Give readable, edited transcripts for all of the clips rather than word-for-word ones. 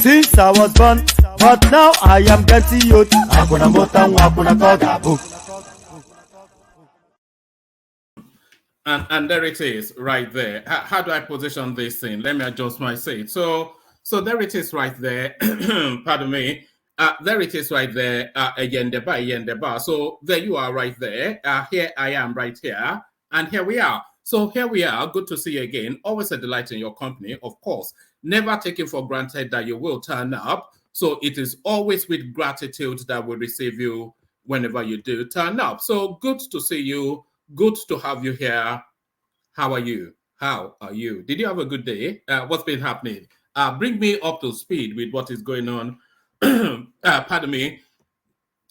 Since I was born, but now I am getting youth. And there it is right there. How do I position this thing? Let me adjust my seat. So there it is right there. Pardon me. There it is right there. Yendeba. So there you are right there. Here I am right here. And here we are. So here we are. Good to see you again. Always a delight in your company, of course. Never taking for granted that you will turn up. So it is always with gratitude that we receive you whenever you do turn up. So good to see you. Good to have you here. How are you? How are you? Did you have a good day? What's been happening? Bring me up to speed with what is going on. Pardon me.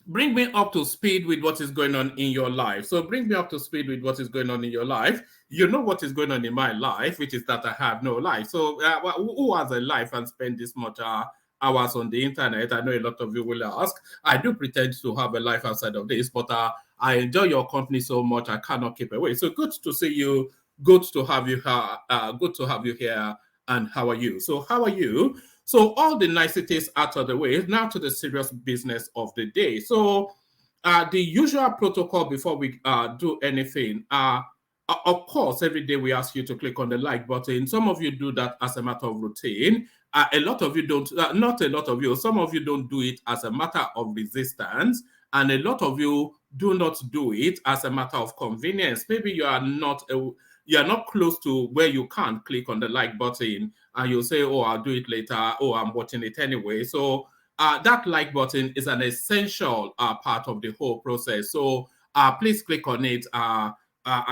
Bring me up to speed with what is going on in your life. So bring me up to speed with what is going on in your life. You know what is going on in my life, which is that I have no life. So who has a life and spend this much hours on the internet? I know a lot of you will ask. I do pretend to have a life outside of this, but I enjoy your company so much I cannot keep away. So good to see you. Good to have you here. Good to have you here. And how are you? So how are you? So all the niceties out of the way, now to the serious business of the day. So the usual protocol before we do anything, of course, every day we ask you to click on the like button. Some of you do that as a matter of routine. A lot of you don't, not a lot of you, some of you don't do it as a matter of resistance. And a lot of you do not do it as a matter of convenience. Maybe you are not close to where you can't click on the like button and you'll say, oh, I'll do it later. Oh, I'm watching it anyway. So that like button is an essential part of the whole process. So please click on it. I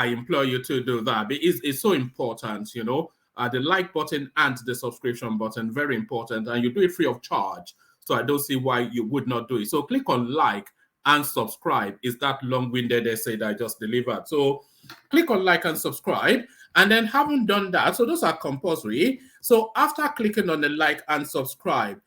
implore you to do that. It's so important, you know. The like button and the subscription button, very important. And you do it free of charge. So I don't see why you would not do it. So click on like and subscribe. Is that long-winded essay that I just delivered? So click on like and subscribe. And then having done that, so those are compulsory. So after clicking on the like and subscribe,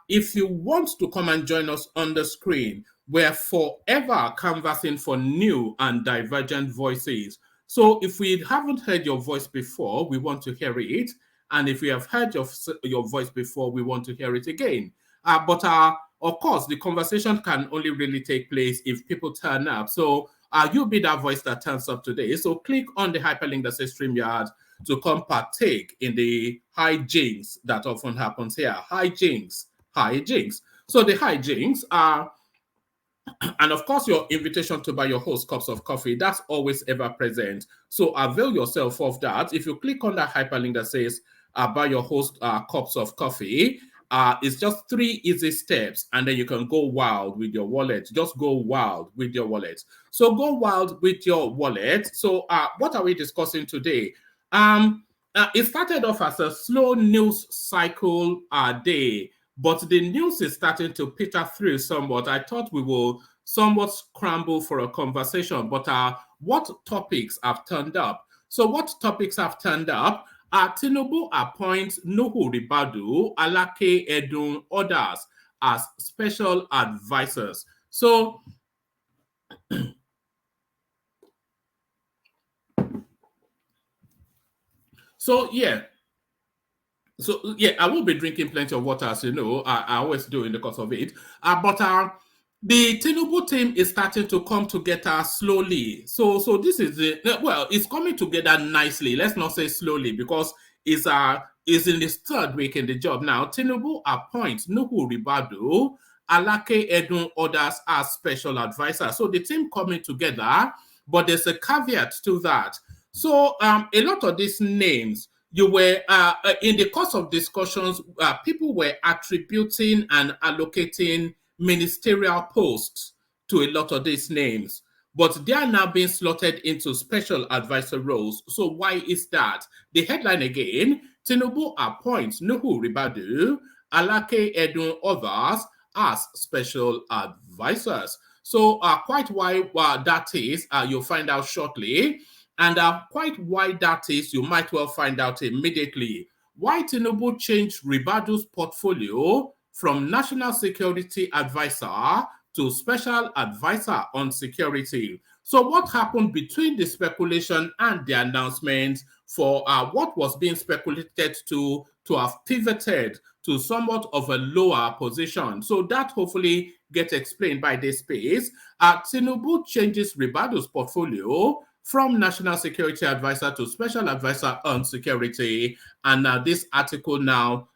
if you want to come and join us on the screen, we're forever canvassing for new and divergent voices. So if we haven't heard your voice before, we want to hear it. And if we have heard your voice before, we want to hear it again. But of course, the conversation can only really take place if people turn up. So you'll be that voice that turns up today. So click on the hyperlink that says StreamYard to come partake in the hijinks that often happens here. Hijinks. So the hijinks are, and of course, your invitation to buy your host cups of coffee, that's always ever present. So avail yourself of that. If you click on that hyperlink that says buy your host cups of coffee, it's just 3 easy steps, and then you can go wild with your wallet. Just go wild with your wallet. So go wild with your wallet. So what are we discussing today? It started off as a slow news cycle day, but the news is starting to peter through somewhat. I thought we will somewhat scramble for a conversation, but what topics have turned up? So what topics have turned up? Tinubu appoints Nuhu Ribadu, Alake Edun, others as special advisors. So yeah. So yeah, I will be drinking plenty of water, as you know. I always do in the course of it. But the Tinubu team is starting to come together slowly. So this is it's coming together nicely. Let's not say slowly, because it's in his 3rd week in the job now. Tinubu appoints Nuhu Ribadu, Alake Edun, others as special advisors. So the team coming together, but there's a caveat to that. So a lot of these names, you were in the course of discussions, people were attributing and allocating ministerial posts to a lot of these names, but they are now being slotted into special advisor roles. So why is that? The headline again: Tinubu appoints Nuhu Ribadu, Alake Edun, others as special advisors. So quite why that is, you'll find out shortly. And quite why that is, you might well find out immediately. Why Tinubu changed Ribadu's portfolio from National Security Advisor to Special Advisor on Security. So what happened between the speculation and the announcement for what was being speculated to have pivoted to somewhat of a lower position? So that hopefully gets explained by this space. Tinubu changes Ribadu's portfolio from National Security Advisor to Special Advisor on Security. And this article now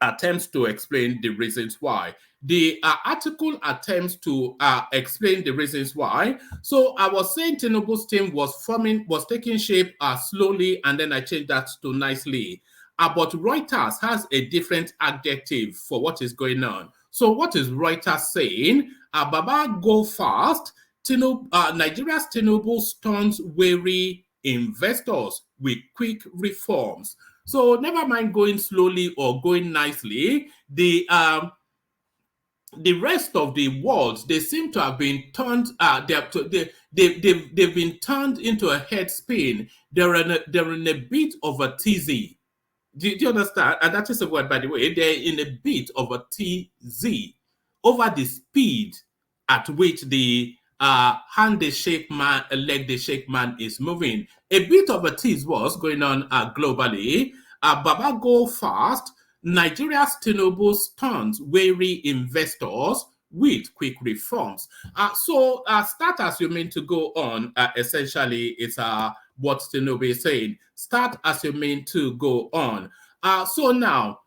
attempts to explain the reasons why. The article attempts to explain the reasons why. So I was saying Tinubu's team was taking shape slowly, and then I changed that to nicely. But Reuters has a different adjective for what is going on. So what is Reuters saying? Baba go fast. Nigeria's Tinubu stuns weary investors with quick reforms. So never mind going slowly or going nicely. The rest of the world, they seem to have been turned. They've been turned into a head spin. They're in a bit of a tizzy. Do you understand? And that is a word, by the way. They're in a bit of a tizzy over the speed at which the hand they shake man, leg they shake man is moving. A bit of a tease was going on globally. Baba go fast. Nigeria's Tinubu stuns weary investors with quick reforms. So start as you mean to go on. Essentially, it's what Tinubu is saying. Start as you mean to go on. So now,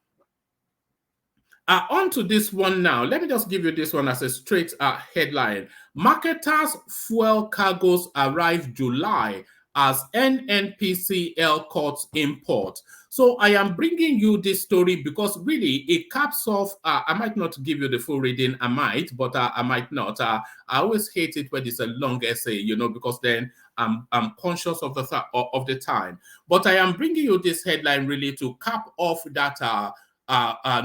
On to this one now. Let me just give you this one as a straight headline. Marketers' fuel cargoes arrive July as NNPCL cuts import. So I am bringing you this story because really it caps off. I might not give you the full reading. I might, but I might not. I always hate it when it's a long essay, you know, because then I'm conscious of the time. But I am bringing you this headline really to cap off that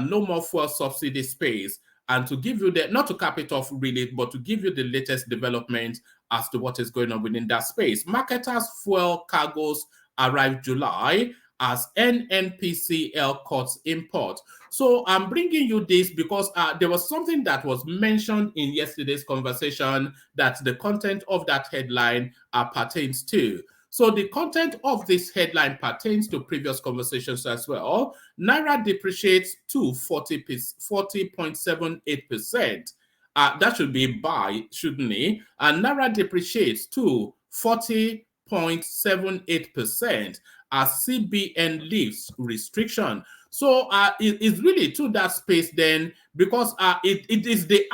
no more fuel subsidy space, and to give you the, not to cap it off really, but to give you the latest development as to what is going on within that space. Marketers' fuel cargoes arrive July as NNPCL cuts import. So I'm bringing you this because there was something that was mentioned in yesterday's conversation that the content of that headline pertains to. So the content of this headline pertains to previous conversations as well. Naira depreciates to 40.78%. That should be buy, shouldn't it? And Naira depreciates to 40.78% as CBN lifts restriction. So it's really to that space then, because it is the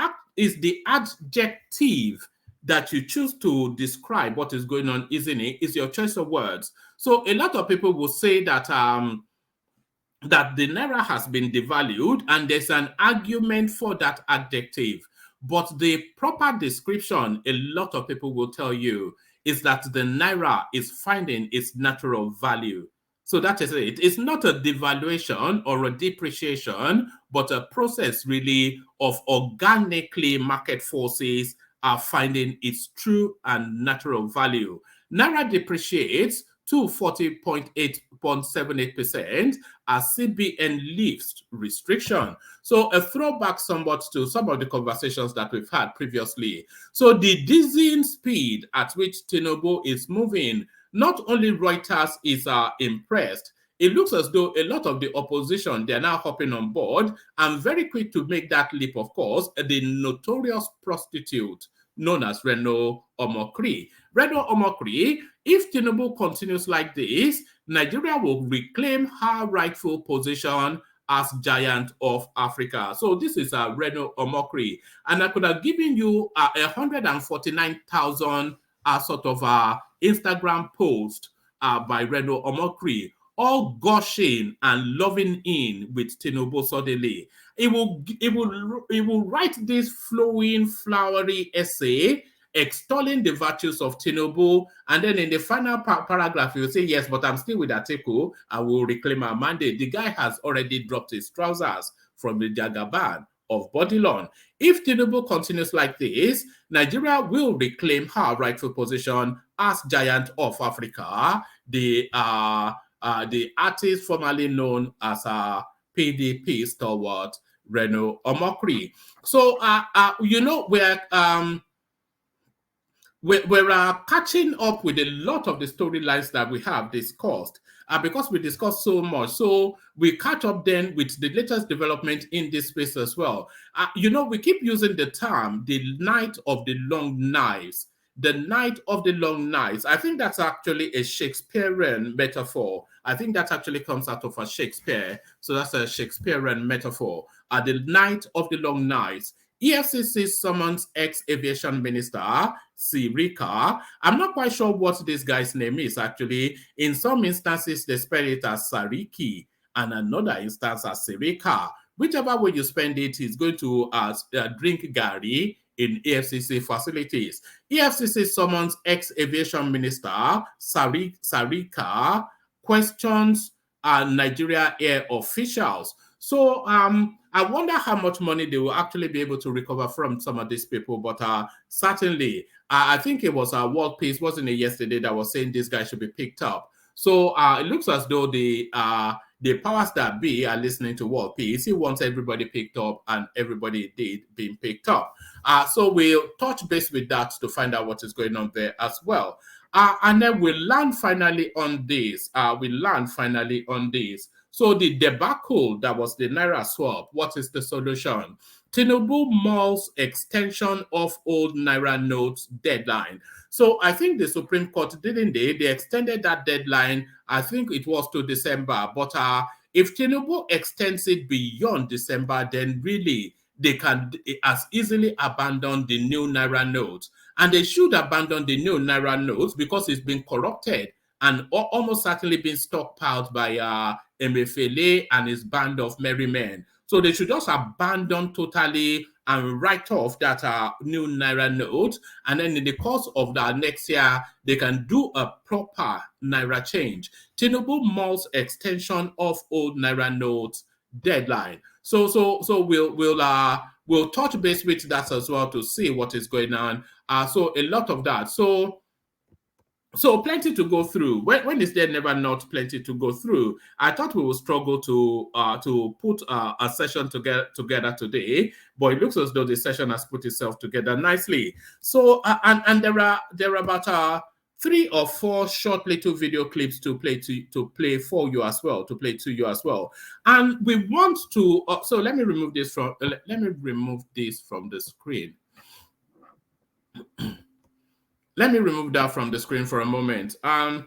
adjective that you choose to describe what is going on, isn't it? It's your choice of words. So a lot of people will say that that the Naira has been devalued, and there's an argument for that adjective. But the proper description, a lot of people will tell you, is that the Naira is finding its natural value. So that is it. It's not a devaluation or a depreciation, but a process really of organically market forces are finding its true and natural value. Naira depreciates to 40.78% as CBN lifts restriction. So a throwback somewhat to some of the conversations that we've had previously. So the dizzying speed at which Tinubu is moving, not only Reuters is impressed, it looks as though a lot of the opposition, they're now hopping on board and very quick to make that leap, of course, the notorious prostitute known as Reno Omokri. Reno Omokri, if Tinubu continues like this, Nigeria will reclaim her rightful position as giant of Africa. So this is Reno Omokri. And I could have given you 149,000 sort of Instagram post by Reno Omokri, all gushing and loving in with Tinubu suddenly. It will write this flowing, flowery essay extolling the virtues of Tinubu, and then in the final paragraph, you will say, yes, but I'm still with Atiku. I will reclaim our mandate. The guy has already dropped his trousers from the Jagaban of Bodilon. If Tinubu continues like this, Nigeria will reclaim her rightful position as giant of Africa, the artist formerly known as PDP stalwart Reno Omokri. So, you know, we're catching up with a lot of the storylines that we have discussed because we discussed so much. So we catch up then with the latest development in this space as well. You know, we keep using the term the night of the long knives. The night of the long knives. I think that's actually a Shakespearean metaphor. I think that actually comes out of a Shakespeare. So that's a Shakespearean metaphor. The night of the long knives. EFCC summons ex-aviation minister, Sirika. I'm not quite sure what this guy's name is, actually. In some instances, they spell it as Sariki, and another instance as Sirika. Whichever way you spend it, he's going to drink Gary in EFCC facilities. EFCC summons ex-aviation minister, Sarika, questions Nigeria air officials. So I wonder how much money they will actually be able to recover from some of these people. But certainly, I think it was World Peace, wasn't it, yesterday, that was saying this guy should be picked up. So it looks as though the powers that be are listening to World Peace. He wants everybody picked up, and everybody did being picked up. So we'll touch base with that to find out what is going on there as well. And then we'll land finally on this. So the debacle that was the Naira swap, what is the solution? Tinubu mulls extension of old Naira notes deadline. So I think the Supreme Court, didn't they? They extended that deadline. I think it was to December, but If Tinubu extends it beyond December, then really they can as easily abandon the new Naira notes. And they should abandon the new Naira notes because it's been corrupted and almost certainly been stockpiled by Emefiele and his band of merry men. So they should just abandon totally and write off that new Naira note. And then in the course of the next year, they can do a proper Naira change. Tinubu mulls extension of old Naira notes deadline. So we'll touch base with that as well to see what is going on. So a lot of that. So plenty to go through. When is there never not plenty to go through? I thought we would struggle to put a session together today, but it looks as though the session has put itself together nicely. So and there are about 3 or 4 short little video clips to play for you as well, to play to you as well. And we want to. So let me remove this from the screen. Let me remove that from the screen for a moment. A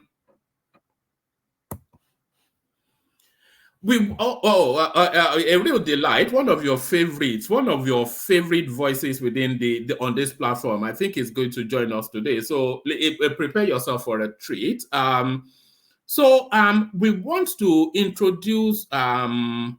real delight. One of your favorite voices within on this platform, I think, is going to join us today. So prepare yourself for a treat. We want to introduce a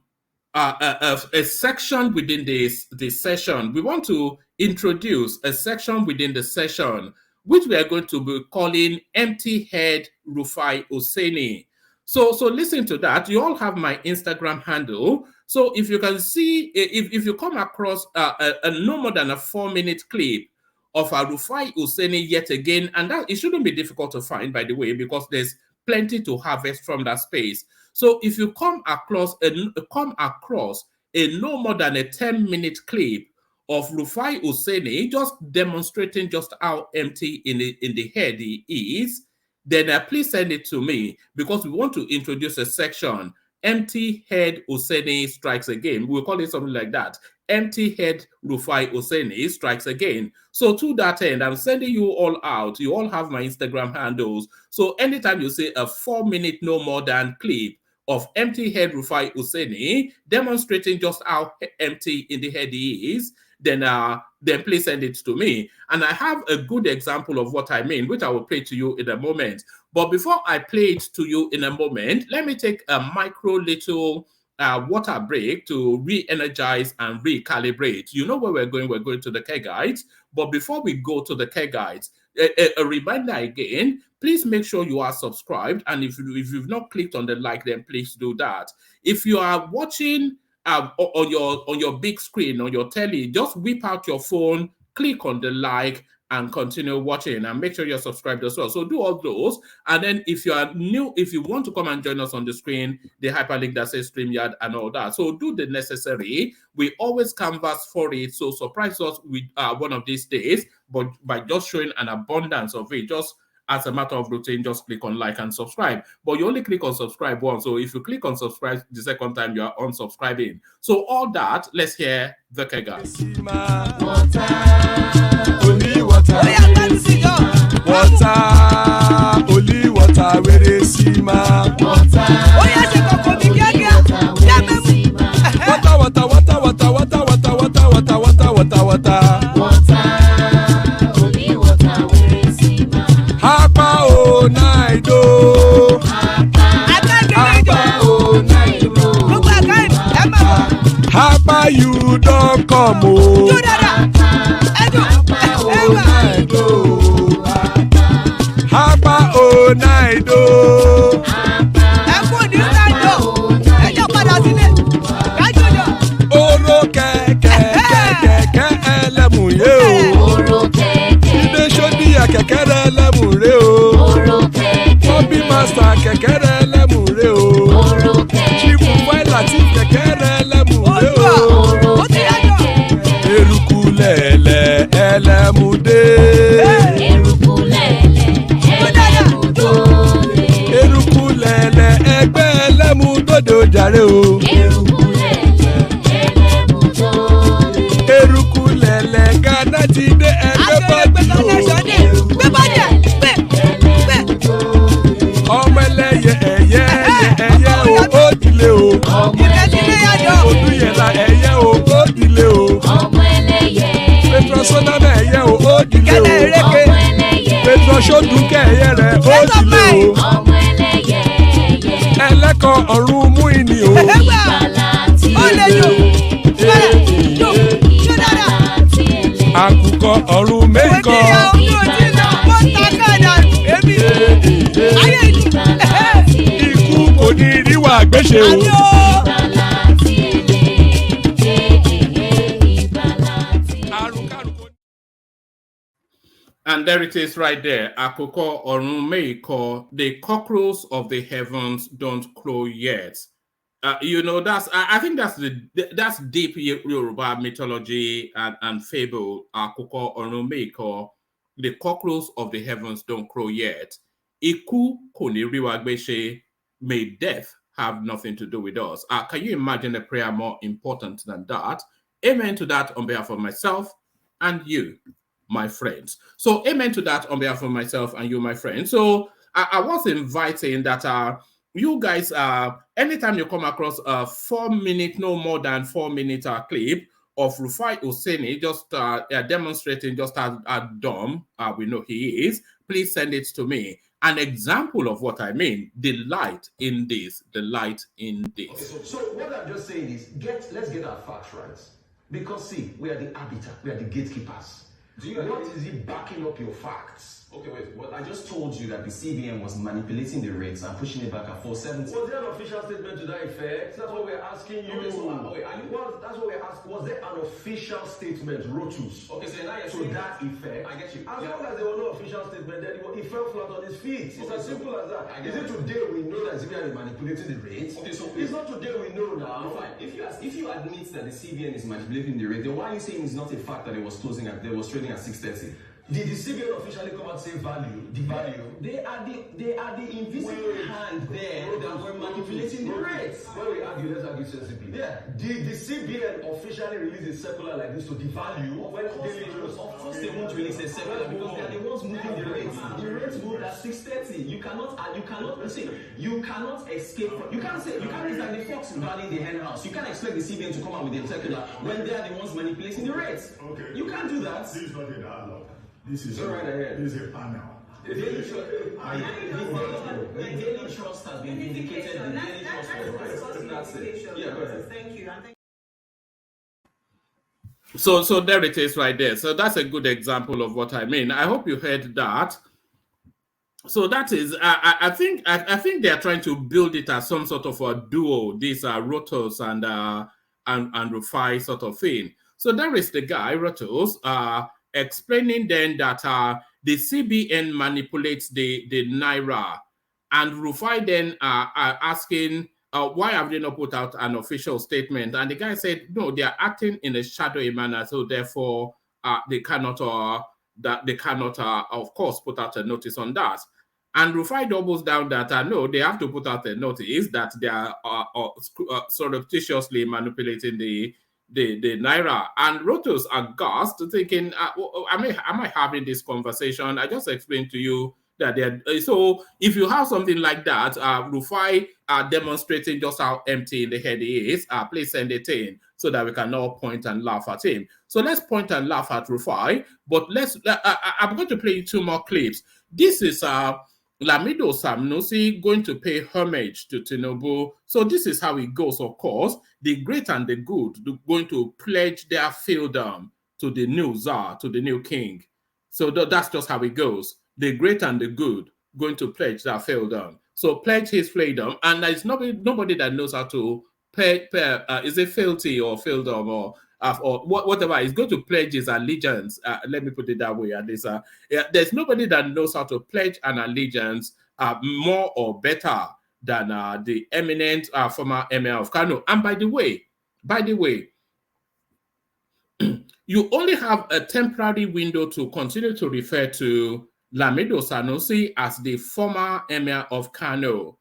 section within this session. We want to introduce a section within the session which we are going to be calling Empty Head Rufai Hussaini. So listen to that. You all have my Instagram handle. So if you can see, if you come across a no more than a 4-minute clip of a Rufai Hussaini yet again, and that it shouldn't be difficult to find, by the way, because there's plenty to harvest from that space. So if you come across a no more than a 10-minute clip of Rufai Hussaini just demonstrating just how empty in the head he is, then please send it to me, because we want to introduce a section, Empty Head Hussaini Strikes Again. We'll call it something like that. Empty Head Rufai Hussaini Strikes Again. So to that end, I'm sending you all out. You all have my Instagram handles. So anytime you see a 4-minute no more than clip of Empty Head Rufai Hussaini demonstrating just how empty in the head he is, then please send it to me. And I have a good example of what I mean, which I will play to you in a moment. But before I play it to you in a moment, let me take a micro little water break to re-energize and recalibrate. You know where we're going? We're going to the Kegites. But before we go to the Kegites, a reminder again, please make sure you are subscribed. And if you've not clicked on the like, then please do that. If you are watching on your big screen, on your telly, just whip out your phone, click on the like, and continue watching, and make sure you're subscribed as well. So do all those. And then if you are new, if you want to come and join us on the screen, the hyperlink that says StreamYard and all that. So do the necessary. We always canvas for it. So surprise us with one of these days, but by just showing an abundance of it, just as a matter of routine, just click on like and subscribe. But you only click on subscribe once. So if you click on subscribe the second time, you are unsubscribing. So all that, let's hear the Kega. Only water, where they see my water. Hapa you don't come oh. Hapa oh night oh. Oro keke elemu ye o. Ide shodi ya keke elemu re o. Bobby master keke elemu re o. Chief Wela ti keke elemu re o. Erukulele elemude. Erukulele egbe elemudode ojare o. Erukulele Ghana ti de egbe ọmọ ẹlẹ́yẹ ẹ̀yẹ o ó dilé o. tó dùn kẹ́yẹ rẹ̀ ó dìde o. ọmọ ẹlẹ́yẹ ẹlẹ́kọ̀ọ́ ọ̀run mú ìní o. ìgbàlà tí àkùkọ ọ̀run méjìkọ. ikú kò ní ríwà gbéṣe o. And there it is right there. Akoko Orun Meiko, the cockroach of the heavens don't crow yet. You know, I think that's deep Yoruba mythology and fable. Akoko Orun Meiko, the cockroach of the heavens don't crow yet. Iku koni riwagbeshe, may death have nothing to do with us. Can you imagine a prayer more important than that? Amen to that on behalf of myself and you, my friends. So amen to that on behalf of myself and you, my friends. So I was inviting that you guys, anytime you come across a 4 minute, no more than 4 minute clip of Rufai Oseni just demonstrating just how dumb we know he is, please send it to me. An example of what I mean, the light in this. Okay, so what I'm just saying is, let's get our facts right. Because see, we are the arbiter, we are the gatekeepers. What is he backing up your facts? Okay, wait. Well, I just told you that the CBN was manipulating the rates and pushing it back at 470. Was there an official statement to that effect? That's what we're asking you. Okay, so, that's what we're asking. Was there an official statement, Rotus? Okay, so now you're saying that effect. I get you. As long as there was no official statement, then he fell flat on his feet. It's as simple as that. Is it today we know that CBN is manipulating the rates? Okay, so it's not today we know now. Fine. If you admit that the CBN is manipulating the rate, then why are you saying it's not a fact that it was trading at 630? Did the CBN officially come and say value? The value? They are the invisible hand there that were manipulating the rates. When we argue, let's argue sensibly. Yeah. Did the CBN officially release a circular like this to devalue? Of course they won't release a circular because they are the ones moving the rates. The rates moved at 630. You cannot escape from, you can't say like the fox rallying the hen house. You can't expect the CBN to come out with a circular when they are the ones manipulating the rates. Okay. You can't do that. This is not a dialogue. This is a panel. The Daily Trust has been vindicated. The Daily Trust was right. That's it. Yeah, go ahead. Thank you. So there it is right there. So that's a good example of what I mean. I hope you heard that. So that is, I think they are trying to build it as some sort of a duo. These are Rotos and Rufai sort of thing. So there is the guy Rotos. Explaining then that the CBN manipulates the Naira, and Rufai then asking why have they not put out an official statement? And the guy said no, they are acting in a shadowy manner, so therefore they cannot of course put out a notice on that. And Rufai doubles down that no, they have to put out a notice that they are surreptitiously manipulating the Naira. And Rotos aghast, thinking, am I having this conversation? I just explained to you that so if you have something like that, Rufai demonstrating just how empty in the head he is, please send it in so that we can all point and laugh at him. So let's point and laugh at Rufai, but I'm going to play you 2 more clips. This is Lamido Sanusi going to pay homage to Tinubu. So this is how it goes, of course. The great and the good going to pledge their fiefdom to the new Tsar, to the new king. So that's just how it goes. The great and the good going to pledge their fiefdom. So pledge his fiefdom. And there's nobody that knows how to pay is it fealty or fiefdom or whatever. He's going to pledge his allegiance. Let me put it that way. There's nobody that knows how to pledge an allegiance more or better than the eminent former Emir of Kano. And by the way, you only have a temporary window to continue to refer to Lamido Sanusi as the former Emir of Kano,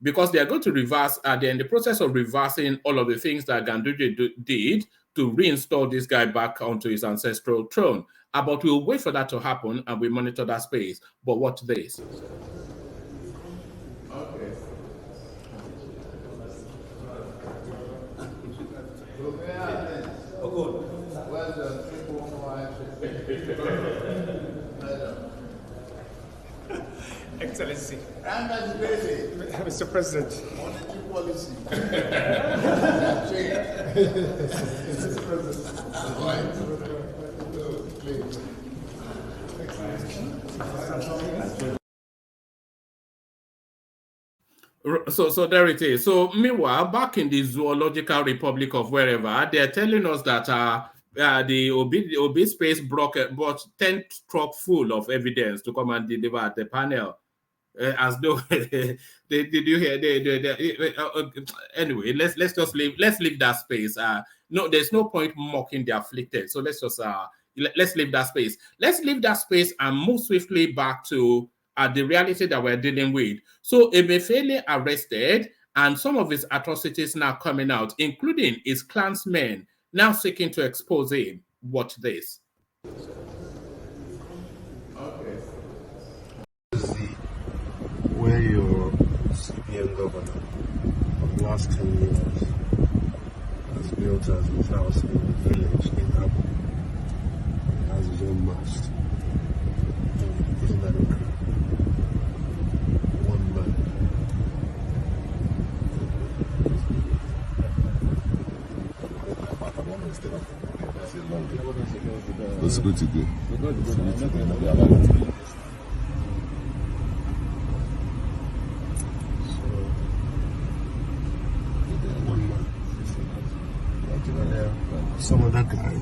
because they are going to reverse, they're in the process of reversing all of the things that Ganduje did to reinstall this guy back onto his ancestral throne. But we'll wait for that to happen and we monitor that space. But watch this. Okay. Oh, good. Well done. Excellency. Mr. Mr. President. Monetary policy. Mr. President. So there it is. So meanwhile, back in the zoological republic of wherever, they're telling us that the Obi space brought 10 truck full of evidence to come and deliver at the panel. As though did you hear? Anyway, let's just leave that space. No, there's no point mocking the afflicted. So let's just let's leave that space. Let's leave that space and move swiftly back to the reality that we're dealing with. So Emefiele arrested, and some of his atrocities now coming out, including his clansmen now seeking to expose him. Watch this. Where your CPM governor of the last 10 years has built us his house in the village in Abu. He has his own mast. Isn't that incredible? One man. That's good to do. Some other guy,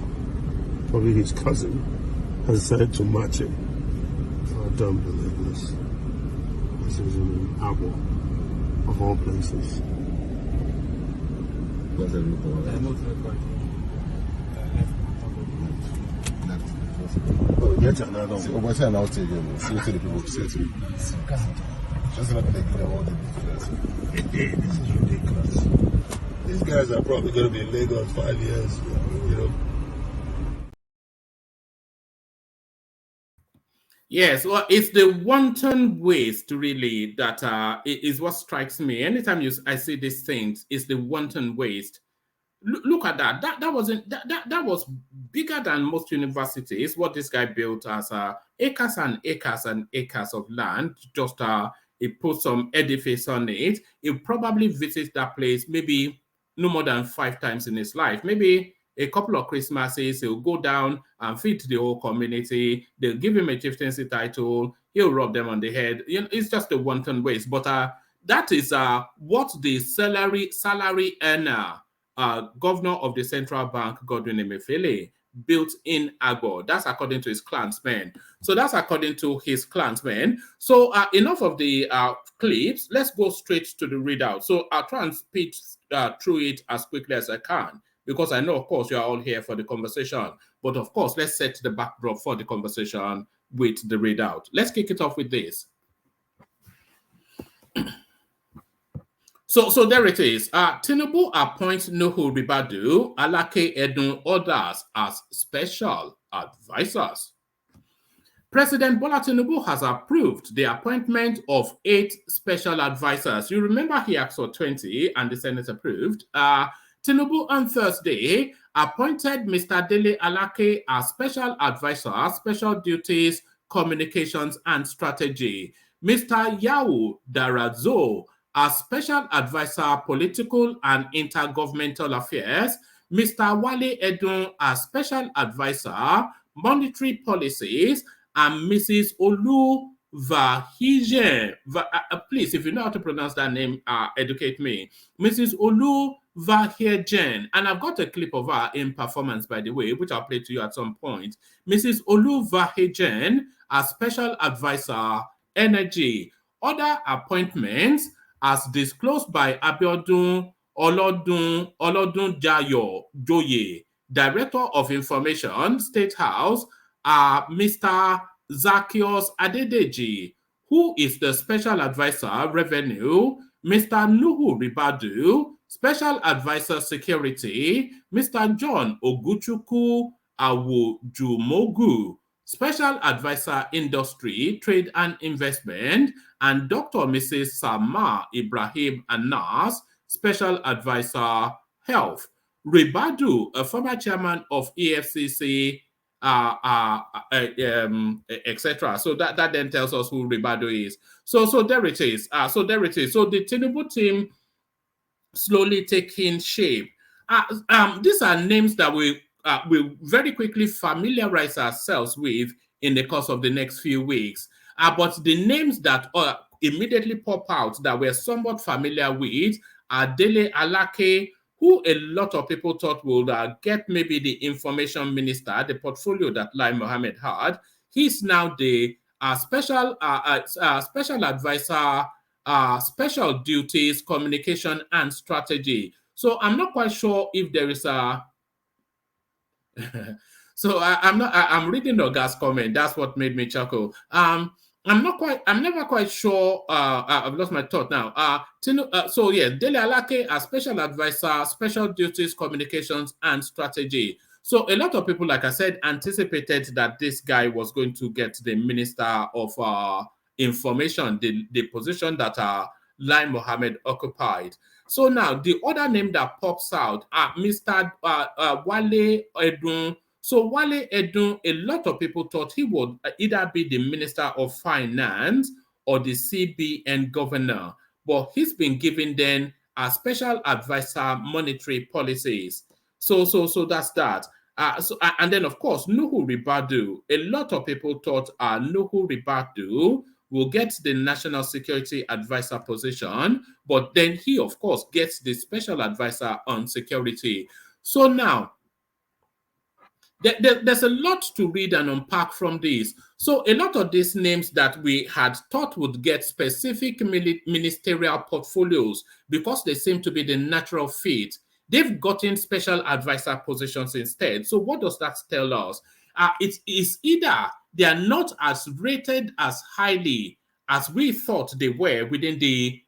probably his cousin, has decided to match him. I don't believe this. This is in Abu, of all places. What's the report? Oh, yet another See, one. what's that now taking? See what the people say to me. Just not making them all the difference. This is ridiculous. These guys are probably going to be in Lagos 5 years, you know. Yes, well, it's the wanton waste really that is what strikes me. Anytime I see these things, it's the wanton waste. Look at that. That was bigger than most universities. What this guy built as acres and acres and acres of land. Just he put some edifice on it. He probably visits that place maybe no more than 5 times in his life. Maybe a couple of Christmases, he'll go down and feed the whole community. They'll give him a chieftaincy title. He'll rub them on the head. You know, it's just a wanton waste. But that is what the salary earner, governor of the central bank, Godwin Emefiele, built in Agbo. That's according to his clansmen. So that's according to his clansmen. So enough of the clips. Let's go straight to the readout. So I'll try and speed through it as quickly as I can, because I know, of course, you are all here for the conversation. But of course, let's set the backdrop for the conversation with the readout. Let's kick it off with this. So there it is. Tinubu appoints Nuhu Ribadu, Alake Edun others as special advisors. President Bola Tinubu has approved the appointment of 8 special advisors. You remember he asked for 20 and the Senate approved. Tinubu on Thursday appointed Mr. Dele Alake as special advisor, special duties, communications and strategy. Mr. Yau Darazo as special advisor, political and intergovernmental affairs. Mr. Wale Edun as special advisor, monetary policies, and Mrs. Olu Vahijen. Please, if you know how to pronounce that name, educate me. Mrs. Olu Vahijen. And I've got a clip of her in performance, by the way, which I'll play to you at some point. Mrs. Olu Vahijen as special advisor, energy. Other appointments as disclosed by Abiodun Olodun Joye, Director of Information, State House, Mr. Zacchaeus Adedeji, who is the Special Advisor, Revenue, Mr. Nuhu Ribadu, Special Advisor, Security, Mr. John Oguchukwu Awujumogu, Special Advisor, Industry, Trade and Investment, and Dr. Mrs. Sama Ibrahim Anas, Special Advisor, Health. Ribadu, a former chairman of EFCC, etc. So that then tells us who Ribadu is. So there it is. So there it is. So the Tinubu team slowly taking shape. These are names that we will very quickly familiarize ourselves with in the course of the next few weeks. But the names that immediately pop out that we're somewhat familiar with are Dele Alake, who a lot of people thought would get maybe the information minister, the portfolio that Lai Mohammed had. He's now the special advisor, special duties, communication, and strategy. So I'm not quite sure if there is a. So I'm reading Oga's comment. That's what made me chuckle. I'm never quite sure. I've lost my thought now. So yeah, Dele Alake as special advisor, special duties, communications, and strategy. So a lot of people, like I said, anticipated that this guy was going to get the Minister of Information, the position that Lai Mohammed occupied. So now the other name that pops out, Mr. Wale Edun. So Wale Edun, a lot of people thought he would either be the Minister of Finance or the CBN governor, but he's been given then a special advisor monetary policies. So that's that. And then of course Nuhu Ribadu. A lot of people thought Nuhu Ribadu will get the national security advisor position, but then he of course gets the special advisor on security. So now there's a lot to read and unpack from this. So a lot of these names that we had thought would get specific ministerial portfolios because they seem to be the natural fit, they've gotten special advisor positions instead. So what does that tell us? It is either they are not as rated as highly as we thought they were within the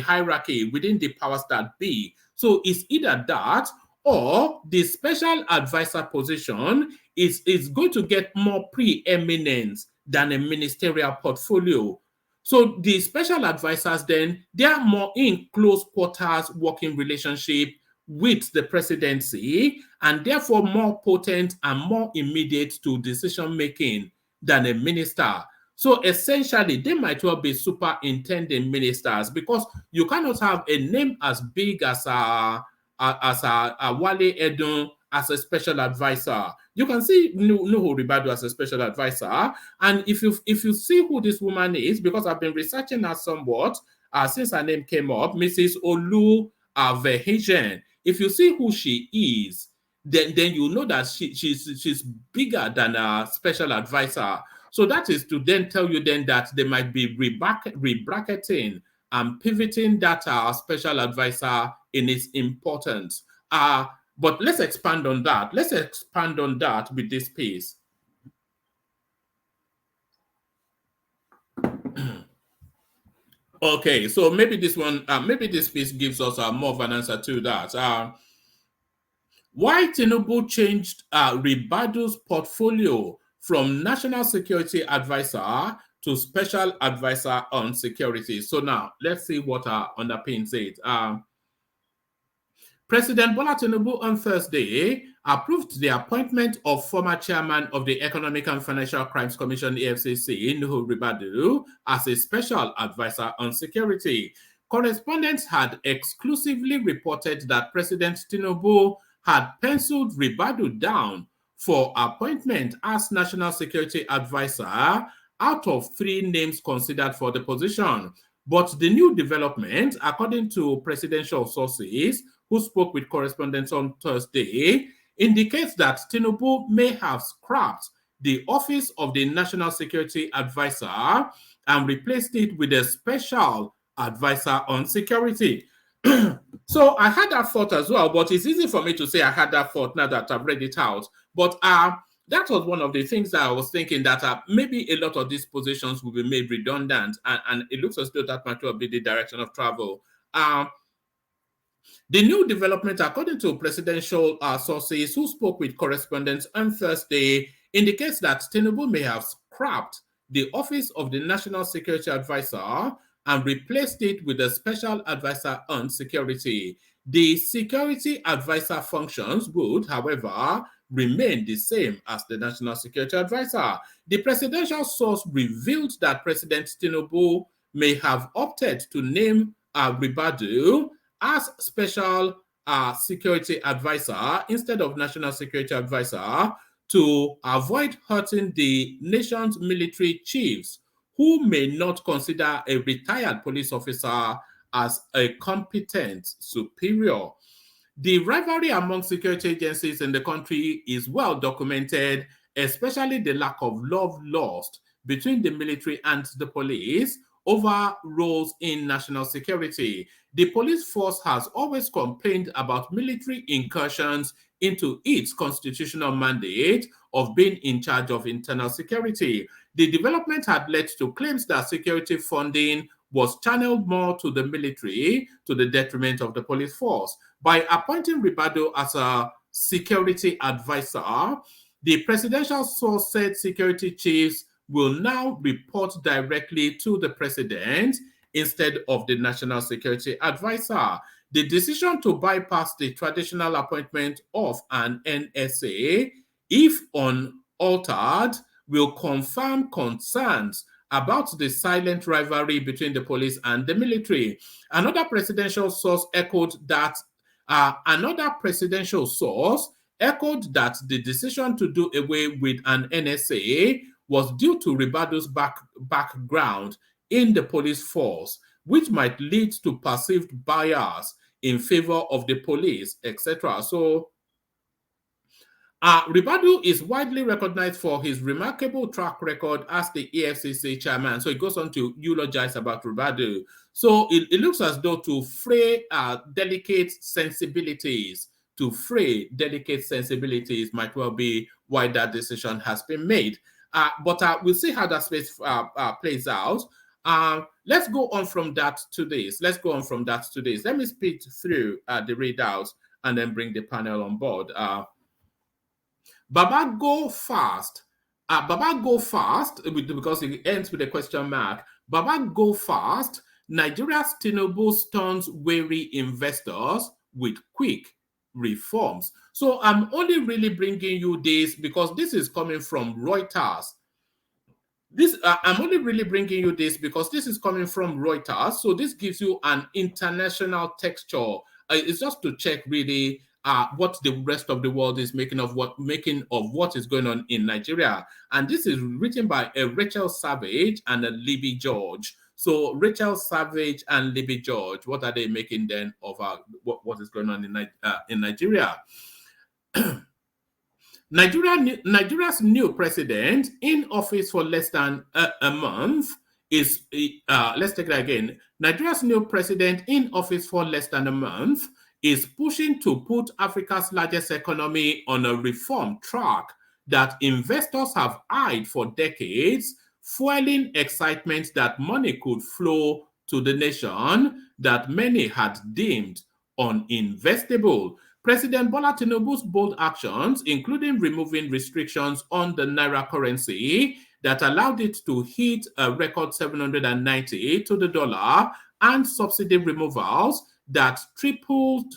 hierarchy, within the powers that be. So it's either that, or the special advisor position is going to get more preeminence than a ministerial portfolio. So the special advisors then, they are more in close quarters working relationship with the presidency, and therefore more potent and more immediate to decision making than a minister. So essentially, they might well be superintending ministers, because you cannot have a name as big as a Wale Edun as a special advisor. You can see Nuhu Ribadu as a special advisor, and if you see who this woman is, because I've been researching her somewhat since her name came up, Mrs. Olu Vehijen. If you see who she is, then you know that she's bigger than a special advisor. So that is to then tell you then that they might be rebracketing and pivoting that special advisor in its importance. But let's expand on that. Let's expand on that with this piece. Okay, so maybe this one, maybe this piece gives us more of an answer to that. Why Tinubu changed Ribadu's portfolio from National Security Advisor to Special Advisor on Security. So now, let's see what underpins it. President Bola Tinubu on Thursday approved the appointment of former chairman of the Economic and Financial Crimes Commission, EFCC, Nuhu Ribadu, as a special advisor on security. Correspondents had exclusively reported that President Tinubu had penciled Ribadu down for appointment as National Security Advisor out of 3 names considered for the position. But the new development, according to presidential sources who spoke with correspondents on Thursday, indicates that Tinubu may have scrapped the office of the National Security Advisor and replaced it with a Special Advisor on Security. So I had that thought as well, but it's easy for me to say I had that thought now that I've read it out. But that was one of the things that I was thinking, that maybe a lot of these positions will be made redundant, and it looks as though that might well be the direction of travel. The new development, according to presidential sources who spoke with correspondents on Thursday, indicates that Tinubu may have scrapped the office of the National Security Advisor and replaced it with a Special Advisor on Security. The security advisor functions would, however, remain the same as the national security advisor. The presidential source revealed that President Tinubu may have opted to name Ribadu as special security advisor instead of national security advisor to avoid hurting the nation's military chiefs, who may not consider a retired police officer as a competent superior. The rivalry among security agencies in the country is well documented, especially the lack of love lost between the military and the police over roles in national security. The police force has always complained about military incursions into its constitutional mandate of being in charge of internal security. The development had led to claims that security funding was channeled more to the military to the detriment of the police force. By appointing Ribadu as a security advisor, the presidential source said security chiefs will now report directly to the president instead of the national security advisor. The decision to bypass the traditional appointment of an NSA, if unaltered, will confirm concerns about the silent rivalry between the police and the military. Another presidential source echoed that the decision to do away with an NSA was due to Ribado's background in the police force, which might lead to perceived bias in favor of the police, etc. So, Ribadu is widely recognized for his remarkable track record as the EFCC chairman. So it goes on to eulogize about Ribadu. So it looks as though to fray delicate sensibilities might well be why that decision has been made. But we'll see how that space plays out. Let's go on from that to this. Let me speed through the readouts and then bring the panel on board. Baba go fast. Because it ends with a question mark. Baba go fast. Nigeria's Tinubu stuns wary investors with quick reforms. So I'm only really bringing you this because this is coming from Reuters. I'm only really bringing you this because this is coming from Reuters. So this gives you an international texture. It's just to check really what the rest of the world is making of what is going on in Nigeria. And this is written by Rachel Savage and Libby George. So Rachel Savage and Libby George, what are they making then of what is going on in Nigeria? Nigeria's new president in office for less than a month is, let's take that again. Nigeria's new president in office for less than a month is pushing to put Africa's largest economy on a reform track that investors have eyed for decades, fueling excitement that money could flow to the nation that many had deemed uninvestable. President Bola Tinubu's bold actions, including removing restrictions on the Naira currency that allowed it to hit a record 790 to the dollar, and subsidy removals that tripled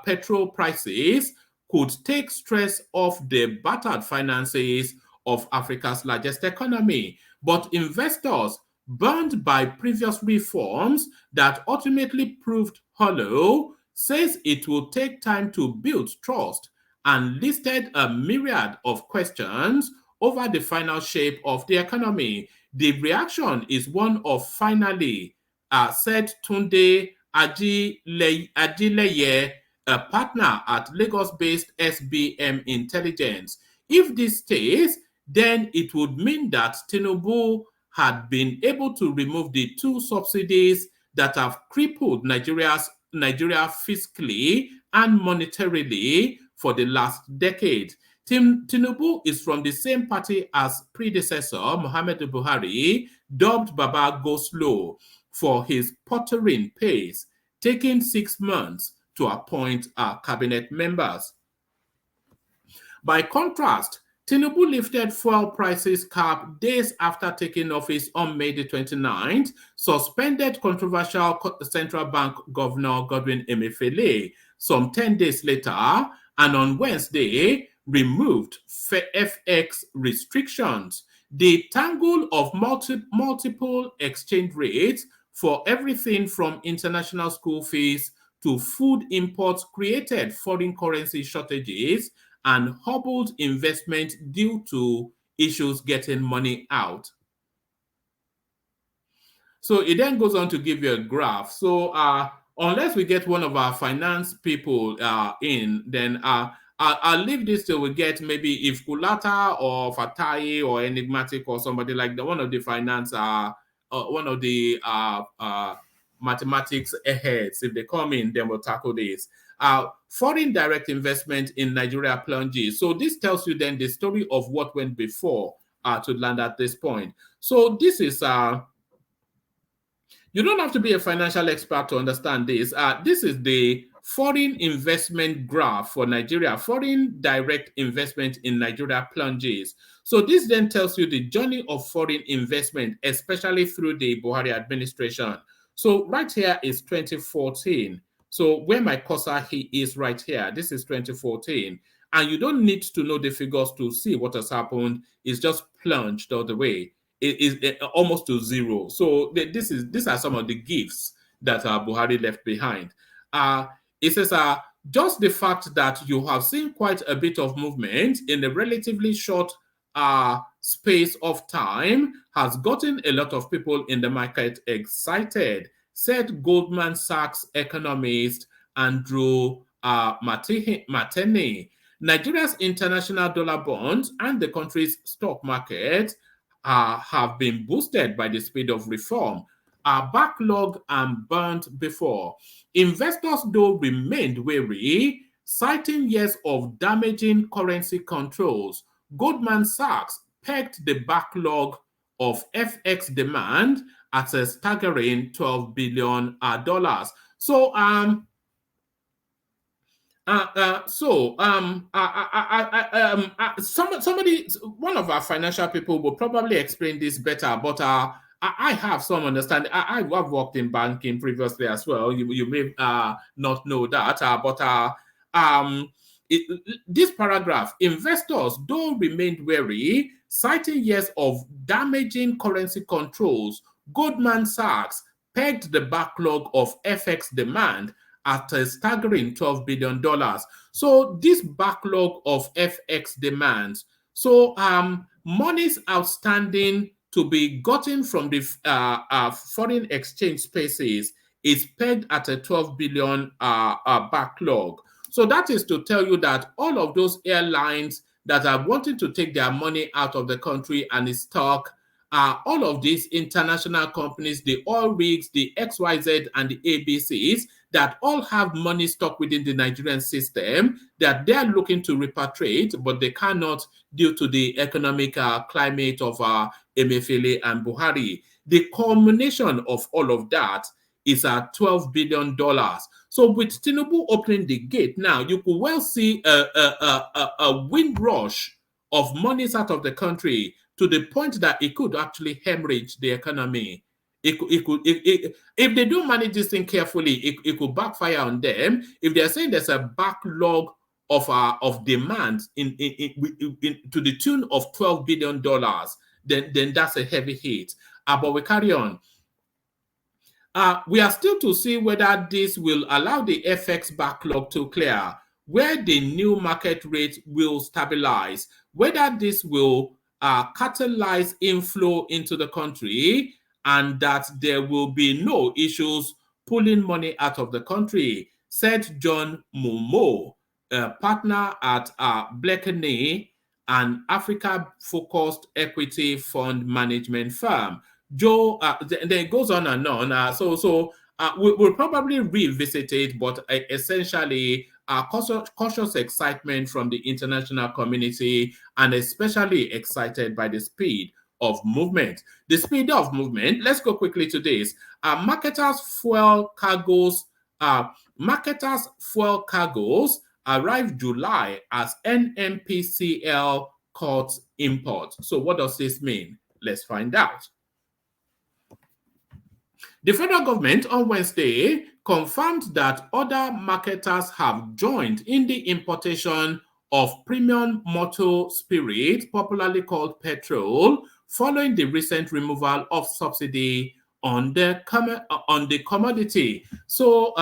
petrol prices, could take stress off the battered finances of Africa's largest economy. But investors, burned by previous reforms that ultimately proved hollow, says it will take time to build trust, and listed a myriad of questions over the final shape of the economy. The reaction is one of finally, said Tunde Adileye, a partner at Lagos-based SBM Intelligence. If this stays, then it would mean that Tinubu had been able to remove the two subsidies that have crippled Nigeria fiscally and monetarily for the last decade. Tinubu is from the same party as predecessor Muhammadu Buhari, dubbed Baba Go Slow for his pottering pace, taking 6 months to appoint cabinet members. By contrast, Tinubu lifted fuel prices cap days after taking office on May the 29th, suspended controversial central bank governor Godwin Emefiele some 10 days later, and on Wednesday, removed FX restrictions. The tangle of multiple exchange rates for everything from international school fees to food imports created foreign currency shortages and hobbled investment due to issues getting money out. So it then goes on to give you a graph. So unless we get one of our finance people in, then I'll leave this till we get maybe if Kulata or Fatai or Enigmatic or somebody like one of the finance, one of the mathematics heads. If they come in, then we'll tackle this. Foreign direct investment in Nigeria plunges. So this tells you then the story of what went before to land at this point. So this is you don't have to be a financial expert to understand this. This is the foreign investment graph for Nigeria. Foreign direct investment in Nigeria plunges. So this then tells you the journey of foreign investment, especially through the Buhari administration. So right here is 2014. So where my cursor is right here, this is 2014. And you don't need to know the figures to see what has happened. It's just plunged all the way. It is almost to zero. So these are some of the gifts that Buhari left behind. It says just the fact that you have seen quite a bit of movement in a relatively short space of time has gotten a lot of people in the market excited, said Goldman Sachs economist Andrew Mateni. Nigeria's international dollar bonds and the country's stock market have been boosted by the speed of reform, are backlogged and burnt before. Investors, though, remained wary, citing years of damaging currency controls. Goldman Sachs pegged the backlog of FX demand at a staggering $12 billion. So, somebody, one of our financial people will probably explain this better, but I have some understanding. I've worked in banking previously as well. You may not know that, but this paragraph, investors though remained wary, citing years of damaging currency controls. Goldman Sachs pegged the backlog of FX demand at a staggering $12 billion. So this backlog of FX demands, so monies outstanding to be gotten from the foreign exchange spaces is pegged at a 12 billion backlog. So that is to tell you that all of those airlines that are wanting to take their money out of the country and its stock, all of these international companies, the oil rigs, the XYZ and the ABCs, that all have money stuck within the Nigerian system that they're looking to repatriate, but they cannot due to the economic climate of Emefiele and Buhari. The culmination of all of that is at $12 billion. So with Tinubu opening the gate now, you could well see a wind rush of monies out of the country to the point that it could actually hemorrhage the economy. If they don't manage this thing carefully, it could backfire on them. If they're saying there's a backlog of demand to the tune of $12 billion, then that's a heavy hit. But we carry on. We are still to see whether this will allow the FX backlog to clear, where the new market rate will stabilize, whether this will catalyze inflow into the country, and that there will be no issues pulling money out of the country, said John Momo, a partner at Blakeney, an Africa-focused equity fund management firm. Joe, then it goes on and on. We'll probably revisit it, but essentially, cautious excitement from the international community, and especially excited by the speed of movement. The speed of movement, let's go quickly to this. Marketers' fuel cargoes arrived July as NMPCL cuts import. So what does this mean? Let's find out. The federal government on Wednesday confirmed that other marketers have joined in the importation of premium motor spirit, popularly called petrol, following the recent removal of subsidy on the commodity. So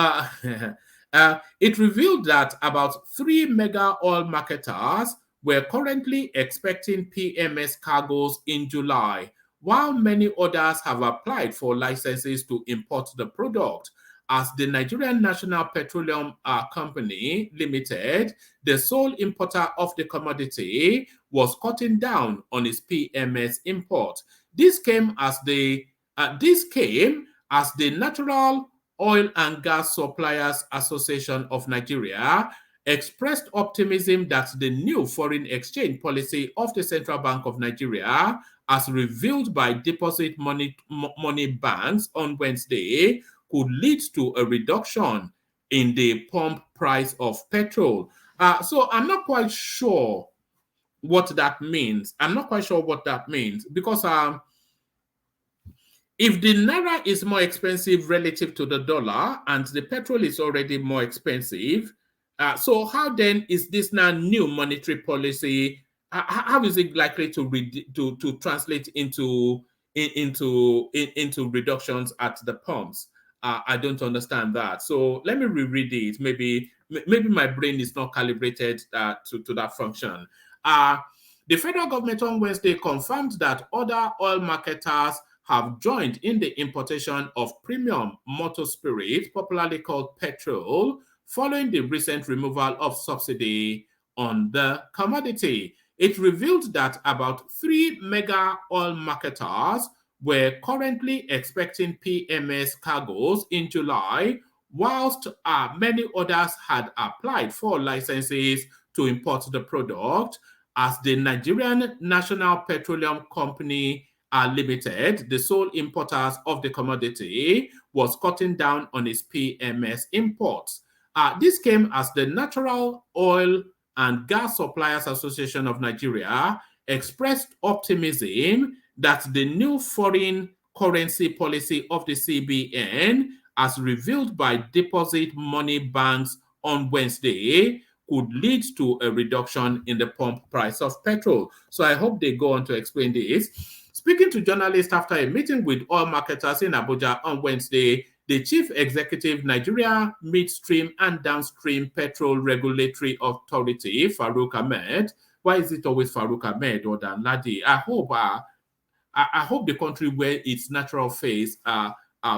it revealed that about 3 mega oil marketers were currently expecting PMS cargoes in July, while many others have applied for licenses to import the product. As the Nigerian National Petroleum Company Limited, the sole importer of the commodity, was cutting down on its PMS import. This came as the Natural Oil and Gas Suppliers Association of Nigeria expressed optimism that the new foreign exchange policy of the Central Bank of Nigeria, as revealed by deposit money banks on Wednesday, could lead to a reduction in the pump price of petrol. So I'm not quite sure what that means. Because if the Naira is more expensive relative to the dollar and the petrol is already more expensive, so how then is this now new monetary policy? How is it likely to translate into reductions at the pumps? I don't understand that. So let me reread it. Maybe my brain is not calibrated to that function. The federal government on Wednesday confirmed that other oil marketers have joined in the importation of premium motor spirit, popularly called petrol, following the recent removal of subsidy on the commodity. It revealed that about 3 mega oil marketers were currently expecting PMS cargoes in July, whilst many others had applied for licenses to import the product. As the Nigerian National Petroleum Company Limited, the sole importers of the commodity, was cutting down on its PMS imports. This came as the Natural Oil and Gas Suppliers Association of Nigeria expressed optimism that the new foreign currency policy of the CBN, as revealed by deposit money banks on Wednesday, could lead to a reduction in the pump price of petrol. So I hope they go on to explain this. Speaking to journalists after a meeting with oil marketers in Abuja on Wednesday, the Chief Executive, Nigeria Midstream and Downstream Petrol Regulatory Authority, Farouk Ahmed. Why is it always Farouk Ahmed or Danladi? I hope the country wear its natural face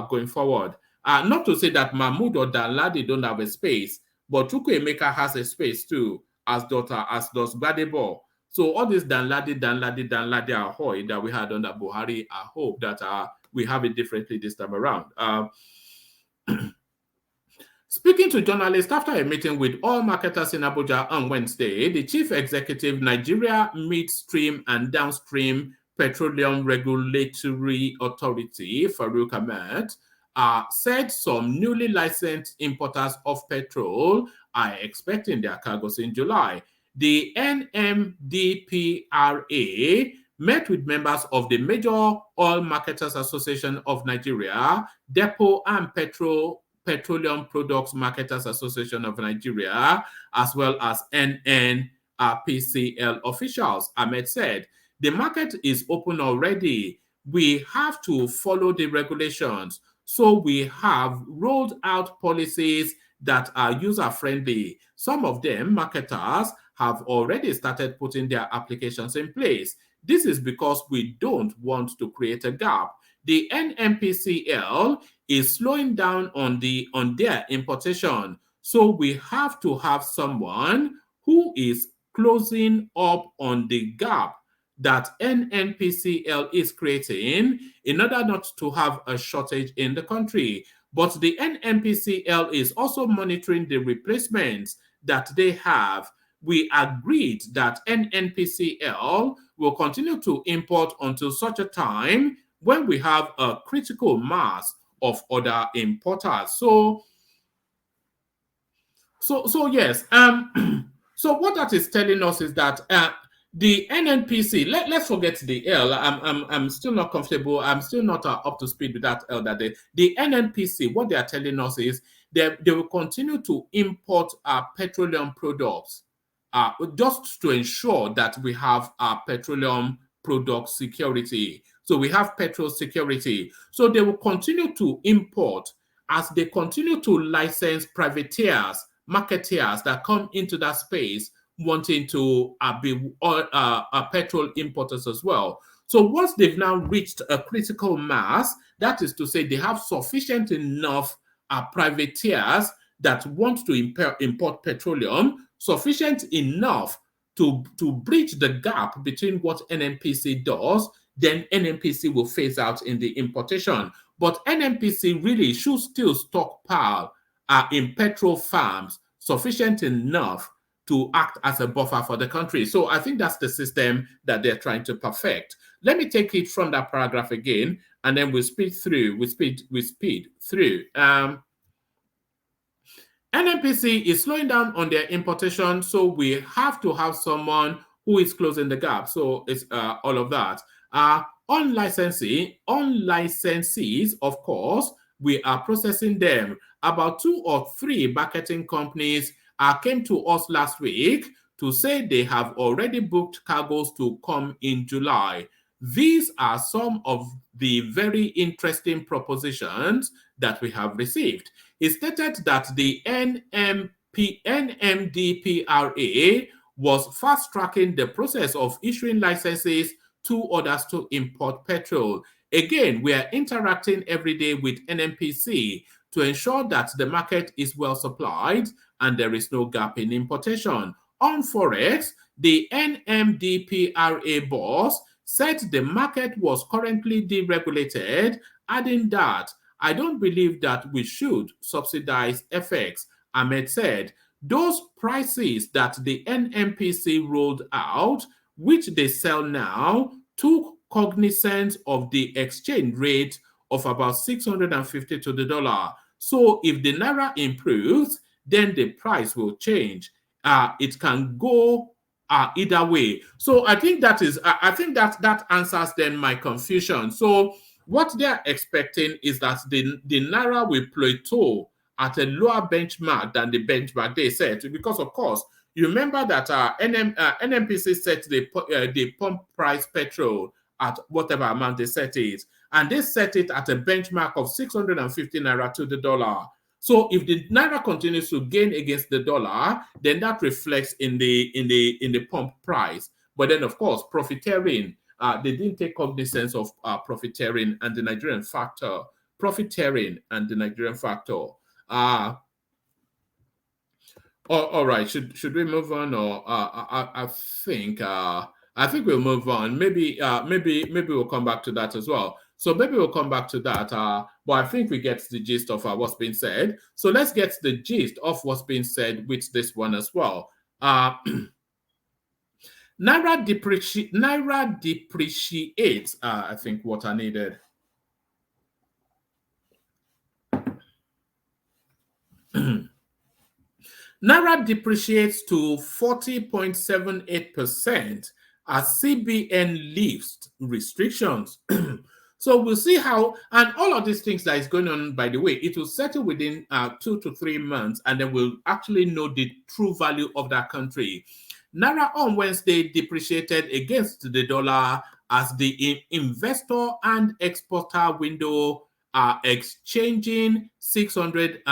going forward. Not to say that Mahmoud or Danladi don't have a space, but Chukwuemeka has a space too, as does Gbadebo. So all this Danladi ahoy that we had under Buhari, I hope that we have it differently this time around. Speaking to journalists after a meeting with oil marketers in Abuja on Wednesday, the Chief Executive, Nigeria Midstream and Downstream Petroleum Regulatory Authority, Farouk Ahmed, said some newly licensed importers of petrol are expecting their cargoes in July. The NMDPRA met with members of the Major Oil Marketers Association of Nigeria, Depot and Petroleum Products Marketers Association of Nigeria, as well as NNPCL officials. Ahmed said, the market is open already. We have to follow the regulations. So we have rolled out policies that are user-friendly. Some of them, marketers, have already started putting their applications in place. This is because we don't want to create a gap. The NMPCL is slowing down on their importation. So we have to have someone who is closing up on the gap that NNPCL is creating in order not to have a shortage in the country. But the NNPCL is also monitoring the replacements that they have. We agreed that NNPCL will continue to import until such a time when we have a critical mass of other importers. So yes. So what that is telling us is that the NNPC, let's forget the L. I'm still not comfortable. I'm still not up to speed with that L that day. The NNPC, what they are telling us is they will continue to import petroleum products just to ensure that we have petroleum product security. So we have petrol security. So they will continue to import as they continue to license privateers, marketeers that come into that space wanting to be petrol importers as well. So once they've now reached a critical mass, that is to say they have sufficient enough privateers that want to import petroleum, sufficient enough to bridge the gap between what NNPC does, then NNPC will phase out in the importation. But NNPC really should still stockpile in petrol farms sufficient enough to act as a buffer for the country. So I think that's the system that they're trying to perfect. Let me take it from that paragraph again, and then we'll speed through. We speed through. NNPC is slowing down on their importation, so we have to have someone who is closing the gap. So it's all of that. On licensees, of course, we are processing them. About 2 or 3 marketing companies came to us last week to say they have already booked cargoes to come in July. These are some of the very interesting propositions that we have received. It stated that the NMDPRA was fast-tracking the process of issuing licenses to others to import petrol. Again, we are interacting every day with NNPC to ensure that the market is well supplied and there is no gap in importation. On Forex, the NMDPRA boss said the market was currently deregulated, adding that, I don't believe that we should subsidize FX. Ahmed said, those prices that the NMPC rolled out, which they sell now, took cognizance of the exchange rate of about 650 to the dollar. So if the Naira improves, then the price will change. It can go either way. So I think that answers then my confusion. So what they're expecting is that the Naira will plateau at a lower benchmark than the benchmark they set, because of course you remember that NNPC set the pump price petrol at whatever amount they set it, and they set it at a benchmark of 650 Naira to the dollar. So if the Naira continues to gain against the dollar, then that reflects in the pump price. But then, of course, profiteering, they didn't take cognizance of profiteering and the Nigerian factor. Profiteering and the Nigerian factor. All right. Should we move on, or I think we'll move on. Maybe we'll come back to that as well. So maybe we'll come back to that. But I think we get the gist of what's been said. So let's get the gist of what's being said with this one as well. Naira depreciates. I think what I needed. Naira depreciates to 40.78% as CBN lifts restrictions. So we'll see how, and all of these things that is going on, by the way, it will settle within 2 to 3 months, and then we'll actually know the true value of that country. Naira on Wednesday depreciated against the dollar as the investor and exporter window are exchanging 600.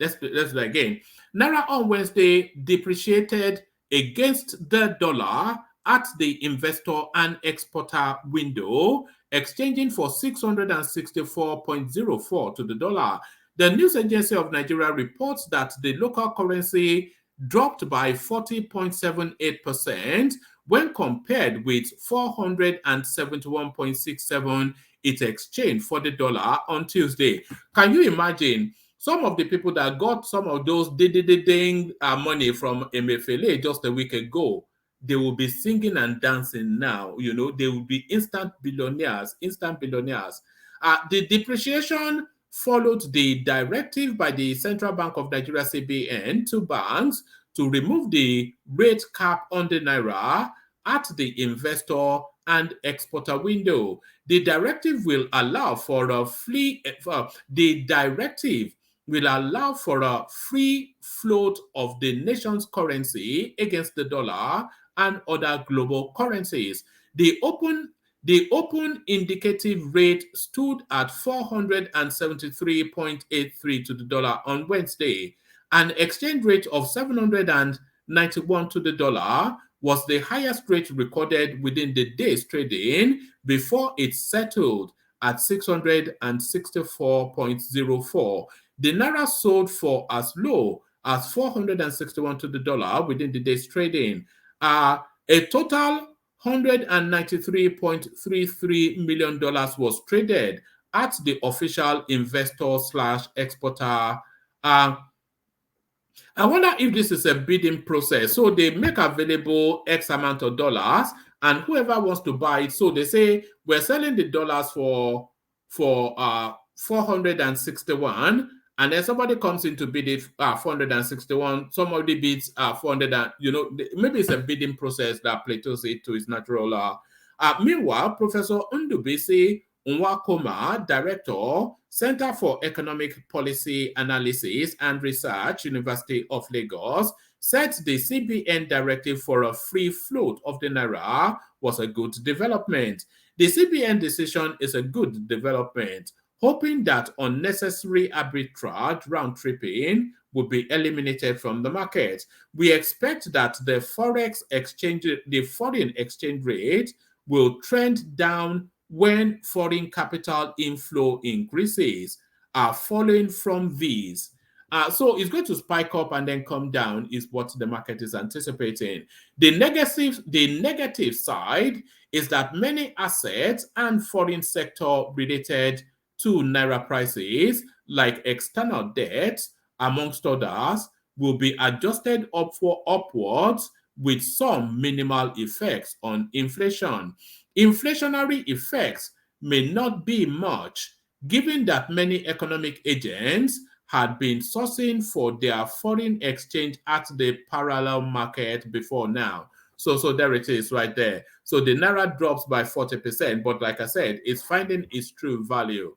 Let's do that again. Naira on Wednesday depreciated against the dollar at the investor and exporter window, exchanging for 664.04 to the dollar. The news agency of Nigeria reports that the local currency dropped by 40.78% when compared with 471.67 it exchanged for the dollar on Tuesday. Can you imagine? Some of the people that got some of those money from Emefiele just a week ago, they will be singing and dancing now. You know, they will be instant billionaires. The depreciation followed the directive by the Central Bank of Nigeria, CBN, to banks to remove the rate cap on the Naira at the investor and exporter window. The directive will allow for a free float of the nation's currency against the dollar and other global currencies. The open indicative rate stood at 473.83 to the dollar on Wednesday. An exchange rate of 791 to the dollar was the highest rate recorded within the day's trading before it settled at 664.04. The Naira sold for as low as 461 to the dollar within the day's trading. A total $193.33 million was traded at the official investor/exporter. I wonder if this is a bidding process. So they make available X amount of dollars, and whoever wants to buy it, so they say we're selling the dollars for 461, and then somebody comes in to bid it 461. Somebody bids 400, and maybe it's a bidding process that plateaus it to its natural. Meanwhile, Professor Ndubisi Nwakoma, Director, Center for Economic Policy Analysis and Research, University of Lagos, said the CBN directive for a free float of the Naira was a good development. The CBN decision is a good development, hoping that unnecessary arbitrage round-tripping will be eliminated from the market. We expect that the foreign exchange rate will trend down when foreign capital inflow increases. Following from these. So it's going to spike up and then come down is what the market is anticipating. The negative side is that many assets and foreign sector related to Naira prices, like external debt, amongst others, will be adjusted upwards with some minimal effects on inflation. Inflationary effects may not be much, given that many economic agents had been sourcing for their foreign exchange at the parallel market before now. So there it is right there. So the Naira drops by 40%, but like I said, it's finding its true value.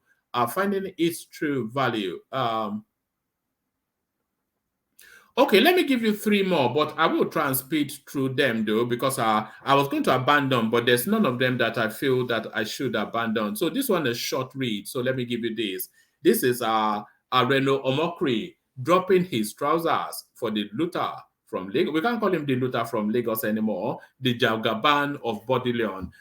Okay, let me give you three more, but I will try and speed through them though, because I was going to abandon, but there's none of them that I feel that I should abandon. So this one is short read. So let me give you this. This is Reno Omokri dropping his trousers for the looter from Lagos. We can't call him the looter from Lagos anymore. The Jagaban of Bodilion.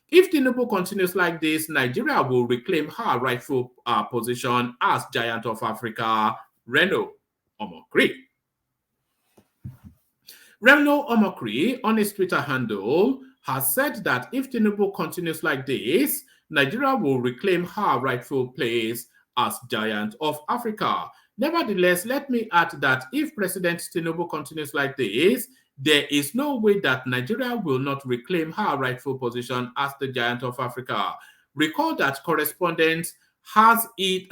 If Tinubu continues like this, Nigeria will reclaim her rightful position as giant of Africa. Reno Omokri. Reno Omokri, on his Twitter handle, has said that if Tinubu continues like this, Nigeria will reclaim her rightful place as giant of Africa. Nevertheless, let me add that if President Tinubu continues like this, there is no way that Nigeria will not reclaim her rightful position as the giant of Africa. Recall that correspondent has it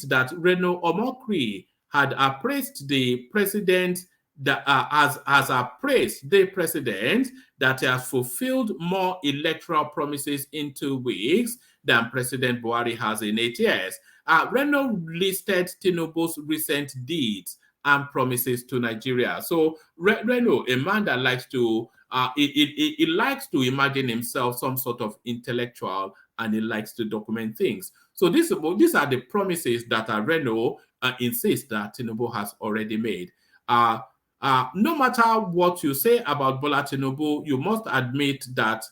that Reno Omokri had appraised the president that has appraised the president that has fulfilled more electoral promises in 2 weeks than President Buhari has in 8 years. Reno listed Tinubu's recent deeds and promises to Nigeria. So Reno, a man that likes to he likes to imagine himself some sort of intellectual, and he likes to document things. So these are the promises that Reno insists that Tinubu has already made. No matter what you say about Bola Tinubu, you must admit that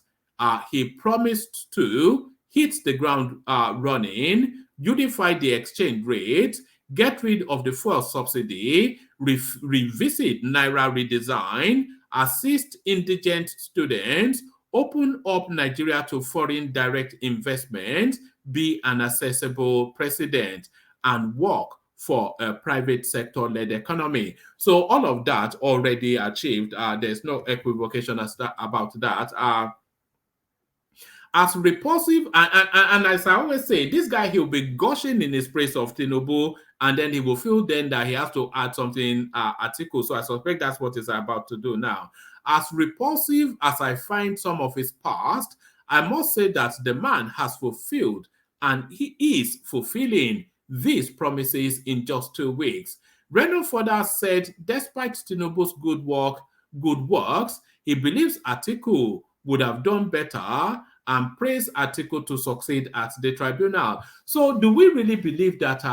he promised to hit the ground running, unify the exchange rate, get rid of the fuel subsidy, revisit Naira redesign, assist indigent students, open up Nigeria to foreign direct investment, be an accessible president, and work for a private sector-led economy. So all of that already achieved. There's no equivocation about that. as repulsive, and as I always say, this guy, he'll be gushing in his praise of Tinubu, and then he will feel then that he has to add something article. So I suspect that's what he's about to do now. As repulsive as I find some of his past, I must say that the man has fulfilled, and he is fulfilling these promises in just 2 weeks. Reno further said, despite Tinubu's good works, he believes Atiku would have done better and praised Atiku to succeed at the tribunal. So do we really believe that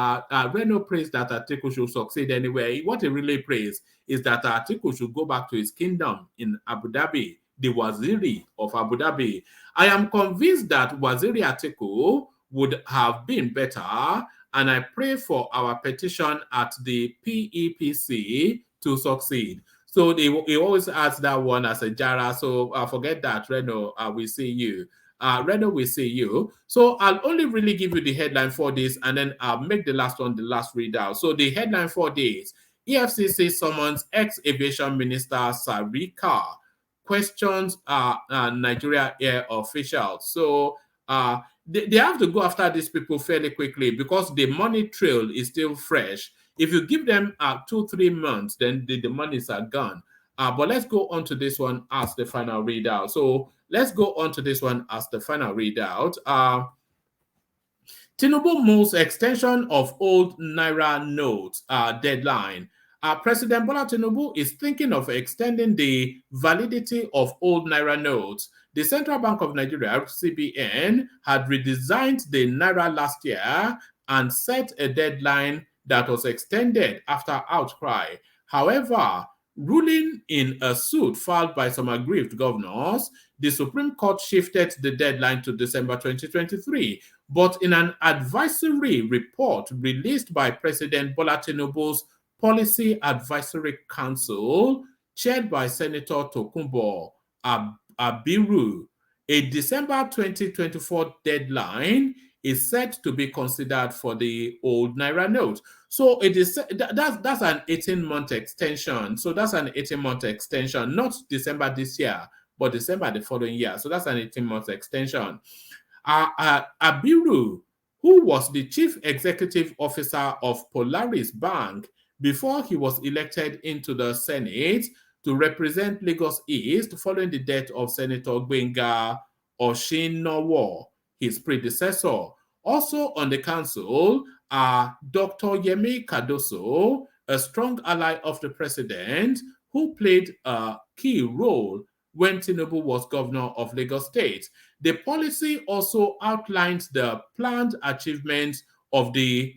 Reno praised that Atiku should succeed anyway? What he really praised is that Atiku should go back to his kingdom in Abu Dhabi, the Waziri of Abu Dhabi. I am convinced that Waziri Atiku would have been better, and I pray for our petition at the PEPC to succeed. So he always adds that one as a jara. So forget that, Reno, we see you. Reno, we see you. So I'll only really give you the headline for this, and then I'll make the last one the last readout. So the headline for this: EFCC summons ex-aviation minister Sarika, questions Nigeria air officials. So they have to go after these people fairly quickly because the money trail is still fresh. If you give them 2-3 months, then the monies are gone. But let's go on to this one as the final readout. So let's go on to this one as the final readout. Tinubu moves extension of old Naira notes deadline. President Bola Tinubu is thinking of extending the validity of old Naira notes. The Central Bank of Nigeria, CBN, had redesigned the Naira last year and set a deadline that was extended after outcry. However, ruling in a suit filed by some aggrieved governors, the Supreme Court shifted the deadline to December 2023. But in an advisory report released by President Bola Tinubu's Policy Advisory Council, chaired by Senator Tokunbo Abiru, a December 2024 deadline is set to be considered for the old Naira note. So it is that's an 18-month extension. So that's an 18-month extension, not December this year, but December the following year. So that's an 18-month extension. Abiru, who was the chief executive officer of Polaris Bank before he was elected into the Senate to represent Lagos East following the death of Senator Gbenga Oshinowo, his predecessor. Also on the council are Dr. Yemi Cardoso, a strong ally of the president, who played a key role when Tinubu was governor of Lagos State. The policy also outlines the planned achievements of the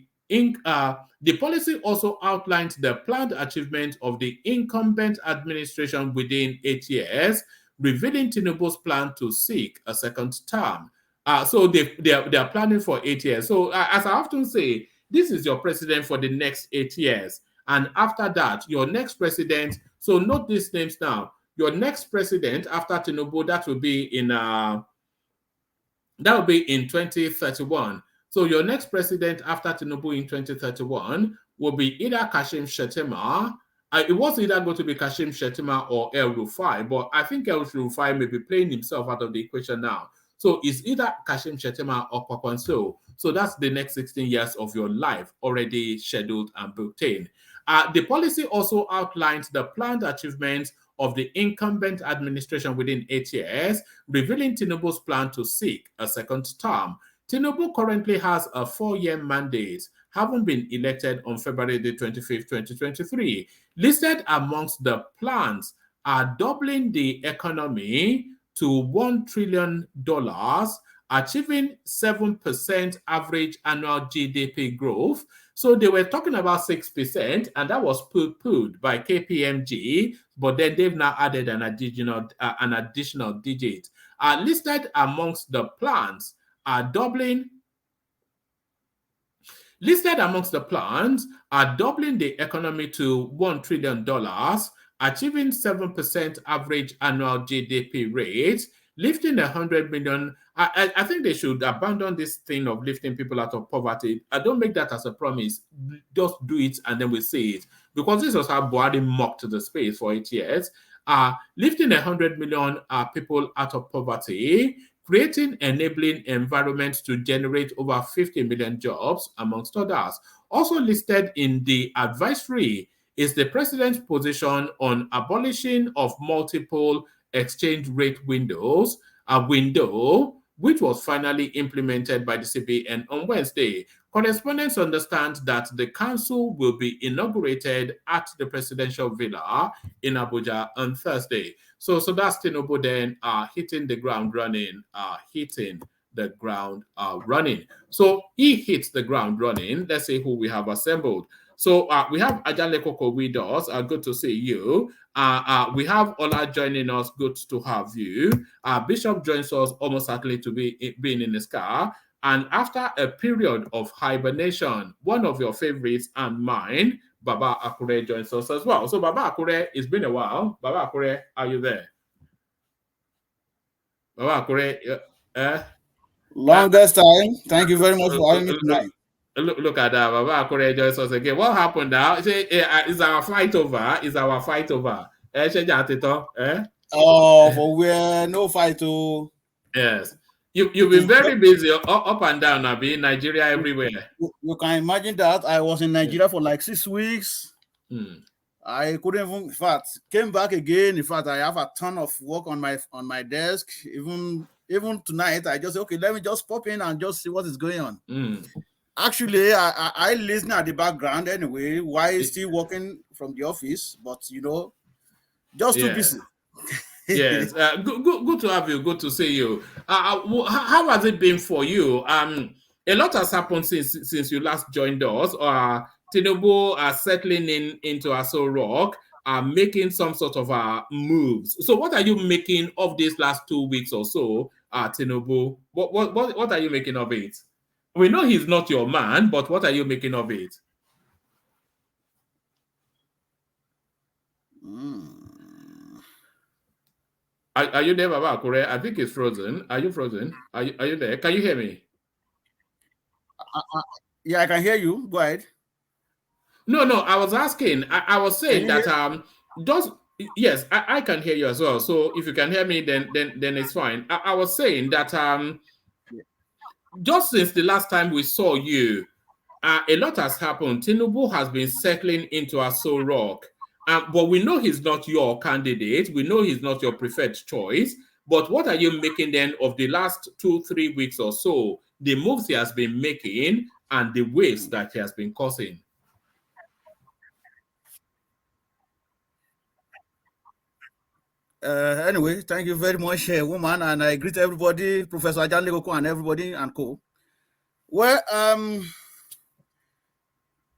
incumbent administration within 8 years, revealing Tinubu's plan to seek a second term. So they are planning for 8 years. So as I often say, this is your president for the next 8 years. And after that, your next president, so note these names now, your next president after Tinubu, that will be in 2031. So your next president after Tinubu in 2031 will be either Kashim Shettima. It was either going to be Kashim Shettima or El Rufai, but I think El Rufai may be playing himself out of the equation now. So it's either Kashim Shettima or Kwakwanso. So that's the next 16 years of your life already scheduled and booked in. The policy also outlines the planned achievements of the incumbent administration within 8 years, revealing Tinubu's plan to seek a second term. Tinubu currently has a 4-year mandate, having been elected on February the 25th, 2023. Listed amongst the plans are doubling the economy to $1 trillion, achieving 7% average annual GDP growth. So they were talking about 6%, and that was poo-pooed by KPMG, but then they've now added an additional digit. Listed amongst the plans are doubling the economy to $1 trillion, achieving 7% average annual GDP rate, lifting 100 million. I think they should abandon this thing of lifting people out of poverty. I don't make that as a promise. Just do it and then we see it. Because this was how Buhari mocked the space for 8 years. Lifting 100 million people out of poverty, creating enabling environments to generate over 50 million jobs, amongst others. Also listed in the advisory is the president's position on abolishing of multiple exchange rate windows, a window which was finally implemented by the CBN on Wednesday. Correspondents understand that the council will be inaugurated at the presidential villa in Abuja on Thursday. So that's Tinubu then hitting the ground running, So he hits the ground running. Let's see who we have assembled. So we have Ajale Koko with us. Good to see you. We have Ola joining us. Good to have you. Bishop joins us, almost certainly to be being in his car. And after a period of hibernation, one of your favorites and mine, Baba Akure, joins us as well. So Baba Akure, it's been a while. Baba Akure, are you there? Baba Akure, longest time. Thank you very much for having me tonight. Look at that. Baba Akure joins us again. What happened now? Is our fight over? Is our fight over? Oh, for where no fight to. Yes. You've been very busy up and down, Abi, in Nigeria, everywhere. You can imagine that. I was in Nigeria for like 6 weeks. I couldn't even, in fact, came back again. In fact, I have a ton of work on my desk. Even tonight, I just say, okay, let me just pop in and just see what is going on. Actually, I listen at the background anyway, while still working from the office, but just too busy. Yes, good to have you. Good to see you. How has it been for you? A lot has happened since you last joined us. Tinubu settling into Aso Rock, making some sort of moves. So, what are you making of these last 2 weeks or so, Tinubu? What are you making of it? We know he's not your man, but what are you making of it? Are you there, Baba Akure? I think it's frozen. Are you frozen? Are you there? Can you hear me? Yeah, I can hear you. Go ahead. No. I was asking. I was saying that yes, I can hear you as well. So if you can hear me, then it's fine. I was saying that just since the last time we saw you, a lot has happened. Tinubu has been settling into Aso Rock. But we know he's not your candidate. We know he's not your preferred choice. But what are you making then of the last 2-3 weeks or so, the moves he has been making and the waves that he has been causing? Anyway, thank you very much, woman, and I greet everybody, Professor Ajan Legoko and everybody and co. Well,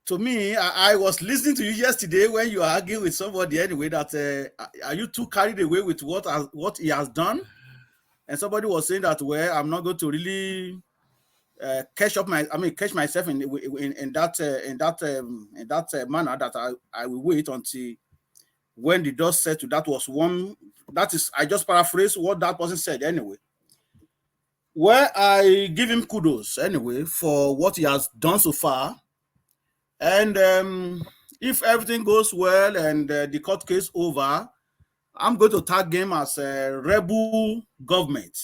to me, I was listening to you yesterday when you argued with somebody anyway that are you too carried away with what he has done? And somebody was saying that, well, I'm not going to really catch myself in that manner, that I will wait until when the dust settled. That was one. That is, I just paraphrase what that person said anyway. Well, I give him kudos anyway for what he has done so far. And if everything goes well and the court case over, I'm going to tag him as a rebel government.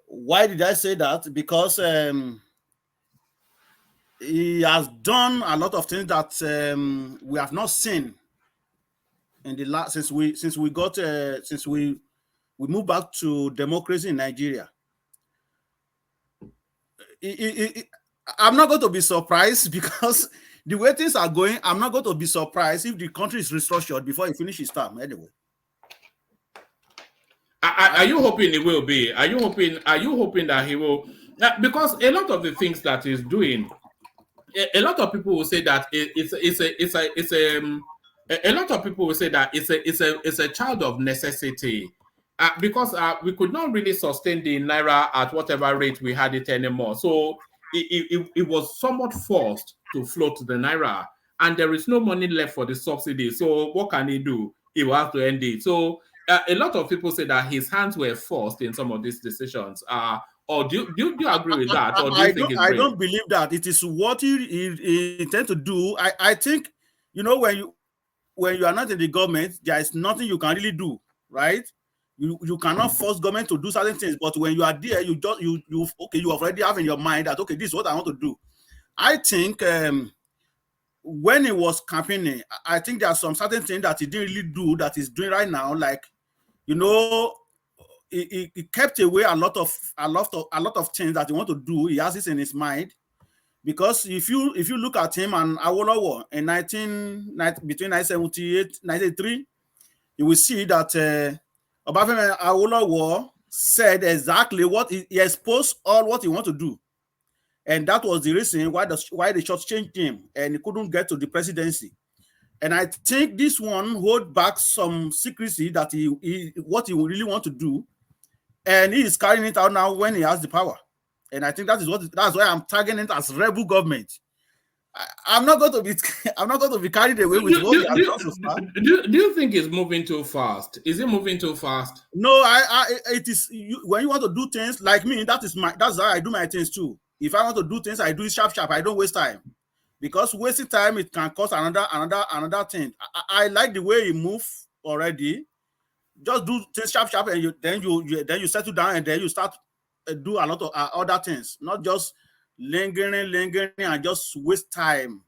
Why did I say that? Because he has done a lot of things that we have not seen in the last since we moved back to democracy in Nigeria. I'm not going to be surprised because the way things are going, I'm not going to be surprised if the country is restructured before he finishes term anyway. Are you hoping it will be? Are you hoping that he will? Because a lot of the things that he's doing, a lot of people will say that a lot of people will say that it's a child of necessity. Because we could not really sustain the Naira at whatever rate we had it anymore. So it was somewhat forced to float the Naira, and there is no money left for the subsidy. So what can he do? He will have to end it. So a lot of people say that his hands were forced in some of these decisions. Or do you agree with that? Or do you think I don't believe that. It is what he intends to do. I think, when you are not in the government, there is nothing you can really do, right? You cannot force government to do certain things, but when you are there, you already have in your mind that okay, this is what I want to do. I think when he was campaigning, I think there are some certain things that he didn't really do that he's doing right now. Like, you know, he kept away a lot of things that he want to do. He has this in his mind. Because if you look at him and Awolowo in between 1978 1983, you will see that Obafemi Awolowo said exactly what he exposed all what he want to do, and that was the reason why they shortchanged him and he couldn't get to the presidency. And I think this one hold back some secrecy that what he really want to do, and he is carrying it out now when he has the power. And I think that's why I'm tagging it as rebel government. I'm not going to be carried away with what he has done so far. Do you think it's moving too fast? Is it moving too fast? No, it is. When you want to do things like me, that's how I do my things too. If I want to do things, I do it sharp. I don't waste time, because wasting time it can cause another thing. I like the way he move already. Just do things sharp, and then you settle down, and then you start do a lot of other things, not just lingering and just waste time.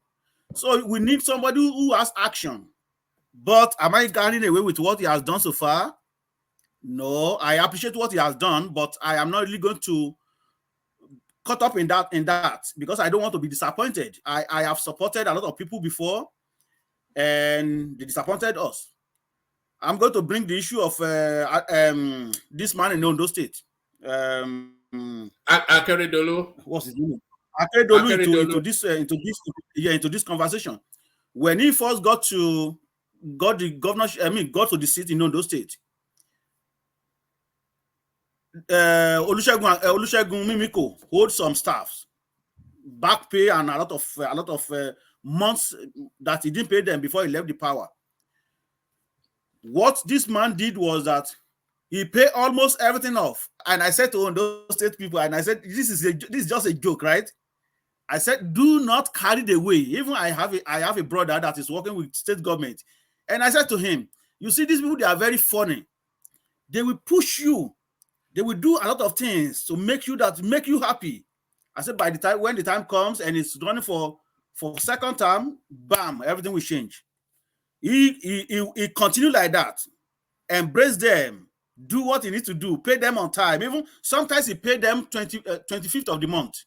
So we need somebody who has action. But am I carrying away with what he has done so far? No, I appreciate what he has done, but I am not really going to cut up in that because I don't want to be disappointed. I have supported a lot of people before, and they disappointed us. I'm going to bring the issue of this man in Ondo State. Akeredolu. What's his name? Akeredolu into this conversation. When he first got to the seat in Ondo State, Olusegun Mimiko hold some staffs, back pay, and a lot of months that he didn't pay them before he left the power. What this man did was that he paid almost everything off. And I said to those state people, and I said, this is just a joke, right? I said, do not carry the way. Even I have a brother that is working with state government. And I said to him, you see, these people, they are very funny. They will push you. They will do a lot of things to make you happy. I said, when the time comes and it's running for second term, bam, everything will change. He continued like that. Embrace them. Do what he needs to do. Pay them on time. Even sometimes he paid them 25th of the month.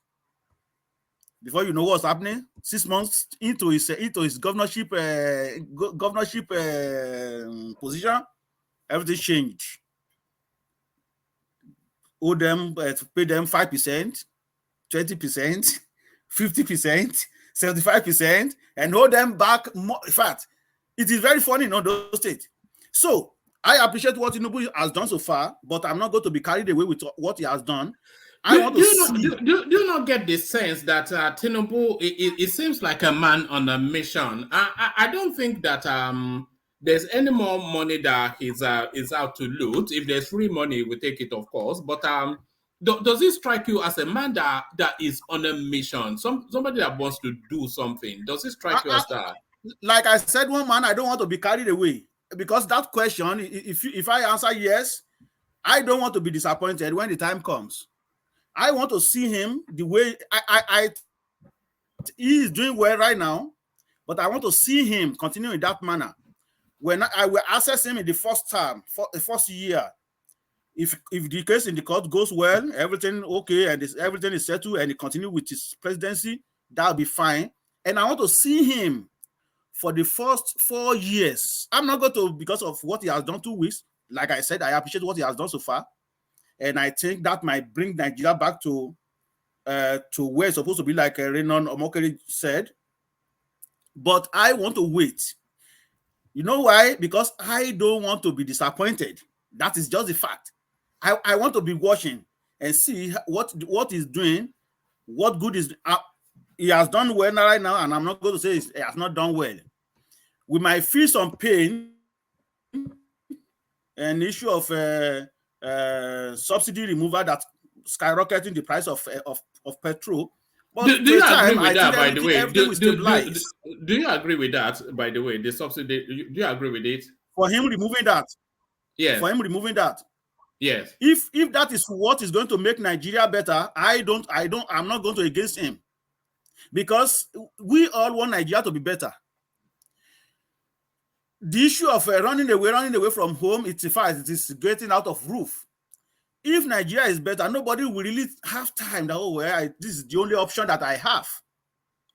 Before you know what's happening, 6 months into his governorship position, everything changed. Owe them, pay them 5%, 20%, 50%, 75%, and hold them back more. In fact, it is very funny in those states. So I appreciate what Tinubu has done so far, but I'm not going to be carried away with what he has done. Do you not get the sense that Tinubu, it seems like a man on a mission? I don't think that there's any more money that is out to loot. If there's free money, we take it, of course. But does it strike you as a man that is on a mission? Somebody that wants to do something. Does it strike you as that? Like I said, one man, I don't want to be carried away. Because that question, if I answer yes, I don't want to be disappointed when the time comes. I want to see him the way he is doing well right now, but I want to see him continue in that manner. When I will assess him in the first term, for the first year, if the case in the court goes well, everything okay, and everything is settled, and he continue with his presidency, that'll be fine. And I want to see him for the first 4 years. I'm not going to, because of what he has done 2 weeks. Like I said, I appreciate what he has done so far. And I think that might bring Nigeria back to where it's supposed to be, like Renan Omokere said. But I want to wait. You know why? Because I don't want to be disappointed. That is just the fact. I want to be watching and see what he's doing, what good is. He has done well right now, and I'm not going to say he has not done well. We might feel some pain, an issue of subsidy removal that skyrocketing the price of petrol. But do you agree with that, by the way? Do you agree with that, by the way? The subsidy, do you agree with it? For him removing that? Yeah. For him removing that? Yes. If that is what is going to make Nigeria better, I'm not going to against him, because we all want Nigeria to be better. The issue of running away from home, it's a fact. It is getting out of roof. If Nigeria is better, nobody will really have time that, this is the only option that I have.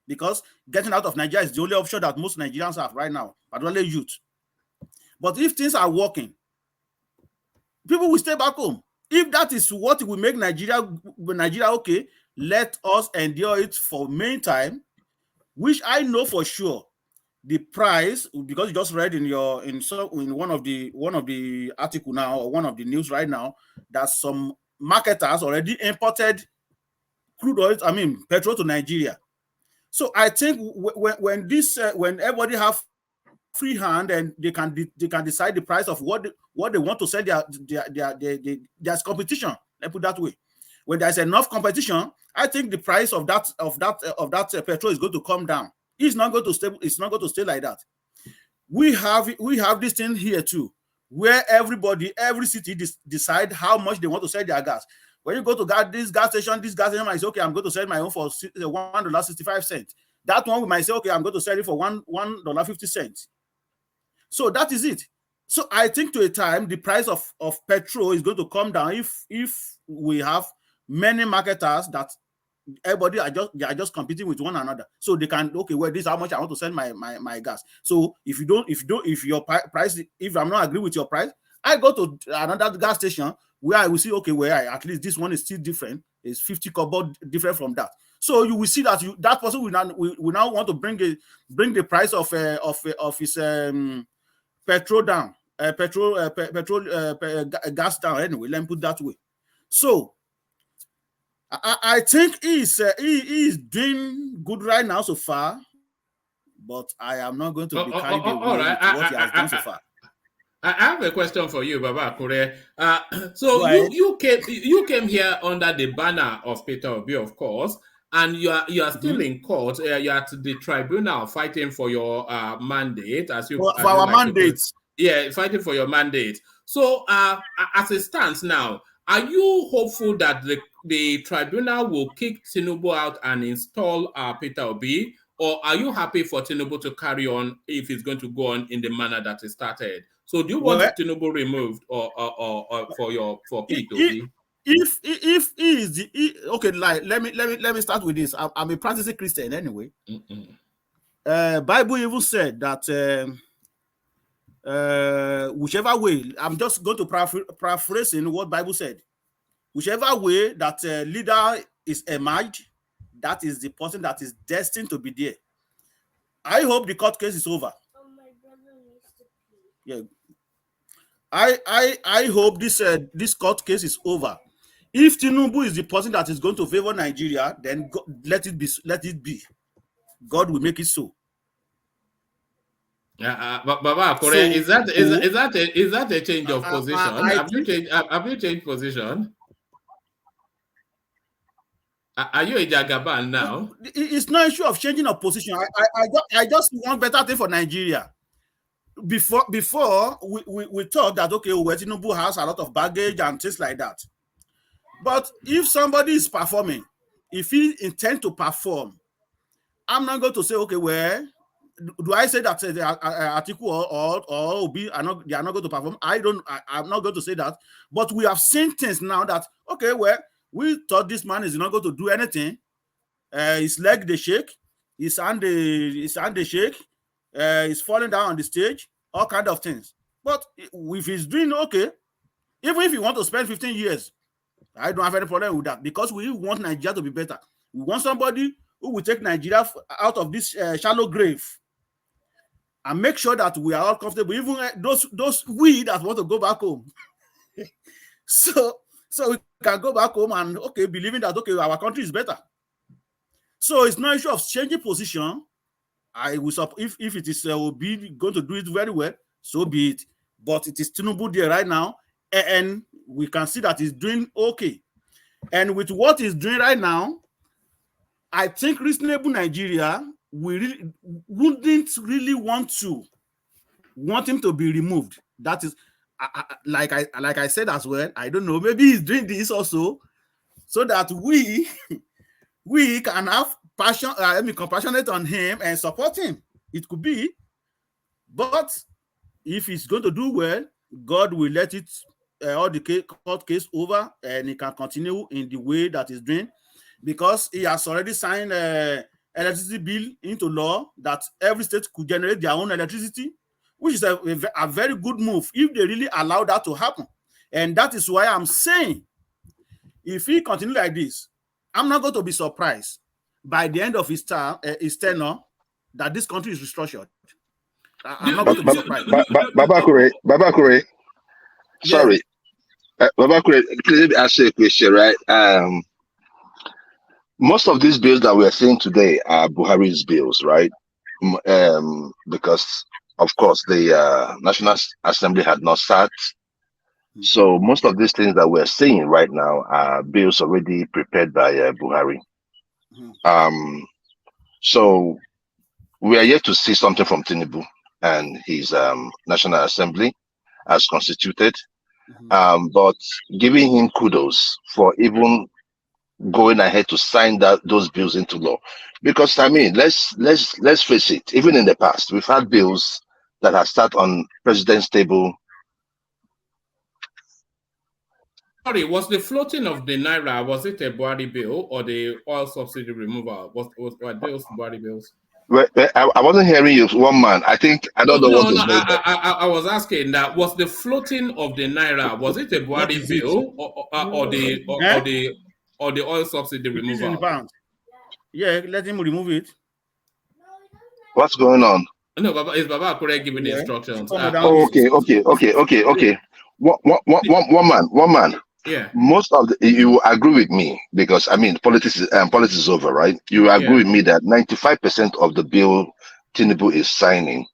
Because getting out of Nigeria is the only option that most Nigerians have right now, particularly youth. But if things are working, people will stay back home. If that is what will make Nigeria okay, let us endure it for meantime, which I know for sure the price, because you just read in one of the article now, or one of the news right now, that some marketers already imported crude oil, petrol to Nigeria. So I think when everybody have free hand and they can decide the price of what they want to sell, there's competition. Let's put it that way. When there's enough competition, I think the price of that petrol is going to come down. It's not going to stay like that. We have this thing here too, where every city decide how much they want to sell their gas. When you go to this gas station might say, okay, I'm going to sell my own for $1.65. That one we might say, okay, I'm going to sell it for $1.50. So that is it. So I think to a time the price of petrol is going to come down if we have many marketers that everybody are just competing with one another. So they can, okay, well, this is how much I want to sell my gas. So if your price, if I'm not agree with your price, I go to another gas station where I will see, okay, at least this one is still different. It's 50 kobo different from that. So you will see that that person will now want to bring the price of his petrol down, gas down. Anyway, let me put that way. So I think he is doing good right now so far, but I am not going to be carried away with what he has done so far. I have a question for you, Baba Akure. So you came here under the banner of Peter Obi, of course, and you are still in court. You are at the tribunal fighting for your mandate, for our mandate. Yeah, fighting for your mandate. So, as it stands now, are you hopeful that the tribunal will kick Tinubu out and install Peter Obi, or are you happy for Tinubu to carry on if he's going to go on in the manner that he started? So, do you want Tinubu removed, or for Peter Obi? If he is okay, like let me start with this. I'm a practicing Christian anyway. Bible even said that. Whichever way, I'm just going to paraphrasing what Bible said. Whichever way that leader is emerged, that is the person that is destined to be there. I hope the court case is over. Oh, my brother needs to pee. Yeah. I hope this court case is over. If Tinubu is the person that is going to favor Nigeria, then let it be. God will make it so. Baba Akure, is that a change of position? Have you changed position? Are you a Jagaban now? It's no issue of changing of position. I just want better thing for Nigeria. Before we thought that, okay, Tinubu has a lot of baggage and things like that. But if somebody is performing, if he intends to perform, I'm not going to say, okay, well, do I say that Atiku or Obi they are not going to perform? I'm not going to say that. But we have seen things now that, okay, well, we thought this man is not going to do anything. His leg they shake, his hand they shake, he's falling down on the stage, all kind of things. But if he's doing okay, even if you want to spend 15 years, I don't have any problem with that, because we want Nigeria to be better. We want somebody who will take Nigeria out of this shallow grave and make sure that we are all comfortable, even those we that want to go back home. so we can go back home and, okay, believing that, okay, our country is better. So it's no issue of changing position. I will support if it is Obi going to do it very well, so be it. But it is Tinubu there right now, and we can see that he's doing okay. And with what he's doing right now, I think reasonable Nigeria wouldn't really want him to be removed. That is, like I said as well, I don't know, maybe he's doing this also so that we can have passion, compassionate on him and support him. It could be, but if he's going to do well, God will let it all the court case over, and he can continue in the way that he's doing, because he has already signed electricity bill into law that every state could generate their own electricity, which is a very good move if they really allow that to happen. And that is why I'm saying, if he continue like this, I'm not going to be surprised by the end of his tenure that this country is restructured. I'm not going to be surprised. Babakure, sorry. Babakure, please let me ask you a question, right? Most of these bills that we are seeing today are Buhari's bills, right? Because, of course, the National Assembly had not sat. So most of these things that we're seeing right now are bills already prepared by Buhari. So we are yet to see something from Tinubu and his National Assembly as constituted. But giving him kudos for even going ahead to sign those bills into law, because I mean, let's face it. Even in the past, we've had bills that have sat on president's table. Sorry, was the floating of the Naira, was it a Buhari bill or the oil subsidy removal? Were those Buhari bills? Well, I wasn't hearing you, one man. I don't know what is going on. I was asking that, was the floating of the Naira, was it a Buhari bill or the oil subsidy removal? Yeah, let him remove it. What's going on? No, is Baba correct giving the instructions? Okay. One man. Yeah. Most of you agree with me, because I mean politics is over, right? You agree with me that 95% of the bill Tinubu is signing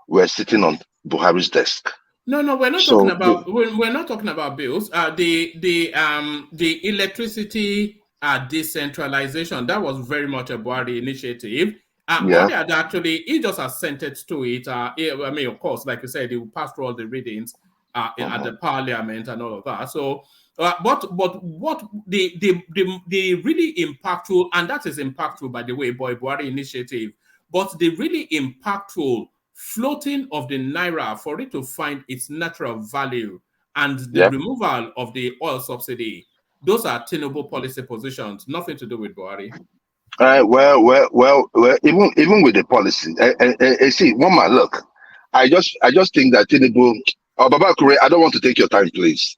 were sitting on Buhari's desk. No, we're not talking about we're not talking about bills. The electricity decentralization, that was very much a Buhari initiative. Buhari had actually, he just assented to it. I mean, of course, like you said, he will pass through all the readings at the parliament and all of that. So, but what the really impactful, and that is impactful, by the way, Buhari initiative, but the really impactful floating of the Naira for it to find its natural value and the removal of the oil subsidy, those are Tinubu policy positions, nothing to do with Buhari. Well, even with the policy, see, one man, look, I just think that Tinubu, Baba Kure, I don't want to take your time, please.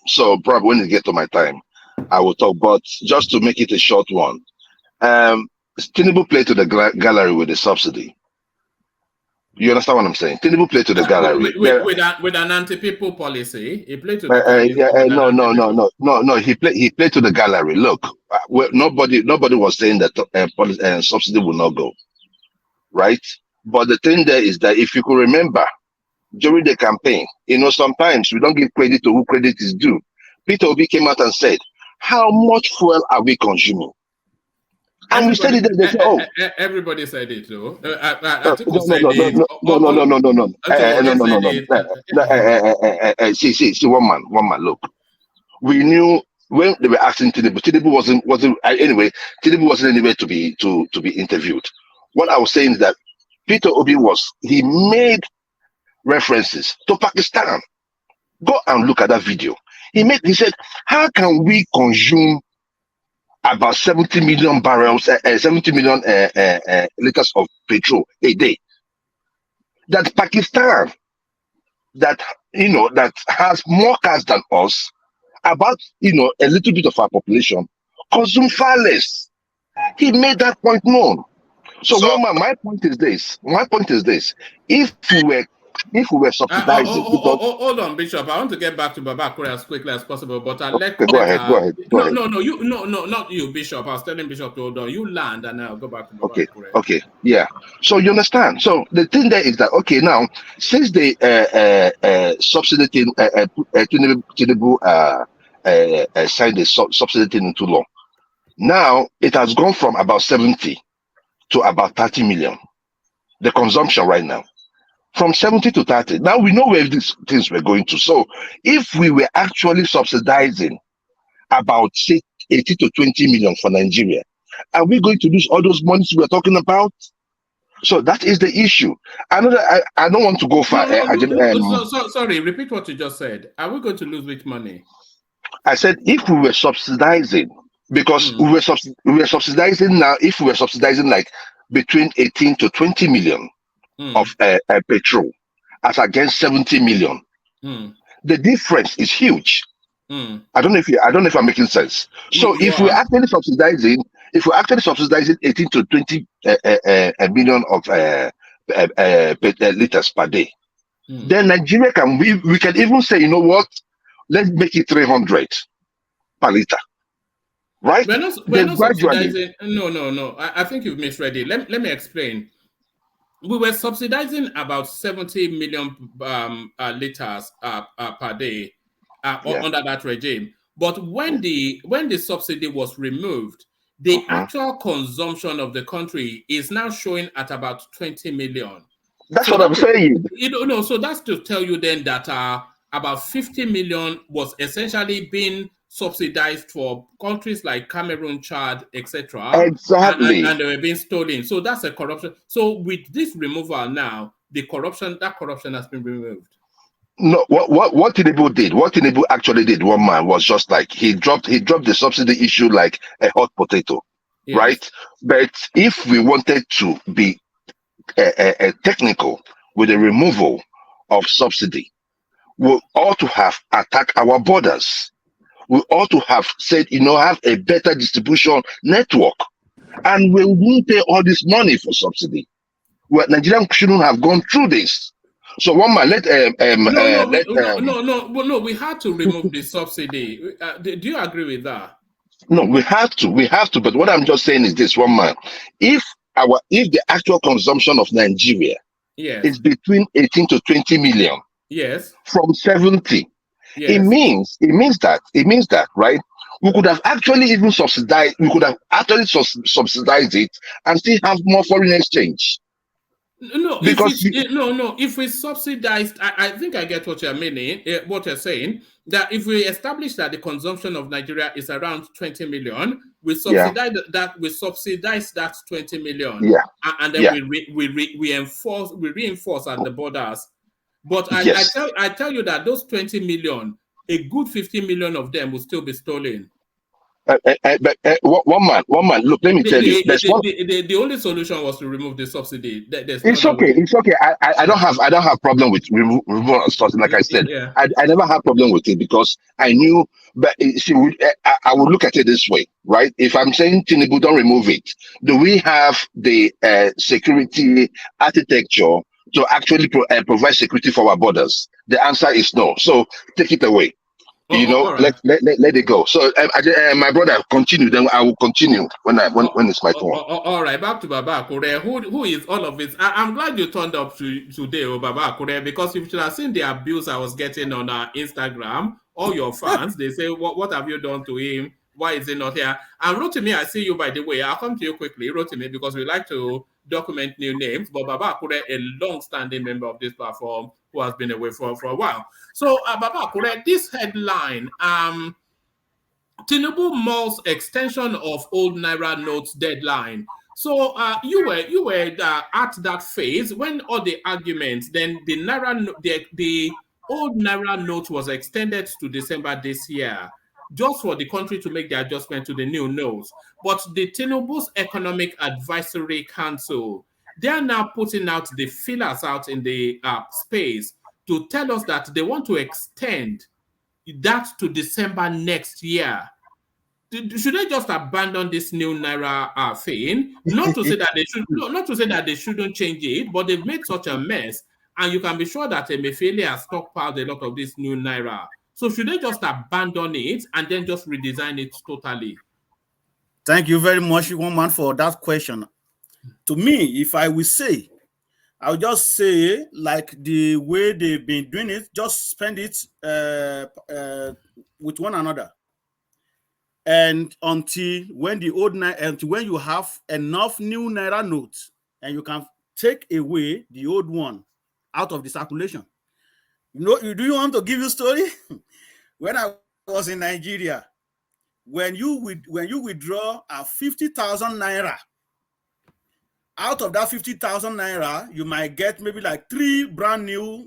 So probably when you get to my time, I will talk. But just to make it a short one, Tinubu played to the gallery with the subsidy. You understand what I'm saying? Tinubu played to the gallery with an anti-people policy. He played to the no. He played to the gallery. Look, nobody was saying that subsidy will not go, right? But the thing there is that if you could remember during the campaign, sometimes we don't give credit to who credit is due. Peter Obi came out and said, "How much fuel are we consuming?" And we said it. They said, "Oh, everybody said it, though." No. See, one man. Look, we knew when they were asking Tinubu. Tinubu wasn't anyway. Tinubu wasn't anywhere to be interviewed. What I was saying is that Peter Obi he made references to Pakistan. Go and look at that video. He said, "How can we consume about 70 million barrels, 70 million liters of petrol a day? That Pakistan, that has more cars than us, about a little bit of our population, consume far less." He made that point known. So my point is this. If we were subsidizing, hold on, Bishop. I want to get back to Baba Kure as quickly as possible, but I'll let go ahead. No, not you, Bishop. I was telling Bishop to hold on. You land, and I'll go back to Baba Kure. Okay, yeah. So you understand. So the thing there is that now, since the subsidy thing, Tinubu signed the subsidy thing into law, now it has gone from about 70 to about 30 million. The consumption right now. from 70 to 30. Now we know where these things were going to. So if we were actually subsidizing about say 80 to 20 million for Nigeria, are we going to lose all those monies we're talking about? So that is the issue. I don't want to go far. Sorry, repeat what you just said. Are we going to lose which money? I said if we were subsidizing, because we were subsidizing now, if we were subsidizing like between 18 to 20 million of petrol as against 70 million, the difference is huge. I don't know if I'm making sense. So if we're actually subsidizing 18 to 20 million of liters per day, then Nigeria we can even say, you know what, let's make it 300 per liter, right? We're not subsidizing. No. I think you've misread it. Let me explain. We were subsidizing about 70 million liters per day under that regime. But when the subsidy was removed, the actual consumption of the country is now showing at about 20 million. That's what I'm saying. So that's to tell you then that about 50 million was essentially being subsidized for countries like Cameroon, Chad, etc. Exactly. And they were being stolen. So that's a corruption. So with this removal now, that corruption has been removed. No, what Tinubu actually did, one man, was just like he dropped the subsidy issue like a hot potato, right? But if we wanted to be technical with the removal of subsidy, we ought to have attacked our borders. We ought to have said, have a better distribution network, and we won't pay all this money for subsidy. Well, Nigeria shouldn't have gone through this. So one man, no, we had to remove the subsidy. Do you agree with that? No, we have to. But what I'm just saying is this, one man, if the actual consumption of Nigeria is between 18 to 20 million, from 70, it means that, right? We could have actually even subsidized. We could have actually subsidized it and still have more foreign exchange. No, if we subsidized, I think I get what you're meaning, what you're saying, that if we establish that the consumption of Nigeria is around 20 million, we subsidize that 20 million, and then we reinforce at the borders. But I tell you that those 20 million, a good 15 million of them will still be stolen. One man. Look, let me tell you. The only solution was to remove the subsidy. It's okay. I don't have problem with removal of subsidy. Like I said, I never had problem with it because I knew. But see, I would look at it this way, right? If I'm saying Tinubu, don't remove it, do we have the security architecture to actually provide security for our borders? The answer is no. So take it away. Let it go. So my brother, continue. Then I will continue when it's my turn. All right, back to Baba Akure. Who is all of it? I'm glad you turned up today, Baba Akure, because you should have seen the abuse I was getting on Instagram. All your fans, they say, "What have you done to him? Why is he not here?" And Rotimi, I see you, by the way. I'll come to you quickly, Rotimi, because we like to document new names. But Baba Akure, a long-standing member of this platform, who has been away for a while. So, Baba Akure, this headline, Tinubu mulls extension of old Naira notes deadline. So, you were at that phase when all the arguments, then the old Naira note was extended to December this year, just for the country to make the adjustment to the new notes. But the Tinubu's Economic Advisory Council, they are now putting out the feelers out in the space to tell us that they want to extend that to December next year. Should they just abandon this new Naira thing? Not to say that they shouldn't change it, but they've made such a mess, and you can be sure that Emefiele has stockpiled a lot of this new Naira. So should they just abandon it and then just redesign it totally? Thank you very much, Woman, for that question. To me, if I will say, I'll just say, like the way they've been doing it, just spend it with one another. And until when you have enough new Naira notes and you can take away the old one, out of the circulation. Do you want to give you a story? When I was in Nigeria, when you withdraw a 50,000 naira, out of that 50,000 naira, you might get maybe like 3 brand new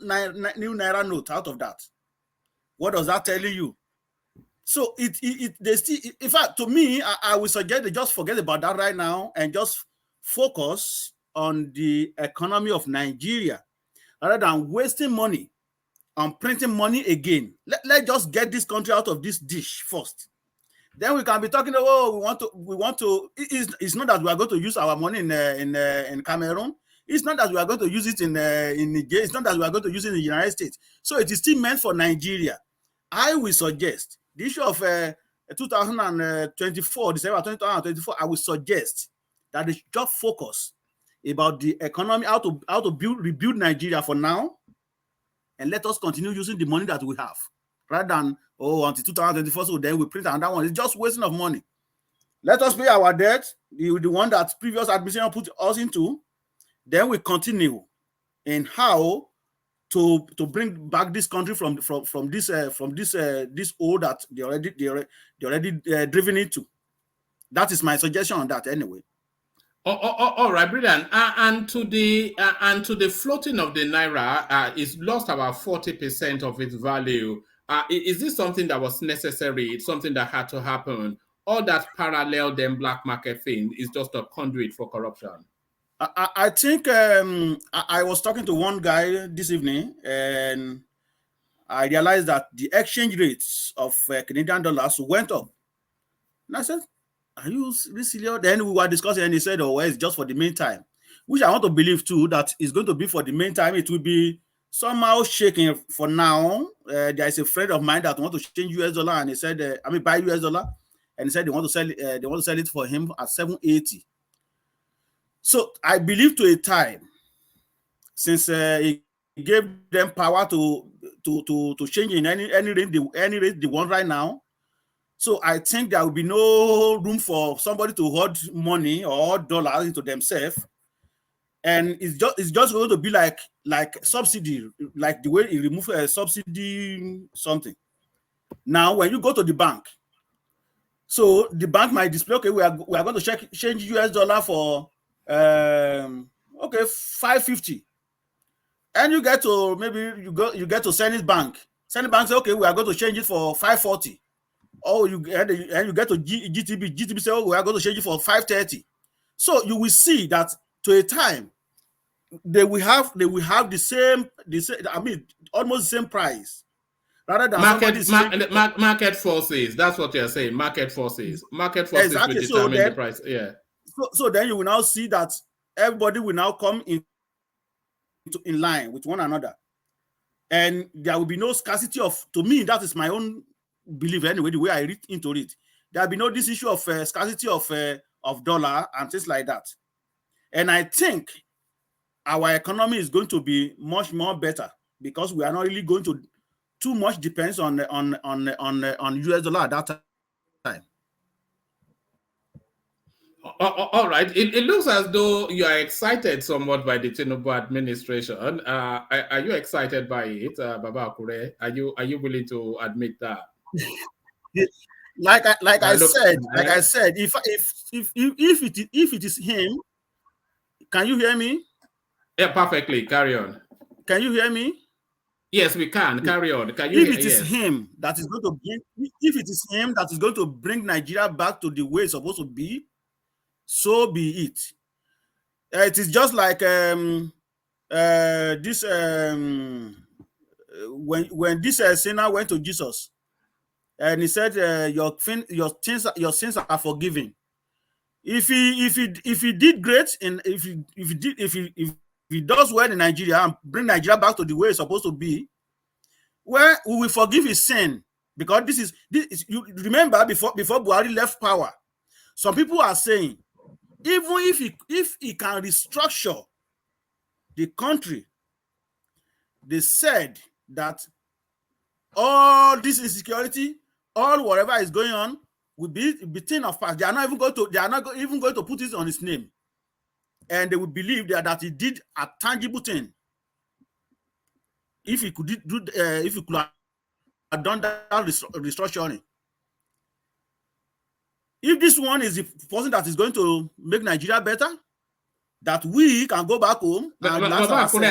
naira notes out of that. What does that tell you? So they still, in fact, to me, I would suggest they just forget about that right now and just focus on the economy of Nigeria rather than wasting money on printing money again. Let's just get this country out of this dish first. Then we can be talking about, oh, we want to. It's not that we are going to use our money in Cameroon. It's not that we are going to use it in Nigeria. It's not that we are going to use it in the United States. So it is still meant for Nigeria. I will suggest the issue of 2024, December 2024. I will suggest that they should just focus about the economy, how to rebuild Nigeria for now, and let us continue using the money that we have, rather than until 2024, so then we print another one. It's just wasting of money. Let us pay our debt, the one that previous administration put us into. Then we continue in how to bring back this country from this hole that they already driven into. That is my suggestion on that anyway. All right, brilliant. And to the floating of the naira, it's lost about 40% of its value. Is this something that was necessary? It's something that had to happen? Or that parallel then black market thing is just a conduit for corruption? I think I was talking to one guy this evening, and I realized that the exchange rates of Canadian dollars went up. And I said, are you really serious? Then we were discussing, and he said, oh, well, it's just for the meantime, which I want to believe too, that it's going to be for the meantime. It will be somehow shaking for now. There is a friend of mine that wants to change US dollar, and he said, buy US dollar, and he said they want to sell it for him at 780. So I believe to a time, since he gave them power to change in any rate they want right now. So I think there will be no room for somebody to hold money or dollars into themselves. And it's just going to be like subsidy, like the way he removed a subsidy something. Now, when you go to the bank, so the bank might display, okay, we are going to change US dollar for 550. And you get to you get to Senate Bank. Senate Bank say, okay, we are going to change it for 540. Oh, you get to GTB. GTB say, oh, we are going to change it for 530. So you will see that to a time they will have the same, I mean, almost the same price. Rather than market forces. That's what you're saying. Market forces. Market forces exactly. will determine the price. Yeah. So then you will now see that everybody will now come in line with one another, and there will be no scarcity of. To me, that is my own belief anyway. The way I read into it, there will be no this issue of scarcity of dollar and things like that. And I think our economy is going to be much more better because we are not really going to too much depends on US dollar at that time. All right. It looks as though you are excited somewhat by the Tinubu administration. Are you excited by it, Baba Akure? Are you willing to admit that? Like I said, if it is him, can you hear me? Yeah, perfectly. Carry on. Can you hear me? Yes, we can. Carry on. Can you? If it is him that is going to bring Nigeria back to the way it's supposed to be, so be it. It is just like when this sinner went to Jesus and he said, your sins are forgiven. If he did great, and if he does well in Nigeria and bring Nigeria back to the way it's supposed to be, well, we will forgive his sin, because this is you remember before Buhari left power, some people are saying, even if he can restructure the country, they said that all this insecurity, all whatever is going on, will be thing of past. They are not even going to put it on his name, and they will believe that he did a tangible thing if he could if he could have done that restructuring. If this one is the person that is going to make Nigeria better, that we can go back home and last ourselves.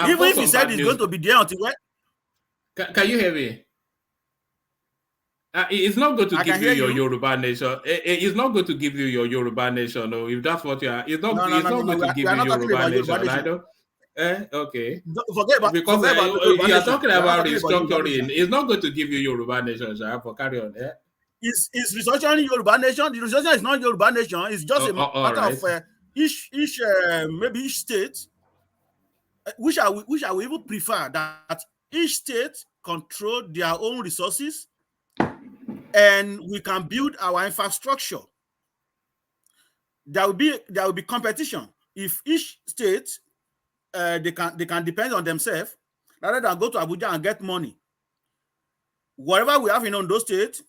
Even if he said he's going to be there until when? Can you hear me? It's not going to give you your Yoruba nation. It's not going to give you your Yoruba nation. No, if that's what you are, it's not going to give you Yoruba nation. I don't. Okay. Forget about because you are talking about restructuring. It's not going to give you Yoruba nation. For carry on. Is restructuring Yoruba nation? The restructuring is not Yoruba nation. It's just a matter of each maybe each state. Which I will even prefer that each state control their own resources, and we can build our infrastructure. There will be competition. If each state they can depend on themselves rather than go to Abuja and get money. Whatever we have in Ondo State,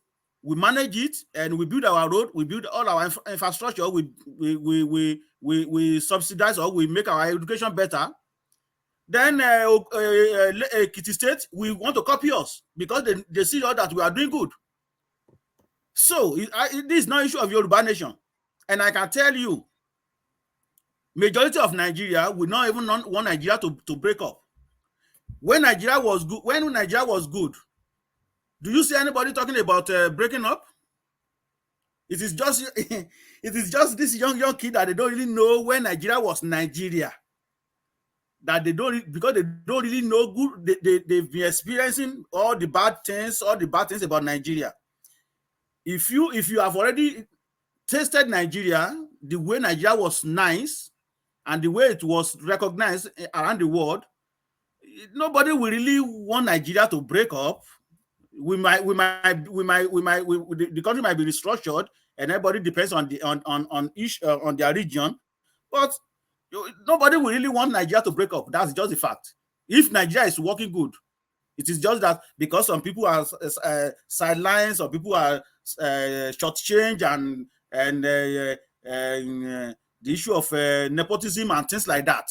we manage it and we build our road, we build all our infrastructure, we subsidize or we make our education better. Then Ekiti State, we want to copy us because they see all that we are doing good. So this is not an issue of Yoruba nation. And I can tell you, majority of Nigeria will not even want Nigeria to break up. When Nigeria was good, do you see anybody talking about breaking up? It is just this young kid that they don't really know when Nigeria was Nigeria. That they don't, because they don't really know good. They've been experiencing all the bad things about Nigeria. If you have already tasted Nigeria, the way Nigeria was nice and the way it was recognized around the world, nobody will really want Nigeria to break up. The country might be restructured, and everybody depends on their region, but nobody will really want Nigeria to break up. That's just the fact. If Nigeria is working good, it is just that because some people are sidelines, or people are shortchanged, and the issue of nepotism and things like that.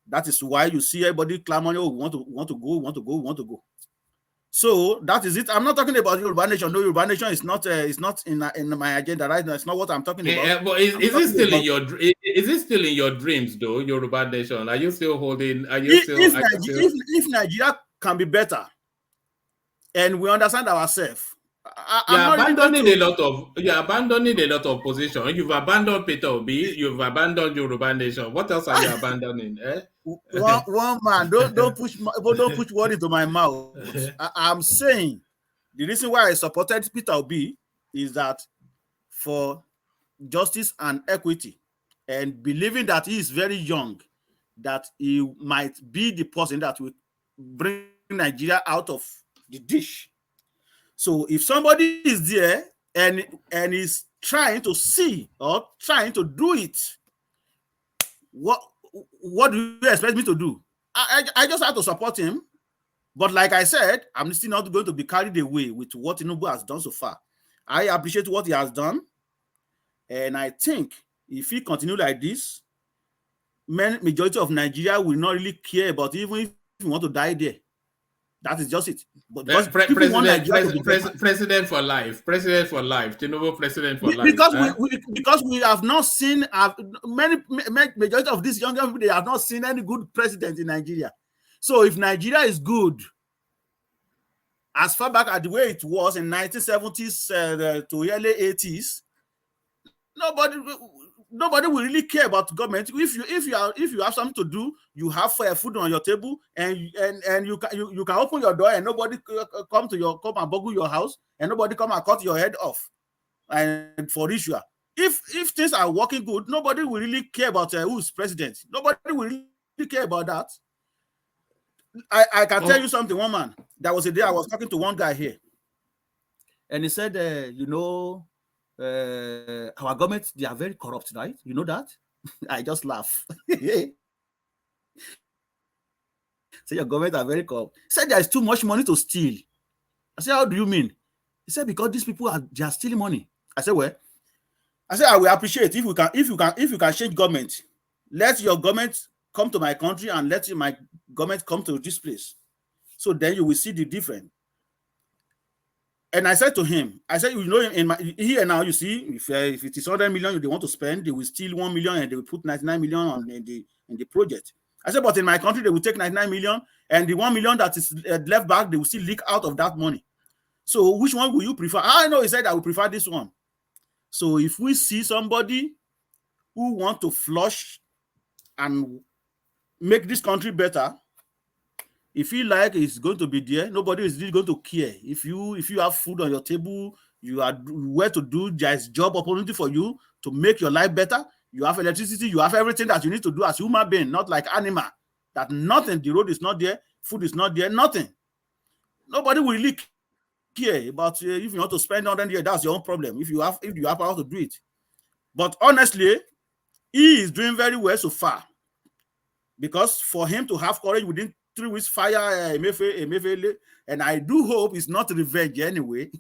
That is why you see everybody clamoring, "Oh, we want to go." So that is it. I'm not talking about Yoruba nation. No, Yoruba nation is not in my agenda right now. It's not what I'm talking about. Yeah, but is it still in your is it still in your dreams though? Yoruba nation? Are you still holding? If Nigeria can be better, and we understand ourselves, you're abandoning a lot of position. You've abandoned Peter Obi. You've abandoned Yoruba nation. What else are you abandoning? One man, don't push word into my mouth. I'm saying the reason why I supported Peter Obi is that for justice and equity, and believing that he is very young, that he might be the person that will bring Nigeria out of the dish. So if somebody is there and is trying to see or trying to do it, what do you expect me to do? I just have to support him. But like I said, I'm still not going to be carried away with what Tinubu has done so far. I appreciate what he has done. And I think if he continue like this, majority of Nigeria will not really care about it, even if you want to die there. That is just it. But president for life, Tinubu president for life. Because we have not seen majority of these younger people, they have not seen any good president in Nigeria. So if Nigeria is good, as far back as the way it was in 1970s to early 80s, nobody will really care about government. If you have something to do, you have food on your table, and you can open your door and nobody come and boggle your house, and nobody come and cut your head off. And for ritual, if things are working good, nobody will really care about who's president. Nobody will really care about that. I can tell you something, one man. There was a day I was talking to one guy here, and he said, our government, they are very corrupt, right? You know that? I just laugh. Say your government are very corrupt. He said there is too much money to steal. I said, how do you mean? He said, because these people are stealing money. I said, well, I will appreciate if you can change government. Let your government come to my country and let my government come to this place. So then you will see the difference. And I said to him, I said, in my here now, you see, if it is 100 million they want to spend, they will steal 1 million and they will put 99 million on in the project. I said, but in my country, they will take 99 million and the 1 million that is left back, they will still leak out of that money. So which one will you prefer? I know he said I would prefer this one. So if we see somebody who want to flush and make this country better, if you like it's going to be there, nobody is really going to care. If you have food on your table, you are where to do, there's job opportunity for you to make your life better. You have electricity, you have everything that you need to do as human being, not like animal. That nothing, the road is not there, food is not there, nothing. Nobody will really care about if you want to spend 100 years, that's your own problem. If you have power to do it. But honestly, he is doing very well so far. Because for him to have courage within 3 weeks, fire Emefiele, and I do hope it's not revenge anyway.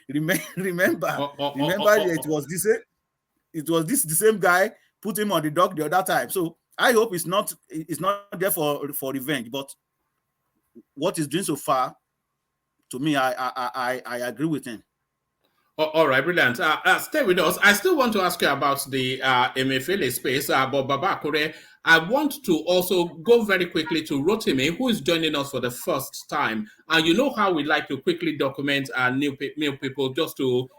remember, it was the same guy put him on the dock the other time. So I hope it's not there for revenge. But what he's doing so far, to me, I agree with him. All right, brilliant. Stay with us. I still want to ask you about the Emefiele space, but Baba Akure, I want to also go very quickly to Rotimi, who is joining us for the first time. And you know how we like to quickly document new people just to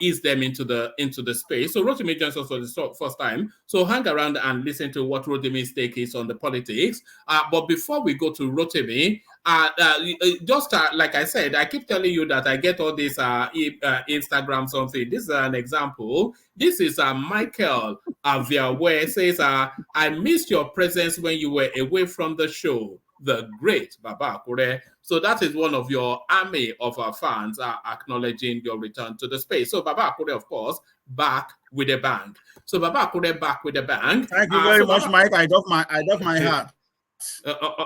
ease them into the space. So Rotimi joins us for the first time. So hang around and listen to what Rotimi's take is on the politics. But before we go to Rotimi, just like I said, I keep telling you that I get all this Instagram something. This is an example. This is Michael Aviawe says, I missed your presence when you were away from the show. The great Baba Akure. So that is one of your army of our fans acknowledging your return to the space. So Baba Akure, of course, back with a bang. So Baba Akure back with a bang. Thank you very much, Mike. I doff my hat.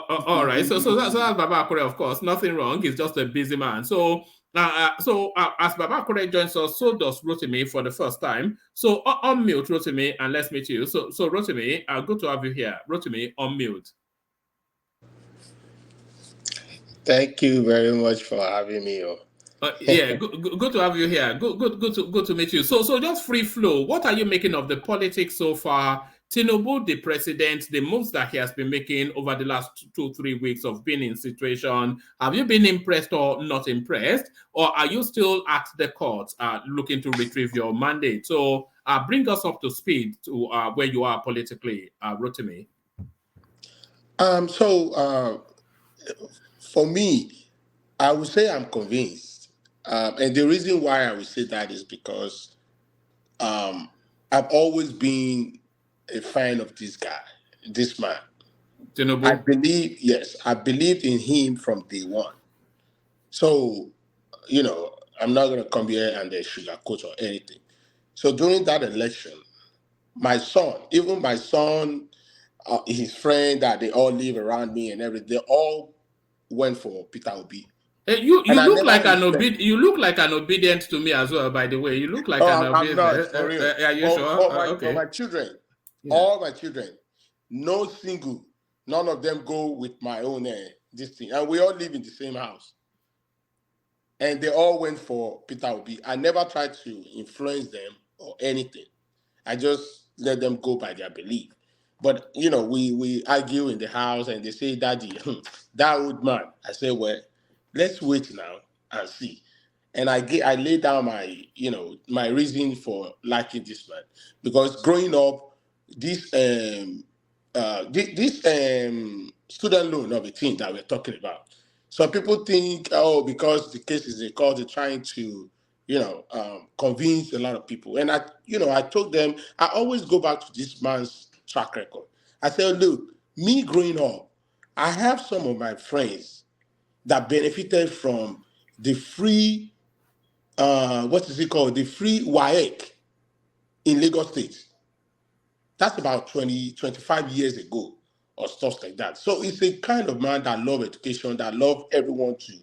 All right. So that's Baba Akure, of course. Nothing wrong. He's just a busy man. So as Baba Akure joins us, so does Rotimi for the first time. So unmute Rotimi and let's meet you. So Rotimi, good to have you here. Rotimi, unmute. Thank you very much for having me. Yeah, good to have you here. Good to meet you. So just free flow. What are you making of the politics so far? Tinubu, the president, the moves that he has been making over the last 2-3 weeks of being in situation. Have you been impressed or not impressed? Or are you still at the court looking to retrieve your mandate? So bring us up to speed to where you are politically, Rotimi. For me, I would say I'm convinced. And the reason why I would say that is because I've always been a fan of this guy, this man. Tinubu. I believed in him from day one. So, I'm not going to come here and sugarcoat or anything. So during that election, my son, his friend that they all live around me and everything, they all went for Peter Obi. You look like an obedient to me as well, by the way. You look like an obedient. I'm not, for real. Are you sure? For my children, all my children, none of them go with my own this thing. And we all live in the same house. And they all went for Peter Obi. I never tried to influence them or anything. I just let them go by their belief. But, we argue in the house and they say, Daddy, that old man. I say, well, let's wait now and see. And I lay down my reason for liking this man. Because growing up, this student loan of a thing that we're talking about. Some people think, because the case is a court, they're trying to, convince a lot of people. And I told them, I always go back to this man's track record. I said, look, me growing up, I have some of my friends that benefited from the free, the free WAEC in Lagos State. That's about 25 years ago or stuff like that. So it's a kind of man that love education, that love everyone to,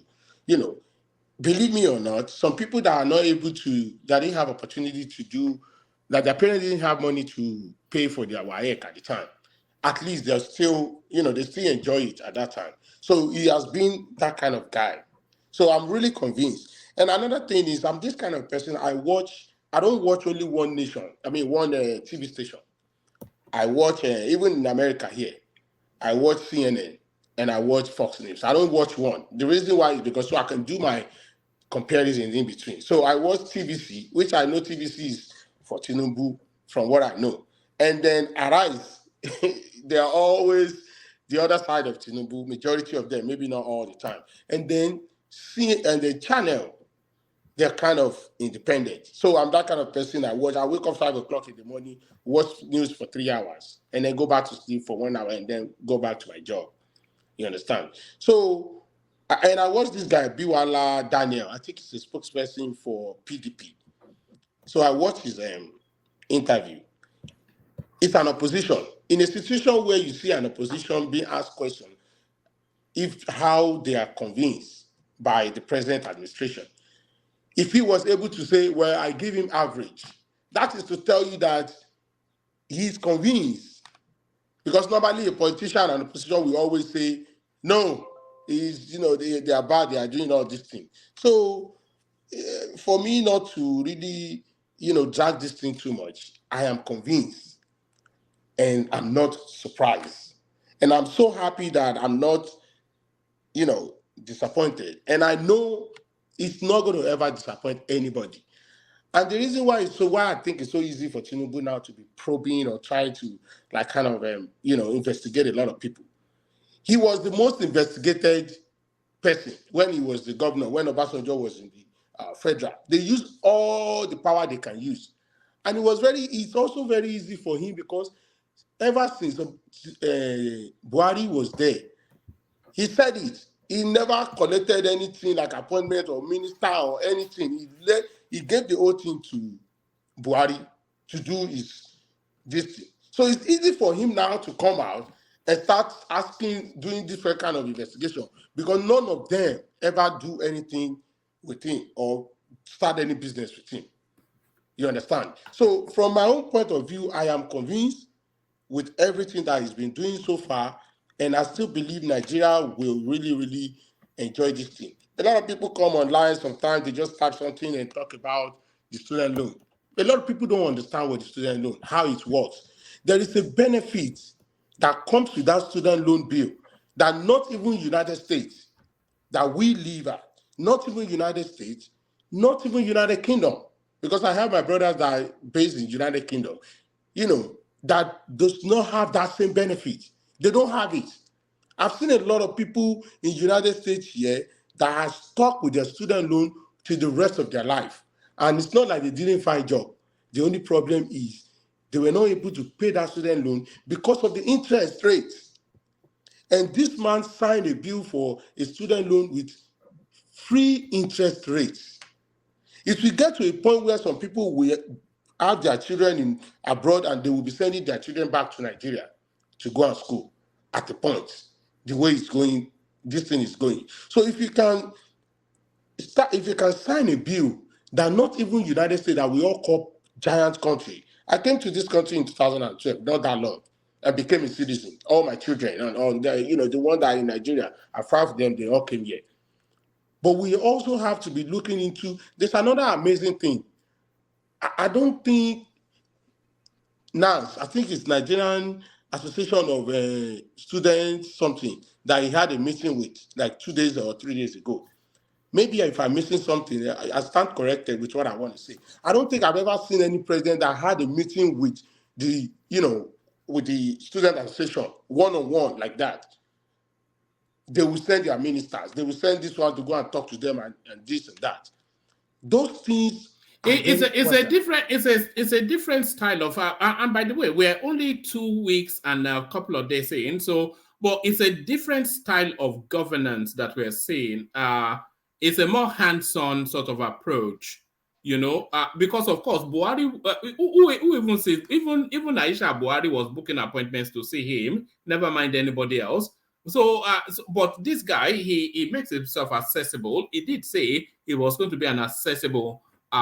believe me or not, some people that are not able to, that didn't have opportunity to do, that their parents didn't have money to pay for their WAEC at the time. at least they're still, they still enjoy it at that time. So he has been that kind of guy. So I'm really convinced. And another thing is, I'm this kind of person. I don't watch only one TV station. I watch, even in America here, I watch CNN and I watch Fox News. I don't watch one. The reason why is because so I can do my comparisons in between. So I watch TVC, which I know TVC is for Tinubu from what I know. And then Arise, they are always the other side of Tinubu, majority of them, maybe not all the time. And then the channel, they're kind of independent. So I'm that kind of person. I wake up 5 o'clock in the morning, watch news for 3 hours, and then go back to sleep for 1 hour, and then go back to my job. You understand? So, and I watched this guy, Biwala Daniel. I think he's a spokesperson for PDP. So I watched his interview. It's an opposition. In a situation where you see an opposition being asked questions, how they are convinced by the present administration. If he was able to say, well, I give him average, that is to tell you that he's convinced. Because normally a politician and a opposition will always say, no, they are bad, they are doing all this thing. So for me not to really, drag this thing too much, I am convinced and I'm not surprised. And I'm so happy that I'm not, disappointed. And I know it's not going to ever disappoint anybody. And the reason why I think it's so easy for Tinubu now to be probing or trying to investigate a lot of people. He was the most investigated person when he was the governor, when Obasanjo was in the federal. They used all the power they can use. And it's also very easy for him because ever since Buhari was there, he said it. He never collected anything like appointment or minister or anything. He gave the whole thing to Buhari to do this thing. So it's easy for him now to come out and start doing different kind of investigation because none of them ever do anything with him or start any business with him. You understand? So from my own point of view, I am convinced with everything that he's been doing so far, and I still believe Nigeria will really, really enjoy this thing. A lot of people come online sometimes, they just start something and talk about the student loan. A lot of people don't understand what the student loan, how it works. There is a benefit that comes with that student loan bill that not even United States, that we live at, not even United States, not even United Kingdom, because I have my brothers that are based in United Kingdom, that does not have that same benefit. They don't have it. I've seen a lot of people in United States here that are stuck with their student loan to the rest of their life. And it's not like they didn't find a job. The only problem is they were not able to pay that student loan because of the interest rates. And this man signed a bill for a student loan with free interest rates. If we get to a point where some people will have their children abroad and they will be sending their children back to Nigeria to go to school at the point, the way it's going, this thing is going. So if you can sign a bill that not even United States that we all call giant country. I came to this country in 2012, not that long. I became a citizen. All my children and the one that are in Nigeria, I found them, they all came here. But we also have to be looking into, there's another amazing thing. I don't think NANS, I think it's Nigerian Association of Students something, that he had a meeting with like 2 days or 3 days ago. Maybe if I'm missing something, I stand corrected with what I want to say. I don't think I've ever seen any president that had a meeting with the student association one-on-one like that. They will send their ministers. They will send this one to go and talk to them and this and that. Those things. It's a different style of. And by the way, we're only 2 weeks and a couple of days in. So, but it's a different style of governance that we're seeing. It's a more hands-on sort of approach. Because of course Buhari, who even says even Aisha Buhari was booking appointments to see him. Never mind anybody else. So, but this guy, he makes himself accessible. He did say he was going to be an accessible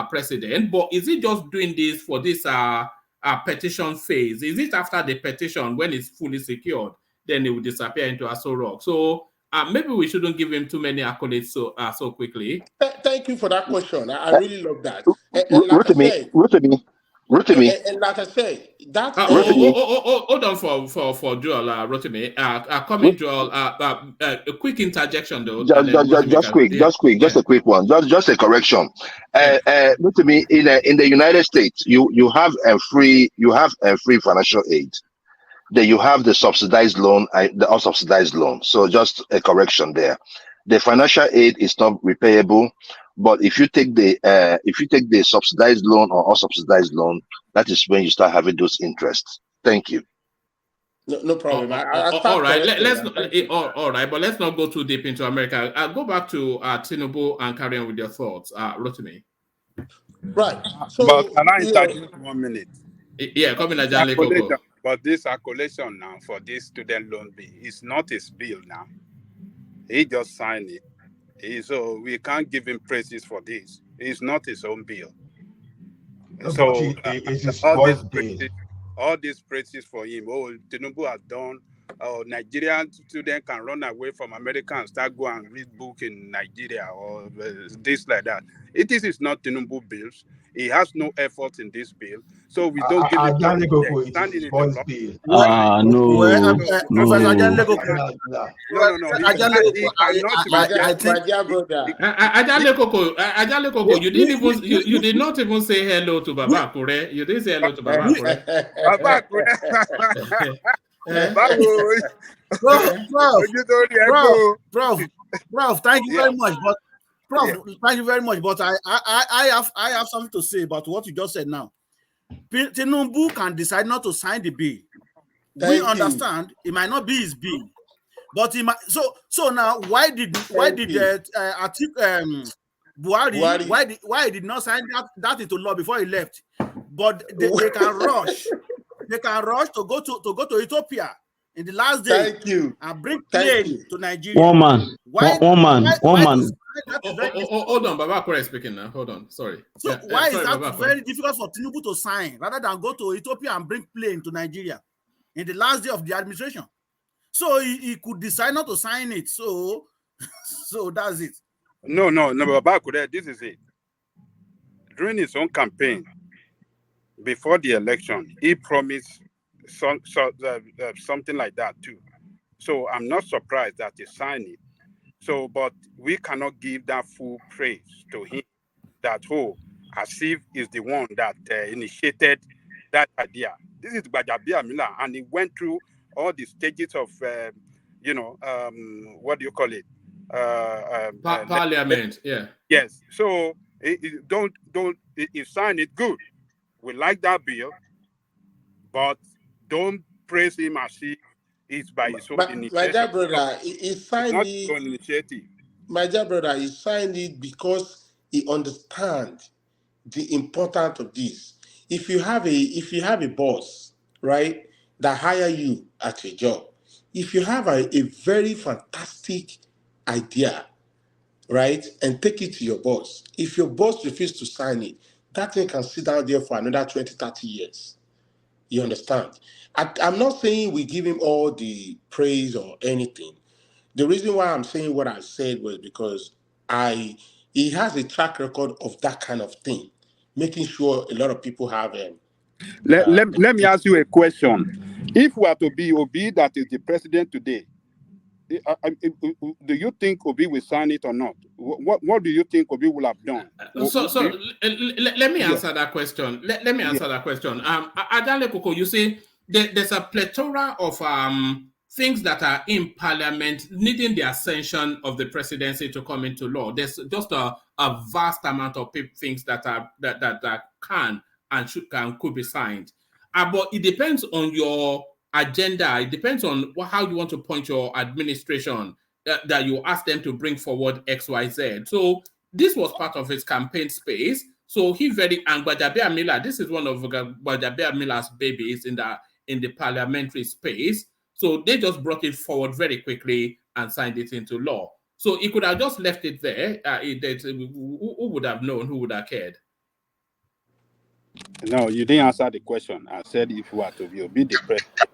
president, but is he just doing this for this petition phase? Is it after the petition, when it's fully secured, then it will disappear into Aso Rock? So maybe we shouldn't give him too many accolades so quickly. Thank you for that question. I really love that. And like I said, Rotimi. and like I said, that's hold on for Joel, Rotimi. Coming Joel, a quick interjection though. Just a quick one. Just a correction. Rotimi, in the United States, you have a free financial aid. Then you have the subsidized loan, the unsubsidized loan. So just a correction there. The financial aid is not repayable, but if you take the subsidized loan or unsubsidized loan, that is when you start having those interests. Thank you. No problem. All right, all right, but let's not go too deep into America. I'll go back to Tinubu and carry on with your thoughts, Rotimi. Right. So, but can I interject 1 minute? Yeah, come in, Ajahn Lekoko. But this accolation now for this student loan bill is not his bill now. He just signed it. So we can't give him praises for this. It's not his own bill. So all these praises for him. Oh, Tinubu has done. Oh, Nigerian students can run away from America and start go and read book in Nigeria or this like that. This is not Tinubu bills. He has no effort in this bill, so we don't give him No. You did not even say hello to Baba Akure. You didn't say hello to Baba Akure. Baba Akure. Prof, thank you very much. But thank you very much. But I have something to say about what you just said now. Tinubu can decide not to sign the bill. We understand it might not be his bill, but he might. So now, why did Buhari why he did not sign that into law before he left? But they can rush. They can rush to go to Ethiopia in the last day and bring plane to Nigeria. One man. Hold on, Baba Akure is speaking now. Hold on, sorry. So why is that very difficult for Tinubu to sign rather than go to Ethiopia and bring plane to Nigeria in the last day of the administration? So he could decide not to sign it. So that's it. No, Baba Akure, this is it. During his own campaign, before the election, he promised something like that too. So I'm not surprised that he signed it. So, but we cannot give that full praise to him that, as if he's the one that initiated that idea. This is Gbajabiamila, and he went through all the stages of, what do you call it? Parliament, yeah. Yes. So, don't he signed it, good. We like that bill, but don't praise him as if it's by his own initiative. My dear brother, he signed it. My dear brother, he signed it because he understands the importance of this. If you have a boss, right, that hire you at your job, if you have a very fantastic idea, right, and take it to your boss, if your boss refuses to sign it, that thing can sit down there for another 20, 30 years. You understand? I'm not saying we give him all the praise or anything. The reason why I'm saying what I said was because he has a track record of that kind of thing, making sure a lot of people have Let me ask you a question. If we are to be Obi that is the president today, do you think Obi will sign it or not? What do you think Obi will have done? Let me answer that question. Let me answer that question. Ajahn Lekoko, you see, there's a plethora of things that are in Parliament needing the ascension of the presidency to come into law. There's just a vast amount of things that can and could be signed. But it depends on your agenda. It depends on how you want to point your administration, that you ask them to bring forward XYZ. So this was part of his campaign space. So and Gbajabiamila, this is one of Gbajabiamila's babies in the parliamentary space. So they just brought it forward very quickly and signed it into law. So he could have just left it there. Who would have known? Who would have cared? No, you didn't answer the question. I said if you were to be the president,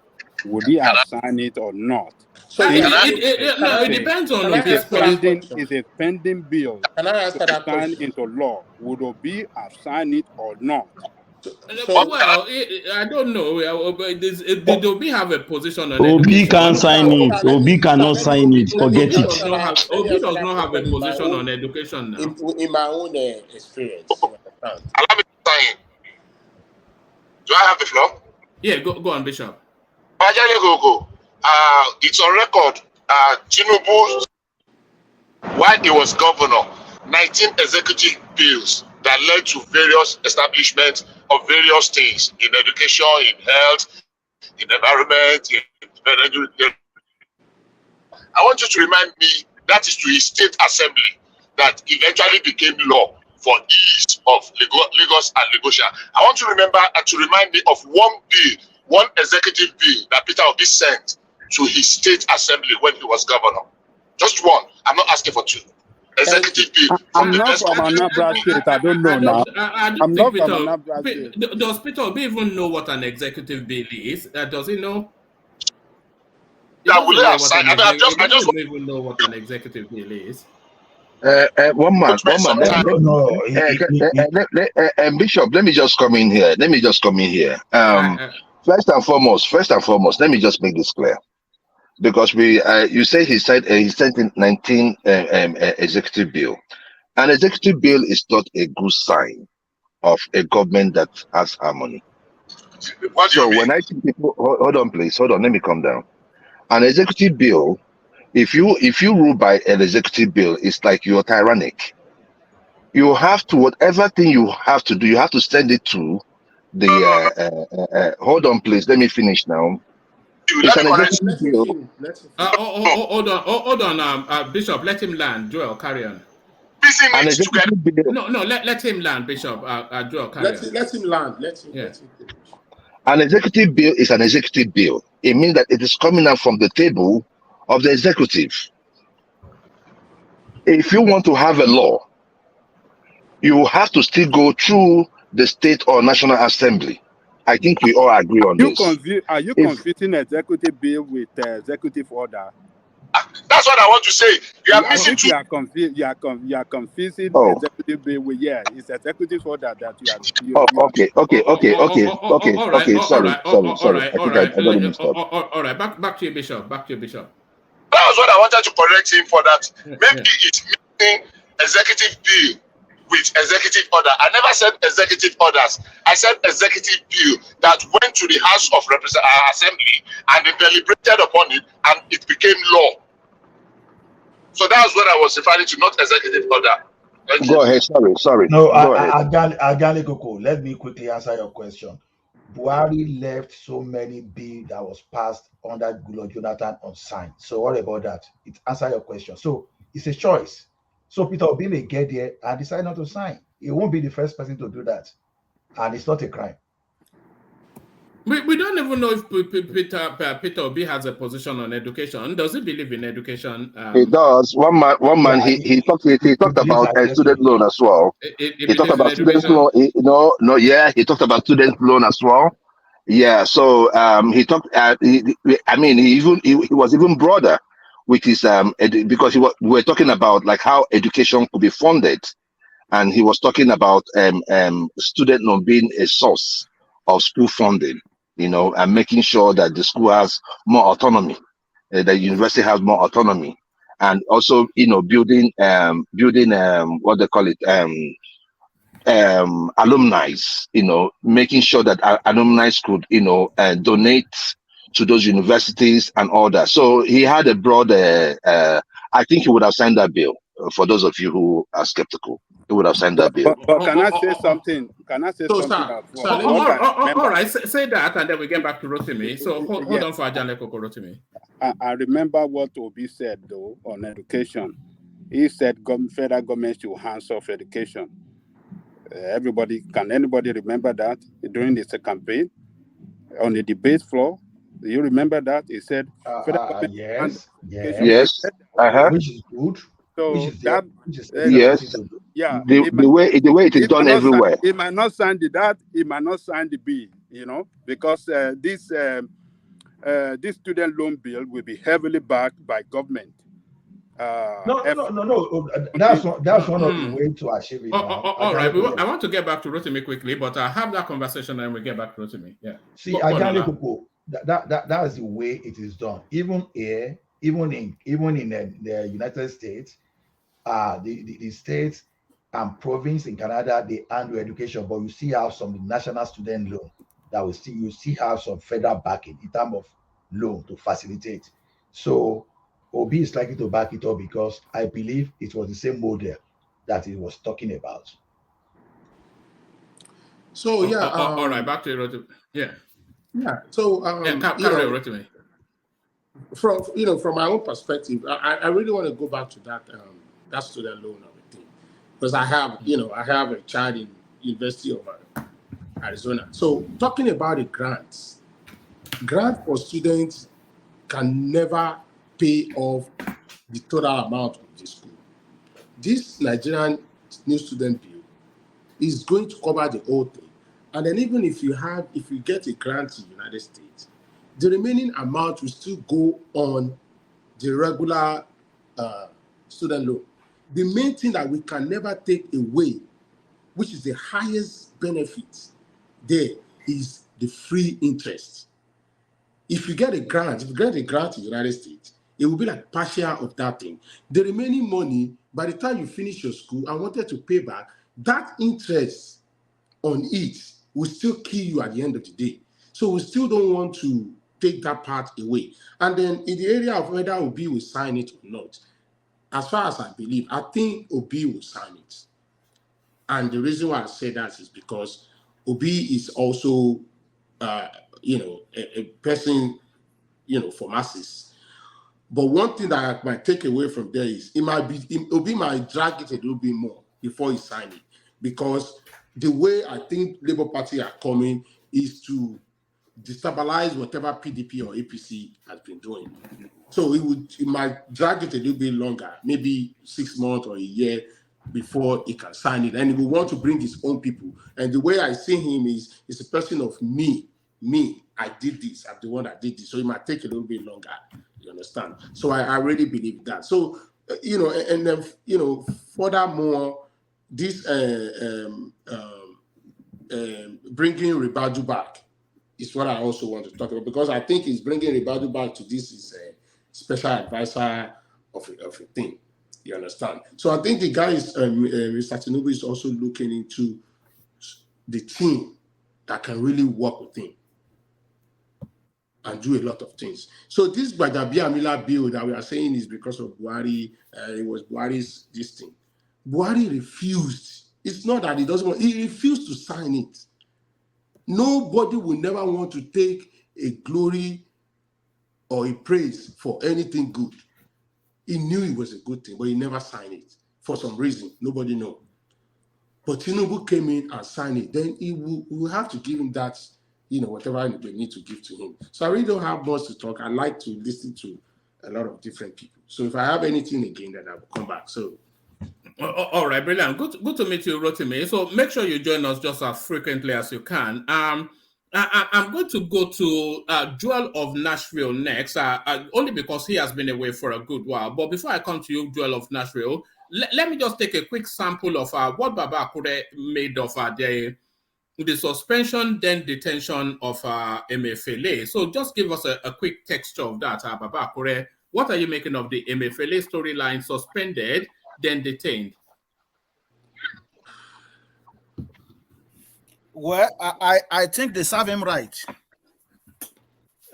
would he have signed it or not? So It, yes, it depends on can I Obi's answer that position. question? It's a pending bill Can I to answer be that signed question? into law. Would Obi have signed it or not? So Well, I don't know. Did Obi have a position on Obi education? can't sign it. Obi cannot sign it. Forget Obi it. does not have. let me Obi answer does that not have a question position on education now. in my own experience. You understand? Allow me to sign. Do I have the floor? Yeah, go on, Bishop. It's on record. Tinubu, while he was governor, 19 executive bills that led to various establishments of various things in education, in health, in environment, in I want you to remind me that is to his state assembly that eventually became law for ease of Lagos and Lagos. I want to remember and to remind me of one bill, one executive bill that Peter Obi sent to his state assembly when he was governor. Just one. I'm not asking for two. Executive bill. I'm not from Anambra State. I don't know now. I'm not from Anambra State. Does Peter Obi even know what an executive bill is? Does he know? He doesn't even know what an executive bill is. One man. Bishop, let me just come in here. First and foremost, let me just make this clear. Because you say he sent in 19 executive bill. An executive bill is not a good sign of a government that has harmony. So when I see people, hold on, please, let me calm down. An executive bill, if you rule by an executive bill, it's like you're tyrannic. You have to, whatever thing you have to do, you have to send it to the hold on, please, let me finish now. It's an executive bill. Hold on, Bishop, let him land. Joel, carry on. An executive bill. No, let him land, Bishop. Joel, carry on. Let him land. Let him finish. An executive bill is an executive bill. It means that it is coming out from the table of the executive. If you want to have a law, you have to still go through the state or national assembly. I think we all agree on this. Are you confusing executive bill with executive order? That's what I want to say. You are missing two. You are confusing executive bill with it's executive order that you are. Okay. Sorry. I got mixed up. All right. Back to you, Bishop. That was what I wanted to correct him for. That maybe it's missing executive bill with executive order. I never said executive orders. I said executive bill that went to the House of Assembly and they deliberated upon it and it became law. So that's what I was referring to, not executive order. Go ahead. Sorry. No, Agali Koko, let me quickly answer your question. Buhari left so many bills that was passed under Goodluck Jonathan unsigned. So what about that? It answers your question. So it's a choice. So Peter Obi may get there and decide not to sign. He won't be the first person to do that. And it's not a crime. We don't even know if Peter Obi has a position on education. Does he believe in education? He does. One man. He talked about student loan as well. He talked about student loan. He talked about student loan as well. Yeah. So he talked. He was even broader with his because we were talking about like how education could be funded, and he was talking about student loan being a source of school funding. And making sure that the school has more autonomy, the university has more autonomy, and also, building what they call it, alumni, making sure that alumni could, donate to those universities and all that. So he had a broad, I think he would have signed that bill. For those of you who are skeptical, he would have signed that bill. But can I say something? All right, say that, and then we get back to Rotimi. So hold on for Ajanle Koko, Rotimi. I remember what Obi said though on education. He said federal government should hands off education. Can anybody remember that during this campaign on the debate floor? Do you remember that? He said, yes. Which Which is good. So which is that Yes, yeah, the way it is done everywhere. He might not sign he might not sign the bill, because this student loan bill will be heavily backed by government. No. That's one of the way to achieve it now. All right. I want to get back to Rotimi quickly, but I'll have that conversation and we get back to Rotimi. Yeah. See, that's the way it is done. Even here, even in the United States, the states and province in Canada, they handle education, but you still have some national student loan that you still have some federal backing in terms of loan to facilitate. So Obi is likely to back it up because I believe it was the same model that he was talking about. So yeah, all right, back to Rotimi. Yeah. So Rotimi. From my own perspective, I really want to go back to that student loan thing, because I have a child in University of Arizona. So talking about the grant for students can never pay off the total amount of the school. This Nigerian new student bill is going to cover the whole thing. And then even if you get a grant in the United States, the remaining amount will still go on the regular student loan. The main thing that we can never take away, which is the highest benefit there, is the free interest. If you get a grant in the United States, it will be like partial of that thing. The remaining money, by the time you finish your school and wanted to pay back, that interest on it will still kill you at the end of the day. So we still don't want to take that part away. And then in the area of whether Obi will sign it or not, as far as I believe, I think Obi will sign it. And the reason why I say that is because Obi is also, a person, for masses. But one thing that I might take away from there is Obi might drag it a little bit more before he signs it, because the way I think Labour Party are coming is to destabilize whatever PDP or APC has been doing. So it might drag it a little bit longer, maybe 6 months or a year before he can sign it. And he will want to bring his own people. And the way I see him is a person of me, I did this, I'm the one that did this. So it might take a little bit longer, you understand? So I really believe that. So, and then, furthermore, this bringing Ribadu back is what I also want to talk about, because I think it's bringing Ribadu back to this is a special advisor of a thing, you understand? So I think the guy is, Mr. Tinubu is also looking into the team that can really work with him and do a lot of things. So this Gbadabiamila bill that we are saying is because of Buhari, it was Buhari's this thing. Buhari refused. It's not that he doesn't want, he refused to sign it. Nobody will never want to take a glory or a praise for anything good. He knew it was a good thing, but he never signed it for some reason. Nobody knows. But Tinubu came in and signed it. Then we will have to give him that, whatever they need to give to him. So I really don't have much to talk. I like to listen to a lot of different people. So if I have anything again, then I will come back. So. All right, brilliant. Good to meet you, Rotimi. So make sure you join us just as frequently as you can. I'm going to go to Joel of Nashville next, only because he has been away for a good while. But before I come to you, Joel of Nashville, let me just take a quick sample of what Baba Akure made of the suspension, then detention of Emefiele. So just give us a quick texture of that, Baba Akure. What are you making of the Emefiele storyline, suspended, then detained? Well, I think they serve him right.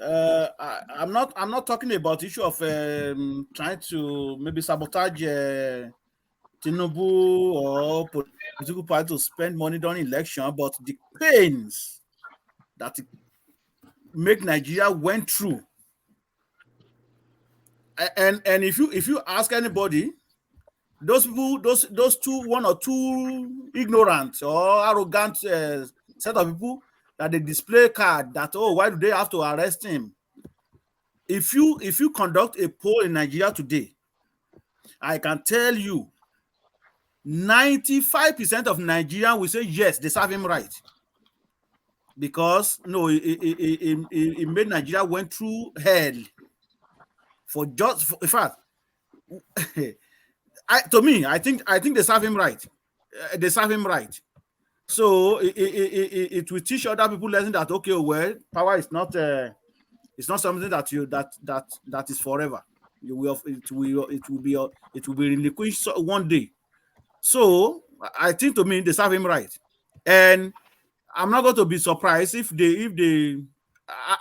I'm not talking about the issue of trying to maybe sabotage Tinubu or political party to spend money during election, but the pains that make Nigeria went through. And if you ask anybody, those people, those one or two ignorant or arrogant set of people that they display card that, oh, why do they have to arrest him? If you conduct a poll in Nigeria today, I can tell you 95% of Nigerians will say yes, they serve him right. Because no, it made Nigeria went through hell in fact, I think they serve him right. They serve him right. So it will teach other people lesson that okay, well, power is not it's not something that that is forever. It will be relinquished one day. So I think to me they serve him right, and I'm not going to be surprised if they.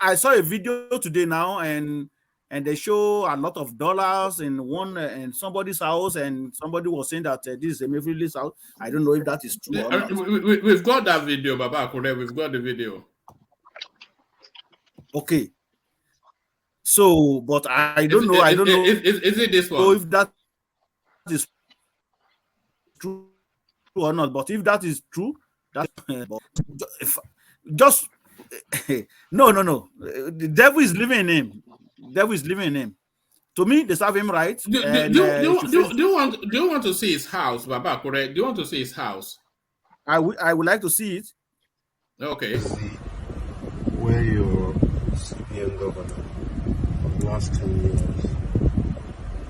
I saw a video today now, and they show a lot of dollars in one in somebody's house, and somebody was saying that this is a Emefiele's house. I don't know if that is true or not. We've got that video, Baba Akure. We've got the video. Okay. So, but I don't know. I don't know. Is it this one? So if that is true or not, but if that is true, that just no. The devil is living in him. The devil is living in him. To me, they serve him right. Do you want to see his house, Baba Akure? Do you want to see his house? I would like to see it. Okay. Where your CPN governor of the last 10 years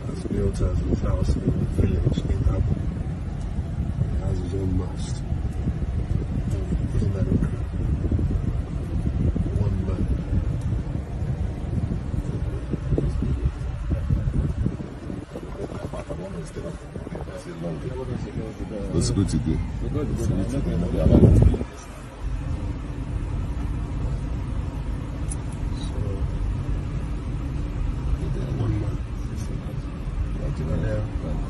has built us his house in the village in Abu. He has his own mast. Isn't that incredible? One man. It's good to do.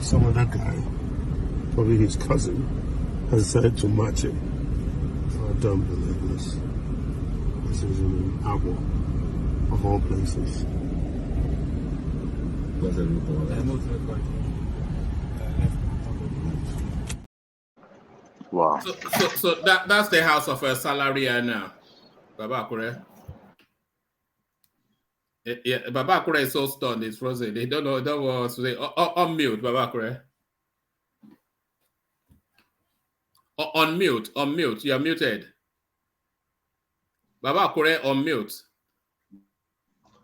Some other guy, probably his cousin, has decided to match him. I don't believe this. This is in Abu, of all places. Wow. So that's the house of a salary now, Baba Akure. Yeah, Baba Akure is so stunned, it's frozen. They don't know what to say. On mute, Baba Akure. On mute. You're muted. Baba Akure, on mute.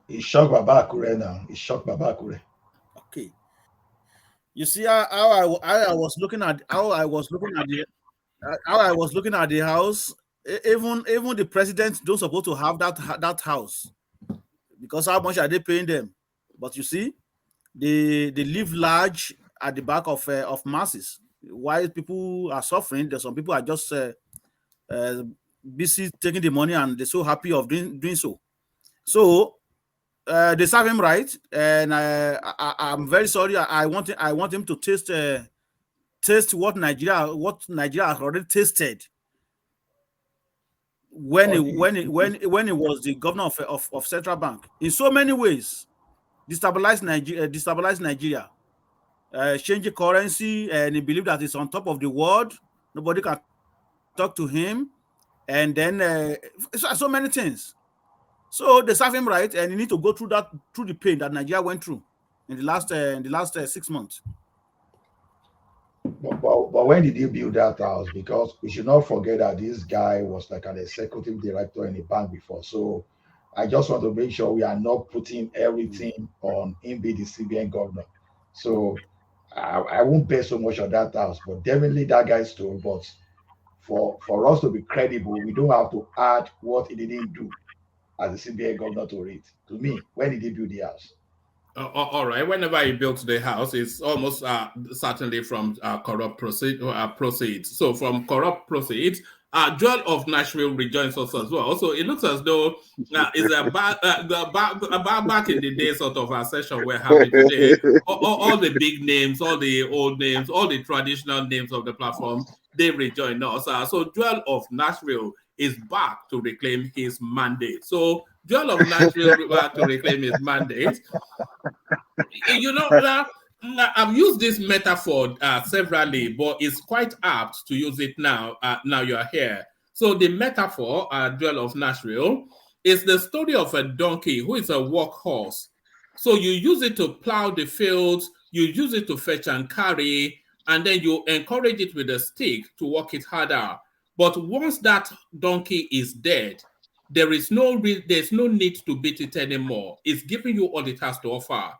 He shocked Baba Akure now. He shocked Baba Akure. Okay. You see how I was looking at the house. Even the presidents don't supposed to have that house, because how much are they paying them? But you see, they live large at the back of masses. While people are suffering, there's some people are just busy taking the money, and they're so happy of doing so. So they serve him right, and I'm very sorry. I want him to taste what Nigeria has already tasted when he was the governor of Central Bank. In so many ways, destabilize Nigeria, change currency, and he believed that he's on top of the world. Nobody can talk to him, and then so many things. So they serve him right, and you need to go through the pain that Nigeria went through in the last 6 months. But when did he build that house? Because we should not forget that this guy was like an executive director in a bank before. So I just want to make sure we are not putting everything on him being the CBN governor. So I won't bet so much on that house, but definitely that guy's story. But for us to be credible, we don't have to add what he didn't do as the CBN governor to it. To me, when did he build the house? All right. Whenever he built the house, it's almost certainly from corrupt proceeds. So from corrupt proceeds, Joel of Nashville rejoins us as well. So it looks as though it's back in the day sort of a session we're having today. All the big names, all the old names, all the traditional names of the platform, they rejoin us. So Joel of Nashville is back to reclaim his mandate. So Joel of Nashville back to reclaim his mandate. You know, I've used this metaphor severally, but it's quite apt to use it now. Now you are here. So the metaphor, Joel of Nashville, is the story of a donkey who is a workhorse. So you use it to plow the fields you use it to fetch and carry, and then you encourage it with a stick to work it harder. But once that donkey is dead, there's no need to beat it anymore. It's giving you all it has to offer.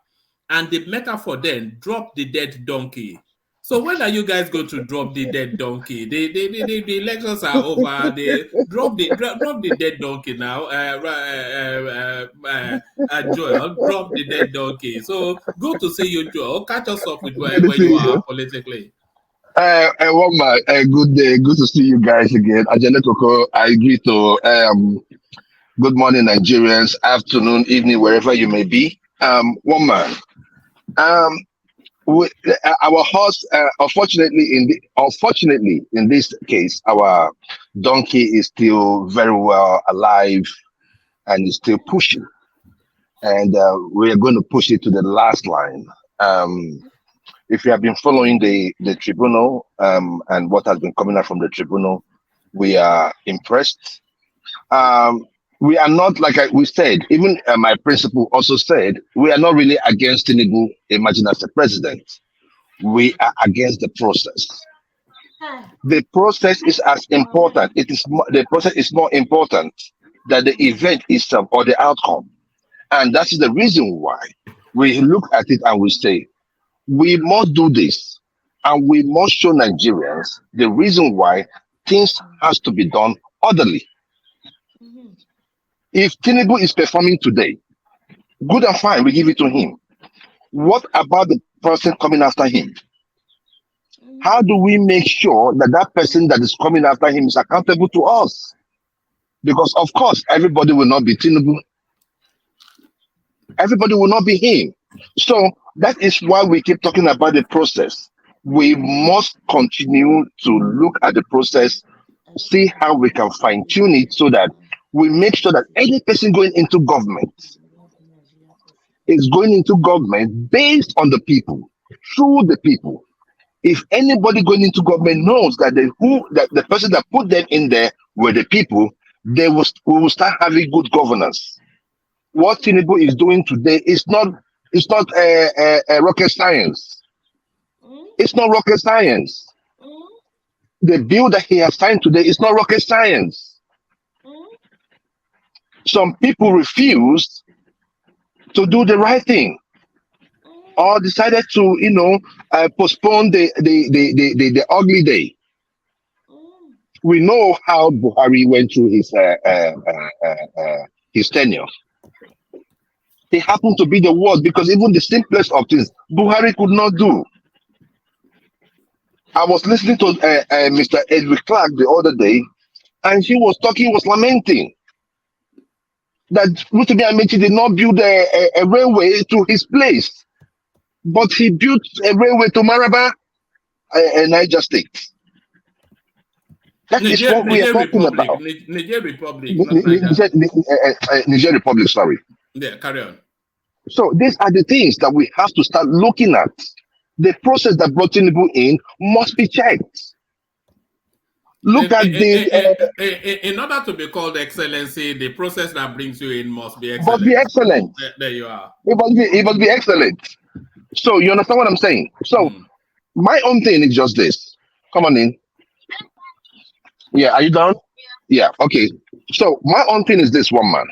And the metaphor then, drop the dead donkey. So when are you guys going to drop the dead donkey? The elections are over. They drop the dead donkey now. Joel, drop the dead donkey. So good to see you, Joel. Catch us up with where you are politically. Good day. Good to see you guys again. Ajane Koko, I agree to good morning, Nigerians, afternoon, evening, wherever you may be. Woman, our horse, unfortunately, in this case, our donkey is still very well alive and is still pushing. And we are going to push it to the last line. If you have been following the tribunal and what has been coming out from the tribunal, we are impressed. We are not, like we said, even my principal also said, we are not really against Tinubu emerging as the president. We are against the process. The process is as important. The process is more important than the event itself or the outcome. And that is the reason why we look at it and we say, we must do this, and we must show Nigerians the reason why things has to be done orderly. If Tinubu is performing today, good and fine, we give it to him. What about the person coming after him? How do we make sure that that person that is coming after him is accountable to us? Because of course, everybody will not be Tinubu. Everybody will not be him. So that is why we keep talking about the process. We must continue to look at the process, see how we can fine tune it so that we make sure that any person going into government is going into government based on the people, through the people. If anybody going into government knows that the person that put them in there were the people, we will start having good governance. What Tinubu is doing today is not rocket science. It's not rocket science. The bill that he has signed today is not rocket science. Some people refused to do the right thing, or decided to, postpone the ugly day. We know how Buhari went through his tenure. He happened to be the worst because even the simplest of things Buhari could not do. I was listening to Mr. Edwin Clark the other day, and he was lamenting that Rotimi Amechi did not build a railway to his place, but he built a railway to Maraba, Niger State. That is what we are talking about. Niger Republic. Niger Republic, sorry. Yeah, carry on. So these are the things that we have to start looking at. The process that brought Tinubu in must be checked. Look at in order to be called excellency, the process that brings you in must be excellent. Must be excellent. There you are. It must be excellent. So you understand what I'm saying? So my own thing is just this. Come on in. Yeah, are you done? Yeah, okay. So my own thing is this, one man.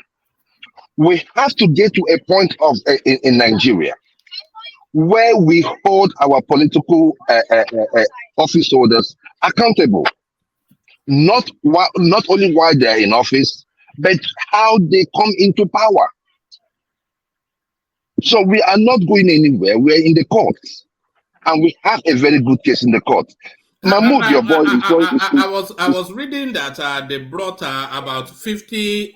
We have to get to a point of in Nigeria where we hold our political office holders accountable. Not only while they're in office, but how they come into power. So we are not going anywhere. We're in the courts, and we have a very good case in the court. Mahmoud, your boy. I was reading that they brought about 50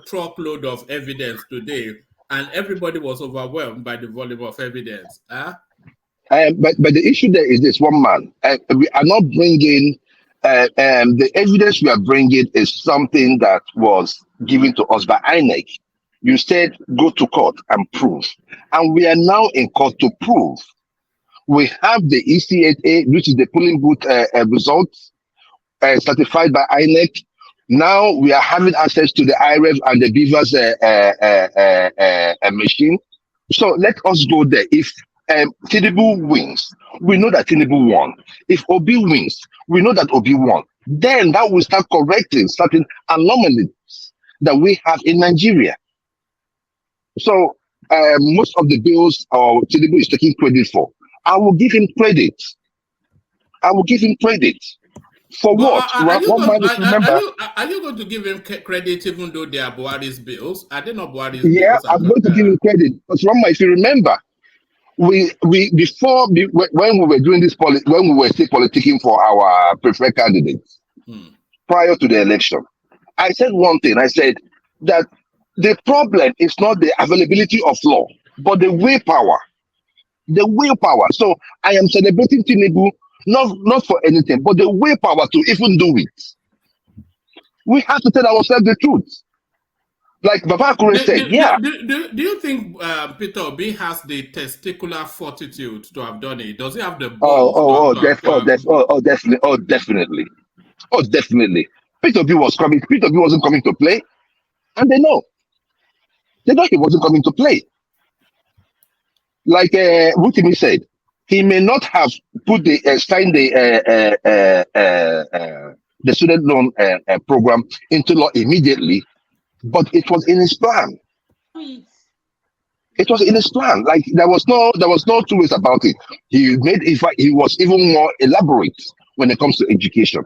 truckload of evidence today, and everybody was overwhelmed by the volume of evidence. But the issue there is this, one man. We are not bringing. The evidence we are bringing is something that was given to us by INEC. You said go to court and prove, and we are now in court to prove. We have the ECHA, which is the polling booth results certified by INEC. Now we are having access to the IREV and the Beavers machine. So let us go there. If Tinubu wins, we know that Tinubu won. If Obi wins, we know that Obi won. Then that will start correcting certain anomalies that we have in Nigeria. So most of the bills Tinubu is taking credit for, I will give him credit. I will give him credit. For what? Are you going to give him credit even though they are Buhari's bills? Are they not Buhari's bills? Yeah, I'm going to give him credit. Because if you remember, when we were doing this when we were still politicking for our preferred candidates prior to the election, I said one thing. I said that the problem is not the availability of law, but the willpower. The willpower. So I am celebrating Tinubu not for anything, but the willpower to even do it. We have to tell ourselves the truth. Like Baba Akure said, Do you think Peter Obi has the testicular fortitude to have done it? Does he have the balls? Definitely. Oh, definitely. Peter Obi was coming. Peter Obi wasn't coming to play, and they know. They know he wasn't coming to play. Like Rotimi said, he may not have put signed the student loan program into law immediately, but it was in his plan. It was in his plan. Like there was no two ways about it. He was even more elaborate when it comes to education,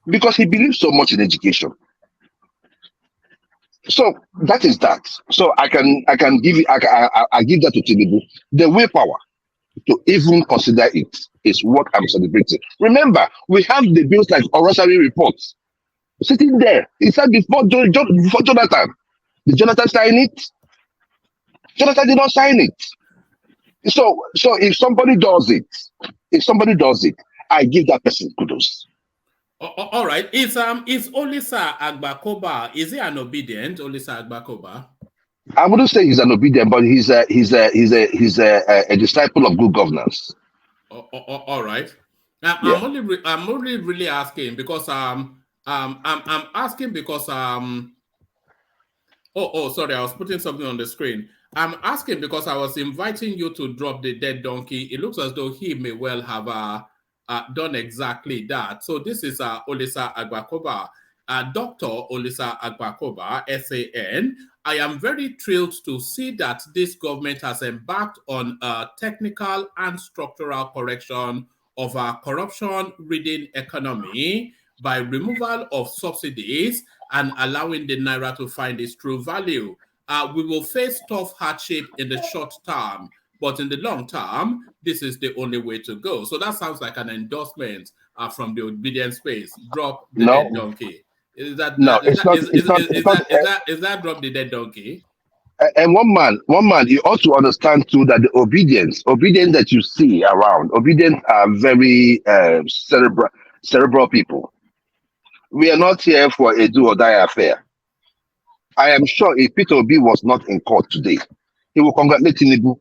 because he believes so much in education. So that is that. So I give that to Tinubu. The willpower to even consider it is what I'm celebrating. Remember, we have the bills like Orosari reports sitting there. He said before Jonathan. Did Jonathan sign it? Jonathan did not sign it. So if somebody does it, I give that person kudos. All right. Is Olisa Agbakoba, is he an obedient Olisa Agbakoba? I wouldn't say he's an obedient, but he's a disciple of good governance. All right. I'm only really asking because I'm asking because sorry, I was putting something on the screen. I'm asking because I was inviting you to drop the dead donkey. It looks as though he may well have done exactly that. So this is Olisa Agbakoba, Dr. Olisa Agbakoba, SAN. I am very thrilled to see that this government has embarked on a technical and structural correction of our corruption-ridden economy by removal of subsidies and allowing the Naira to find its true value. We will face tough hardship in the short term, but in the long term, this is the only way to go. So that sounds like an endorsement from the obedient space. Drop the dead donkey. Is that drop the dead donkey? And one man, you ought to understand too that the obedience that you see around, obedient are very cerebral people. We are not here for a do or die affair. I am sure if Peter Obi was not in court today, he will congratulate Tinubu.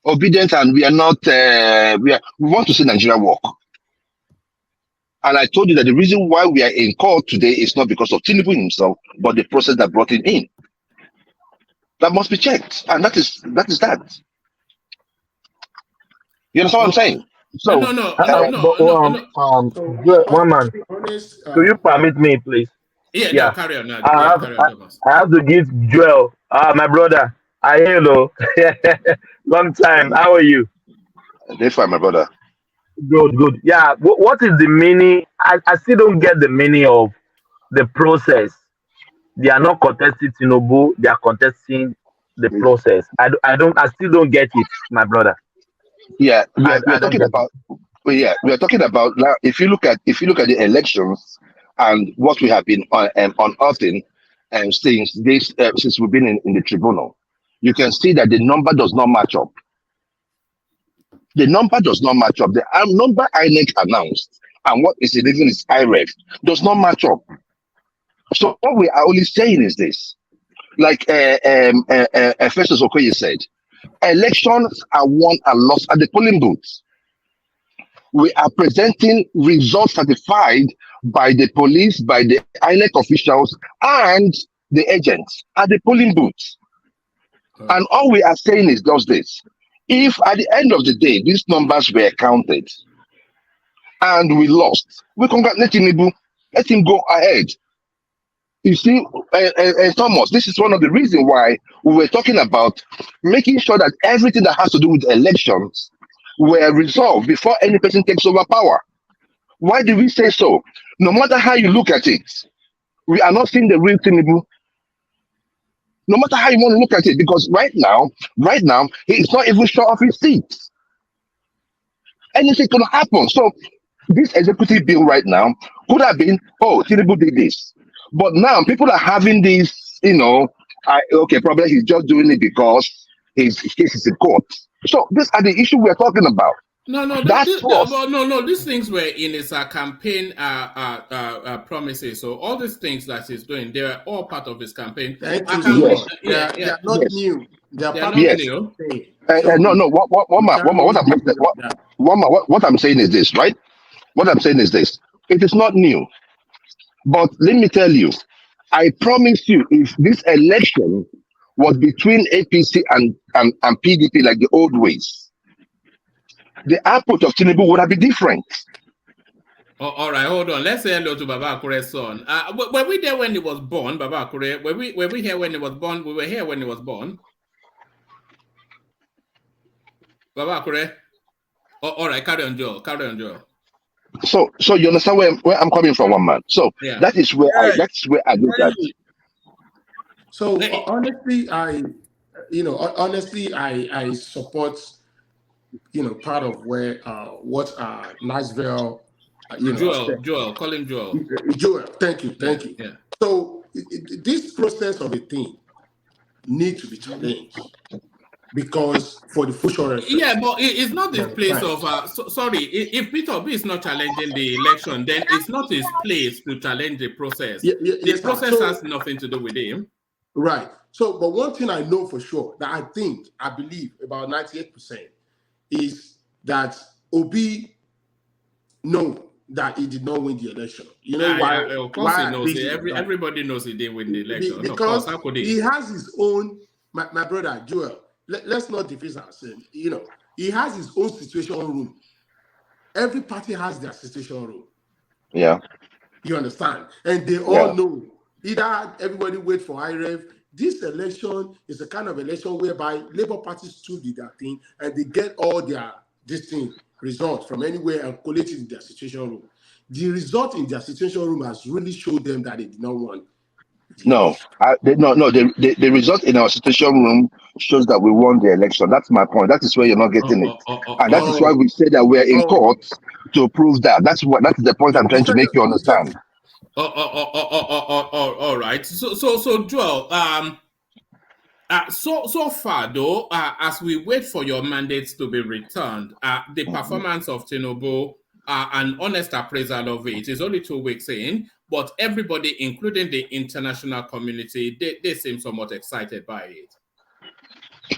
Obedient, and we are not. We want to see Nigeria work. And I told you that the reason why we are in court today is not because of Tinubu himself, but the process that brought him in. That must be checked, and that is that. You understand what I'm saying? So no. One man. Do you permit me, please? Yeah. No, carry on. I have to give Joel, my brother. Hello. Long time. How are you? They're fine, my brother. Good. Yeah. What is the meaning? I still don't get the meaning of the process. They are not contesting Tinubu. They are contesting the process. I still don't get it, my brother. Yeah, we are talking about now. If you look at the elections and what we have been unearthing since we've been in the tribunal, you can see that the number does not match up. The number does not match up. The number INEC announced and what is even its IREF does not match up. So what we are only saying is this, like Festus Okoye said, elections are won and lost at the polling booths. We are presenting results certified by the police, by the INEC officials, and the agents at the polling booths. And all we are saying is just this. If at the end of the day these numbers were counted and we lost, we congratulate Tinubu. Let him go ahead. You see, Thomas, this is one of the reasons why we were talking about making sure that everything that has to do with elections were resolved before any person takes over power. Why do we say so? No matter how you look at it, we are not seeing the real Tinubu. No matter how you want to look at it, because right now, he is not even sure of his seat. Anything can happen. So this executive bill right now could have been, oh, Tinubu did this. But now people are having this, okay, probably he's just doing it because his case is in court. So these are the issue we're talking about. No, these things were in his campaign promises. So all these things that he's doing, they are all part of his campaign. Thank you. Yes. They are not new. They are part not of new. What I'm saying is this, right? What I'm saying is this. It is not new. But let me tell you, I promise you, if this election was between APC and PDP like the old ways, the output of Tinubu would have been different. Oh, all right, hold on. Let's say hello to Baba Akure's son. Were we there when he was born, Baba Akure? Were we here when he was born? We were here when he was born. Baba Akure? Oh, all right, carry on, Joe. So you understand where I'm coming from, one man. So yeah. That's where I do that. So honestly, I support, part of where what Nashville, Joel, call him Joel. Joel, thank you. Yeah. So this process of a thing needs to be challenged. Because for the future reference. Yeah, but it's not his place of sorry. If Peter Obi is not challenging the election, then it's not his place to challenge the process. The process has nothing to do with him. Right. So, but one thing I know for sure that I believe about 98% is that Obi know that he did not win the election. You know why? Of course he knows it. Everybody knows he didn't win the election. Because how could he has his own. My brother Joel. Let's not defeat ourselves. He has his own situation room. Every party has their situation room. Yeah. You understand? And they all know. Either everybody wait for IREV. This election is a kind of election whereby Labour parties too did their thing and they get all their results from anywhere and collect it in their situation room. The result in their situation room has really showed them that they did not want. The result in our situation room shows that we won the election. That's my point. That is where you're not getting it. And that is why we say that we're in court to prove that. That's the point I'm trying to make you understand. All right. So Joel, so far though, as we wait for your mandates to be returned, the performance of Tinubu, an honest appraisal of it is only 2 weeks in. But everybody, including the international community, they seem somewhat excited by it.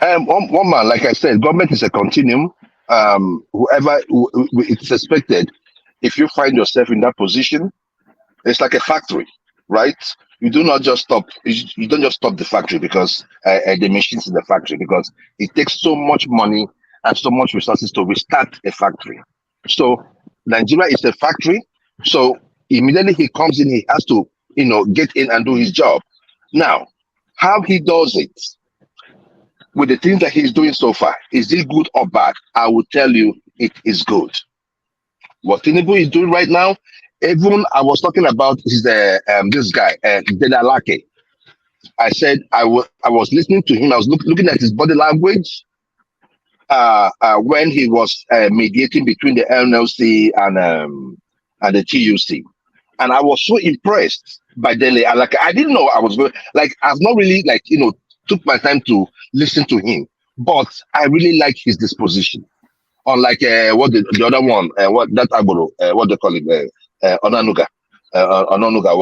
One man, like I said, government is a continuum. Whoever it's expected, if you find yourself in that position, it's like a factory, right? You do not just stop. You don't just stop the factory because the machines in the factory, because it takes so much money and so much resources to restart a factory. So Nigeria is a factory. So immediately he comes in, he has to, get in and do his job. Now, how he does it with the things that he's doing so far, is it good or bad? I will tell you, it is good. What Tinubu is doing right now, even I was talking about is this guy, Dedalake. I said I was listening to him. I was looking at his body language when he was mediating between the NLC and the TUC. And I was so impressed by Dele. I didn't know I was going, I've not really took my time to listen to him, but I really like his disposition. Unlike what the other one, what that Agboro, what they call it, Onanuga,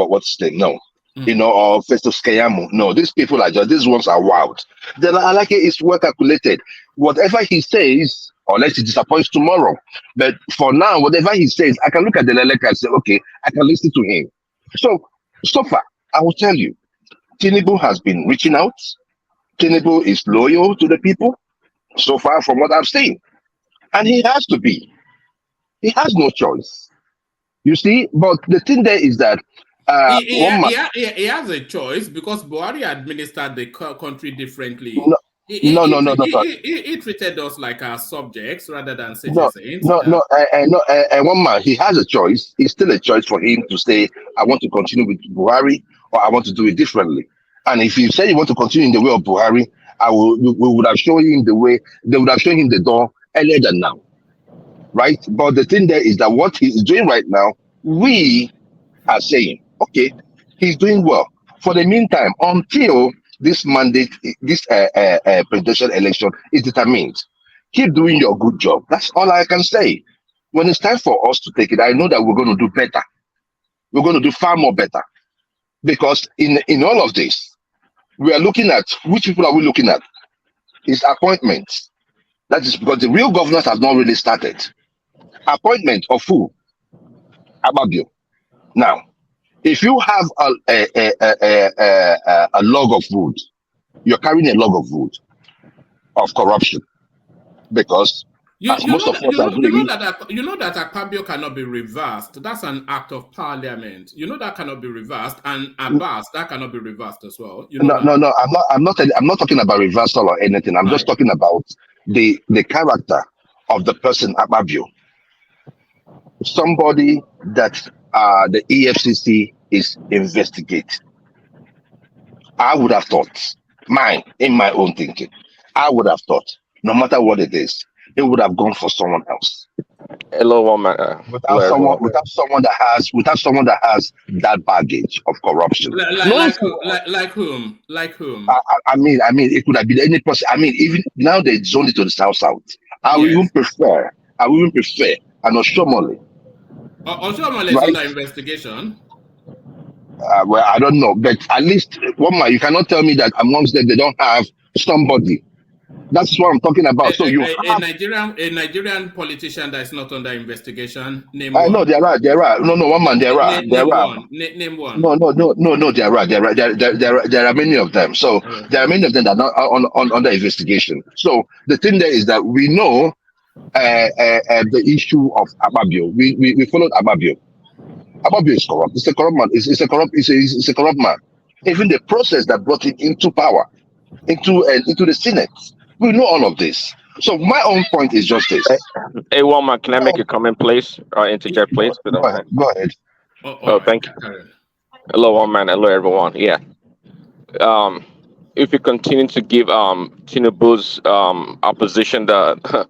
what's his name? No, or Festus Keyamo. No, these people are these ones are wild. Then Alake is well calculated. Whatever he says, unless he disappoints tomorrow. But for now, whatever he says, I can look at the Leleka and say, okay, I can listen to him. So far, I will tell you, Tinubu has been reaching out. Tinubu is loyal to the people. so far from what I've seen. And he has to be. He has no choice. You see, but the thing there is that He has a choice because Buhari administered the country differently. no, He treated us like our subjects rather than citizens. one man, he has a choice. It's still a choice for him to say, I want to continue with Buhari or I want to do it differently. And if you say you want to continue in the way of Buhari, we would have shown him the way, they would have shown him the door earlier than now. Right? But the thing there is that what he's doing right now, we are saying, okay, he's doing well. For the meantime, until this mandate, this presidential election is determined, keep doing your good job. That's all I can say. When it's time for us to take it, I know that we're going to do better. We're going to do far more better. Because in all of this, we are looking at, which people are we looking at? It's appointments. That is because the real governance has not really started. Appointment of who? Ababio. Now, if you have a log of wood, you're carrying a log of wood of corruption, because you know that Akpabio cannot be reversed. That's an act of parliament. You know that cannot be reversed, and Abbas that cannot be reversed as well. You know no. I'm not talking about reversal or anything. I'm just talking about the character of the person Akpabio. Somebody that the EFCC is investigating. I would have thought, in my own thinking, I would have thought, no matter what it is, it would have gone for someone else. Hello, woman. Without someone that has that baggage of corruption. Like whom? I mean, it could have been any person. I mean, even now they zoned it to the south. I would even prefer an Oshomole. Oshomole is under investigation. Well, I don't know, but at least you cannot tell me that amongst them they don't have somebody. That's what I'm talking about. So a Nigerian politician that is not under investigation. Name one. No, there are. No, one man. There are. Name one. No. There are many of them. So there are many of them that are not under investigation. So the thing there is that we know the issue of Akpabio. We followed Akpabio. Akpabio is corrupt. It's a corrupt man. It's a corrupt man. Even the process that brought him into power, into the Senate, we know all of this. So my own point is just this. Hey, woman, can I make a comment, please, or interject, please? Go ahead. Oh, thank you. Hello, woman. Hello, everyone. Yeah. If you continue to give Tinubu's opposition the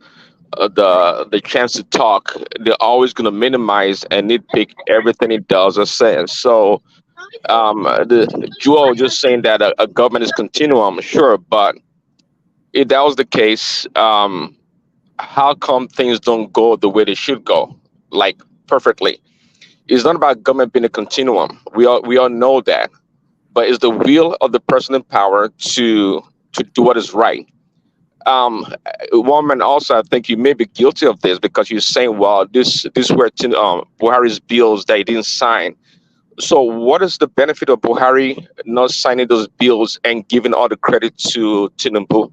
chance to talk, they're always going to minimize and nitpick everything he does or says. So the Joel just saying that a government is continuum, sure, but if that was the case, how come things don't go the way they should go, like perfectly? It's not about government being a continuum. We all know that, but it's the will of the person in power to do what is right. Woman, also, I think you may be guilty of this because you're saying, well, this were Buhari's bills that he didn't sign. So what is the benefit of Buhari not signing those bills and giving all the credit to Tinubu?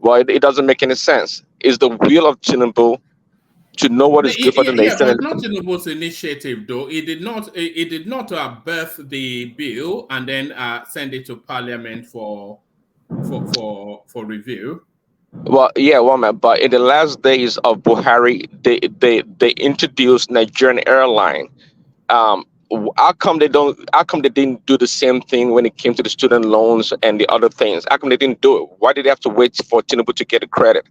Well, it doesn't make any sense. It's the will of Tinubu to know what is good for the nation. But not Tinubu's initiative, though. It did not birth the bill and then send it to Parliament for review. Well, yeah, woman. But in the last days of Buhari, they introduced Nigerian airline. How come they didn't do the same thing when it came to the student loans and the other things? How come they didn't do it? Why did they have to wait for Tinubu to get the credit?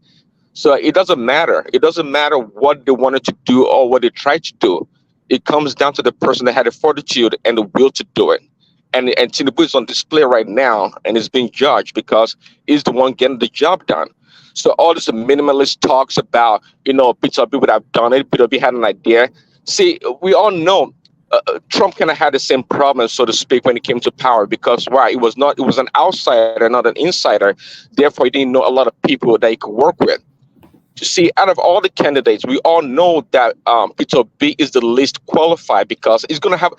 So it doesn't matter. It doesn't matter what they wanted to do or what they tried to do. It comes down to the person that had the fortitude and the will to do it. And Tinubu is on display right now and is being judged because he's the one getting the job done. So all this minimalist talks about, Peter B would have done it. Peter B had an idea. See, we all know Trump kind of had the same problem, so to speak, when it came to power, because why? It was an outsider, not an insider. Therefore, he didn't know a lot of people that he could work with. see, out of all the candidates, we all know that Peter B is the least qualified because he's gonna have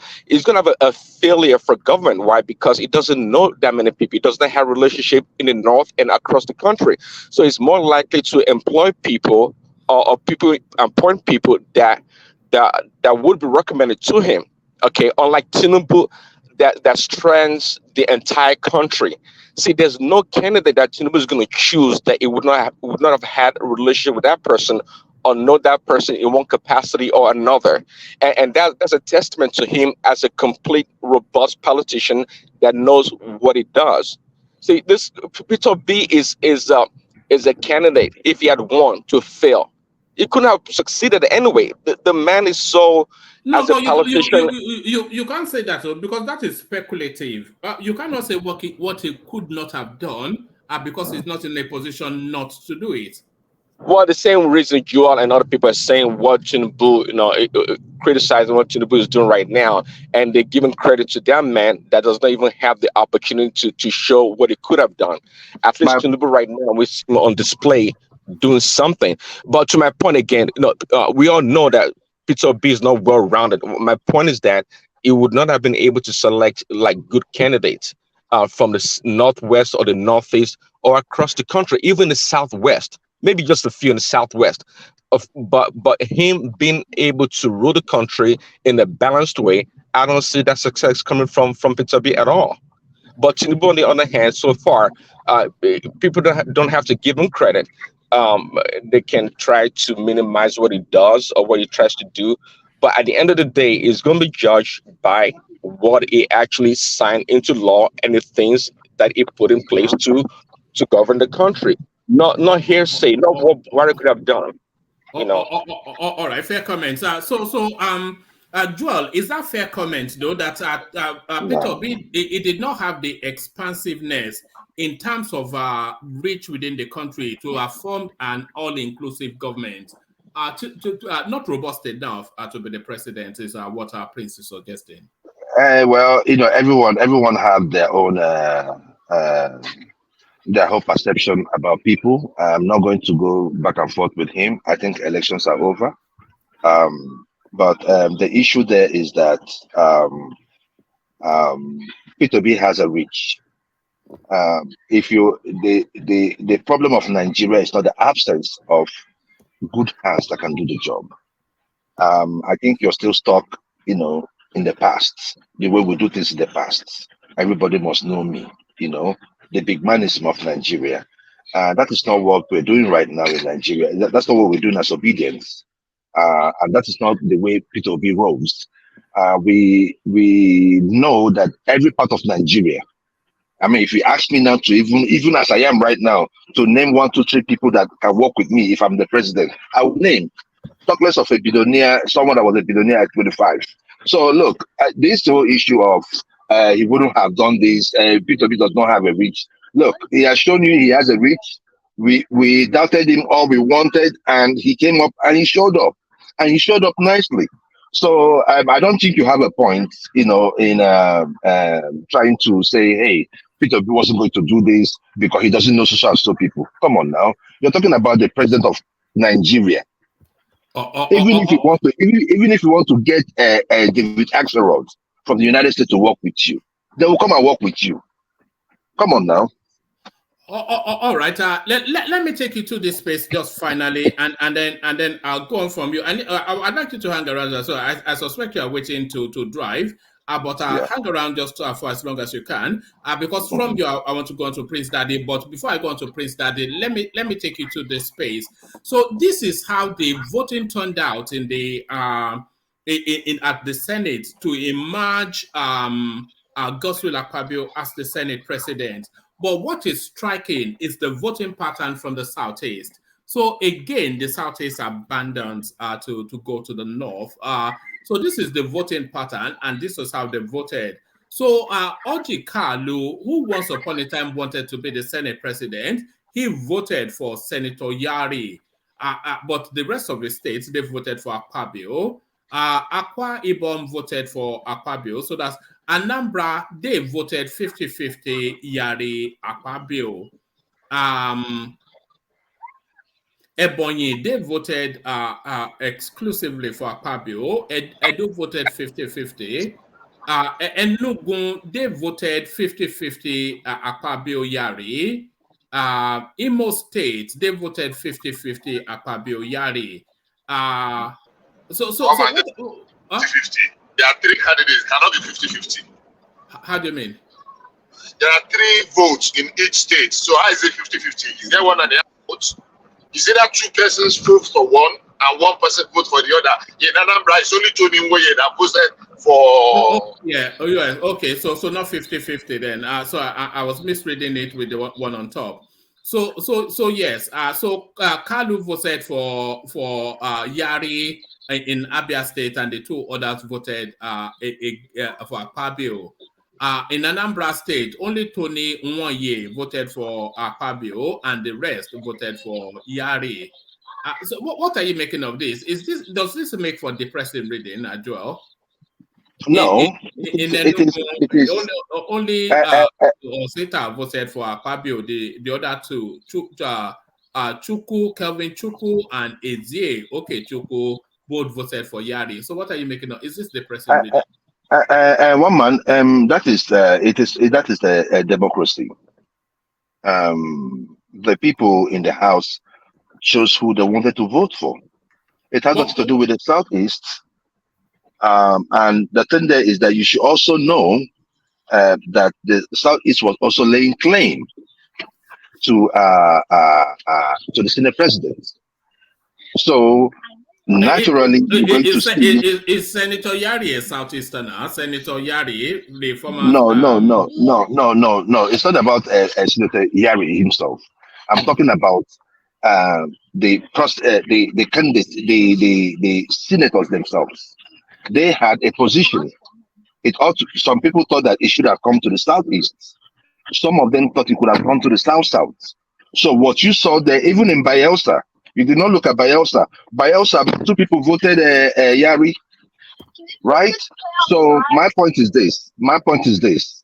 a failure for government. Why? Because he doesn't know that many people. He doesn't have relationship in the north and across the country. So he's more likely to employ people or people appoint people that would be recommended to him. Okay, unlike Tinubu, that strands the entire country. See, there's no candidate that Tinubu is going to choose that it would not have had a relationship with that person or know that person in one capacity or another, and that's a testament to him as a complete, robust politician that knows what he does. See, this Peter B is a candidate. If he had won to fail, he couldn't have succeeded anyway. The man is so, No, as a but politician. you can't say that because that is speculative. You cannot say what he could not have done because he's not in a position not to do it. Well, the same reason Joel and other people are saying what Tinubu, criticizing what Tinubu is doing right now, and they're giving credit to that man that does not even have the opportunity to show what he could have done. At least My Tinubu right now we see him on display doing something. But to my point again, we all know that Peter B is not well rounded. My point is that he would not have been able to select like good candidates from the northwest or the northeast or across the country, even the southwest, maybe just a few in the southwest. But him being able to rule the country in a balanced way, I don't see that success coming from Peter B at all. But Tinubu, on the other hand, so far, people don't have to give him credit. They can try to minimize what he does or what he tries to do, but at the end of the day, it's going to be judged by what he actually signed into law and the things that he put in place to govern the country. Not hearsay, not what he could have done. All right, fair comments. Joel, is that fair comment though that Peter no. B it did not have the expansiveness in terms of reach within the country to have formed an all-inclusive government, not robust enough to be the president is what our prince is suggesting. Well, everyone have their whole perception about people. I'm not going to go back and forth with him. I think elections are over. But the issue there is that Peter B has a reach. If you the problem of Nigeria is not the absence of good hands that can do the job. I think you're still stuck, in the past, the way we do things in the past. Everybody must know me, the big manism of Nigeria. That is not what we're doing right now in Nigeria. That's not what we're doing as obedience. And that is not the way Peter Obi rolls. We know that every part of Nigeria. I mean, if you ask me now to even as I am right now, to name 1, 2, 3 people that can work with me if I'm the president, I would name. Talk less of a billionaire, someone that was a billionaire at 25. So look, this whole issue of he wouldn't have done this, Peter B does not have a reach. Look, he has shown you he has a reach. We doubted him all we wanted, and he came up and he showed up. And he showed up nicely. So I don't think you have a point, in trying to say, hey, Peter B wasn't going to do this because he doesn't know so and so people. Come on now. You're talking about the president of Nigeria. Even if you want to get David Axelrod from the United States to work with you, they will come and work with you. Come on now. All right. Let me take you to this space just finally, and then I'll go on from you. And I'd like you to hang around. So I suspect you are waiting to drive. But hang around just for as long as you can, because from you I want to go on to Prince Daddy. But before I go on to Prince Daddy, let me take you to the space. So this is how the voting turned out in the at the Senate to emerge Godswill Akpabio as the Senate president. But what is striking is the voting pattern from the Southeast. So again, the Southeast abandons to go to the North. So this is the voting pattern, and this is how they voted. So Orji Kalu, who once upon a time wanted to be the Senate president, he voted for Senator Yari. But the rest of the states, they voted for Akpabio. Akwa Ibom voted for Akpabio. So that's Anambra, they voted 50-50 Yari Akpabio. Ebonyi, they voted exclusively for Akpabio. Edo voted 50-50. Enugu, they voted 50-50 Akpabio Yari. Imo State, they voted 50-50 Akpabio Yari. So what? 50-50. There are three candidates. It cannot be 50-50. How do you mean? There are 3 votes in each state. So how is it 50-50? Is there one and the other vote? Is it that 2 persons vote for one and 1 person vote for the other? In Anambra, it's only Tony Nwoye that voted for. Yeah. Okay. So not 50-50 then. So I was misreading it with the one on top. So yes. So Kalu voted for Yari in Abia State, and the 2 others voted for Akpabio. In Anambra State, only Tony Nwoye voted for Akpabio, and the rest voted for Yari. So what are you making of this? Does this make for depressing reading, Joel? No, it is. Only Osita voted for Akpabio. The other 2, Chukwu, Kelvin Chukwu, and Ezie Chukwu, both voted for Yari. So what are you making of? Is this depressing reading? One man, that is the democracy. The people in the house chose who they wanted to vote for. It has nothing to do with the Southeast. And the thing there is that you should also know that the Southeast was also laying claim to the Senate president. So naturally, you're going to see. Is Senator Yari a Southeasterner? Senator Yari, the former. No. It's not about Senator Yari himself. I'm talking about the candidates, the senators themselves. They had a position. Some people thought that it should have come to the Southeast. Some of them thought it could have come to the South. So what you saw there, even in Bayelsa, you did not look at Bayelsa. Bayelsa, 2 people voted Yari, right? So my point is this. My point is this,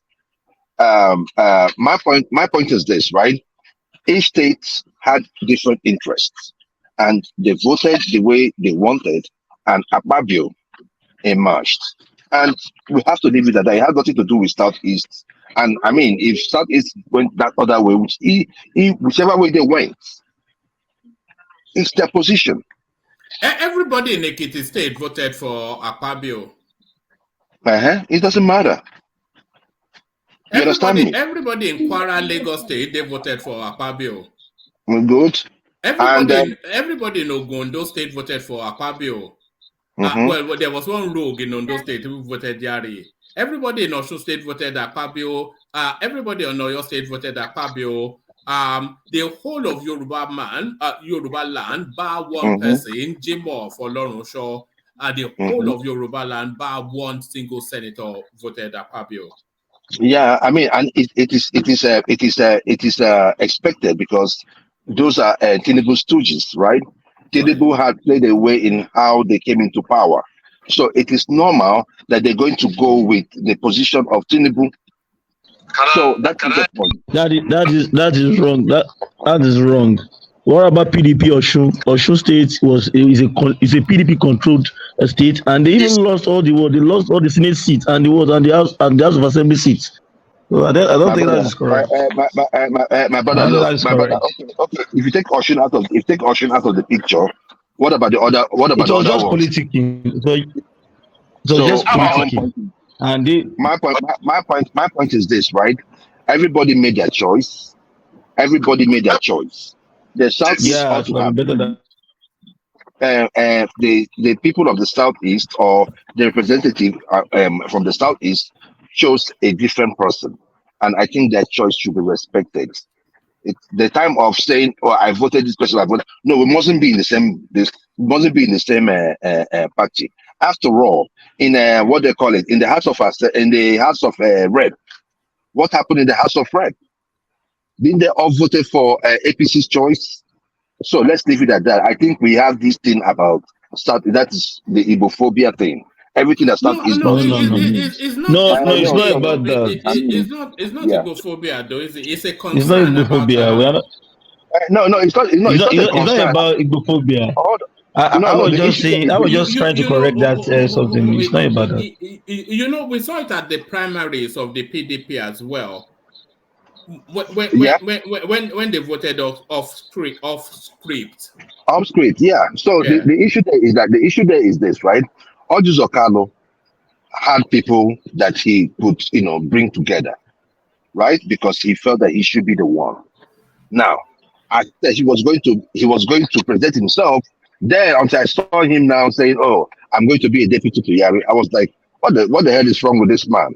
right? Each state had different interests, and they voted the way they wanted, and Akpabio emerged. And we have to leave it at that. It has nothing to do with Southeast. And I mean, if Southeast went that other way, whichever way they went, it's their position. Everybody in Ekiti State voted for Akpabio. It doesn't matter. You understand me? Everybody in Kwara, Lagos State, they voted for Akpabio. Good. Everybody in Ogondo State voted for Akpabio. Well, there was one rogue in Ondo State who voted Yari. Everybody in Osun State voted Akpabio. Everybody in Oyo State voted Akpabio. The whole of Yoruba land, bar one person, Jimo for Lorenshaw, the whole of Yoruba land, bar one single senator voted Akpabio. Yeah, I mean, and it is expected, because those are Tinubu stooges, right? Tinubu had played a way in how they came into power. So it is normal that they're going to go with the position of Tinubu. So that's the point. That is wrong. That is wrong. What about PDP Osun? Osun State is a PDP controlled state, and they even lost all the They lost all the Senate seats and the House of Assembly seats. So I don't think that is correct. My brother, okay. If you take Osun out of the picture, what about the other? What about it was the other just ones? politicking. It was just politicking. And my point is this, right? Everybody made their choice. The Southeast ought to have better than the people of the Southeast, or the representative from the Southeast, chose a different person, and I think that choice should be respected. It's the time of saying, "Oh, I voted this person." No, we mustn't be in the same. Party. After all, in what they call it, in the House of Rep, what happened in the House of Rep? Didn't they all voted for APC's choice? So let's leave it at that. I think we have this thing about that is the Ibophobia thing. Everything that starts is not. It's not about that. It's not Ibophobia though. It's a concern. It's not Ibophobia. No, no, it's not. No, it's not a It's not concern. about Igbophobia. All I no, was the just issue saying, I was just trying to correct that something. It's not about that. You know, we saw it at the primaries of the PDP as well. When they voted off script. Off script, yeah. So Yeah. the issue there is this, right? Orji Zokalo had people that he could, bring together, right? Because he felt that he should be the one. Now, I said he was going to present himself. Then until I saw him now saying, "Oh, I'm going to be a deputy to Yari," I was like, "What the hell is wrong with this man?"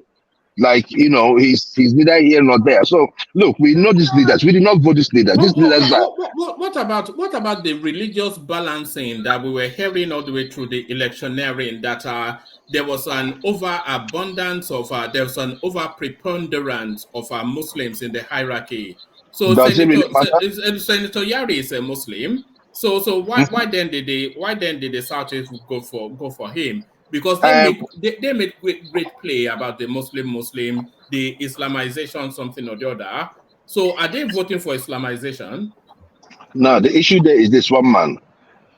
Like, he's neither here nor there. So look, we know these leaders. We did not vote these leaders. These leaders are. What about the religious balancing that we were hearing all the way through the electioneering? That there was an overabundance of there was an over preponderance of Muslims in the hierarchy. So Senator Yari is a Muslim. So why then did the Southeast go for him? Because they made great play about the Muslim, the Islamization, something or the other. So are they voting for Islamization? No, the issue there is this one man.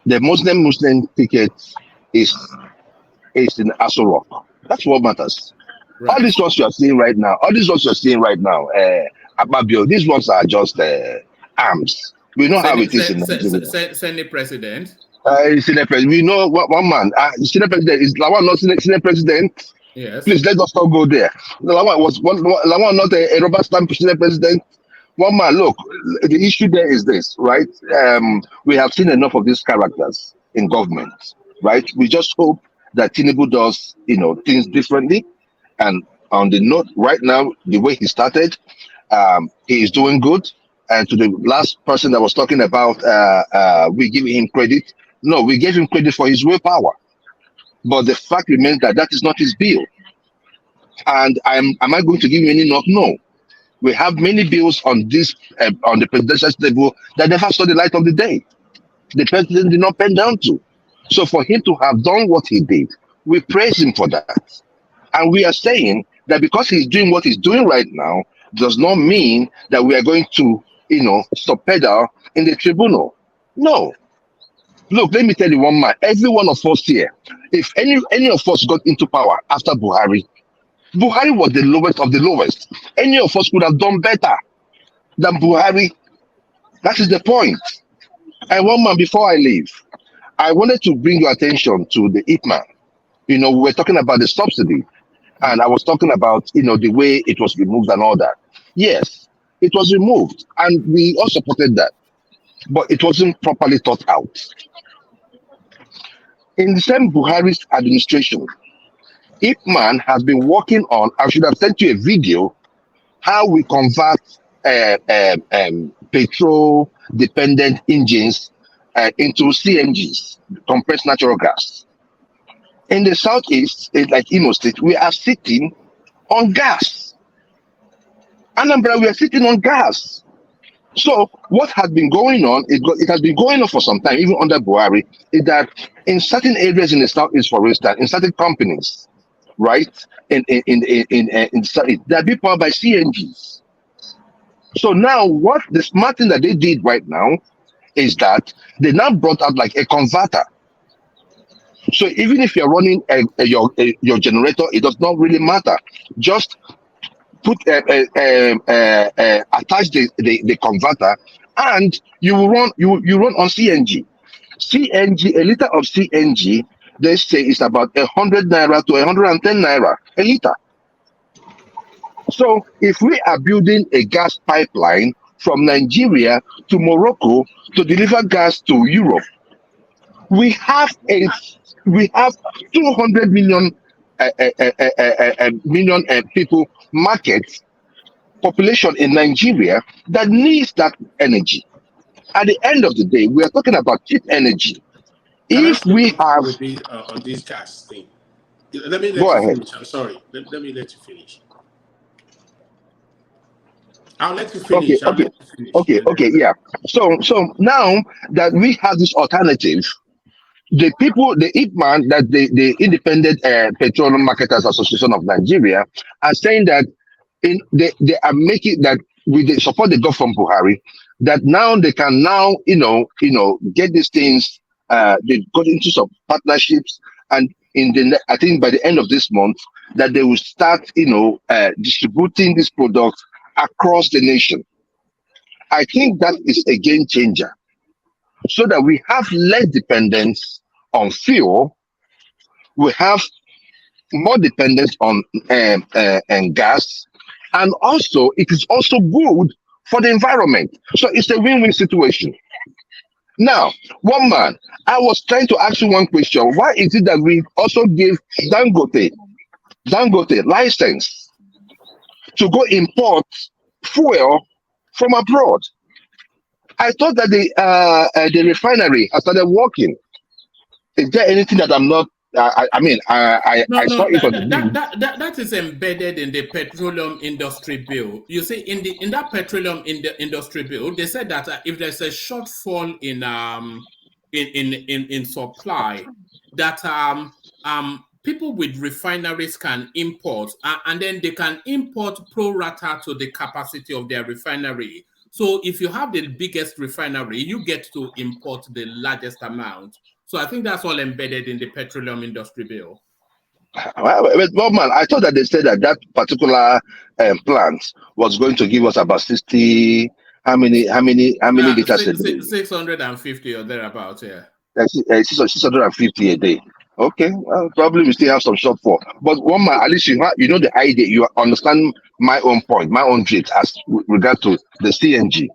The Muslim ticket is in Aso Rock. That's what matters. Right. All these ones you are seeing right now, Ababio, these ones are just arms. We know how it is in Nigeria. Senate President. Senate President. We know one man. Senate President is Lawan not Senate President. Yes. Please let us not go there. Lawan not a rubber stamp Senate President. One man. Look, the issue there is this, right? We have seen enough of these characters in government, right? We just hope that Tinubu does, things differently. And on the note, right now, the way he started, he is doing good. And to the last person that was talking about, we give him credit. No, we gave him credit for his willpower. But the fact remains that is not his bill. And am I going to give you any knock? No. We have many bills on this on the presidential table that never saw the light of the day. The president did not pen down to. So for him to have done what he did, we praise him for that. And we are saying that because he's doing what he's doing right now, does not mean that we are going to, stop pedal in the tribunal. No. Look, let me tell you one man. Every one of us here, if any of us got into power after Buhari was the lowest of the lowest. Any of us could have done better than Buhari. That is the point. And one man, before I leave, I wanted to bring your attention to the IPMAN. We were talking about the subsidy, and I was talking about, the way it was removed and all that. Yes, it was removed, and we all supported that, but it wasn't properly thought out. In the same Buhari's administration, IPMAN has been working on, I should have sent you a video, how we convert petrol-dependent engines into CNGs, compressed natural gas. In the Southeast, like Imo State, we are sitting on gas. Anambra, we are sitting on gas. So what has been going on, it has been going on for some time, even under Buhari, is that in certain areas in the Southeast, for instance, in certain companies, right, in the Southeast, they are being powered by CNGs. So now what the smart thing that they did right now is that they now brought out like a converter. So even if you're running your generator, it does not really matter. Just put attach the converter, and you run on CNG. CNG, a liter of CNG, they say is about 100 naira to 110 naira a liter. So if we are building a gas pipeline from Nigeria to Morocco to deliver gas to Europe, we have 200 million people market population in Nigeria that needs that energy. At the end of the day, we are talking about cheap energy. If we have on this gas thing, let me go ahead. Finish. I'm sorry. Let me let you finish. I'll let you finish. Okay, yeah. So now that we have this alternative, the IPMAN, that the Independent Petroleum Marketers Association of Nigeria, are saying that they are making that with the support they got from Buhari, that now they can now, get these things. They got into some partnerships, and I think by the end of this month, that they will start, distributing this product across the nation. I think that is a game changer, so that we have less dependence on fuel. We have more dependence on and gas, and also it is also good for the environment. So it's a win-win situation. Now, one man, I was trying to ask you one question. Why is it that we also give Dangote license to go import fuel from abroad? I thought that the refinery has started working. Is there anything that I'm not? I saw it on the news. That is embedded in the petroleum industry bill. You see, in that petroleum industry bill, they said that if there's a shortfall in supply, that people with refineries can import, and then they can import pro rata to the capacity of their refinery. So if you have the biggest refinery, you get to import the largest amount. So I think that's all embedded in the petroleum industry bill. Well, man, I thought that they said that particular plant was going to give us about 60. How many liters a day? 650 or thereabouts, yeah. 650 a day. Okay, probably we still have some shortfall. But one man, at least you know the idea. You understand my own point, my own drift as regard to the CNG.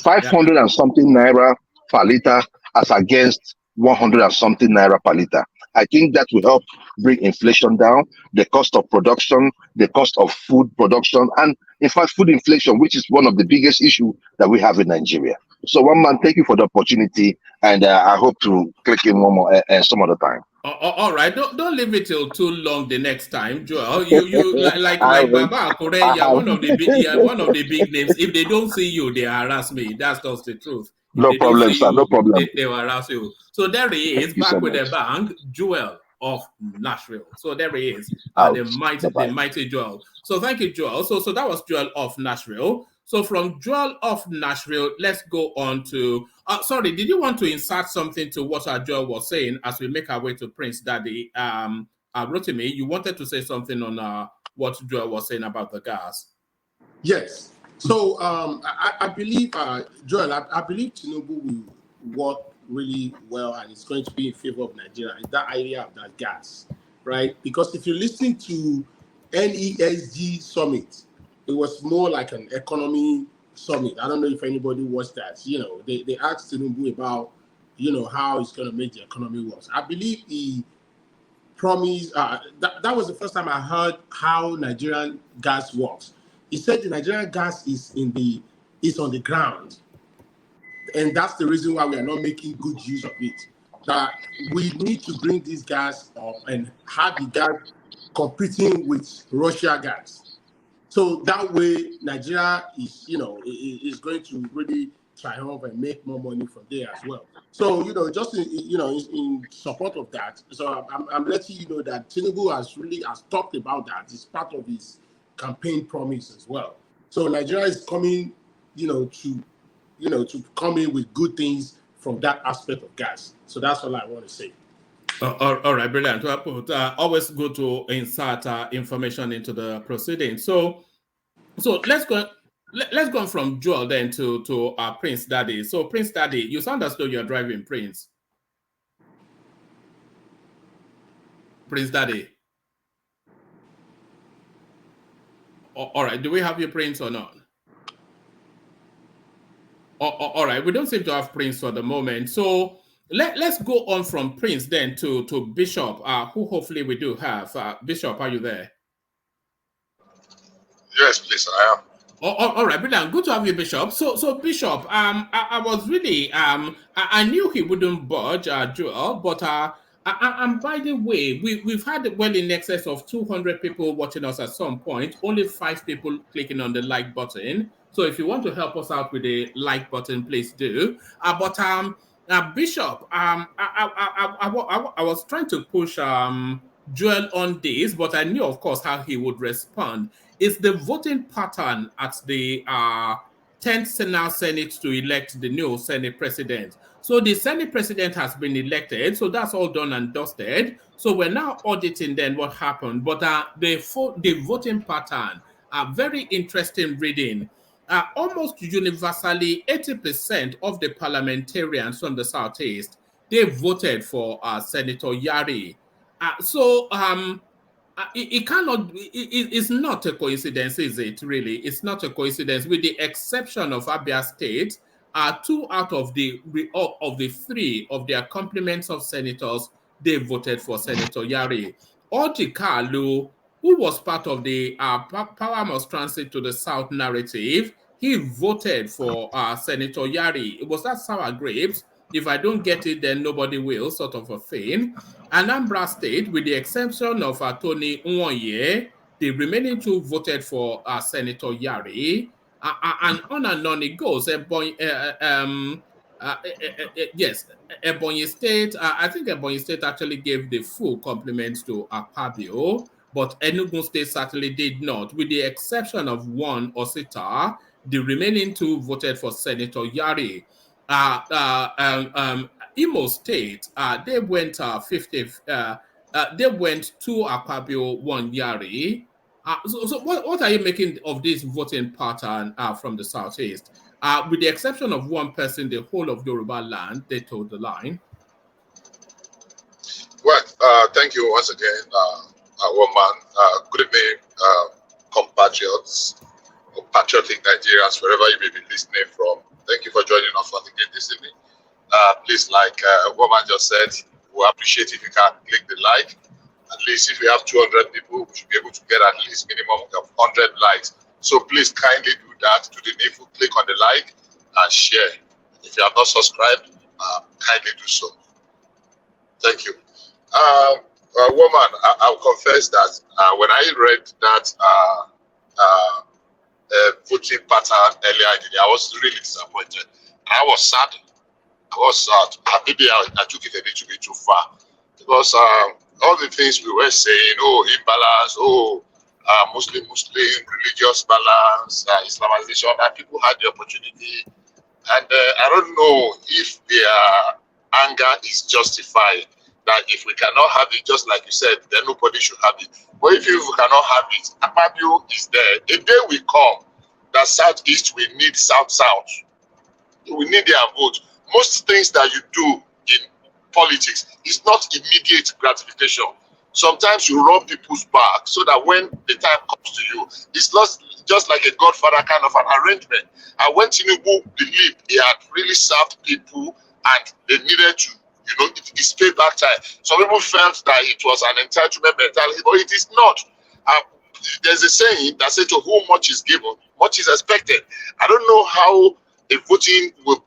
500 and something naira per liter as against 100 and something naira per liter. I think that will help bring inflation down, the cost of production, the cost of food production, and in fact, food inflation, which is one of the biggest issues that we have in Nigeria. So, one man, thank you for the opportunity, and I hope to click in one more some other time. All right, don't leave it till too long the next time, Joel. You like Baba Akure, you're one of the big names. If they don't see you, they harass me. That's just the truth. No problem, sir. No problem. They will harass you. So there he is, back with the bank, Joel of Nashville. So there he is, the mighty Joel. So thank you, Joel. So that was Joel of Nashville. So from Joel of Nashville, let's go on to. Sorry, did you want to insert something to what Joel was saying as we make our way to Prince Daddy? Rotimi, you wanted to say something on what Joel was saying about the gas. Yes. So I believe, Joel, I believe Tinubu will work really well and it's going to be in favor of Nigeria. Is that idea of that gas, right? Because if you listen to NESG summit, it was more like an economy summit. I don't know if anybody watched that. They asked Tinubu about, how it's going to make the economy work. I believe he promised, that was the first time I heard how Nigerian gas works. He said the Nigerian gas is on the ground. And that's the reason why we are not making good use of it. That we need to bring this gas up and have the gas competing with Russia gas. So that way, Nigeria is going to really triumph and make more money from there as well. So, just in support of that, so I'm letting you know that Tinubu has talked about that. It's part of his campaign promise as well. So Nigeria is coming, to come in with good things from that aspect of gas. So that's all I want to say. All right, brilliant. Always good to insert information into the proceedings. So let's go. Let's go from Joel then to Prince Daddy. So Prince Daddy, you sound as though you're driving, Prince. Prince Daddy. All right. Do we have your Prince or not? All right. We don't seem to have Prince for the moment. So let's go on from Prince then to Bishop, who hopefully we do have. Bishop, are you there? Yes, please, I am. All right, brilliant. Good to have you, Bishop. So Bishop, I was really I knew he wouldn't budge, Joel, but and by the way, we've had well in excess of 200 people watching us at some point. Only 5 people clicking on the like button. So if you want to help us out with the like button, please do. Bishop, I was trying to push dwell on this, but I knew, of course, how he would respond. Is the voting pattern at the 10th Senate to elect the new Senate president. So the Senate president has been elected, so that's all done and dusted. So we're now auditing then what happened. But the voting pattern, very interesting reading. Almost universally, 80% of the parliamentarians from the Southeast, they voted for Senator Yari. It cannot. It's not a coincidence, is it? Really, it's not a coincidence. With the exception of Abia State, 2 out of the 3 of their complements of senators, they voted for Senator Yari. Orji Kalu, who was part of the Power Must Transit to the South narrative, he voted for Senator Yari. It was that sour grapes. If I don't get it, then nobody will, sort of a thing. Anambra State, with the exception of Tony Nwoye, the remaining 2 voted for Senator Yari. And on and on it goes. Yes, Ebonyi State, I think Ebonyi State actually gave the full compliments to Akpabio, but Enugu State certainly did not, with the exception of 1 Osita. The remaining 2 voted for Senator Yari. Imo State, they went 50. They went 2 Akpabio, 1 Yari. So what are you making of this voting pattern from the Southeast? With the exception of 1 person, the whole of Yoruba land, they toed the line. Well, thank you once again, woman. Good evening, compatriots, or patriotic Nigerians, wherever you may be listening from. Thank you for joining us once again this evening. Please, like woman just said, we appreciate if you can click the like. At least if we have 200 people, we should be able to get at least minimum of 100 likes. So please kindly do that. To the needful, click on the like and share. If you have not subscribed, kindly do so. Thank you. Woman, I'll confess that when I read that voting pattern earlier in the day, I was really disappointed. I was sad. Maybe I took it a little bit too far, because all the things we were saying, imbalance, Muslim, religious balance, Islamization, and people had the opportunity. And I don't know if their anger is justified, that if we cannot have it, just like you said, then nobody should have it. But if we cannot have it, Akpabio is there. A day will come that Southeast will need South-South. We need their vote. Most things that you do in politics is not immediate gratification. Sometimes you rub people's back so that when the time comes to you, it's not just like a Godfather kind of an arrangement. And when Tinubu believed he had really served people and they needed to, it's payback time. Some people felt that it was an entitlement mentality, but it is not. There's a saying that says, to whom much is given, much is expected. I don't know how a voting will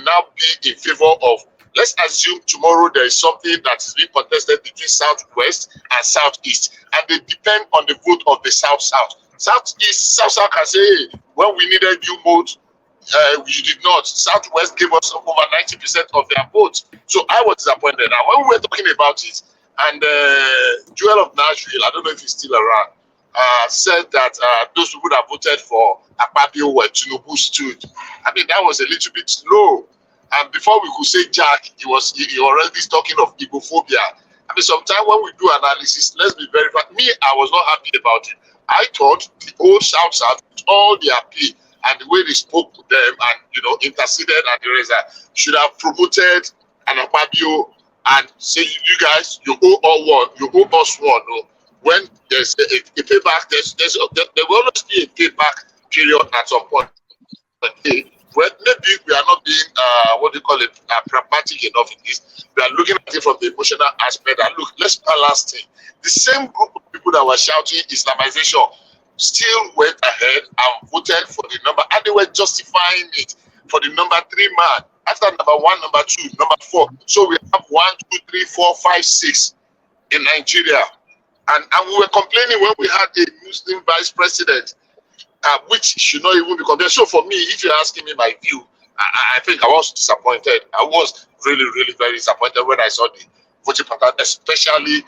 now be in favor of. Let's assume tomorrow there is something that is being contested between Southwest and Southeast, and they depend on the vote of the South-South. Southeast, South-South can say, hey, when we needed you vote, you did not. Southwest gave us over 90% of their votes. So I was disappointed. Now, when we were talking about it, and Joel of Nashville, I don't know if he's still around, said that those people that voted for Akpabio were Tinubu stood. I mean, that was a little bit low. And before we could say Jack, he already talking of Igbophobia. I mean, sometimes when we do analysis, let's be very frank. Me, I was not happy about it. I thought the old South-South, with all their plea and the way they spoke to them and, interceded and the rest, should have promoted an Akpabio and say, you guys, you owe all one, you owe us one. No? When there's a payback, there will always be a payback period at some point. Well, maybe we are not being, pragmatic enough in this. We are looking at it from the emotional aspect. And look, let's balance things. The same group of people that were shouting Islamization still went ahead and voted for the number, and they were justifying it for the number 3 man. After number 1, number 2, number 4. So we have 1, 2, 3, 4, 5, 6 in Nigeria. And we were complaining when we had a Muslim vice president, which should not even be compared. So for me, if you're asking me my view, I think I was disappointed. I was really, really very disappointed when I saw the voting pattern, especially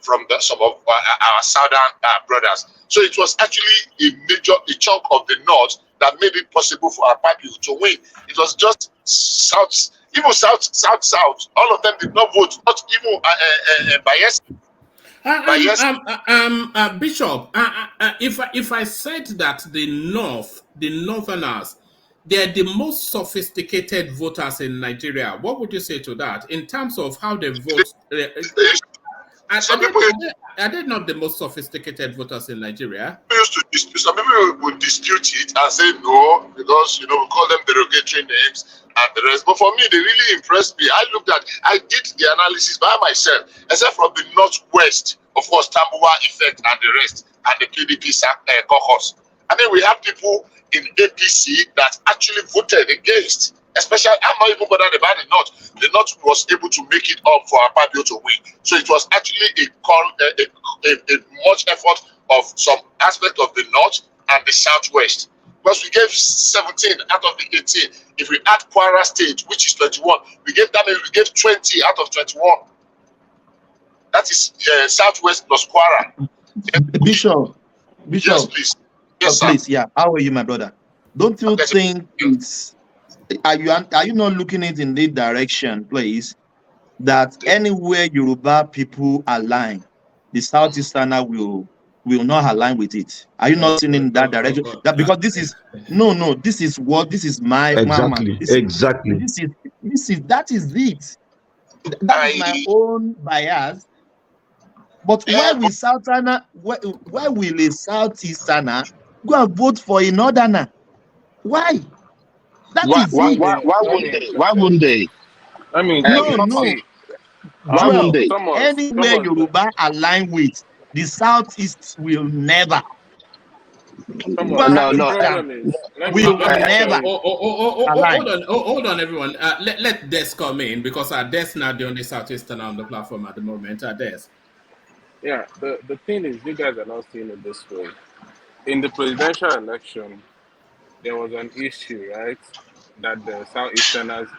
from some of our southern brothers. So it was actually a chunk of the north that made it possible for our party to win. It was just south, even south. All of them did not vote, not even bias. Bishop, if I said that the Northerners, they're the most sophisticated voters in Nigeria, what would you say to that in terms of how they vote? Are they not the most sophisticated voters in Nigeria? Some people would dispute it and say no, because we call them derogatory names and the rest. But for me, they really impressed me. I did the analysis by myself, except from the northwest, of course, Tambuwa effect and the rest, and the PDP caucus. And then we have people in APC that actually voted against. Especially, I'm not even bothered about the North. The North was able to make it up for Akpabio to win. So it was actually a much effort of some aspect of the North and the Southwest. Because we gave 17 out of the 18. If we add Kwara State, which is 21, we gave 20 out of 21. That is Southwest plus Kwara. Bishop. Yes, please. Yes, please, yeah. How are you, my brother? Don't you think it's... Are you not looking at it in this direction, please? That anywhere Yoruba people align, the Southeasterner will not align with it. Are you not seeing in that direction? That because this is this is my exactly. That is it. That is my own bias. But why will a Southeasterner go and vote for a Northerner? Why? Why wouldn't they? I mean, no. Why wouldn't they? Anywhere Yoruba align with, the Southeast will never. Hold on, everyone. Let Des come in, because Des not the only Southeastern on the platform at the moment. Des. Yeah, the thing is, you guys are not seeing it this way. In the presidential election, there was an issue, right, that the Southeasterners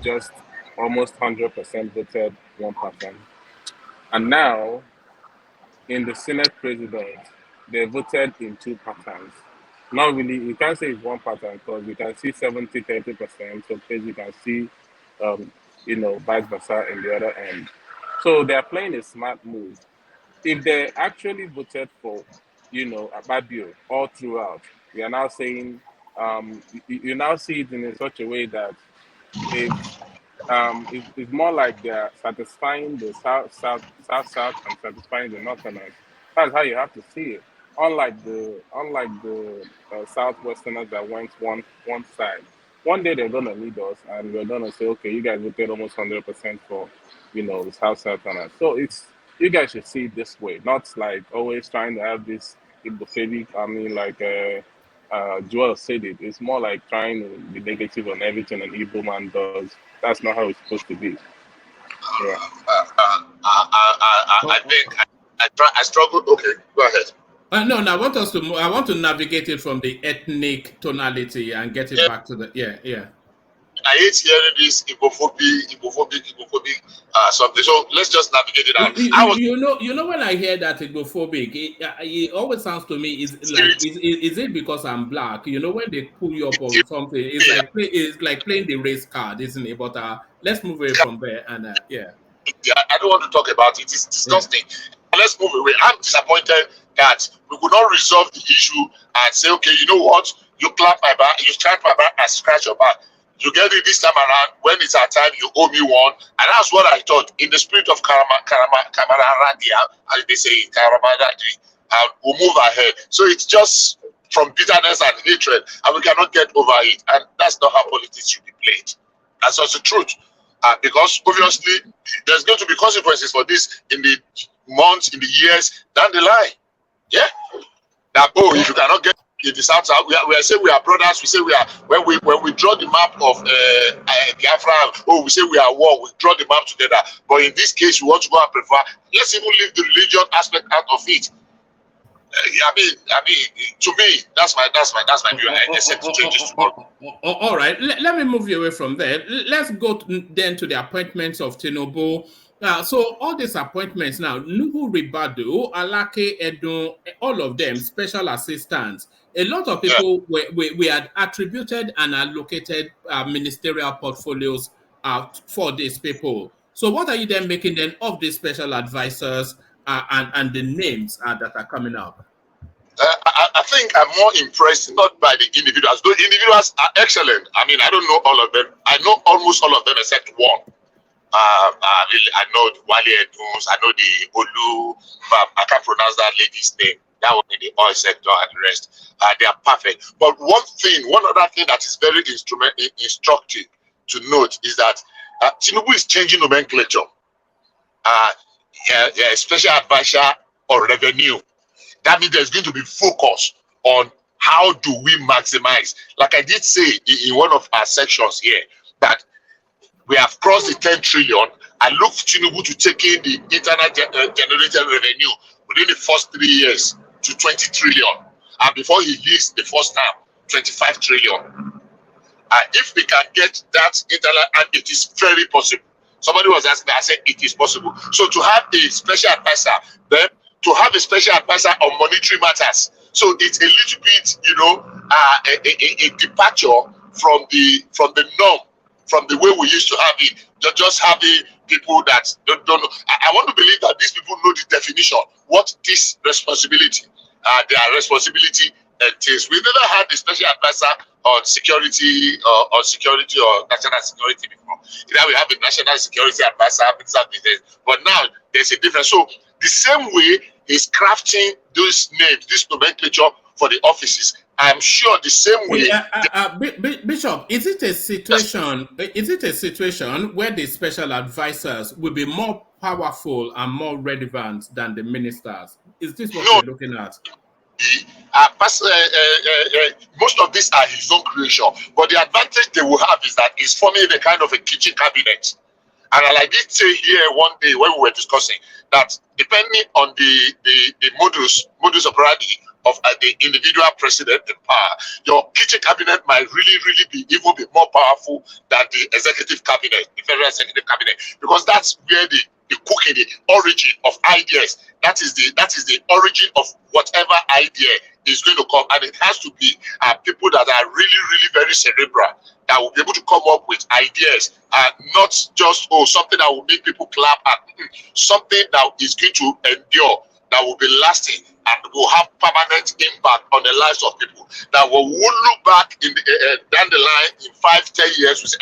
just almost 100% voted one pattern. And now, in the Senate president, they voted in two patterns. Not really, you can't say it's one pattern, because you can see 70-30%, so please you can see, vice versa in the other end. So they're playing a smart move. If they actually voted for, Akpabio all throughout, we are now saying, you now see it in such a way that it's more like they're satisfying the south and satisfying the northerners. That's how you have to see it. Unlike the southwesterners that went one side. One day they're gonna lead us, and we're gonna say, okay, you guys voted almost 100% for, the southerners. So you guys should see it this way, not like always trying to have this hypophobic. Joel said it. It's more like trying to be negative on everything an evil man does. That's not how it's supposed to be. Yeah. I think I struggled. Okay, go ahead. No, I want to navigate it from the ethnic tonality and get it back to the yeah. I hate hearing this Igbo-phobic, something. So let's just navigate it out. You know, when I hear that Igbo-phobic, it always sounds to me is it because I'm black? When they pull you up on something, it's like playing the race card, isn't it? But let's move away from there and yeah. I don't want to talk about it. It's disgusting. Yeah. Let's move away. I'm disappointed that we could not resolve the issue and say, okay, you know what? You clap my back, you scratch my back, and scratch your back. You get it this time around. When it's our time, you owe me one. And that's what I thought. In the spirit of Kamararadia, as they say in Karamaradia, and we'll move ahead. So it's just from bitterness and hatred, and we cannot get over it. And that's not how politics should be played. That's also the truth. Because obviously, there's going to be consequences for this in the months, in the years down the line. Yeah? That, if you cannot get in the south, we say we are brothers. We say we are, when we draw the map of Biafra, we say we are one. We draw the map together. But in this case, we want to go and prefer. Let's even leave the religion aspect out of it. I mean, to me, that's my view. I guess it changes tomorrow. All right, let me move you away from there. Let's go then to the appointments of Tinubu. So all these appointments now, Nuhu Ribadu, Alake Edun, all of them, special assistants. A lot of people we had attributed and allocated ministerial portfolios for these people. So what are you then making then of these special advisors and the names that are coming up? I think I'm more impressed not by the individuals. Those individuals are excellent. I mean, I don't know all of them. I know almost all of them except one. I know Wale Eduns, I know the Olu, I can't pronounce that lady's name. That one in the oil sector and the rest. They are perfect. But one other thing that is very instructive to note is that Tinubu is changing nomenclature. Special advisor on revenue. That means there's going to be focus on how do we maximize. Like I did say in one of our sections here, that we have crossed the 10 trillion. I look for Tinubu to take in the internal generated revenue within the first 3 years to 20 trillion. And before he leaves the first time, 25 trillion. If we can get that internal, and it is very possible. Somebody was asking me, I said it is possible. So to have a special advisor, then to have a special advisor on monetary matters. So it's a little bit, a departure from the norm, from the way we used to have it. Just having people that don't know. I want to believe that these people know the definition, what this responsibility, their responsibility entails. We've never had a special advisor on security or national security before. Now we have a national security advisor, but now there's a difference. So the same way he's crafting those names, this nomenclature for the offices, I'm sure the same way. Bishop, is it a situation? Is it a situation where the special advisors will be more powerful and more relevant than the ministers? Is this what you're looking at? Most of these are his own creation, but the advantage they will have is that he's forming a kind of a kitchen cabinet. And I did say here one day when we were discussing that depending on the modus operandi of the individual president in power, your kitchen cabinet might really be even be more powerful than the executive cabinet, the federal executive cabinet, because that's where the cooking, the origin of ideas. That is the origin of whatever idea is going to come, and it has to be people that are really very cerebral, that will be able to come up with ideas, not just something that will make people clap, and something that is going to endure, that will be lasting, and will have permanent impact on the lives of people. That will look back in down the line in 5-10 years, we say,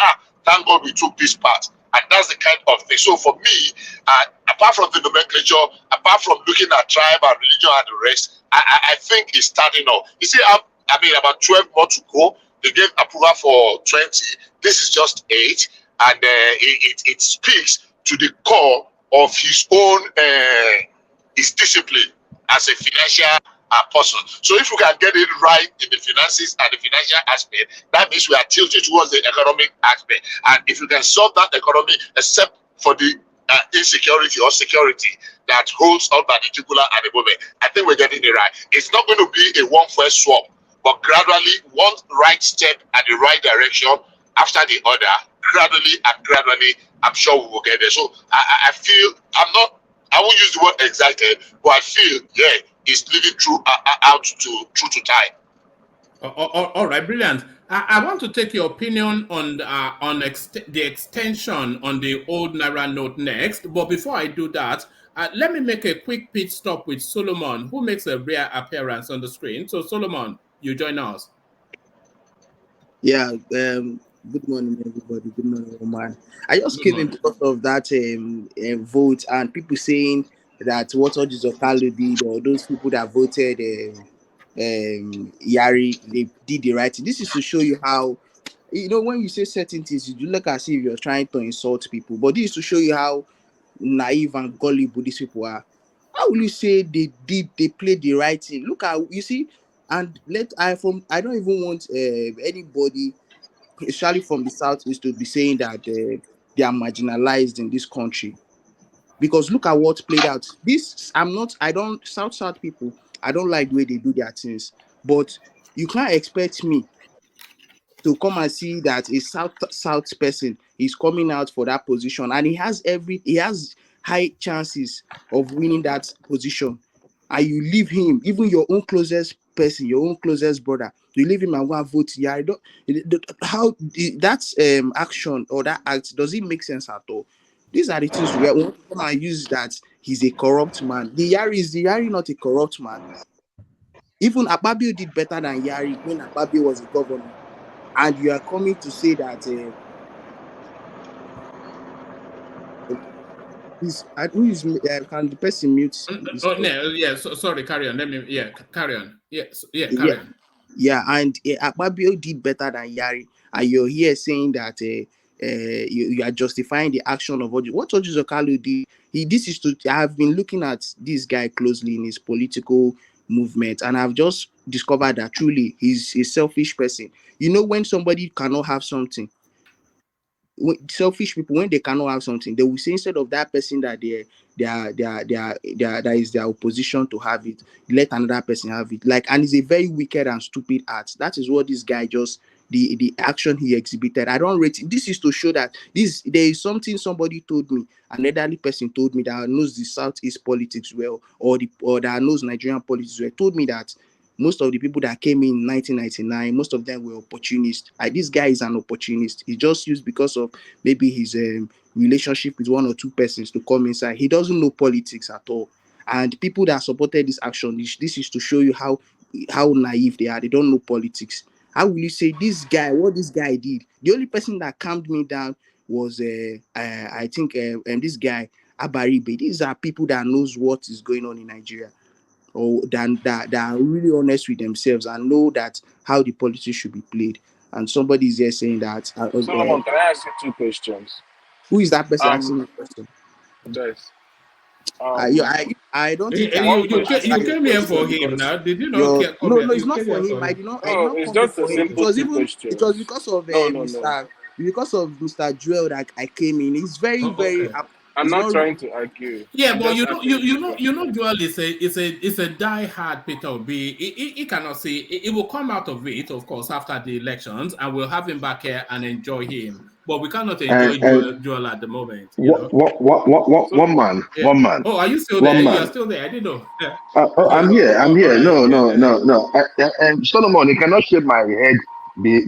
thank God we took this part. And that's the kind of thing. So for me, apart from the nomenclature, apart from looking at tribe and religion and the rest, I think it's starting off. You see, about 12 more to go. They gave approval for 20. This is just 8. And it speaks to the core of his own his discipline as a financial person. So if we can get it right in the finances and the financial aspect, that means we are tilted towards the economic aspect. And if we can solve that economy, except for the insecurity or security that holds up by the jugular at the moment, I think we're getting it right. It's not going to be a one-first swap, but gradually, one right step at the right direction after the other, gradually, I'm sure we will get there. So I feel I won't use the word excited, but I feel, it's living through to time. All right, brilliant. I want to take your opinion on the extension on the old Naira note next. But before I do that, let me make a quick pit stop with Solomon, who makes a rare appearance on the screen. So Solomon, you join us. Yeah. Good morning, everybody. Good morning, Roman. I just came in because of that vote and people saying that what Ojizo Kalu did, or those people that voted Yari, they did the right thing. This is to show you how, when you say certain things, you look as if you're trying to insult people. But this is to show you how naive and gullible these people are. How will you say they played the right thing? Look at, you see, and I don't even want anybody, especially from the southeast, to be saying that they are marginalized in this country, because look at what played out. South people, I don't like the way they do their things, but you can't expect me to come and see that a south person is coming out for that position, and he has high chances of winning that position, and you leave him, even your own closest person, your own closest brother, you leave him and go and vote. Yeah, I don't. How that action or that act, does it make sense at all? These are the things we want to come and use that he's a corrupt man. The Yari not a corrupt man. Even Akpabio did better than Yari when Akpabio was a governor, and you are coming to say that can the person mute? No, yeah. So, sorry, carry on. Let me. Yeah, carry on. Yes, yeah, carry Yeah, on. yeah, and Akpabio did better than Yari, and you're here saying that you are justifying the action of what Oji Zokalo did. I have been looking at this guy closely in his political movement, and I've just discovered that truly he's a selfish person. You know, when somebody cannot have something, selfish people, when they cannot have something, they will say instead of that person that that is their opposition to have it, let another person have it. Like, and it's a very wicked and stupid act. That is what this guy just, the action he exhibited. I don't rate it. This is to show that there is something somebody told me, an elderly person told me that knows the Southeast politics well, or that knows Nigerian politics well, told me that most of the people that came in 1999, most of them were opportunists. This guy is an opportunist. He just used because of maybe his relationship with one or two persons to come inside. He doesn't know politics at all. And people that supported this action, this is to show you how naive they are. They don't know politics. How will you say this guy, what this guy did? The only person that calmed me down was, I think, this guy, Abaribe. These are people that knows what is going on in Nigeria, or that are really honest with themselves and know that how the politics should be played. And somebody is here saying that. Solomon, can I ask you two questions? Who is that person asking the question? This. I don't think You came here for him now. Did you not care? No, it's not for him. I did not it's come just for a him. simple two questions. It was because of Mr. Joel that I came in. It's very, very. I'm not trying to argue. Yeah, but you know, Joel is a die-hard Peter Obi. He cannot see. It will come out of it, of course, after the elections, and we'll have him back here and enjoy him. But we cannot enjoy Joel at the moment. One man. Oh, are you still there? You're still there. I didn't know. I'm here. No. Solomon, you cannot shake my head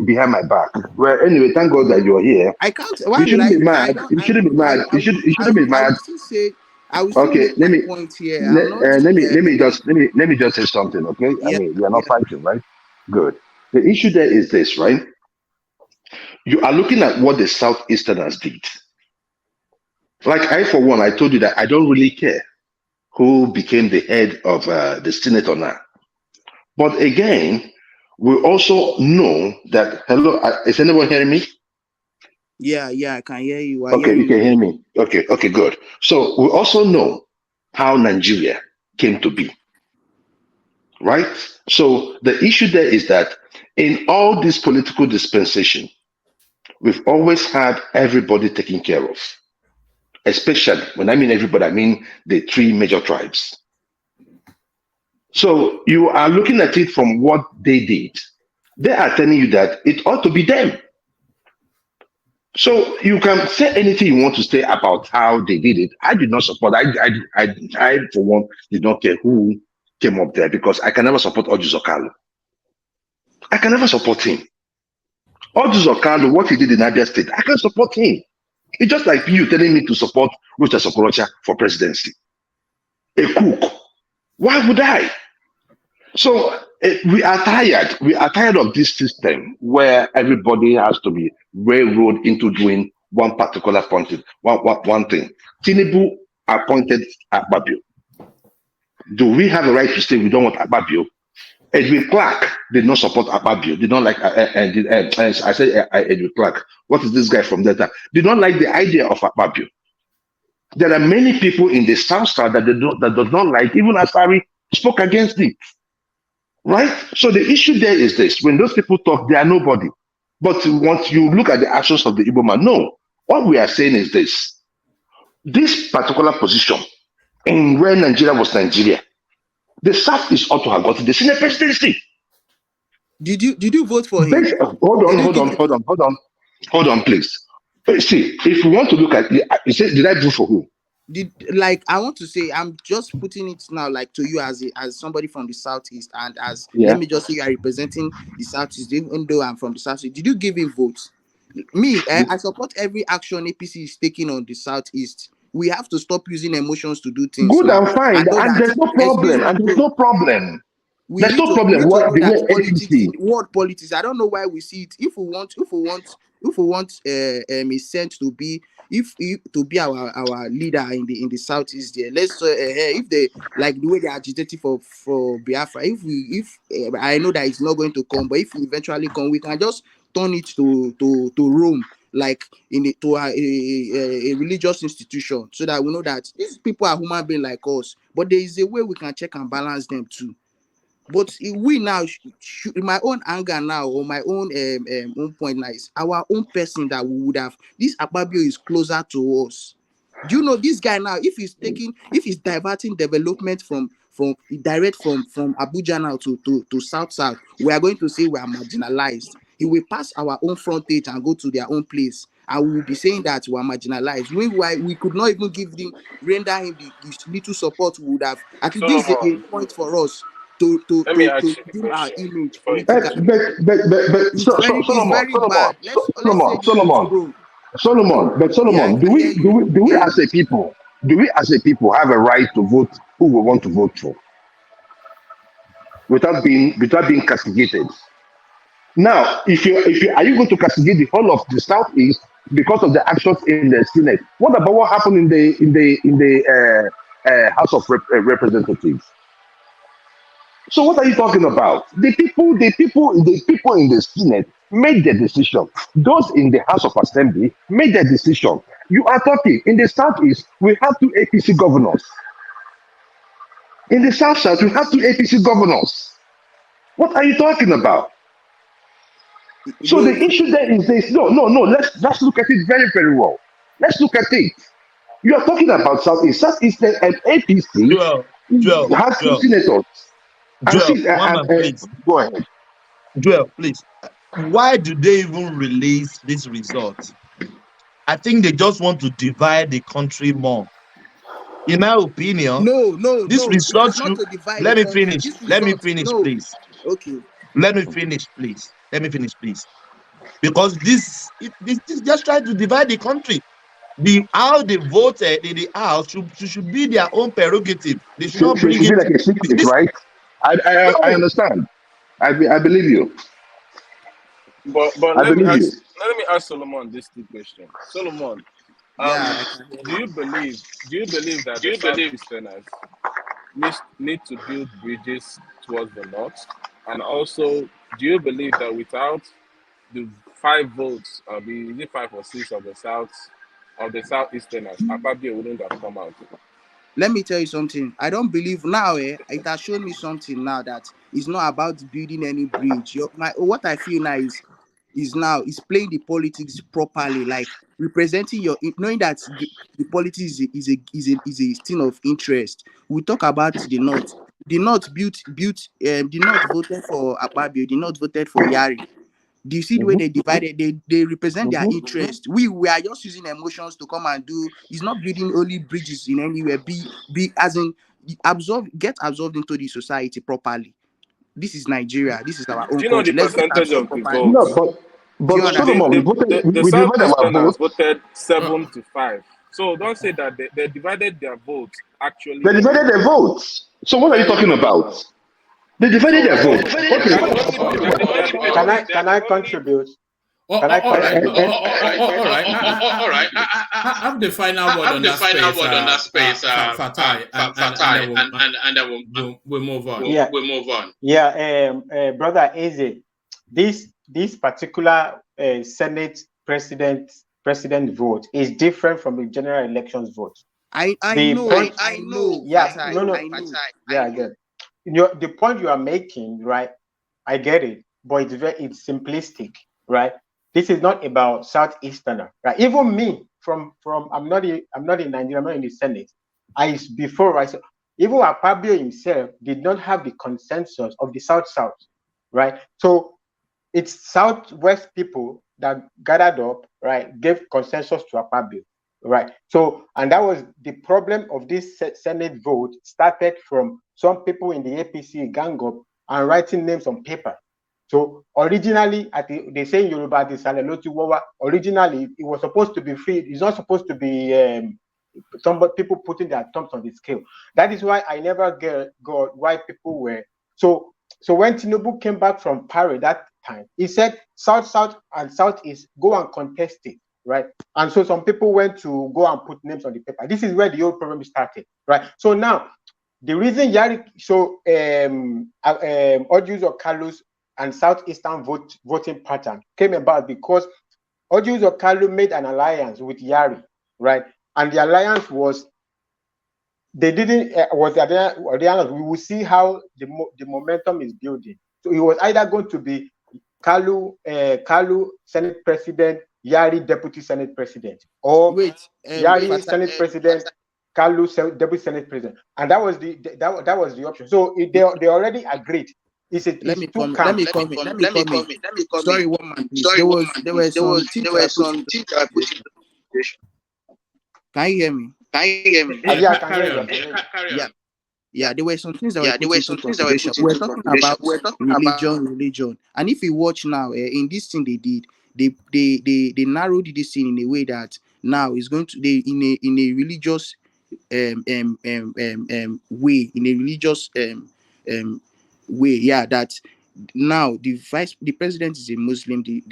behind my back. Well, anyway, thank God that you're here. I can't. You shouldn't be mad. You shouldn't be mad. You shouldn't be mad. Okay, let me point here. Let me just say something. Okay, Yeah, I mean, we are not fighting, right? Good. The issue there is this, right? You are looking at what the Southeasterners did. Like for one, I told you that I don't really care who became the head of the Senate or not. But again, we also know that, hello, is anyone hearing me? Yeah, I can hear you. Okay, you can hear me. Okay, good. So we also know how Nigeria came to be, right? So the issue there is that in all this political dispensation, we've always had everybody taken care of. Especially, when I mean everybody, I mean the three major tribes. So you are looking at it from what they did. They are telling you that it ought to be them. So you can say anything you want to say about how they did it. I did not support. I for one did not care who came up there, because I can never support Oji Zokalo. I can never support him. Oji Zokalo, what he did in Abia State, I can support him. It's just like you telling me to support Rocha Sokorocha for presidency. A cook. Why would I? So we are tired. We are tired of this system where everybody has to be railroaded into doing one particular point, one thing. Tinubu appointed Akpabio. Do we have a right to say we don't want Akpabio? Edwin Clark did not support Akpabio. Did not like. I said Edwin Clark. What is this guy from Delta? Did not like the idea of Akpabio. There are many people in the South that does not like. Even Asari spoke against it. Right? So the issue there is this: when those people talk, they are nobody. But once you look at the actions of the Igbo man, no. What we are saying is this: this particular position in where Nigeria was Nigeria, the South is ought to have gotten the Senate presidency. Did you vote for him? Hold on, please. See, if we want to look at, you say, did I vote for who? Like I want to say, I'm just putting it now, like to you as somebody from the southeast, and as let Yeah. me just say you are representing the southeast, even though I'm from the southeast. Did you give him votes? Me, I support every action APC is taking on the southeast. We have to stop using emotions to do things Good now. and fine, I know and that. there's no Excuse problem, me, and there's bro. no problem. We There's need no to problem. What know the that way politics, APC. world politics. I don't know why we see it. If we want a sense to be if to be our leader in the southeast there. Let's if they like the way they are agitating for Biafra. If I know that it's not going to come, but if it eventually come, we can just turn it to Rome, like in the, to a religious institution, so that we know that these people are human beings like us, but there is a way we can check and balance them too. But we now, my own anger now, or my own point now is our own person that we would have. This Akpabio is closer to us. Do you know this guy now? If he's diverting development from direct from Abuja now to South, we are going to say we are marginalized. He will pass our own frontage and go to their own place, and we will be saying that we are marginalized. Meanwhile, we could not even render him the little support we would have. I think this is a Solomon, point for us to let me to ask to you a redeem our question image before you But take it. politically. It's Solomon, very bad. Let's say the truth, bro. Yeah, Solomon, I hear you. do I we hear as you. a people, have a right to vote who we want to vote for without being castigated? Now, if you are you going to castigate the whole of the southeast because of the actions in the Senate? What about what happened in the House of Representatives? So what are you talking about? The people in the Senate made the decision. Those in the House of Assembly made the decision. You are talking in the Southeast, we have two APC governors. In the South, we have two APC governors. What are you talking about? So the Bro, issue there is this. No. Let's look at it very, very well. Let's look at it. You are talking about Southeast. Southeast and APC Joel, Joel, has two Joel, senators. And Joel, see, one man, please. go ahead. Joel, please. Why do they even release this result? I think they just want to divide the country more. In my opinion, this no. It is result not should. to divide the Let me country. finish. This Let me result, finish, no. please. Okay. Let me finish, please. Let me finish, please. Because this just trying to divide the country. How they voted in the house should be their own prerogative. They should not bring Should be it. like a secret, This right? I no. understand. I believe you. But I believe you. let me ask Solomon this two question. Solomon, Yeah, I can hear do you. you believe that the Southeasterners need to build bridges towards the north? And also, do you believe that without the 5 votes, is it 5 or 6 of the Southeasterners, Akpabio wouldn't have come out? Let me tell you something. I don't believe now. It has shown me something now that it's not about building any bridge. What I feel now is playing the politics properly, like representing knowing that the politics is a thing of interest. We talk about the north. The north the north voted for Akpabio. The north voted for Yari. Do you see the way they divided? They represent their interest. We are just using emotions to come and do. It's not building only bridges in anywhere. Be as in get absorbed into the society properly. This is Nigeria. This is our Do own you know the country. Let's get percentage absorbed of the properly. No, votes? Do you but understand? Solomon, The we divide our Southeasterners votes. voted 7-5. So don't say that they divided their votes actually They divided very, their votes. So what are you very, talking very about? well. They divided So their votes. Okay. and the only bridge they had was Can I contribute? Can I All right, contribute? all right. I have the final word on that space, Fatai, and then we'll move on. Yeah, yeah, brother Eze, this particular Senate president vote is different from the general elections vote. I The know, point, I know, yeah, Fatai, no, I know. yeah, I get it. The point you are making, right? I get it, but it's simplistic, right? This is not about Southeasterner, right? Even me, from I'm not in Nigeria, I'm not in the Senate. So even Akpabio himself did not have the consensus of the South, right? So it's Southwest people that gathered up, right, gave consensus to Akpabio, right? So, and that was the problem of this Senate vote, started from some people in the APC gang up and writing names on paper. So originally, they say in Yoruba, originally it was supposed to be free. It's not supposed to be people putting their thumbs on the scale. That is why I never got why people were so when Tinubu came back from Paris that time, he said South and Southeast go and contest it, right? And so some people went to go and put names on the paper. This is where the old problem started, right? So now the reason Yari Ojus or Carlos and Southeastern voting pattern came about because Ojus or Carlos made an alliance with Yari, right? And the alliance was, they didn't, was the alliance, we will see how the momentum is building. So it was either going to be Kalu Senate President, Yari Deputy Senate President, or Yari Senate President, Kalu Deputy Senate President. And that was the option. So they already agreed. Let me come in. Sorry, one man, please. There were some things that I put in the presentation. Can you hear me? Yeah, I can hear you. Yeah, there were some things that were put into consideration. We're talking about religion. And if you watch now, in this thing they did, they narrowed this thing in a way that now is going to in a religious way, way, yeah, that now the president is a Muslim, the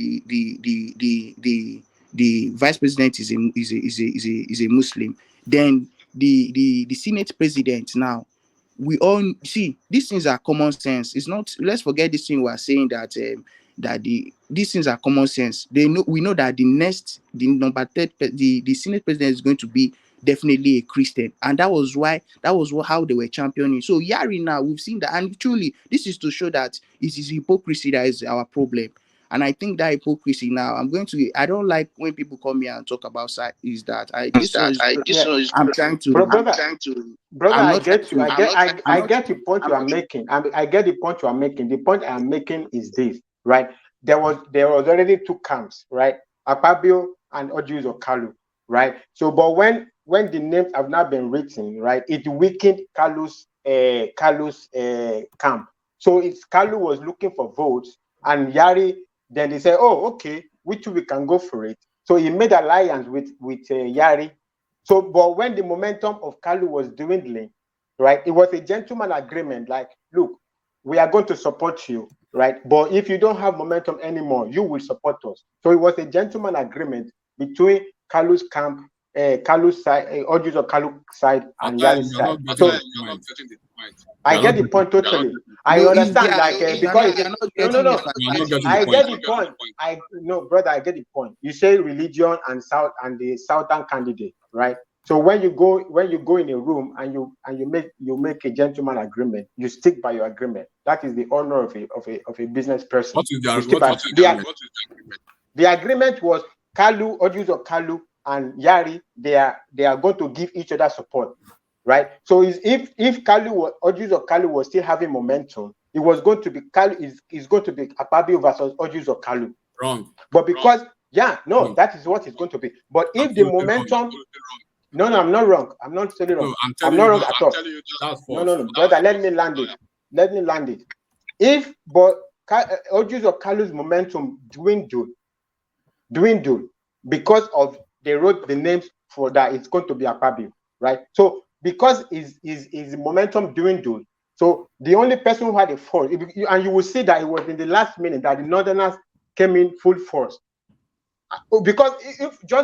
vice president is a Muslim. Then the Senate president now, we all see these things are common sense. It's not, let's forget this thing we are saying that these things are common sense. We know that the number 3, the Senate president is going to be definitely a Christian, and that was how they were championing. So Yari, now we've seen that, and truly this is to show that it is hypocrisy that is our problem. And I think that hypocrisy now, I don't like when people come here and talk about side is that I'm trying to brother, I get you. I get the point you are making. I get the point you are making. The point I am making is this, right? There was already 2 camps, right? Akpabio and Ojus Okalu, right? So, but when the names have not been written, right, it weakened Kalu's camp. So it's Kalu was looking for votes, and Yari, then they said, oh, okay, which we can go for it. So he made alliance with Yari. So, but when the momentum of Kalu was dwindling, right, it was a gentleman agreement. Like, look, we are going to support you, right? But if you don't have momentum anymore, you will support us. So it was a gentleman agreement between Kalu's camp, Kalu's side, Ojus of Kalu side, and Yari's side. So I get the point totally. I understand, because no. I get the point. Brother, I get the point. You say religion and the southern candidate, right? So when you go in a room and you make a gentleman agreement, you stick by your agreement. That is the honor of a business person. What is the agreement? The agreement was Kalu, Ojus of Kalu, and Yari. They are going to give each other support, right? So if Kalu Ojus of Kalu was still having momentum, it was going to be Kalu is going to be Akpabio versus Ojus of Kalu. Wrong. But because that is what it's going to be. But if the momentum No, I'm not wrong. I'm not saying wrong. No, I'm not wrong at all. No, brother, let me land it. If Ojus of Kalu's momentum dwindled because of they wrote the names for that, it's going to be Akpabio, right? So because his momentum dwindled, so the only person who had a force, and you will see that it was in the last minute that the Northerners came in full force. Because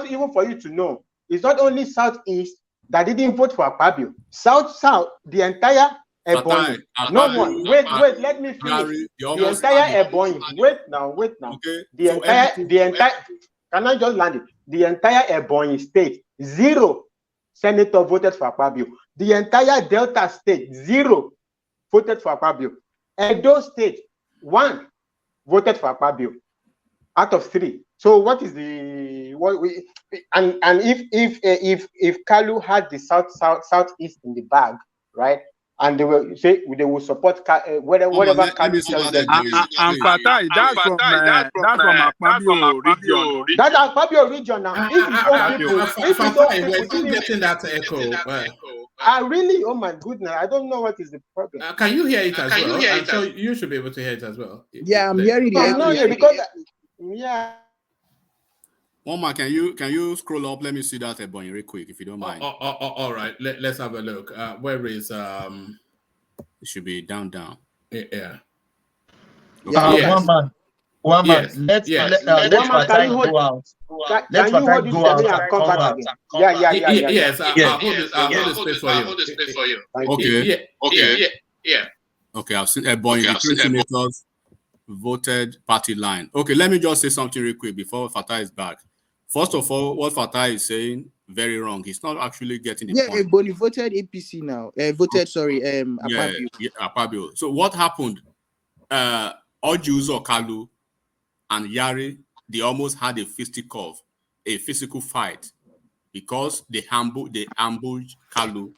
even for you to know, it's not only Southeast that didn't vote for Akpabio. South, the entire Ebonyi. No one. Wait, let me finish. The entire Ebonyi. Wait now. Okay. The entire. Can I just land it? The entire Ebonyi state, 0 senator voted for Akpabio. The entire Delta state, 0 voted for Akpabio. Edo state, 1 voted for Akpabio out of 3. So what is if Kalu had the southeast in the bag, right? and they will say they will support whatever Kanu tells them. And Fatai, that's from Akpabio region. That's Akpabio region now. If his own people, if his own people, we're not getting that echo. I really, oh my goodness, I don't know what is the problem. Can you hear it as well? I'm sure you should be able to hear it as well. Yeah, I'm hearing the echo. No, because Oma, can you scroll up? Let me see that Ebony real quick, if you don't mind. All right, let's have a look. Where is It should be down. Yeah. One man. Let's Fatai go out. Let Fatai go out and come back again. Yeah. Yes, I'll hold the space for you. Okay, I've seen Ebony. The three senators voted party line. Okay, let me just say something real quick before Fatai is back. First of all, what Fatai is saying, very wrong. He's not actually getting the point. Yeah, Ebony voted APC now. Akpabio. Yeah, Akpabio. So what happened? Ojuzo Kalu and Yari, they almost had a physical fight, because they ambushed Kalu.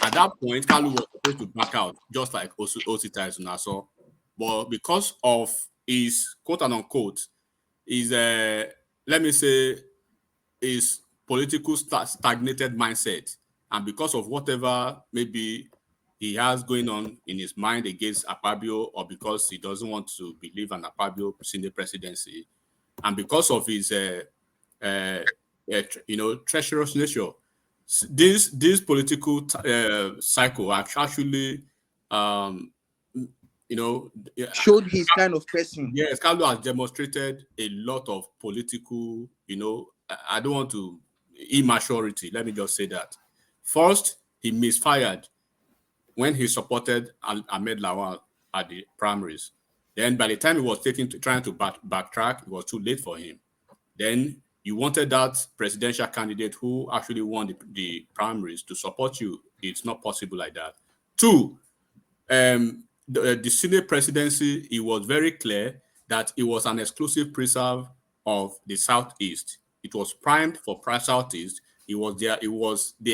At that point, Kalu was supposed to back out, just like Osita Naso. But because of his quote and unquote, let me say, his political stagnated mindset, and because of whatever maybe he has going on in his mind against Akpabio, or because he doesn't want to believe an Akpabio Senate presidency, and because of his treacherous nature, this political cycle actually showed his kind of person. Yes, Kalu has demonstrated a lot of political, I don't want to, immaturity. Let me just say that. First, he misfired when he supported Ahmed Lawal at the primaries. Then by the time he was trying to backtrack, it was too late for him. Then you wanted that presidential candidate who actually won the primaries to support you. It's not possible like that. Two, the Senate presidency, it was very clear that it was an exclusive preserve of the Southeast. It was primed for Southeast. They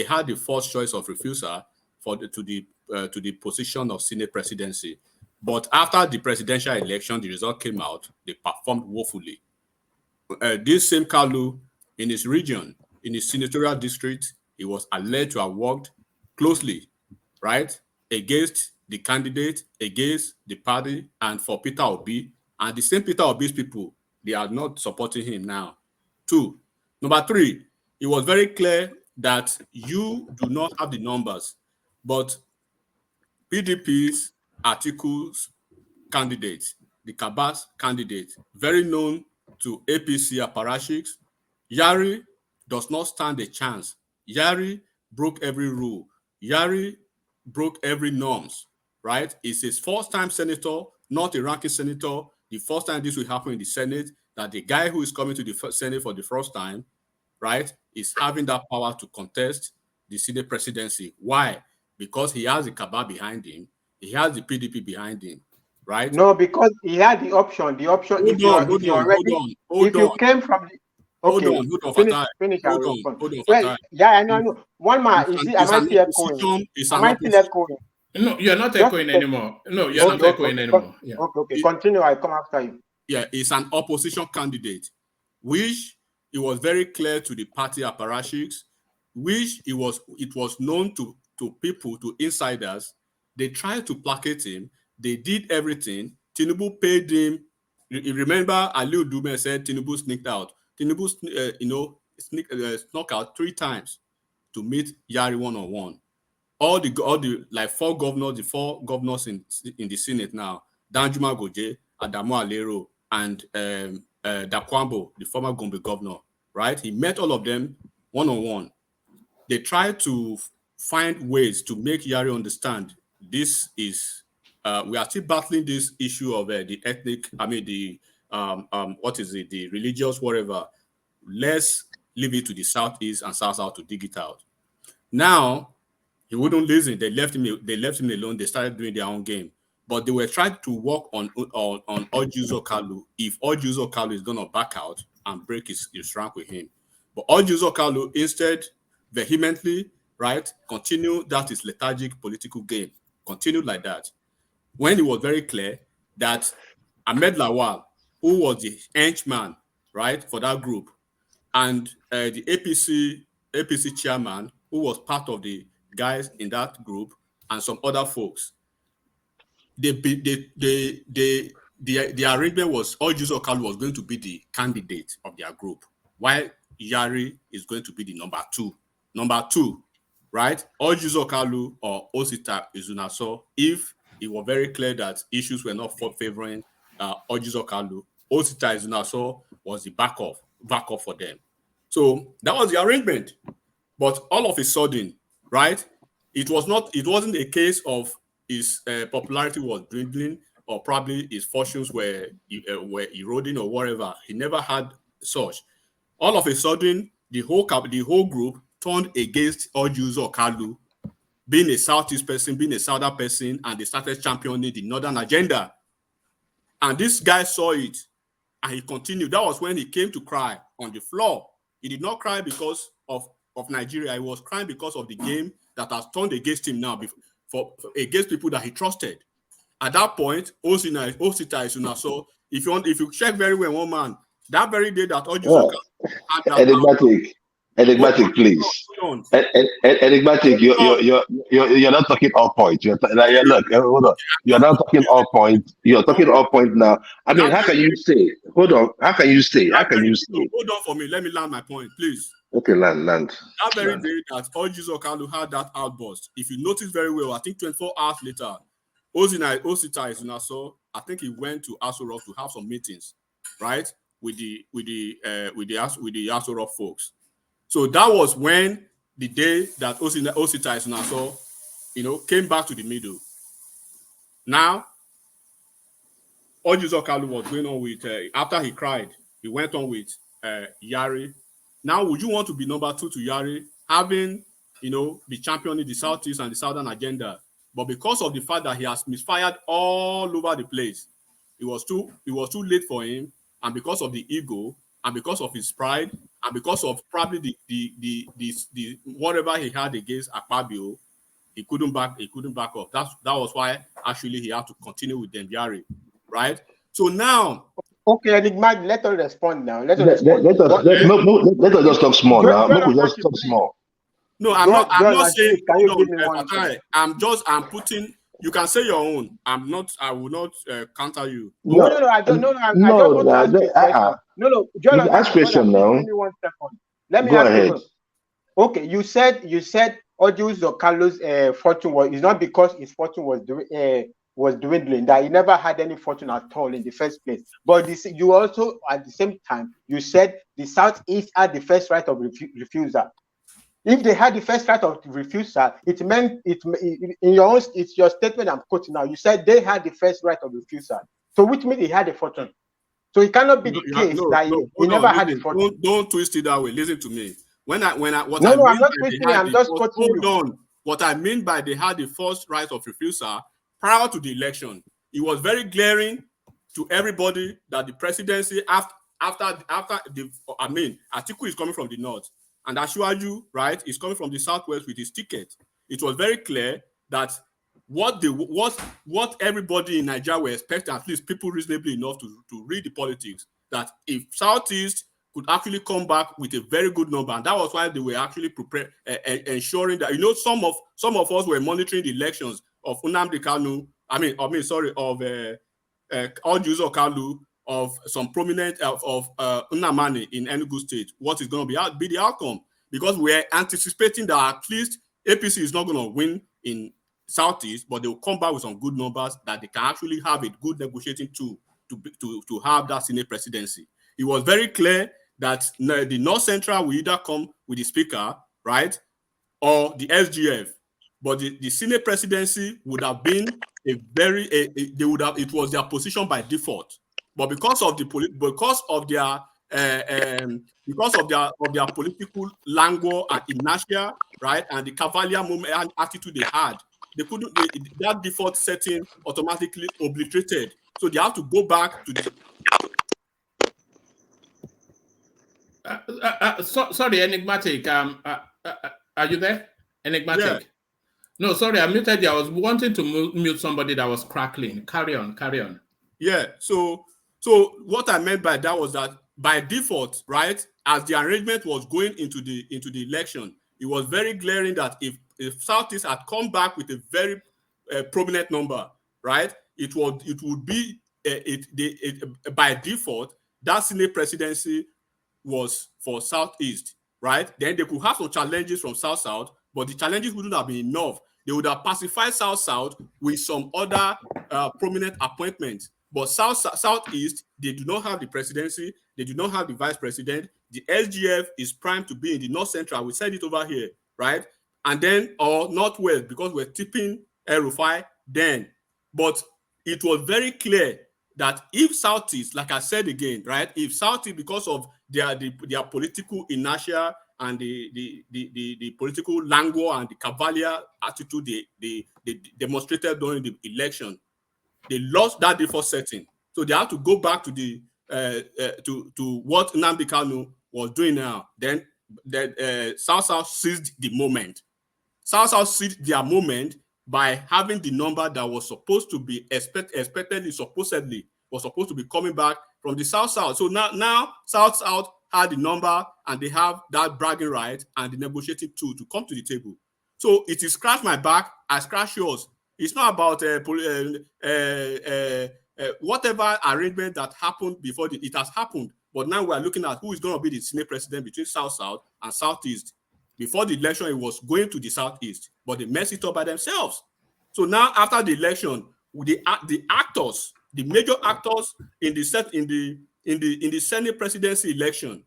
had the first choice of refusal to the position of Senate presidency. But after the presidential election, the result came out, they performed woefully. This same Kalu, in his region, in his senatorial district, he was alleged to have worked closely, right, against the candidate, against the party, and for Peter Obi. And the same Peter Obi's people, they are not supporting him now. Two. Number three, it was very clear that you do not have the numbers, but PDP's articles candidate, the Kabas candidate, very known to APC apparatchiks, Yari does not stand a chance. Yari broke every rule. Yari broke every norms, right? It's his first-time senator, not a ranking senator. The first time this will happen in the Senate, that the guy who is coming to the Senate for the first time, right, is having that power to contest the Senate presidency. Why? Because he has the Kaba behind him. He has the PDP behind him, right? No, because he had the option. The option, if you came from the... Okay, hold on, finish. Hold on, well, yeah, I know. One man, you see, am I still echoing? Am I still echoing? No, you're not echoing anymore. No, you're not echoing anymore. Yeah. Okay. Continue. I come after you. Yeah, it's an opposition candidate, which it was very clear to the party apparatchiks, which it was known to people, to insiders. They tried to placate him. They did everything. Tinubu paid him. You remember, Aliu Dume said Tinubu sneaked out. Tinubu, snuck out 3 times to meet Yari one-on-one. All the like 4 governors, the 4 governors in the Senate now, Danjuma Goje, Adamu Alero, and Dakwambo, the former Gombe governor, right? He met all of them one-on-one. They tried to find ways to make Yari understand this is we are still battling this issue of the ethnic, the religious, whatever. Let's leave it to the Southeast and South to dig it out. Now he wouldn't listen. They left him alone. They started doing their own game. But they were trying to work on Ojuzo Kalu. If Ojuzo Kalu is gonna back out and break his rank with him. But Ojuzo Kalu instead vehemently, right, continue that is lethargic political game. continued like that. When it was very clear that Ahmed Lawal, who was the henchman, right, for that group, and the APC chairman, who was part of the guys in that group, and some other folks, the arrangement was Ojuzo Kalu was going to be the candidate of their group, while Yari is going to be the number two. Number two, right? Ojuzo Kalu or Osita Izunaso, if it was very clear that issues were not favoring Ojuzo Kalu, Osita Izunaso was the backup for them. So that was the arrangement. But all of a sudden, right? It wasn't a case of his popularity was dwindling or probably his fortunes were eroding or whatever. He never had such. All of a sudden, the whole group turned against Ojuzo Kalu, being a Southeast person, being a Southern person, and they started championing the Northern agenda. And this guy saw it, and he continued. That was when he came to cry on the floor. He did not cry because of Nigeria. He was crying because of the game that has turned against him now, against people that he trusted. At that point, Osita Izunaso, if you check very well, one man, that very day that Ojuzo had that enigmatic, please. Enigmatic, you're not talking all point. Look, hold on. You're not talking all point. You're talking all point now. I mean, how can you say? Hold on. How can you say? Hold on for me. Let me land my point, please. Okay, land. That very day that Ojuzo Kalu had that outburst, if you notice very well, I think 24 hours later, Osita Izunaso, I think he went to Aso Rock to have some meetings, right, with the Aso Rock folks. So that was when the day that Osita Izunaso, came back to the middle. Now, Ojuzo Kalu was going on with after he cried, he went on with Yari. Now, would you want to be number two to Yari, having be championing the Southeast and the Southern agenda? But because of the fact that he has misfired all over the place, it was too late for him, and because of the ego, and because of his pride, and because of probably the whatever he had against Akpabio, he couldn't back up. That was why actually he had to continue with Yari, right? So now. Okay, Enigma, let us respond now. Let us just talk small now. Let us just talk small. No, I'm not saying. I'm putting. You can say your own. I will not counter you. No, I don't know. I just want to ask you a question. No, John, ask question now. Give me 1 second. Let me go ask ahead. You. Okay, you said Ojuzo Kalu's fortune is not because his fortune was dwindling, that he never had any fortune at all in the first place. But you also, at the same time, you said the Southeast had the first right of refusal. If they had the first right of refusal, it meant it's your statement I'm quoting now. You said they had the first right of refusal. So which means he had a fortune. So it cannot be the case that he never had a fortune. Don't twist it that way. Listen to me. I'm not twisting it. I'm just quoting you. Hold on. What I mean by they had the first right of refusal prior to the election, it was very glaring to everybody that the presidency after Atiku is coming from the north. And Ashwaju, right, is coming from the southwest with his ticket. It was very clear that what everybody in Nigeria were expecting, at least people reasonably enough to read the politics, that if Southeast could actually come back with a very good number, and that was why they were actually prepared, ensuring that some of us were monitoring the elections of Nnamdi Kanu. Of Ojuzo Kalu, of some prominent of Nnamani in Enugu State. What is going to be the outcome? Because we're anticipating that at least APC is not going to win in Southeast, but they will come back with some good numbers that they can actually have a good negotiating tool to have that Senate presidency. It was very clear that the North Central will either come with the speaker, right, or the SGF. But the Senate presidency would have been it was their position by default. But because of their political languor and inertia, right, and the cavalier moment and attitude they had, that default setting automatically obliterated. So they have to go back to the. Sorry, Enigmatic. Are you there? Enigmatic. No, sorry, I muted you. I was wanting to mute somebody that was crackling. Carry on, carry on. Yeah. So what I meant by that was that by default, right, as the arrangement was going into the election, it was very glaring that if Southeast had come back with a very prominent number, right, it would be by default that Senate presidency was for Southeast, right? Then they could have some challenges from South-South, but the challenges wouldn't have been enough. They would have pacified South-South with some other prominent appointments. But Southeast, they do not have the presidency. They do not have the vice president. The SGF is primed to be in the North Central. We said it over here, right? And then, or Northwest, because we're tipping El-Rufai then. But it was very clear that if Southeast, like I said again, right, if Southeast, because of their political inertia and the political languor and the cavalier attitude they demonstrated during the election, they lost that default setting. So they have to go back to the to what Nnamdi Kanu was doing now. Then South seized the moment. South seized their moment by having the number that was supposed to be supposedly was supposed to be coming back from the South. So now South had the number and they have that bragging right and the negotiating tool to come to the table. So it is scratch my back, I scratch yours. It's not about whatever arrangement that happened before it has happened. But now we are looking at who is going to be the Senate president between South and Southeast. Before the election, it was going to the Southeast, but they messed it up by themselves. So now, after the election, the actors, the major actors in the Senate presidency election,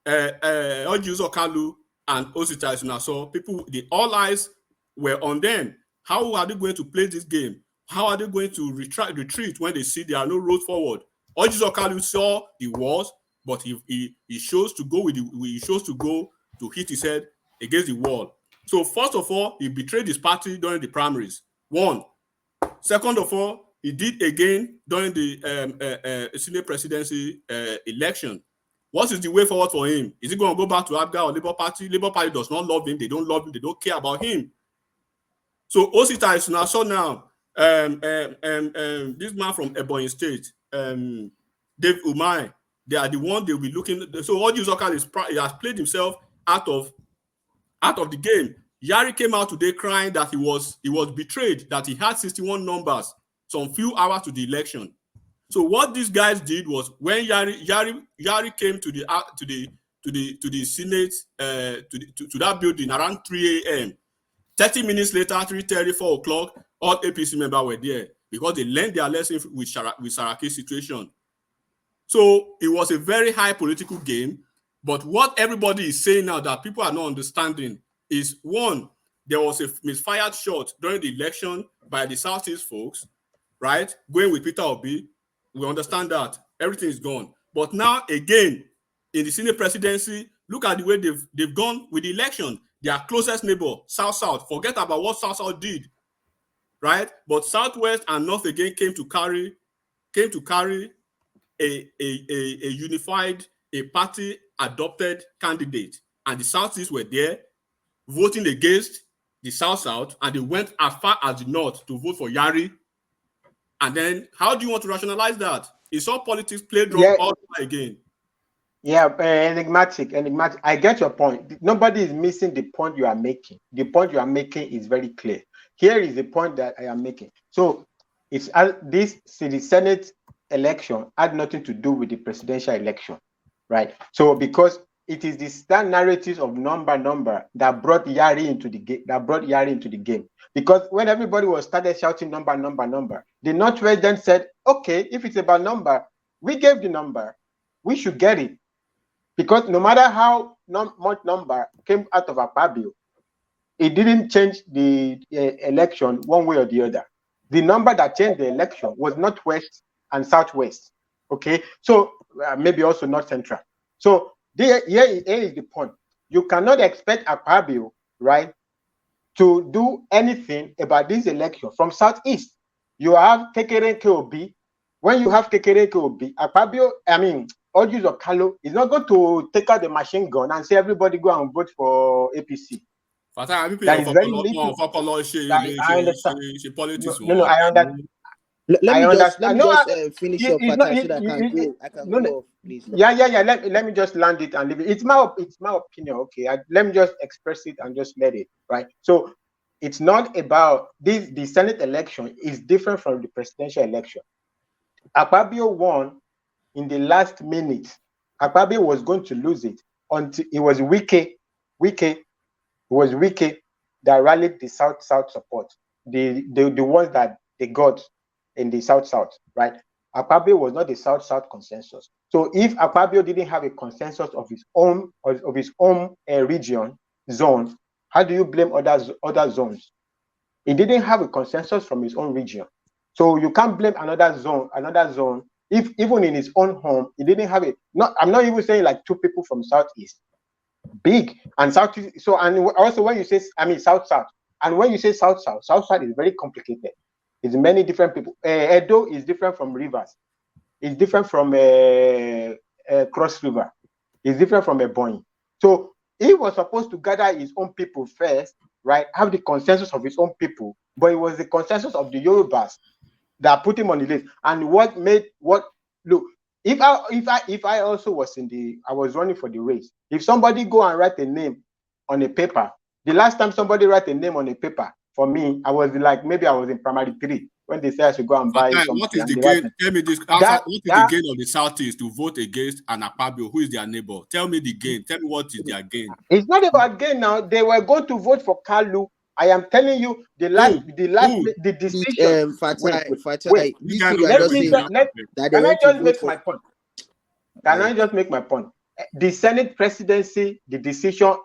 Ojiuzo Kalu and Osita Esunaso, all eyes were on them. How are they going to play this game? How are they going to retreat when they see there are no roads forward? Ojiuzo Kalu saw the wars, but he chose to go to hit his head against the wall. So first of all, he betrayed his party during the primaries. One. Second of all, he did again during the Senate presidency election. What is the way forward for him? Is he going to go back to Abga or Labour Party? Labour Party does not love him. They don't love him. They don't care about him. So Osita is now this man from Ebonyi State, Dave Umai, they are the one they'll be looking. So Ojiuzo Kalu has played himself out of the game. Yari came out today crying that he was betrayed, that he had 61 numbers some few hours to the election. So what these guys did was when Yari came to the Senate to that building around 3 a.m. 30 minutes later, 3:30, 4 o'clock, all APC members were there because they learned their lesson with Saraki's situation. So it was a very high political game. But what everybody is saying now that people are not understanding is, one, there was a misfired shot during the election by the Southeast folks, right? Going with Peter Obi. We understand that. Everything is gone. But now, again, in the Senate presidency, look at the way they've gone with the election. Their closest neighbor, South-South. Forget about what South-South did, right? But Southwest and North again came to carry a unified, a party adopted candidate, and the Southeast were there voting against the South, and they went as far as the North to vote for Yari. And then, how do you want to rationalize that? It's all politics played wrong all over again. Yeah, enigmatic. I get your point. Nobody is missing the point you are making. The point you are making is very clear. Here is the point that I am making. So, it's the Senate election had nothing to do with the presidential election, right? So because it is the stand narratives of number that brought Yari into the game. Because when everybody started shouting number, the Northwest then said, okay, if it's about number, we gave the number, we should get it. Because no matter how much number came out of Akpabio, it didn't change the election one way or the other. The number that changed the election was Northwest and Southwest. Okay, so maybe also North Central. So here is the point. You cannot expect Akpabio, right, to do anything about this election from Southeast. You have Kekere Kobi. When you have Kekere Kobi, Akpabio, Ojiuzo Kalu is not going to take out the machine gun and say everybody go and vote for APC. That is very little. I understand. No, I understand. Let I me understand. No, just finish up, it's not. Fatai, so that I can No, go off, please. yeah. Let me just land it and leave it. It's my opinion. Okay, let me just express it and just let it. Right. So it's not about this. The Senate election is different from the presidential election. Akpabio won in the last minute. Akpabio was going to lose it until it was Wike. It was Wike that rallied the South support. The ones that they got in the South, right? Akpabio was not the South consensus. So if Akpabio didn't have a consensus of his own region zone, how do you blame other zones? He didn't have a consensus from his own region, so you can't blame another zone. If even in his own home, he didn't have it. I'm not even saying like 2 people from Southeast, big and Southeast. So and also when you say South, and when you say South is very complicated. It's many different people. Edo is different from Rivers. It's different from Cross River. It's different from Ebonyi. So he was supposed to gather his own people first, right? Have the consensus of his own people, but it was the consensus of the Yorubas that put him on the list. And look, if I also was I was running for the race. If somebody go and write a name on a paper, the last time somebody write a name on a paper for me, I was like, maybe I was in primary 3 when they said I should go and buy something. What is the gain? Tell me this. What is the gain of the Southeast to vote against an Akpabio who is their neighbor? Tell me the gain. Tell me what is their gain. It's not about gain now. They were going to vote for Kalu. I am telling you, the decision. Wait. Can I just make my point? Can I just make my point? The Senate presidency, the decision,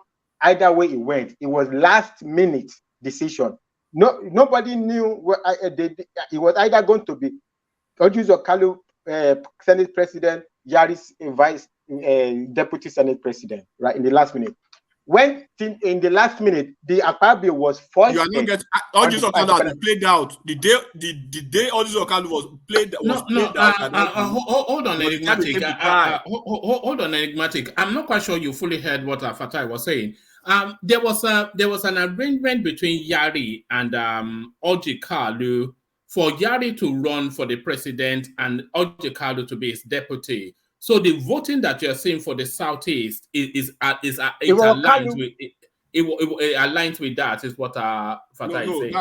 either way it went, it was last minute decision. Nobody knew it was either going to be Ojuzo Kalu, Senate president, Yaris vice deputy Senate president, right, in the last minute. When in the last minute, the Akpabio was forced. You are not getting Ojuzo Kalu played out. The day Ojuzo Kalu was played out. Hold on, enigmatic. Hold on, enigmatic. I'm not quite sure you fully heard what Fatai was saying. There was an arrangement between Yari and Orji Kalu for Yari to run for the president and Orji Kalu to be his deputy. So the voting that you're seeing for the Southeast is aligned with that. Is what Fatai is saying.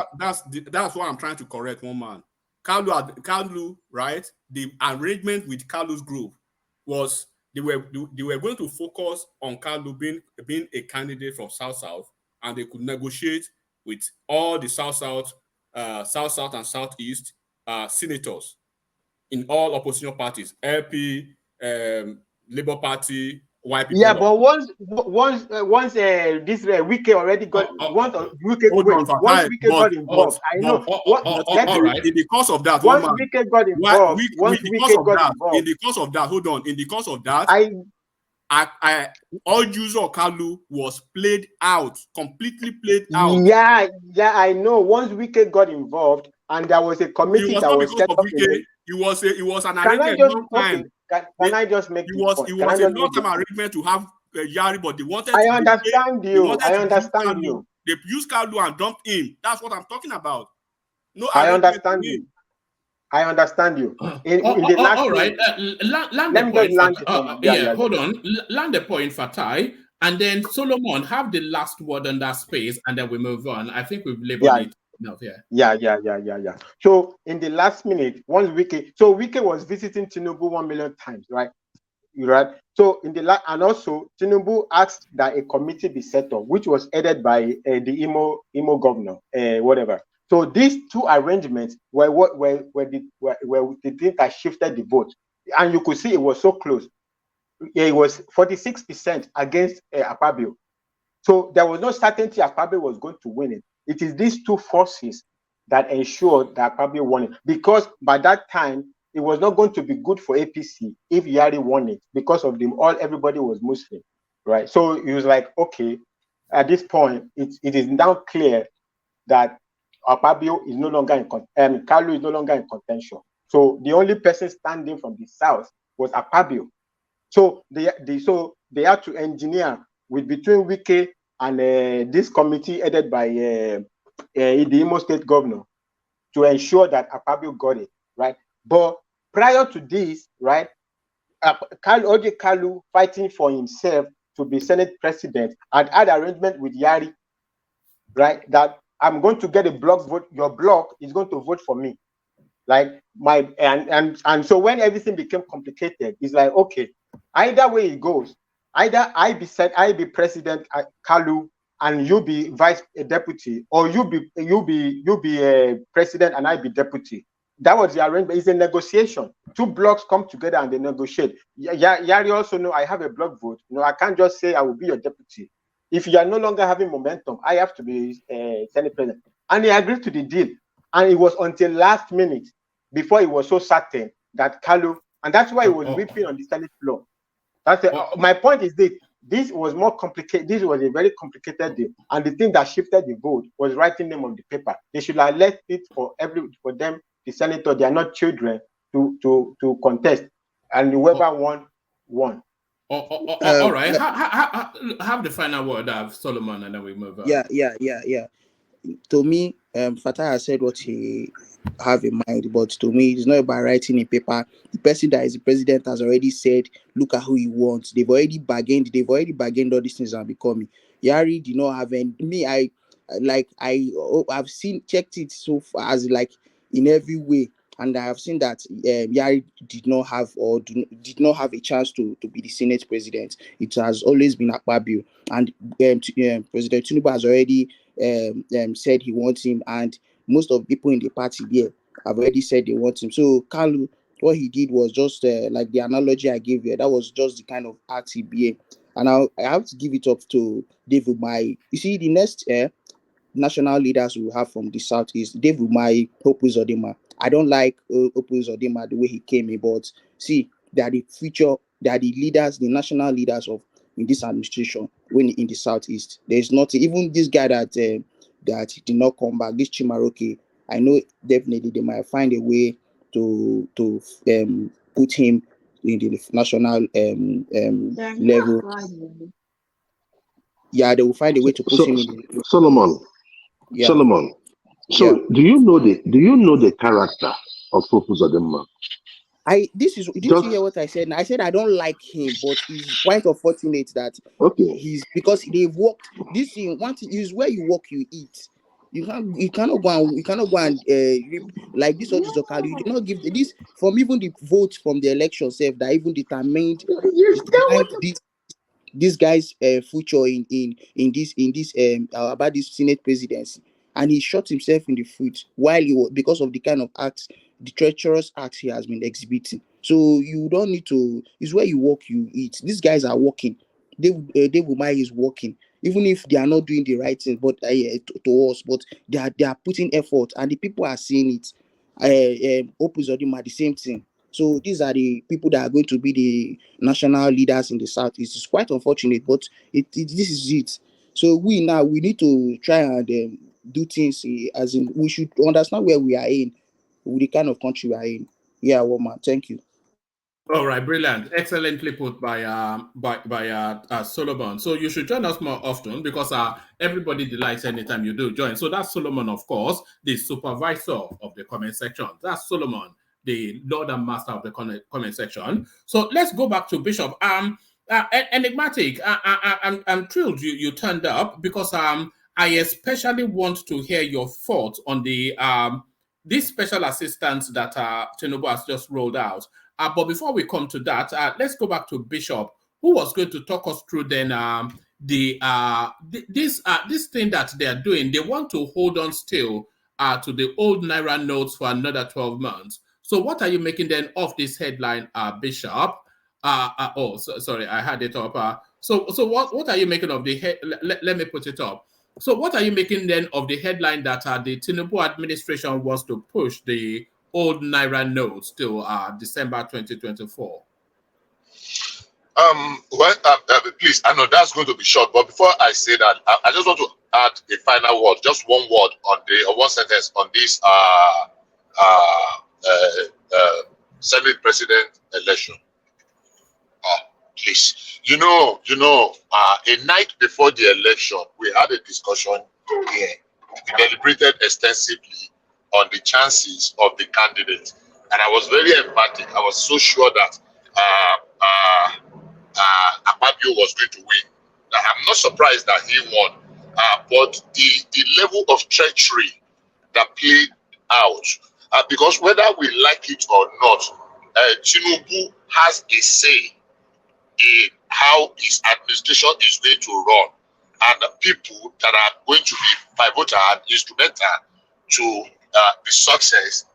That's what I'm trying to correct, one man. Kalu, right? The arrangement with Kalu's group was they were going to focus on Kalu being a candidate from South, and they could negotiate with all the South, and Southeast senators in all opposition parties, LP, Labour Party, YPP. Yeah, but once this Wike already got once Wike got involved. I know. All right. In the course of that, once Wike got involved, in the course of that, hold on. In the course of that, Ojuzo Kalu was played out, completely played out. Yeah, I know. Once Wike got involved, and there was a committee that was set up. It was an arrangement. Can I just make it was a long-term arrangement to have Yari, but they wanted. I understand you. They used Kalu and dumped him. That's what I'm talking about. No, I understand you. In the last all right. Hold on. Land the point, Fatai, and then Solomon have the last word on that space, and then we move on. I think we've labeled it. Yeah. So in the last minute, once Wike was visiting Tinubu 1 million times, right? So and also Tinubu asked that a committee be set up, which was headed by the Imo governor, whatever. So these two arrangements were the thing that shifted the vote, and you could see it was so close. It was 46% against Akpabio. So there was no certainty Akpabio was going to win it. It is these two forces that ensured that Akpabio won it, because by that time it was not going to be good for APC if Yari won it, because of them everybody was Muslim, right? So it was like, okay, at this point it is now clear that Akpabio is no longer Kalu is no longer in contention. So the only person standing from the south was Akpabio. So they had to engineer between Wike and this committee headed by the Imo State Governor to ensure that Akpabio got it, right? But prior to this, right, Oje Kalu fighting for himself to be Senate President and had arrangement with Yari, right, that I'm going to get a block vote, your block is going to vote for me. Like my and so when everything became complicated, it's like, okay, either way it goes, either I be President Kalu and you be vice deputy, or you be a president and I be deputy. That was the arrangement. It's a negotiation. Two blocks come together and they negotiate. Yari also know I have a block vote. I can't just say I will be your deputy. If you are no longer having momentum, I have to be Senate president. And he agreed to the deal. And it was until last minute before it was so certain that Kalu, and that's why he was weeping on the Senate floor. That's my point is this was more complicated. This was a very complicated deal. And the thing that shifted the vote was writing them on the paper. They should have left it for them, the senator. They are not children to contest. And whoever won. All right. Have the final word of Solomon, and then we move on. Yeah. To me, Fatah has said what he have in mind, but to me, it's not about writing in paper. The person that is the president has already said, look at who he wants. They've already bargained all these things are becoming. Yari did not have any. Me, I've checked it so far as like in every way, and I have seen that Yari did not have a chance to be the Senate president. It has always been Akpabio, and President Tinubu has already said he wants him, and most of the people in the party there have already said they want him. So Kalu, what he did was just like the analogy I gave you. That was just the kind of act he behaved. And I have to give it up to David Umahi. You see, the next national leaders we have from the southeast, David Umahi, Hope Uzodinma. I don't like Hope Uzodinma the way he came in, but see, they are the future, they are the leaders, the national leaders of in this administration when in the southeast. There's nothing. Even this guy that did not come back, this Chimaroke, I know definitely they might find a way to put him in the national level. Yeah, they will find a way to put him in the Solomon. Yeah. Solomon. So do you know the character of Hope Uzodinma? Did you hear what I said? I said I don't like him, but it's quite unfortunate that he's because they've worked this thing. One thing is where you work, you eat. You cannot go and like this or this Okalu. You do not give this from even the votes from the election self that even determined this guy's future in this about this Senate presidency, and he shot himself in the foot while he was because of the kind of acts, the treacherous acts he has been exhibiting. So you don't need to. It's where you work, you eat. These guys are working. David Umahi is working, even if they are not doing the right thing, but to us, but they are putting effort, and the people are seeing it. Hope Uzodinma, the same thing. So these are the people that are going to be the national leaders in the southeast. It's quite unfortunate, but this is it. So we need to try and do things as in we should understand where we are in, with the kind of country we are in. Yeah, woman. Thank you. All right, brilliant, excellently put by Solomon. So you should join us more often because everybody delights anytime you do join. So that's Solomon, of course, the supervisor of the comment section. That's Solomon, the Lord and Master of the comment section. So let's go back to Bishop. Enigmatic. I'm thrilled you turned up because I especially want to hear your thoughts on the this special assistance that Tinubu has just rolled out. But before we come to that, let's go back to Bishop, who was going to talk us through then this thing that they are doing. They want to hold on still to the old Naira notes for another 12 months. So what are you making then of this headline, Bishop? Sorry, I had it up. So what are you making of the let me put it up. So what are you making then of the headline that the Tinubu administration wants to push the old Naira notes till December 2024? Please, I know that's going to be short, but before I say that, I just want to add a final word, just one word one sentence on this Senate president election. Please, a night before the election, we had a discussion here. We deliberated extensively on the chances of the candidate, and I was very emphatic. I was so sure that Akpabio was going to win. Now, I'm not surprised that he won, but the level of treachery that played out, because whether we like it or not, Tinubu has a say in how his administration is going to run, and the people that are going to be pivotal and instrumental to the success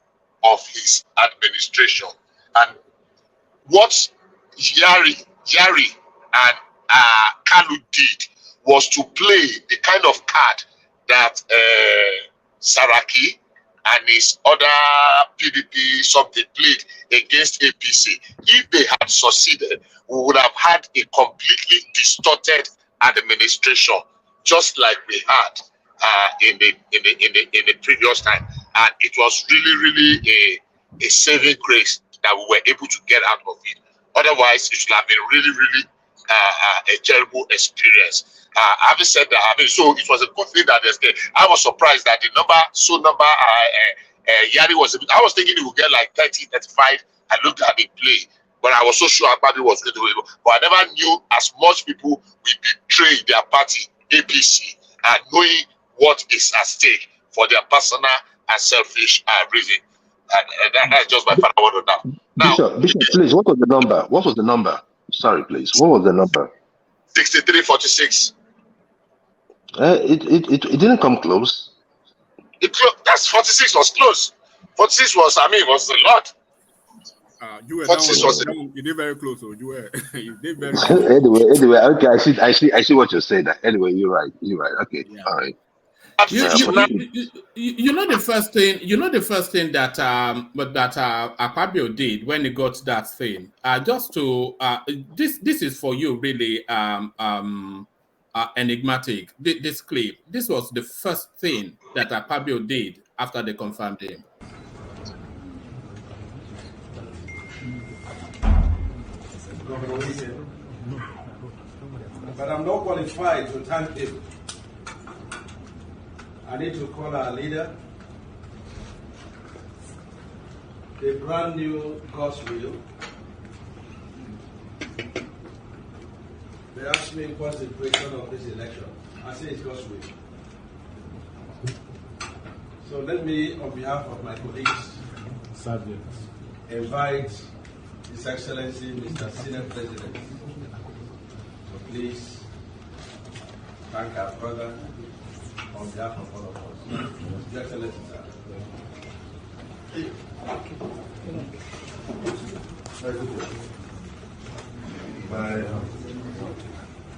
of his administration. And what Yari and Kalu did was to play the kind of card that Saraki and his other PDP something played against APC. If they had succeeded, we would have had a completely distorted administration, just like we had in the previous time. And it was really a saving grace that we were able to get out of it. Otherwise, it should have been really a terrible experience. Having said that, so it was a good thing that there's there. I was surprised that the number Yari was. I was thinking he would get like 30, 35. I looked at the play, but I was so sure Akpabio was going to win. But I never knew as much people will betray their party, APC, and knowing what is at stake for their personal and selfish reason. And that's just my final word on that. Now, Bishop, please, what was the number? What was the number? Sorry, please. What was the number? 63-46. It didn't come close. That's 46 was close. 46 was, was a lot. You were 46 was you did very close, so you did very close. anyway, okay, I see what you're saying. Anyway, you're right. Okay, yeah. All right. You know the first thing. You know the first thing that Akpabio did when he got that thing. Just to this is for you really enigmatic. This clip. This was the first thing that Akpabio did after they confirmed him. But I'm not qualified to thank him. I need to call our leader, the brand new God's will. They asked me what's the impression of this election. I say it's God's will. So let me, on behalf of my colleagues, invite His Excellency, Mr. Senate President, to please thank our brother on behalf of all of us. His Excellency, sir.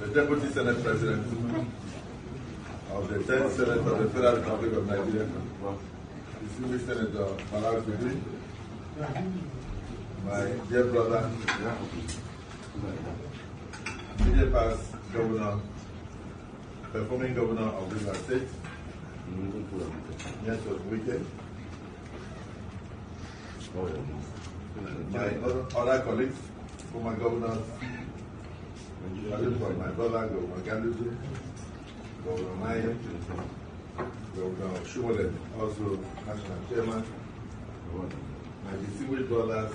The Deputy Senate President of the 10th Senate of the Federal Republic of Nigeria, distinguished Senator Malawi Bidri, my dear brother, immediate past governor, performing governor of River State, yes, was weekend. My other colleagues, former governors, from my brother, Governor Ganduzi, Governor Maya, Governor Shumolen, also National Chairman, my distinguished brothers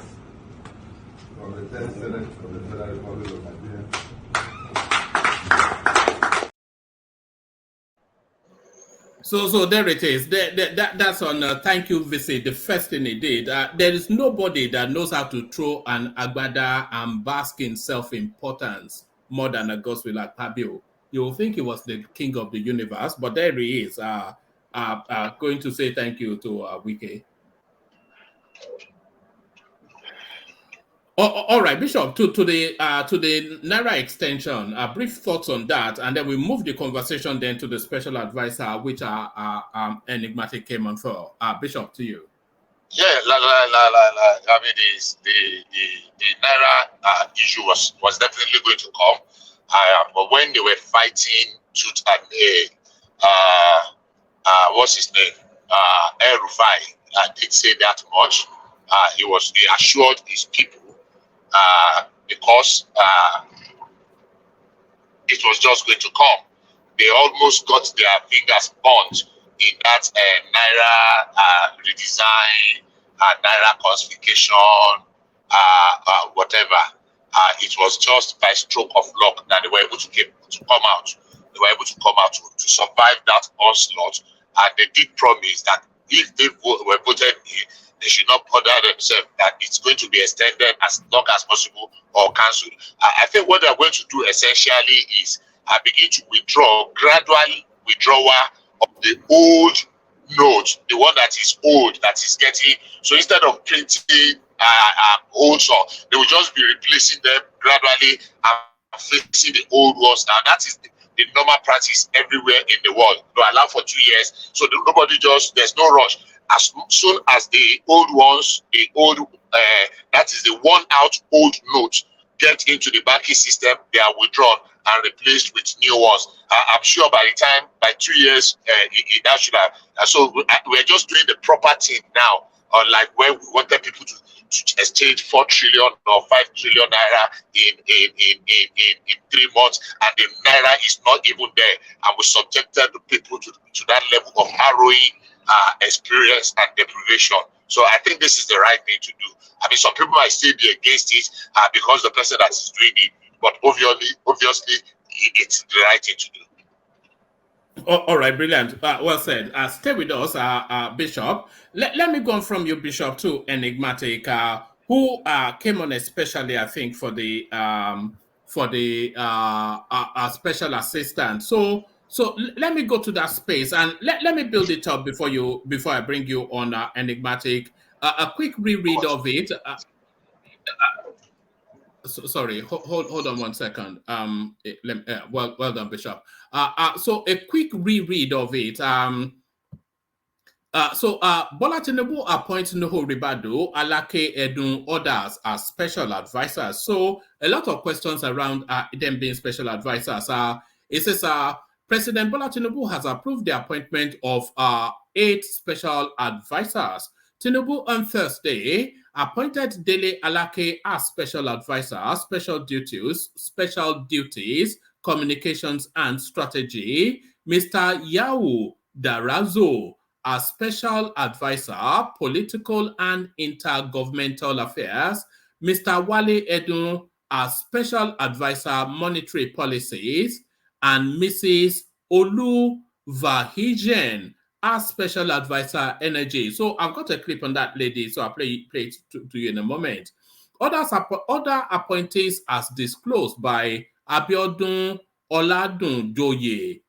from the 10th Senate of the Federal Republic of Nigeria. So there it is. That's on thank you visit. The first thing he did. There is nobody that knows how to throw an agbada and bask in self-importance more than a gospel like Akpabio. You will think he was the king of the universe, but there he is. Going to say thank you to Wike. All right, Bishop, to the Naira extension, brief thoughts on that, and then we move the conversation then to the special advisor, which enigmatic came on for. Bishop, to you. Yeah, I mean, the Naira issue was definitely going to come, but when they were fighting tooth and nail, what's his name? El Rufai did say that much. He assured his people because it was just going to come. They almost got their fingers burnt in that Naira redesign, Naira classification, whatever. It was just by stroke of luck that they were able to come out. They were able to come out to survive that onslaught. And they did promise that if they were voted in, they should not bother themselves, that it's going to be extended as long as possible or cancelled. I think what they're going to do essentially is begin to gradually withdrawal of the old note, the one that is old, that is getting, so instead of printing old song, they will just be replacing them gradually and fixing the old ones. Now that is the normal practice everywhere in the world. They allow for 2 years, so there's no rush. As soon as the old ones, that is the worn out old notes, get into the banking system, they are withdrawn and replaced with new ones. I'm sure by 2 years, that should have. So we're just doing the proper thing now, like when we wanted people to exchange 4 trillion or 5 trillion naira in 3 months, and the naira is not even there, and we subjected the people to that level of harrowing experience and deprivation. So I think this is the right thing to do. I mean, some people might still be against it because the person that is doing it, but obviously it's the right thing to do. All right, brilliant. Well said. Stay with us, Bishop. Let me go on from you, Bishop, to Enigmatic, who came on especially, I think, for the special assistant. So let me go to that space and let me build it up before I bring you on Enigmatic. A quick reread of it. Sorry, hold on 1 second. Well done, Bishop. So a quick reread of it. Bola Tinubu appoints Nuhu Ribadu, Alake Edun, others as special advisors. So a lot of questions around them being special advisors. It says President Bola Tinubu has approved the appointment of 8 special advisors. Tinubu on Thursday appointed Dele Alake as special advisor, special duties, communications and strategy. Mr. Yau Darazo as special advisor, political and intergovernmental affairs. Mr. Wale Edun as special advisor, monetary policies, and Mrs. Olu Vahijen as special advisor, energy. So I've got a clip on that lady, so I'll play it to you in a moment. Other appointees as disclosed by Abiodun Oladun Joye,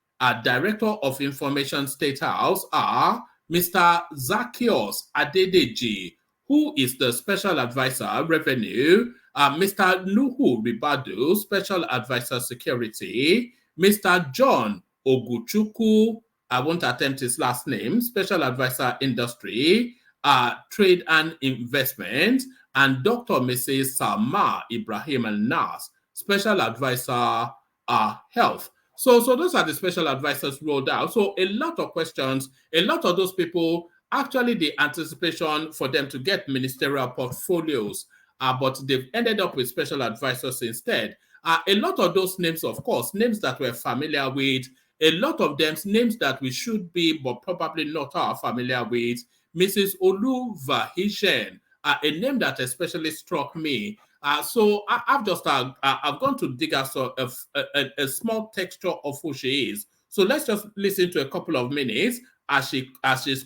Director of Information State House, are Mr. Zacchaeus Adedeji, who is the Special Advisor, Revenue, Mr. Nuhu Ribadu, Special Advisor, Security, Mr. John Oguchukwu, I won't attempt his last name, Special Advisor, Industry, Trade and Investment, and Dr. Mrs. Salma Ibrahim Al-Nas, Special Advisor, Health. So those are the special advisors rolled out. So a lot of questions, a lot of those people, actually the anticipation for them to get ministerial portfolios, but they've ended up with special advisors instead. A lot of those names, of course, names that we're familiar with, a lot of them names that we should be, but probably not are familiar with. Mrs. Olu Vahishen, a name that especially struck me. So I've just I've gone to dig out a small texture of who she is. So let's just listen to a couple of minutes as she's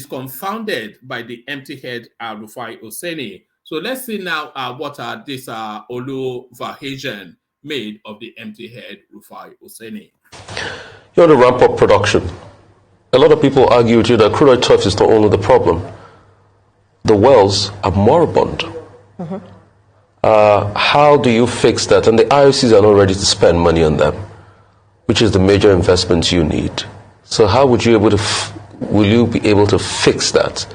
confounded by the empty head Rufai Oseni. So let's see now what this Olu Vahishen made of the empty head Rufai Oseni. You want to ramp up production. A lot of people argue with you that crude oil theft is not only the problem. The wells are moribund. Mm-hmm. How do you fix that? And the IOCs are not ready to spend money on them, which is the major investment you need. So how would you will you be able to fix that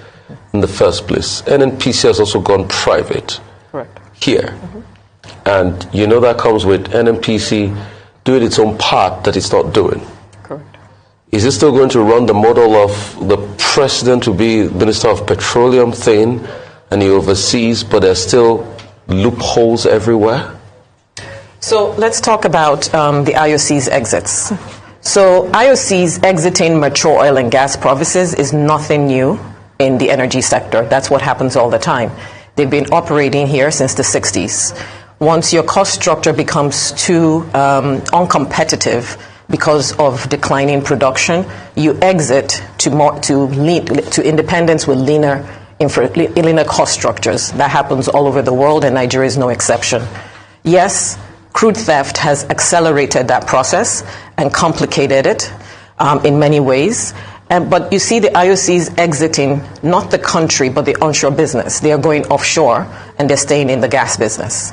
in the first place? NNPC has also gone private. Correct. Here. Mm-hmm. And you know that comes with NNPC doing its own part that it's not doing. Correct. Is it still going to run the model of the president to be Minister of Petroleum thing and he oversees, but there's still loopholes everywhere? So let's talk about the IOC's exits. So IOC's exiting mature oil and gas provinces is nothing new in the energy sector. That's what happens all the time. They've been operating here since the 60s. Once your cost structure becomes too uncompetitive because of declining production, you exit to independence with leaner cost structures. That happens all over the world, and Nigeria is no exception. Yes, crude theft has accelerated that process and complicated it in many ways. But you see the IOCs exiting not the country, but the onshore business. They are going offshore, and they're staying in the gas business.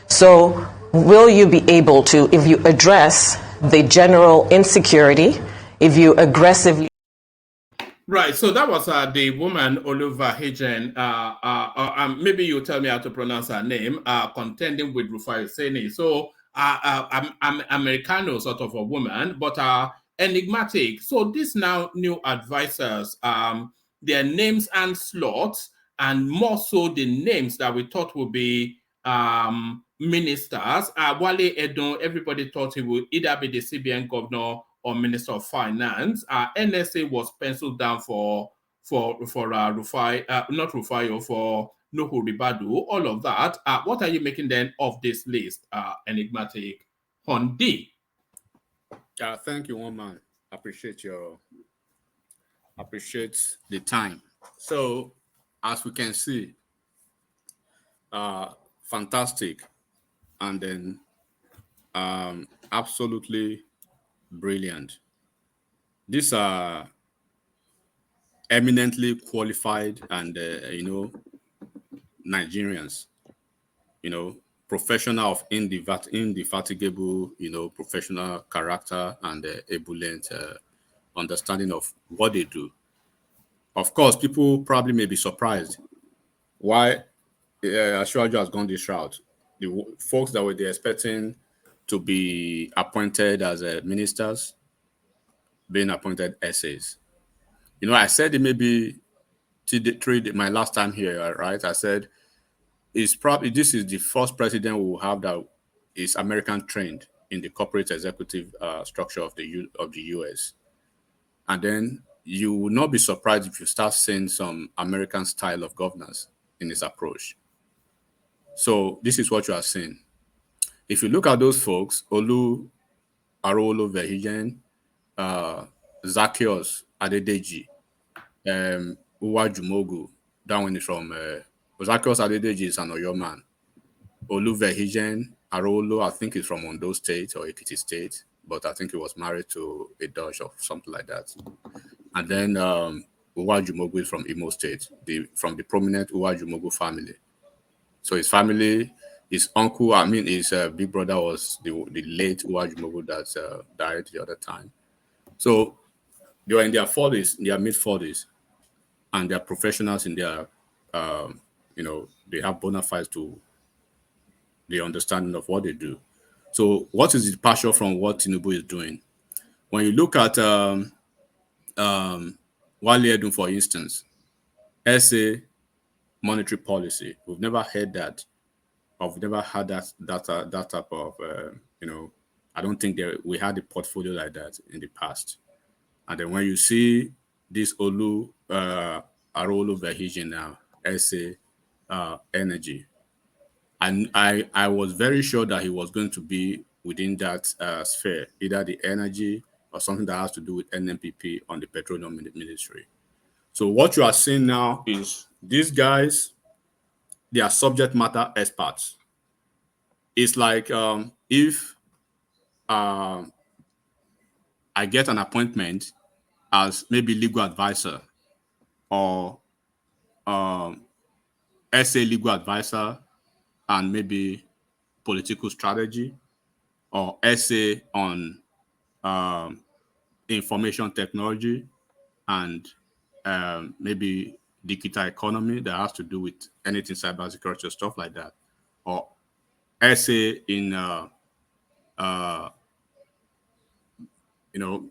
So will you be able to, if you address the general insecurity, if you aggressively... Right, so that was the woman, Oluva Hijen, maybe you tell me how to pronounce her name, contending with Rufai Seni. So Americano sort of a woman, but enigmatic. So these now new advisors, their names and slots, and more so the names that we thought would be ministers. Wale Edun, everybody thought he would either be the CBN governor or Minister of Finance. NSA was penciled down for Rufai, not Rufai, for Nuhu Ribadu, all of that. What are you making then of this list, enigmatic Hondi? Thank you, one man. Appreciate the time. So, as we can see, fantastic, and then absolutely brilliant. These are eminently qualified and Nigerians, professional of indefatigable, professional character and ebullient understanding of what they do. Of course, people probably may be surprised why Ashwaju has gone this route. The folks that were expecting to be appointed as ministers, being appointed essays. I said it maybe my last time here, right? I said this is the first president we will have that is American trained in the corporate executive structure of the US. And then you will not be surprised if you start seeing some American style of governance in his approach. So this is what you are seeing. If you look at those folks, Olu Arolo Vehigen, Zacchaeus Adedeji, Uwa Jumogu, that one is from Zacchaeus Adedeji is an Oyo man. Olu Vehigen, Arolo, I think is from Ondo State or Ekiti State, but I think he was married to a Dutch or something like that. And then Uwa Jumogu is from Imo State, from the prominent Uwa Jumogu family. So his family, his uncle, his big brother was the late Uwa Jumogu that died the other time. So they were in their 40s, their mid-40s, and they're professionals in their, they have bona fides to the understanding of what they do. So what is the departure from what Tinubu is doing? When you look at Wale Edun, for instance, essay monetary policy, we've never heard that. We've never had that type of, I don't think we had a portfolio like that in the past. And then when you see this Olu Arolo Vehigen now, essay energy, and I was very sure that he was going to be within that sphere, either the energy or something that has to do with NNPP on the Petroleum Ministry. So what you are seeing now is these guys, they are subject matter experts. It's like if I get an appointment as maybe legal advisor or essay legal advisor and maybe political strategy, or essay on information technology and maybe digital economy that has to do with anything cybersecurity or stuff like that, or essay in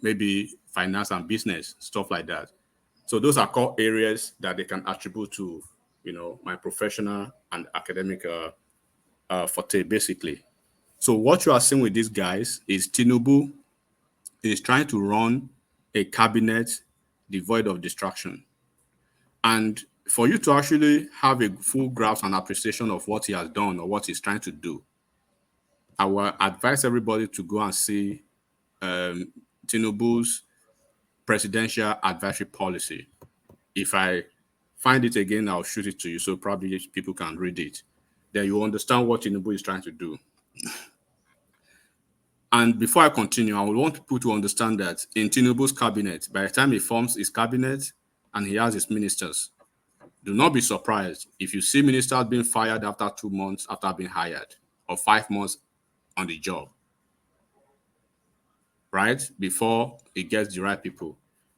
maybe finance and business, stuff like that. So those are core areas that they can attribute to my professional and academic forte, basically. So what you are seeing with these guys is Tinubu is trying to run a cabinet devoid of distraction. And for you to actually have a full grasp and appreciation of what he has done or what he's trying to do, I will advise everybody to go and see Tinubu's presidential advisory policy. If I find it again, I'll shoot it to you so probably people can read it. Then you understand what Tinubu is trying to do. And before I continue, I would want people to understand that in Tinubu's cabinet, by the time he forms his cabinet and he has his ministers, do not be surprised if you see ministers being fired after 2 months after being hired or 5 months on the job, right? Before he gets the right people.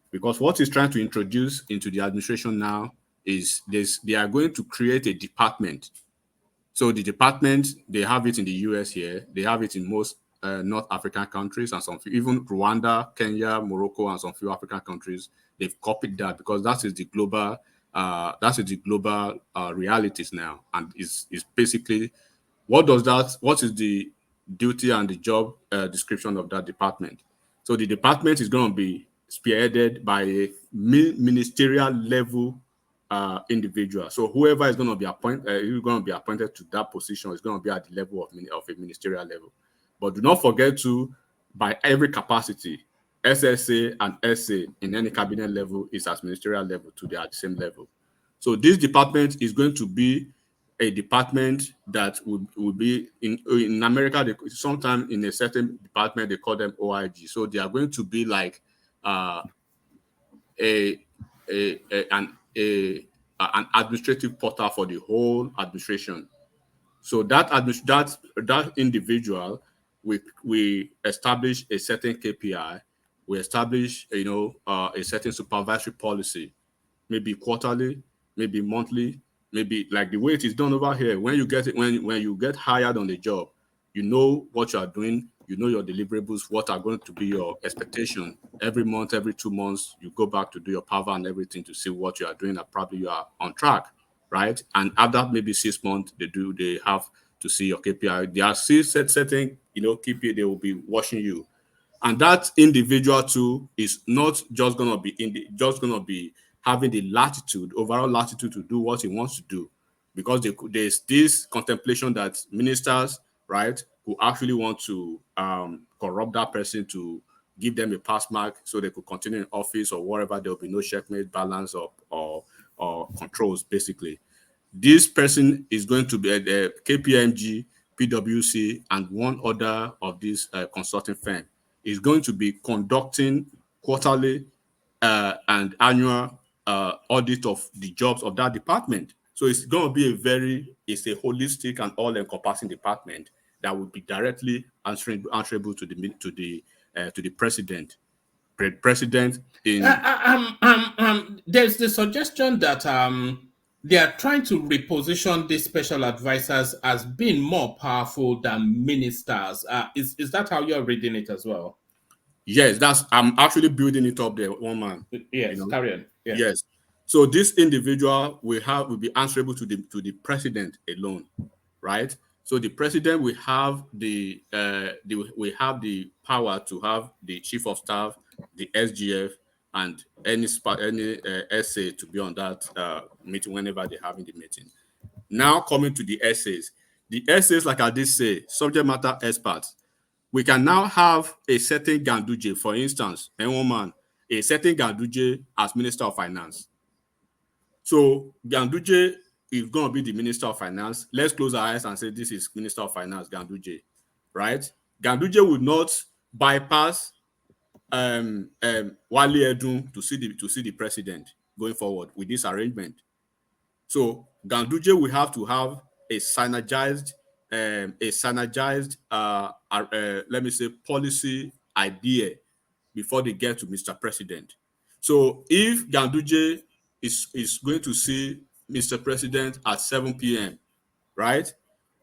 Because what he's trying to introduce into the administration now is they are going to create a department. So the department, they have it in the US here. They have it in most North African countries and some, even Rwanda, Kenya, Morocco, and some few African countries. They've copied that because that is the global realities now. And is basically, what is the duty and the job description of that department? So the department is going to be spearheaded by a ministerial level individual. So whoever is going to be appointed to that position is going to be at the level of a ministerial level. But do not forget to, by every capacity, SSA and SA in any cabinet level is at ministerial level to the same level. So this department is going to be a department that will be in America. Sometimes in a certain department they call them OIG. So they are going to be like an administrative portal for the whole administration. So that individual, we establish a certain KPI, we establish a certain supervisory policy, maybe quarterly, maybe monthly, maybe like the way it is done over here. When you get hired on the job, you know what you are doing, you know your deliverables, what are going to be your expectation. Every month, every 2 months, you go back to do your PAVA and everything to see what you are doing, and probably you are on track, right? And after maybe 6 months, they have to see your KPI. They are still setting, KPI, they will be watching you. And that individual too is not just going to be having the overall latitude to do what he wants to do, because there's this contemplation that ministers, right, who actually want to corrupt that person to give them a pass mark so they could continue in office or whatever. There will be no checkmate, balance, or controls, basically. This person is going to be the KPMG, PwC, and one other of these consulting firm is going to be conducting quarterly and annual audit of the jobs of that department. So it's going to be a holistic and all-encompassing department that will be directly answerable to the president. President in there's the suggestion that they are trying to reposition these special advisors as being more powerful than ministers. Is that how you're reading it as well? Yes, I'm actually building it up there, one man. Yes, carry on. Yeah. Yes. So this individual will be answerable to the president alone, right? So the president will have the power to have the chief of staff, the SGF, and any SA to be on that meeting whenever they're having the meeting. Now coming to the essays. The essays, like I did say, subject matter experts. We can now have a certain Ganduje, for instance, a certain Ganduje as Minister of Finance. So Ganduje is going to be the Minister of Finance. Let's close our eyes and say this is Minister of Finance, Ganduje, right? Ganduje would not bypass Wale Edun to see the president going forward with this arrangement. So Ganduje will have to have a synergized let me say, policy idea before they get to Mr. President. So if Ganduje is going to see Mr. President at 7 p.m., right?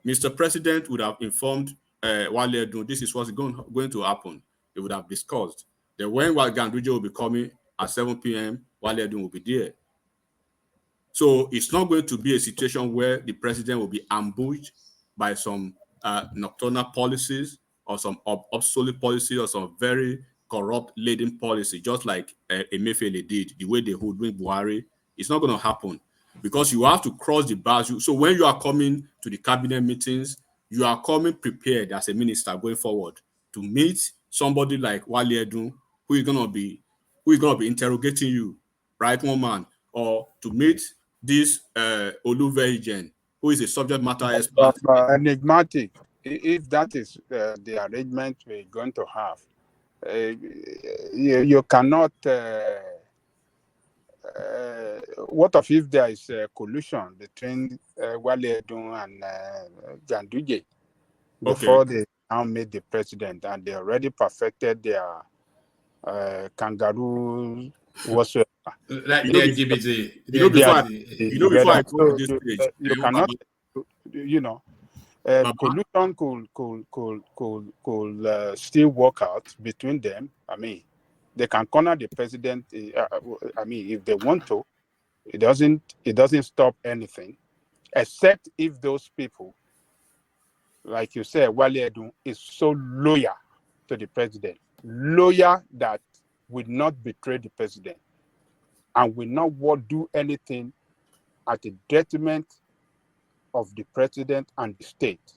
Mr. President would have informed Wale Edun, this is what's going to happen. They would have discussed. Then when Ganduje will be coming at 7 p.m., Wale Edun will be there. So it's not going to be a situation where the president will be ambushed by some nocturnal policies or some obsolete policy or some very corrupt-laden policy, just like Emefiele did, the way they hoodwinked Buhari. It's not going to happen because you have to cross the bars. So when you are coming to the cabinet meetings, you are coming prepared as a minister going forward to meet somebody like Wale Edun, who is going to be interrogating you, right, one man, or to meet this Oluvejen, who is a subject matter expert. Enigmatic. If that is the arrangement we're going to have, you cannot. What if there is a collusion between Wale Edun and Ganduje before they now made the president, and they already perfected their kangaroo whatsoever? Like the LGBT. Before I go to this stage, you cannot, collusion could still work out between them. I mean, they can corner the president. I mean, if they want to, it doesn't stop anything, except if those people, like you said, Wale Edun is so loyal to the president, loyal that will not betray the president and will not do anything at the detriment of the president and the state.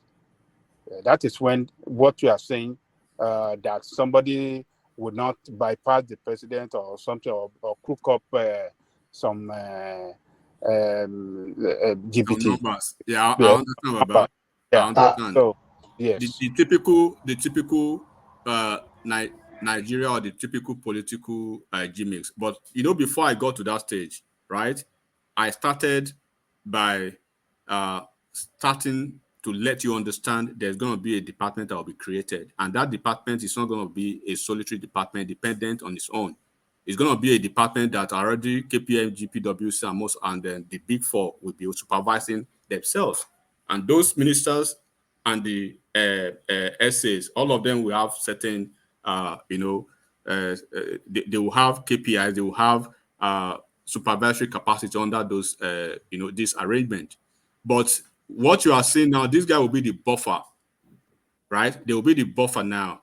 That is when what you are saying, that somebody would not bypass the president or something, or cook up some GBT. Yeah, I understand about that. I understand. So, yes. The typical Nigeria, or the typical political gimmicks. But before I got to that stage, right, I started by starting to let you understand there's going to be a department that will be created, and that department is not going to be a solitary department dependent on its own. It's going to be a department that already KPMG, PwC, and then the Big Four will be supervising themselves, and those ministers and the essays, all of them will have certain, they will have KPIs, they will have supervisory capacity under those, this arrangement. But what you are seeing now, this guy will be the buffer, right? They will be the buffer now.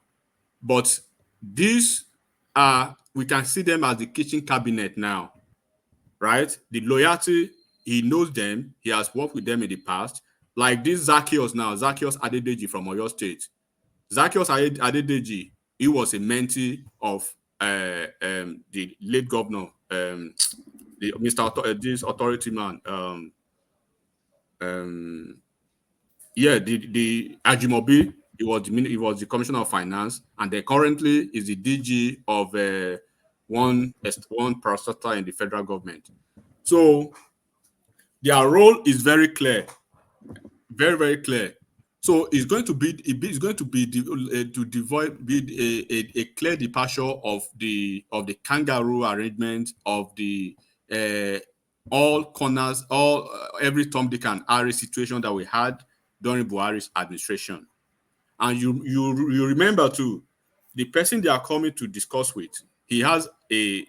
But these we can see them as the kitchen cabinet now, right? The loyalty, he knows them. He has worked with them in the past. Like this Zacchaeus now, Zacchaeus Adedeji from Oyo State. Zacchaeus Adedeji, he was a mentee of the late governor, this authority man, the Ajimobi. He was the commissioner of finance, and they currently is the DG of one parastatal in the federal government. So their role is very clear, very, very clear. So it's going to be a clear departure of the kangaroo arrangement of the all corners, every Tom, Dick, and Harry situation that we had during Buhari's administration. And you remember too, the person they are coming to discuss with, he has he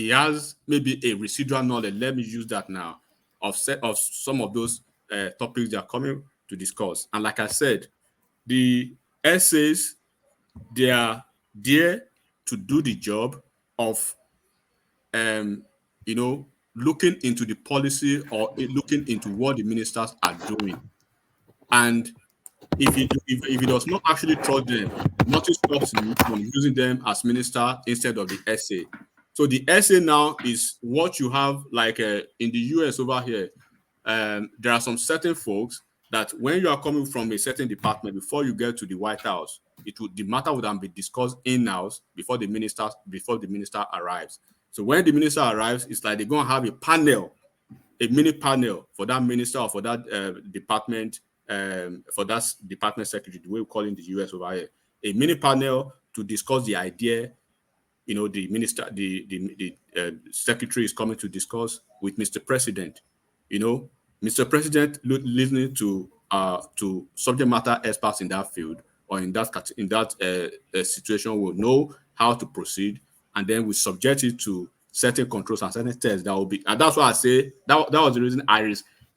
has maybe a residual knowledge. Let me use that now of some of those topics they are coming to discuss. And like I said, the essays, they are there to do the job of looking into the policy or looking into what the ministers are doing. And if he does not actually trust them, nothing stops him from using them as minister instead of the essay. So the essay now is what you have, like in the US over here. There are some certain folks that when you are coming from a certain department, before you get to the White House, the matter would then be discussed in-house before the minister arrives. So when the minister arrives, it's like they're going to have a mini panel for that minister or for that department. For that department secretary, the way we call it in the US over here, a mini panel to discuss the idea. The minister, the secretary is coming to discuss with Mr. President. Mr. President listening to subject matter experts in that field or in that situation will know how to proceed, and then we subject it to certain controls and certain tests that will be. And that's why I say that was the reason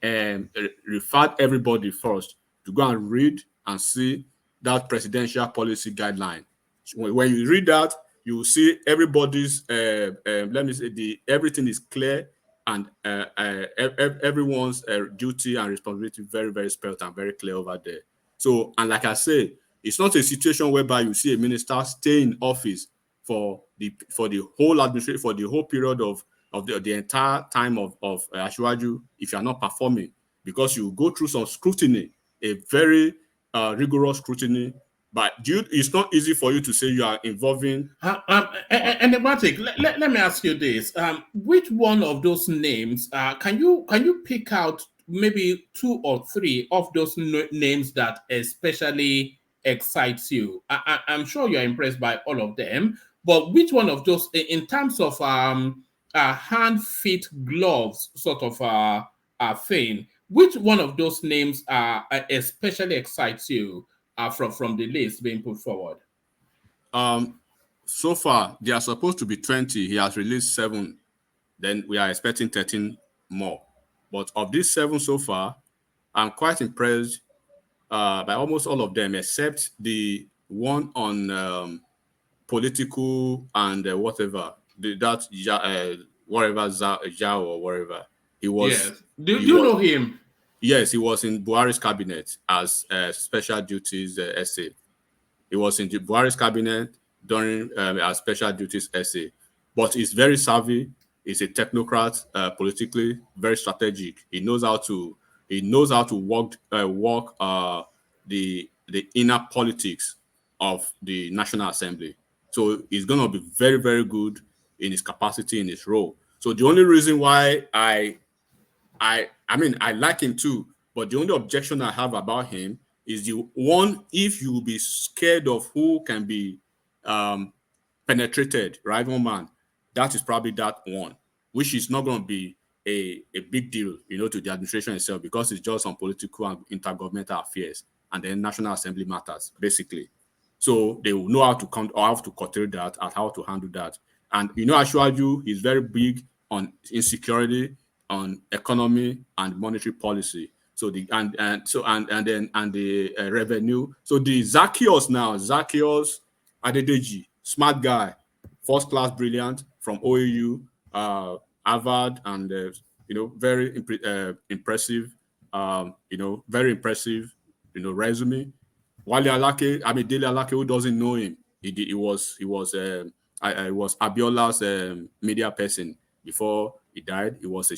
referred everybody first to go and read and see that presidential policy guideline. When you read that, you will see everybody's, let me say, everything is clear, and everyone's duty and responsibility very, very spelled and very clear over there. So, and like I say, it's not a situation whereby you see a minister stay in office for the whole administration, for the whole period of the entire time of Ashwaju, if you are not performing, because you go through some scrutiny, a very rigorous scrutiny. But it's not easy for you to say you are involving. Enigmatic, let me ask you this: which one of those names can you pick out maybe 2 or 3 of those names that especially excites you? I'm sure you're impressed by all of them, but which one of those, in terms of hand, feet, gloves sort of thing, which one of those names especially excites you from the list being put forward? So far, there are supposed to be 20. He has released 7. Then we are expecting 13 more. But of these 7 so far, I'm quite impressed by almost all of them, except the one on political and whatever. Whatever Zhao or whatever. He was. Yes. Do you know him? Yes, he was in Buhari's cabinet as special duties SA. He was in the Buhari's cabinet during a special duties essay, but he's very savvy. He's a technocrat, politically very strategic. He knows how to work the inner politics of the National Assembly. So he's going to be very, very good in his capacity, in his role. So the only reason why I mean, I like him too, but the only objection I have about him is the one, if you will be scared of who can be penetrated, right, one man, that is probably that one, which is not going to be a big deal, to the administration itself, because it's just on political and intergovernmental affairs, and then National Assembly matters, basically. So they will know how to count or how to curtail that and how to handle that. And Ashwaju is very big on insecurity, on economy and monetary policy. So the revenue. So the Zacchaeus Adedeji, smart guy, first class, brilliant, from OAU, Harvard, and very impressive, very impressive, resume. Dele Alake, who doesn't know him, he was Abiola's media person before he died. He was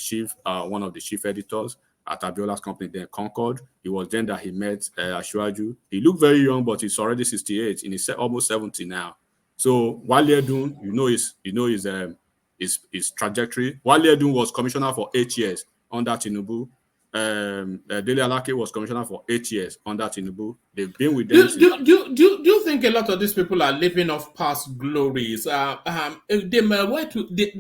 one of the chief editors at Abiola's company, then Concord. It was then that he met Ashwaju. He looked very young, but he's already 68, and he's almost 70 now. So Wale Edun, his trajectory. Wale Edun was commissioner for 8 years under Tinubu. Dele Alake was commissioner for 8 years under Tinubu. They've been with them. Do you think a lot of these people are living off past glories? They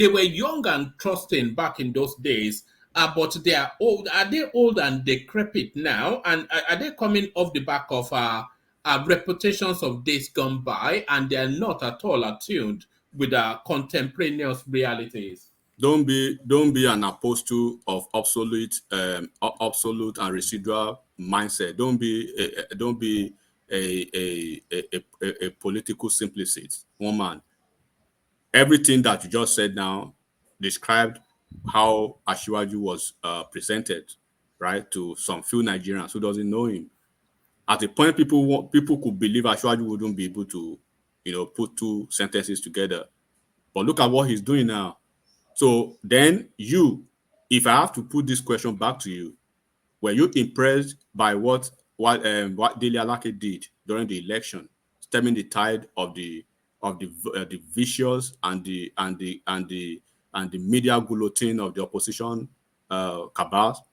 were young and trusting back in those days, but they are old. Are they old and decrepit now? And are they coming off the back of reputations of days gone by, and they are not at all attuned with contemporaneous realities? Don't be an apostle of absolute and residual mindset. Don't be a political simplicist. One man. Everything that you just said now described how Ashwaju was presented, right, to some few Nigerians who doesn't know him. At the point people could believe Ashwaju wouldn't be able to, put 2 sentences together. But look at what he's doing now. So then if I have to put this question back to you, were you impressed by what Dele Alake did during the election, stemming the tide of the vicious and the media guillotine of the opposition cabal?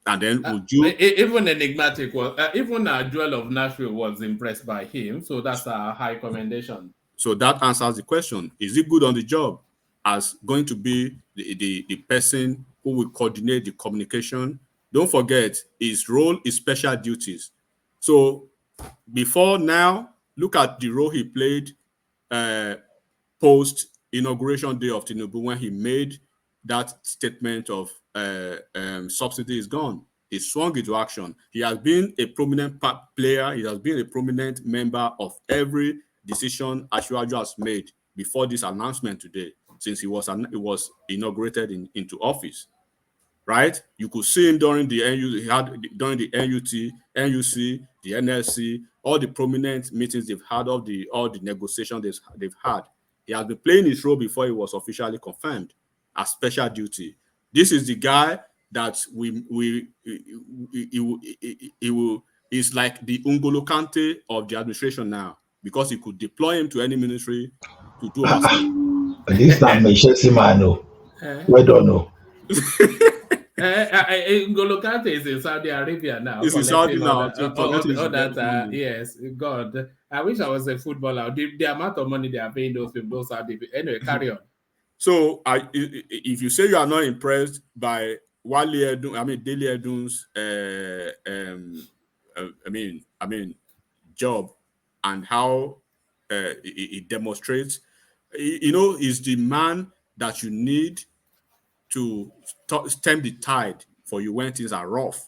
And then would you even Enigmatic even Joel of Nashville was impressed by him, so that's a high commendation. So that answers the question: is he good on the job as going to be the person who will coordinate the communication? Don't forget, his role is special duties. So before now, look at the role he played post inauguration day of Tinubu, when he made that statement of subsidy is gone. He swung into action. He has been a prominent player. He has been a prominent member of every decision Asiwaju has made before this announcement today, since he was inaugurated into office. Right? You could see him during the during the NUT, NUC, the NLC, all the prominent meetings they've had, all the negotiations they've had. He has been playing his role before he was officially confirmed as special duty. This is the guy that is like the N'Golo Kante of the administration now, because he could deploy him to any ministry to do oversight. This time, Mano. We don't know. N'Golo Kante is in Saudi Arabia now. He's in Saudi now. Yes, God. I wish I was a footballer. The amount of money they are paying those people, those Saudi people. Anyway, carry on. So, if you say you are not impressed by Dele Edun's, job and how it demonstrates, is the man that you need to stem the tide for you when things are rough.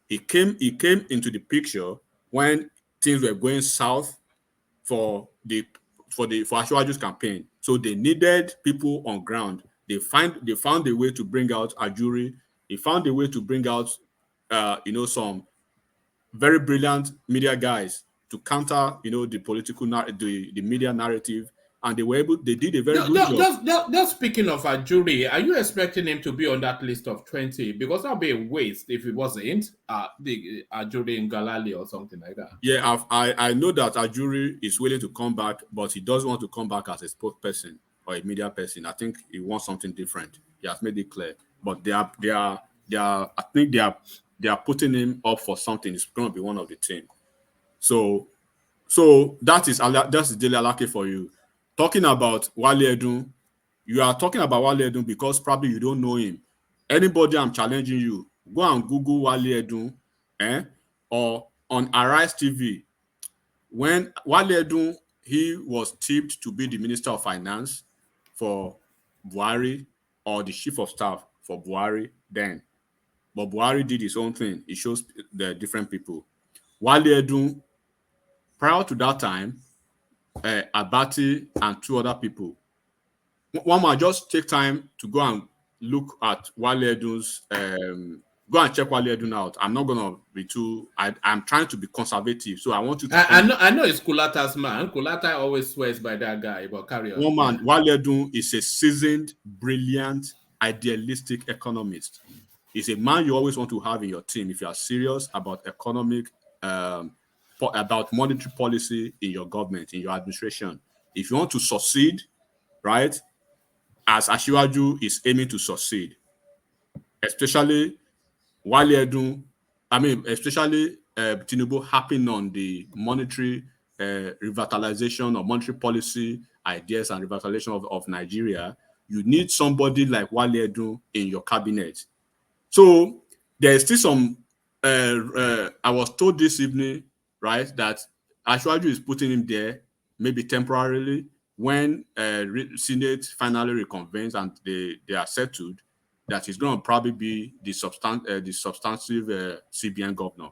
He came into the picture when things were going south for Asiwaju's campaign. So they needed people on ground. They found a way to bring out Ajuri. They found a way to bring out some very brilliant media guys to counter the political the media narrative. And they did a very good job. Just speaking of Ajuri, are you expecting him to be on that list of 20? Because that would be a waste if it wasn't the Ajuri in Galali or something like that. Yeah, I know that Ajuri is willing to come back, but he doesn't want to come back as a spokesperson or a media person. I think he wants something different. He has made it clear. But they are putting him up for something. It's going to be one of the team. So that's Dele Alake for you. Talking about Wale Edun, you are talking about Wale Edun because probably you don't know him. Anybody, I'm challenging you, go and Google Wale Edun, or on Arise TV. When Wale Edun, he was tipped to be the Minister of Finance for Buhari or the Chief of Staff for Buhari then. But Buhari did his own thing. It shows the different people. Wale Edun, prior to that time, Abati and two other people. One might just take time to go and look at Wale Edun's, go and check Wale Edun out. I'm not gonna be I'm trying to be conservative, so I want you to. I know it's Kulata's man. Kulata always swears by that guy, but carry on. One man, Wale Edun is a seasoned, brilliant, idealistic economist. He's a man you always want to have in your team if you are serious about about monetary policy in your government, in your administration. If you want to succeed, right, as Asiwaju is aiming to succeed, especially Wale Edun, especially Tinubu harping on the monetary revitalization or monetary policy ideas and revitalization of Nigeria, you need somebody like Wale Edun in your cabinet. So there's still some, I was told this evening, right, that Asiwaju is putting him there, maybe temporarily, when Senate finally reconvenes and they are settled, that he's going to probably be the substantive CBN governor.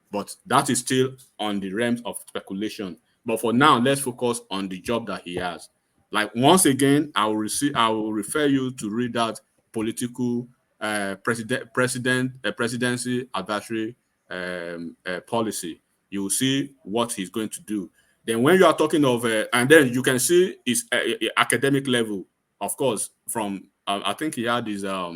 But that is still on the realms of speculation. But for now, let's focus on the job that he has. Like, once again, I will refer you to read that political presidency advisory policy. You will see what he's going to do. Then when you are talking of, and then you can see his academic level, of course, from, I think he had his, I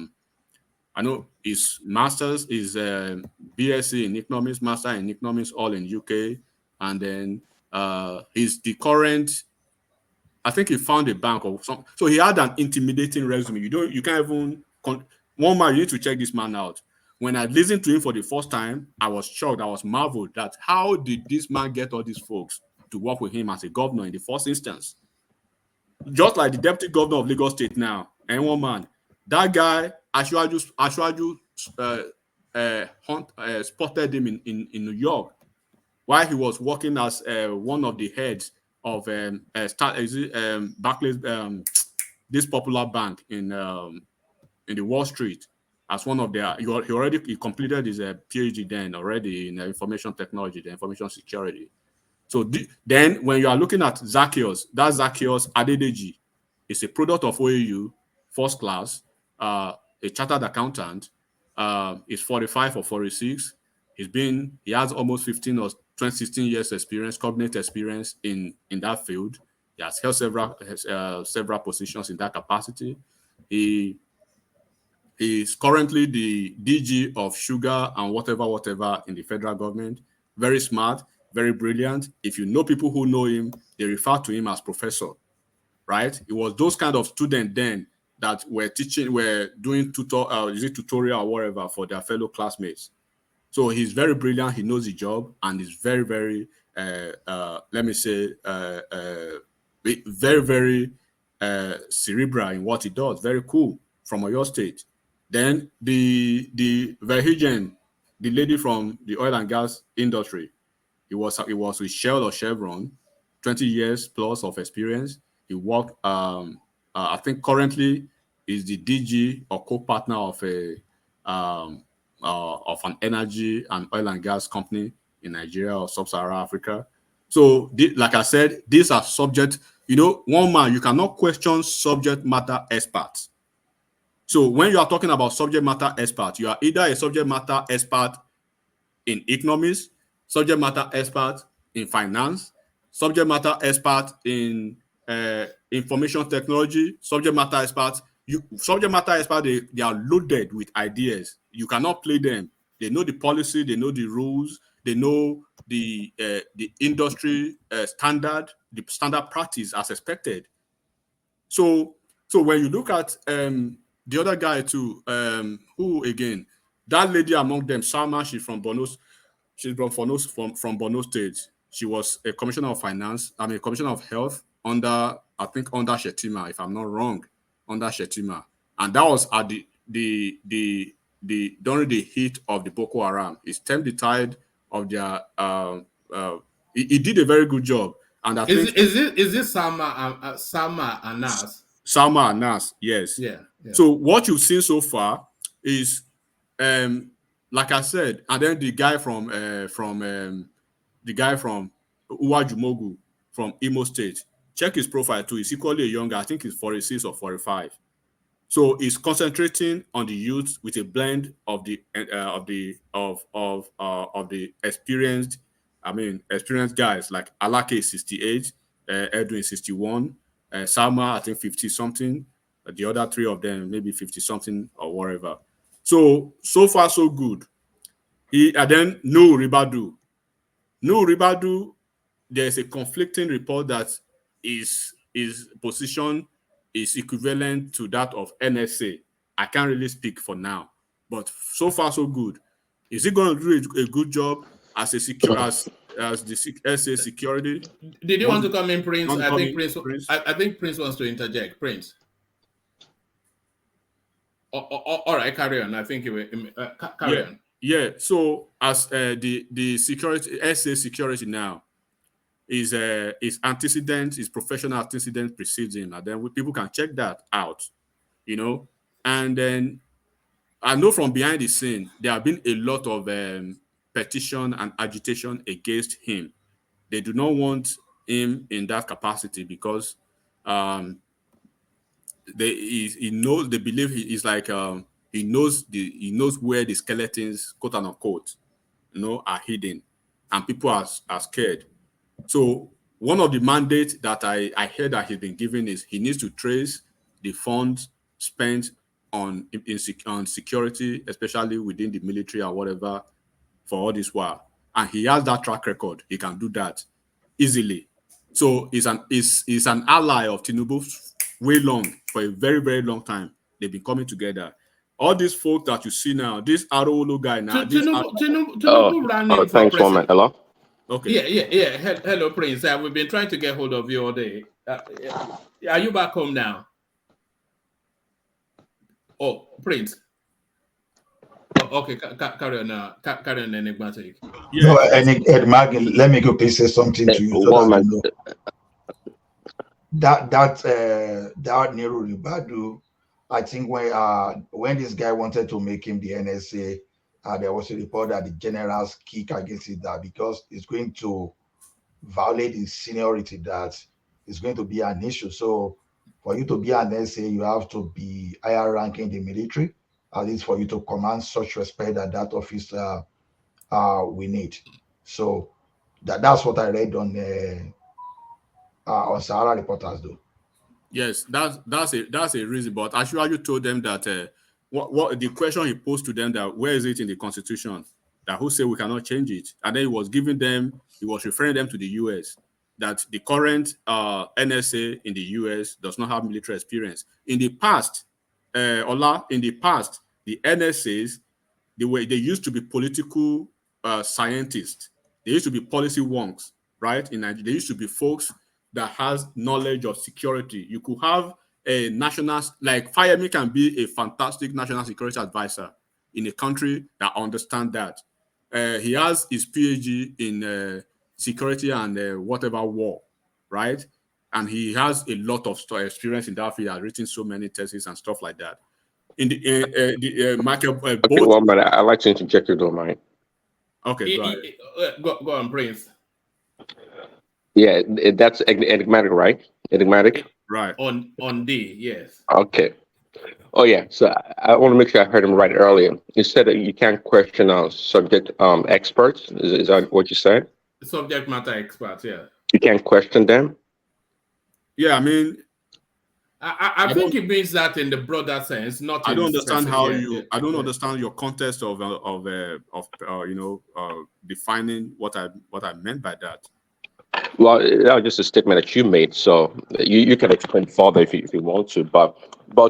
know his master's, his BSc in economics, master in economics, all in UK. And then he's the current, I think he found a bank or something. So he had an intimidating resume. You can't even, one man, you need to check this man out. When I listened to him for the first time, I was shocked. I was marveled that how did this man get all these folks to work with him as a governor in the first instance? Just like the deputy governor of Lagos State now, and one man, that guy, Asiwaju spotted him in New York while he was working as one of the heads of Barclays, this popular bank in the Wall Street. as one of their. He completed his PhD then already in information technology, the information security. So then, when you are looking at Zacchaeus, that Zacchaeus Adedeji is a product of OAU, first class, a chartered accountant. Is 45 or 46. He has almost 15 or 16 years experience, cognate experience in that field. He has held several positions in that capacity. He is currently the DG of sugar and whatever in the federal government. Very smart, very brilliant. If you know people who know him, they refer to him as professor, right? It was those kind of students then that were doing tutorial or whatever for their fellow classmates. So he's very brilliant. He knows the job and is very, very, very, very cerebral in what he does. Very cool from Oyo State. Then the Verheyen, the lady from the oil and gas industry, he was with Shell or Chevron, 20 years plus of experience. He worked, I think currently is the DG or co-partner of an energy and oil and gas company in Nigeria or Sub-Saharan Africa. So, like I said, these are subject, one man, you cannot question subject matter experts. So when you are talking about subject matter expert, you are either a subject matter expert in economics, subject matter expert in finance, subject matter expert in information technology, subject matter experts. They are loaded with ideas. You cannot play them. They know the policy, they know the rules, they know the industry standard, the standard practice as expected. So when you look at the other guy too, who again, that lady among them, Salma, she's from Borno State. She was a commissioner of finance, commissioner of health under Shetima, if I'm not wrong, under Shetima. And that was at the during the heat of the Boko Haram. He stemmed the tide of their he did a very good job. And is this Salma Anas? Salma Anas, yes. Yeah. So what you've seen so far is, like I said, and then the guy from Uwajumogu from Imo State. Check his profile too. He's equally younger. I think he's 46 or 45. So he's concentrating on the youth with a blend of the experienced guys like Alake is 68, Edwin 61, Salma I think 50 something. The other three of them maybe 50 something or whatever. So far so good. And then No Ribadu, there's a conflicting report that his position is equivalent to that of NSA. I can't really speak for now, but so far so good. Is he going to do a good job as the SA security? Did you want to come in, Prince? I think Prince wants to interject. Prince. All right, carry on. I think you will carry on. Yeah. So as the security, SA security now is antecedent, his professional antecedent precedes him, and then people can check that out, And then I know from behind the scene there have been a lot of petition and agitation against him. They do not want him in that capacity because he knows where the skeletons, quote unquote, are hidden, and people are scared. So one of the mandates that I heard that he's been given is he needs to trace the funds spent on security, especially within the military or whatever, for all this while. And he has that track record. He can do that easily. So he's an ally of Tinubu for a very, very long time. They've been coming together. All these folks that you see now, this Arolo guy now. Tinubu ran in for thanks, president. Hello? Okay. Yeah. Hello, Prince. We've been trying to get hold of you all day. Are you back home now? Oh, Prince. Oh, okay, carry on. Carry on, enigmatic. Yeah. No, enigmatic. Let me quickly say something to you. That Nero Ribadu I think when this guy wanted to make him the NSA, there was a report that the generals kick against it, that because it's going to violate his seniority, that is going to be an issue. So for you to be an SA, you have to be higher ranking in the military, at least for you to command such respect that that office we need. So that's what I read on Sahara Reporters, though. Yes, that's a reason. But Ashwaju told them that what the question he posed to them, that where is it in the constitution that who say we cannot change it, and then he was referring them to the US, that the current NSA in the US does not have military experience. In the past, the NSAs they used to be political scientists. They used to be policy wonks, right? In Nigeria, they used to be folks that has knowledge of security. You could have a national, like Fayemi can be a fantastic national security advisor in a country that understands that. He has his PhD in security and whatever war, right? And he has a lot of experience in that field. He has written so many theses and stuff like that. In the Michael, okay, one minute. I'd like to interject, you don't mind. Okay, go on, Prince. Yeah, that's enigmatic, right? Enigmatic? Right. On D, yes. Okay. Oh, yeah. So I want to make sure I heard him right earlier. You said that you can't question subject experts. Is that what you said? Subject matter experts, yeah. You can't question them? Yeah, I mean, I think it means that in the broader sense. Not. I don't understand how you. I don't understand your context of defining what I meant by that. Well, that was just a statement that you made, so you can explain further if you want to. But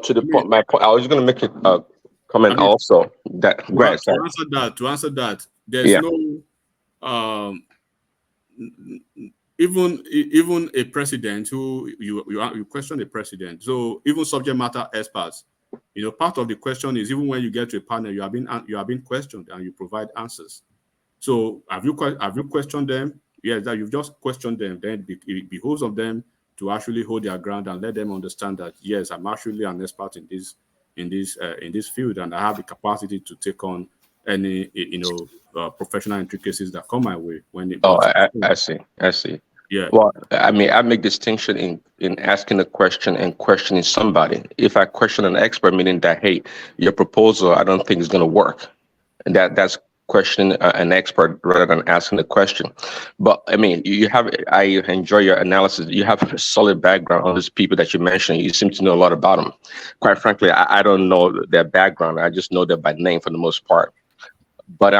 to the point, my point, I was going to make a comment also that. To answer that, there's no even a president who you question the president. So even subject matter experts, part of the question is, even when you get to a panel, you are being questioned and you provide answers. So have you questioned them? Yes, that you've just questioned them. Then it behoves of them to actually hold their ground and let them understand that, yes, I'm actually an expert in this field, and I have the capacity to take on any professional intricacies that come my way. I see. Yeah. Well, I mean, I make distinction in asking a question and questioning somebody. If I question an expert, meaning that, hey, your proposal, I don't think is going to work, and that's questioning an expert rather than asking the question. But I mean, I enjoy your analysis. You have a solid background on these people that you mentioned. You seem to know a lot about them. Quite frankly, I don't know their background. I just know them by name for the most part. But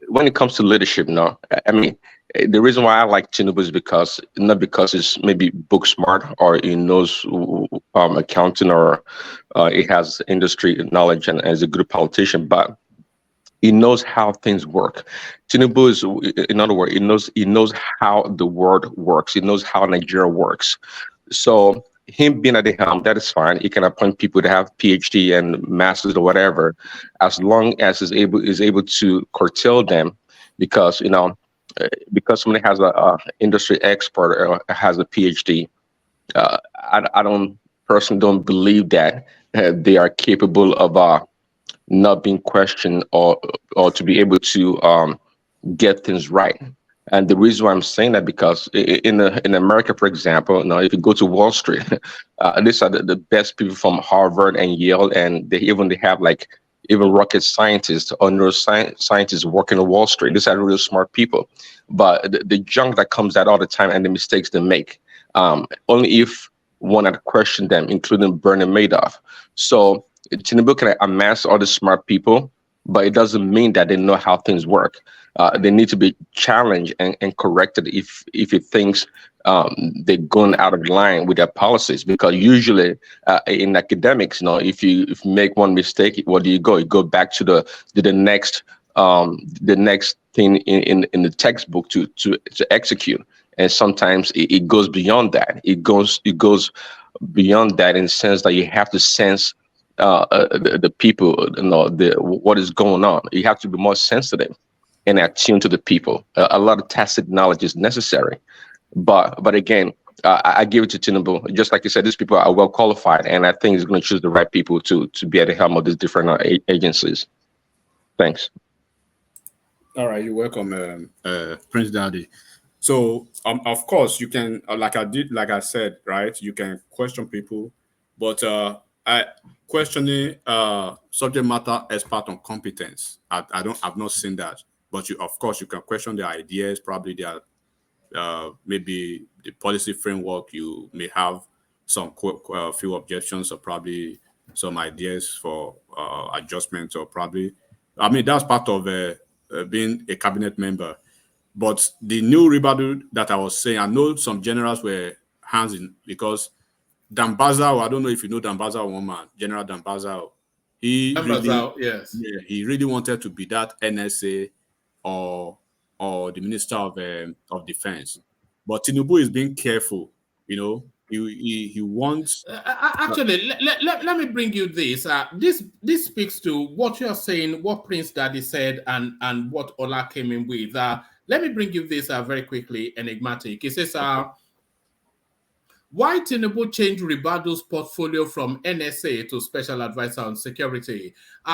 when it comes to leadership, I mean, the reason why I like Tinubu is not because he's maybe book smart or he knows accounting or he has industry knowledge and is a good politician, but he knows how things work. Tinubu is, in other words, he knows how the world works. He knows how Nigeria works. So him being at the helm, that is fine. He can appoint people to have PhD and masters or whatever, as long as is able to curtail them, because because somebody has a industry expert or has a PhD. I personally don't believe that they are capable of not being questioned or to be able to get things right. And the reason why I'm saying that, because in America, for example, now if you go to Wall Street, these are the best people from Harvard and Yale, and they have like even rocket scientists or neuroscientists working on Wall Street. These are really smart people, but the junk that comes out all the time and the mistakes they make, only if one had questioned them, including Bernie Madoff. So Tinubu can amass all the smart people, but it doesn't mean that they know how things work. They need to be challenged and corrected if it thinks they're going out of line with their policies. Because usually in academics, if you make one mistake, where do you go? You go back to the next thing in the textbook to execute. And sometimes it goes beyond that. It goes beyond that in the sense that you have to sense the people, what is going on. You have to be more sensitive and attuned to the people. A lot of tacit knowledge is necessary, but again, I give it to Tinubu. Just like you said, these people are well qualified, and I think he's going to choose the right people to be at the helm of these different agencies. Thanks. All right, you're welcome, Prince Daddy. So, of course, you can, like I said, right? You can question people, but questioning subject matter expert on competence. I've not seen that, but of course, you can question their ideas, probably their maybe the policy framework. You may have some few objections, or probably some ideas for adjustments, or probably, I mean, that's part of being a cabinet member. But the new rebuttal that I was saying, I know some generals were hands in, because Dambazao, I don't know if you know Dambazao, one man, General Dambazao. He Yes. Yeah, he really wanted to be that NSA or the Minister of Defense. But Tinubu is being careful, you know. He wants. Actually, let me bring you this. This speaks to what you are saying, what Prince Daddy said, and what Ola came in with. Let me bring you this very quickly, enigmatic. He says, why Tinubu changed Ribado's portfolio from NSA to Special Advisor on Security?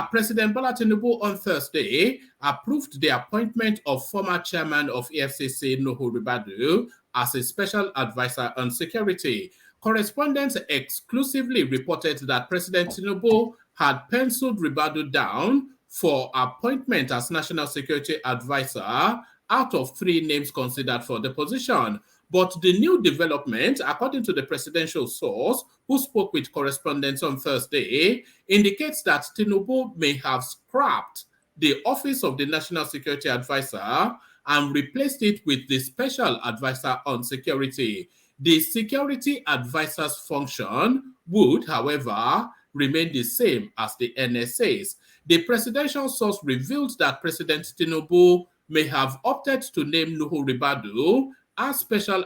President Bola Tinubu on Thursday approved the appointment of former chairman of EFCC Nuhu Ribadu as a Special Advisor on Security. Correspondents exclusively reported that President Tinubu had penciled Ribadu down for appointment as National Security Advisor out of 3 names considered for the position. But the new development, according to the presidential source who spoke with correspondents on Thursday, indicates that Tinubu may have scrapped the office of the National Security Advisor and replaced it with the Special Advisor on Security. The Security Advisor's function would, however, remain the same as the NSA's. The presidential source revealed that President Tinubu may have opted to name Nuhu Ribadu as special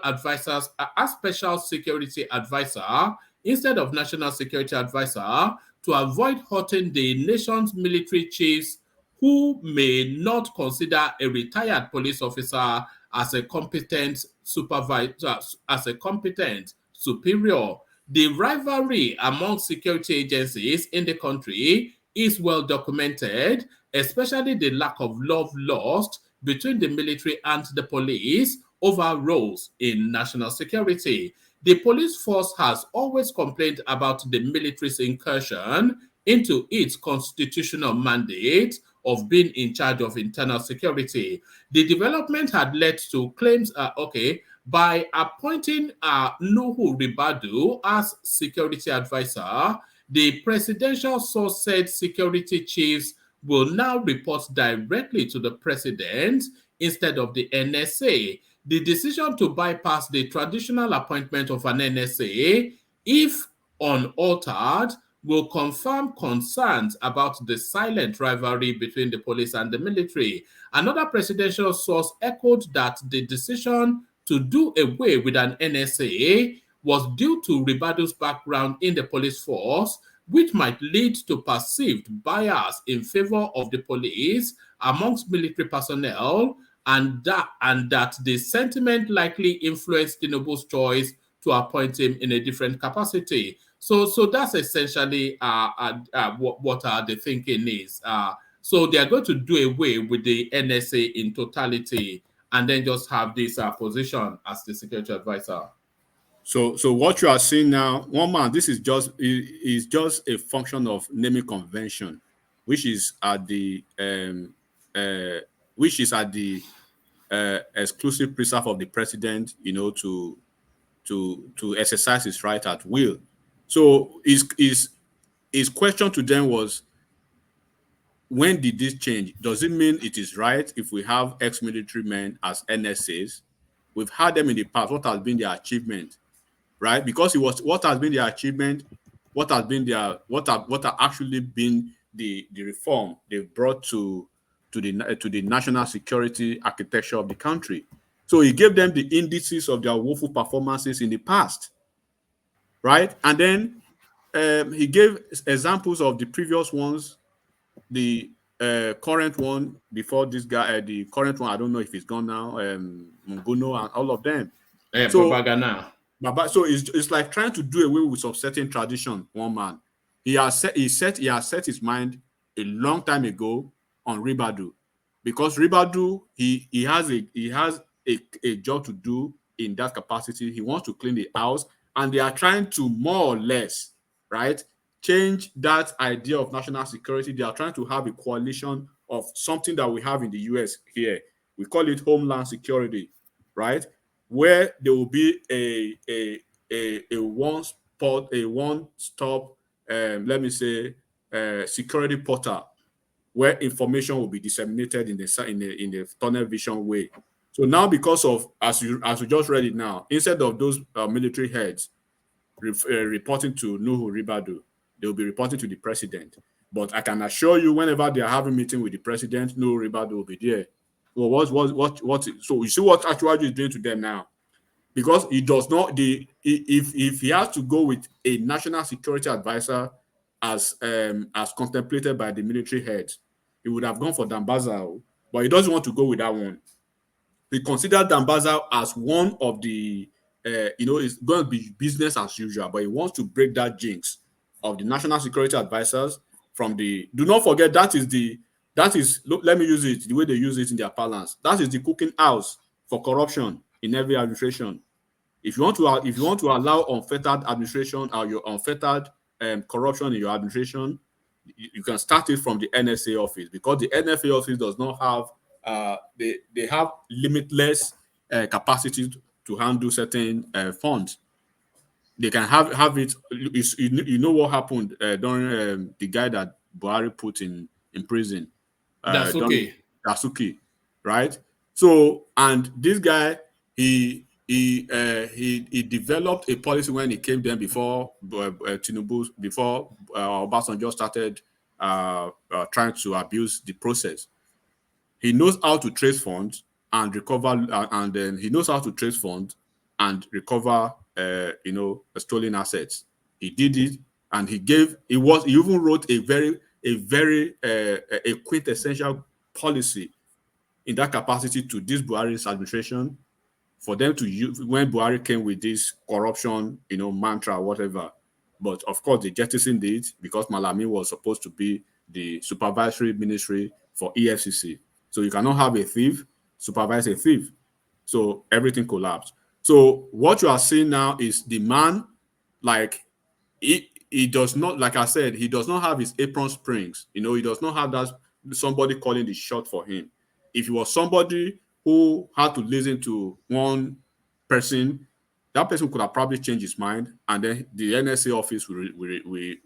security advisor instead of national security advisor to avoid hurting the nation's military chiefs who may not consider a retired police officer as a competent supervisor, as a competent superior. The rivalry among security agencies in the country is well documented, especially the lack of love lost between the military and the police over roles in national security. The police force has always complained about the military's incursion into its constitutional mandate of being in charge of internal security. The development had led to claims, by appointing Nuhu Ribadu as security advisor, the presidential source said security chiefs will now report directly to the president instead of the NSA. The decision to bypass the traditional appointment of an NSA, if unaltered, will confirm concerns about the silent rivalry between the police and the military. Another presidential source echoed that the decision to do away with an NSA was due to Ribadu's background in the police force, which might lead to perceived bias in favor of the police amongst military personnel, and that the sentiment likely influenced Tinubu's choice to appoint him in a different capacity. So that's essentially what the thinking is. So they are going to do away with the NSA in totality, and then just have this position as the security advisor. So what you are seeing now, one man, this is just a function of naming convention, which is at the exclusive preserve of the president, to exercise his right at will. So his question to them was, when did this change? Does it mean it is right if we have ex-military men as NSAs? We've had them in the past. What has been their achievement? Right? Because it was what has been their achievement, what have actually been the reform they've brought to the national security architecture of the country. So he gave them the indices of their woeful performances in the past, right? And then he gave examples of the previous ones, the current one before this guy, the current one, I don't know if he's gone now, Munguno and all of them. Propaganda. Baba, so it's like trying to do away with some certain tradition. One man, he has set his mind a long time ago on Ribadu, because Ribadu he has a job to do in that capacity. He wants to clean the house, and they are trying to more or less, right, change that idea of national security. They are trying to have a coalition of something that we have in the US here. We call it Homeland Security, right? Where there will be a one stop, let me say, security portal where information will be disseminated in the tunnel vision way. So now, because of as you just read it now, instead of those military heads reporting to Nuhu Ribadu, they will be reporting to the president. But I can assure you, whenever they are having meeting with the president, Nuhu Ribadu will be there. Well, what? So you see what Ashwaju is doing to them now, because he does not. If he has to go with a national security advisor as contemplated by the military heads, he would have gone for Dambaza, but he doesn't want to go with that one. He considered Dambaza as one of the, it's going to be business as usual, but he wants to break that jinx of the national security advisors from the. Do not forget that is look, let me use it the way they use it in their parlance. That is the cooking house for corruption in every administration. If you want to allow unfettered administration or your unfettered corruption in your administration, you can start it from the NSA office, because the NFA office does not have they have limitless capacity to handle certain funds. They can have it. You know what happened during the guy that Buhari put in prison, Dasuki. Dasuki, right? So, and this guy, he developed a policy when he came there before Tinubu, before Obasanjo started trying to abuse the process. He knows how to trace funds and recover, and then he knows how to trace funds and recover, stolen assets. He did it, and he even wrote a very a quintessential policy in that capacity to this Buhari's administration, for them to use when Buhari came with this corruption, mantra or whatever. But of course, they jettisoned it because Malami was supposed to be the supervisory ministry for EFCC. So you cannot have a thief supervise a thief. So everything collapsed. So what you are seeing now is the man, like, he does not, like I said, he does not have his apron springs. He does not have that somebody calling the shot for him. If he was somebody who had to listen to one person, that person could have probably changed his mind, and then the NSA office will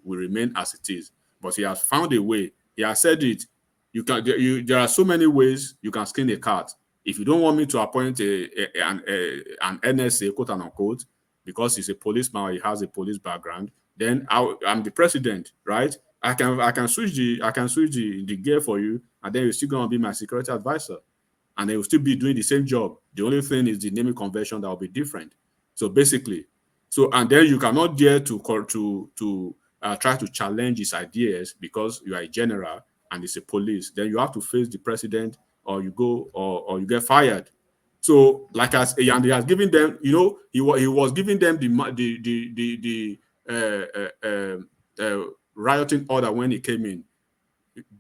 remain as it is. But he has found a way. He has said it. There are so many ways you can skin a cat. If you don't want me to appoint an NSA, quote unquote, because he's a policeman or he has a police background, then I'm the president, right? I can switch the gear for you, and then you're still gonna be my security advisor, and they will still be doing the same job. The only thing is the naming convention that will be different. So basically, and then you cannot dare to try to challenge his ideas because you are a general and it's a police. Then you have to face the president, or you go or you get fired. So, like and he has given them, he was giving them the rioting order when he came in.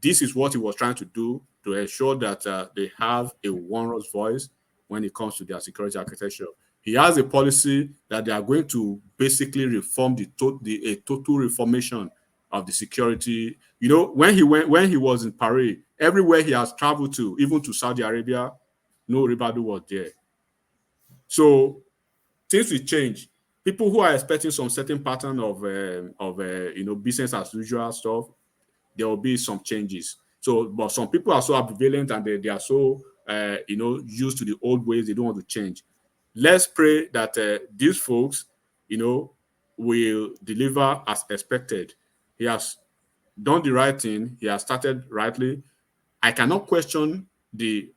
This is what he was trying to do to ensure that they have a one-voice voice when it comes to their security architecture. He has a policy that they are going to basically reform a total reformation of the security. When he was in Paris, everywhere he has traveled to, even to Saudi Arabia, no Ribadu was there. So things will change. People who are expecting some certain pattern of business as usual stuff, there will be some changes. So, but some people are so ambivalent and they are so used to the old ways, they don't want to change. Let's pray that these folks, will deliver as expected. He has done the right thing. He has started rightly. I cannot question the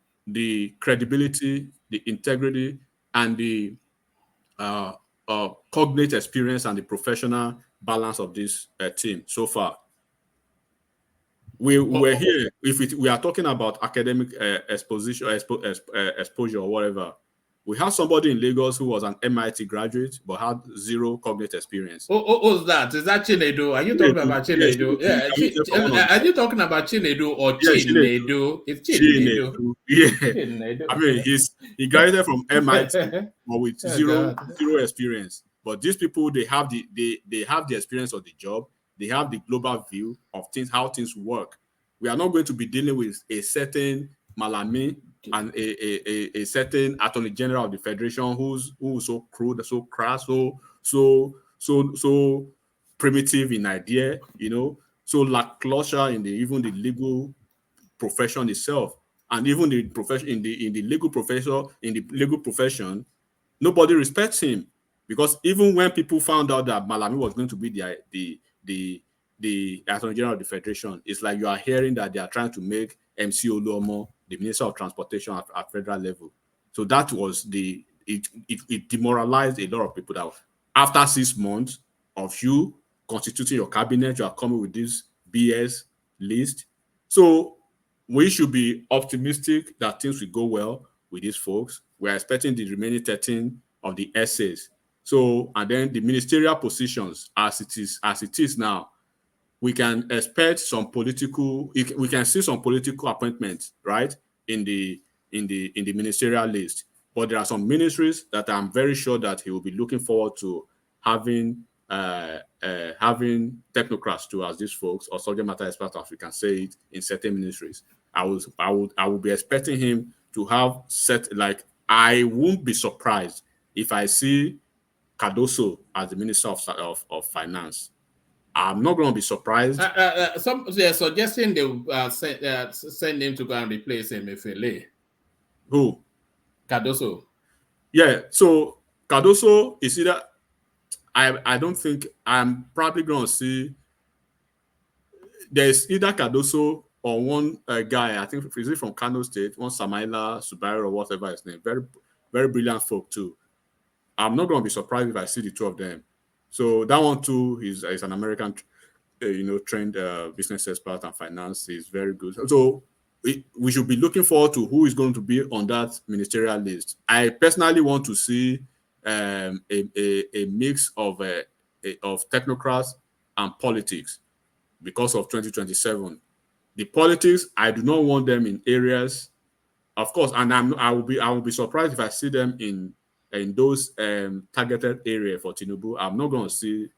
credibility, the integrity, and the cognate experience and the professional balance of this team so far. We're here. If we are talking about academic exposure or whatever, We have somebody in Lagos who was an MIT graduate but had zero cognitive experience. Who's that? Is that Chinedu? Are you talking about Chinedu? Yeah. Are you talking about Chinedu or Chinedu? It's Chinedu. Yeah. Chinedu. I mean, he graduated from MIT but with zero experience. But these people, they have the experience of the job. They have the global view of things, how things work. We are not going to be dealing with a certain Malami and a certain Attorney General of the Federation who's so crude, so crass, so primitive in idea, so lackluster in even the legal profession itself, and even the profession in the legal profession, nobody respects him, because even when people found out that Malami was going to be the Attorney General of the Federation, it's like you are hearing that they are trying to make MC Oluomo the Minister of Transportation at federal level. So that was it demoralized a lot of people. That after 6 months of you constituting your cabinet, you are coming with this BS list. So we should be optimistic that things will go well with these folks. We're expecting the remaining 13 of the essays. So, and then the ministerial positions as it is now, we can expect some political, we can see some political appointments, right, in the ministerial list. But there are some ministries that I'm very sure that he will be looking forward to having technocrats too, as these folks, or subject matter experts, as we can say it, in certain ministries. I would be expecting him to have I won't be surprised if I see Cardoso as the Minister of Finance. I'm not going to be surprised. Some they are suggesting they will send him to go and replace Emefiele. Who? Cardoso. Yeah, so Cardoso is either, I don't think, I'm probably going to see, there's either Cardoso or one guy, I think, is it from Kano State, one Samaila Subaru or whatever his name, very, very brilliant folk too. I'm not going to be surprised if I see the two of them. So that one too is an American, trained business expert and finance. Is very good. So we should be looking forward to who is going to be on that ministerial list. I personally want to see a mix of technocrats and politics because of 2027. The politics, I do not want them in areas, of course, and I will be surprised if I see them in those targeted area for Tinubu. I'm not going to see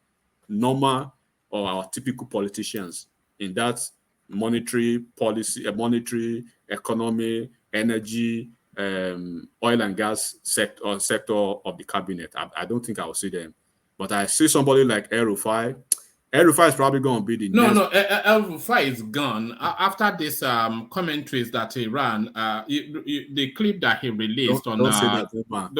normal or our typical politicians in that monetary policy, monetary economy, energy, oil and gas sector of the cabinet. I don't think I will see them, but I see somebody like El-Rufai. El-Rufai is probably going to be the next. No, El-Rufai is gone after this commentaries that he ran. The clip that he released don't say that, man.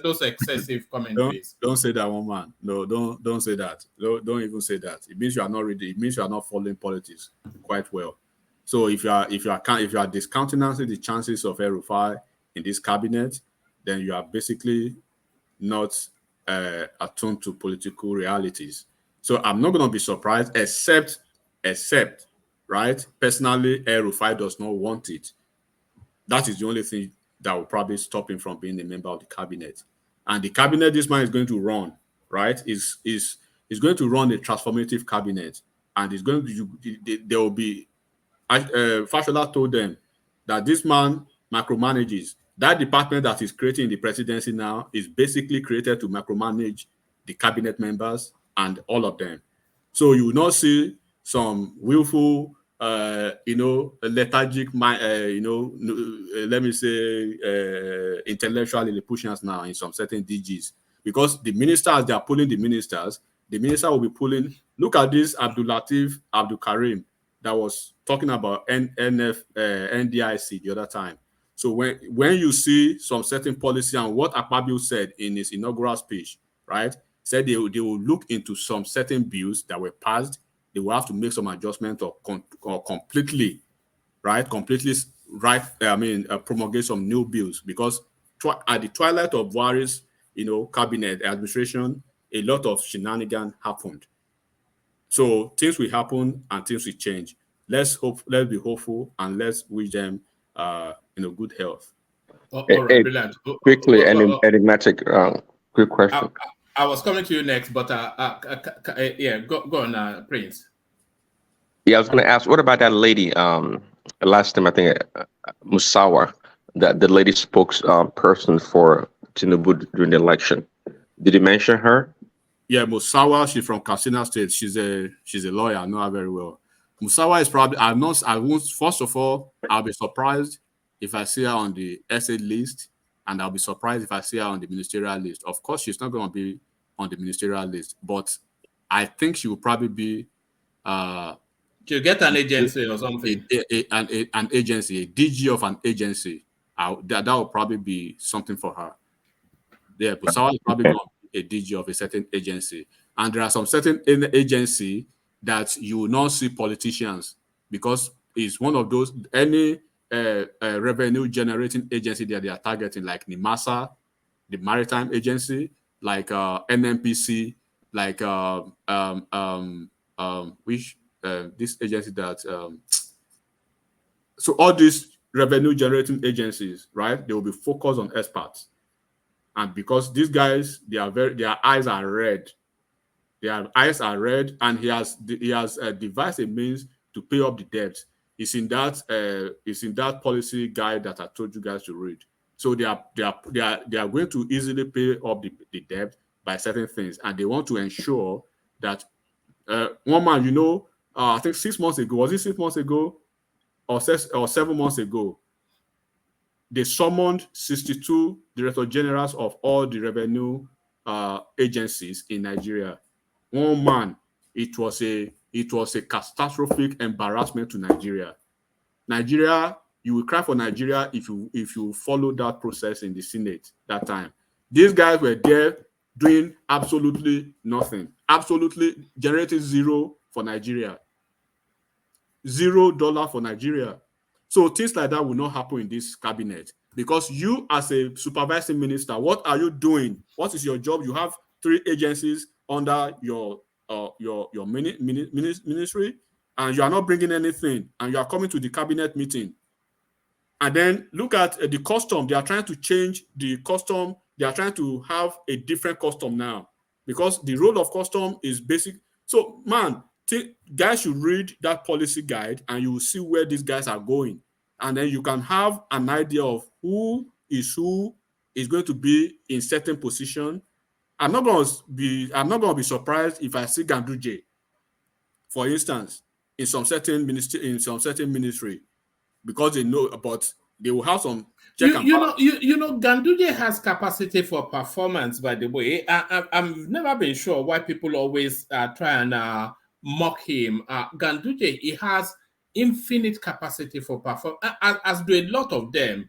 Those excessive commentaries. Don't say that, one man. No, don't say that. Don't even say that. It means you are not ready. It means you are not following politics quite well. So if you are discountenancing the chances of El-Rufai in this cabinet, then you are basically not attuned to political realities. So I'm not going to be surprised, except, right? Personally, El-Rufai does not want it. That is the only thing that will probably stop him from being a member of the cabinet. And the cabinet this man is going to run, right, is going to run a transformative cabinet. And it's going to, there will be, Fashola told them that this man micromanages. That department that is creating the presidency now is basically created to micromanage the cabinet members and all of them. So you will not see some willful, lethargic, let me say, intellectual Lilliputians now in some certain DGs. Because the ministers, they are pulling the ministers. The minister will be pulling. Look at this Abdul Latif Abdul Karim that was talking about NDIC the other time. So when you see some certain policy and what Akpabio said in his inaugural speech, right, said they will look into some certain bills that were passed. They will have to make some adjustment or completely promulgate some new bills, because at the twilight of Buhari's cabinet administration, a lot of shenanigans happened. So things will happen and things will change. Let's be hopeful, and let's wish them good health. All right, brilliant. Quickly, enigmatic, quick question. I was coming to you next, but yeah, go on, Prince. Yeah, I was going to ask, what about that lady? Last time I think Musawa, that the lady spokesperson for Tinubu during the election. Did you mention her? Yeah, Musawa. She's from Katsina State. She's a lawyer. I know her very well. Musawa is probably. I won't. First of all, I'll be surprised if I see her on the essay list, and I'll be surprised if I see her on the ministerial list. Of course, she's not going to be on the ministerial list, but I think she will probably be. To get an agency or something. An agency, a DG of an agency. That will probably be something for her. Yeah, Musawa is probably going to be a DG of a certain agency. And there are some certain agency that you will not see politicians, because it's one of those, any revenue generating agency that they are targeting, like NIMASA, the maritime agency, like NNPC, like this agency that so all these revenue generating agencies, right? They will be focused on experts, and because these guys, their eyes are red. Their eyes are red, and he has devised a means to pay up the debt. It's in that policy guide that I told you guys to read. So they are going to easily pay up the debt by certain things, and they want to ensure that one man, I think 6 months ago, was it 6 months ago or 7 months ago, they summoned 62 director generals of all the revenue agencies in Nigeria. One man, it was a catastrophic embarrassment to Nigeria. Nigeria, you will cry for Nigeria if you follow that process in the Senate that time. These guys were there doing absolutely nothing, absolutely generating zero for Nigeria. $0 for Nigeria. So things like that will not happen in this cabinet, because you, as a supervising minister, what are you doing? What is your job? You have 3 agencies under your ministry, and you are not bringing anything, and you are coming to the cabinet meeting. And then look at the custom. They are trying to change the custom. They are trying to have a different custom now, because the role of custom is basic. So, man, guys should read that policy guide, and you will see where these guys are going. And then you can have an idea of who is going to be in certain position. I'm not going to be surprised if I see Ganduje, for instance, in some certain ministry, because they know, but they will have some check and balance. Ganduje has capacity for performance. By the way, I've never been sure why people always try and mock him. Ganduje, he has infinite capacity for performance, as do a lot of them.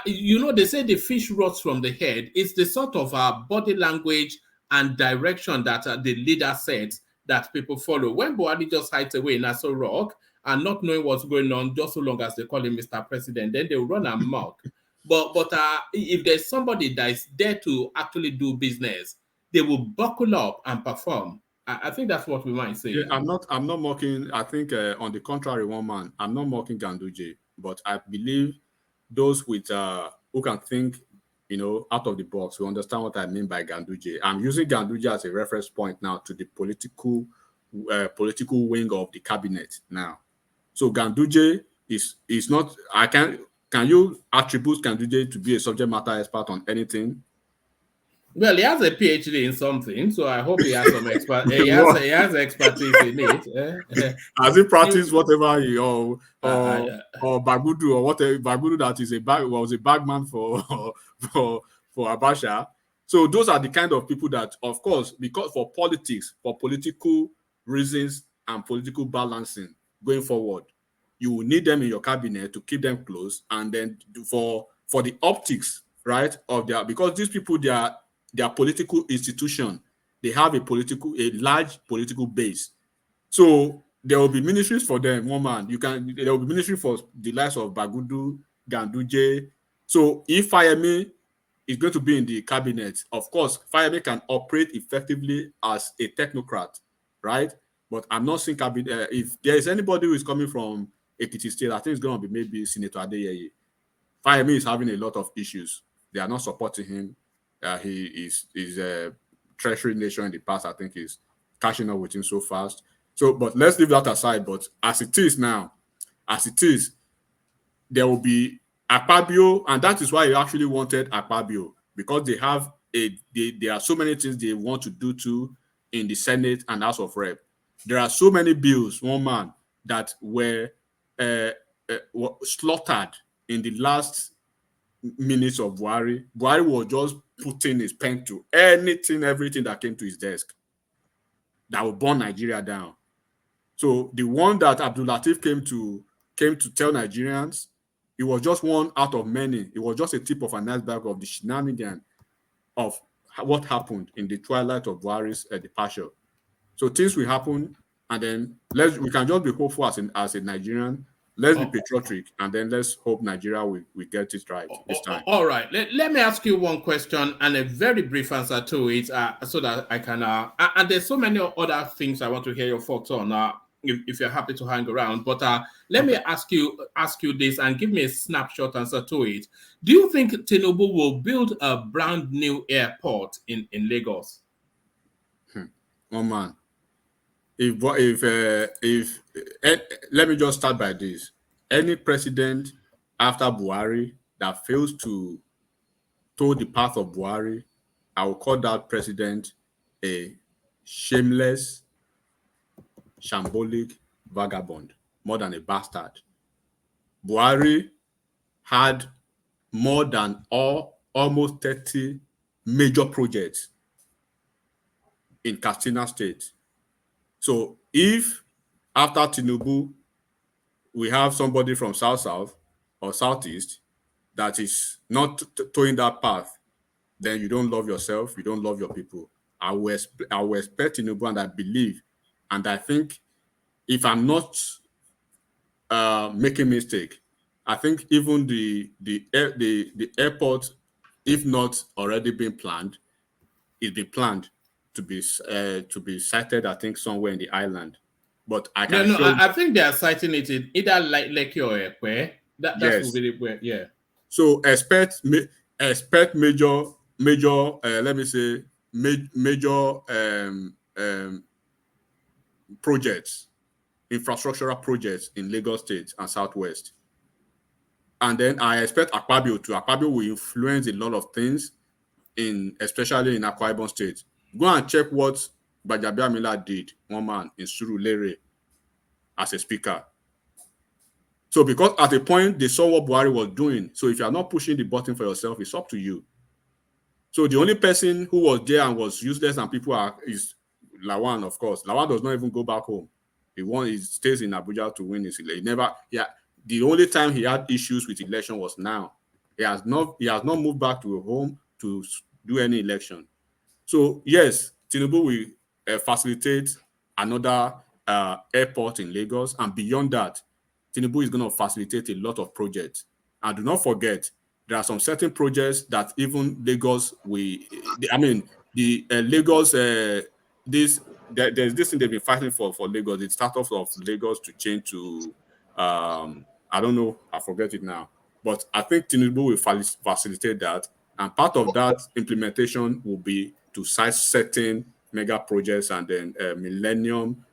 They say the fish rots from the head. It's the sort of body language and direction that the leader sets that people follow. When Buhari just hides away in Aso Rock and not knowing what's going on, just so long as they call him Mr. President, then they will run amok. But if there's somebody that is there to actually do business, they will buckle up and perform. I think that's what we might say. Yeah, I'm not mocking. I think on the contrary, one man, I'm not mocking Ganduje, but I believe those with who can think, out of the box, who understand what I mean by Ganduje. I'm using Ganduje as a reference point now to the political wing of the cabinet now. So Ganduje is not. Can you attribute Ganduje to be a subject matter expert on anything? Well, he has a PhD in something, so I hope he has some expert. He has expertise in it. Has he practiced whatever or Bagudu or whatever? Bagudu that was a bagman for Abacha. So those are the kind of people that, of course, because for politics, for political reasons and political balancing going forward, you will need them in your cabinet to keep them close, and then for the optics, right, of because these people, they are political institution. They have a large political base. So there will be ministries for them. One man, there will be ministry for the likes of Bagudu, Ganduje. So if Fayemi is going to be in the cabinet, of course, Fayemi can operate effectively as a technocrat, right? But I'm not seeing if there is anybody who is coming from Ekiti State, I think it's going to be maybe Senator Adeyeye. Fayemi is having a lot of issues. They are not supporting him. He is a treasury nation in the past. I think is catching up with him so fast. So, but let's leave that aside. But as it is now, there will be Akpabio, and that is why he actually wanted Akpabio, because they have there are so many things they want to do too in the Senate and House of Rep. There are so many bills, one man, that were slaughtered in the last minutes of Buhari. Buhari was just putting his pen to everything that came to his desk that would burn Nigeria down. So the one that Abdul Latif came to tell Nigerians, it was just one out of many. It was just a tip of an iceberg of the shenanigans of what happened in the twilight of Buhari's departure. So things will happen, and then we can just be hopeful as a Nigerian. Let's be patriotic, and then let's hope Nigeria will get it right this time. All right. Let me ask you one question and a very brief answer to it, so that I can. And there's so many other things I want to hear your thoughts on. If you're happy to hang around, but let me ask you this and give me a snapshot answer to it. Do you think Tinubu will build a brand new airport in Lagos? Oh man, if let me just start by this: any president after Buhari that fails to toe the path of Buhari, I will call that president a shameless, shambolic vagabond, more than a bastard. Buhari had more than almost 30 major projects in Katsina State. So if after Tinubu we have somebody from South or Southeast that is not towing that path, then you don't love yourself, you don't love your people. I will expect Tinubu, and I believe, and I think, if I'm not making mistake, I think even the airport, if not already been planned, is be planned to be sited, I think, somewhere in the island. But I can I think they are citing it in either Lekki or Ekwe. That's yes. really where, yeah. So expect major let me say major projects, infrastructural projects in Lagos State and Southwest. And then I expect Akpabio will influence a lot of things, especially in Akwa Ibom State. Go and check what Gbajabiamila did, one man, in Surulere as a speaker. So because at a point they saw what Buhari was doing, so if you are not pushing the button for yourself, it's up to you. So the only person who was there and was useless and people is Lawan, of course. Lawan does not even go back home. He stays in Abuja to win his election. The only time he had issues with election was now. He has not moved back to home to do any election. So yes, Tinubu will facilitate another airport in Lagos, and beyond that, Tinubu is going to facilitate a lot of projects. And do not forget, there are some certain projects that even Lagos Lagos, there's this thing they've been fighting for Lagos, the startups of Lagos to change to, I don't know, I forget it now. But I think Tinubu will facilitate that. And part of that implementation will be to cite certain mega projects and then Millennium,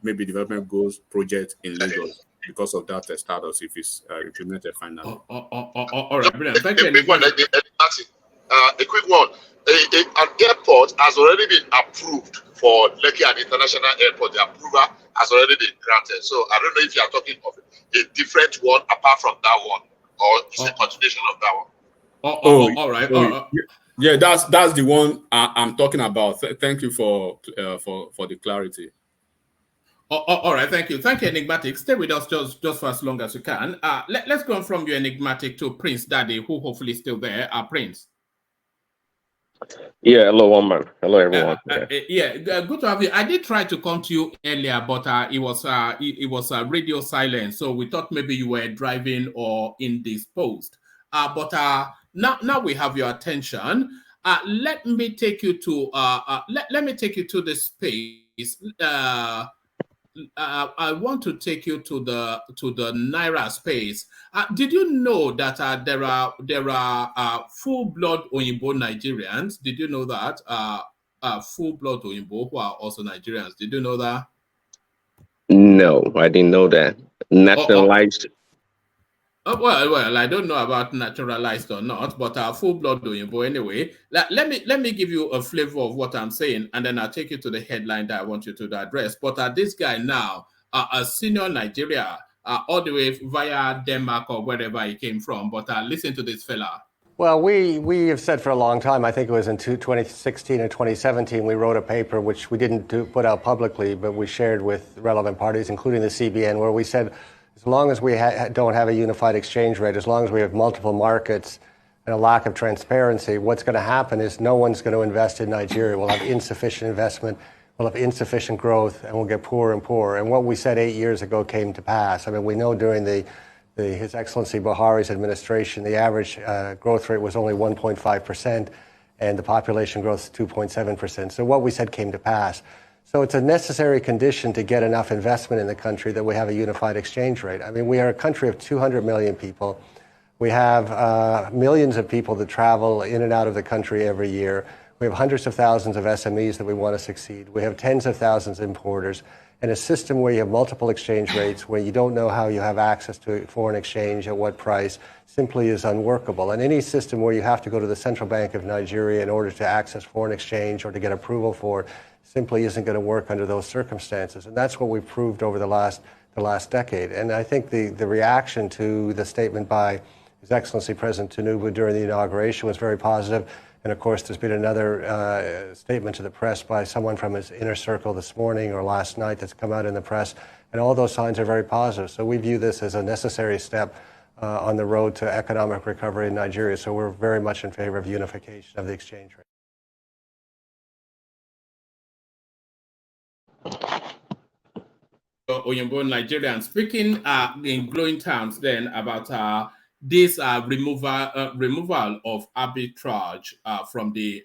maybe development goals project in Lagos because of that status if it's implemented finally. All right, brilliant. Thank you. A quick one. An airport has already been approved for Lekki and International Airport. The approval has already been granted. So I don't know if you are talking of a different one apart from that one, or it's a continuation of that one. All right. Yeah, that's the one I'm talking about. Thank you for the clarity. All right, thank you, Enigmatic. Stay with us just for as long as you can. Let's go on from you, Enigmatic, to Prince Daddy, who hopefully is still there. Prince. Yeah, hello, one man. Hello, everyone. Good to have you. I did try to come to you earlier, but it was radio silence, so we thought maybe you were driving or indisposed. But now we have your attention. Let me take you to the space. I want to take you to the Naira space. Did you know that there are full-blood Oyinbo Nigerians? Did you know that? Full-blood Oyinbo who are also Nigerians. Did you know that? No, I didn't know that. Nationalized. Well, I don't know about naturalized or not, but full-blood Oyinbo anyway. Let me give you a flavor of what I'm saying, and then I'll take you to the headline that I want you to address. But this guy now, a senior Nigeria, all the way via Denmark or wherever he came from. But listen to this fella. Well, we have said for a long time, I think it was in 2016 and 2017, we wrote a paper which we didn't put out publicly, but we shared with relevant parties, including the CBN, where we said, as long as we don't have a unified exchange rate, as long as we have multiple markets and a lack of transparency, what's going to happen is no one's going to invest in Nigeria. We'll have insufficient investment, we'll have insufficient growth, and we'll get poorer and poorer. And what we said 8 years ago came to pass. I mean, we know during His Excellency Buhari's administration, the average growth rate was only 1.5%, and the population growth 2.7%. So what we said came to pass. So it's a necessary condition to get enough investment in the country that we have a unified exchange rate. I mean, we are a country of 200 million people. We have millions of people that travel in and out of the country every year. We have hundreds of thousands of SMEs that we want to succeed. We have tens of thousands of importers. And a system where you have multiple exchange rates, where you don't know how you have access to foreign exchange at what price, simply is unworkable. And any system where you have to go to the Central Bank of Nigeria in order to access foreign exchange or to get approval for it simply isn't going to work under those circumstances. And that's what we've proved over the last decade. And I think the reaction to the statement by His Excellency President Tinubu during the inauguration was very positive. And of course, there's been another statement to the press by someone from his inner circle this morning or last night that's come out in the press. And all those signs are very positive. So we view this as a necessary step on the road to economic recovery in Nigeria. So we're very much in favor of unification of the exchange rate. Oyinbo Nigerian, speaking in glowing terms then about this removal of arbitrage from the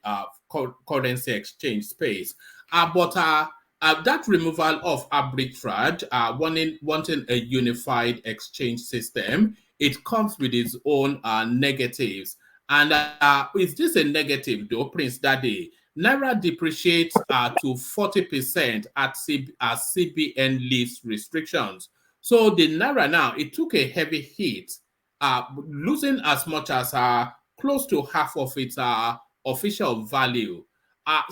currency exchange space. But that removal of arbitrage, wanting a unified exchange system, it comes with its own negatives. And is this a negative though, Prince Daddy? Naira depreciates to 40% at CBN lifts restrictions. So the Naira now, it took a heavy hit, losing as much as close to half of its official value.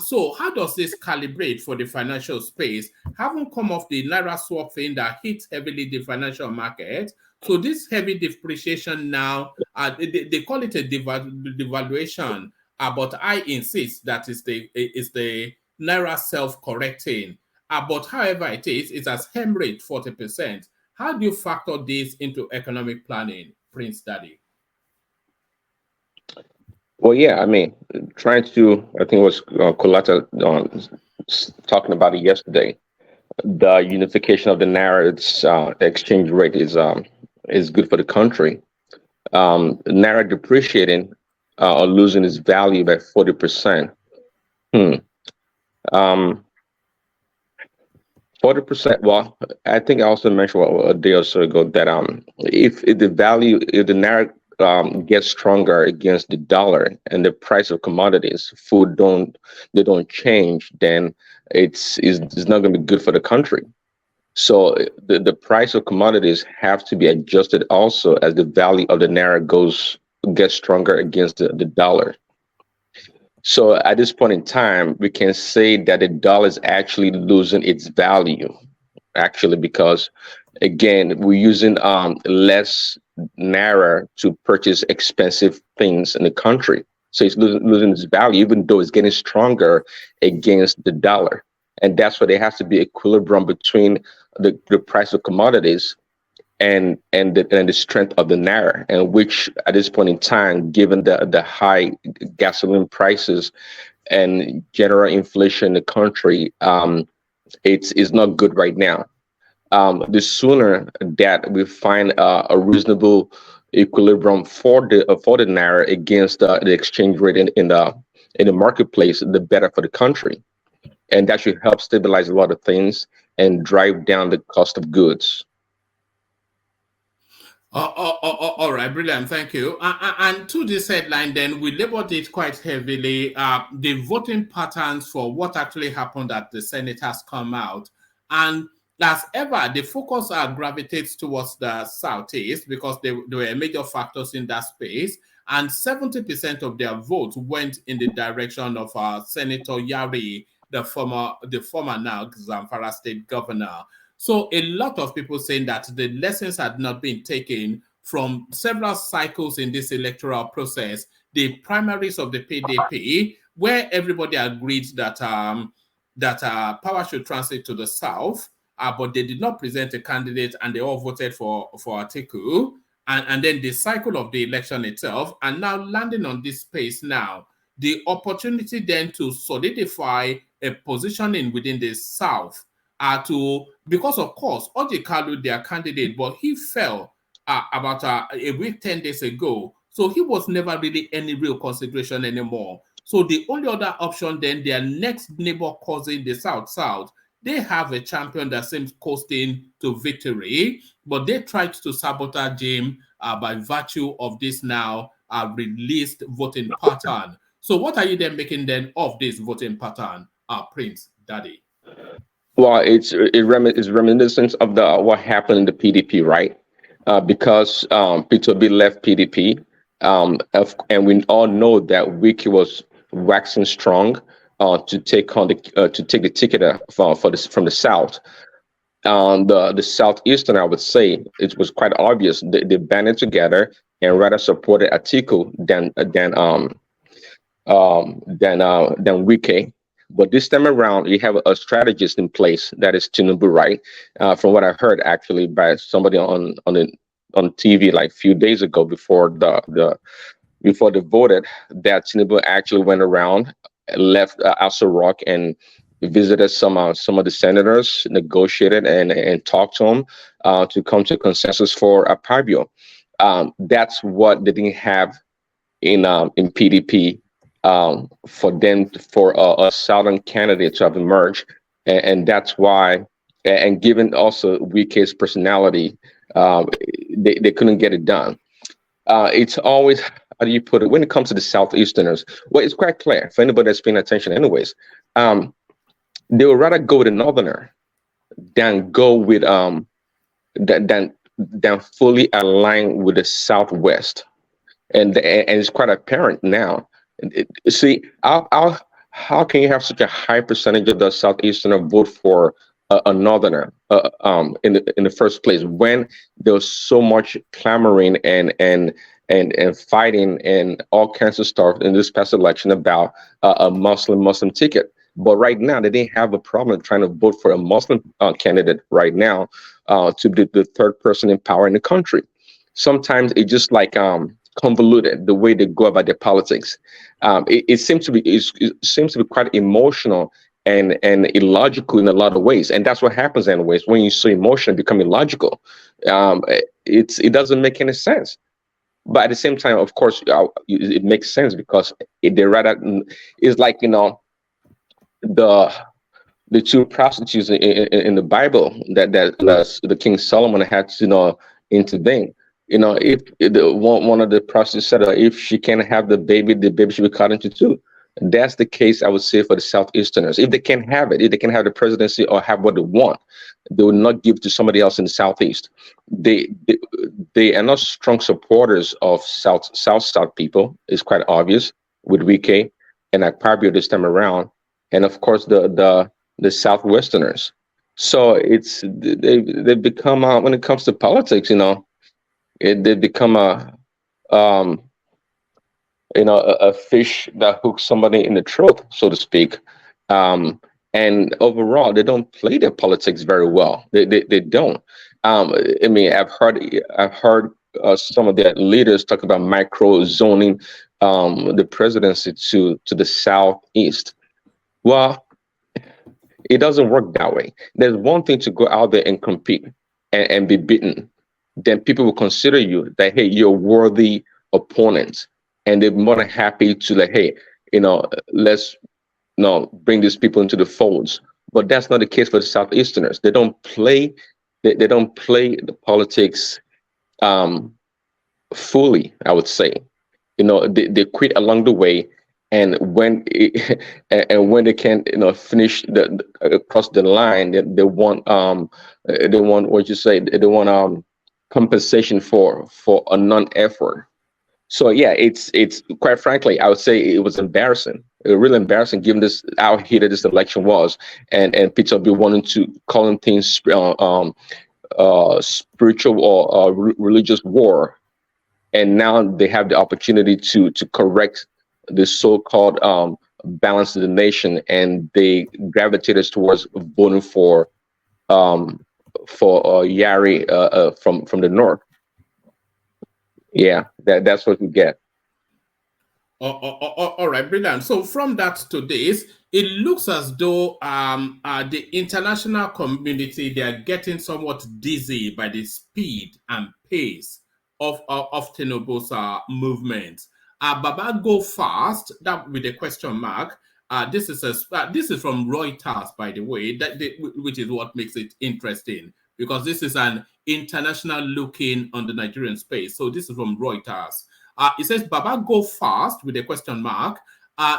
So how does this calibrate for the financial space? Having come off the Naira swap thing that hit heavily the financial market, so this heavy depreciation now, they call it a devaluation, but I insist that is the Naira self-correcting. But however it is, it has hemorrhaged 40%. How do you factor this into economic planning, Prince Daddy? Well, yeah, I mean, I think it was Coletta talking about it yesterday. The unification of the Naira exchange rate is good for the country. Naira depreciating or losing its value by 40%. 40%. Well, I think I also mentioned a day or so ago that if the Naira gets stronger against the dollar and the price of commodities, food don't change, then it's not going to be good for the country. So the price of commodities have to be adjusted also as the value of the Naira gets stronger against the dollar. So at this point in time, we can say that the dollar is actually losing its value, because again, we're using less Naira to purchase expensive things in the country. So it's losing its value, even though it's getting stronger against the dollar. And that's why there has to be equilibrium between the price of commodities and the strength of the Naira, and which at this point in time, given the high gasoline prices and general inflation in the country, it's not good right now. The sooner that we find a reasonable equilibrium for the Naira against the exchange rate in the marketplace, the better for the country. and that should help stabilize a lot of things and drive down the cost of goods. All right, brilliant. Thank you. And to this headline, then we labored it quite heavily. The voting patterns for what actually happened at the Senate has come out, and as ever, the focus gravitates towards the Southeast because there were major factors in that space, and 70% of their votes went in the direction of Senator Yari, the former now Zamfara state governor. So a lot of people saying that the lessons had not been taken from several cycles in this electoral process, the primaries of the PDP, where everybody agreed that power should transit to the South, but they did not present a candidate and they all voted for Atiku. And then the cycle of the election itself, and now landing on this space now, the opportunity then to solidify a positioning within the South because of course, Orji Kalu, their candidate, but he fell about a week, 10 days ago. So he was never really any real consideration anymore. So the only other option then, their next neighbor cousin, the South, they have a champion that seems coasting to victory, but they tried to sabotage him by virtue of this now released voting pattern. So what are you then making then of this voting pattern, Prince Daddy? Well, it's reminiscent of what happened in the PDP, right? Because P2B left PDP, and we all know that Wiki was waxing strong to take the ticket from the South. The Southeastern, I would say, it was quite obvious they banded together and rather supported Atiku than Wiki. But this time around, you have a strategist in place that is Tinubu, right? From what I heard, actually, by somebody on TV like a few days ago before they voted, that Tinubu actually went around, left Aso Rock and visited some of the senators, negotiated and talked to them to come to consensus for Akpabio. That's what they didn't have in PDP. For a Southern candidate to have emerged, and that's why, and given also Wike's personality, they couldn't get it done. It's always, how do you put it, when it comes to the Southeasterners, well, it's quite clear for anybody that's paying attention anyways, they would rather go with a Northerner than go with than fully align with the Southwest, and it's quite apparent now. See, how can you have such a high percentage of the Southeasterner vote for a Northerner in the first place when there was so much clamoring and fighting and all kinds of stuff in this past election about a Muslim ticket? But right now, they didn't have a problem trying to vote for a Muslim candidate right now to be the third person in power in the country. Sometimes it's just like convoluted the way they go about their politics. It seems to be quite emotional and illogical in a lot of ways, and that's what happens anyways when you so emotional become illogical. It doesn't make any sense. But at the same time, of course, it makes sense because they rather, it's like, the two prostitutes in the Bible that the King Solomon had to intervene. If one of the prostitutes said if she can't have the baby should be cut into two. That's the case, I would say, for the Southeasterners. If they can have it, if they can have the presidency or have what they want, they will not give to somebody else in the Southeast. They are not strong supporters of South people. It's quite obvious with Wike and Akpabio this time around, and of course the Southwesterners. So they become when it comes to politics, they become a fish that hooks somebody in the throat, so to speak. And overall, they don't play their politics very well. They don't. I've heard some of their leaders talk about micro zoning the presidency to the Southeast. Well, it doesn't work that way. There's one thing to go out there and compete and be beaten. Then people will consider you that, hey, you're a worthy opponent. And they're more than happy to, like, hey, let's bring these people into the folds. But that's not the case for the Southeasterners. They don't play. They don't play the politics fully, I would say. They quit along the way, and when and when they can finish across the line, they want what you say, they want compensation for a non-effort. So yeah, it's quite frankly, I would say it was embarrassing. Really embarrassing, given how heated this election was, and Peter be wanting to calling things spiritual or religious war. And now they have the opportunity to correct the so-called balance of the nation, and they gravitated towards voting for Yari from the north. Yeah, that's what we get. All right, brilliant. So from that to this, it looks as though the international community, they are getting somewhat dizzy by the speed and pace of Tinubu's movement. Baba go fast, that with a question mark. This is from Reuters, by the way, which is what makes it interesting, because this is an international looking on the Nigerian space. So this is from Reuters. It says, Baba go fast with a question mark.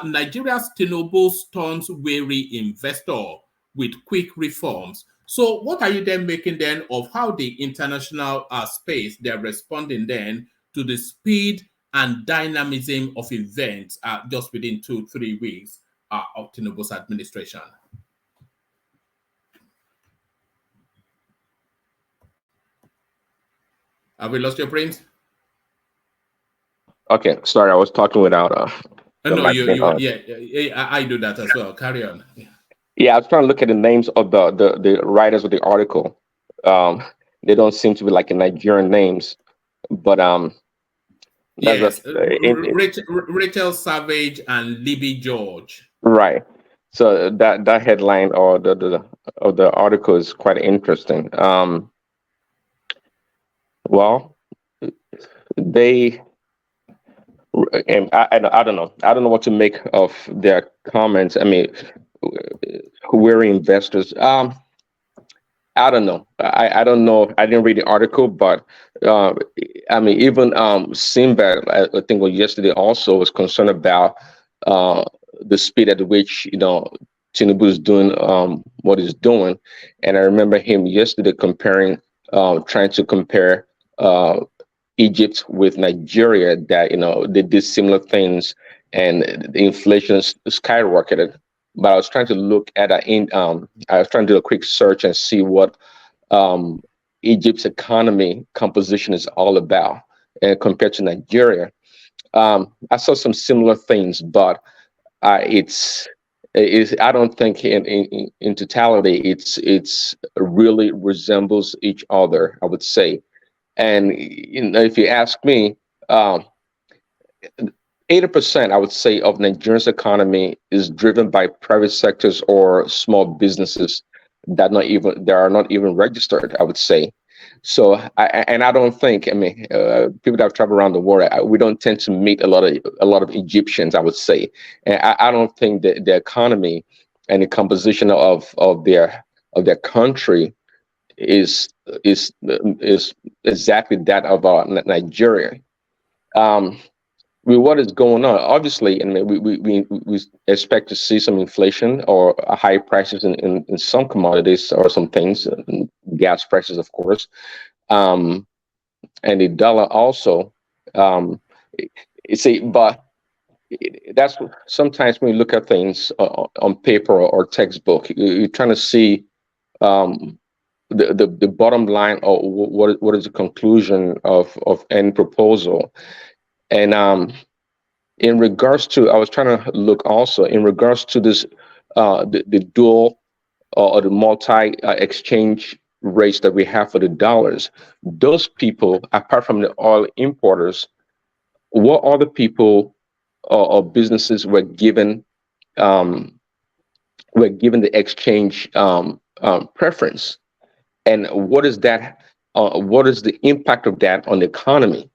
Nigeria's Tinubu stuns weary investor with quick reforms. So what are you then making then of how the international space, they're responding then to the speed and dynamism of events just within 2-3 weeks of Tinubu's administration? Have we lost your brains? Okay, sorry, I was talking without No, I do that as well. Carry on. Yeah, I was trying to look at the names of the writers of the article. They don't seem to be like Nigerian names, but yes, Rachel Savage and Libby George. Right. So that headline or the article is quite interesting. Well, they. And I don't know. I don't know what to make of their comments. I mean, we're investors. I don't know. I don't know. I didn't read the article, but I mean, even Sinbad, I think, yesterday also was concerned about the speed at which Tinubu is doing what he's doing, and I remember him yesterday trying to compare Egypt with Nigeria, that they did similar things and the inflation skyrocketed. But I was trying to look at I was trying to do a quick search and see what Egypt's economy composition is all about, and compared to Nigeria, I saw some similar things, but I don't think in totality it's really resembles each other, I would say. And if you ask me, 80%, I would say, of Nigeria's economy is driven by private sectors or small businesses that are not even registered, I would say. So, I don't think. I mean, people that have traveled around the world, we don't tend to meet a lot of Egyptians, I would say, and I don't think that the economy and the composition of their country is exactly that of Nigeria. With what is going on, obviously, and we expect to see some inflation or high prices in some commodities or some things, gas prices, of course, and the dollar also. But that's sometimes when you look at things on paper or textbook, you're trying to see the bottom line, or what is the conclusion of any proposal. And in regards to, I was trying to look also in regards to this, the dual or the multi exchange rates that we have for the dollars. Those people, apart from the oil importers, what other people or businesses were given the exchange preference, and what is that? What is the impact of that on the economy?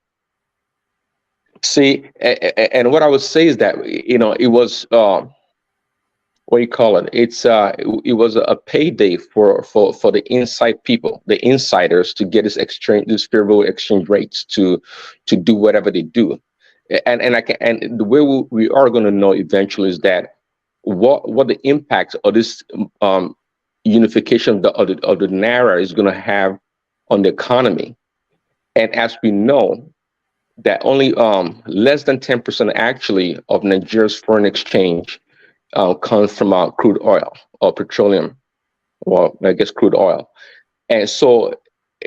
See, and what I would say is that it was what do you call it? It was a payday for the inside people, the insiders, to get these favorable exchange rates to do whatever they do. And the way we are going to know eventually is that what the impact of this unification of the Naira is going to have on the economy. And as we know, that only less than 10% actually of Nigeria's foreign exchange comes from crude oil or petroleum, well, I guess crude oil. And so,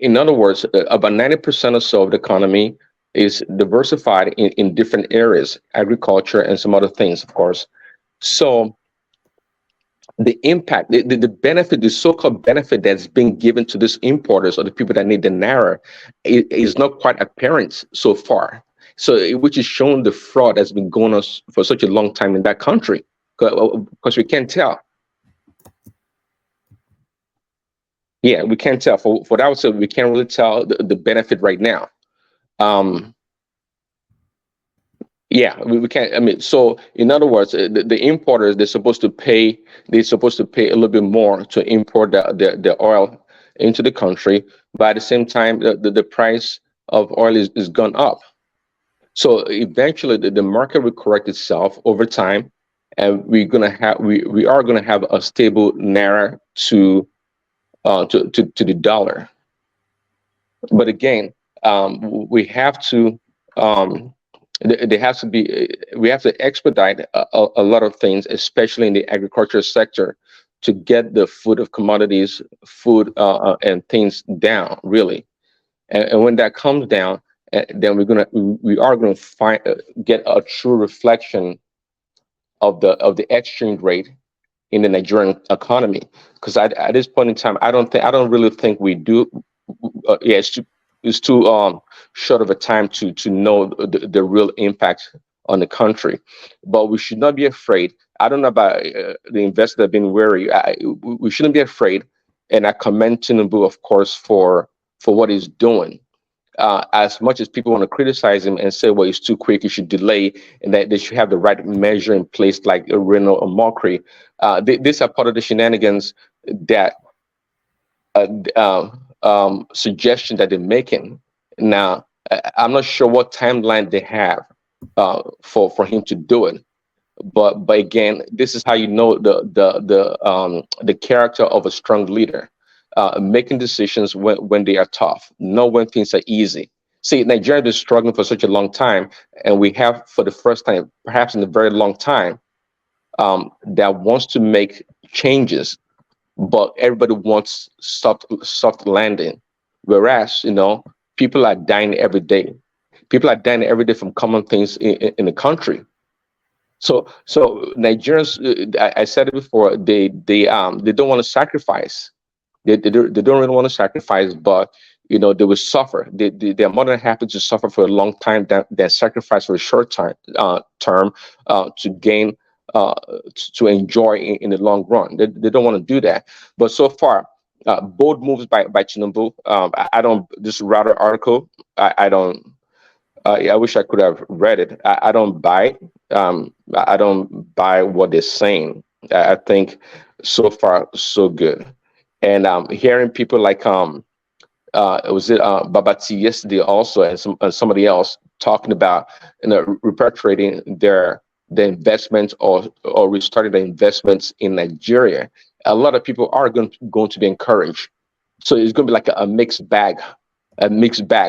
in other words, about 90% or so of the economy is diversified in different areas, agriculture and some other things, of course. So the impact, the benefit, the so-called benefit that's being given to these importers or the people that need the Naira is not quite apparent so far. So, which is showing the fraud that's been going on for such a long time in that country, because we can't tell. Yeah, we can't tell. For that, so we can't really tell the benefit right now. Yeah, we can't. I mean, so in other words, the importers, they're supposed to pay a little bit more to import the oil into the country, but at the same time, the price of oil is gone up. So eventually, the market will correct itself over time, and we are gonna have a stable Naira to the dollar. But again, we have to. There has to be, we have to expedite a lot of things, especially in the agriculture sector, to get the food of commodities, food and things down, really. And when that comes down, then we are gonna get a true reflection of the exchange rate in the Nigerian economy. Because at this point in time, I don't really think we do. Yeah, it's too short of a time to know the real impact on the country. But we should not be afraid. I don't know about the investors that have been wary. We shouldn't be afraid. And I commend Tinubu, of course, for what he's doing. As much as people want to criticize him and say, well, he's too quick, he should delay, and that they should have the right measure in place, like a Reno or mockery. These are part of the shenanigans that suggestion that they're making. Now, I'm not sure what timeline they have for him to do it, but again, this is how you know the character of a strong leader, making decisions when they are tough, not when things are easy. See, Nigeria has been struggling for such a long time, and we have, for the first time, perhaps in a very long time, that wants to make changes, but everybody wants soft landing. Whereas, people are dying every day. People are dying every day from common things in the country. So Nigerians, I said it before, they don't want to sacrifice. They don't really want to sacrifice, but they will suffer. They're more than happy to suffer for a long time than sacrifice for a short term to gain, to enjoy in the long run. They don't want to do that. But so far, bold moves by Tinubu. I don't. This Router article, I don't. I wish I could have read it. I don't buy it. I don't buy what they're saying. I think so far so good. And hearing people like was it Babati yesterday also, and somebody else talking about repatriating their investments or restarting the investments in Nigeria. A lot of people are going to be encouraged. So it's going to be like a mixed bag,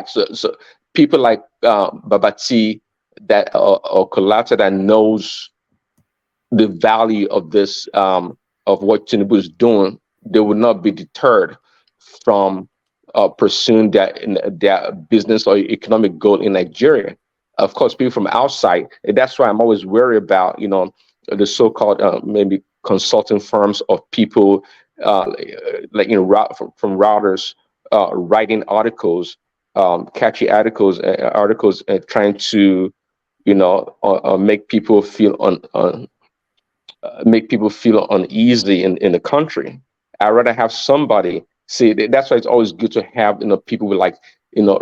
So people like Babati that or Kolata that knows the value of this of what Tinubu is doing, they will not be deterred from pursuing their business or economic goal in Nigeria. Of course, people from outside, and that's why I'm always worried about, the so-called maybe consulting firms of people like, from routers writing articles, catchy articles, trying to, make people feel uneasy in the country. I'd rather have somebody. See, that's why it's always good to have people with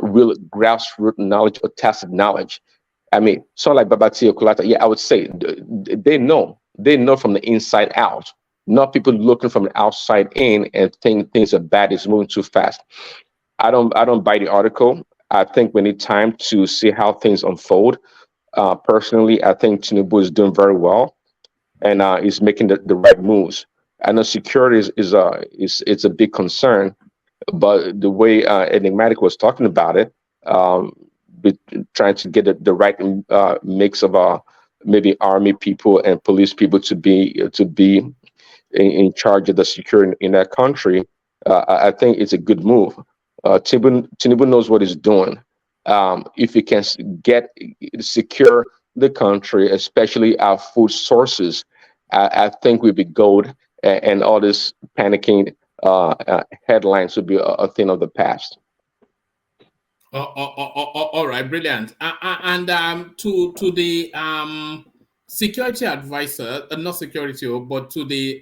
real grassroots knowledge or tacit knowledge. I mean, someone like Babati or Kulata, yeah, I would say they know They know from the inside out, not people looking from the outside in and think things are bad, it's moving too fast. I don't buy the article. I think we need time to see how things unfold. Personally, I think Tinubu is doing very well and is making the right moves. I know security is it's a big concern, but the way Enigmatic was talking about it, trying to get the right mix of maybe army people and police people to be in charge of the security in that country, I think it's a good move. Tinubu knows what he's doing. If he can secure the country, especially our food sources, I think we'd be gold, and all this panicking headlines would be a thing of the past. All right, brilliant. And to the security advisor, not security, but to the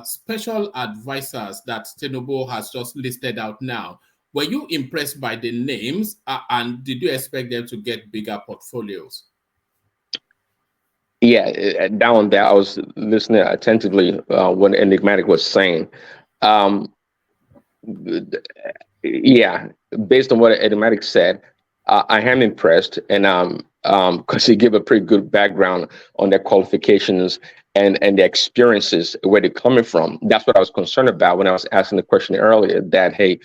special advisors that Tinubu has just listed out now, were you impressed by the names, and did you expect them to get bigger portfolios? Yeah, down there, I was listening attentively when Enigmatic was saying. Yeah, based on what Enigmatic said, I am impressed, and because he gave a pretty good background on their qualifications and their experiences, where they're coming from. That's what I was concerned about when I was asking the question earlier. That hey,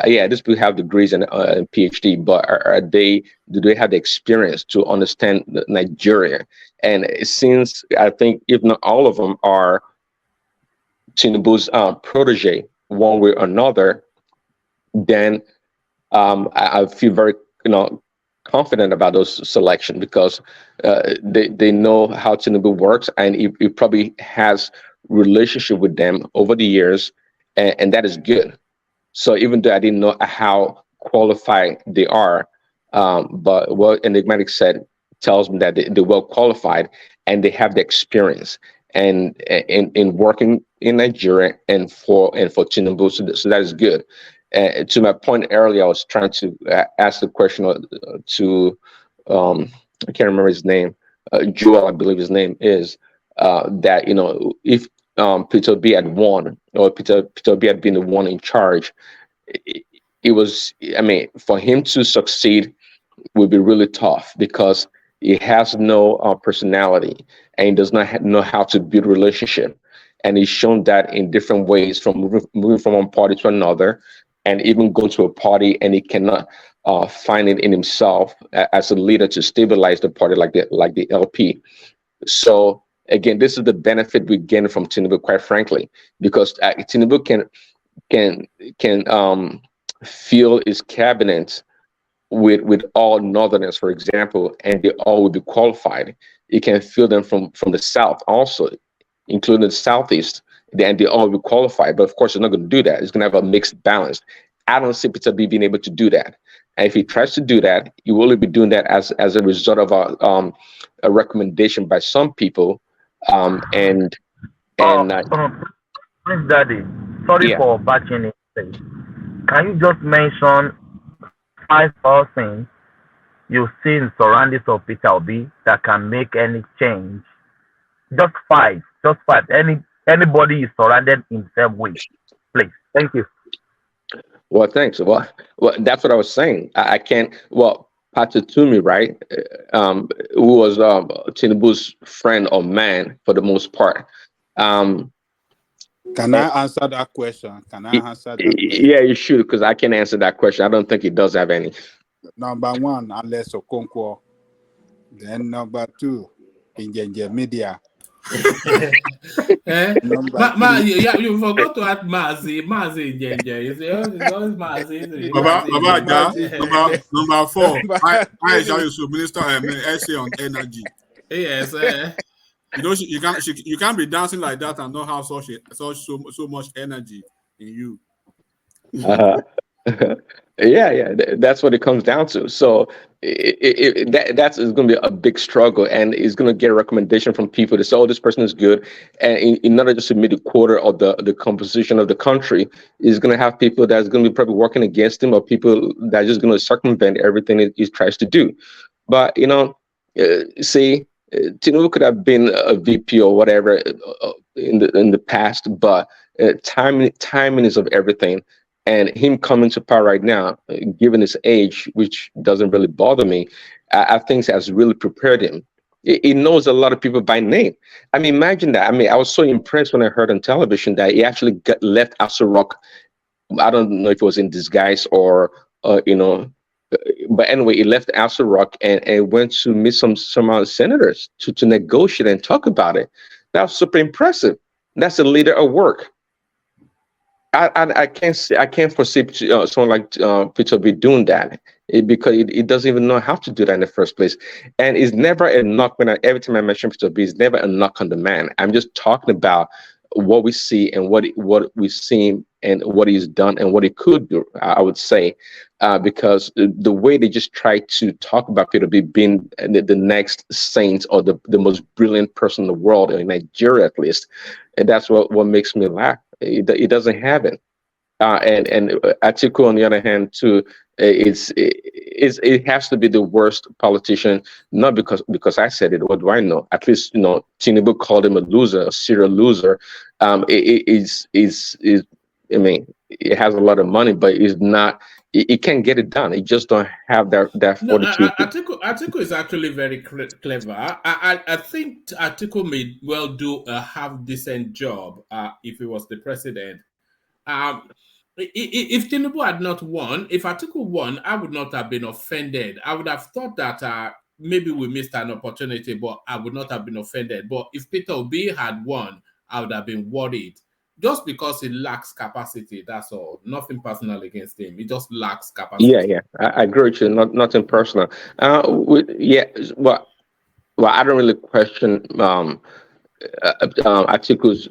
yeah, these people have degrees and PhD, but do they have the experience to understand Nigeria? And since I think if not all of them are Tinubu's protege, one way or another, then I feel very confident about those selection, because they know how Tinubu works, and he probably has relationship with them over the years, and that is good. So even though I didn't know how qualified they are, but what Enigmatic said tells me that they're well qualified and they have the experience and in working in Nigeria and for Tinubu. So that is good. To my point earlier, I was trying to ask the question to I can't remember his name, Joel, I believe his name is, that if Peter Obi had won, or Peter Obi had been the one in charge, it was, I mean, for him to succeed would be really tough, because he has no personality, and he does not know how to build relationship. And he's shown that in different ways, from moving from one party to another, and even going to a party, and he cannot find it in himself as a leader to stabilize the party like the LP. So again, this is the benefit we gain from Tinubu, quite frankly, because Tinubu can fill his cabinet with all Northerners, for example, and they all will be qualified. He can fill them from the South also, including the Southeast, and they all will be qualified. But of course, he's not going to do that. He's going to have a mixed balance. I don't see Peter B being able to do that. And if he tries to do that, he will only be doing that as a result of a recommendation by some people. Prince Daddy, sorry for batching it. Can you just mention 5 persons you see in surroundings of Peter Obi that can make any change? Just 5. Anybody is surrounded in the same way, please. Thank you. Well, thanks. Well, that's what I was saying. I can't. Well, Patatumi, right? Who was Tinubu's friend or man for the most part. Can I answer that question? Yeah, you should, because I can answer that question. I don't think he does have any. Number 1, Alex Okonkwo. Then number 2, Ingenje Media. You forgot to add Mazi Ingenje. It's always Mazi. Number 4, Aisha Yusuf, Minister essay on energy. Yes. You can't be dancing like that and not have so much energy in you. Yeah, that's what it comes down to. So that's going to be a big struggle, and it's going to get a recommendation from people to say, "Oh, this person is good," and in order just to meet a quarter of the composition of the country, is going to have people that's going to be probably working against him, or people that are just going to circumvent everything he tries to do. But see, Tinubu could have been a VP or whatever in the past, but timing is of everything. And him coming to power right now, given his age, which doesn't really bother me, I think has really prepared him. He knows a lot of people by name. I mean, imagine that. I mean, I was so impressed when I heard on television that he actually left Aso Rock. I don't know if it was in disguise or, but anyway, he left Aso Rock and went to meet some other senators to negotiate and talk about it. That was super impressive. That's a leader of work. I can't foresee someone like Peter be doing that because he doesn't even know how to do that in the first place. And it's never a knock. Every time I mention Peter B, it's never a knock on the man. I'm just talking about what we see and what we've seen and what he's done and what he could do, I would say, because the way they just try to talk about Peter B being the next saint or the most brilliant person in the world, in Nigeria at least, and that's what makes me laugh. It doesn't have it. And Atiku, on the other hand, too, it has to be the worst politician, not because I said it. What do I know? At least Tinubu called him a loser, a serial loser. I mean, it has a lot of money, but it's not. It can't get it done. It just don't have that fortitude. Atiku is actually very clever. I think Atiku may well do a half decent job if he was the president. If Tinubu had not won, if Atiku won, I would not have been offended. I would have thought that maybe we missed an opportunity, but I would not have been offended. But if Peter Obi had won, I would have been worried. Just because he lacks capacity, that's all. Nothing personal against him. He just lacks capacity. Yeah, I agree with you. Nothing personal. Well, I don't really question Atiku's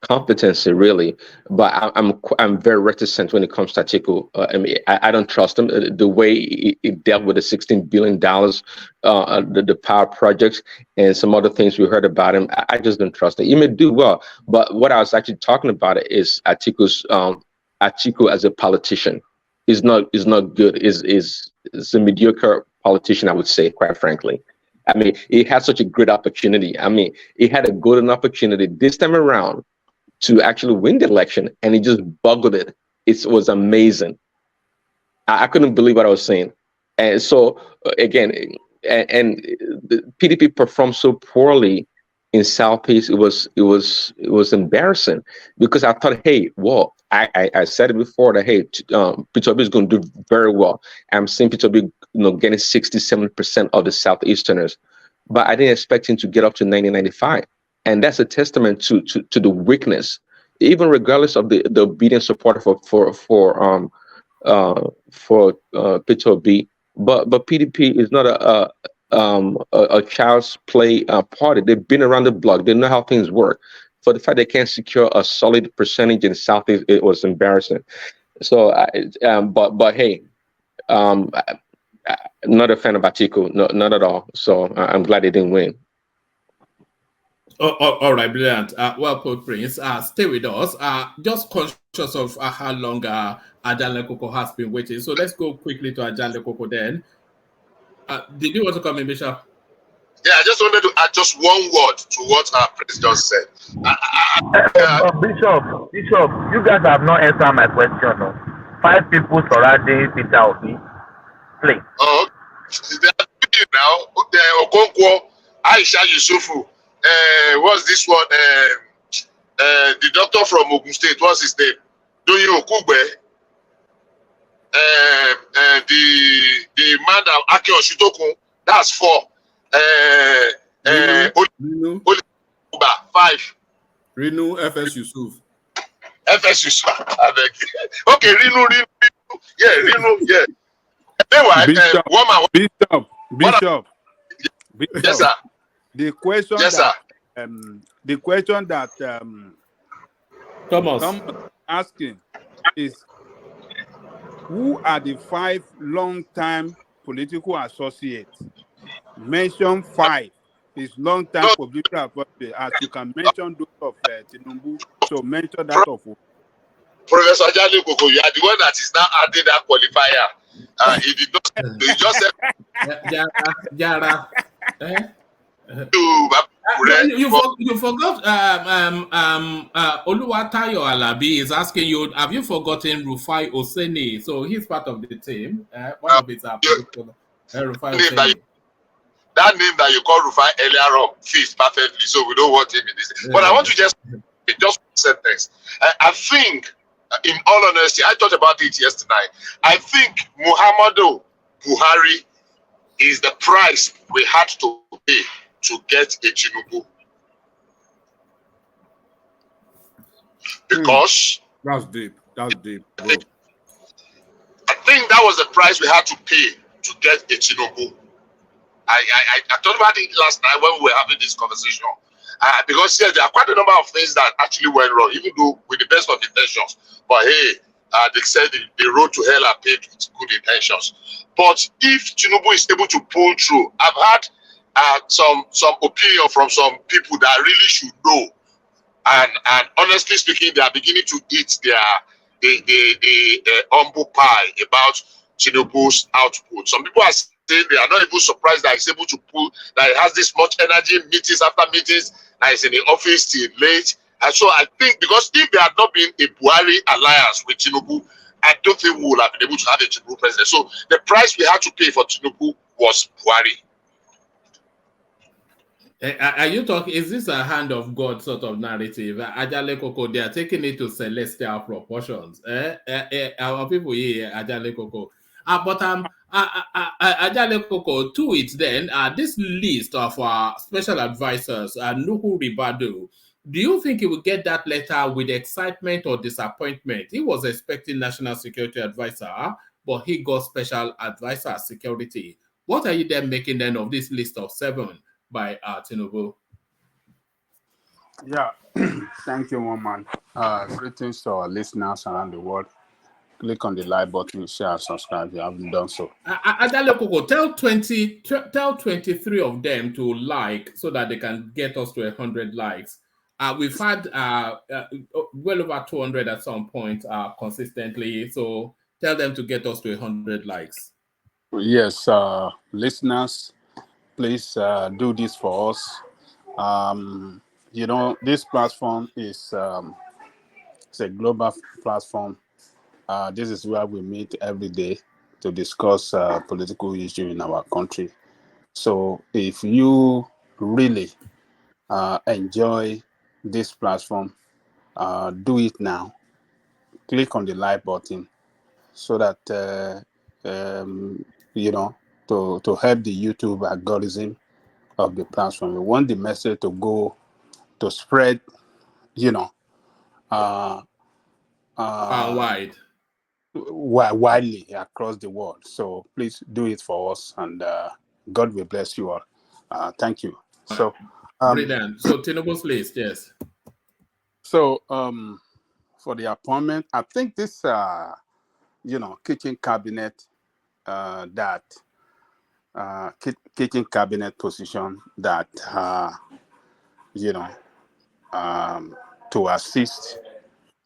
competency really, but I'm very reticent when it comes to Atiku. I mean, I don't trust him. The way he dealt with the $16 billion, the power projects, and some other things we heard about him, I just don't trust him. He may do well, but what I was actually talking about is Atiku as a politician is not good. Is a mediocre politician, I would say, quite frankly. I mean, he had such a great opportunity. I mean, he had a golden opportunity this time around to actually win the election, and he just buggled it. It was amazing. I couldn't believe what I was saying. And so, again, and the PDP performed so poorly in Southeast. It was embarrassing because I thought, hey, well, I said it before that, hey, Peter Obi is going to do very well. I'm seeing Peter Obi, getting 67% of the Southeasterners, but I didn't expect him to get up to 90-95, and that's a testament to the weakness, even regardless of the obedient support for Peter Obi. But PDP is not a child's play party. They've been around the block. They know how things work. For the fact they can't secure a solid percentage in the Southeast, it was embarrassing. So, but hey, not a fan of Atiku, no, not at all. So I'm glad they didn't win. All right, brilliant. Well put, Prince. Stay with us. Just conscious of how long Ajale Koko has been waiting. So let's go quickly to Ajale Koko then. Did you want to come in, Bishop? Yeah, I just wanted to add just one word to what our president just said. Bishop, you guys have not answered my question. No? 5 people surrounding Peter Obi. Please. Oh, they are doing now. Okonkwo, Aisha Yusufu. What's this one? The doctor from Ogun State. What's his name? Doyin Okugbe. The man that Aki Oshitokun. That's 4. 5. Rinu FS Yusuf. FS Yusuf. Okay, Rinu. Yeah, Rinu. Yeah. Anyway, Bishop. Yes, sir. The question that Thomas asking is, who are the 5 long-time political associates? Mention 5. His long-time political associates, as you can mention those of Tinubu. So mention that of Professor Ajale Koko. You are the one that is now adding that qualifier. He did not. He just said. Jara. You forgot Oluwatayo Alabi is asking you, have you forgotten Rufai Oseni? So he's part of the team. One of his political Rufai Oseni. That name that you called Rufai earlier on fits perfectly, so we don't want him in this. But I want to just one sentence. I think, in all honesty, I thought about it yesterday. I think Muhammadu Buhari is the price we had to pay to get a Tinubu. Because that's deep. That's deep, bro. I think that was the price we had to pay to get a Tinubu. I thought about it last night when we were having this conversation. Because yes, there are quite a number of things that actually went wrong, even though with the best of intentions. But hey, they said the road to hell are paved with good intentions. But if Tinubu is able to pull through, I've had some opinion from some people that really should know. And honestly speaking, they are beginning to eat the humble pie about Tinubu's output. Some people are saying they are not even surprised that he's able to pull, that he has this much energy, meetings after meetings, that he's in the office till late. And so I think, because if there had not been a Buhari alliance with Tinubu, I don't think we would have been able to have a Tinubu president. So the price we had to pay for Tinubu was Buhari. Are you talking? Is this a hand of God sort of narrative? Ajale Koko, they are taking it to celestial proportions. Our people here, Ajale Koko. But Ajale Koko, to it then, this list of special advisors, Nuhu Ribadu, do you think he will get that letter with excitement or disappointment? He was expecting National Security Advisor, but he got Special Advisor Security. What are you then making then of this list of 7? By Tinubu? Yeah, thank you, Woman. Greetings to our listeners around the world. Click on the like button, share, and subscribe if you haven't done so. Tell 23 of them to like so that they can get us to 100 likes. We've had well over 200 at some point consistently. So tell them to get us to 100 likes. Yes, listeners, please do this for us. You know, this platform is it's a global platform. This is where we meet every day to discuss political issues in our country. So if you really enjoy this platform, do it now. Click on the like button so that you know, to help the YouTube algorithm of the platform. We want the message to go to spread, you know, widely across the world. So please do it for us, and God will bless you all. Thank you. So brilliant. So Tinubu's list, yes. So for the appointment, I think this you know, kitchen cabinet kitchen cabinet position that you know, to assist,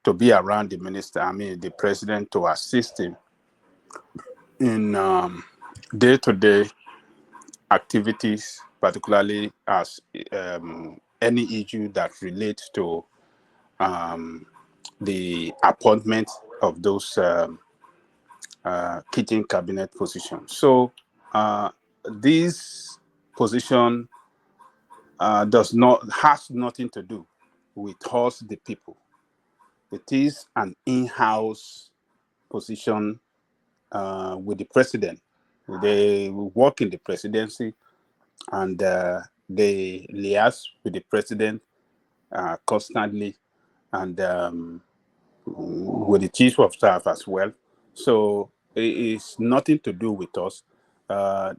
to be around the minister, I mean the president, to assist him in day-to-day activities, particularly as any issue that relates to the appointment of those kitchen cabinet positions. So this position has nothing to do with us, the people. It is an in-house position with the president. They work in the presidency, and they liaise with the president constantly, and with the chief of staff as well. So it's nothing to do with us.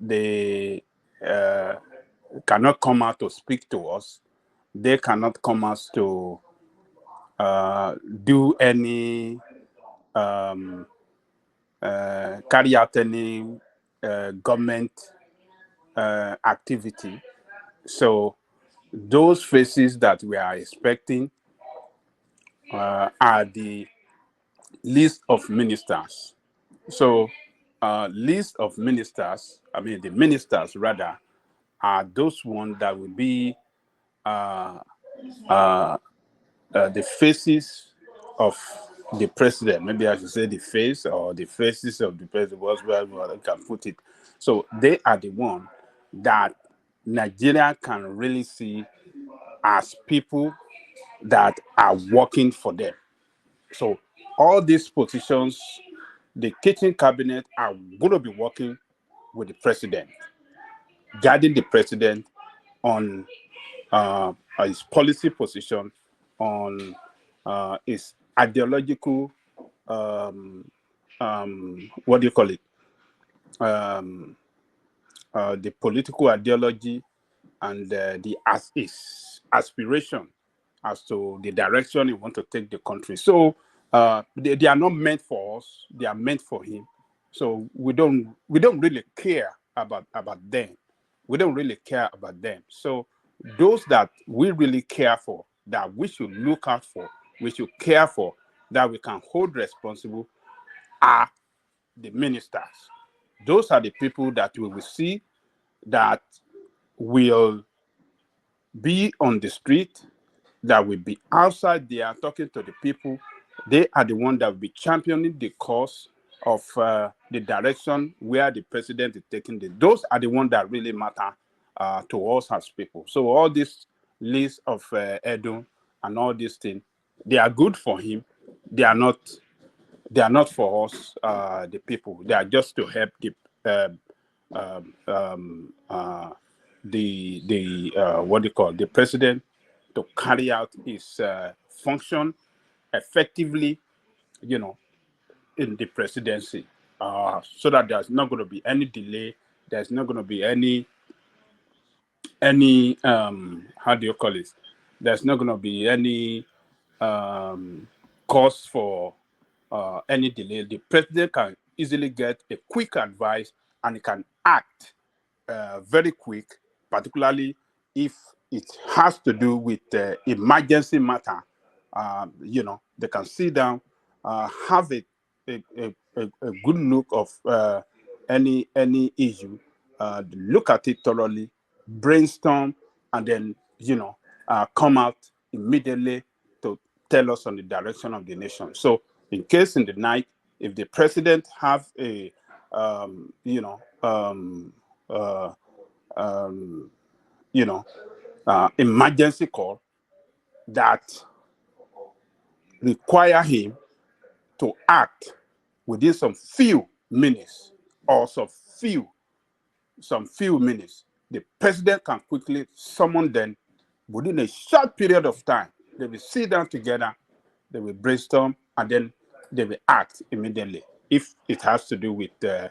They cannot come out to speak to us. They cannot come out to do any carry out any government activity. So those faces that we are expecting are the list of ministers. So list of ministers, I mean the ministers rather, are those ones that will be the faces of the president. Maybe I should say the face or the faces of the president, whatever I can put it. So they are the one that Nigeria can really see as people that are working for them. So all these positions, the kitchen cabinet are going to be working with the president, guiding the president on his policy position, on his ideological, what do you call it? The political ideology and his aspiration as to the direction he wants to take the country. So they are not meant for us; they are meant for him. So we don't really care about them. We don't really care about them. So those that we really care for, that we should look out for, we should care for, that we can hold responsible, are the ministers. Those are the people that we will see that will be on the street, that will be outside there talking to the people. They are the ones that will be championing the cause of the direction where the president is taking this. Those are the ones that really matter to us as people. So all this list of Edo and all these things, they are good for him. They are not for us, the people. They are just to help the president to carry out his function effectively, in the presidency, so that there's not going to be any delay. There's not going to be any how do you call it? There's not going to be any cause for any delay. The president can easily get a quick advice and he can act very quick, particularly if it has to do with emergency matter. They can sit down, have a good look of any issue, look at it thoroughly, brainstorm, and then come out immediately to tell us on the direction of the nation. So, in case in the night, if the president have a emergency call that require him to act within some few minutes or some few minutes, the president can quickly summon them within a short period of time. They will sit down together, they will brainstorm, and then they will act immediately. If it has to do with an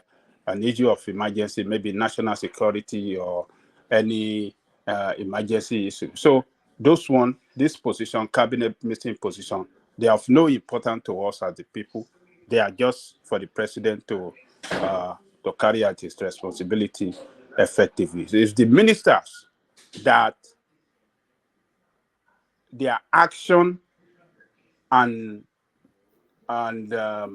issue of emergency, maybe national security or any emergency issue. So this position, cabinet minister position, they are of no importance to us as the people. They are just for the president to carry out his responsibility effectively. So it's the ministers that their action and their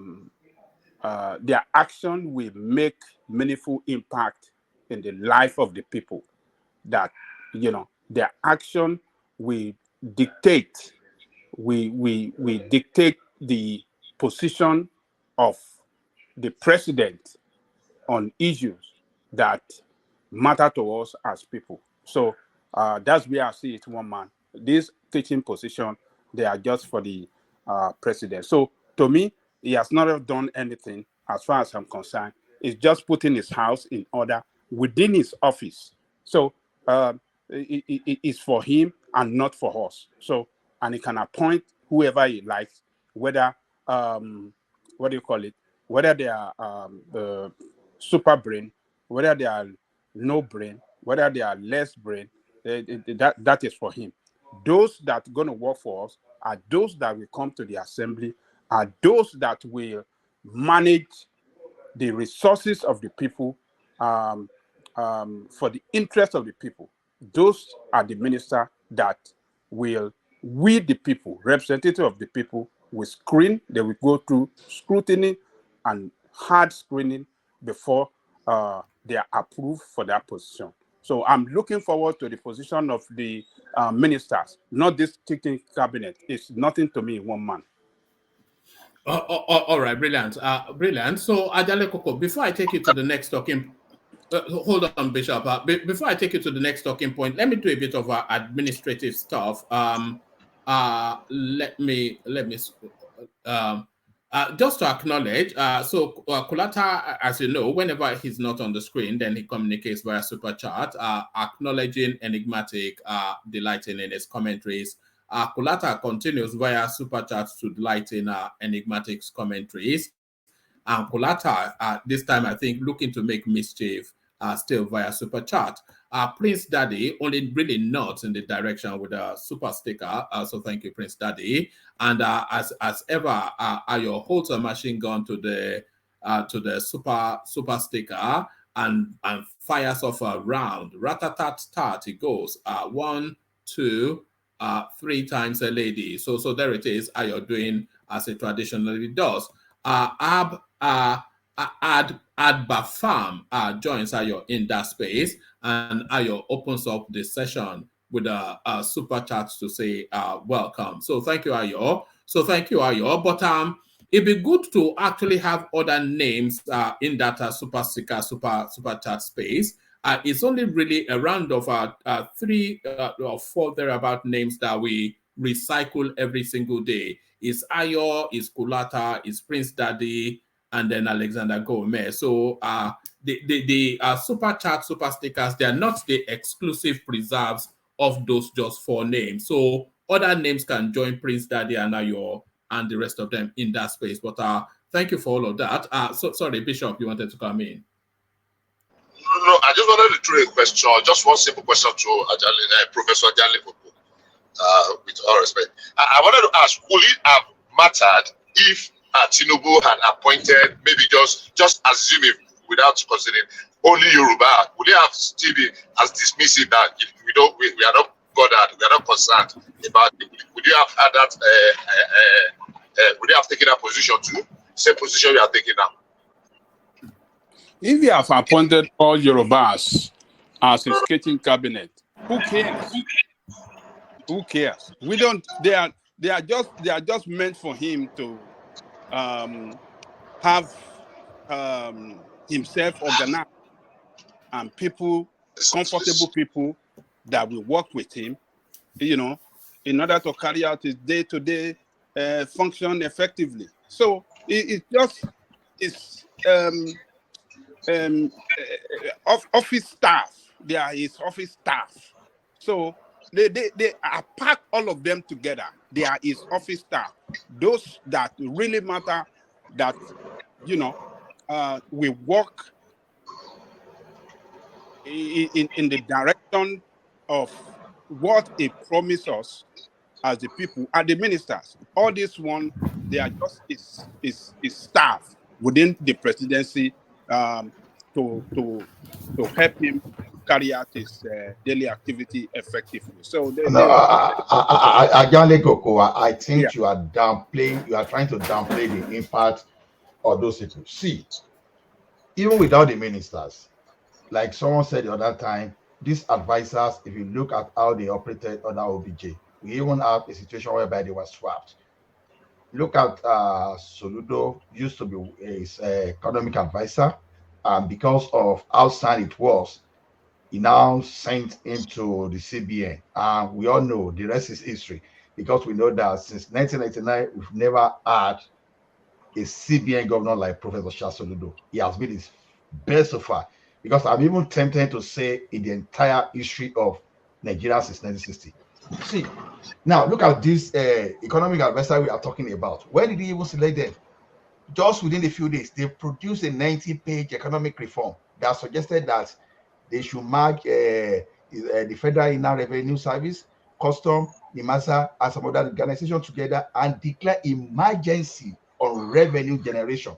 action will make meaningful impact in the life of the people. That their action will dictate we dictate the position of the president on issues that matter to us as people. So that's where I see it, one man. This teaching position, they are just for the president. So to me, he has not done anything as far as I'm concerned. He's just putting his house in order within his office. So it's for him and not for us. So, and he can appoint whoever he likes, whether what do you call it? Whether they are super brain, whether they are no brain, whether they are less brain, that is for him. Those that are going to work for us are those that will come to the assembly, are those that will manage the resources of the people for the interest of the people. Those are the ministers that will, we the people, representative of the people, will screen. They will go through scrutiny and hard screening before they are approved for that position. So I'm looking forward to the position of the ministers, not this sitting cabinet. It's nothing to me, one man. All right, brilliant. Brilliant. So, Adele Koko, before I take you to the next talking hold on, Bishop. Before I take you to the next talking point, let me do a bit of administrative stuff. Let me just to acknowledge. So Kulata, as you know, whenever he's not on the screen, then he communicates via super chat, acknowledging enigmatic, delighting in his commentaries. Kulata continues via super chat to delight in enigmatic's commentaries. And Kulata, this time, I think, looking to make mischief still via super chat. Prince Daddy only really nods in the direction with a super sticker. So thank you, Prince Daddy. And as ever, Ayo holds a machine gun to the super sticker and fires off a round. Rat-a-tat-tat, it goes. 1, 2, 3 times a lady. So there it is. Ayo doing as it traditionally does. Adbafam joins Ayo in that space, and Ayo opens up the session with a super chat to say welcome. So thank you, Ayo. But it'd be good to actually have other names in that super chat space. It's only really a round of 3 or 4 thereabout names that we recycle every single day. It's Ayo, it's Kulata, it's Prince Daddy, and then Alexander Gomez. So the super chat, super stickers, they are not the exclusive preserves of those just 4 names. So other names can join Prince Daddy and Ayo and the rest of them in that space. But thank you for all of that. Sorry, Bishop, you wanted to come in. No, I just wanted to throw a question, just one simple question to Professor Ajale Koko, with all respect. I wanted to ask, would it have mattered if Tinubu had appointed, maybe just assuming without considering only Yoruba, would it have still been as dismissive that we are not bothered, we are not concerned about it? Would you have had that, would you have taken that position too? Same position you are taking now? If you have appointed all Yorubas as a skating cabinet, who cares? Who cares? We don't. They are just meant for him to have himself organized and people, comfortable people that will work with him, in order to carry out his day-to-day function effectively. So it's office staff. They are his office staff. So they pack all of them together. They are his office staff. Those that really matter, that we work in the direction of what he promised us as the people and the ministers. All this one, they are just his staff within the presidency to help him carry out his daily activity effectively. So Ajale Koko, I think yeah. you are trying to downplay the impact of those people. See, even without the ministers, like someone said the other time, these advisors, if you look at how they operated under OBJ, we even have a situation whereby they were swapped. Look at Soludo, used to be his economic advisor, and because of how sound it was, he now sent into the CBN. And we all know the rest is history, because we know that since 1999, we've never had a CBN governor like Professor Charles Soludo. He has been his best so far, because I'm even tempted to say in the entire history of Nigeria since 1960. See, now look at this economic advisor we are talking about. Where did he even select them? Just within a few days, they produced a 90-page economic reform that suggested that they should merge the Federal Inland Revenue Service, Custom, NIMASA, and some other organizations together and declare emergency on revenue generation.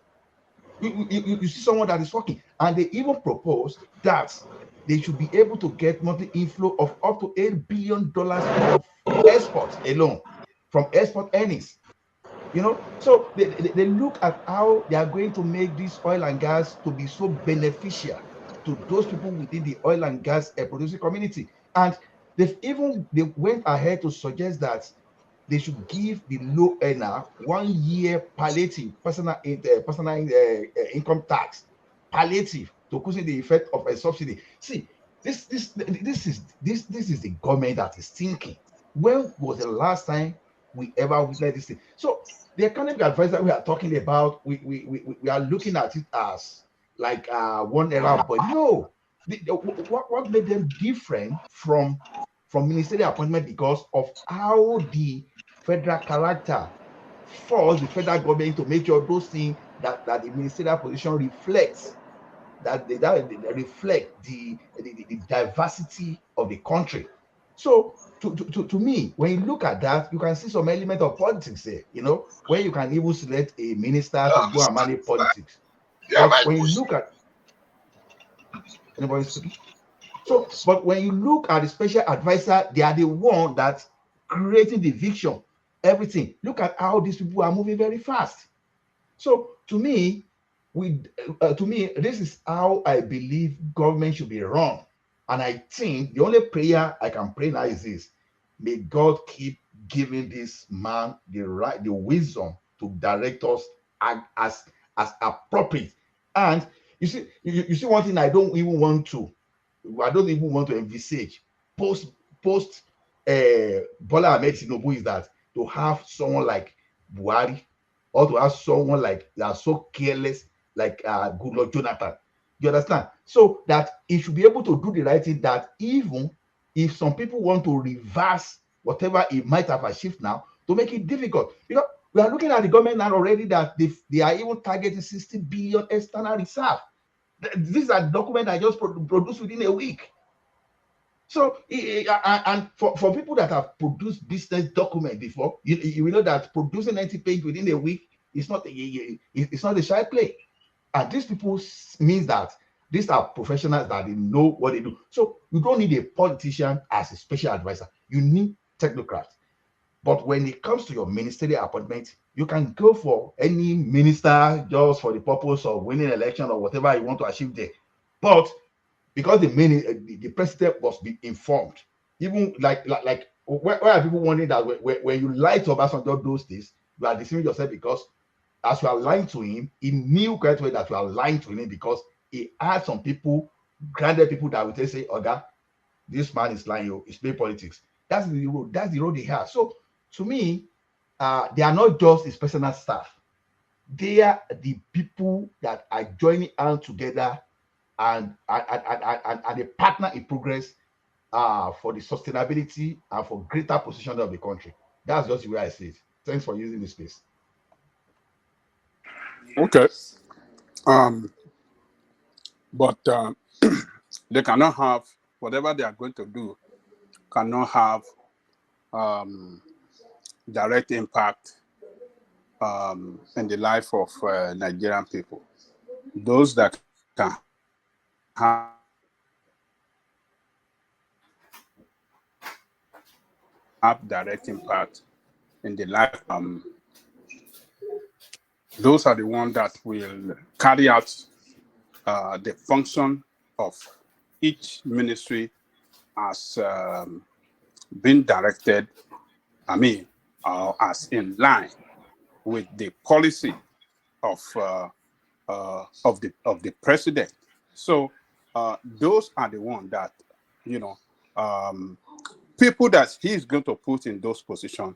You see someone that is working, and they even proposed that they should be able to get monthly inflow of up to $8 billion of exports alone from export earnings. So they look at how they are going to make this oil and gas to be so beneficial to those people within the oil and gas producing community. And they went ahead to suggest that they should give the low earner 1 year palliative personal income tax palliative to cushion the effect of a subsidy. See, this is the government that is thinking. When was the last time we ever witnessed this thing? So the economic advisor we are talking about, we are looking at it as like one era, but no, what made them different from ministerial appointment because of how the federal character force the federal government to make sure those things that the ministerial position reflects, that they reflect the diversity of the country. So to me, when you look at that, you can see some element of politics there, where you can even select a minister to go and manage politics. Yeah, But when you look at anybody speaking, but when you look at the special advisor, they are the one that's creating the vision, everything. Look at how these people are moving very fast. So to me, this is how I believe government should be run. And I think the only prayer I can pray now is this: may God keep giving this man the wisdom to direct us as appropriate. And you see one thing I don't even want to envisage post Bola Ahmed Tinubu is that to have someone like Buhari, or to have someone like that's so careless like Goodluck Jonathan. You understand? So that he should be able to do the right thing, that even if some people want to reverse whatever he might have achieved now, to make it difficult. Because we are looking at the government now already that they are even targeting 60 billion external reserve. These are documents I just produced within a week. So, and for people that have produced business documents before, you know that producing 90 pages within a week is not a shy play. And these people means that these are professionals that they know what they do. So you don't need a politician as a special advisor. You need technocrats. But when it comes to your ministerial appointment, you can go for any minister just for the purpose of winning election or whatever you want to achieve there. But because the president must be informed, even where are people wondering that when you lie to Obasanjo those days, you are deceiving yourself, because as you are lying to him, he knew quite well that you are lying to him, because he had some people, grounded people, that would say, "Oga, this man is lying, he's playing politics." That's the road they have. So to me, they are not just his personal staff. They are the people that are joining hands together and a partner in progress for the sustainability and for greater position of the country. That's just the way I see it. Thanks for using this space. Okay. But they cannot have whatever they are going to do, cannot have direct impact in the life of Nigerian people. Those that can have direct impact in the life, those are the ones that will carry out the function of each ministry as being directed, as in line with the policy of the president. So those are the ones that, people that he's going to put in those positions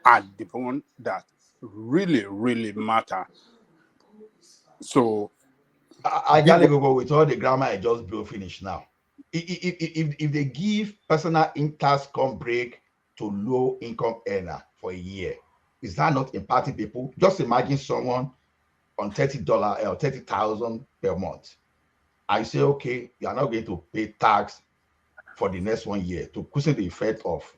are the ones that really, really matter. So I gotta go with all the grammar I just blew finish now. If they give personal income break to low income earner for a year, is that not impacting people? Just imagine someone on $30 or 30,000 per month. I say, okay, you are not going to pay tax for the next 1 year to cushion the effect of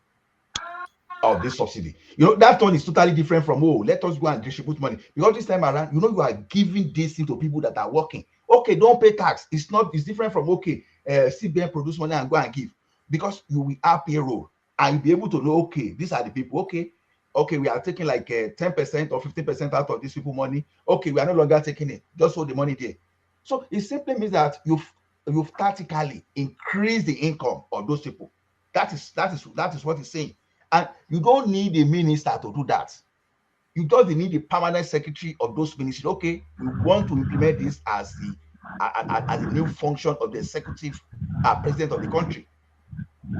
this subsidy. That one is totally different from, let us go and distribute money. Because this time around, you are giving this thing to people that are working. Okay, don't pay tax. It's different from, okay, CBN produce money and go and give. Because you will have payroll and you'll be able to know, okay, these are the people. Okay, we are taking like 10% or 15% out of these people money. Okay, we are no longer taking it. Just hold the money there. So it simply means that you've tactically increased the income of those people. That is what he's saying. And you don't need a minister to do that. You just need the permanent secretary of those ministries. Okay, we want to implement this as the new function of the executive president of the country.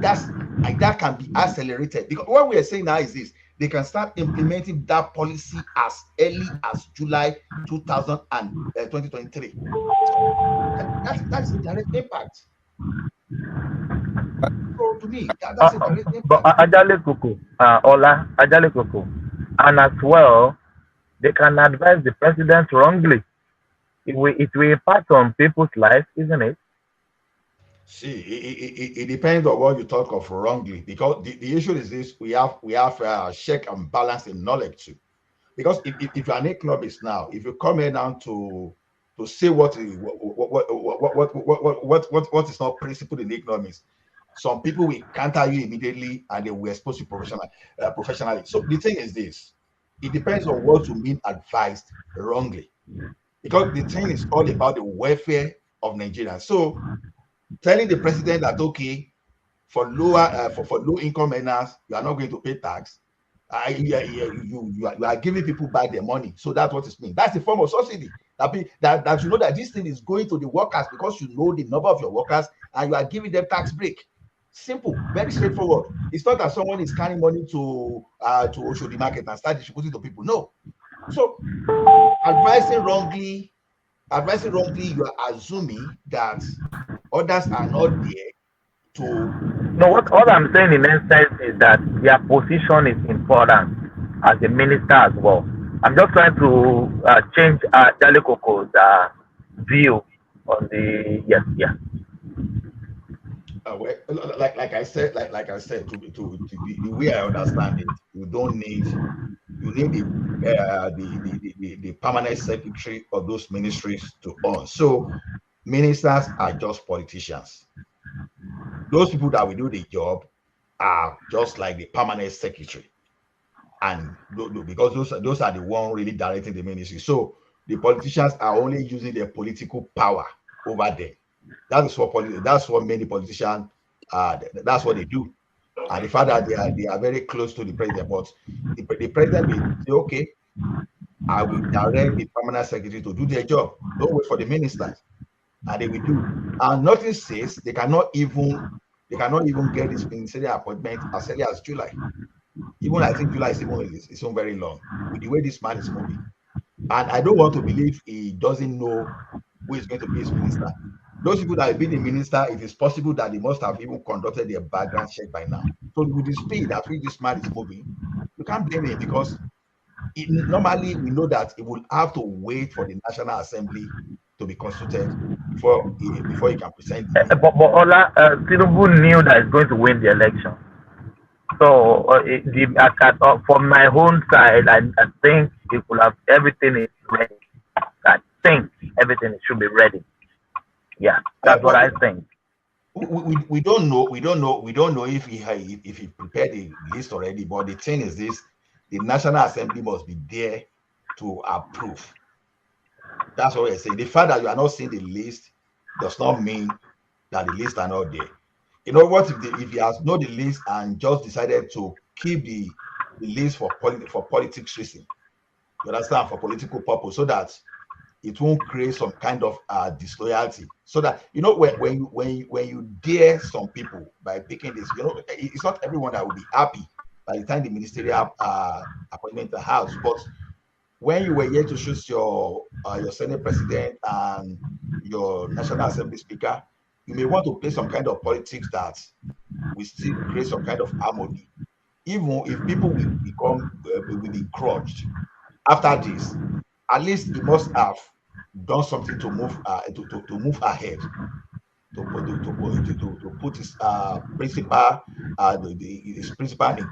That can be accelerated, because what we are saying now is this: they can start implementing that policy as early as July 2023. That's a direct impact. So to me, that's a direct But impact. Ajale Koko, Ola, Ajale Koko, and as well, they can advise the president wrongly. It will impact on people's lives, isn't it? See, it depends on what you talk of wrongly, because the issue is this: we have check and balance in knowledge too. Because if you're an economist now, if you come here now to say what is not principled in economics, some people will counter you immediately and they will expose you professionally. So the thing is this: it depends on what you mean advised wrongly, because the thing is all about the welfare of Nigerians. So telling the president that, okay, for low income earners, you are not going to pay tax. You are giving people back their money. So that's what it means. That's the form of subsidy. That you know that this thing is going to the workers, because you know the number of your workers and you are giving them tax break. Simple, very straightforward. It's not that someone is carrying money to Oshodi market and start distributing to people. No. So advising wrongly, you are assuming that others are not there to. No, what I'm saying in essence is that their position is important as a minister as well. I'm just trying to change Jale Koko's view on the yeah. Well, like I said, the way I understand it, you need the permanent secretary of those ministries to own. So ministers are just politicians. Those people that will do the job are just like the permanent secretary, and because those are the one really directing the ministry. So the politicians are only using their political power over them. That's what many politicians that's what they do. And the fact that they are very close to the president, but the president will say, okay, I will direct the permanent secretary to do their job. Don't wait for the ministers, and they will do. And nothing says they cannot even get this ministerial appointment as early as July. Even I think July is even very long with the way this man is moving. And I don't want to believe he doesn't know who is going to be his minister. Those people that have been a minister, it is possible that they must have even conducted their background check by now. So with the speed at which this man is moving, you can't blame him, because normally we know that he will have to wait for the National Assembly to be consulted before he can present. But Ola, Tinubu knew that he's going to win the election. So from my own side, I think it will have everything is ready. I think everything should be ready. Yeah, that's what I think. We don't know if he prepared the list already. But the thing is this: the National Assembly must be there to approve. That's what we're saying. The fact that you are not seeing the list does not mean that the lists are not there. You know what? If he has known the list and just decided to keep the list for politics reason, you understand, for political purpose, so that it won't create some kind of disloyalty. So that, you know, when you dare some people by picking this, you know, it's not everyone that will be happy by the time the ministerial appointment house. But when you were here to choose your Senate president and your National Assembly speaker, you may want to play some kind of politics that will still create some kind of harmony. Even if people will be grudged after this, at least he must have done something to move move ahead, to put his principal in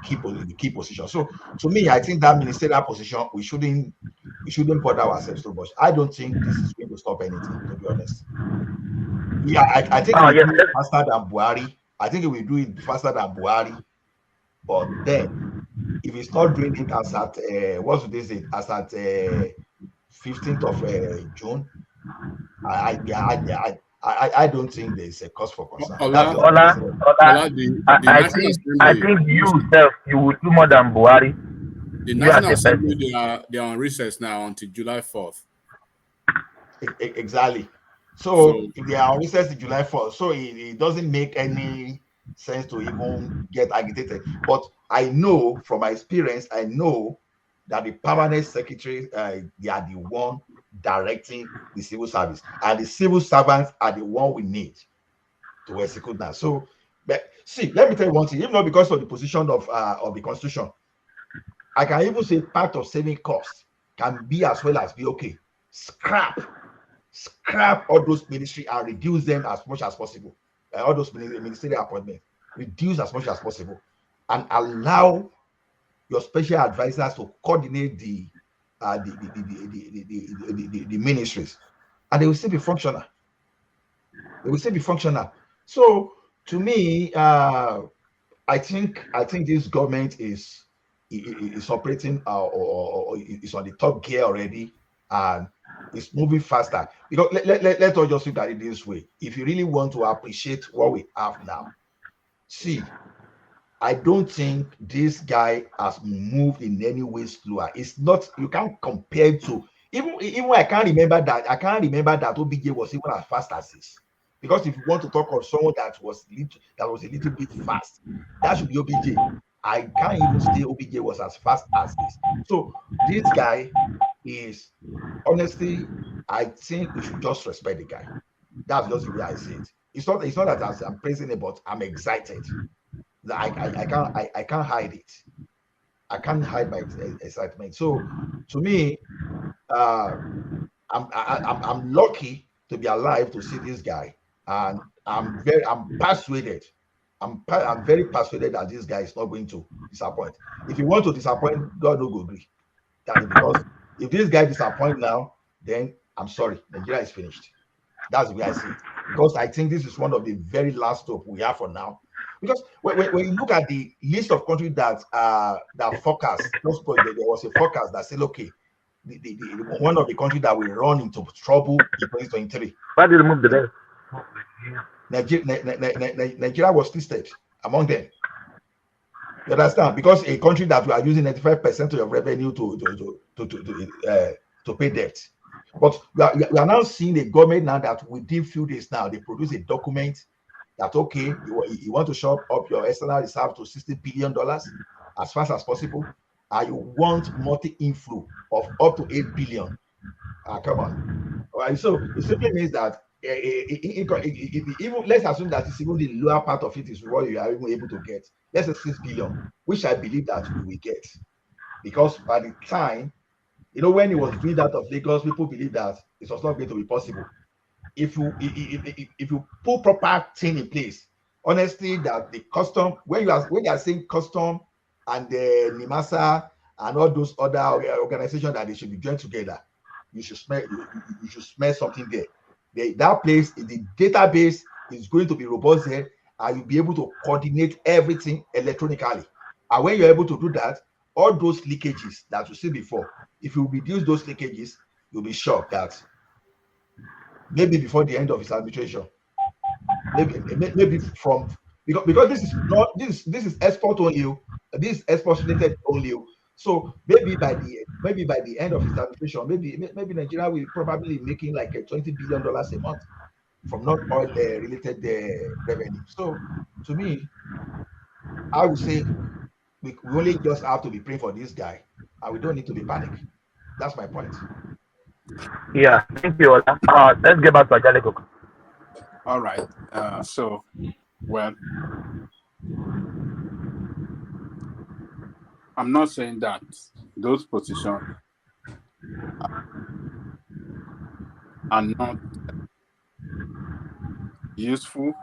key position. So to me, I think that ministerial position, we shouldn't bother ourselves too much. I don't think this is going to stop anything, to be honest. Yeah, I think we do it faster than Buhari. I think we do it faster than Buhari. But then, if it's not doing it as at what would they say, as at 15th of June, I don't think there's a cause for concern. Ola, I think you self you will do more than Buhari. The You as National a Assembly, person. they are on recess now until July 4th. Exactly. So So if they are on recess in July 4th, so it doesn't make any sense to even get agitated. But I know from my experience, I know that the permanent secretary, they are the one directing the civil service, and the civil servants are the one we need to execute that. So, but see, let me tell you one thing. Even not because of the position of the constitution, I can even say part of saving costs can be as well as be okay. Scrap all those ministry and reduce them as much as possible. All those ministerial appointments, reduce as much as possible, and allow your special advisors to coordinate the ministries, and they will still be functional. They will still be functional. So to me, I think this government is operating or is on the top gear already, and it's moving faster. Because let's all just look at it this way. If you really want to appreciate what we have now, see, I don't think this guy has moved in any way slower. It's not, you can't compare to even I can't remember that OBJ was even as fast as this. Because if you want to talk of someone that was a little bit fast, that should be OBJ. I can't even say OBJ was as fast as this. So this guy is, honestly, I think we should just respect the guy. That's just the way I see it. It's not that I'm praising it, but I'm excited. I can't hide it. I can't hide my excitement. So to me, I'm lucky to be alive to see this guy, and I'm persuaded. I'm very persuaded that this guy is not going to disappoint. If you want to disappoint, God no go agree. Because if this guy disappoint now, then I'm sorry, Nigeria is finished. That's the way I see it. Because I think this is one of the very last hope we have for now. Because when you look at the list of countries that forecast, there was a forecast that said, okay, one of the countries that will run into trouble in 2023. Why did you remove the best? Nigeria was listed among them. You understand? Because a country that we are using 95% of your revenue to pay debt. But we are now seeing the government now that within few days now, they produce a document that, okay, you want to shore up your external reserve to $60 billion as fast as possible, and you want multi-inflow of up to $8 billion. Come on. All right, so it simply means that even let's assume that it's even the lower part of it is what you are even able to get. Let's say $6 billion, which I believe that we will get. Because by the time, when he was doing that of Lagos, people believe that it was not going to be possible. If you put proper thing in place, honestly, that the custom, when you are saying custom and the NIMASA and all those other organizations that they should be joined together, you should smell something there. That place, the database is going to be robust there, and you'll be able to coordinate everything electronically. And when you're able to do that, all those leakages that you see before, if you reduce those leakages, you'll be shocked that maybe before the end of his administration, maybe from because this is export only, this is export related only. So maybe by the end of his administration, maybe Nigeria will probably making like $20 billion a month from non-oil related revenue. So to me, I would say we only just have to be praying for this guy, and we don't need to be panicked. That's my point. Yeah, thank you. Let's get back to Ajaleko. All right. Well, I'm not saying that those positions are not useful,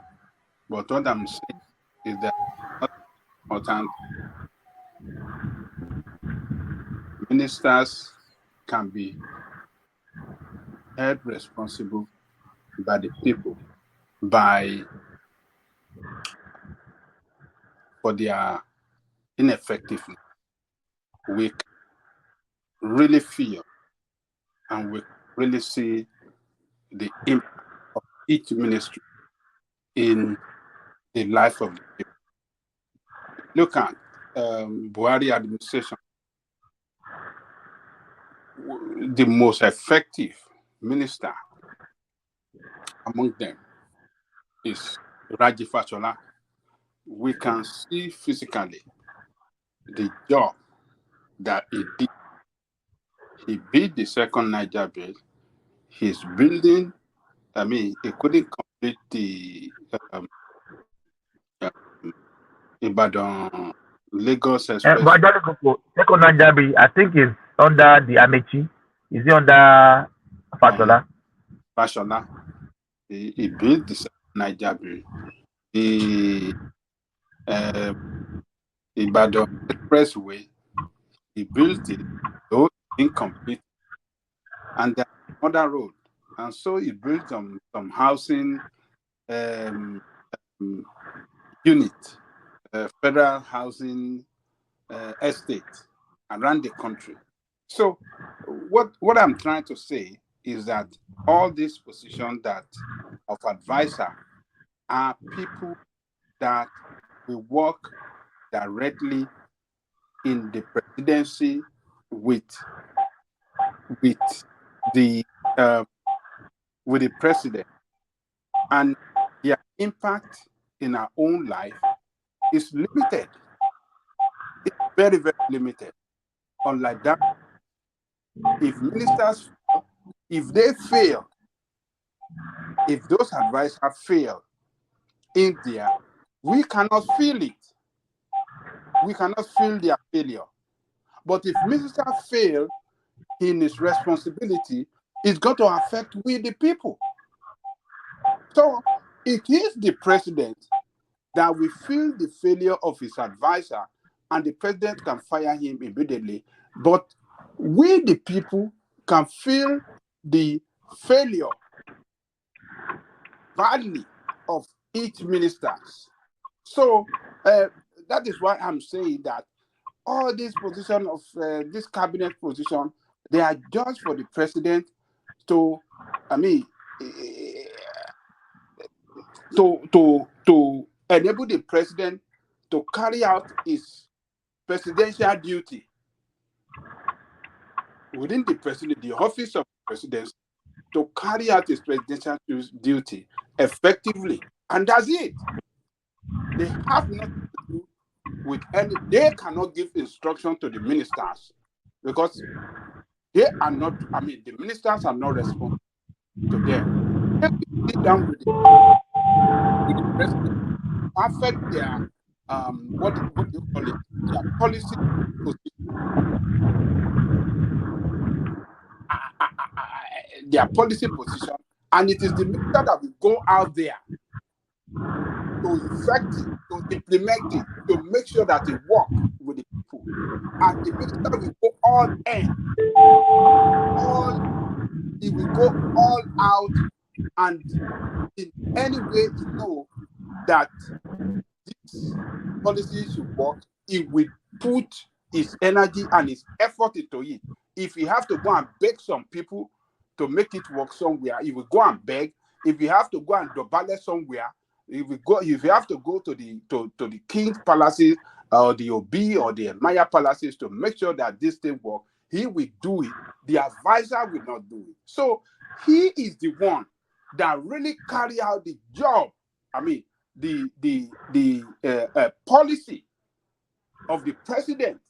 but what I'm saying is that important ministers can be held responsible by the people for their ineffectiveness. We really feel and we really see the impact of each ministry in the life of the people. Look at Buhari administration. The most effective minister among them is Raji Fashola. We can see physically the job that he did. He built the second Niger bill. He's building, he couldn't complete the Ibadan Lagos Express. Second Najabi, I think is under the Amechi. Is he under Fashola? Fashola. He built the second Niger bill. The Ibadan Expressway, he built it, though incomplete. And there's another road. And so he built some housing unit, federal housing estate around the country. So what I'm trying to say is that all these positions that of advisor are people that will work directly in the presidency with the president, and their impact in our own life is limited. It's very, very limited. Unlike that, if ministers, if they fail, if those advisors fail in there, we cannot feel it. We cannot feel their failure. But if minister fail in his responsibility, it's going to affect we the people. So it is the president that will feel the failure of his advisor, and the president can fire him immediately. But we the people can feel the failure badly of each minister. So that is why I'm saying that all these positions of this cabinet position, they are just for the president to, to enable the president to carry out his presidential duty within the president, the office of the presidency, to carry out his presidential duty effectively. And that's it. They have nothing to do with any, they cannot give instruction to the ministers because they are not, the ministers are not responsible to them. They will sit down with the president, perfect their what do you call it? Their policy position. Their policy position, and it is the minister that will go out there to effect it, to implement it, to make sure that it works with the people. And the minister will go all in, he will go all out, and in any way you know that this policy should work, he will put his energy and his effort into it. If he have to go and beg some people to make it work somewhere, he will go and beg. If you have to go and dobale somewhere, if you have to go to the king's palaces or the Obi or the Maya palaces to make sure that this thing works, he will do it. The advisor will not do it. So he is the one that really carry out the job. The policy of the president.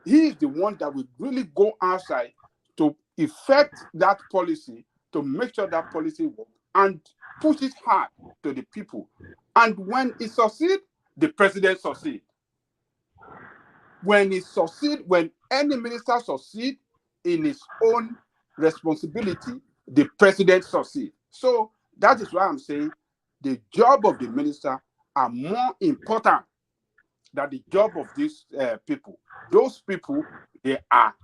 He is the one that will really go outside to effect that policy, to make sure that policy works and push it hard to the people. And when it succeeds, the president succeeds. When any minister succeeds in his own responsibility, the president succeeds. So that is why I'm saying the job of the minister are more important than the job of these people. Those people, they are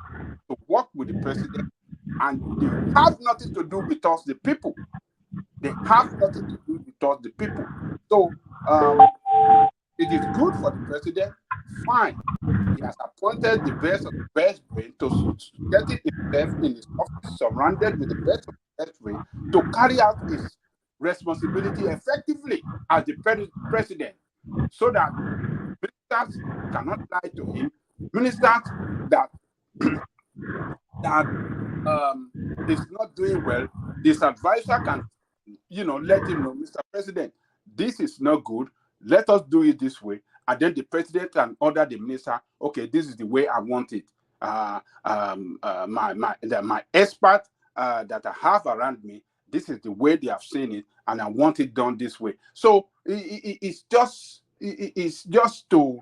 to work with the president, and they have nothing to do with us, the people. They have nothing to do with us, the people. So it is good for the president. Fine. He has appointed the best of the best brain to get himself in his office, surrounded with the best of the best way to carry out his responsibility effectively as the president, so that ministers cannot lie to him. Ministers that that is not doing well, this advisor can, let him know, Mr. President, this is not good. Let us do it this way, and then the president can order the minister, okay, this is the way I want it. My expert that I have around me, this is the way they have seen it, and I want it done this way. So it's just to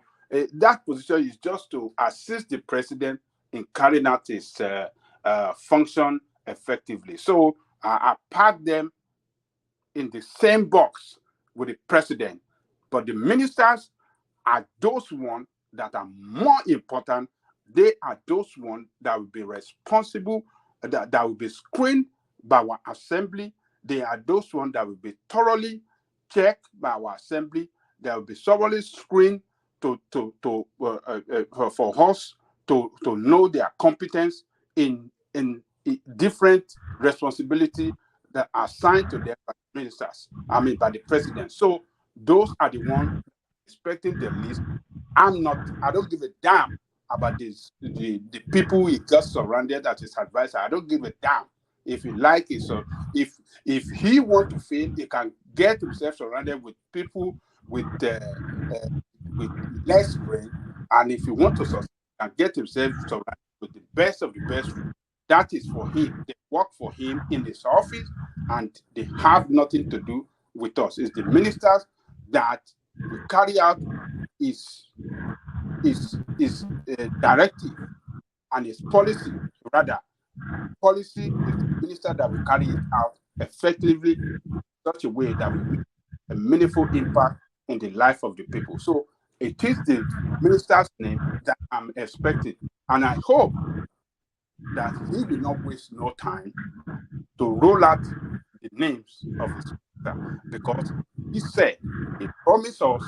that position is just to assist the president in carrying out his function effectively. So I pack them in the same box with the president, but the ministers are those ones that are more important. They are those ones that will be responsible, that will be screened by our assembly. They are those ones that will be thoroughly checked by our assembly. They will be thoroughly screened for us to know their competence in different responsibility that are assigned to them by the ministers, by the president. So those are the ones expecting the least. I don't give a damn about this, the people he got surrounded as his advisor. I don't give a damn if he like it. So if he want to fail, he can get himself surrounded with people with less brain, and if he want to succeed, he can get himself surrounded with the best of the best. That is for him. They work for him in his office, and they have nothing to do with us. It's the ministers that will carry out his directive and his policy. Rather, policy is the minister that will carry it out effectively in such a way that will make a meaningful impact in the life of the people. So it is the minister's name that I'm expecting, and I hope that he will not waste no time to roll out the names of his minister, because he said he promised us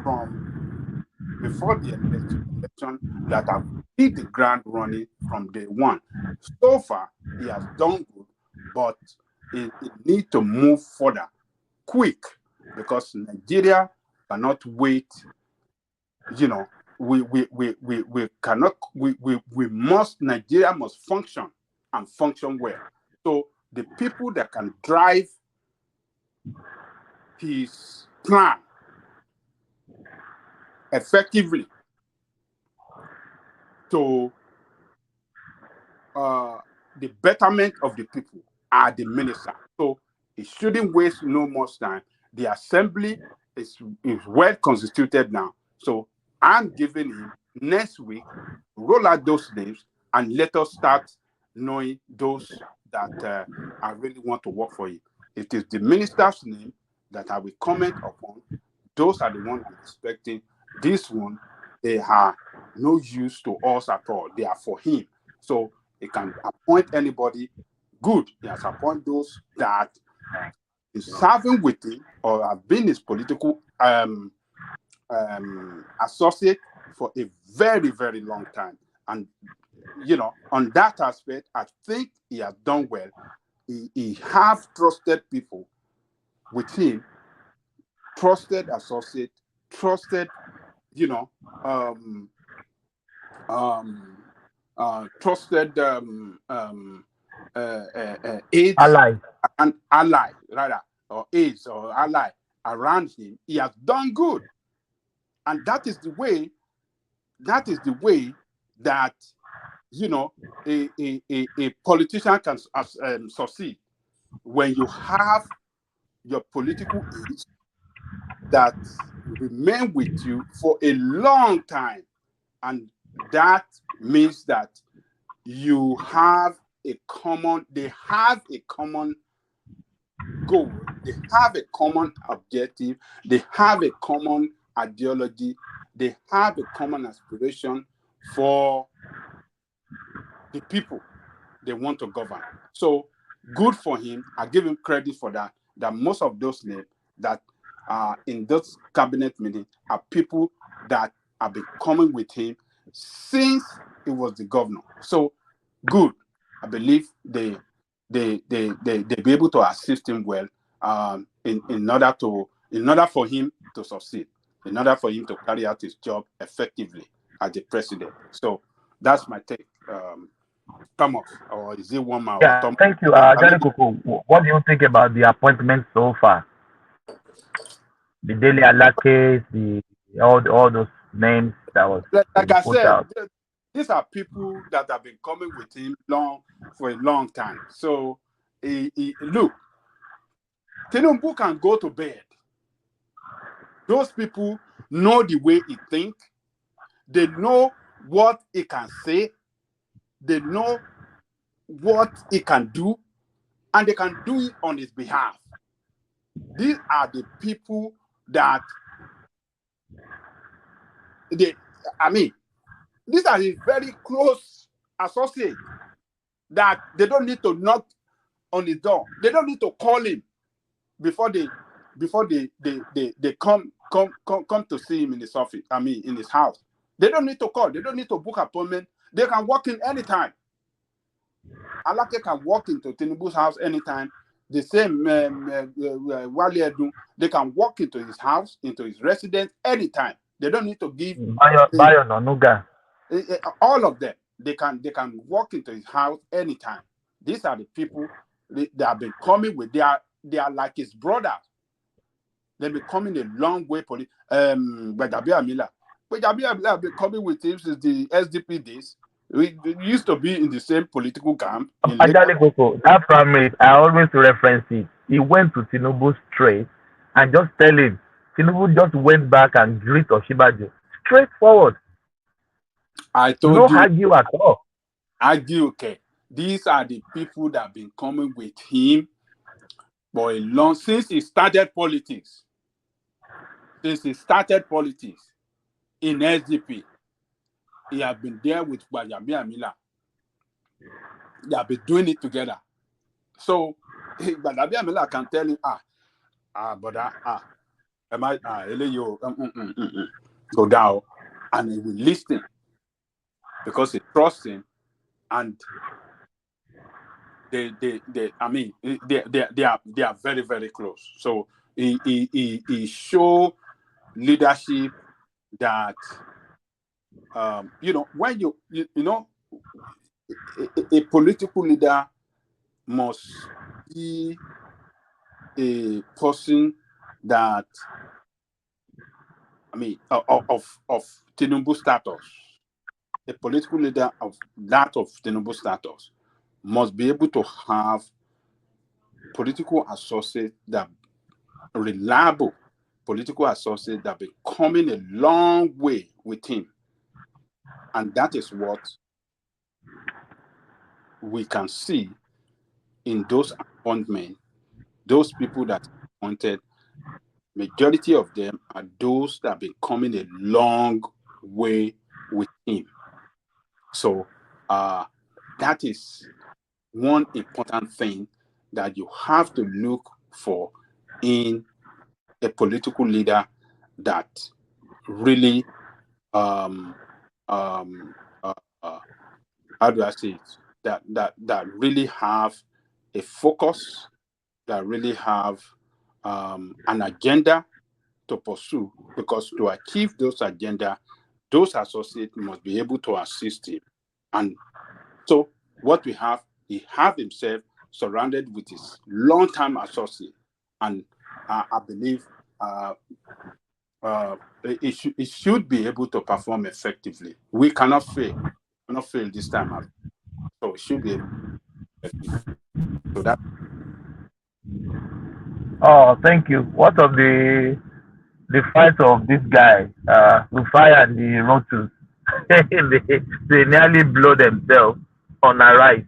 from before the election that I will hit the ground running from day one. So far, he has done good, but he needs to move further quick, because Nigeria cannot wait. We cannot. Nigeria must function and function well. So the people that can drive his plan effectively to the betterment of the people are the minister. So it shouldn't waste no more time. The assembly is well constituted now. So I'm giving him next week, roll out those names, and let us start knowing those that I really want to work for him. It is the minister's name that I will comment upon. Those are the ones I'm expecting. This one, they are no use to us at all. They are for him. So he can appoint anybody. Good. He has appointed those that is serving with him or have been his political associate for a very, very long time. And, on that aspect, I think he has done well. He have trusted people with him, trusted associate, trusted, trusted aides Ally. and ally, rather, or aides or ally around him. He has done good, and that is the way. That is the way that a politician can succeed, when you have your political aides that remain with you for a long time, and that means that you have they have a common goal, they have a common objective, they have a common ideology, they have a common aspiration for the people they want to govern. So good for him. I give him credit for that. That most of those names that are in this cabinet meeting are people that have been coming with him since he was the governor. So good. I believe the they be able to assist him well in order for him to succeed, in order for him to carry out his job effectively as the president. So that's my take. Thomas, or is it one man? Yeah, Thomas? thank you. Johnny Coco, what do you think about the appointment so far? The Daily Alert case, all those names that was Like I put said, out. these are people that have been coming with him for a long time. So look, Tinubu can go to bed. Those people know the way he thinks. They know what he can say. They know what he can do, and they can do it on his behalf. These are the people that these are his very close associates that they don't need to knock on his door. They don't need to call him before they come to see him in his office. In his house. They don't need to call. They don't need to book appointment. They can walk in anytime. Alake can walk into Tinubu's house anytime. The same Wale Edun, they can walk into his house, into his residence anytime. They don't need to give Bayo Nonuga. All of them. They can walk into his house anytime. These are the people that have been coming with. They are like his brothers. They've been coming a long way. Gbajabi Amila have been coming with him since the SDP days. We used to be in the same political camp. That primary, I always reference it. He went to Tinubu straight and just tell him. Tinubu just went back and greet Oshibaju. Straightforward. I told you. No argue at all. Argue, okay. These are the people that have been coming with him for a long since he started politics. Since he started politics in SDP, he has been there with Gbajabi Amila. They have been doing it together. So Gbajabi Amila can tell him, go down, and he will listen because he trusts him, and they are very, very close. So he show leadership that when a political leader must be a person that of Tinubu status. A political leader of Tinubu status must be able to have political associates that reliable political associates that be coming a long way with him. And that is what we can see in those appointments. Those people that appointed, majority of them are those that have been coming a long way with him. So that is one important thing that you have to look for in a political leader that really how do I say it? That really have a focus, that really have an agenda to pursue, because to achieve those agenda, those associates must be able to assist him. And so what we have, he have himself surrounded with his long-time associate, and I believe it should be able to perform effectively. We cannot fail. We cannot fail this time out. So it should be able to be effective. So that. Oh, thank you. What of the fight of this guy, Rufai and the Rotus? they nearly blow themselves on a rise.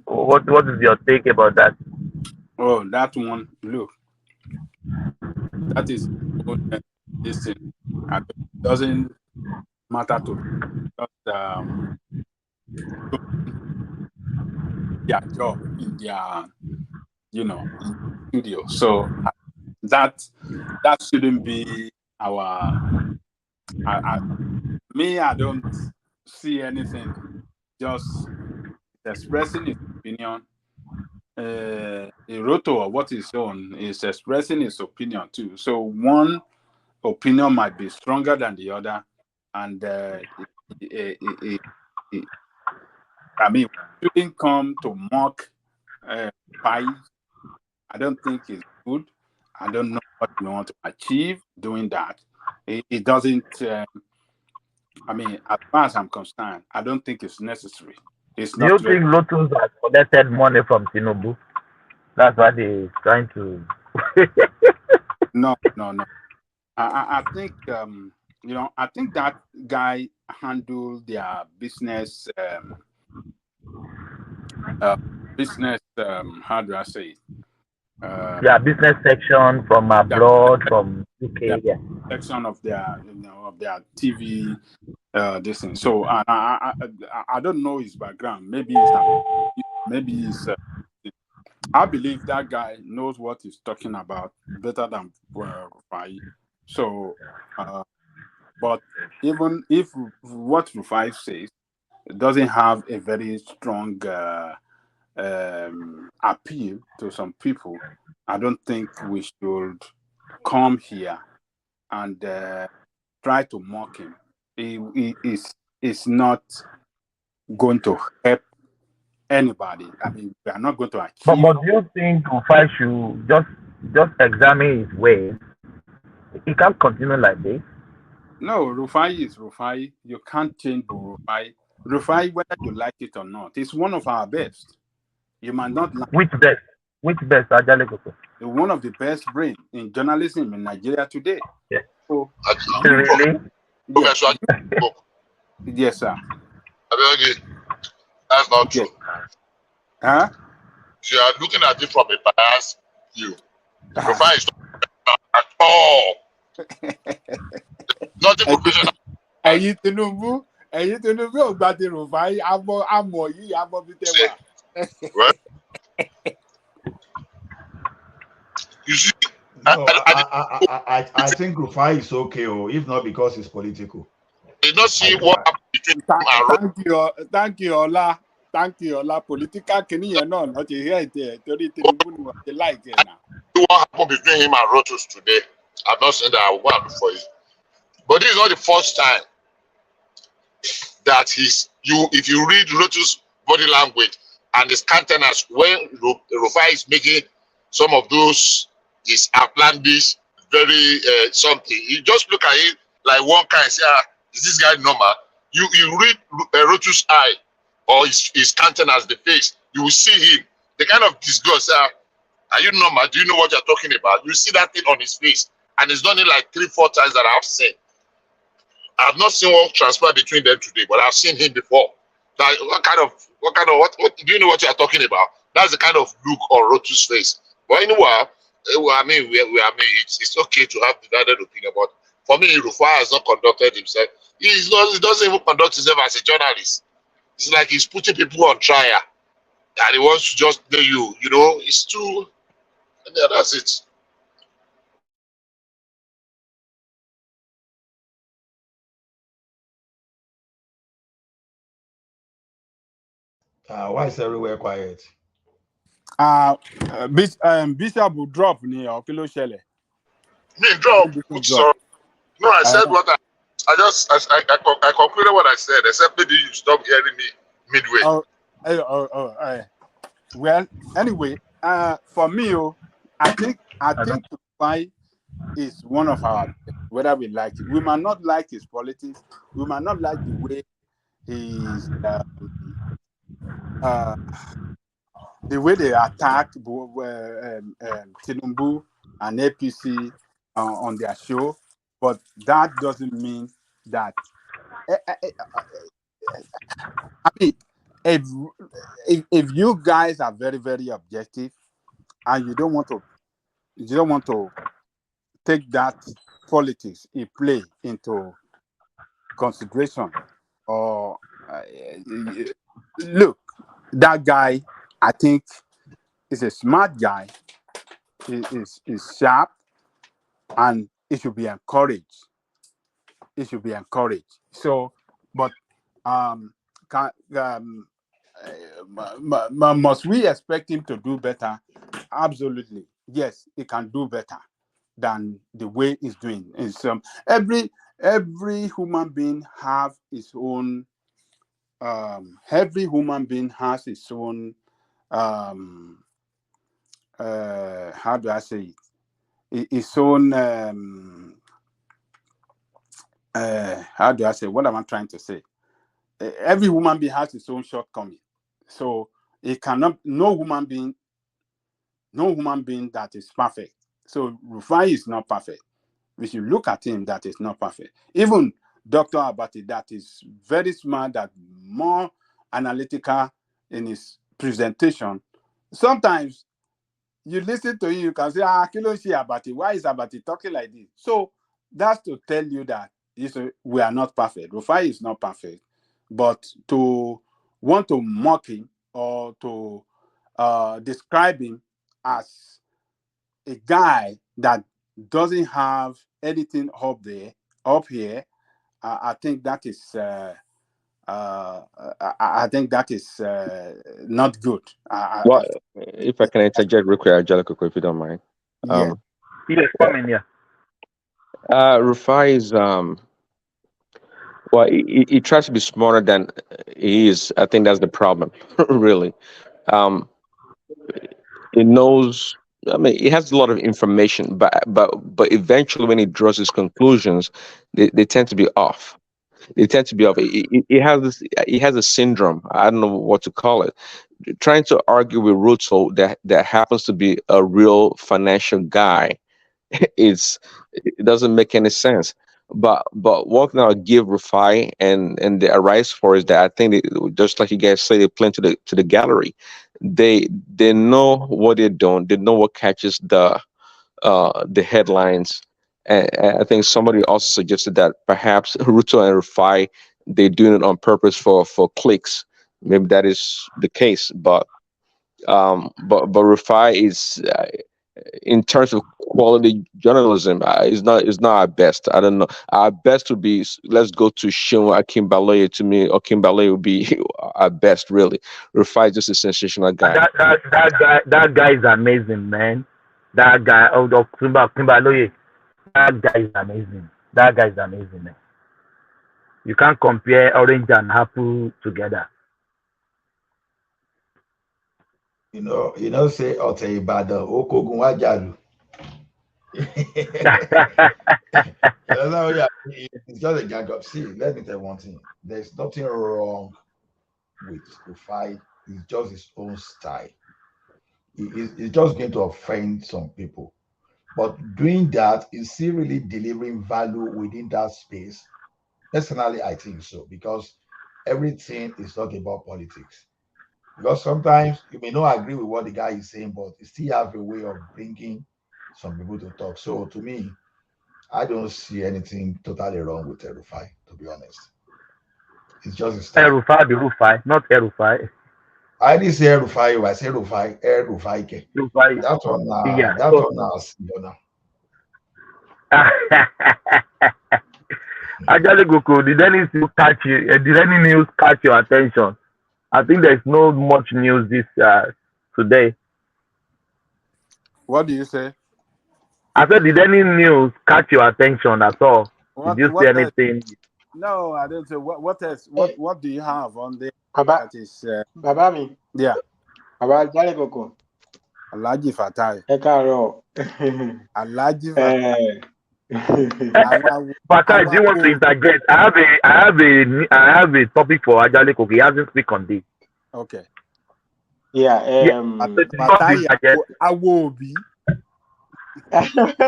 What is your take about that? Oh, that one, look, that is this thing. It doesn't matter to just their job in their in studio. So that shouldn't be our. I don't see anything. Just expressing his opinion Roto, or what is on, is expressing his opinion too. So one opinion might be stronger than the other, and I mean, we shouldn't come to mock Pai. I don't think it's good. I don't know what we want to achieve doing that. It doesn't. I mean, as far as I'm concerned, I don't think it's necessary. It's Do you not very. think Lotus has collected money from Tinubu? That's why they're trying to. No. I think I think that guy handled their business business how do I say it? Yeah, business section from abroad, from UK. Yeah. Section of their of their TV this thing. So I don't know his background. Maybe it's I believe that guy knows what he's talking about better than Rufai. So but even if what Rufai says doesn't have a very strong appeal to some people, I don't think we should come here and try to mock him. He is not going to help anybody. I mean, we are not going to achieve. But do you think Rufai should just examine his ways? He can't continue like this. No, Rufai is Rufai. You can't change Rufai. Rufai, whether you like it or not, is one of our best. You might not like Which best? Which best, Ajale Koko? one of the best brain in journalism in Nigeria today. Yes. So, Really? yes, yes, sir. That's not true. Huh? You are looking at it from a biased view. Rufai is not at all. Nothing professional. Ẹ̀yin Tinubu ò gba ti Rufai àmọ́ yìí àmọ́ bí tẹ́ wà. Well, you see, No, I think Rufai is okay, if not because it's political. you not see what happened between him and Thank you, Ola. Thank you, Ola. Political kìnìyàn náà lọ ti hear it torí Tinubu ni wọ́n ti like ẹ̀ náà. what happened between him and Rotus today. I'm not saying that I will go and look for it. But this is not the first time that if you read Rotus' body language and his countenance when Rufai is making some of those his outlandish, very something, you just look at it like one kind, say, is this guy normal? You read Rotus' eye or his countenance, the face, you will see him. The kind of disgust, are you normal? Do you know what you're talking about? You see that thing on his face. And he's done it like 3-4 times that I've seen. I've not seen one transpire between them today, but I've seen him before. That what do you know what you're talking about? That's the kind of look on Rotu's face. But anyway, I mean, it's okay to have divided opinion. But for me, Rufai has not conducted himself. He doesn't even conduct himself as a journalist. It's like he's putting people on trial, and he wants to just do you know, it's too. Yeah, that's it. Why is everywhere quiet? Bishop will drop ni or kí ló ṣẹlẹ̀? Me drop. So, no, I said what I concluded what I said, except maybe you stop hearing me midway. Well, anyway, for me, I think Rufai is one of our best, whether we like it. We might not like his politics. We might not like the way he's the way they attack Tinubu and APC on their show, but that doesn't mean that. I mean, if you guys are very, very objective and you don't want to take that politics in play into consideration, or look, that guy, I think, is a smart guy. He is sharp, and it should be encouraged. It should be encouraged. So, but must we expect him to do better? Absolutely. Yes, he can do better than the way he's doing. It's, every human being have his own. Every human being has his own. How do I say it? His own. How do I say? What am I trying to say? Every human being has his own shortcoming. So it cannot. No human being that is perfect. So Rufai is not perfect. We should look at him that is not perfect. Even Dr. Abati, that is very smart, that more analytical in his presentation. Sometimes you listen to him, you can say, Kiloshi Abati, why is Abati talking like this? So that's to tell you that we are not perfect. Rufai is not perfect. But to want to mock him or to describe him as a guy that doesn't have anything up here, I think that is I think that is not good. Well, if I can interject real quick, Angelica, if you don't mind. Yeah. Yes, come in here. Rufai is well, he tries to be smarter than he is. I think that's the problem, really. He knows. I mean, he has a lot of information, but eventually, when he draws his conclusions, they tend to be off. They tend to be off. He has this. He has a syndrome. I don't know what to call it. Trying to argue with Ruto that happens to be a real financial guy, it doesn't make any sense. But one thing I'll give Rufai and the arise for is that I think just like you guys say, they play to the gallery. They know what they're doing. They know what catches the headlines. And I think somebody also suggested that perhaps Ruto and Rufai, they're doing it on purpose for clicks. Maybe that is the case, but Rufai is in terms of quality journalism is not our best. I don't know. Our best would be, let's go to Seun Akinbaloye. To me, Akinbaloye would be our best, really. Rufai is just a sensational guy. That guy is amazing, man. That guy, Akinbaloye, that guy is amazing. That guy is amazing, man. You can't compare orange and apple together. Say Ote Ibadan, Okogun Wajalu. It's just a gag up. See, let me tell you one thing. There's nothing wrong with Rufai. It's just his own style. It's just going to offend some people. But doing that, is he really delivering value within that space? Personally, I think so, because everything is not about politics. Because sometimes you may not agree with what the guy is saying, but you still have a way of bringing some people to talk. So to me, I don't see anything totally wrong with Rufai, to be honest. It's just a style. Rufai, not Rufai. I didn't say Rufai, I say Rufai, Rufai. That's one Yeah. That's one now. Ajale Goko, did any news catch you? Did any news catch your attention? I think there's no much news this today. What do you say? I said, did any news catch your attention at all? Did you see anything? No, I don't say. What else? What do you have on there? That is Babami. Yeah. About Ajale Goko. Alaji Fatai. Ekaro. Alaji Fatai. Fatai, do you want to interject? I have a topic for Ajale Goko. He hasn't speak on this. Okay. Yeah. Awobi. Economic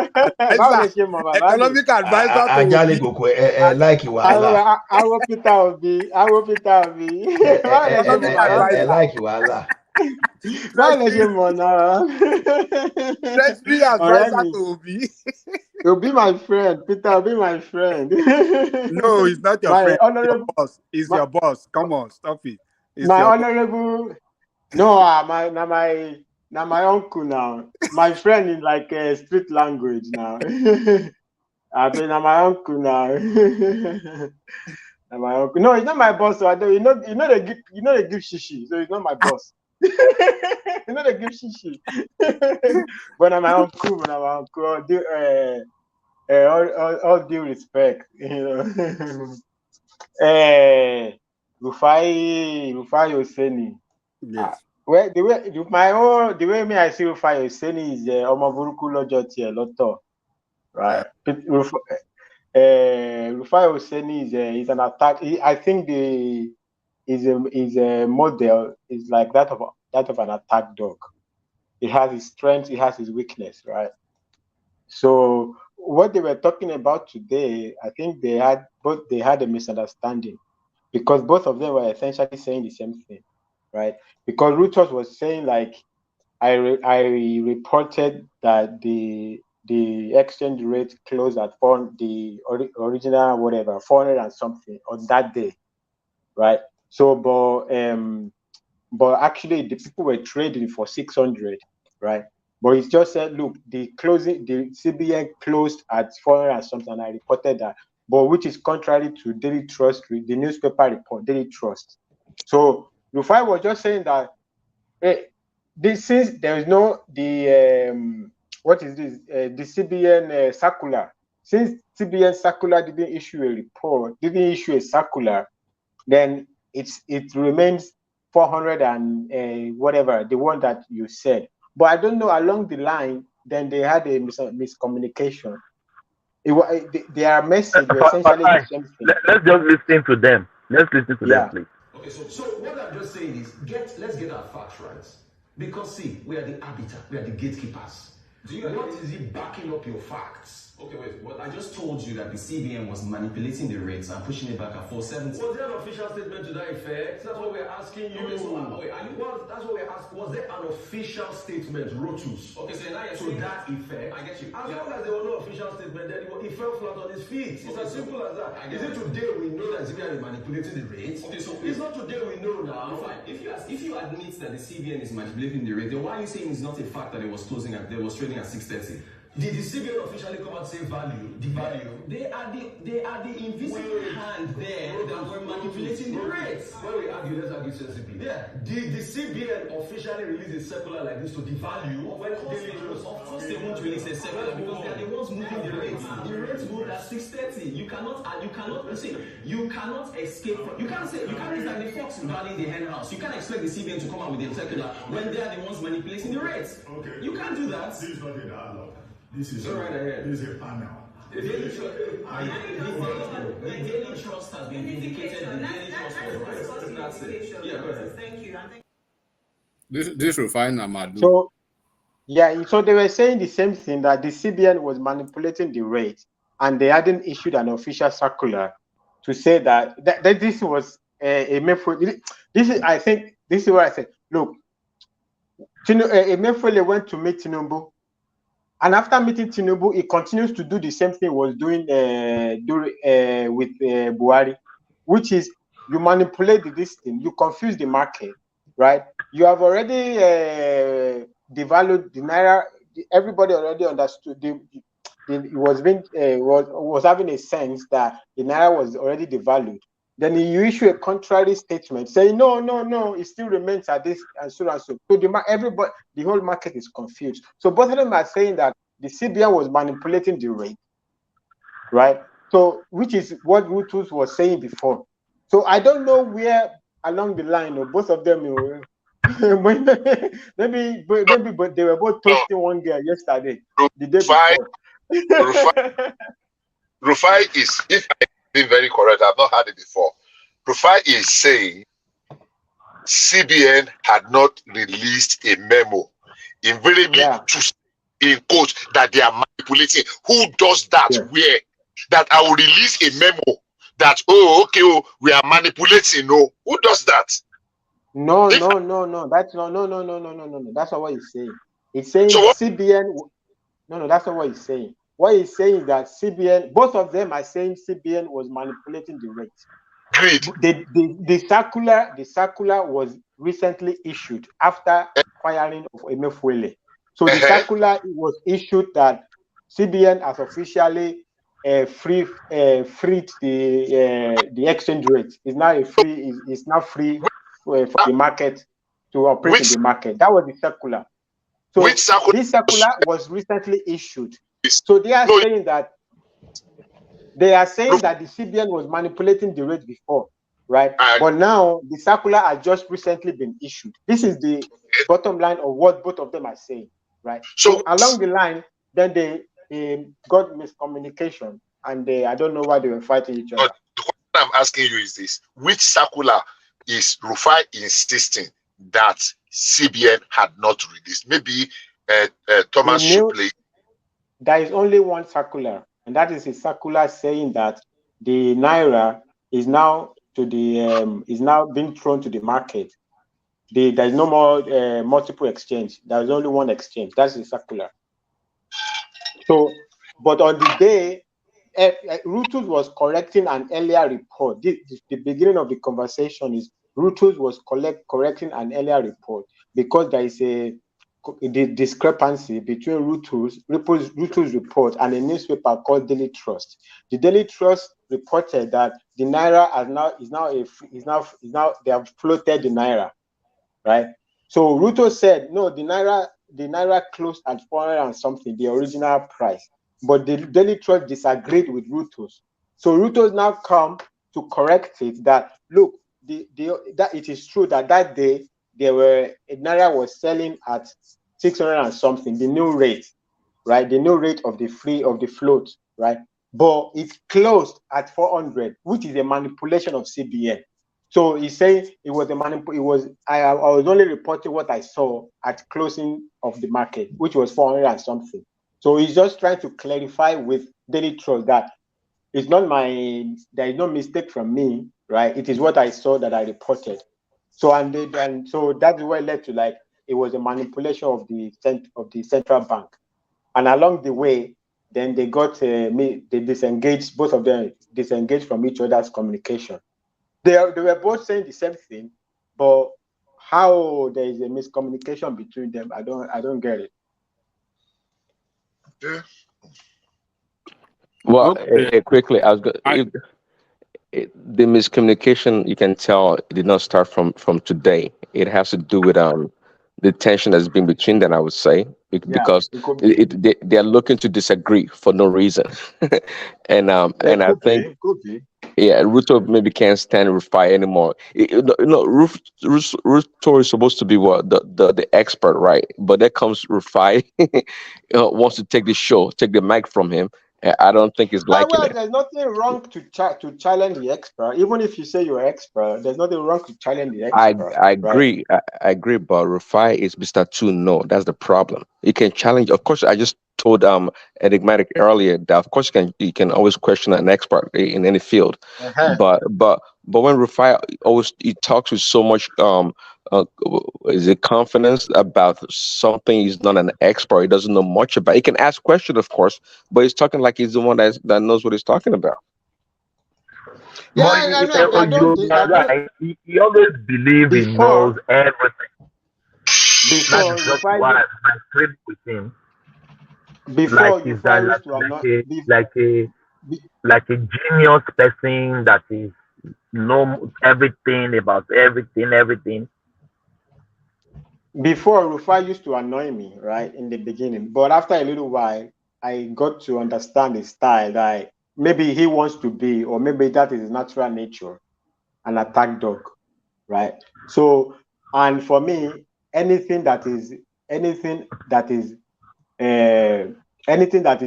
advisor to Ajale Goko. Like you are. I will Peter Obi. Economic advisor. Like you are. Treasury advisor to Obi. You'll be my friend, Peter. Will be my friend. No, he's not your friend. Your boss. He's your boss. Come on, stop it. My honorable. No, my uncle now. My friend in like street language now. I mean, my uncle now. And my uncle. No, he's not my boss. So I don't. They give shishi. So he's not my boss. They give shishi. But I'm my uncle. All due respect, Rufai Oseni. Yes. Well, the way me I see Rufai Oseni is Omaburuku Lojoti Lotto, right? Rufai Oseni is an attack. I think is a model is like that of an attack dog. It has his strength, it has his weakness, right? So what they were talking about today, I think they had a misunderstanding, because both of them were essentially saying the same thing, right? Because Rutos was saying like, I reported that the exchange rate closed at original whatever 400 and something on that day, right? So but actually the people were trading for 600, right? But it's just said, look, the CBN closed at 400 and something, and I reported that, but which is contrary to Daily Trust, the newspaper report, Daily Trust. So Rufai was just saying that, since there is no what is this? The CBN circular. Since CBN circular didn't issue a circular, then it remains 400 and whatever, the one that you said. But I don't know, along the line, then they had a miscommunication. Their message were essentially the same thing. Let's just listen to them. Let's listen to them, please. Okay, so what I'm just saying is, let's get our facts right. Because see, we are the arbiter, we are the gatekeepers. What is it backing up your facts? Okay, wait. Well, I just told you that the CBN was manipulating the rates and pushing it back at 470. Was there an official statement to that effect? That's what we're asking you. Okay, so that's what we're asking. Was there an official statement, Rotus? Okay, so now you're to that effect. I get you. As long as there was no official statement, then he fell flat on his feet. It's as simple as that. Is it today we know that CBN is manipulating the rates? Okay, so it's not today we know now. Fine. If you admit that the CBN is manipulating the rate, then why are you saying it's not a fact that it was trading at 630? Did the CBN officially come out and say value? The value? They are the invisible hand there that were manipulating the rates. When we argue, let's argue sensibly. Yeah. Did the CBN officially release a circular like this to devalue? Of course they won't release a circular because they are the ones moving the rates. The rates moved at 630. You cannot escape from, you can't say it's like the fox invading the hen house. You can't expect the CBN to come out with a circular when they are the ones manipulating the rates. Okay. You can't do that. This is not a dialogue. This is right ahead. This is a panel. The Daily Trust has been vindicated. The Daily Trust was right. That's it. Yeah, go ahead. Thank you. This refine Amadu. So they were saying the same thing, that the CBN was manipulating the rate, and they hadn't issued an official circular to say that this was a method. This is what I said. Look, Emefiele went to meet Tinubu. And after meeting Tinubu, he continues to do the same thing he was doing with Buhari, which is you manipulate this thing, you confuse the market, right? You have already devalued the Naira. Everybody already understood. It was having a sense that the Naira was already devalued. Then you issue a contrary statement saying, no, it still remains at this and so and so. So the whole market is confused. So both of them are saying that the CBN was manipulating the rate, right? So, which is what Rutus was saying before. So I don't know where along the line, both of them, maybe, but they were both toasting one girl yesterday, the day before. Rufai is, if I'm being very correct, I've not heard it before. Rufai is saying CBN had not released a memo, invariably in quotes, that they are manipulating. Who does that? Where? That I will release a memo that, we are manipulating. No, who does that? No. That's no. That's not what he's saying. He's saying CBN. No, that's not what he's saying. What he's saying is that CBN, both of them are saying CBN was manipulating the rate. Great. The circular was recently issued after firing of Emefiele. So the circular was issued that CBN has officially freed the exchange rate. It's now it's now free for the market to operate in the market. That was the circular. So this circular was recently issued. So they are saying that the CBN was manipulating the rate before, right? But now the circular has just recently been issued. This is the bottom line of what both of them are saying, right? So along the line, then they got miscommunication, and I don't know why they were fighting each other. The question I'm asking you is this: which circular is Rufai insisting that CBN had not released? Maybe Thomas Shipley. There is only one circular, and that is a circular saying that the Naira is now being thrown to the market. There is no more multiple exchange. There is only one exchange. That's the circular. So, but on the day, Rutus was correcting an earlier report. The beginning of the conversation is Rutus was correcting an earlier report because there is the discrepancy between Rutus report and a newspaper called Daily Trust. The Daily Trust reported that the Naira they have floated the Naira, right? So Rutus said no, the Naira closed at 400 and something, the original price. But the Daily Trust disagreed with Rutus. So Rutus now come to correct it that look, that it is true that day Naira was selling at 600 and something, the new rate, right? The new rate of the float, right? But it closed at 400, which is a manipulation of CBN. So he's saying it was I was only reporting what I saw at closing of the market, which was 400 and something. So he's just trying to clarify with Daily Trust that it's not there is no mistake from me, right? It is what I saw that I reported. So so that's what led to it was a manipulation of the central bank. And along the way, then they disengaged, both of them disengaged from each other's communication. They were both saying the same thing, but how there is a miscommunication between them, I don't get it. Yeah. Well, quickly, the miscommunication, you can tell, it did not start from today. It has to do with the tension that's been between them, I would say, because they are looking to disagree for no reason, and I think. Yeah, Ruto maybe can't stand Rufai anymore. Ruto is supposed to be the expert, right? But there comes Rufai, wants to take the mic from him. I don't think it's liking it. There's nothing wrong to challenge the expert. Even if you say you're an expert, there's nothing wrong to challenge the expert. I agree. Right? I agree, but Rufai is Mr. 2 No. That's the problem. You can challenge. Of course, I just told Enigmatic earlier that of course you can always question an expert in any field. But when Rufai he talks with so much is it confidence about something he's not an expert, he doesn't know much about. He can ask questions, of course, but he's talking like he's the one that knows what he's talking about. Yeah, he always believe he knows everything. Before that is just why I agreed with him. Before like a genius person that is know everything about everything. Before, Rufai used to annoy me, right, in the beginning. But after a little while, I got to understand his style, that maybe he wants to be, or maybe that is his natural nature, an attack dog, right? So, and for me, anything that is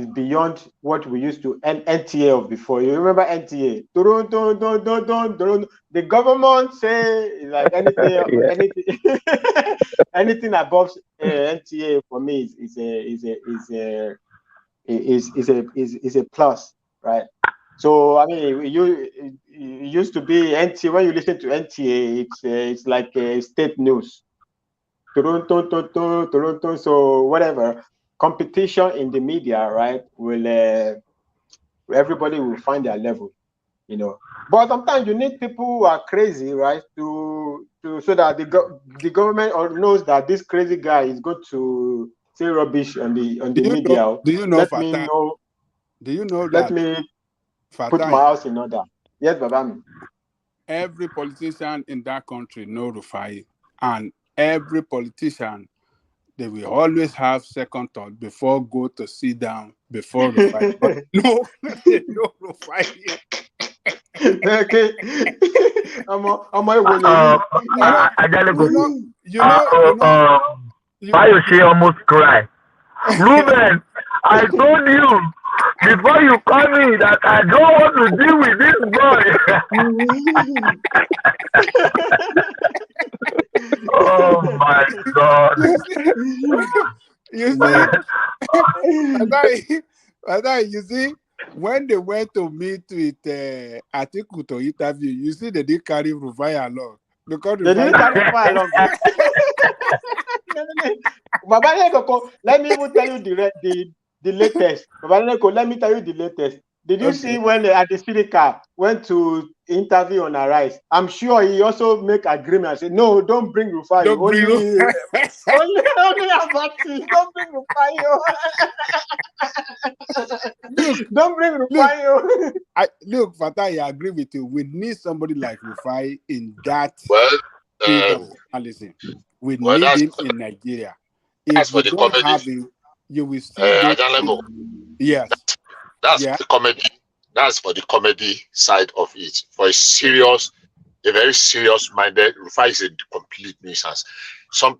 beyond what we used to NTA of before. You remember NTA? The government say like anything, anything above NTA for me is a plus, right? So I mean, it used to be NTA. When you listen to NTA, it's like state news. Toronto, so whatever. Competition in the media, right, will everybody will find their level, But sometimes you need people who are crazy, right, so that the government knows that this crazy guy is going to say rubbish on the media. Do you know? Let me know. Do you know Let that me put my Fatai, house in order. Yes, Baba. every politician in that country know Rufai, and every politician, they will always have second thought before go to sit down before Rufai. But no, they know Rufai. Okay. I'm a Why you she almost cry? Ruben, I told you before you call me that I don't want to deal with this boy. Oh my God. You see, when they went to meet with Atiku to interview, you see they didn't carry Rufai along. Because they didn't carry Rufai along. Baba, let me even tell you the latest. Baba, let me tell you the latest. Did you see when Adesirika went to interview on Arise? I'm sure he also make agreement and say, no, don't bring Rufai. Only Abati. Don't bring Rufai. Don't bring Rufai. Look, Fatai, I agree with you. We need somebody like Rufai in that field of journalism. We need him in Nigeria. If we don't have him, you will see those people. Yes. That's the comedy. That's for the comedy side of it. For a very serious-minded, Rufai is a complete nuisance.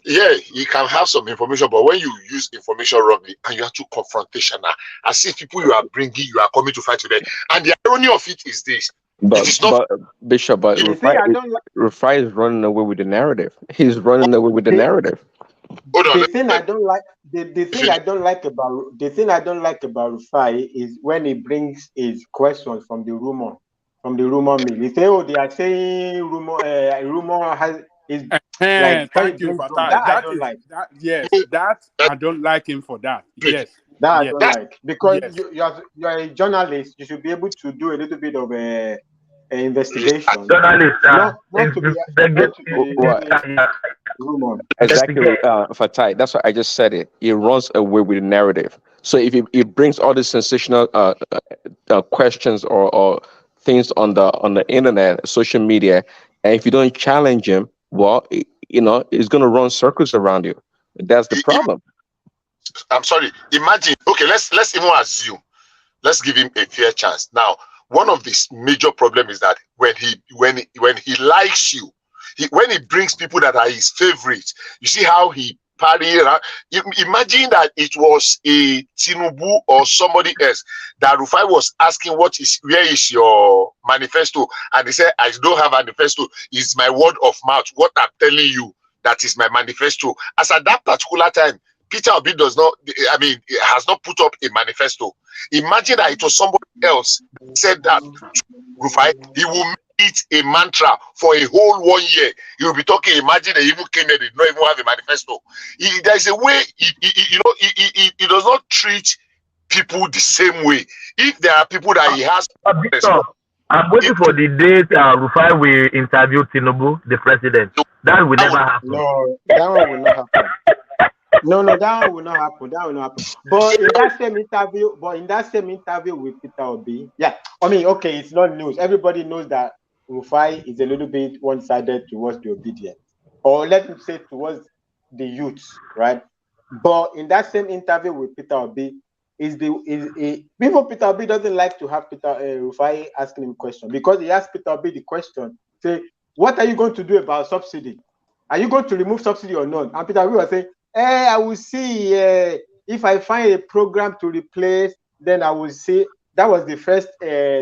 You can have some information, but when you use information wrongly and you are too confrontational, as if people you are bringing, you are coming to fight with them. And the irony of it is this. But Bishop, Rufai is running away with the narrative. He's running away with the narrative. The thing I don't like about Rufai is when he brings his questions from the rumor mill. He say, "Oh, they are saying rumor has is like." Thank you, Fatai. That I don't like. I don't like him for that. Yes, I don't like, because you are a journalist. You should be able to do a little bit of a investigation. Journalist, rumor. Exactly, Fatai. That's why I just said it. He runs away with the narrative. So if he brings all these sensational questions or things on the internet, social media, and if you don't challenge him, well, he's going to run circles around you. That's the problem. I'm sorry. Imagine. Okay, let's even assume. Let's give him a fair chance. Now, one of the major problem is that when he likes you, when he brings people that are his favorites, you see how he party around. Imagine that it was a Tinubu or somebody else that Rufai was asking, where is your manifesto? And he said, I don't have a manifesto. It's my word of mouth. What I'm telling you, that is my manifesto. As at that particular time, Peter Obi has not put up a manifesto. Imagine that it was somebody else that said that to Rufai, he will make it a mantra for a whole 1 year. He will be talking. Imagine they even came here, they don't even have a manifesto. There's a way, he does not treat people the same way. If there are people that he has... I'm waiting for the day Rufai will interview Tinubu, the president. That will never happen. No, that one will not happen. No, that one will not happen. But in that same interview with Peter Obi, it's not news. Everybody knows that Rufai is a little bit one-sided towards the obedient, or let me say towards the youths, right? But in that same interview with Peter Obi, people Peter Obi doesn't like to have Rufai asking him questions, because he asked Peter Obi the question, say, what are you going to do about subsidy? Are you going to remove subsidy or not? And Peter Obi was saying, I will see if I find a program to replace, then I will see. That was the first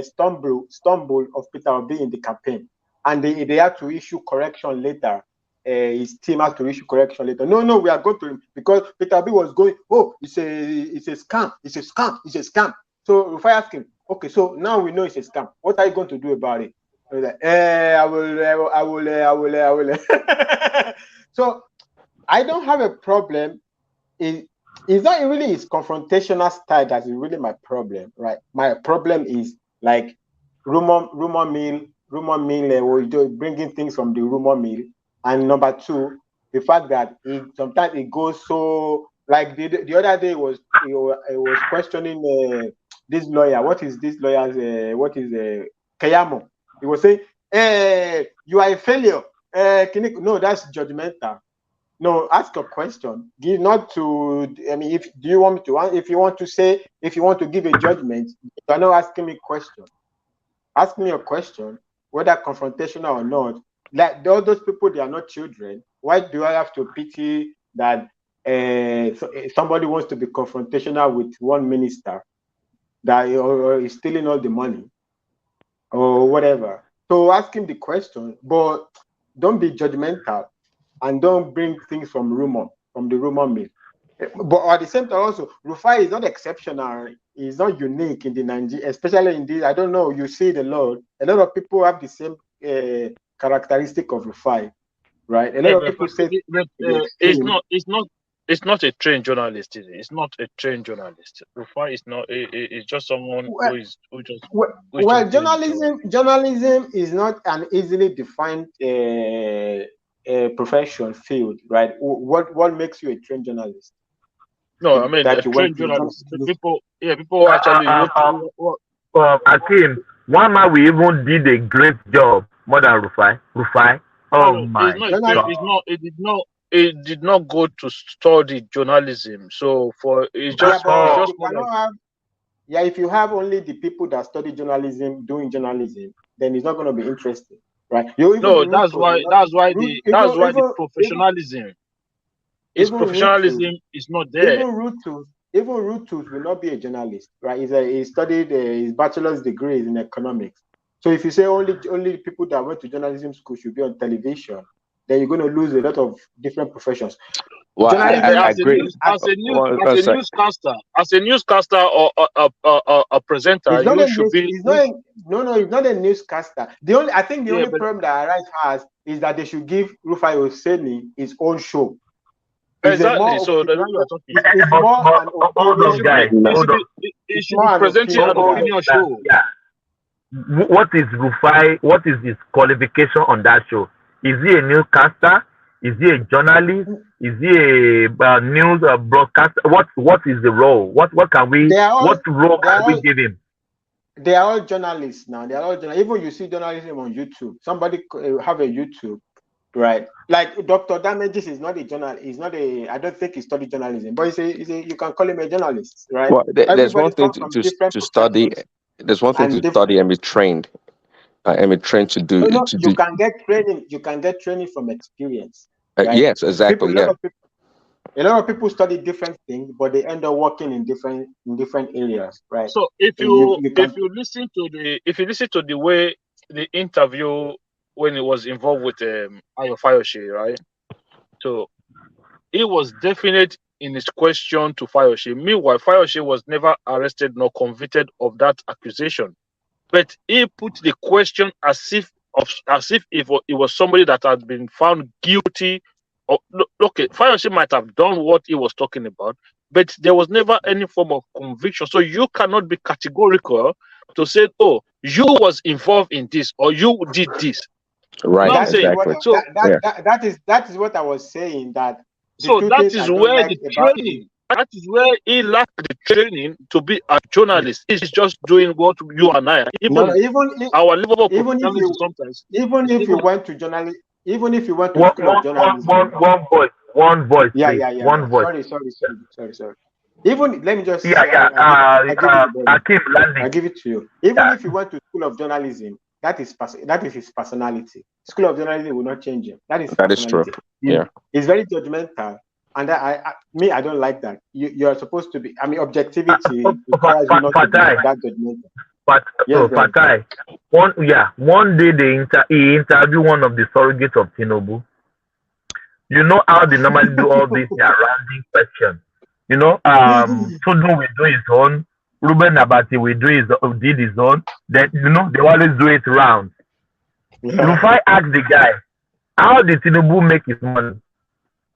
stumble of Peter Obi in the campaign, and they had to issue correction later. His team had to issue correction later. No, we are going to, because Peter Obi was going, it's a scam. So Rufai asked him, okay, so now we know it's a scam. What are you going to do about it? Like, I will. So I don't have a problem. It's not really his confrontational style that is really my problem, right? My problem is like rumor mill, bringing things from the rumor mill, and number two, the fact that sometimes it goes so Like the other day he was questioning this lawyer. What is this lawyer's? What is Kayamo? He was saying, "You are a failure." No, that's judgmental. No, ask a question. Give not to. I mean, if you want to give a judgment, you are not asking me a question. Ask me a question, whether confrontational or not. Like all those people, they are not children. Why do I have to pity that somebody wants to be confrontational with one minister that or is stealing all the money or whatever? So ask him the question, but don't be judgmental and don't bring things from the rumor mill. But at the same time, also, Rufai is not exceptional. He's not unique in the Nigeria, especially in this. I don't know. You see a lot of people have the same characteristic of Rufai, right? A lot of people say it's not a trained journalist. Is it? It's not a trained journalist. Rufai is not. It's just someone who just. Journalism is not an easily defined profession field, right? What makes you a trained journalist? No, I mean a trained journalist. People actually. Akim, one man we even did a great job more than Rufai. Oh my God! It did not go to study journalism. So if you have only the people that study journalism doing journalism, then it's not going to be interesting, right? That's why the professionalism. Professionalism is not there. Even Rutus will not be a journalist, right? He studied his bachelor's degree in economics. So if you say only people that went to journalism school should be on television, then you're going to lose a lot of different professions. Well, I agree. As a newscaster or a presenter, he's not a newscaster. I think the only problem that Arise has is that they should give Rufai Oseni his own show. Exactly. So now you are talking. He should be presenting an opinion show. Yeah. What is Rufai? What is his qualification on that show? Is he a newscaster? Is he a journalist? Is he a news broadcaster? What is the role? What role can we give him? They are all journalists now. They are all journalists. Even you see journalism on YouTube. Somebody have a YouTube, right? Like Dr. Damages is not a journalist. He's not a. I don't think he studied journalism, but you can call him a journalist, right? Well, there's one thing to study. There's one thing to study and be trained. And be trained to do. You can get training. You can get training from experience. Right? Yes, exactly. A lot of people study different things, but they end up working in different areas, right? So if you listen to the way the interview when he was involved with Ayo Fayose, right? So he was definite in his question to Fayose. Meanwhile, Fayose was never arrested nor convicted of that accusation, but he put the question as if it was somebody that had been found guilty. Okay, Fayose might have done what he was talking about, but there was never any form of conviction. So you cannot be categorical to say, "Oh, you was involved in this or you did this." Right. Exactly. That is what I was saying. That is where the training. That is where he lacked the training to be a journalist. He's just doing what you and I. Even if you went to journalism. Even if you want to school of journalism, one voice. Yeah. One voice. Sorry. Even let me just Akim Landing. I give it to you. Even if you went to school of journalism, that is his personality. School of journalism will not change him. That is true. Yeah, it's very judgmental, and I don't like that. You are supposed to be. I mean, objectivity requires you not to be that judgmental. But Fatai, one day he interviewed one of the surrogates of Tinubu. You know how they normally do all these surrounding questions. You know, Tundu will do his own, Ruben Abati did his own. Then they always do it round. Rufai asked the guy, "How did Tinubu make his money?"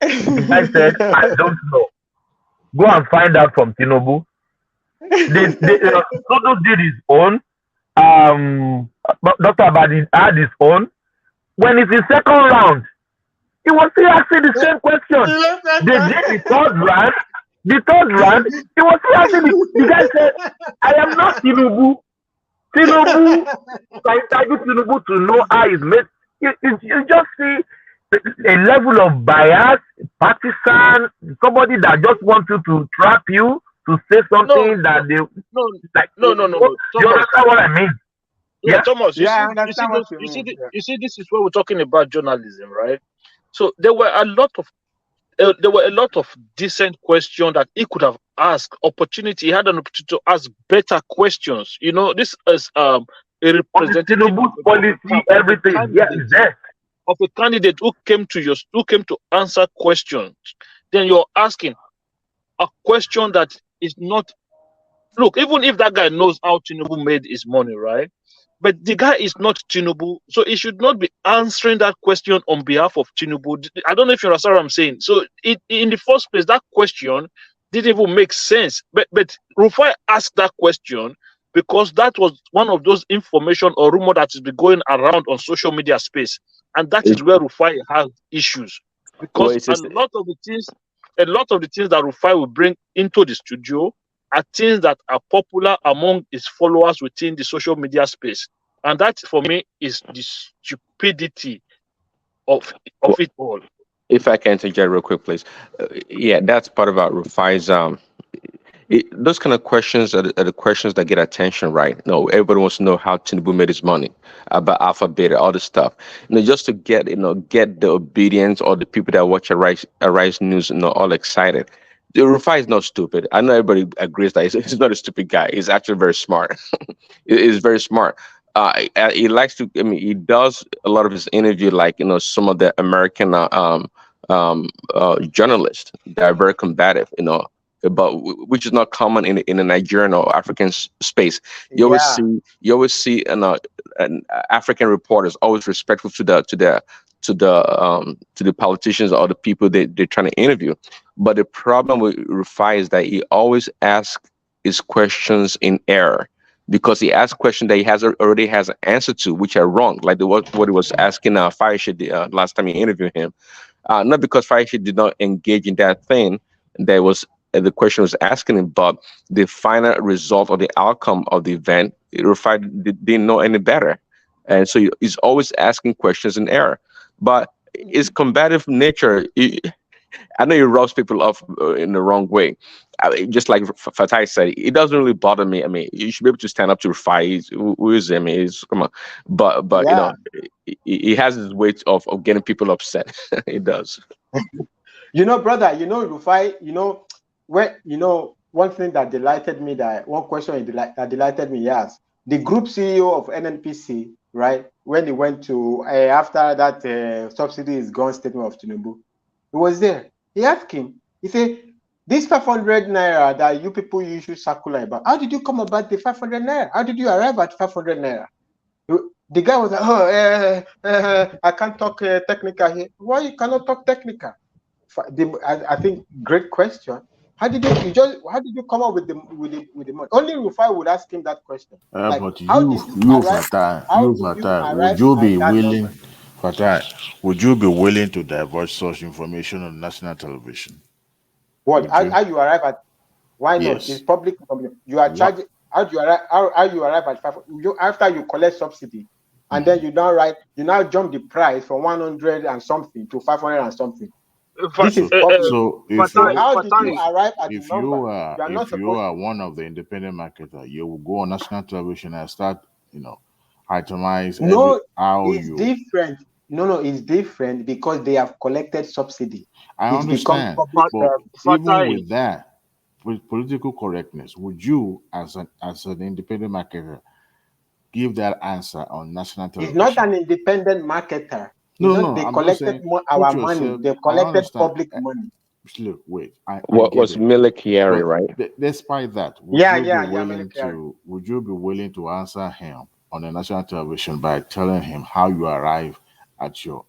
The guy said, "I don't know. Go and find out from Tinubu." Tundu did his own. Dr. Abadi had his own. When it's the second round, he was still asking the same question. They did the third round. The third round, he was still asking the guy said, I am not Tinubu. Tinubu, I entitled Tinubu to know how he's made. You just see a level of bias, partisan, somebody that just wants you to trap you to say something that they like. No. You understand what I mean? Yeah, Thomas. I understand what you mean. You see, this is where we're talking about journalism, right? So there were a lot of decent questions that he could have asked. Opportunity, he had an opportunity to ask better questions. You know, this is a representative policy, everything. Yeah, exactly. Of a candidate who came to answer questions. Then you're asking a question that is not. Look, even if that guy knows how Tinubu made his money, right? But the guy is not Tinubu, so he should not be answering that question on behalf of Tinubu. I don't know if you understand what I'm saying. So in the first place, that question didn't even make sense. But Rufai asked that question because that was one of those information or rumor that has been going around on social media space. And that is where Rufai has issues. Because a lot of the things that Rufai will bring into the studio are things that are popular among his followers within the social media space. And that, for me, is the stupidity of it all. If I can interject real quick, please. Yeah, that's part about Rufai's. Those kind of questions are the questions that get attention, right? No, everybody wants to know how Tinubu made his money, about Alpha, Beta, all this stuff. Just to get the obedience or the people that watch Arise News, all excited. The Rufai is not stupid. I know everybody agrees that he's not a stupid guy. He's actually very smart. He's very smart. He likes to. He does a lot of his interview, like some of the American journalists that are very combative, but which is not common in the Nigerian or African space. You always see an African reporters always respectful to the politicians or the people they're trying to interview. But the problem with Rufai is that he always asks his questions in error, because he asks questions that he already has an answer to, which are wrong, like what he was asking Fayeshe last time he interviewed him. Not because Fayeshe did not engage in that thing that was the question was asking him, but the final result or the outcome of the event, Rufai didn't know any better. And so he's always asking questions in error. But his combative nature, I know he rubs people off in the wrong way. Just like Fatai said, it doesn't really bother me. You should be able to stand up to Rufai. Who is him? Come on. But he has his way of getting people upset. He does. Brother, Rufai, one thing that delighted me, one question that delighted me, yes. The group CEO of NNPC, right, when he went to, after that subsidy is gone statement of Tinubu, he was there. He asked him, he said, this 500 Naira that you people usually circular about, how did you come about the 500 Naira? How did you arrive at 500 Naira? The guy was like, I can't talk technical here. Why you cannot talk technical? I think great question. How did you come up with the money? Only Rufai would ask him that question. But Fatai, would you be willing? Fatai, would you be willing to divulge such information on national television? What? How you arrive at? Why not? It's public information. You are charging. How you arrive at 5? After you collect subsidy, and then you now jump the price from 100 and something to 500 and something. This is public. So how did you arrive at the number? If you are one of the independent marketers, you will go on national television and start, itemize. It's different. No, it's different because they have collected subsidy. I understand. But even with that, with political correctness, would you, as an independent marketer, give that answer on national television? It's not an independent marketer. They collected our money. They collected public money. Look, wait. What was Milikiari, right? Despite that, would you be willing to answer him on the national television by telling him how you arrive at your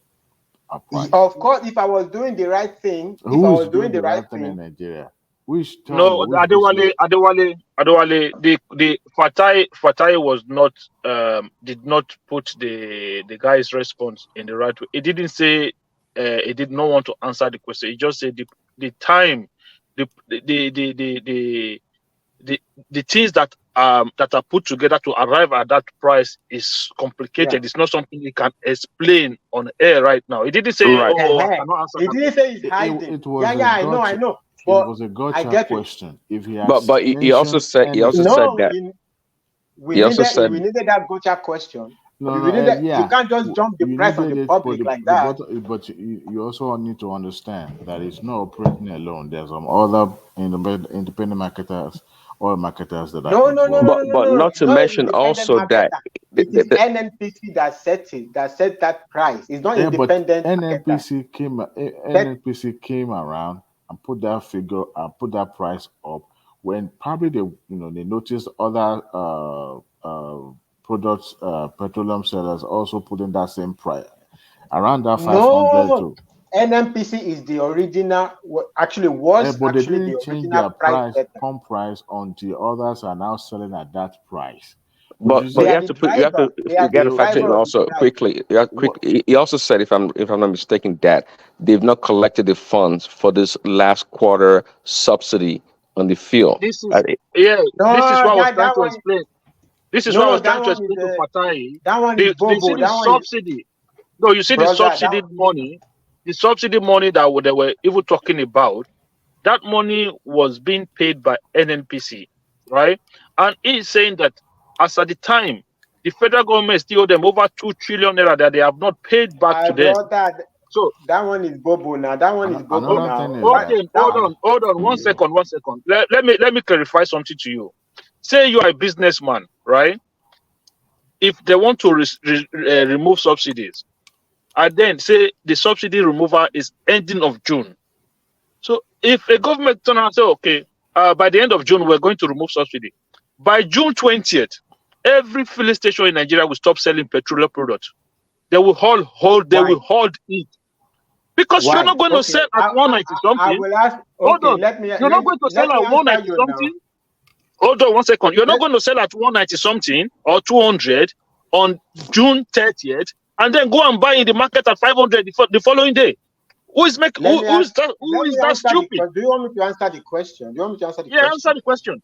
price? Of course, if I was doing the right thing, in Nigeria? Adewale, the Fatai was not did not put the guy's response in the right way. He didn't say he did not want to answer the question. He just said the time the things that are put together to arrive at that price is complicated. Yeah. It's not something you can explain on air right now. He didn't say, Right. "Oh, I cannot answer He that." didn't say he's hiding. It was Yeah, a I know. It But was a I gotcha get it. question. If he had But he also said mentioned that we he also needed said that gotcha question. no, You can't just jump the you price on needed the it, public but like that. but you also need to understand that it's not operating alone. There's some other independent marketers, oil marketers that No. are involved. but not It's to not an mention independent also that marketer. It is NNPC that set that price. It's not Yeah, but independent marketer. NNPC came around and put that figure and put that price up when probably they noticed other products, petroleum sellers also putting that same price around that 500 No, too. NNPC is the original. Actually, was But they actually the didn't change original their price setter. pump price until others are now selling at that price. But They you are have the to driver. They are the factor in driver of the also price. quickly. He also said, if I'm not mistaken, that they've not collected the funds for this last quarter subsidy on the fuel. This is No, this is what I was trying that to one. explain. This is No, what I was that trying to one is explain to Fatai. that one You is Bobo. see the That one is subsidy. No, you see the brother. subsidy money. The subsidy money that they were even talking about. That money was being paid by NNPC, right? And he's saying that as at the time, the federal government still owe them over 2 trillion naira that they have not paid back to them. Brother, So that one is Bobo now. That one is Bobo Another now. thing is Hold on. One second. Let me clarify something to you. Say you are a businessman, right? If they want to remove subsidies, and then say the subsidy removal is ending of June. So if a government turn around and say, okay, by the end of June, we're going to remove subsidy. By June 20th, every filling station in Nigeria will stop selling petroleum products. They will hold it. Because you're not going to sell at 190 something. I will ask. Hold Okay, on. You're not going to sell at 190 something. Hold on 1 second. You're not going to sell at 190 something or 200 on June 30th, and then go and buy in the market at 500 the following day. Who is that? Who is that stupid? Do you want me to answer the question? Yeah, answer the question.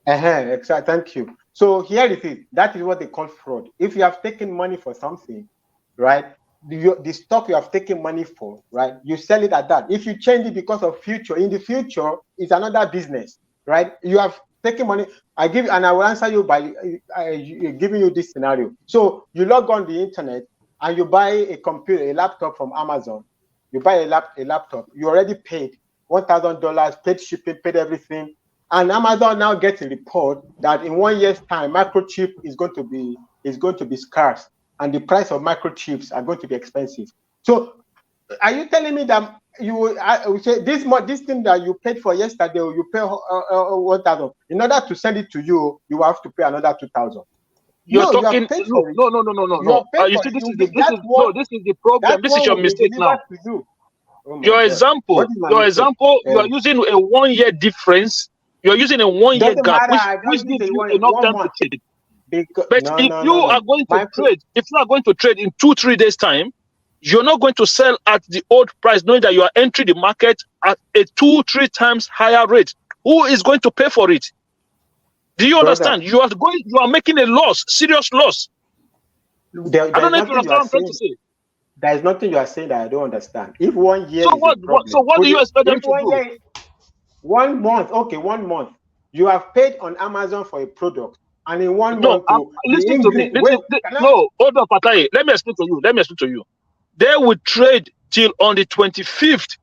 Exactly. Thank you. So here it is. That is what they call fraud. If you have taken money for something, right? The stock you have taken money for, right? You sell it at that. If you change it because of future, in the future, it's another business, right? You have taken money. I will answer you by giving you this scenario. So you log on the internet and you buy a laptop from Amazon. You buy a laptop. You already paid $1,000, paid shipping, paid everything. And Amazon now gets a report that in 1 year's time, microchip is going to be scarce, and the price of microchips are going to be expensive. So, are you telling me that you will say this thing that you paid for yesterday, you pay 1,000? In order to send it to you, you have to pay another 2,000. You're No, talking. You have paid for it. No. You see, this is the problem. This is your mistake now. Your example. You are using a 1 year difference. You are using a 1 year gap, which gives you enough time to trade. But if you are going to trade in 2-3 days time, you're not going to sell at the old price, knowing that you are entering the market at a 2-3 times higher rate. Who is going to pay for it? Do you understand? You are making a loss, serious loss. I don't know if you understand what I'm trying to say. There is nothing you are saying that I don't understand. If 1 year so what do you expect them to do? 1 month, okay, 1 month. You have paid on Amazon for a product, and in 1 month, listen to me. No, hold on, Fatai. Let me explain to you. They will trade till on the 25th,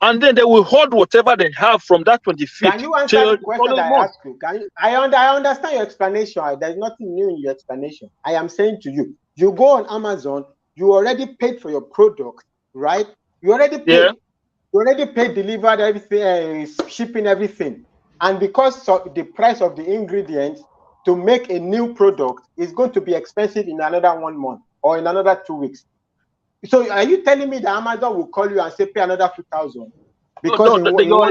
and then they will hold whatever they have from that 25th. Can you answer the question that I asked you? I understand your explanation. There is nothing new in your explanation. I am saying to you, you go on Amazon, you already paid for your product, right? You already paid. Yeah. You already paid, delivered everything, shipping everything. And because of the price of the ingredients to make a new product is going to be expensive in another 1 month or in another 2 weeks. So are you telling me that Amazon will call you and say pay another 2,000? Because your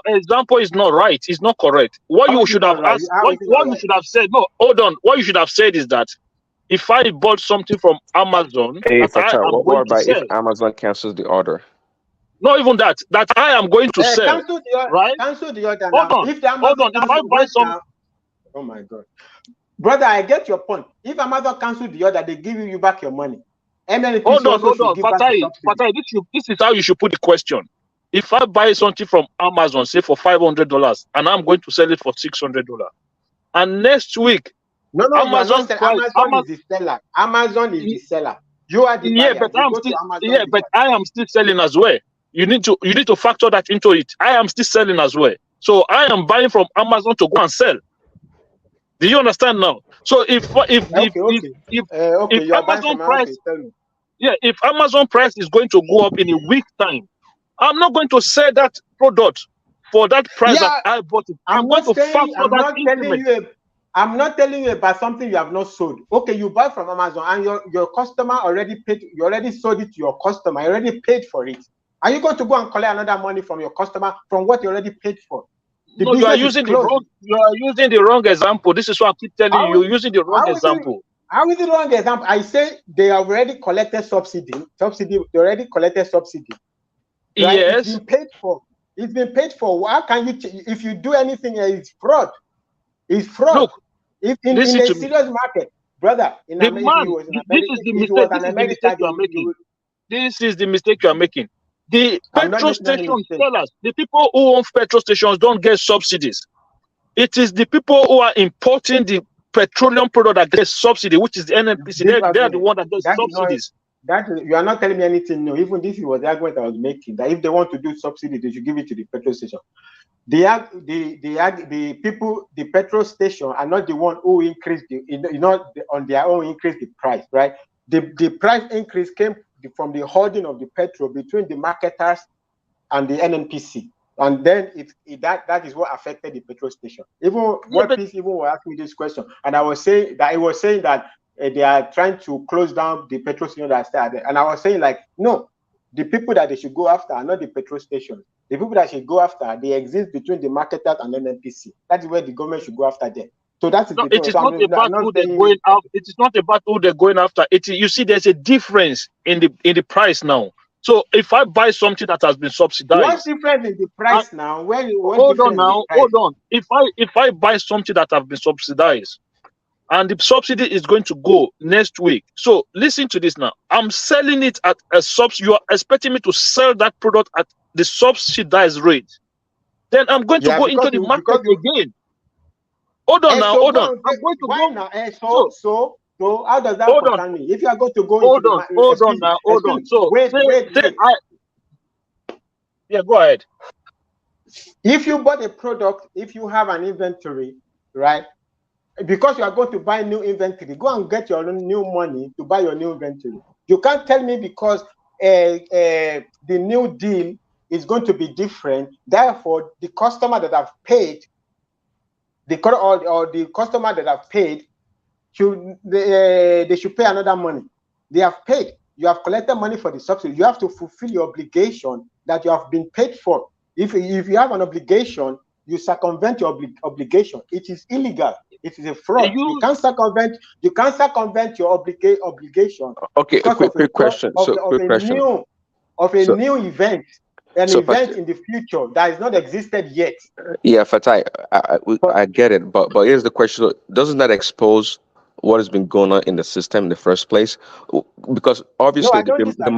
example is not right. It's not correct. What you should have asked, what you should have said. No, hold on. What you should have said is that if I bought something from Amazon, what about if Amazon cancels the order? Not even that. That I am going to sell. Right? Cancel the order Hold now. on. If the Hold on. If I buy some. now, oh my God, brother, I get your point. If Amazon cancel the order, they give you back your money. Hold on. Fatai, this is how you should put the question. If I buy something from Amazon, say for $500, and I'm going to sell it for $600, and next week, no, Amazon price, Amazon is the seller. Amazon is the seller. You are the buyer. But I am still selling as well. You need to factor that into it. I am still selling as well. So I am buying from Amazon to go and sell. Do you understand now? So if Amazon price, if Amazon price is going to go up in a week's time, I'm not going to sell that product for that price that I bought it. I'm going to factor that into it. I'm not telling you about something you have not sold. Okay, you buy from Amazon and your customer already paid. You already sold it to your customer. You already paid for it. Are you going to go and collect another money from your customer from what you already paid for? No, you are using the wrong example. This is what I keep telling you. You're using the wrong example. How is the wrong example? I say they have already collected subsidy. They already collected subsidy. Right? Yes. It's been paid for. It's been paid for. How can you? If you do anything, it's fraud. It's fraud. Look, if in a serious market, brother, in America, this is the mistake you are making. This is the mistake you are making. The petrol station sellers, the people who own petrol stations don't get subsidies. It is the people who are importing the petroleum product that gets subsidy, which is the NNPC. They are the one that gets subsidies. You are not telling me anything new. Even this was the argument I was making, that if they want to do subsidy, they should give it to the petrol station. The people, the petrol station are not the one who increased on their own increase the price, right? The price increase came from the holding of the petrol between the marketers and the NNPC, and then that is what affected the petrol station. Even people were asking me this question, and I was saying that they are trying to close down the petrol station that started, and I was saying like, no, the people that they should go after are not the petrol stations. The people that should go after, they exist between the marketers and NNPC. That is where the government should go after them. So that is it is not about who they're going after. It is not about who they're going after. You see, there's a difference in the price now. So if I buy something that has been subsidized, what's different in the price now? Hold on. If I buy something that has been subsidized, and the subsidy is going to go next week. So listen to this now. I'm selling it at a subsidy. You are expecting me to sell that product at the subsidized rate. Then I'm going to go into the market again. Hold on now. Hold on. I'm going to go now. So how does that concern me? If you are going to go hold on. So wait. Yeah, go ahead. If you bought a product, if you have an inventory, right? Because you are going to buy new inventory, go and get your new money to buy your new inventory. You can't tell me because the new deal is going to be different. Therefore, the customer that have paid, the customer that have paid, they should pay another money. They have paid. You have collected money for the subsidy. You have to fulfill your obligation that you have been paid for. If you have an obligation, you circumvent your obligation. It is illegal. It is a fraud. You can't circumvent your obligation. Okay, a quick question. Of a new event, event in the future that is not existed yet. Yeah, Fatai, I get it, but here's the question: doesn't that expose what has been going on in the system in the first place? Because obviously, the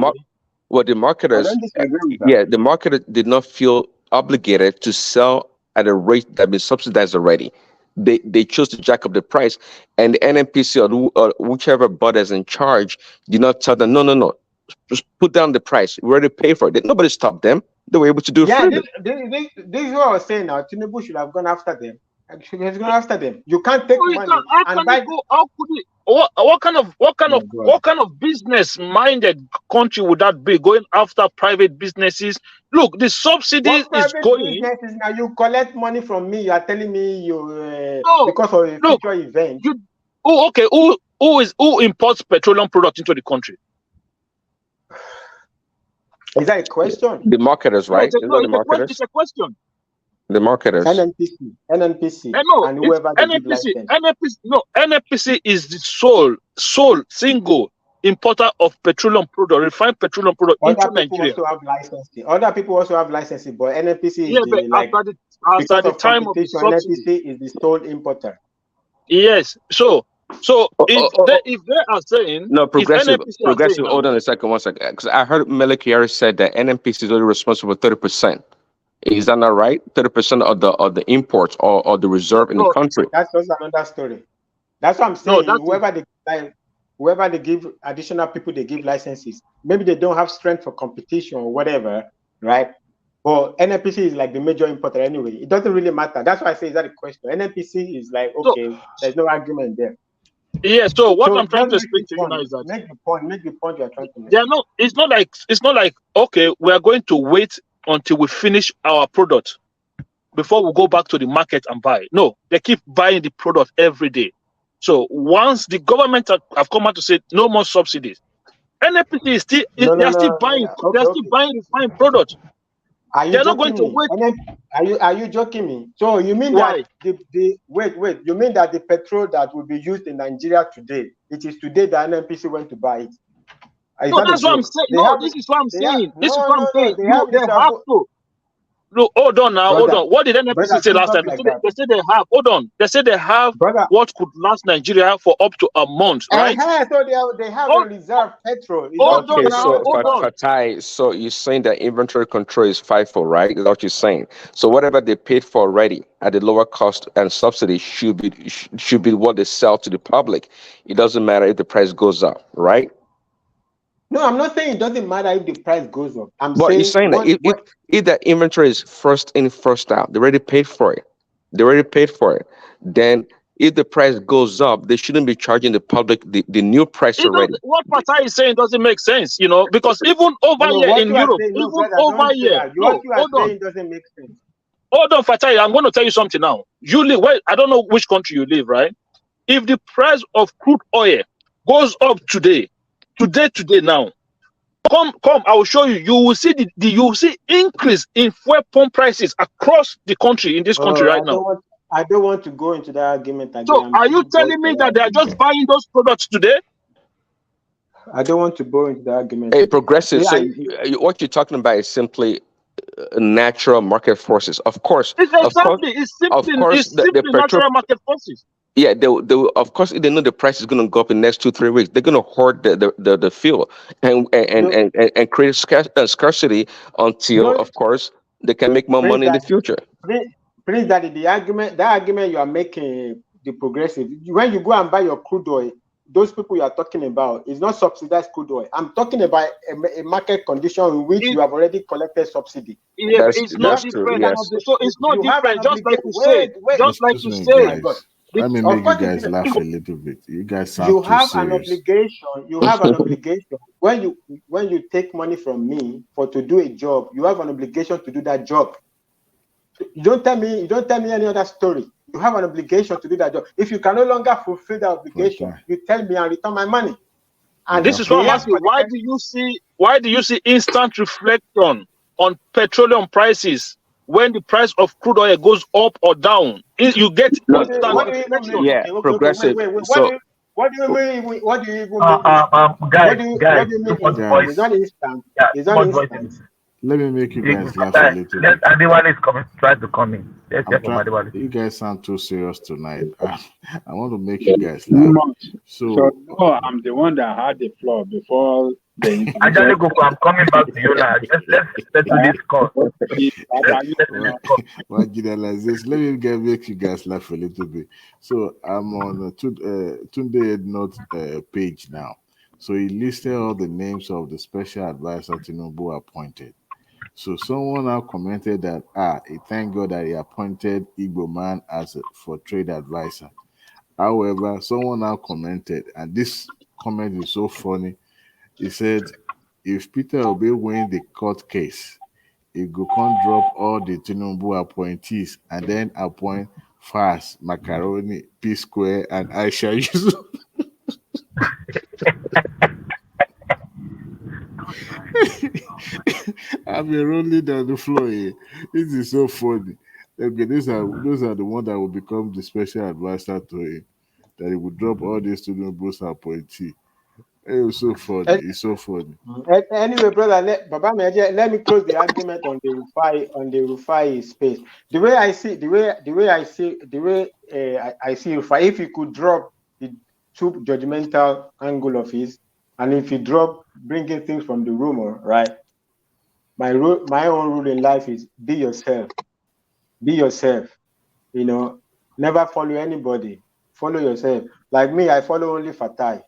marketers, the marketer did not feel obligated to sell at a rate that had been subsidized already. They chose to jack up the price, and the NNPC or whichever body is in charge did not tell them, no, just put down the price. We already paid for it. Nobody stopped them. They were able to do it freely. This is what I was saying now. Tinubu should have gone after them. You can't take money and buy. How could he? What kind of business-minded country would that be, going after private businesses? Look, the subsidy is going. Now you collect money from me. You are telling me because of a future event. Who imports petroleum product into the country? Is that a question? The marketers, right? It's a question. The marketers. NNPC, and whoever NNPC is the sole single importer of petroleum product, refined petroleum product into Other people Nigeria. also have licensing. Other people also have licensing, but NNPC Yeah, is but the like after because the of time of the competition, subsidy. NNPC is the sole importer. Yes. So if they are saying, No, if progressive, NNPC are saying progressive. now, Hold on a second, one second, because I heard Melikiari said that NNPC is only responsible for 30%. Is that not right? 30% of the imports or the reserve in the No, country. that's also another story. That's what I'm No, saying. that is Whoever they give additional people, they give licenses. Maybe they don't have strength for competition or whatever, right? But NNPC is like the major importer anyway. It doesn't really matter. That's why I say is that a question. NNPC is like, so. okay, there's no argument there. Yeah. So what So I'm trying just to make explain the to you now point. is that Make the point you are trying to make. they are not. It's not like okay, we are going to wait until we finish our product before we go back to the market and buy. No, they keep buying the product every day. So once the government have come out to say no more subsidies, NNPC is still No, they no, are still no. buying. They Okay, are still okay. buying refined products. Are you They are not going joking to me? wait. And then, are you joking me? So you mean Why? that the wait, you mean that the petrol that will be used in Nigeria today, it is today that NNPC went to buy it? Is No, that a that's what I'm joke? saying. They No, have this is what I'm they have saying. This is no what I'm no no saying. they No, have they have reserve. to. No, hold on now, hold Brother, on. What did NNPC say don't last talk time? like that. They said they have. Hold on. They said they have Brother, what could last Nigeria for up to a month, right? so they have a reserve petrol. It's not Hold true. on Okay, They have now, so hold reserve. on. Fatai, so you're saying that inventory control is FIFO, right? Is that what you're saying? So whatever they paid for already at the lower cost and subsidy should be what they sell to the public. It doesn't matter if the price goes up, right? No, I'm not saying it doesn't matter if the price goes up. I'm But you're saying saying that if that inventory is first in, first out, they already paid for it. They already paid for it. Then if the price goes up, they shouldn't be charging the public the new price It already. doesn't, what Patai is saying doesn't make sense, because even over no, here what in you are Europe, saying, no, even brother, over don't say here, that. What no, you are hold on. saying doesn't make sense. Hold on, Fatai, I'm going to tell you something now. You live, well, I don't know which country you live, right? If the price of crude oil goes up today now, come, I will show you. You will see you will see increase in fuel pump prices across the country in this country right now. I don't want to go into that argument again. So are you telling me that they are just buying those products today? I don't want to go into the argument. Hey, progressive. So what you're talking about is simply natural market forces. Of course, It's simply natural market forces. Yeah, they of course, if they know the price is going to go up in the next 2-3 weeks, they're going to hoard the fuel and create scarcity until, of course, they can make more money in the future. Prince Daddy, that argument you are making, the progressive, when you go and buy your crude oil, those people you are talking about is not subsidized crude oil. I'm talking about a market condition in which you have already collected subsidy. Yeah, but it's not different. So it's not different. Just like you said. Just like you said. Let me make you guys laugh a little bit. You guys sound you too have serious. an obligation. You have an obligation when you take money from me to do a job. You have an obligation to do that job. You don't tell me any other story. You have an obligation to do that job. If you can no longer fulfill that obligation, you tell me and return my money. And this is what I'm asking. Why do you see instant reflection on petroleum prices when the price of crude oil goes up or down? You get instant reflection. Yeah, progressive. What do you mean? What do you even mean? Guys, what do you mean instant? It's not instant. It's not instant. Let me make you guys laugh a little bit. Adewale is coming, try to come in. Let's hear from Adewale. You guys sound too serious tonight. I want to make you guys laugh. So no, I'm the one that had the floor before the Adewale, I'm coming back to you now. Let's settle this call. Let me make you guys laugh a little bit. So I'm on Tunde Note page now. So he listed all the names of the special advisor Tinubu appointed. So someone now commented that he thank God that he appointed Igbo man as for trade advisor. However, someone now commented, and this comment is so funny. He said, if Peter Obi win the court case, he go come drop all the Tinubu appointees and then appoint Fast, Macaroni, P Square, and Aisha Yusuf. I've been rolling down the floor here. This is so funny. Okay, those are the ones that will become the special advisor to him. That he would drop all these Tinubu's appointee. It was so funny. It's so funny. Anyway, brother, let me close the argument on the Rufai space. The way I see Rufai, if he could drop the too judgmental angle of his, and if he drop bringing things from the rumor, right? My own rule in life is be yourself. Be yourself. You know, never follow anybody. Follow yourself. Like me, I follow only Fatai.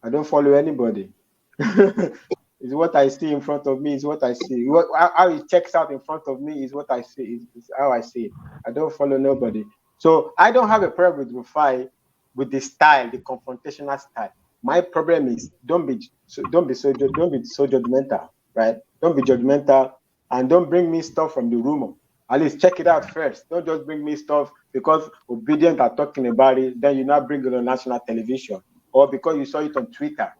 I don't follow anybody. It's what I see in front of me is what I see. How it checks out in front of me is what I see. Is how I see it. I don't follow nobody. So I don't have a problem with Rufai with the style, the confrontational style. My problem is don't be so judgmental, right? Don't be judgmental and don't bring me stuff from the rumor. At least check it out first. Don't just bring me stuff because Obedient are talking about it, then you now bring it on national television, or because you saw it on Twitter.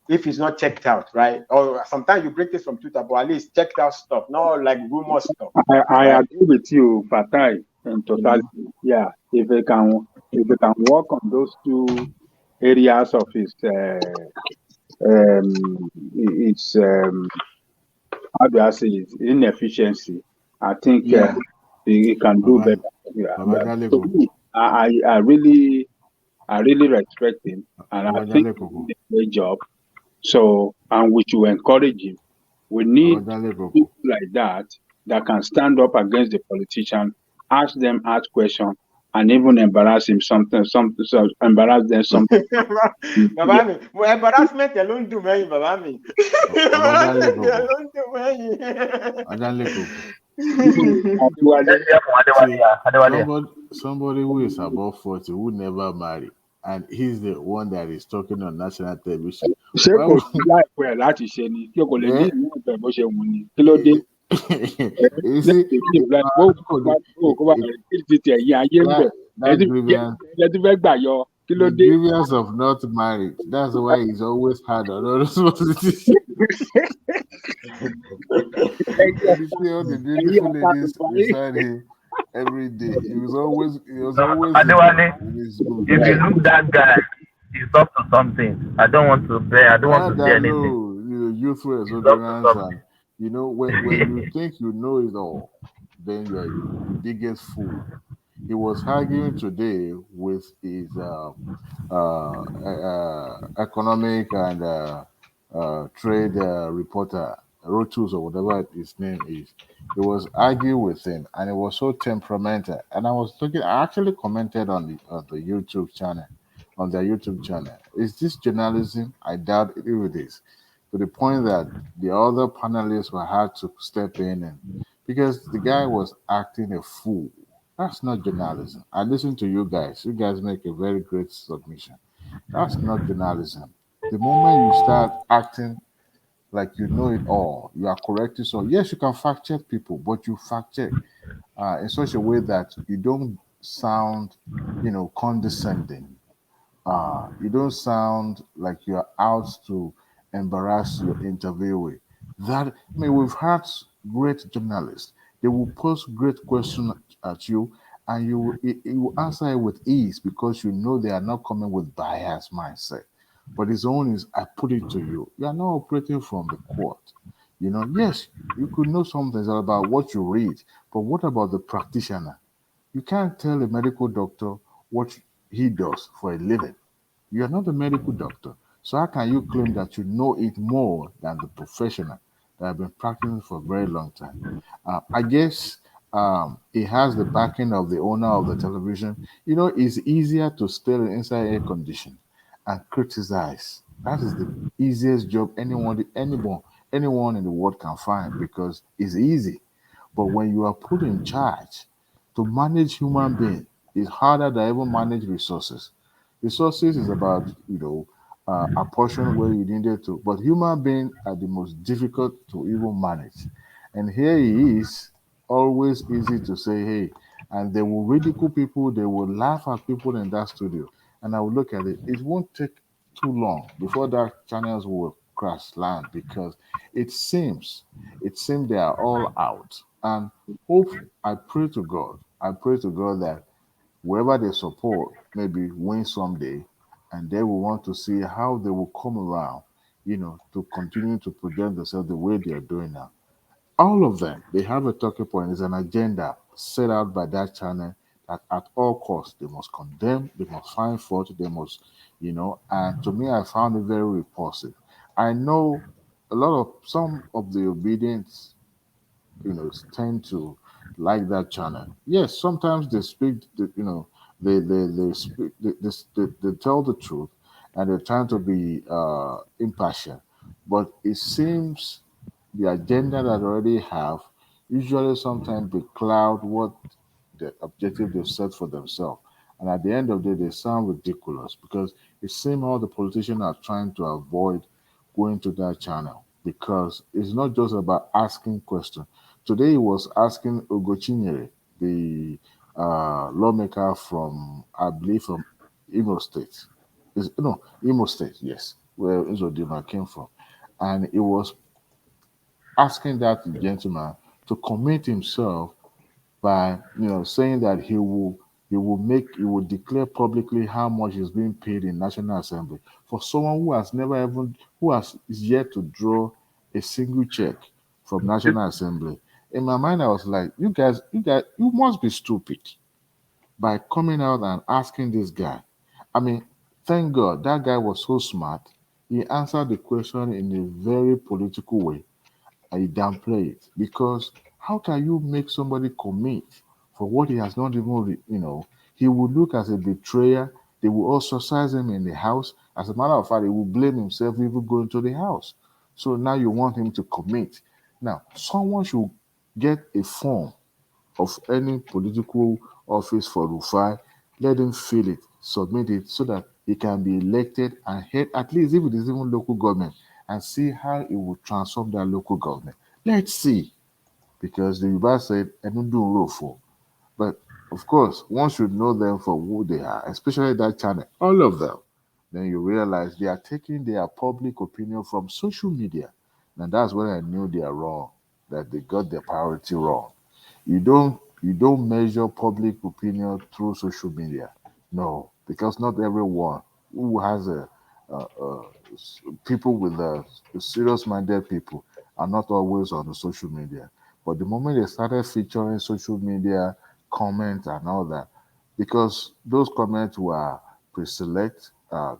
If it's not checked out, right? Or sometimes you bring this from Twitter, but at least checked out stuff, not like rumor stuff. I agree with you, Fatai, in totality. Yeah, if we can work on those two areas of how do I say it, inefficiency, I think he can do better. Yeah. So I really respect him, and I think he did a great job. So, and we should encourage him. We need people like that can stand up against the politician, ask questions, and even embarrass him embarrass them something. Babami, embarrassment alone do me, Babami. Somebody who is above 40 who never marry, and he's the one that is talking on national television. The grievance of not married. That's why he's always hard on all responsibilities. And you see all the beautiful ladies beside him every day. He was always Adewale, if you look that guy, he's up to something. I don't want to bear. I don't want to say anything. Youthful exuberance, and when you think you know it all, then you're the biggest fool. He was arguing today with his economic and trade reporter, Rotus or whatever his name is. He was arguing with him, and it was so temperamental. And I actually commented on the YouTube channel, on their YouTube channel. Is this journalism? I doubt it is. To the point that the other panelists were had to step in, and because the guy was acting a fool. That's not journalism. I listen to you guys. You guys make a very great submission. That's not journalism. The moment you start acting like you know it all, you are correcting. So yes, you can fact check people, but you fact check in such a way that you don't sound, condescending. You don't sound like you're out to embarrass your interviewee. We've had great journalists. They will pose great questions at you, and you will answer it with ease because you know they are not coming with bias mindset. But his own is, I put it to you. You are not operating from the court. Yes, you could know something about what you read, but what about the practitioner? You can't tell a medical doctor what he does for a living. You are not a medical doctor. So how can you claim that you know it more than the professional that have been practicing for a very long time? I guess it has the backing of the owner of the television. It's easier to stay inside air condition and criticize. That is the easiest job anyone in the world can find because it's easy. But when you are put in charge to manage human beings, it's harder than even manage resources. Resources is about a portion where you needed to, but human beings are the most difficult to even manage. And here he is, always easy to say, hey, and they will ridicule people, they will laugh at people in that studio. And I will look at it. It won't take too long before that channels will crash land because it seems they are all out. And I pray to God that whoever they support maybe win someday, and they will want to see how they will come around, to continue to present themselves the way they are doing now. All of them, they have a talking point. It's an agenda set out by that channel that at all costs they must condemn, they must find fault, they must, and to me, I found it very repulsive. I know some of the obedience, tend to like that channel. Yes, sometimes they speak, they speak, they tell the truth, and they're trying to be impartial. But it seems the agenda that they already have usually sometimes they cloud what the objective they've set for themselves. And at the end of the day, they sound ridiculous because it seems all the politicians are trying to avoid going to that channel because it's not just about asking questions. Today he was asking Ugochinyere, the lawmaker from, I believe, from Imo State. No, Imo State, yes, where Uzodinma came from. And he was asking that gentleman to commit himself by saying that he will declare publicly how much is being paid in National Assembly for someone who has yet to draw a single check from National Assembly. In my mind, I was like, you guys, you must be stupid by coming out and asking this guy. I mean, thank God that guy was so smart. He answered the question in a very political way. I downplay it because how can you make somebody commit for what he has not even, he would look as a betrayer. They will ostracize him in the house. As a matter of fact, he will blame himself even going to the house. So now you want him to commit. Now, someone should get a form of any political office for Rufai, let him fill it, submit it so that he can be elected and head, at least if it is even local government, and see how it will transform that local government. Let's see. Because the Yoruba said, I don't do rofo. But of course, one should know them for who they are, especially that channel, all of them. Then you realize they are taking their public opinion from social media. And that's when I knew they are wrong, that they got their priority wrong. You don't measure public opinion through social media. No, because not everyone who has people with serious-minded people are not always on the social media. But the moment they started featuring social media comments and all that, because those comments were pre-select,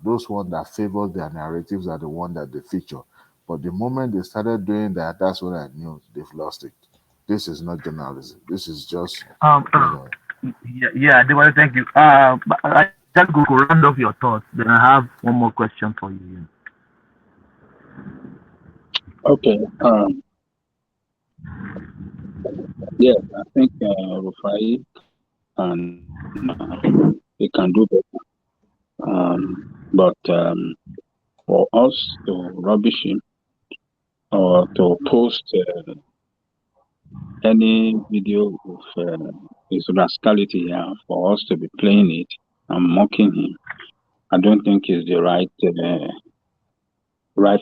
those ones that favor their narratives are the ones that they feature. But the moment they started doing that, that's when I knew they've lost it. This is not journalism. This is just, Yeah, Dewale, thank you. But I just go round off your thoughts. Then I have one more question for you. Okay. Yeah, I think Rufai can he can do better. But for us to rubbish him or to post any video of his rascality here, for us to be playing it and mocking him, I don't think is the right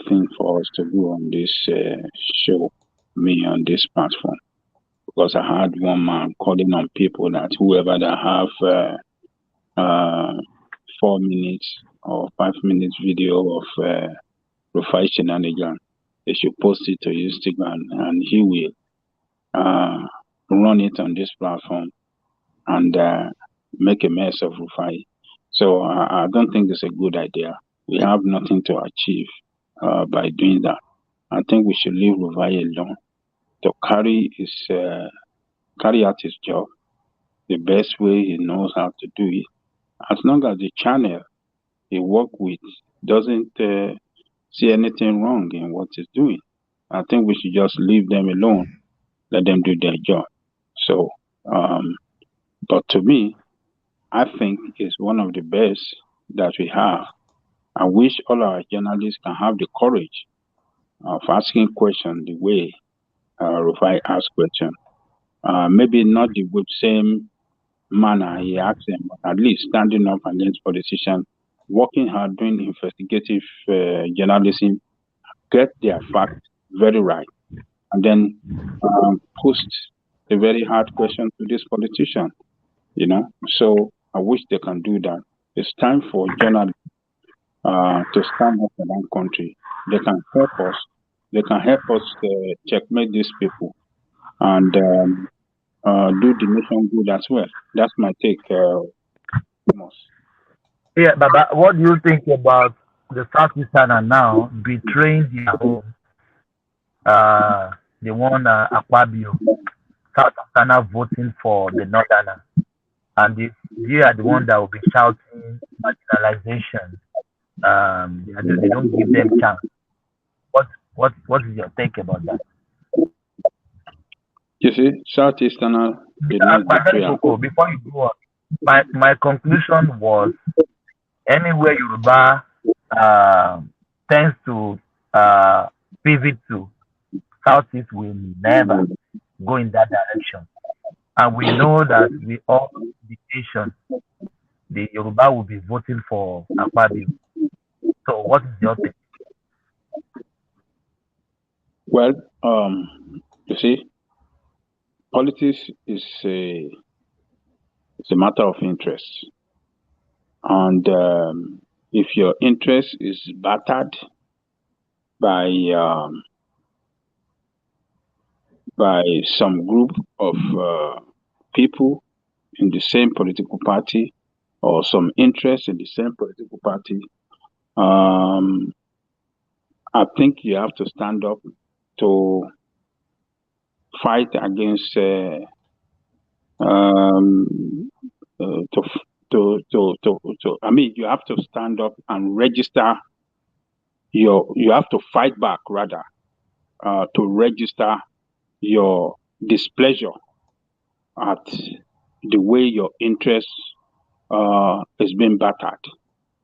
thing for us to do on this show, on this platform. Because I had one man calling on people that whoever that have 4 minutes or 5 minutes video of Rufai shenanigan, they should post it to Instagram and he will run it on this platform and make a mess of Rufai. So I don't think it's a good idea. We have nothing to achieve by doing that. I think we should leave Rufai alone to carry out his job the best way he knows how to do it. As long as the channel he work with doesn't see anything wrong in what he's doing, I think we should just leave them alone, let them do their job. So, but to me, I think it's one of the best that we have. I wish all our journalists can have the courage of asking questions the way Rufai asks questions. Maybe not the same manner he asks them, but at least standing up against politicians, working hard, doing investigative journalism, get their facts very right, and then post a very hard question to this politician. So I wish they can do that. It's time for journalists to stand up for that country. They can help us. They can help us checkmate these people and do the nation good as well. That's my take, Thomas. Yeah, Baba, what do you think about the Southeasterners now betraying their home? The one Aquabio, Southeasterners voting for the Northerner, and they are the one that will be shouting marginalization. They don't give them chance. What is your take about that? You see, Southeasterners did not betray. Before you go on, my conclusion was anywhere Yoruba tends to pivot to, Southeast will never go in that direction. And we know that we all indication the Yoruba will be voting for Akpabio. So what is your take? Well, you see, politics is a matter of interest. And if your interest is battered by some group of people in the same political party or some interest in the same political party, I think you have to stand up to fight against I mean, you have to stand up and register you have to fight back rather to register your displeasure at the way your interest is being battered.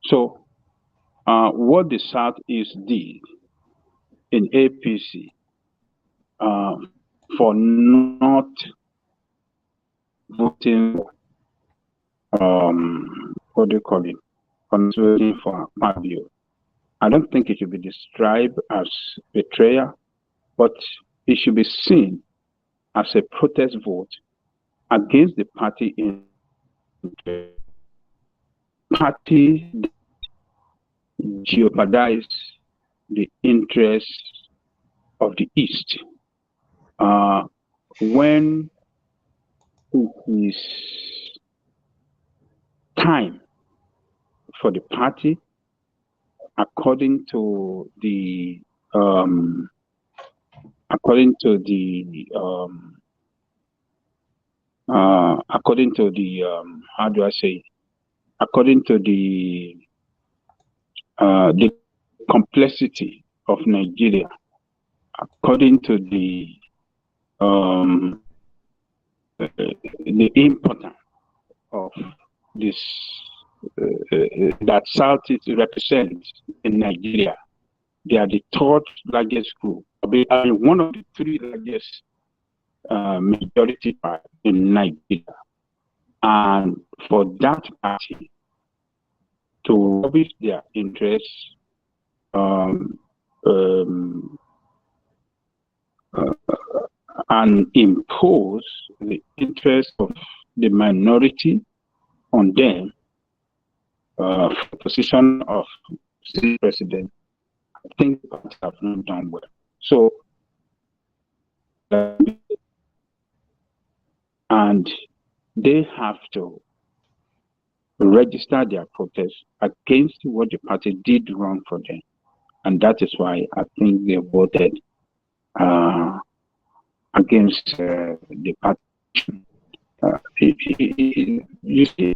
So what the Southeast did in APC for not voting what do you call it? Voting for Fabio. I don't think it should be described as betrayal, but it should be seen as a protest vote against the party in the party that jeopardize the interests of the East. When it is time for the party, according to the how do I say, according to the complexity of Nigeria, according to the importance of this that Southeast represents in Nigeria. They are the third largest group. I mean, one of the three largest majority party in Nigeria. And for that party to lobby their interests and impose the interest of the minority on them for the position of state president, I think they have not done well. So, and they have to register their protest against what the party did wrong for them. And that is why I think they voted against the party. You see,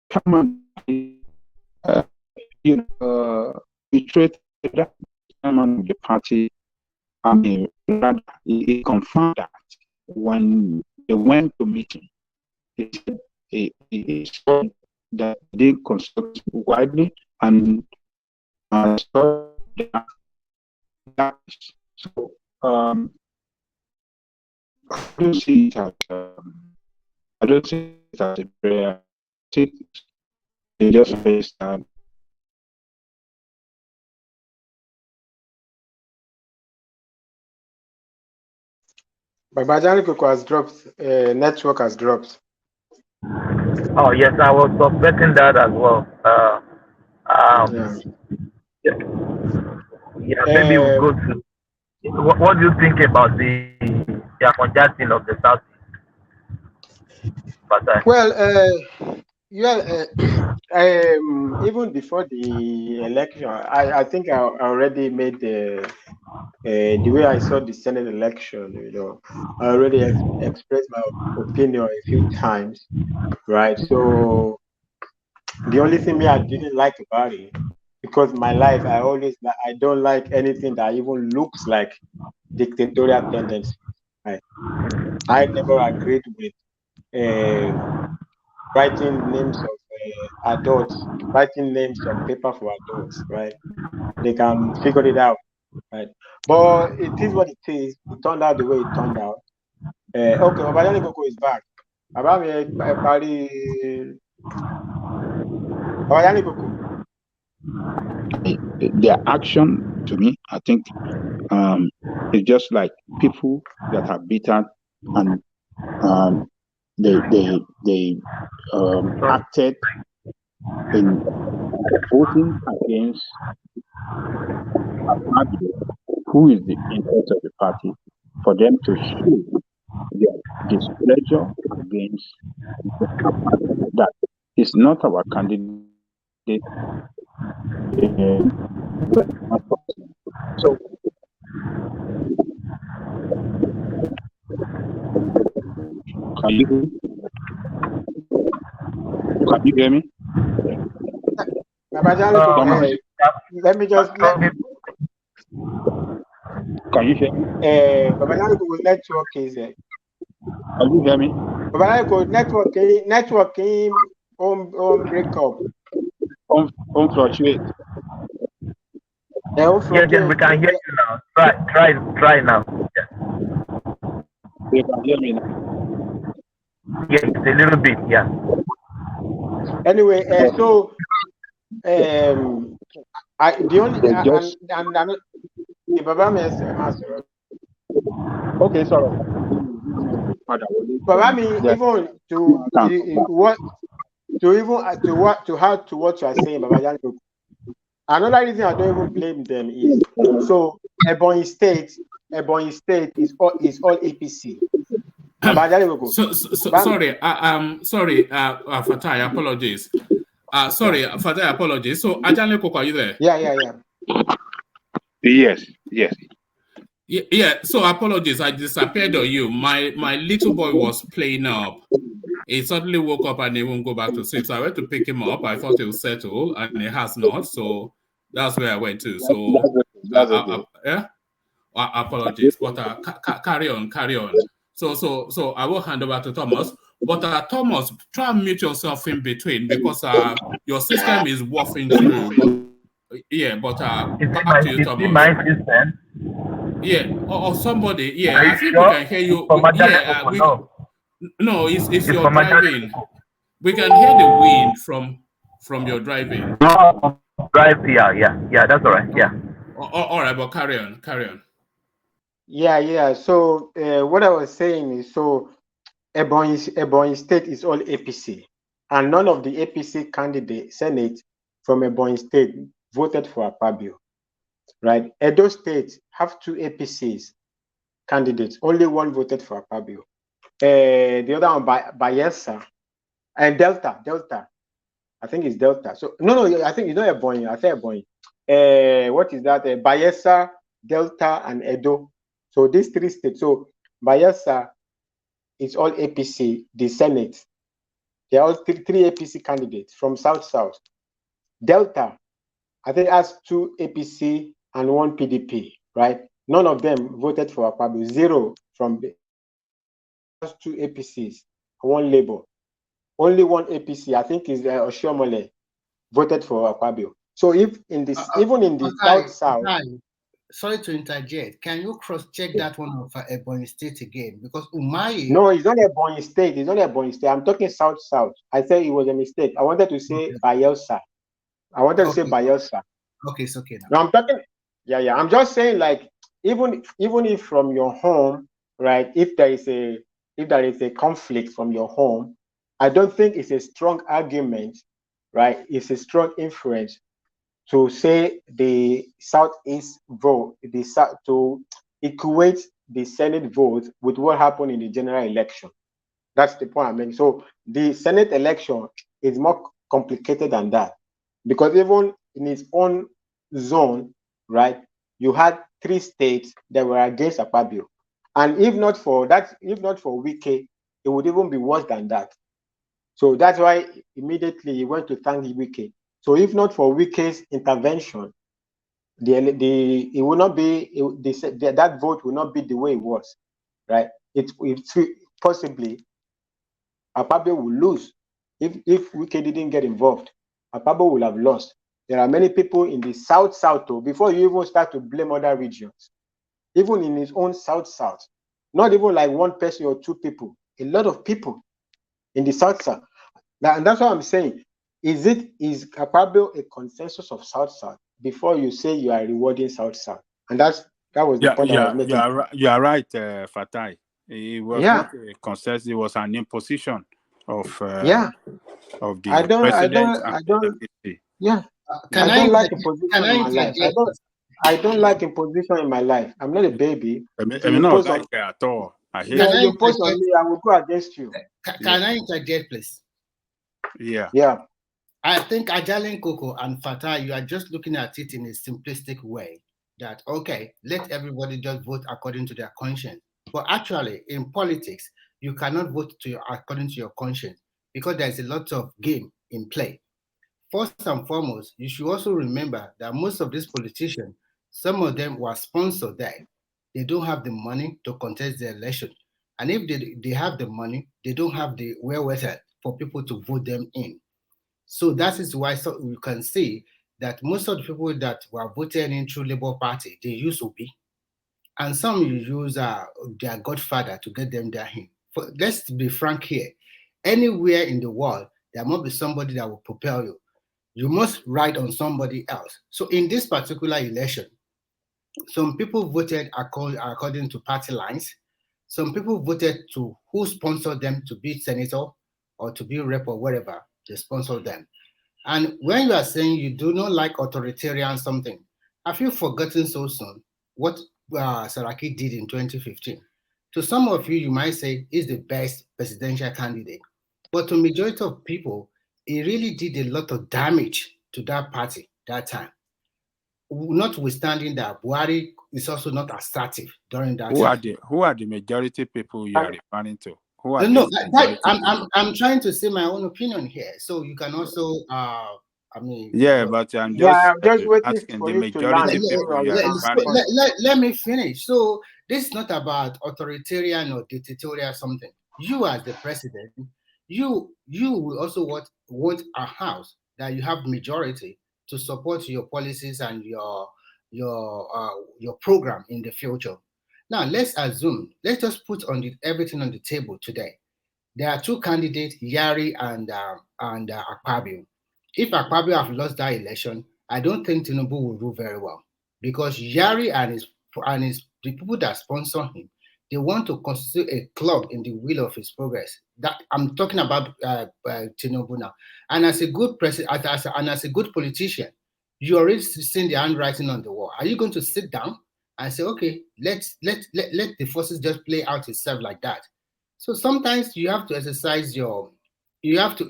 come on, betrayed that chairman of the party. I mean, rather, he confirmed that when they went to meeting, he said that they consult widely and so I don't see it as I don't see it as a prayer. They just face Babajani Koko has dropped. Network has dropped. Oh yes, I was suspecting that as well. Yeah, maybe we'll go to. What do you think about the congestion of the South? Well, even before the election, I think I already made the way I saw the Senate election. I already expressed my opinion a few times, right? So the only thing I didn't like about it, because my life, I don't like anything that even looks like dictatorial tendency. Right? I never agreed with writing names of adults, writing names on paper for adults, right? They can figure it out, right? But it is what it is. It turned out the way it turned out. Okay, Babajani Koko is back. Babajani Koko. Their action, to me, I think, it's just like people that are bitter and they acted in voting against who is the interest of the party, for them to show their displeasure against that is not our candidate. So can you hear me? Let me just can you hear me? Babajani Koko network is can you hear me? Babajani Koko network on break up. On fluctuate. Yes, we can hear you now. Try now. Yeah. You can hear me now. Yes, a little bit, yeah. Anyway, so the only okay, sorry. Babami, even to what you are saying, Babajani Koko. Another reason I don't even blame them is so Ebonyi State is all APC. Sorry, Fatai, apologies. Sorry, Fatai, apologies. So, Ajani Koko, are you there? Yeah. Yes. Yeah, so apologies, I disappeared on you. My little boy was playing up. He suddenly woke up and he won't go back to sleep. So I went to pick him up. I thought he would settle, and he has not. So that's where I went to. So, apologies, but carry on. So I will hand over to Thomas. But Thomas, try and mute yourself in between because your system is waffling through. But back to you, Thomas. Yeah, or somebody. Yeah, I think we can hear you. No, it's your driving. We can hear the wind from your driving. Drive, yeah, that's all right. Yeah. All right, but carry on. Yeah. So what I was saying is, so Ebonyi State is all APC, and none of the APC candidate Senate from Ebonyi State voted for Akpabio. Right? Edo State have 2 APCs candidates. Only one voted for Akpabio. The other one, Bayelsa and Delta. I think it's Delta. So no, I think it's not Ebonyi. I say Ebonyi. What is that? Bayelsa, Delta, and Edo. So these 3 states. So Bayelsa is all APC. The Senate, they are all 3 APC candidates from South. Delta, I think, has 2 APC and 1 PDP. Right? None of them voted for Akpabio. 0 from the 2 APCs, 1 Labour. Only 1 APC, I think, is Oshiomole, voted for Akpabio. So if in this, even in the South. Sorry to interject. Can you cross-check that one of Ebonyi State again? Because Umahi. No, it's not Ebonyi State. I'm talking South. I said it was a mistake. I wanted to say Bayelsa. Okay, it's okay now. No, I'm talking. Yeah. I'm just saying, like, even if from your home right? If there is a conflict from your home, I don't think it's a strong argument, right? It's a strong inference to say the Southeast vote, to equate the Senate vote with what happened in the general election. That's the point I'm making. So the Senate election is more complicated than that, because even in its own zone, right, you had 3 states that were against Akpabio. And if not for Wike, it would even be worse than that. So that's why immediately he went to thank Wike. So if not for Wike's intervention, it will not be that vote will not be the way it was, right? It possibly Akpabio will lose if Wike didn't get involved. Akpabio will have lost. There are many people in the South, before you even start to blame other regions, even in his own South, not even like one person or 2 people, a lot of people in the South. And that's what I'm saying. Is Akpabio a consensus of South before you say you are rewarding South? And that was the point I was making. You are right, Fatai. It was not a consensus; it was an imposition of the president and the NPC. Yeah, I don't like imposition in my life. I don't like imposition in my life. I'm not a baby. I mean, not like at all. I hate it. You impose on me, I will go against you. Can I interject, please? Yeah. I think Ajalen Koko and Fatah, you are just looking at it in a simplistic way that, okay, let everybody just vote according to their conscience. But actually, in politics, you cannot vote according to your conscience because there's a lot of game in play. First and foremost, you should also remember that most of these politicians, some of them were sponsored there. They don't have the money to contest the election. And if they have the money, they don't have the wherewithal for people to vote them in. So that is why you can see that most of the people that were voted in through Labour Party, they use Obi. And some use their godfather to get them there in. Let's be frank here. Anywhere in the world, there must be somebody that will propel you. You must ride on somebody else. So in this particular election, some people voted according to party lines. Some people voted to who sponsored them to be senator or to be rep or whatever, they sponsored them. And when you are saying you do not like authoritarian something, have you forgotten so soon what Saraki did in 2015? To some of you, you might say he's the best presidential candidate. But to majority of people, he really did a lot of damage to that party that time. Notwithstanding that Buhari is also not assertive during that time. Who are the majority people you are referring to? Who are I'm trying to say my own opinion here, so you can also but I'm just asking the majority people you are referring to. Let me finish. So this is not about authoritarian or dictatorial something. You as the president, you will also want a house that you have majority to support your policies and your program in the future. Now let's just put everything on the table today. There are 2 candidates, Yari and Akpabio. If Akpabio have lost that election, I don't think Tinubu will do very well, because Yari and the people that sponsor him, they want to constitute a clog in the wheel of his progress. That I'm talking about Tinubu now. And as a good president, and as a good politician, you already seen the handwriting on the wall. Are you going to sit down and say, okay, let the forces just play out itself like that? So sometimes you have to exercise you have to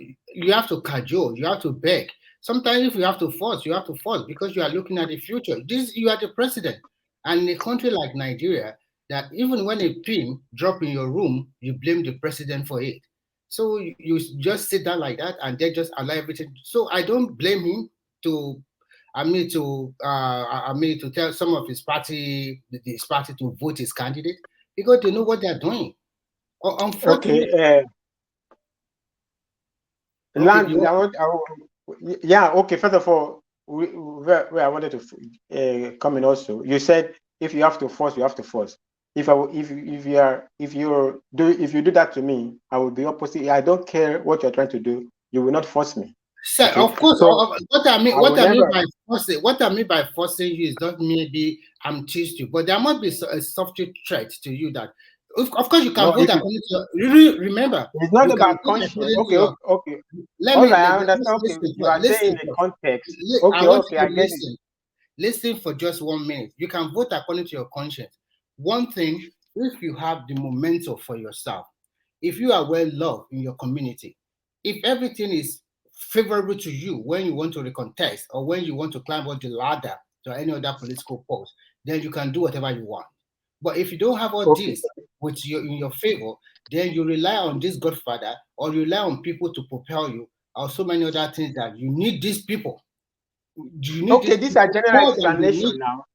cajole, you have to beg. Sometimes if you have to force, because you are looking at the future. You are the president. And in a country like Nigeria, that even when a pin drop in your room, you blame the president for it. So you just sit down like that and they just allow everything. So I don't blame him to tell some of his party to vote his candidate, because they know what they're doing. Unfortunately, First of all, where I wanted to come in also, you said if you have to force, you have to force. If you do that to me, I will be opposite. I don't care what you're trying to do. You will not force me. Sir, okay? Of course. So, what I mean by forcing you is not maybe I'm teased you, but there must be a soft threat to you that Of course, you can vote according to your, remember. It's not about conscience. Okay. Let All me right, I understand. Okay, listen, you are saying listen, the context. I want Okay, you I to get listen. it. Listen for just 1 minute. You can vote according to your conscience. One thing, if you have the momentum for yourself, if you are well loved in your community, if everything is favorable to you when you want to recontest or when you want to climb up the ladder to any other political post, then you can do whatever you want. But if you don't have all this in your favor, then you rely on this godfather or you rely on people to propel you or so many other things that you need these people. You need these are general explanation now.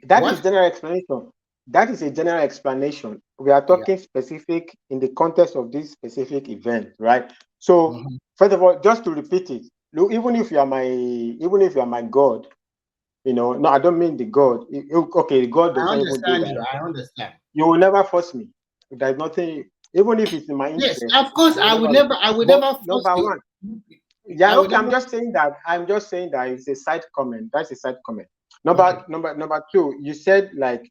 That is general explanation. That is a general explanation. We are talking specific in the context of this specific event, right? So, first of all, just to repeat it, look, even if you are my God, no, I don't mean the God. Okay, God does not even do that. I understand. You will never force me. There's nothing, even if it's in my interest. Yes, of course, I will never force number you. one. Yeah, okay, I'm just saying that it's a side comment. That's a side comment. Number two, you said like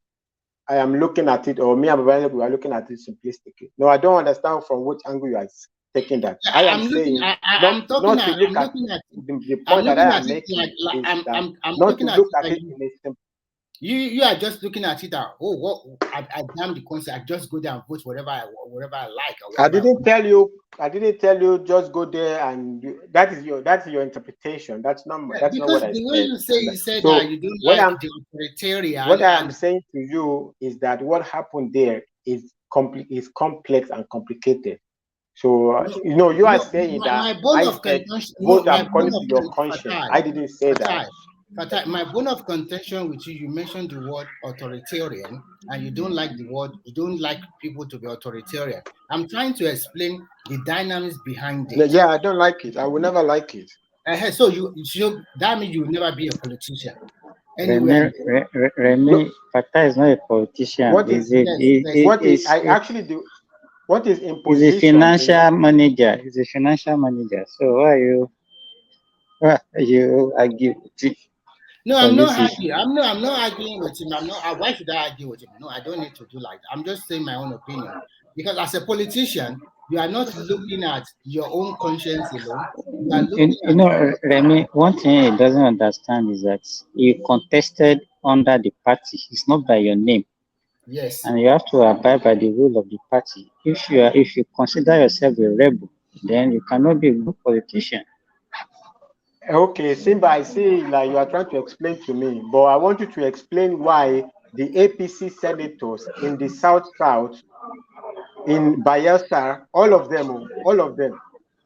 I am looking at it, or me and Babylon, we are looking at it simplistically. No, I don't understand from which angle you are taking that. I am saying not to look at the point that I am making is that not to look at it in a simple. You are just looking at it that I damn the concept. I just go there and vote whatever I like. I didn't tell you just go there and that is your interpretation. That's not what I said. Because the way you said that you don't like the authoritarian. What I am saying to you is that what happened there is complex and complicated. So you are saying that I said vote according to your conscience. I didn't say that. My bone of contention with you mentioned the word authoritarian, and you don't like people to be authoritarian. I'm trying to explain the dynamics behind it. Yeah, I don't like it. I will never like it. So that means you will never be a politician. Remy, Fatah is not a politician. What is imposition? He's a financial manager. He's a financial manager. So why you argue with him? No, I'm not arguing. I'm not arguing with him. Why should I argue with him? No, I don't need to do like that. I'm just saying my own opinion. Because as a politician, you are not looking at your own conscience alone. You are looking Remy, one thing he doesn't understand is that you contested under the party. It's not by your name. Yes. And you have to abide by the rule of the party. If you consider yourself a rebel, then you cannot be a good politician. Okay, Simba, I see like you are trying to explain to me, but I want you to explain why the APC senators in the South, in Bayelsa, all of them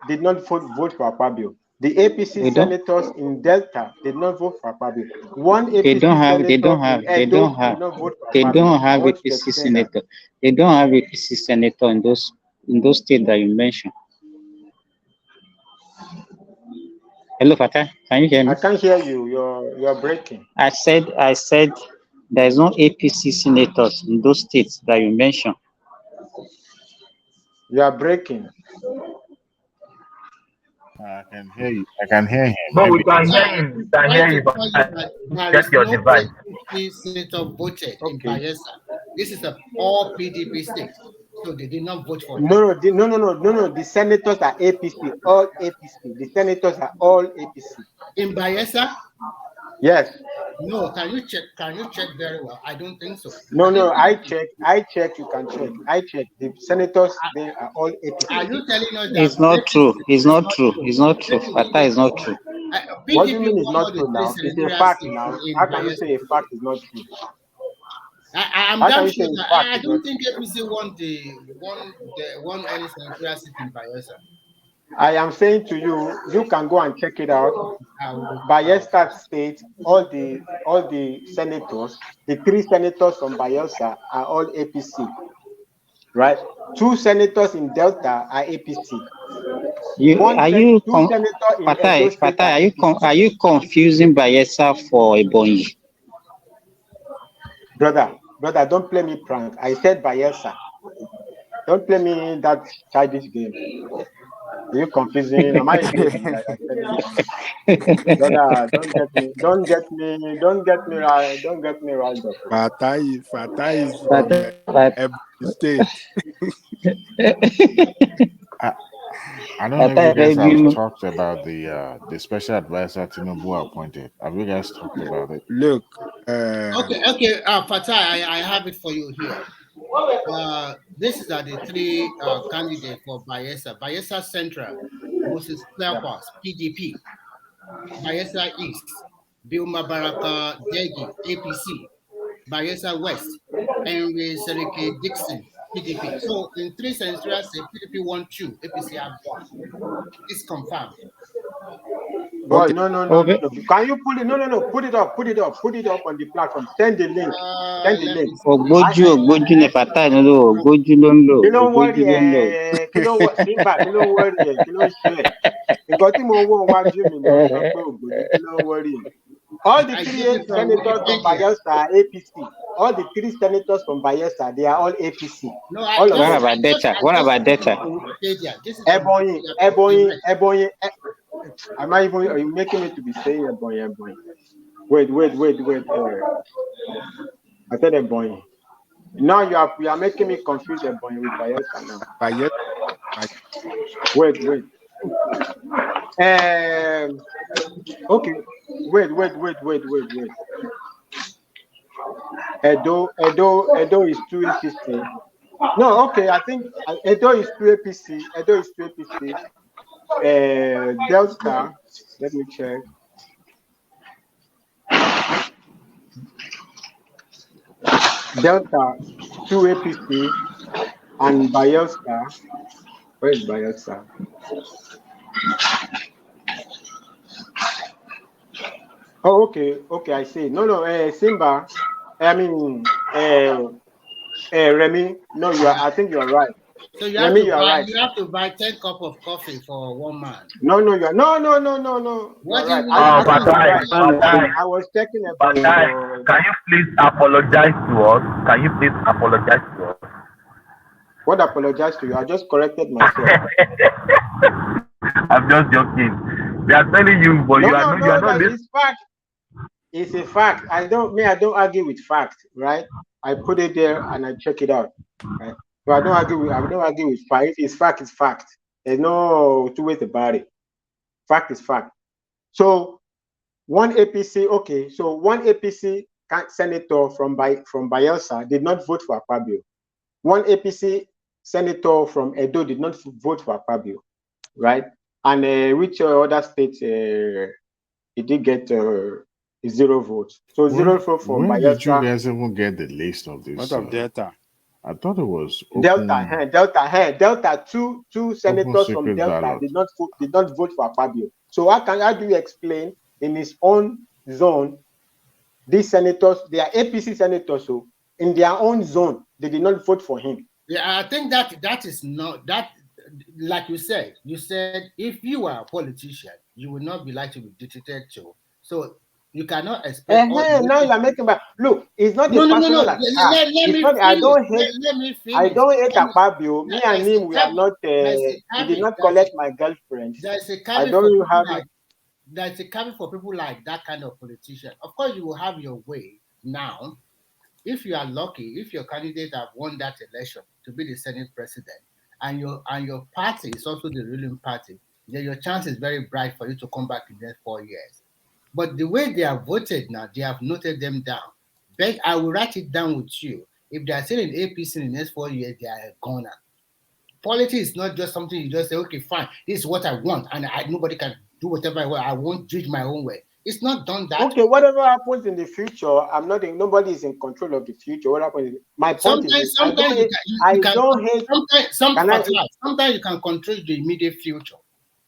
did not vote for Akpabio. The APC senators in Delta did not vote for Akpabio. One APC They don't have APC senator. They don't have APC senator in those states that you mentioned. Hello, Fatah. Can you hear me? I can't hear you. You're breaking. I said there is no APC senators in those states that you mentioned. You are breaking. I can hear you. I can hear him. No, we can hear him. We can hear you. Get your device. Senator voted in Bayelsa. This is all PDP state, so they did not vote for it. No. The senators are APC, all APC. The senators are all APC. In Bayelsa? Yes. No, can you check very well? I don't think so. No, I check, you can check. I check. The senators, they are all APC. Are you telling us that it's not true? It's not true. It's not true. Fatah is not true. What do you mean it's not true now? It's a fact now. How can you say a fact is not true? I'm damn sure that I don't think APC won any senatorial seat in Bayelsa. I am saying to you, you can go and check it out. Bayelsa State, all the senators, the 3 senators from Bayelsa are all APC, right? 2 senators in Delta are APC. Are you confusing Bayelsa for Ebonyi? Brother, don't play me prank. I said Bayelsa. Don't play me that childish game. You're confusing. Am I a baby? Brother, don't get me right. Don't get me right. Fatai is from Ebonyi State. I don't know if you guys have talked about the special advisor Tinubu appointed. Have you guys talked about it? Look. Okay. Fatai, I have it for you here. This is the three candidates for Bayelsa. Bayelsa Central, Moses Cleopas, PDP. Bayelsa East, Bilma Baraka Degi, APC. Bayelsa West, Henry Serike Dixon, PDP. So in three centrals, PDP won 2, APC have 1. It's confirmed. Boy, no. Can you pull it? No. Put it up on the platform. Send the link. Ogboju ne Fatai no Ogboju ló ń lò. Kí ló worry? Simba, kí ló worry? Kí ló ṣe? Nǹkan tí mo wò wájú mi ni sọ pé Ogboju kí ló worry? All the 3 senators from Bayelsa are APC. All the 3 senators from Bayelsa, they are all APC. No, what about data? Ebonyi. Am I even? Are you making me to be saying Ebonyi? Wait. I said Ebonyi. Now you are making me confuse Ebonyi with Bayelsa now. Wait. Okay. Wait. Edo is 2 APC. No, okay. I think Edo is 2 APC. Delta. Let me check. Delta 2 APC and Bayelsa. Where is Bayelsa? Oh, okay. I see. No. Simba. I mean, Remy. No, I think you are right. So you have, right. You have to buy 10 cups of coffee for one man. No. No. What right. I was checking about. Can you please apologize to us? What apologize to you? I just corrected myself. I'm just joking. They are telling you, but you are not listening. It's a fact. I don't argue with fact, right? I put it there and I check it out. Right? So I don't argue with fact. If it's fact, it's fact. There's no two ways about it. Fact is fact. So one APC, okay. So one APC senator from Bayelsa did not vote for Akpabio. One APC senator from Edo did not vote for Akpabio, right? And which other state he did get 0 votes? So 0 votes for Bayelsa. When did you guys even get the list of this? What of Delta? I thought it was Delta. Two senators from Delta did not vote for Akpabio. So how do you explain in his own zone these senators? They are APC senators, so in their own zone they did not vote for him. Yeah, I think that is not that. Like you said if you are a politician, you will not be like to be dictated to. So you cannot expect. Now you are making back. Look, it's not personal attack. I don't hate Akpabio. Me and him, we are not. He did not collect my girlfriend. There's a caveat for people like that kind of politician. Of course, you will have your way now. If you are lucky, if your candidate have won that election to be the Senate president, and your party is also the ruling party, then your chance is very bright for you to come back in the next 4 years. But the way they have voted now, they have noted them down. But I will write it down with you. If they are still in APC in the next 4 years, they are a goner. Politics is not just something you just say, okay, fine, this is what I want, and nobody can do whatever I want. I won't do it my own way. It's not done that. Okay, whatever happens in the future, nobody is in control of the future. What happens? My point is, sometimes you can control the immediate future.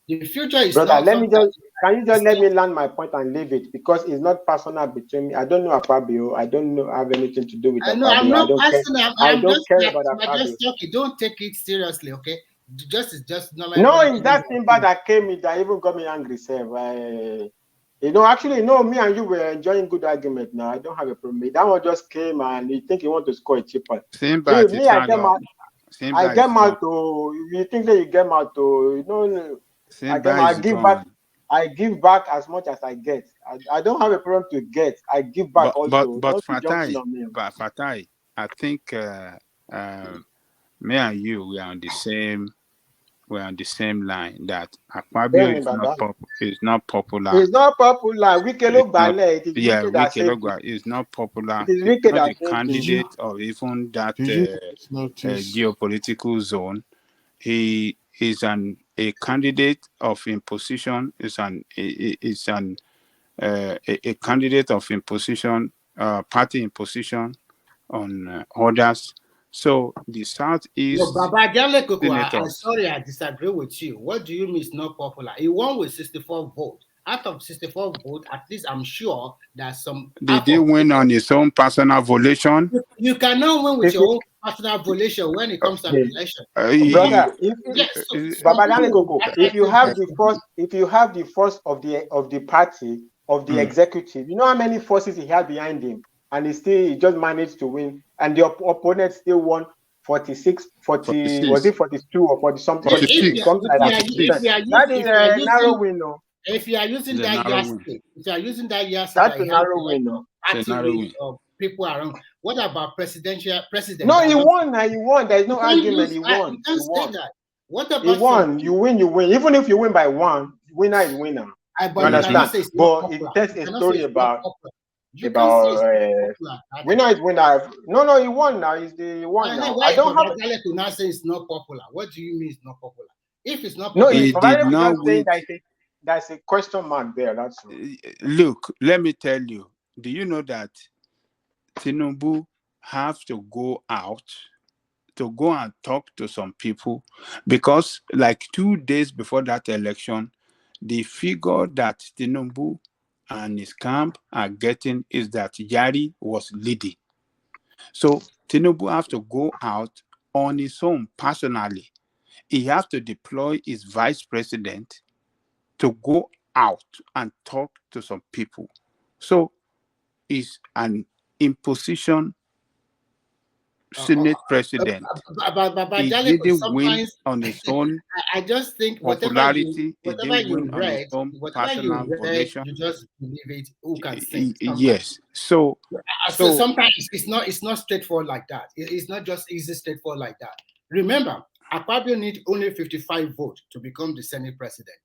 The future is brother. Can you just let me land my point and leave it, because it's not personal between me. I don't know Akpabio. I don't have anything to do with Akpabio. I'm not personal. I don't care about Akpabio. Don't take it seriously, okay? Just no. It's that thing that came in that even got me angry, sir. Actually, me and you were enjoying good argument. Now I don't have a problem. That one just came and you think you want to score a cheaper. I get mad to. You think that you get mad to? You know, I give back as much as I get. I don't have a problem to get. I give back also. But Fatai, I think me and you, we are on the same line that Akpabio is not popular. It's not popular. It's not popular. It's not the candidate of even that geopolitical zone. He is a candidate of imposition. A candidate of imposition, party imposition on others. So the Southeast. No, Baba I'm sorry, I disagree with you. What do you mean it's not popular? He won with 64 votes. Out of 64 votes, at least I'm sure that some. Did he win on his own personal volition? You cannot win with your own personal volition when it comes to an election. Brother, if you have the force of the party of the executive, you know how many forces he had behind him, and he just managed to win, and the opponent still won 46, was it 42 or 40 something? 46. That is a narrow win, no? If you are using that yardstick, that's a narrow win, no? People around. What about president? No, he won. He won. There's no argument. He won. You can't say that. What about he won? You win. Even if you win by one, winner is winner. You understand? But it tells a story about winner is winner. No, he won now. He's the one now. I don't have to now say it's not popular. What do you mean it's not popular? If it's not popular, no, it's provided we just saying that there's a question mark there. That's all. Look, let me tell you. Do you know that Tinubu have to go out to go and talk to some people? Because like 2 days before that election, the figure that Tinubu and his camp are getting is that Yari was leading. So Tinubu have to go out on his own personally. He have to deploy his vice president to go out and talk to some people. So it's an imposition Senate president. He didn't win on his own. I just think popularity. Whatever you read, you just believe it. Who can think? Yes. So sometimes it's not straightforward like that. It's not just easy straightforward like that. Remember, Akpabio need only 55 votes to become the Senate president.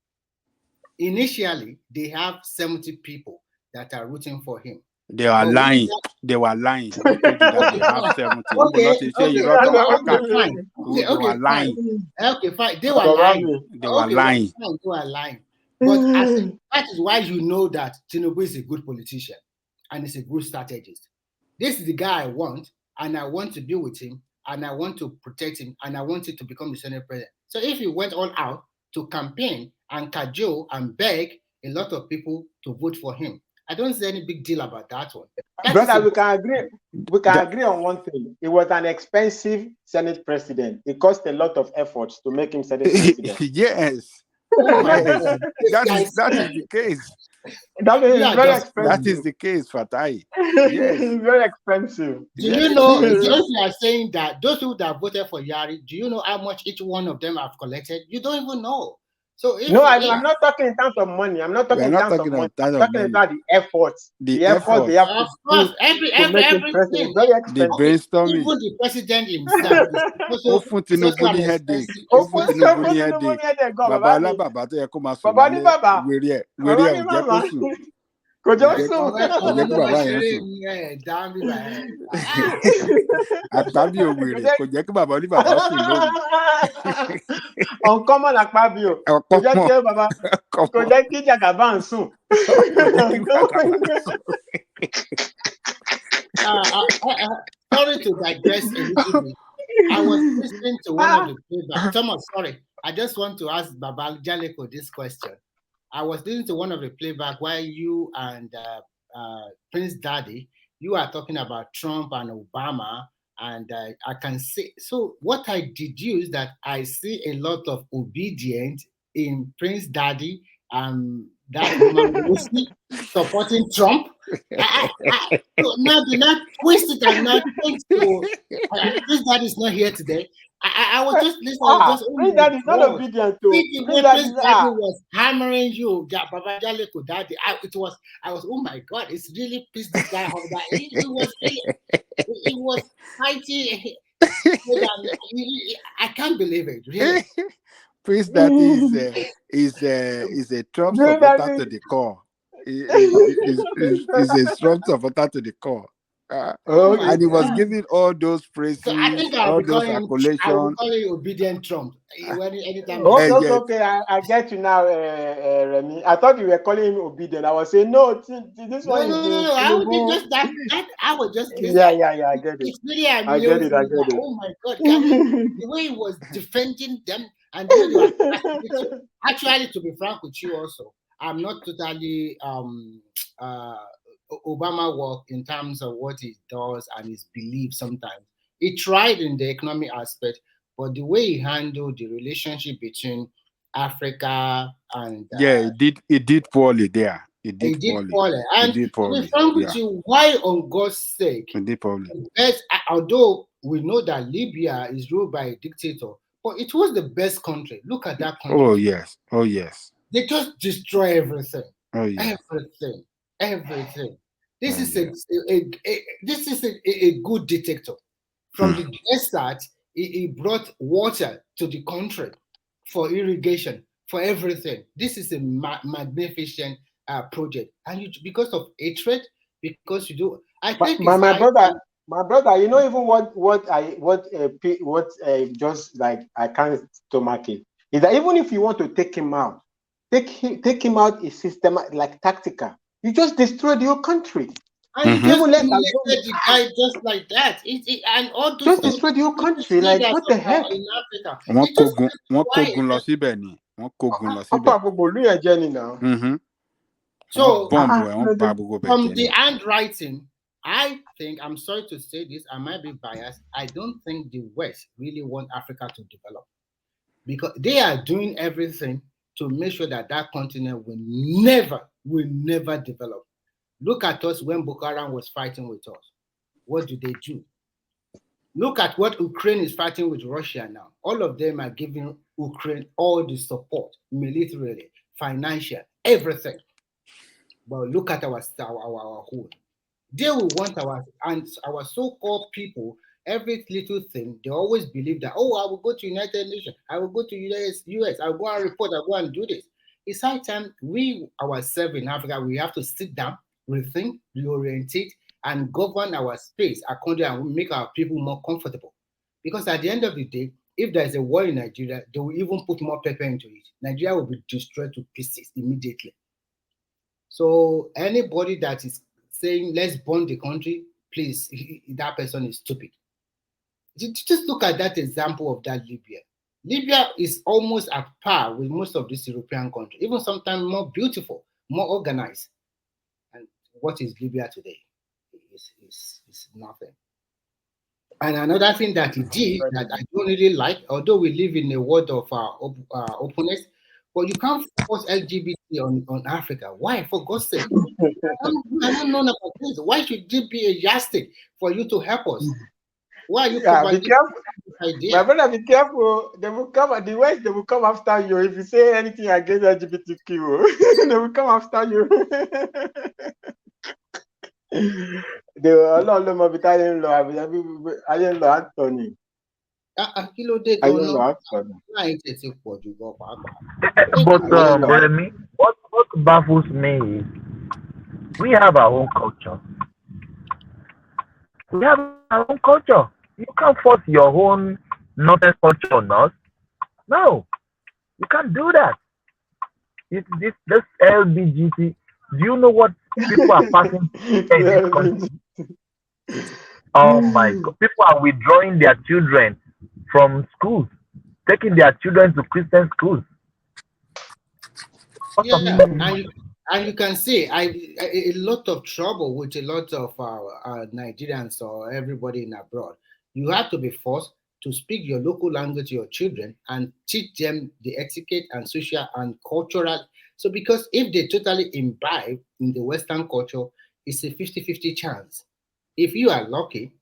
Initially, they have 70 people that are rooting for him. They are lying. They were lying. They have 70. They were lying. Okay, fine. They were lying. They were lying. They were lying. But that is why you know that Tinubu is a good politician and is a good strategist. This is the guy I want, and I want to be with him, and I want to protect him, and I want it to become the Senate president. So if he went all out to campaign and cajole and beg a lot of people to vote for him, I don't see any big deal about that one. Brother, we can agree. We can agree on one thing. It was an expensive Senate president. It cost a lot of efforts to make him Senate president. Yes. That is the case. That is very expensive. That is the case, Fatai. Yes. It's very expensive. Do you know, those who are saying that, those who that voted for Yari, do you know how much each one of them have collected? You don't even know. So I'm not talking in terms of money. I'm not talking in terms of money. I'm talking about the efforts. The effort they have to do to make him president. Very expensive. The brainstorming. Even the president himself. Uncommon Akpabio. Sorry to digress a little bit. I was listening to one of the playback. Thomas, sorry. I just want to ask Baba Jaleko this question. I was listening to one of the playback while you and Prince Daddy, you are talking about Trump and Obama, and I can say, so what I deduce that I see a lot of obedience in Prince Daddy and that woman supporting Trump, So now do not twist it and not think so. This dad is not here today. I was just listening. I was just, oh Prince my Daddy is not God. obedient to. See the way Prince Daddy was hammering you, Baba Jaleko Daddy. I was, oh my God, it's really pissed this guy off. That he was really, he was fighting. I can't believe it, really. Prince Daddy is a Trump supporter to the core. Is a strong supporter to the core. And he was giving all those praises, So I think all those accolades. I will call you obedient Trump. Anytime. Okay. I get you now, Remy. I thought you were calling him obedient. I was saying no. This one is no. I would just that. I would just yeah. I get it. It's really amusing. I get it. Oh my God! The way he was defending them and the way they were actually, to be frank with you, also, I'm not totally Obama work in terms of what he does and his beliefs. Sometimes he tried in the economic aspect, but the way he handled the relationship between Africa and it did poorly there. It did poorly. And to be frank with you, why on God's sake? It did poorly. Although we know that Libya is ruled by a dictator, but it was the best country. Look at that country. Oh yes. They just destroy everything. Oh yes. Everything. This is a good dictator. From the start, he brought water to the country for irrigation, for everything. This is a magnificent project, and because of hatred, because you do. I think my brother, you know, even what just like I can't stomach it is that even if you want to take him out, take him out is system like tactical. You just destroy the whole country. And you just let the guy just like that. And all those just destroy the whole country. Like what the heck? In Africa. So from the handwriting, I think, I'm sorry to say this, I might be biased. I don't think the West really want Africa to develop, because they are doing everything to make sure that that continent will never develop. Look at us when Boko Haram was fighting with us. What do they do? Look at what Ukraine is fighting with Russia now. All of them are giving Ukraine all the support, militarily, financial, everything. But look at our whole. They will want our so-called people, every little thing, they always believe that, oh, I will go to United Nations, I will go to US, I'll go and report, I'll go and do this. It's high time we ourselves in Africa, we have to sit down, rethink, reorientate, and govern our space according and make our people more comfortable. Because at the end of the day, if there's a war in Nigeria, they will even put more pepper into it. Nigeria will be destroyed to pieces immediately. So anybody that is saying, let's burn the country, please, that person is stupid. Just look at that example of that Libya. Libya is almost at par with most of these European countries, even sometimes more beautiful, more organized. And what is Libya today? It's nothing. And another thing that he did that I don't really like, although we live in a world of openness, but you can't force LGBT on Africa. Why? For God's sake. I don't know about this. Why should it be a yardstick for you to help us? Why are you be careful. Idea? My brother, be careful. They will come. The West, they will come after you if you say anything against LGBTQ. They will come after you. They will allow them to be telling law. I didn't know Anthony. But Remy, what baffles me is we have our own culture. We have our own culture. You can't force your own northern culture on us. No, you can't do that. This LGBT. Do you know what people are passing in this country? Oh my God! People are withdrawing their children from schools, taking their children to Christian schools. Yeah, and you can see a lot of trouble with a lot of Nigerians or everybody in abroad. You have to be forced to speak your local language to your children and teach them the etiquette and social and cultural. So because if they totally imbibe in the Western culture, it's a 50-50 chance. If you are lucky,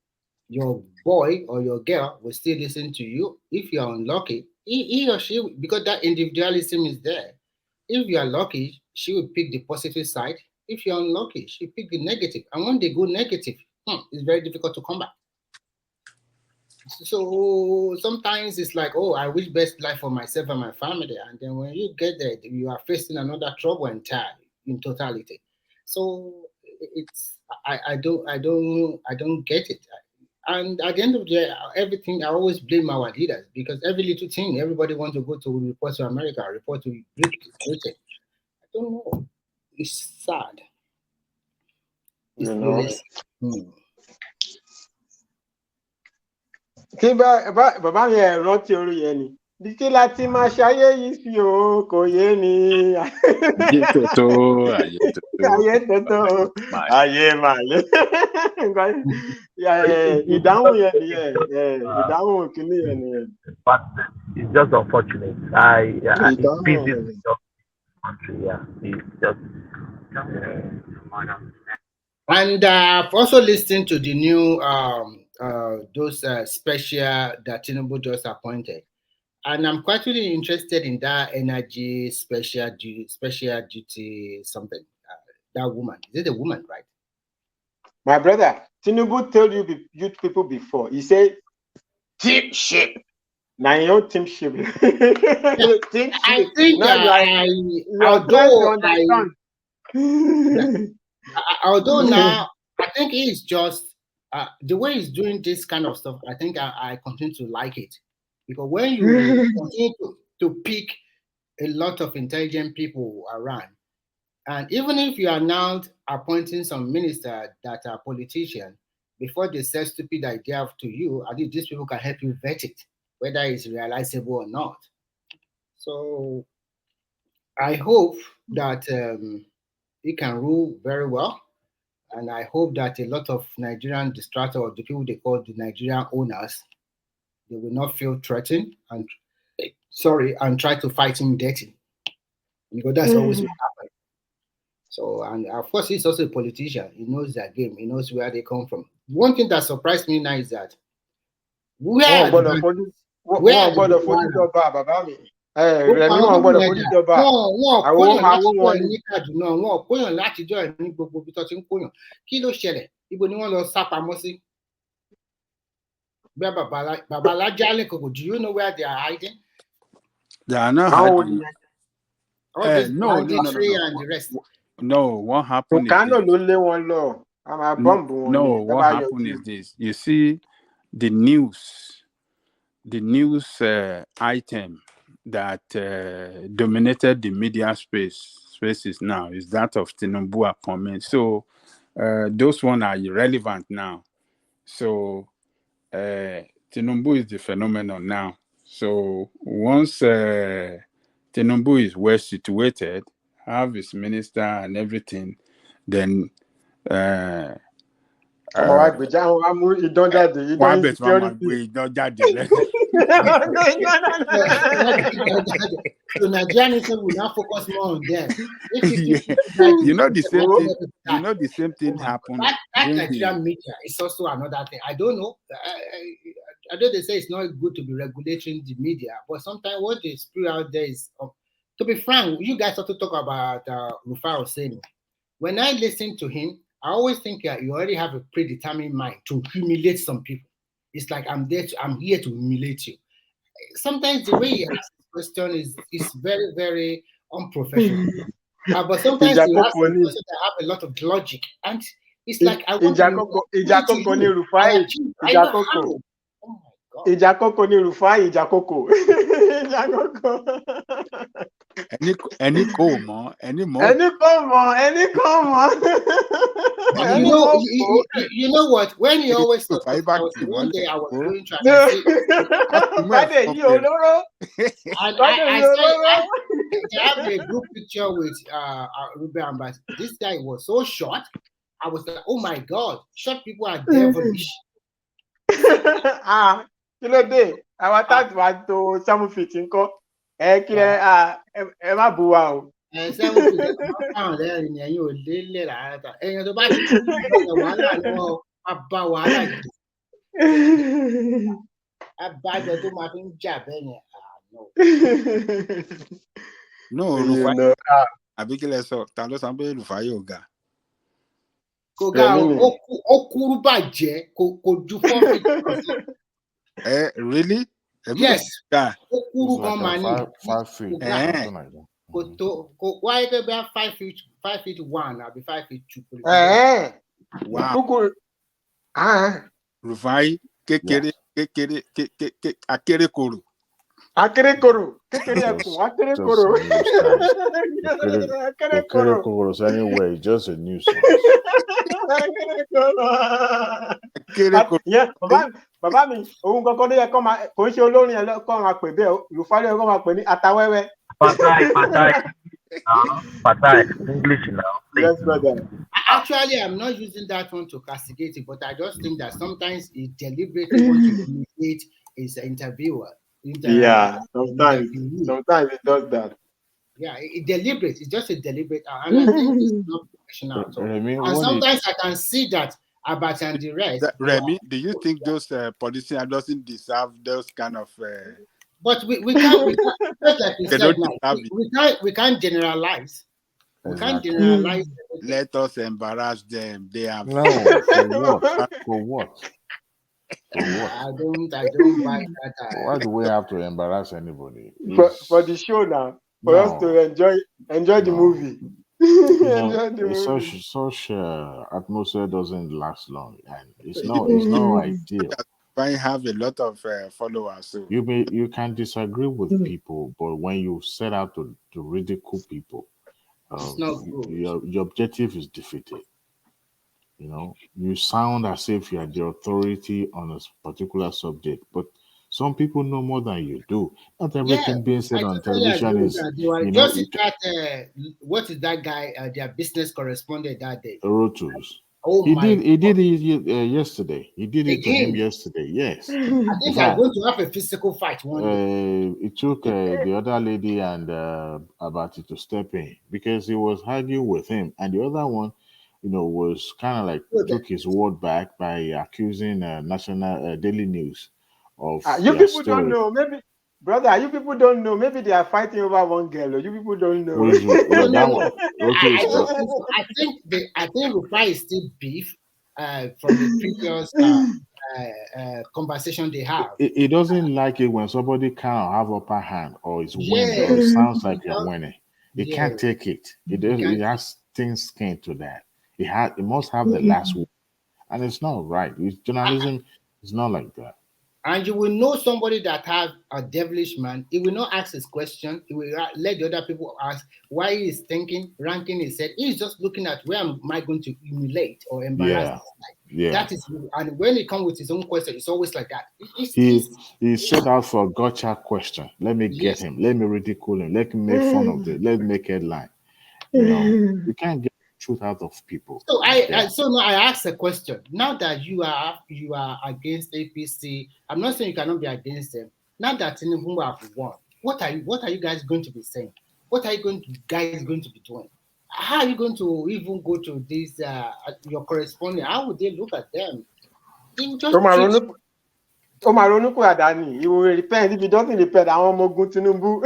your boy or your girl will still listen to you. If you're unlucky, he or she, because that individualism is there. If you are lucky, she will pick the positive side. If you're unlucky, she pick the negative. And when they go negative, it's very difficult to come back. So sometimes it's like, oh, I wish best life for myself and my family. And then when you get there, you are facing another trouble entirely in totality. So it's I don't get it. And at the end of the day, everything, I always blame our leaders, because every little thing, everybody wants to go to report to America, report to Britain. I don't know. It's sad. It's really sad. Tí bàbá mi ẹ̀ rántí orí yẹn ni. Díkí láti máa ṣayé yìí sí o, kò yé ni. Ayé tòótọ́, ayé tòótọ́. Ayé tòótọ́, ayé máa yé. Ìdáhùn yẹn nìyẹn, ìdáhùn kìíní yẹn nìyẹn. But it's just unfortunate. It's busy with the country. Yeah, it's just. And I've also listened to the new those special that Tinubu just appointed, and I'm quite really interested in that energy special duty something. That woman, is it a woman, right? My brother, Tinubu told you people before. He said, "Team ship." Now you team ship. Team ship. I think although now I think he's just the way he's doing this kind of stuff. I think I continue to like it, because when you continue to pick a lot of intelligent people around, and even if you are now appointing some ministers that are politicians, before they say stupid idea to you, I think these people can help you vet it, whether it's realizable or not. So I hope that he can rule very well. And I hope that a lot of Nigerian distractors, or the people they call the Nigerian owners, they will not feel threatened and try to fight him dirty, because that's always what happens. So, and of course, he's also a politician. He knows their game. He knows where they come from. One thing that surprised me now is that do you know where they are hiding? They are not hiding. All this banditry and the rest. No, what happened is what happened is this. You see, the news item that dominated the media spaces now is that of Tinubu appointment. So those ones are irrelevant now. So Tinubu is the phenomenon now. So once Tinubu is well situated, have his minister and everything, then So Nigerians will now focus more on them. You know the same thing happened. That Nigerian media is also another thing. I don't know. I know they say it's not good to be regulating the media, but sometimes what they spew out there is, to be frank, you guys have to talk about Rufai Oseni. When I listen to him, I always think you already have a predetermined mind to humiliate some people. It's like I'm here to humiliate you. Sometimes the way he asks the question is very, very unprofessional. But sometimes you ask questions that have a lot of logic, and it's like I want to Ijakoko ni Rufai, Ijakoko. Any more. You know what? When he always talks, one day I was going to I have a group picture with Ruben, but this guy was so short. I was like, oh my God, short people are devilish. Our tax was to some fitting. No, You Rufai. know, Abikile so talo sambe Rufai Oga. Okuru bàjẹ́ kò ju 4 feet. Really? Yes. Yeah. Okuru gan ma ni. 5 feet, something like that. Why could be 5 feet, 5'1" or be 5'2"? Wow. Rufai kekere akere koro. Akerekoro, kekereku, akerekoro. Akerekoro is anyway, it's just a nuisance. Yeah, bàbá mi, òun kankan ló yẹ kó máa kò ń ṣe olórin ẹ kó máa pè bẹ́ẹ̀ Rufai ló yẹ kó máa pè ní atawẹ́wẹ́. Fatai, English now. Yes, brother. Actually, I'm not using that one to castigate it, but I just think that sometimes it deliberately wants to imitate his interviewer. Yeah, sometimes it does that. Yeah, it's deliberate. It's just a deliberate, and I think it's not professional at all. And sometimes I can see that Abacha and the rest. Remy, do you think those politicians doesn't deserve those kind of? But we can't just like we said now, we can't generalize. We can't generalize. Let us embarrass them. They are no for what? For what? I don't buy that. Why do we have to embarrass anybody? For the show now, for us to enjoy the movie. Such atmosphere doesn't last long, and it's no ideal. I have a lot of followers. So. You can disagree with people, but when you set out to ridicule people, your objective is defeated. You know, you sound as if you are the authority on a particular subject, but some people know more than you do. Not everything being said on television is. What is that guy? Their business correspondent that day. Rotus. He did it yesterday. He did it to him yesterday. Yes. I think I'm going to have a physical fight one day. It took the other lady and Abati to step in because he was arguing with him, and the other one, was kind of like took his word back by accusing National Daily News of. You people don't know, maybe. Brother, you people don't know. Maybe they are fighting over one girl. Or you people don't know. I think Rufai is still beef from the previous conversation they have. It doesn't like it when somebody can't have upper hand or is winning or it sounds like you're winning. It can't take it. It has thin skin to that. It must have the last word, and it's not right. Journalism is not like that. And you will know somebody that has a devilish man. He will not ask his question. He will let the other people ask why he is thinking, ranking his head. He's just looking at where am I going to emulate or embarrass. Yeah. That is, and when he comes with his own question, it's always like that. He set out for a gotcha question. Let me get him. Let me ridicule him. Let me make fun of it. Let me make headline. You can't get truth out of people. So now I asked a question. Now that you are against APC, I'm not saying you cannot be against them. Now that Tinubu have won, what are you guys going to be saying? What are you guys going to be doing? How are you going to even go to this your correspondent? How would they look at them? Adani, he will repent. If he doesn't repent, I want more good Tinubu.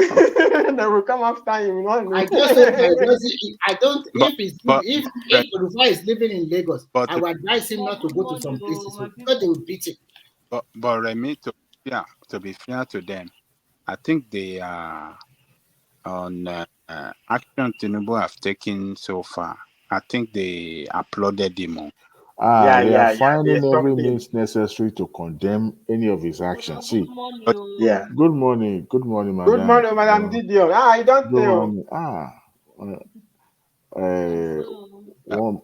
They will come after him. I just said I don't. If Rufai is living in Lagos, I would advise him not to go to some places because they will beat him. But Remy, to be fair to them, I think they are on action Tinubu have taken so far. I think they applauded him. They are finding every means necessary to condemn any of his actions. See, Good morning, madam. Good morning, madam Didio. I don't know.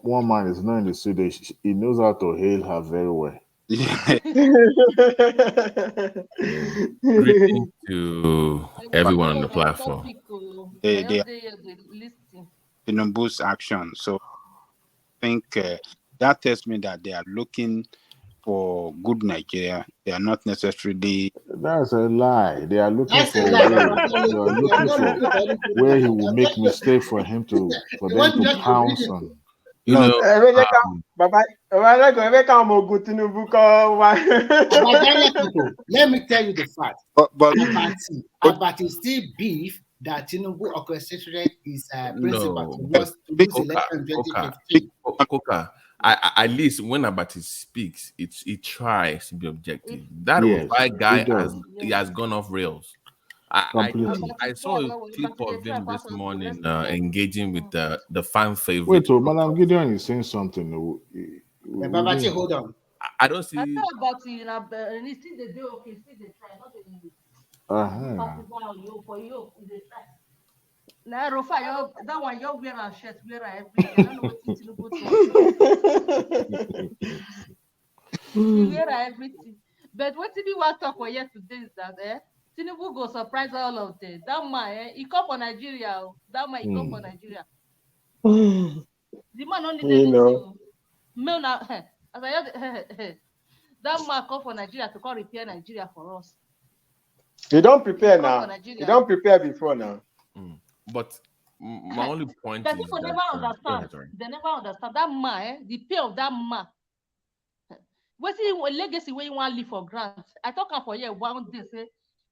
One man is not in the studio. He knows how to hail her very well. Greeting to everyone on the platform. They Tinubu's action. So I think that tells me that they are looking for good Nigeria. They are not necessarily. That's a lie. They are looking That's for a lie. ways. They are looking for where he will make mistake for them to pounce on. You know, Baba, let me tell you the fact. But Abati is still beef that Tinubu orchestrated his principal to lose election in 2015. Coca, at least when Abati speaks, it tries to be objective. That Rufai guy has gone off rails. I saw a clip of him this morning engaging with the fan favorite. Wait, so Madam Gideon is saying something. Babachi, hold on. I don't see. I thought about it, still they do okay, still they try, not for you, they try. Now, Rufa, that one you're wearing a shirt, everything. I don't know what Tinubu do. You wear everything. But what did you want to talk about yesterday is that Tinubu go surprise all of them. That man, he come for Nigeria. That man, he come for Nigeria. The man only did that man come for Nigeria to come repair Nigeria for us. You don't prepare now. You don't prepare before now. But my only point is people never understand. They never understand that man, the pay of that man. What's the legacy where you want to live for grant? I talk for you one day say,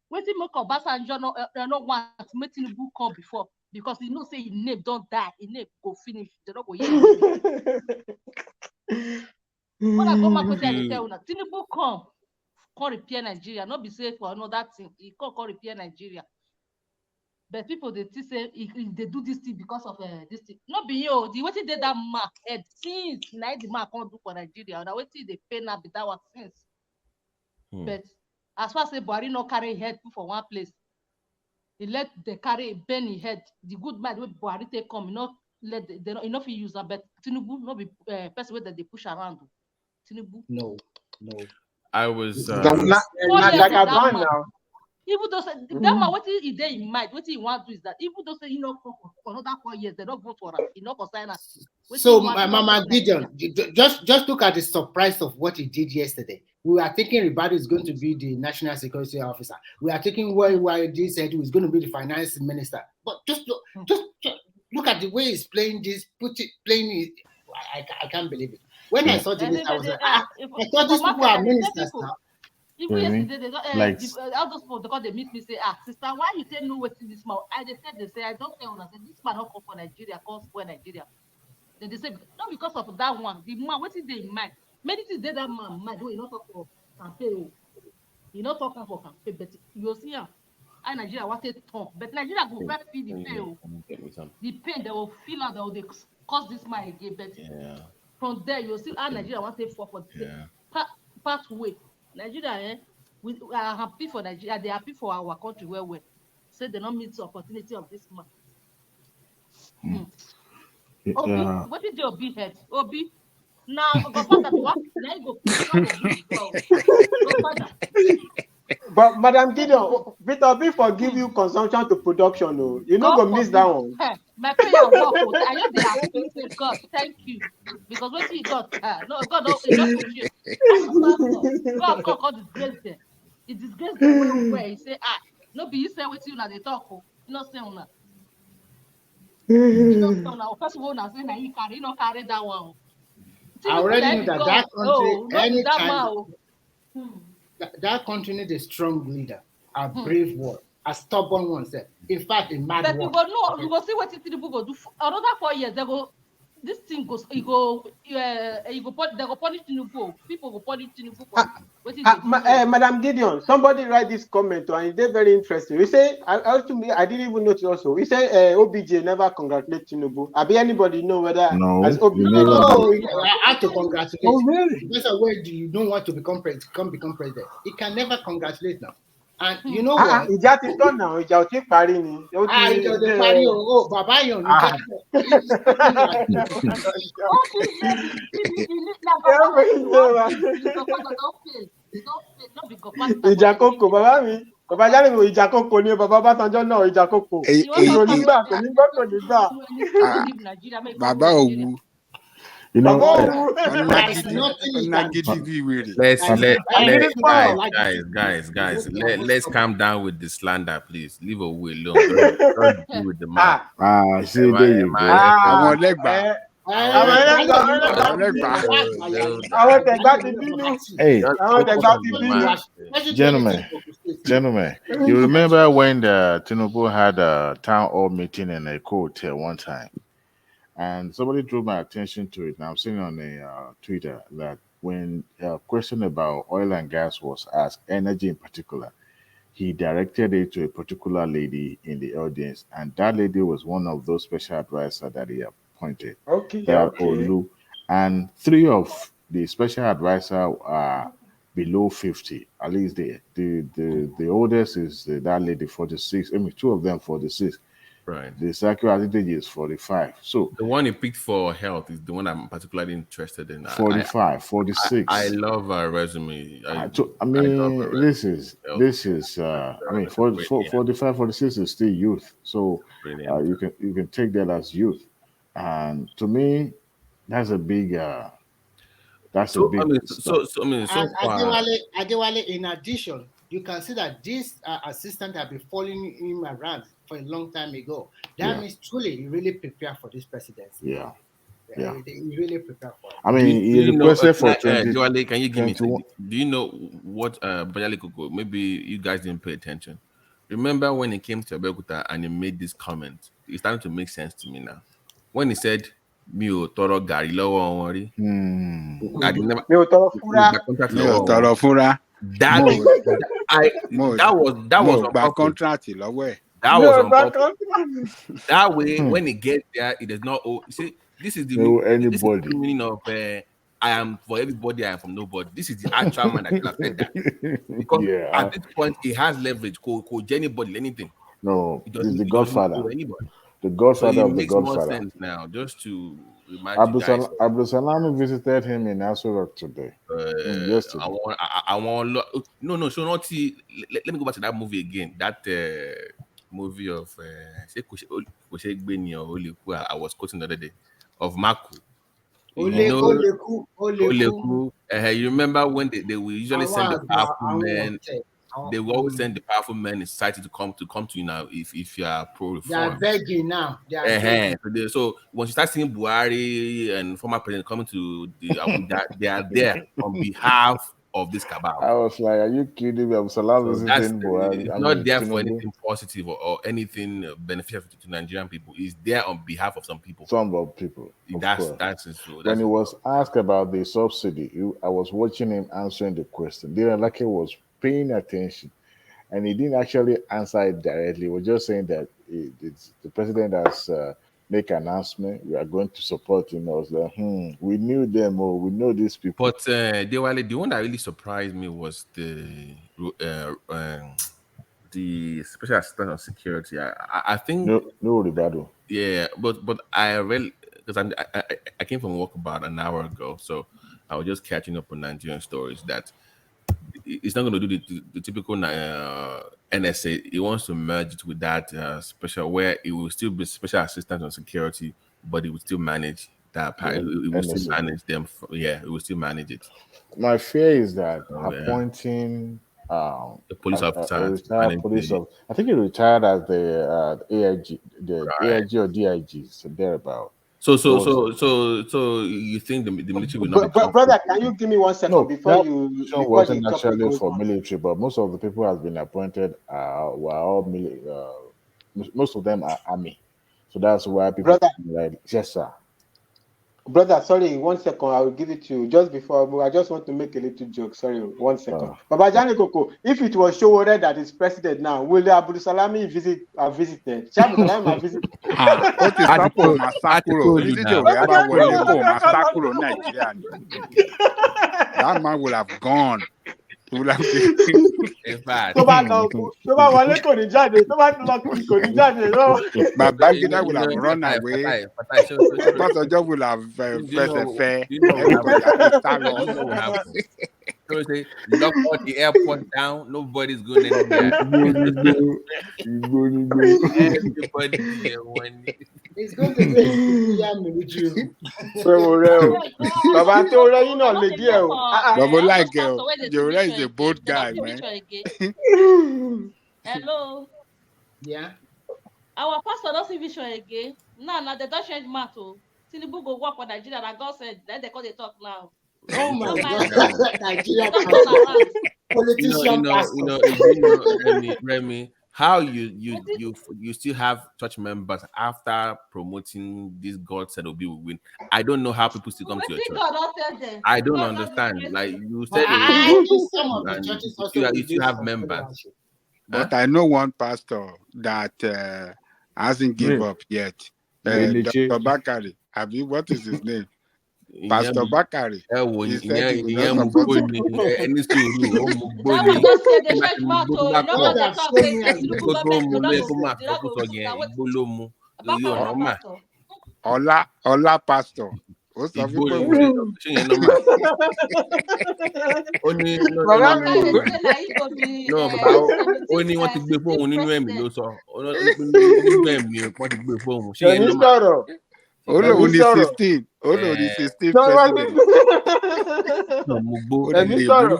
what's the make Obasanjo no want to make Tinubu come before because he know say his name don't die, his name go finish. They don't go here. When I go back to tell you, Tinubu come repair Nigeria, not be safe for another thing. He come repair Nigeria. But people they say they do this thing because of this thing. Not be you. The way they that mark head since night the mark can't do for Nigeria. Now what they pay now be that one since. But as far as the Buhari no carry head for one place, he let the carry Benny head. The good man with Buhari take come, not let they not enough use that. But Tinubu not be person that they push around. Tinubu. No. I was. Even though that man, what he did in mind, what he want to do is that even though say he not for another 4 years, they don't vote for him. He not for sign us. So, Mama Gideon, just look at the surprise of what he did yesterday. We are thinking everybody is going to be the national security officer. We are thinking why he said he was going to be the finance minister. But just look at the way he's playing this. I can't believe it. When I saw this, I was like, I thought these people are ministers now. Even yesterday, they all those people they meet me say, sister, why you say no what's in this man? They say, I don't tell them. This man not come for Nigeria, comes for Nigeria. Then they say, not because of that one. The man, what is they in mind? Many things that man might do, he not talk for campaign. He not talking for campaign, but you see him. I Nigeria want to talk, but Nigeria go back feel the pain. The pain they will feel out, they will cause this man again. But from there, you see how Nigeria want to fall for pathway. Nigeria, we are happy for Nigeria. They are happy for our country where we say they don't meet the opportunity of this man. Obi, what did your Obi head? Obi, now But Madam Gideon, Peter, forgive you consumption to production. No, you not gonna miss that one. My prayer work. I know they are saying God, thank you, because what he got, no, God don't appreciate. God disgrace them. He disgrace them where he say, no be you say what you na they talk. You not say una. You not say una. First of all, na say na he carry, not carry that one. I already know that country, that country needs a strong leader, a brave one, a stubborn one. In fact, a mad one. But you go see what Tinubu go do. Another 4 years, they go. This thing goes. They go punish Tinubu. People go punish Tinubu. Madam Gideon, somebody write this comment and they're very interesting. We say, I didn't even notice also. We say OBJ never congratulate Tinubu. Anybody know whether as OBJ? No, I had to congratulate. Oh, really? Because of where you don't want to become president. He can never congratulate now. And you know what? He just is done now. He just keep partying. Baba Yon. Ìjàkókò bàbá mi bàbá jáde mi ìjàkókò ni bàbá Bátànjọ́ náà ìjàkókò kò nígbà. Bàbá Òwu You know, There's nothing let's calm down with the slander, please. Leave away alone. Don't deal with the man. See, there you go. Hey, gentlemen, you remember when the Tinubu had a town hall meeting in a hotel one time, and somebody drew my attention to it, and I'm seeing on a Twitter that when a question about oil and gas was asked, energy in particular, he directed it to a particular lady in the audience, and that lady was one of those special advisors that he appointed. Olu, and 3 of the special advisors are below 50. At least the oldest is that lady 46. I mean, 2 of them 46. Right. The psychoactivity is 45. So the one he picked for health is the one I'm particularly interested in. 45, 46. I love her resume. This is I mean 45, 46 is still youth. So you can take that as youth. And to me, that's a big so far. Adewale, in addition, you can see that this assistant have been following him around for a long time ago. That means truly he really prepared for this presidency. Yeah. He really prepared for it. I mean, he requested for 20. Can you give me? Do you know what Bajali Koko? Maybe you guys didn't pay attention. Remember when he came to Abeokuta and he made this comment? It's starting to make sense to me now. When he said, "Mi ò tọrọ gàrí lọ́wọ́ wọn rí." That was on contract. That was on purpose. That way, when he gets there, it does not. See, this is the meaning of I am for everybody, I am from nobody. This is the actual man that should have said that. Because at this point, he has leverage. Could anybody anything? No, he's the Godfather. The Godfather of the Godfather. More sense now, just to remind you guys. Abdul Salam visited him in Asurok today. Yesterday. No. So not see. Let me go back to that movie again. That movie of I was quoting the other day of Maku. Oleku. You remember when they will usually send the powerful men. They will always send the powerful men in society to come to you now if you are pro-reform. They are begging now. So once you start seeing Buhari and former president coming to they are there on behalf of this cabal. I was like, are you kidding me? I'm visiting Buhari. It's not there for anything positive or anything beneficial to Nigerian people. It's there on behalf of some people. Some of people. That's when he was asked about the subsidy, I was watching him answering the question. Direlake was paying attention, and he didn't actually answer it directly. He was just saying that the president has make an announcement. We are going to support him. I was like, we knew them, or we know these people. But Dewale, the one that really surprised me was the special assistant on security. I think no Ribado. Yeah, but I really, because I came from work about an hour ago, so I was just catching up on Nigerian stories that it's not going to do the typical NSA. He wants to merge it with that special, where it will still be special assistant on security, but it will still manage that part. It will still manage them. It will still manage it. My fear is that appointing the police officer, I think he retired as the AIG, AIG or DIG, so thereabout. So you think the military will not? Brother, can you give me 1 second before you? Wasn't actually for military, but most of the people has been appointed were all most of them are army, so that's why people. Like, yes, sir. Brother, sorry, 1 second. I will give it to you just before. I just want to make a little joke. Sorry, 1 second. Baba Jani Koko, if it was Showore that is president now, will Abdul Salami visited? Shabu Salami have visited. That man will have gone. In fact, Babangida will have run away. Pasajo will have first affair. So they lock all the airport down. Nobody's going anywhere. It's going to be Bàbá tó rẹ́yìn náà lè díẹ̀ o. Bàbá like Jewure is a bold guy, man. Hello. Yeah. Our pastor don't see vision again. Now they don't change matter. Tinubu go work for Nigeria. And God said, let they call the talk now. Oh my God. Nigeria politician. Remy, how you still have church members after promoting this God said will be win. I don't know how people still come to your church. I don't understand. Like you said, some of the churches also you still have members. But I know one pastor that hasn't given up yet. Dr. Bakari. What is his name? Pastor Bakari. He said he will not support Ola pastor. Only want to gbé fóun nínú ẹ̀mí ló sọ. Nínú ẹ̀mí wọ́n ti gbé fóun. Ṣé yẹn normal? Olóhùn ní 16. Olóhùn ní 16 president. Ẹ̀mí sọ̀rọ̀.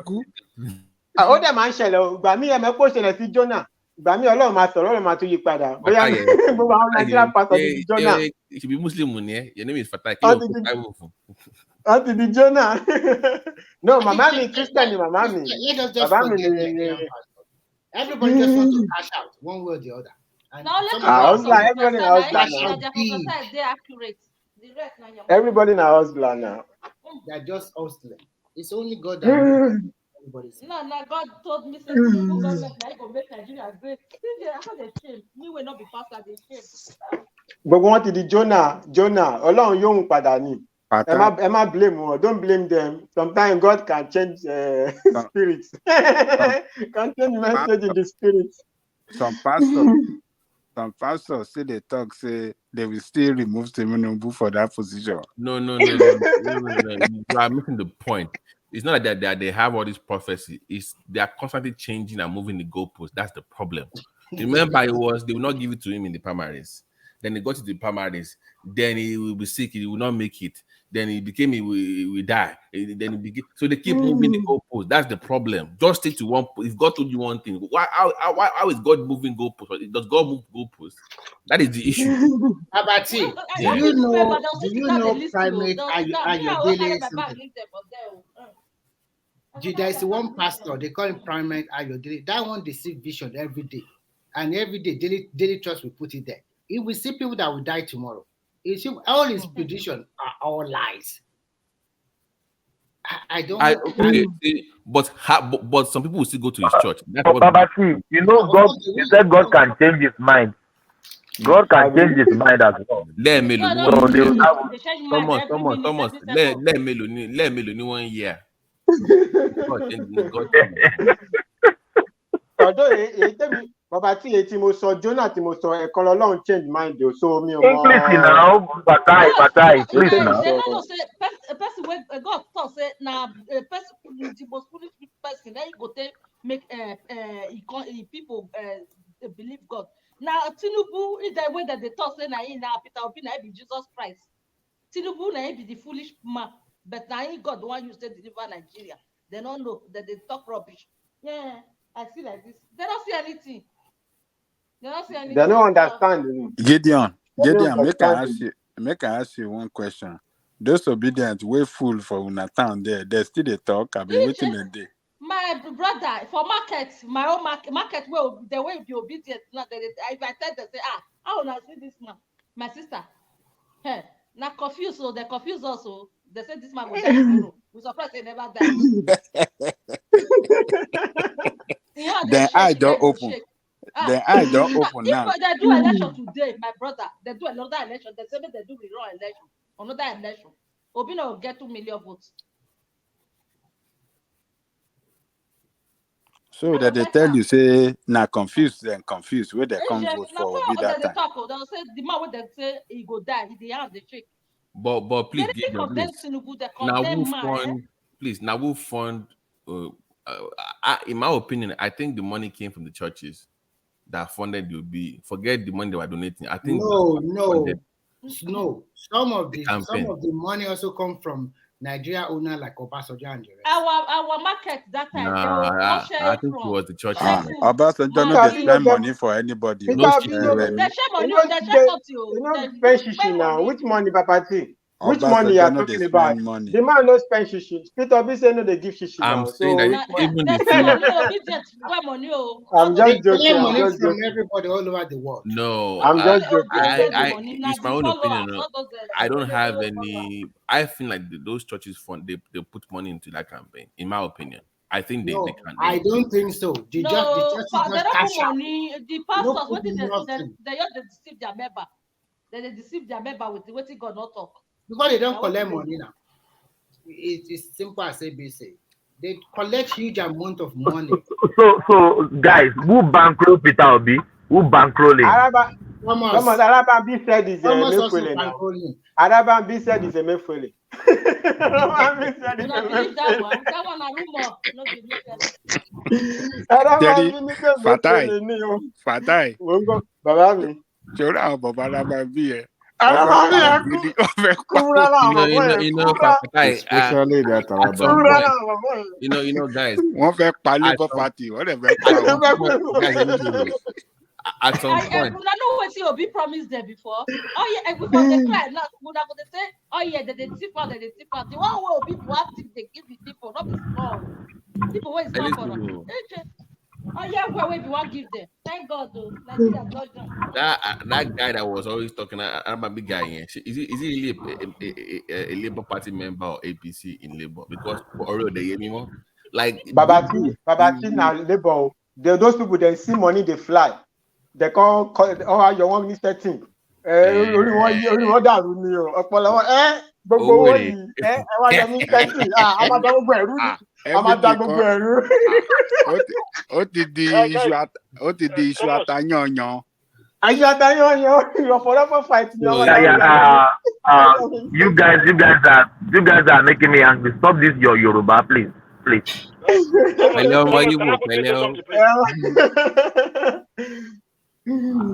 Ó dẹ̀ máa ń ṣẹlẹ̀ o. Ìgbà míì ẹ̀mẹ́ kó ṣẹlẹ̀ sí Jonah. Ìgbà míì Ọlọ́run máa sọ̀rọ̀, Ọlọ́run máa tún yí padà. Bóyá gbogbo àwọn Nàìjíríà pásọ̀ ti di Jonah. She be Muslim ni ẹ. Your name is Fatai. Kí ló kó táìmù fún? Ó ti di Jonah. No, màmá mi Christian ni màmá mi. Bàbá mi ni. Everybody just wants to cash out one way or the other. Everybody now hustler now. They're just hustling. It's only God that everybody's. No, God told me say government I go make Nigeria great. How they change? Me will not be faster they change. But we want to the Jonah. Ọlọ́run yóò mú padà ni. Ẹ má blame wọn. Don't blame them. Sometimes God can change spirits. Can change message in the spirit. Some pastors say they talk, say they will still remove Tinubu for that position. No. You are missing the point. It's not like that they have all this prophecy. It's they are constantly changing and moving the goalposts. That's the problem. Remember, they will not give it to him in the primaries. Then he got to the primaries. Then he will be sick. He will not make it. Then he will die. Then so they keep moving the goalposts. That's the problem. Just stick to one. If God told you one thing, how is God moving goalposts? Does God move goalposts? That is the issue. Abati, do you know primate Ayodele? There is one pastor, they call him primate Ayodele. That one they see vision every day. And every day, daily trust will put it there. If we see people that will die tomorrow, all his predictions are all lies. I don't know. But some people will still go to his church. That's what Babati, you know, God, he said God can change his mind. God can change his mind as well. Let me Thomas. Let me 1 year. Bàbá tí èyí tí mo sọ Jonah tí mo sọ ẹ̀kọ́ lọ́lọ́run change mind o so mi ò mọ. English now, Fatai, please now. They no say person wey God talk say na person the most foolish person then you go take make people believe God. Now Tinubu is the way that they talk say na him na Peter Obi na be Jesus Christ. Tinubu na be the foolish man, but na him God the one you say deliver Nigeria. They don't know that they talk rubbish. Yeah, I feel like this. They don't see anything. They don't understand. Gideon, make I ask you one question. Those obedient way full for Unatan there, they still they talk. I've been waiting a day. My brother, for market, my own market well, the way you be obedient. Not that if I tell them say, I will not see this man, my sister. Hey, not confused, so they confused also. They say this man will die tomorrow. We surprised they never die. Then I don't open. Then I don't open now. If they do election today, my brother, they do another election. They say they do withdraw election, another election. Obina will get 2 million votes. So that they tell you say now confused, then confused where they come vote for Obi that time. They'll say the man when they say he go die, he have the trick. But please give them this. Now who fund in my opinion, I think the money came from the churches that funded the OB. Forget the money they were donating. I think no. No, some of the campaign. money also come from Nigeria owner like Obasanjo and the rest. Our market that time. Nah, I think it was the church. Obasanjo no dey spend money for anybody. No They share money. They share something. Spend shishi now. Which money, Papa T? Which money you are talking about? Money. The man no spend shishi. Peter Obi say no, they give shishi I'm now. saying So that even they the spend money. Money. I'm just joking. Money I'm just from joking. everybody all over the world. No, I'm just joking. it's my own opinion. No. I don't have any. I feel like those churches fund they put money into that campaign. In my opinion, I think they can. I don't think so. They don't put money. The pastors, what is they just deceive their member. They deceive their member with what God not talk. Because they don't collect money now. It's simple as ABC. They collect huge amount of money. So guys, who bankroll Peter Obi? Who bankroll him? Thomas Araban said is a Mefwele now. Araban said is a Mefwele. Fatai. Baba mi. Chora àwọn bàbá Araban bí ẹ. Especially that guys. Wọ́n fẹ́ pa Labour Party. Wọ́n dẹ̀ fẹ́ pa at some point. I know what you be promised there before. Oh yeah, before they cry now, would have to say, oh yeah, they tip out. The one will be active, they give the people, not be small. People always come for them. Oh yeah, where you want give them? Thank God though. That guy that was always talking, I'm a big guy. Is he really a Labour Party member or APC in Labour? Because for all they hear me more. Like Babati now Labour. Those people they see money they fly. They call your one minister team. Only one that we knew. Gbogbo owó yìí ẹ wá jẹ mí kẹ́sì àmàdá gbogbo ẹ̀rú ni àmàdá gbogbo ẹ̀rú. Ó ti di iṣu àtayànyàn. Iṣu àtayànyàn ìrọ̀pọ̀lọpọ̀ fight ni you guys are making me angry. Stop this your Yoruba, please.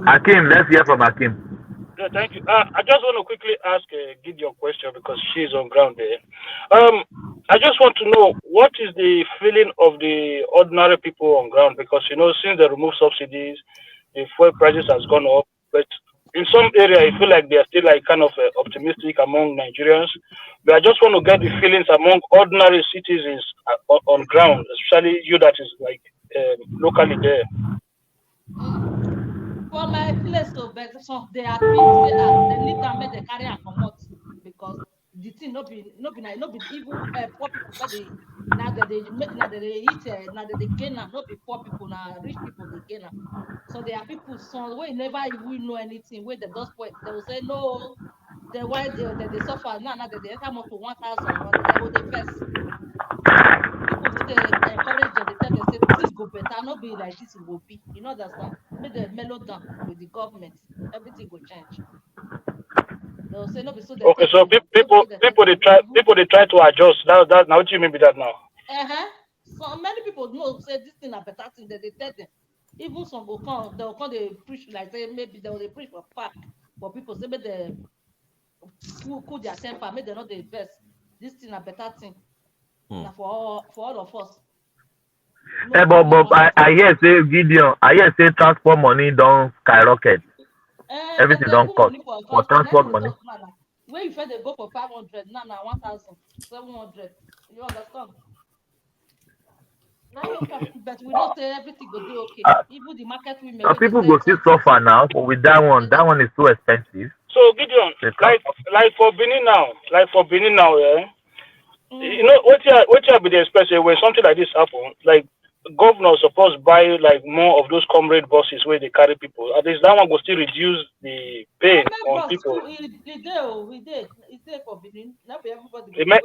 Hakim, let's hear from Hakim. Yeah, thank you. I just want to quickly ask Gideon a question because she's on ground there. I just want to know what is the feeling of the ordinary people on ground because since they remove subsidies, the fuel prices has gone up, but in some area I feel like they are still like kind of optimistic among Nigerians. But I just want to get the feelings among ordinary citizens on ground, especially you that is like locally there. For my place so better, so they are they leave them make they carry and come out because the thing not be even poor people but they now that they eat now that they gain not be poor people now rich people they gain so there are people so we never even know anything where they just point they will say no they why they suffer now that they come up to 1,000 they will the best people still encourage them they tell them say things go better not be like this will be understand. Make the mellow down with the government, everything will change. They'll say no, so okay, so people they try to adjust. That now what you mean by that now? So many people know say this thing a better thing that they tell them. Even some will come, they'll come they preach like say maybe they will preach for fact, but people say make they cool their temper, make they not the best. This thing a better thing. Now for all of us. No, but I hear say Gideon, I hear say transport money don't skyrocket. Everything don't cost for transport money. Where you they go for 500, now 1,700. You understand? But we don't say everything will do okay. Even the market we make. People go still suffer now with that one. That one is too expensive. So Gideon, like for Benin now, yeah. You know what you be the expressing when something like this happen, like governors supposed to buy like more of those comrade buses where they carry people. At least that one will still reduce the pain on people. We did for Benin. Not everybody. But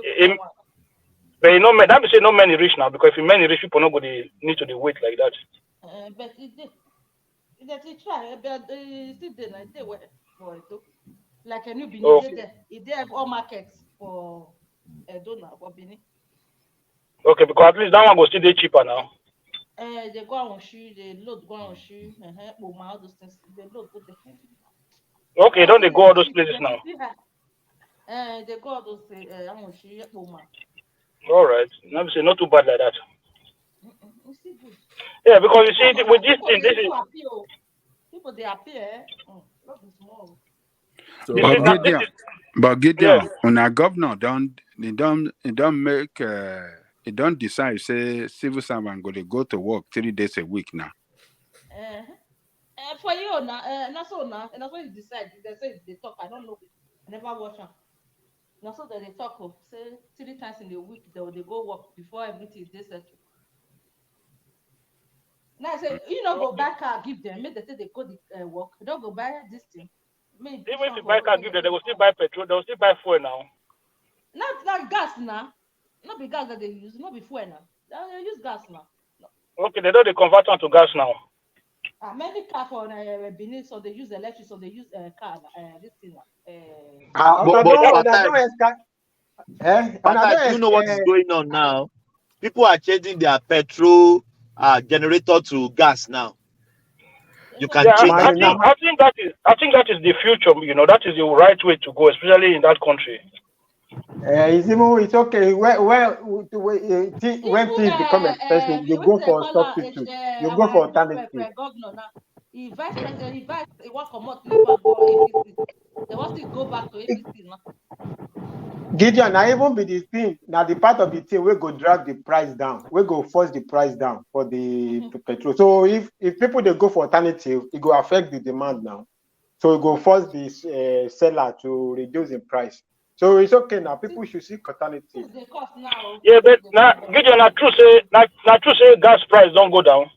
that be say no many rich now because if many rich people nobody need to wait like that. But it did. They try, but still did like they were for it. Like a new Benin, they have all markets for. Okay, because at least that one will still be cheaper now. They go on shoe, they load go on shoe, all those things. They load go there. Okay, don't they go all those places now? They go all those. All right, not say not too bad like that. It's still good. Yeah, because you see, with this thing, this is people they appear. Not small. So, but Gideon, when a governor don't make it don't decide say civil servant go to work 3 days a week now. For you now, not so now, and that's what you decide. They say they talk. I don't know. I never watch them. Now so that they talk of say 3 times in a week they go work before everything they settle. Now I say go buy car give them. Make they say they go the work. They don't go buy this thing. Even if you buy car give them, they will still buy petrol. They will still buy fuel now. Not gas now. Not be gas that they use. Not be fuel now. They use gas now. Okay, they don't convert on to gas now. Many cars for Benin, so they use electric, so they use car. This thing. Do you know what is going on now? People are changing their petrol generator to gas now. You can change I think that is the future. That is the right way to go, especially in that country. It's okay. When things become expensive, you go for substitute. You go for alternative. Governor now, he vice president, he want come out to APC. They want to go back to APC now. Gideon, now even be the thing, now the part of the thing we go drag the price down, we go force the price down for the petrol. So if people they go for alternative, it go affect the demand now. So it go force the seller to reduce the price. So it's okay now. People should see alternative. Yeah, but now Gideon, true say gas price don't go down.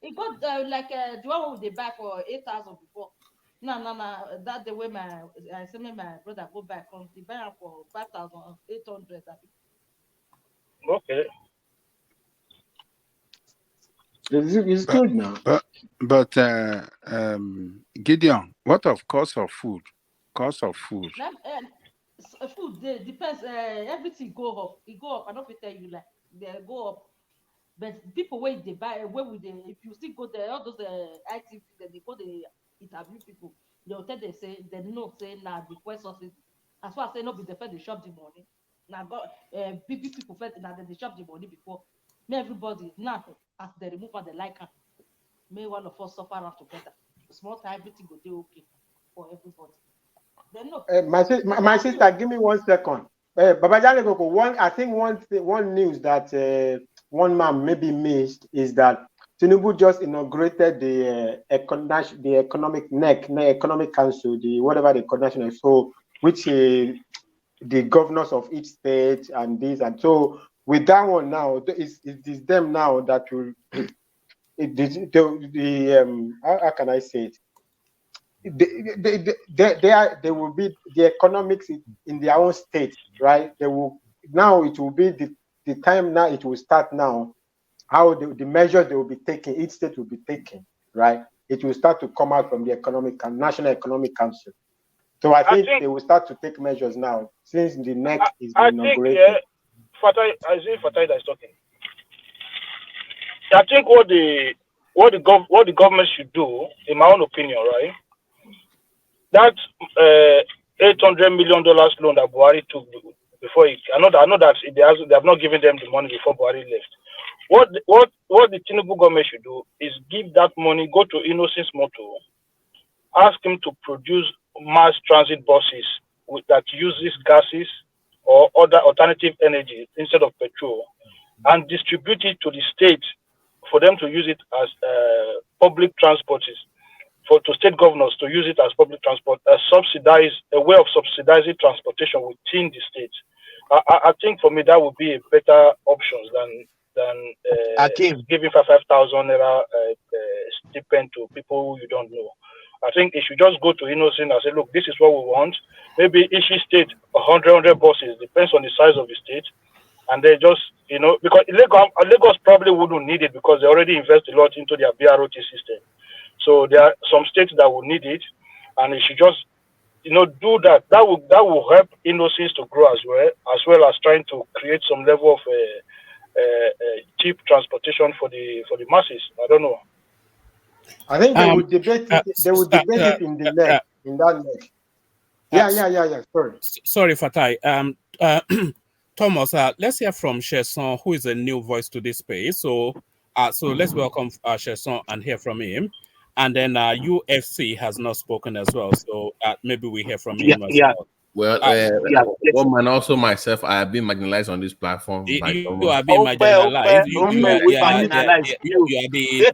It got like the one they buy for 8,000 before. No. That's the way my brother go back from the buy for 5,800. Okay. It's good now. But Gideon, what of cost of food? Cost of food. Food depends. Everything go up. It go up. I don't tell you like they go up. But people where they buy, where would they? If you still go there, all those IT, then they go they interview people. They'll tell they say they know say now the quest sources. As far as they know, be the first they shop the money. Now got big people first now they shop the money before. May everybody now as they remove what they like. May one of us suffer out together. Small time everything go do okay for everybody. My sister, give me 1 second. Babajale Koko, I think one news that one man maybe missed is that Tinubu just inaugurated the economic economic council, the whatever the coordination is, so which the governors of each state and this and so with that one now, it's them now that will how can I say it? They will be the economics in their own state, right? They will now. It will be the time now. It will start now. How the measures they will be taking, each state will be taking, right? It will start to come out from the National Economic Council. So I think they will start to take measures now since the next is inaugurated. I see Fatai that is talking. I think what the government should do, in my own opinion, right? That $800 million loan that Buhari took before I know that they have not given them the money before Buhari left. What the Tinubu government should do is give that money, go to Innocence Motor, ask him to produce mass transit buses that uses gases or other alternative energy instead of petrol, and distribute it to the state for them to use it as public transport. To state governors to use it as public transport, a way of subsidizing transportation within the state. I think for me that would be a better option than giving 5,000 naira stipend to people you don't know. I think it should just go to Innocent and say, look, this is what we want. Maybe each state 100 buses, depends on the size of the state, and they just because Lagos probably wouldn't need it because they already invest a lot into their BROT system. So there are some states that will need it, and it should just, do that. That will help Innocence to grow as well as trying to create some level of cheap transportation for the masses. I don't know. I think they would debate it. They would debate it in the next. in that neck. Yeah. Sorry, Fatai. Thomas, let's hear from Sheson, who is a new voice to this space. So let's welcome Sheson and hear from him. And then UFC has not spoken as well, so maybe we hear from him as well. Well, one man, also myself, I have been marginalized on this platform. You are being marginalized. You are the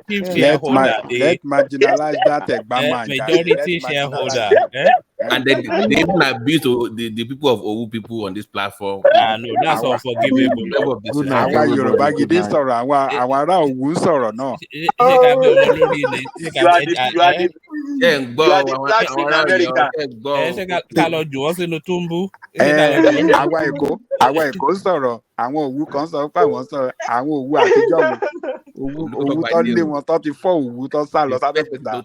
chief shareholder. Let's marginalize that majority shareholder. And they even abuse the people of Owu people on this platform. No, that's unforgivable. Àwọn Èkó sọ̀rọ̀, àwọn Òwu kan sọ pé àwọn sọ̀rọ̀, àwọn Òwu àtijọ́ Òwu tó lé wọn tó ti fọ́ Òwu tó sá lọ sábẹ́ pẹ̀tà.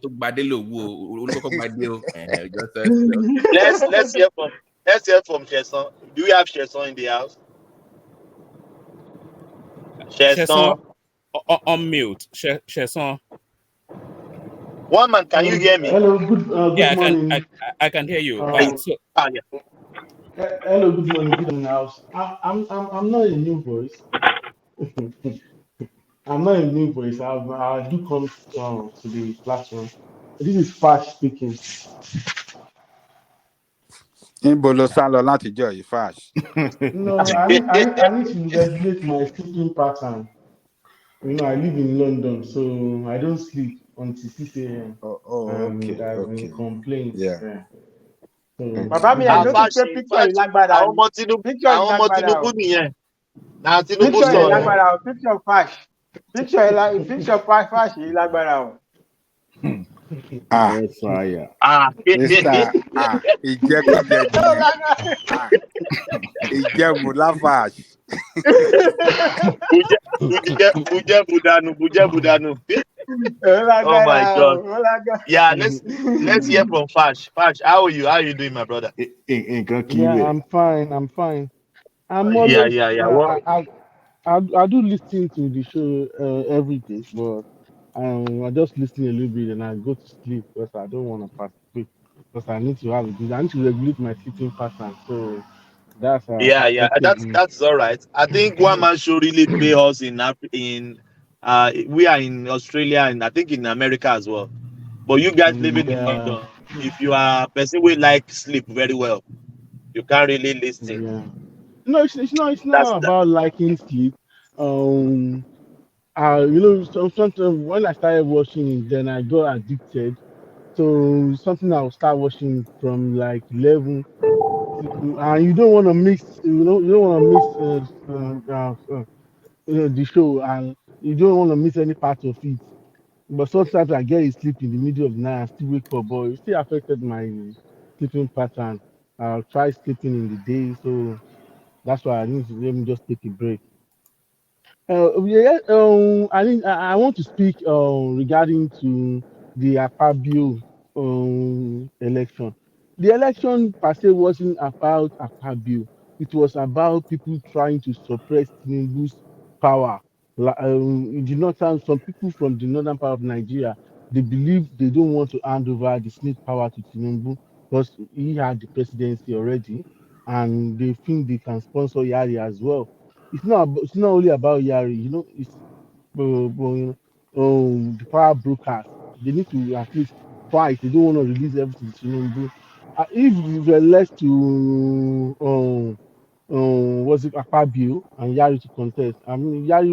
Let's hear from Sheson. Do we have Sheson in the house? Sheson. On mute. Sheson. One man, can you hear me? Hello, good morning. I can hear you. Hello, good morning, house. I'm not a new voice. I'm not a new voice. I do come to the platform. This is Fash speaking. No, I need to regulate my sleeping pattern. You know, I live in London, so I don't sleep until 6 a.m. I've been complaining. Yeah. Bàbá mi, I noticed pé picture ìlágbára. Àwọn ọmọ Tinubu nìyẹn. Na Tinubu sọ̀rọ̀. Picture ìlágbára o, picture Fash. Picture Fash ìlágbára o. Ìjẹ̀bù Lafash. Bujebudanu. Oh my God. Yeah, let's hear from Fash. Fash, how are you? How are you doing, my brother? Yeah, I'm fine. I'm always, I do listen to the show every day, but I just listen a little bit and I go to sleep because I don't want to participate because I need to regulate my sleeping pattern. So that's that's all right. I think one man should really pay us we are in Australia and I think in America as well. But you guys living in London, if you are a person who like sleep very well, you can't really listen. Yeah. No, it's not about liking sleep. You know, sometimes when I started watching, then I got addicted. So something I will start watching from like 11, and you don't want to miss. You don't want to miss the show, and you don't want to miss any part of it. But sometimes I get sleep in the middle of the night and still wake up, but it still affected my sleeping pattern. I'll try sleeping in the day, so that's why I need to let me just take a break. I want to speak regarding to the Akpabio election. The election per se wasn't about Akpabio. It was about people trying to suppress Tinubu's power. It did not sound, some people from the northern part of Nigeria, they believe they don't want to hand over the Senate power to Tinubu because he had the presidency already, and they think they can sponsor Yari as well. It's not only about Yari, you know, it's the power brokers. They need to at least fight. They don't want to release everything to Tinubu. If we were left to was it Akpabio and Yari to contest, I mean Yari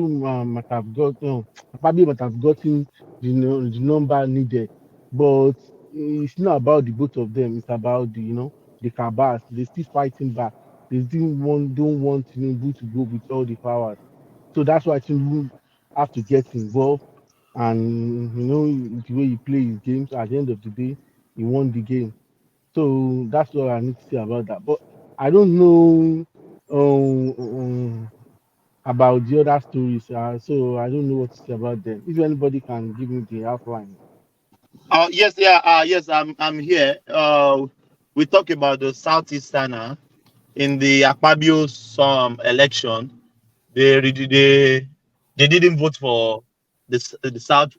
might have got Akpabio might have gotten the number needed, but it's not about the both of them. It's about the cabals. They're still fighting back. They don't want Tinubu to go with all the powers. So that's why Tinubu have to get involved. And the way he plays his games, at the end of the day, he won the game. So that's what I need to say about that. But I don't know about the other stories, so I don't know what to say about them. If anybody can give me the outline. Yes, I'm here. We talk about the Southeasterner in the Akpabio's election. They didn't vote for the South.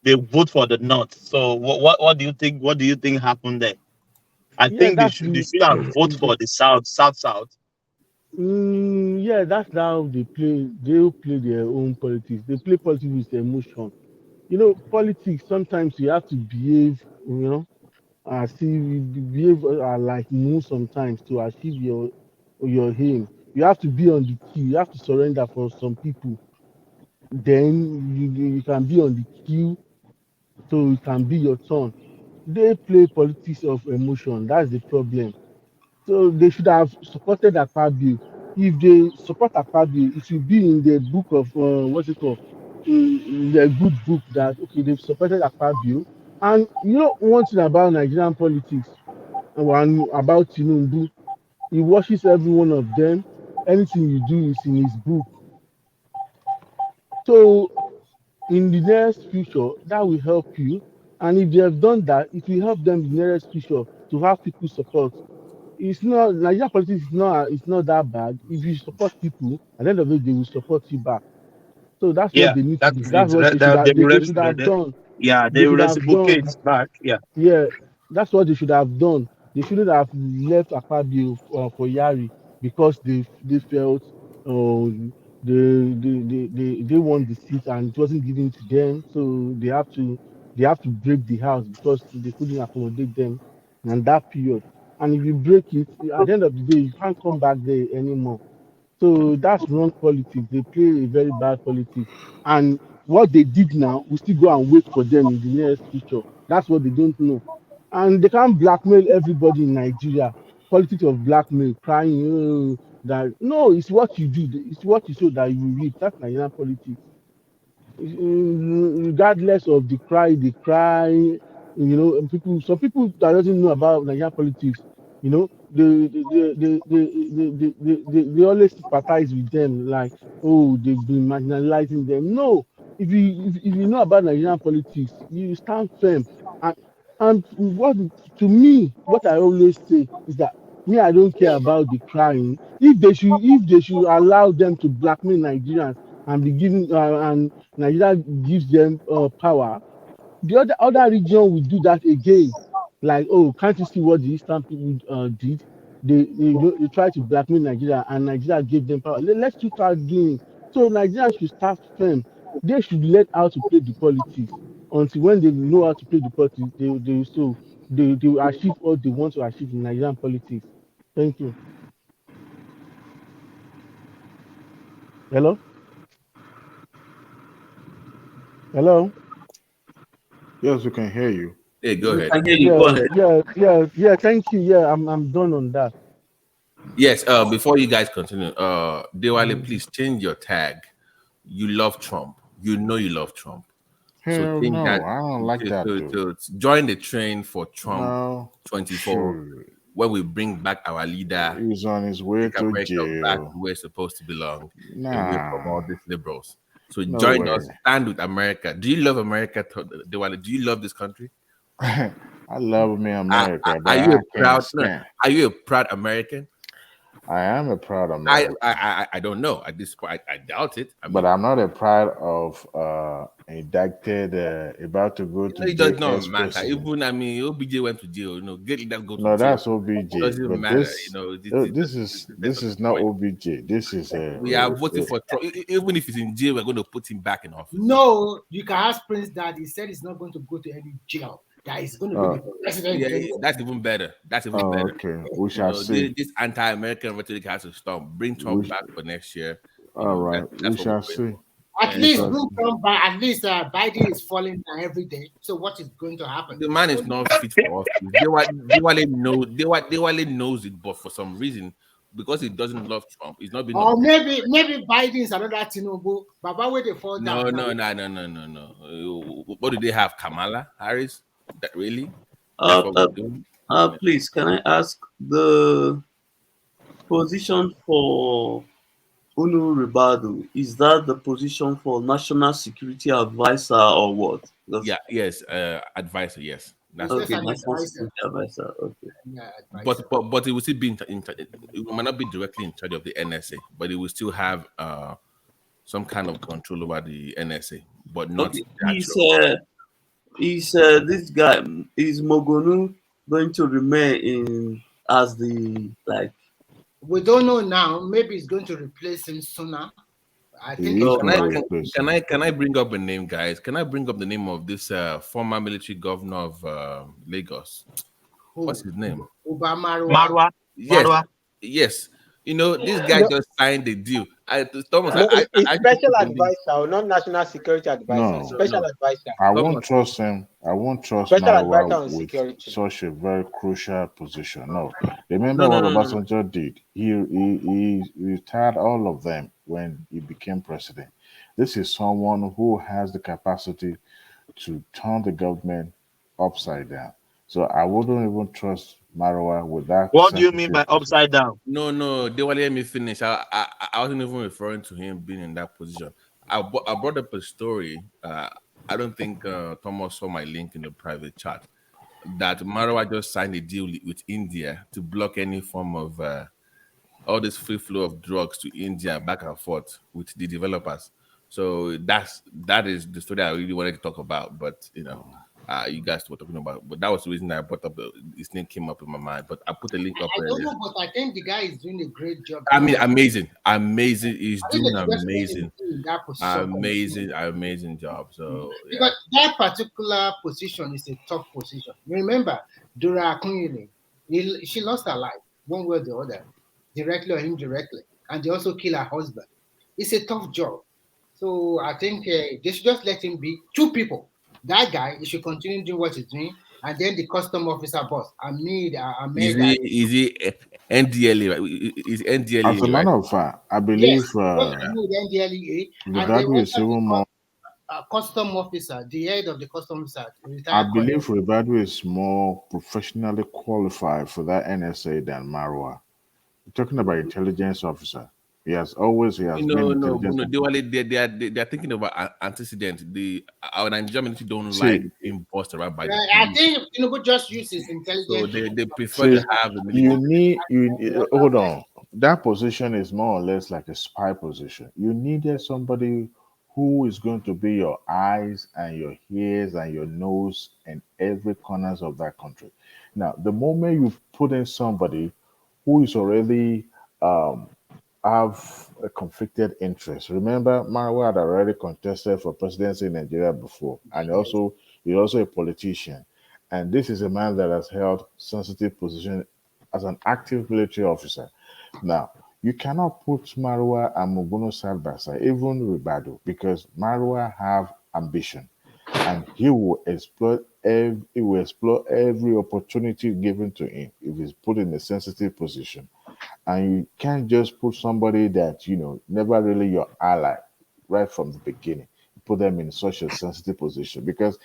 they vote for the North. So what do you think? What do you think happened there? I think they should have vote for the South. Yeah, that's how they play. They play their own politics. They play politics with emotion. Politics. Sometimes you have to behave. As if you behave like move sometimes to achieve your aim. You have to be on the queue. You have to surrender for some people. Then you can be on the queue, so it can be your turn. They play politics of emotion. That's the problem. So they should have supported Akpabio. If they support Akpabio, it will be in the book of what's it called? In the good book that okay, they've supported Akpabio. And one thing about Nigerian politics and about Tinubu, he watches every one of them. Anything you do is in his book. So in the nearest future, that will help you. And if they have done that, it will help them in the nearest future to have people support. It's not Nigerian politics is not that bad. If you support people, at the end of the day, they will support you back. So that's what Yeah, they need to do. that's That's what they should have done. they They should have done. reciprocate back. Yeah. Yeah, that's what they should have done. They shouldn't have left Akpabio for Yari because they felt they won the seat and it wasn't given to them, so they have to break the house because they couldn't accommodate them in that period. And if you break it, at the end of the day, you can't come back there anymore. So that's wrong politics. They play a very bad politics. And what they did now, we still go and wait for them in the nearest future. That's what they don't know. And they can't blackmail everybody in Nigeria. Politics of blackmail, crying, that no, it's what you do, it's what you show that you reap. That's Nigerian politics. Regardless of the cry, they cry. And some people that doesn't know about Nigerian politics, they always sympathize with them, like, oh, they've been marginalizing them. No, if you know about Nigerian politics, you stand firm. And what to me, what I always say is that me, I don't care about the crying. If they should allow them to blackmail Nigerians and be giving and Nigeria gives them power, the other region will do that again. Like, oh, can't you see what the Eastern people did? They tried to blackmail Nigeria, and Nigeria gave them power. Let's keep start doing. So Nigeria should start firm. They should learn how to play the politics. Until when they know how to play the politics, they will achieve all they want to achieve in Nigerian politics. Thank you. Hello. Hello. Yes, we can hear you. Hey, go ahead. I hear you. Go ahead. Yeah. Thank you. Yeah, I'm done on that. Yes. Before you guys continue, Dewale, please change your tag. You love Trump. You know you love Trump. Hell no, I don't like that. To join the train for Trump 24. Sure. When we bring back our leader, he's on his way to jail. Back to where it's supposed to belong. Nah. Away from all these liberals. So join us, stand with America. Do you love America? Do you love this country? I love me America. Are you a proud American? I am a proud American. I don't know at this point. I doubt it. But I'm not a proud of indicted about to go to. It does not matter. Even OBJ went to jail. Get that go to jail. No, that's OBJ. It doesn't matter. This is not OBJ. This is we are voting for Trump. Even if he's in jail, we're going to put him back in office. No, you can ask Prince that he said he's not going to go to any jail. That is going to be the president. Yeah, that's even better. That's even better. Okay, we shall see. This anti-American rhetoric has to stop. Bring Trump back for next year. All right, we shall see. At least Biden is falling down every day. So what is going to happen? The man is not fit for office. Dewale knows it, but for some reason, because he doesn't love Trump, he's not been. Or maybe Biden is another Tinubu. Baba, where they fall down. No. What do they have? Kamala Harris? That really? Please, can I ask the position for Unu Ribadu? Is that the position for national security advisor or what? Yes, advisor. Yes, that's okay. National security advisor. Okay. Yeah, but it will still be it might not be directly in charge of the NSA, but it will still have some kind of control over the NSA, but not. Is this guy, is Mogonu going to remain in as the like? We don't know now. Maybe it's going to replace him sooner. I think it's Can I bring up a name, guys? Can I bring up the name of this former military governor of Lagos? What's his name? Marwa. Yes, yes. You know, this guy just signed the deal. Thomas, it's special advisor, not national security advisor. No, Special advisor. I won't trust him. I won't trust Special advisor Marwa on with security. such a very crucial position. No, remember what Obasanjo did. He retired all of them when he became president. This is someone who has the capacity to turn the government upside down. So I wouldn't even trust Marwa with that. What do you mean by upside down? No, they want to let me finish. I wasn't even referring to him being in that position. I brought up a story. I don't think Thomas saw my link in the private chat. That Marwa just signed a deal with India to block any form of all this free flow of drugs to India back and forth with the developers. So that is the story I really wanted to talk about. But you know, you guys were talking about. But that was the reason I brought up his name came up in my mind. But I put a link up. I don't know, but I think the guy is doing a great job. I mean, amazing. He's doing amazing job. So because that particular position is a tough position. Remember, Dora Akunyili, she lost her life one way or the other, directly or indirectly, and they also killed her husband. It's a tough job. So I think they should just let him be two people. That guy, he should continue doing what he's doing, and then the custom officer boss, is he NDLA? Is NDLA? As a matter of fact, I believe NDLA, Ribadu is even more. Custom officer, the head of the custom officer. I believe Ribadu is more professionally qualified for that NSA than Marwa. We're talking about intelligence officer. He has been. No. They are thinking about antecedent. Our Nigerian military don't like being bossed around by. I think Tinubu just uses intelligence. So they prefer to have the military. Hold on. That position is more or less like a spy position. You needed somebody who is going to be your eyes and your ears and your nose in every corners of that country. Now, the moment you put in somebody who is already have a conflicted interest. Remember, Marwa had already contested for presidency in Nigeria before, and he's also a politician. And this is a man that has held sensitive position as an active military officer. Now, you cannot put Marwa and Muguno side by side, even Ribadu, because Marwa have ambition, and he will explore every opportunity given to him if he's put in a sensitive position. And you can't just put somebody that, never really your ally right from the beginning, put them in such a sensitive position, because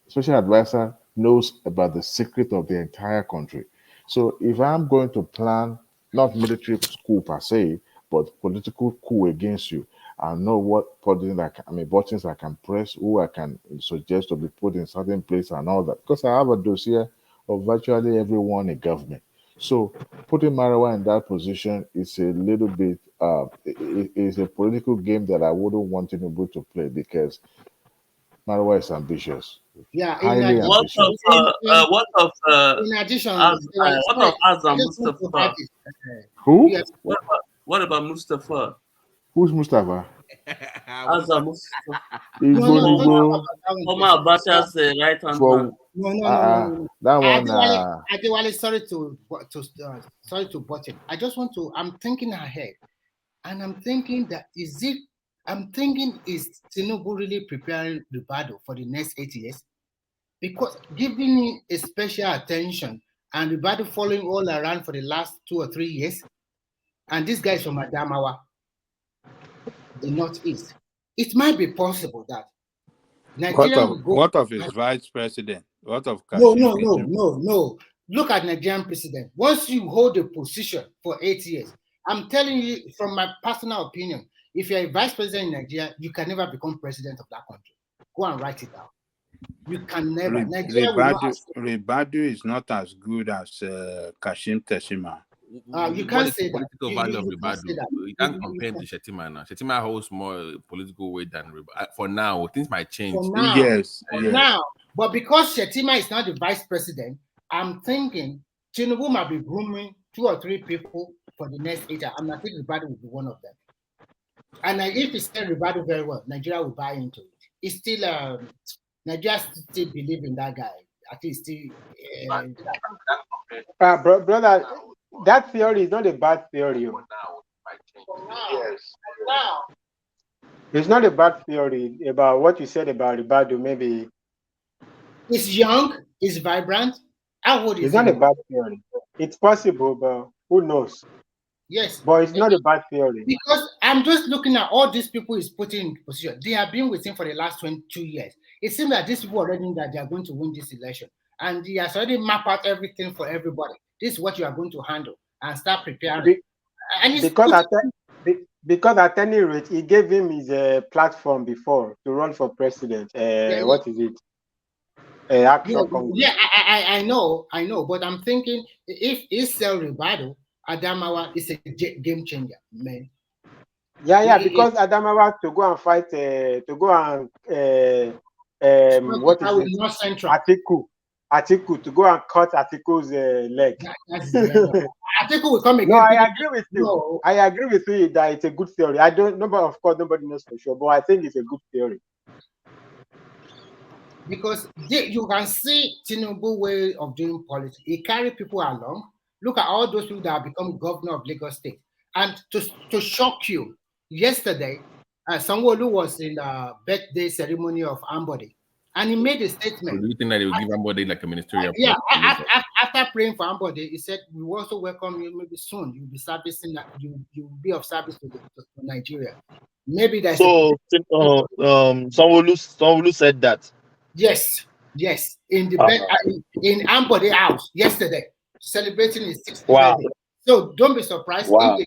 special advisor knows about the secret of the entire country. So if I'm going to plan, not military coup per se, but political coup against you, I know what buttons I can press, who I can suggest to be put in certain place and all that, because I have a dossier of virtually everyone in government. So putting Marwa in that position is a little bit is a political game that I wouldn't want Tinubu to play, because Marwa is ambitious. Yeah, highly ambitious. What of in addition, what of Azam Mustafa? Who? What about Mustafa? Who's Mustafa? Azam Mustafa. Omar Abacha's right hand man. No. That one. Adewale, sorry to butt in. I'm thinking ahead, and I'm thinking is Tinubu really preparing Ribadu for the next 8 years? Because giving him a special attention and Ribadu following all around for the last 2 or 3 years, and this guy is from Adamawa, the Northeast, it might be possible that Nigeria what of his vice president? What of No. Look at Nigerian president. Once you hold a position for 8 years, I'm telling you from my personal opinion, if you're a vice president in Nigeria, you can never become president of that country. Go and write it down. You can never. Ribadu is not as good as Kashim Teshima. You can't say that. Political value of Ribadu. You can't compare him to Shetima now. Shetima holds more political weight than Ribadu. For now, things might change. Yes. Now, But because Shetima is not the vice president, I'm thinking Tinubu might be grooming 2 or 3 people for the next 8 years. I'm not thinking Ribadu will be one of them. And if he said Ribadu very well, Nigeria will buy into it. It's still Nigeria still believe in that guy. At least still. Brother, that theory is not a bad theory. Yes. It's not a bad theory about what you said about Ribadu. Maybe it's young, it's vibrant. How old is it's not a bad theory. It's possible, but who knows? Yes. But it's not a bad theory. Because I'm just looking at all these people he's putting in position. They have been with him for the last 22 years. It seems that these people already know that they are going to win this election. And he has already mapped out everything for everybody. This is what you are going to handle and start preparing. Because at any rate, he gave him his platform before to run for president. What is it? Action Congress. Yeah, I know, but I'm thinking if he sell Ribadu, Adamawa is a game changer, man. Yeah, because Adamawa to go and fight, what is it? Atiku to go and cut Atiku's leg. Atiku will come again. No, I agree with you. No. I agree with you that it's a good theory. I don't know, but of course nobody knows for sure, but I think it's a good theory. Because you can see Tinubu way of doing politics. He carry people along. Look at all those people that have become governor of Lagos State. And to shock you, yesterday, Sanwo-Olu was in the birthday ceremony of Ambode. And he made a statement. So do you think that they will give Ambode like a ministerial post? Yeah, after praying for Ambode, he said, we also welcome you maybe soon. You'll be servicing, you'll be of service to Nigeria. Maybe that's Sanwo-Olu said that. Yes, in the in Ambode house yesterday, celebrating his 60th birthday. So don't be surprised. Wow.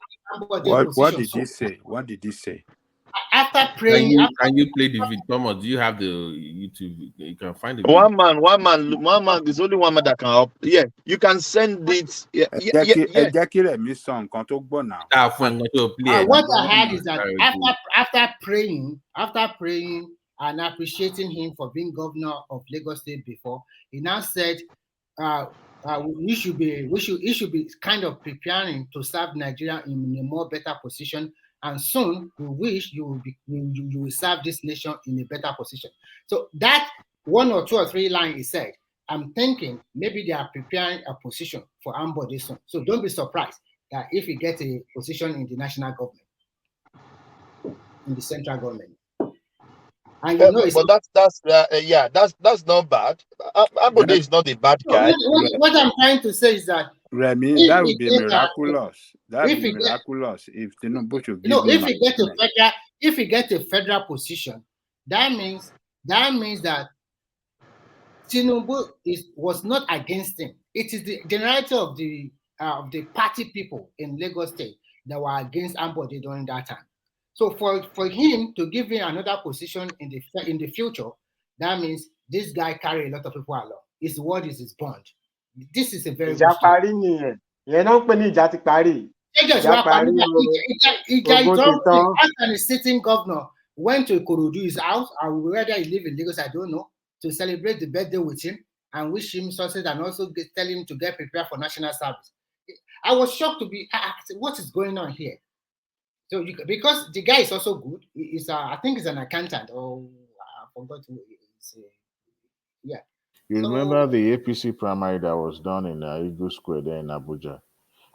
What did he say? What did he say? After praying, can you play the video, Thomas? Do you have the YouTube? You can find it. One man. There's only one man that can help. Yeah, you can send it. Yeah. What I had is that after praying and appreciating him for being governor of Lagos State before, he now said, he should be kind of preparing to serve Nigeria in a more better position. And soon we wish you will serve this nation in a better position. So that 1 or 2 or 3 lines he said, I'm thinking maybe they are preparing a position for Ambode soon. So don't be surprised that if he gets a position in the national government, in the central government. And you know, but that's not bad. Ambode is not a bad guy. What I'm trying to say is that Remy, that would be miraculous. That would be miraculous if Tinubu should give if he gets a federal position, that means that Tinubu was not against him. It is the generality of the party people in Lagos State that were against Ambode during that time. So for him to give him another position in the future, that means this guy carry a lot of people along. His word is his bond. This is a very good the sitting governor went to Ikorodu, his house, or whether he live in Lagos, I don't know, to celebrate the birthday with him and wish him success and also tell him to get prepared for national service. I was shocked to be asked, what is going on here? So because the guy is also good, I think he's an accountant, or I forgot who he is. Yeah. You remember the APC primary that was done in Eagle Square there in Abuja?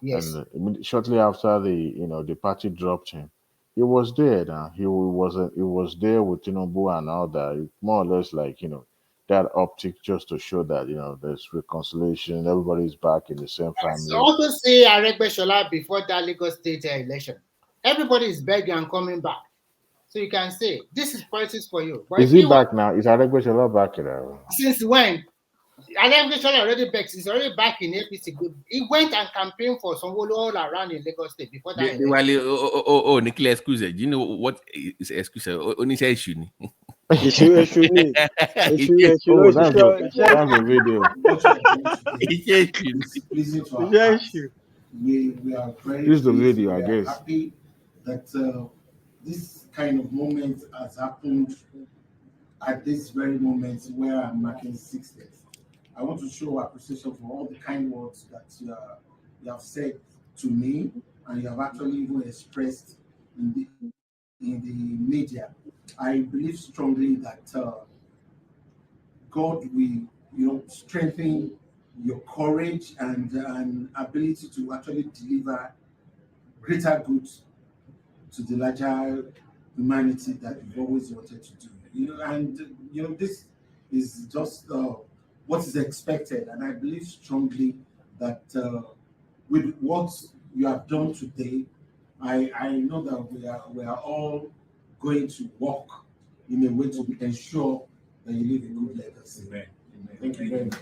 Yes. And shortly after the party dropped him, he was there now. He was there with Tinubu and all that. More or less like that optic just to show that there's reconciliation. Everybody's back in the same family. Also say Aregbesola before that Lagos State election. Everybody is begging and coming back. So you can say, this is politics for you. But is he back now? Is Aregbesola back now? Since when? Aregbesola already back. He's already back in APC. He went and campaigned for Sanwo-Olu all around in Lagos State before that election. Nicola, excuse. Do you know what is excuse? Only say issue. That's a video. We are very this is the video, I guess. Happy that this kind of moment has happened at this very moment where I'm marking 60th. I want to show appreciation for all the kind words that you have said to me, and you have actually even expressed in the media. I believe strongly that God will, strengthen your courage and ability to actually deliver greater goods to the larger humanity that you've always wanted to do. This is just what is expected, and I believe strongly that with what you have done today, I know that we are all going to work in a way to ensure that you leave a good legacy. Amen. Thank you very much.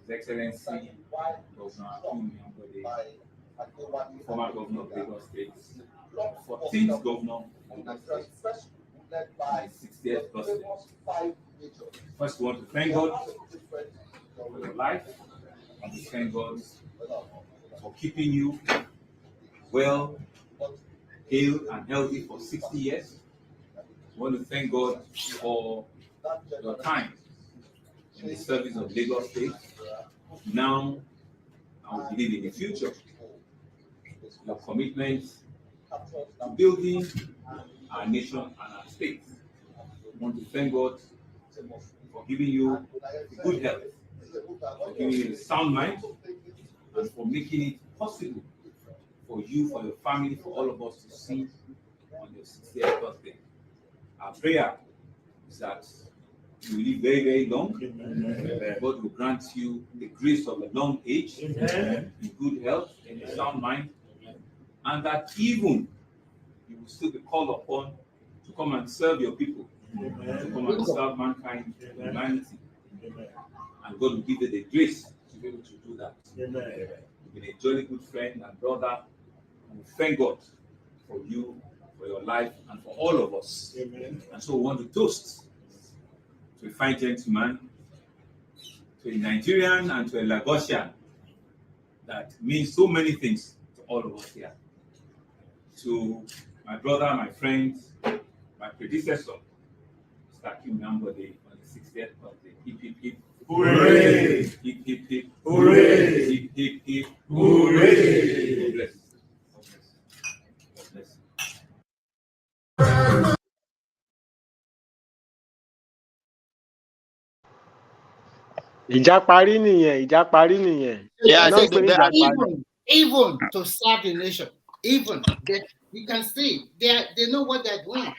His Excellency Governor former governor of Lagos State, 14th governor of Lagos State, 60th birthday. First, we want to thank God for your life, and we thank God for keeping you well, hale, and healthy for 60 years. We want to thank God for your time in the service of Lagos State. Now, and we believe in the future. Your commitment to building our nation and our state. We want to thank God for giving you good health, for giving you a sound mind, and for making it possible for you, for your family, for all of us to see on your 60th birthday. Our prayer is that you will live very, very long. Amen. God will grant you the grace of a long age, in good health, in a sound mind, and that even you will still be called upon to come and serve your people, to come and serve mankind, humanity. And God will give you the grace to be able to do that. You've been a jolly good friend and brother, and we thank God for you, for your life, and for all of us. And so we want to toast to a fine gentleman, to a Nigerian, and to a Lagosian that means so many things to all of us here. To my brother, my friend, my predecessor, Mr. Kim Nambode, on his 60th birthday. Hip, hip, hip. Hooray! Hip, hip, hip. Hooray! Hip, hip, hip. Hooray! God bless. God bless. Ìjà parí nìyẹn. Yeah, even to serve the nation, even you can see they know what they're doing.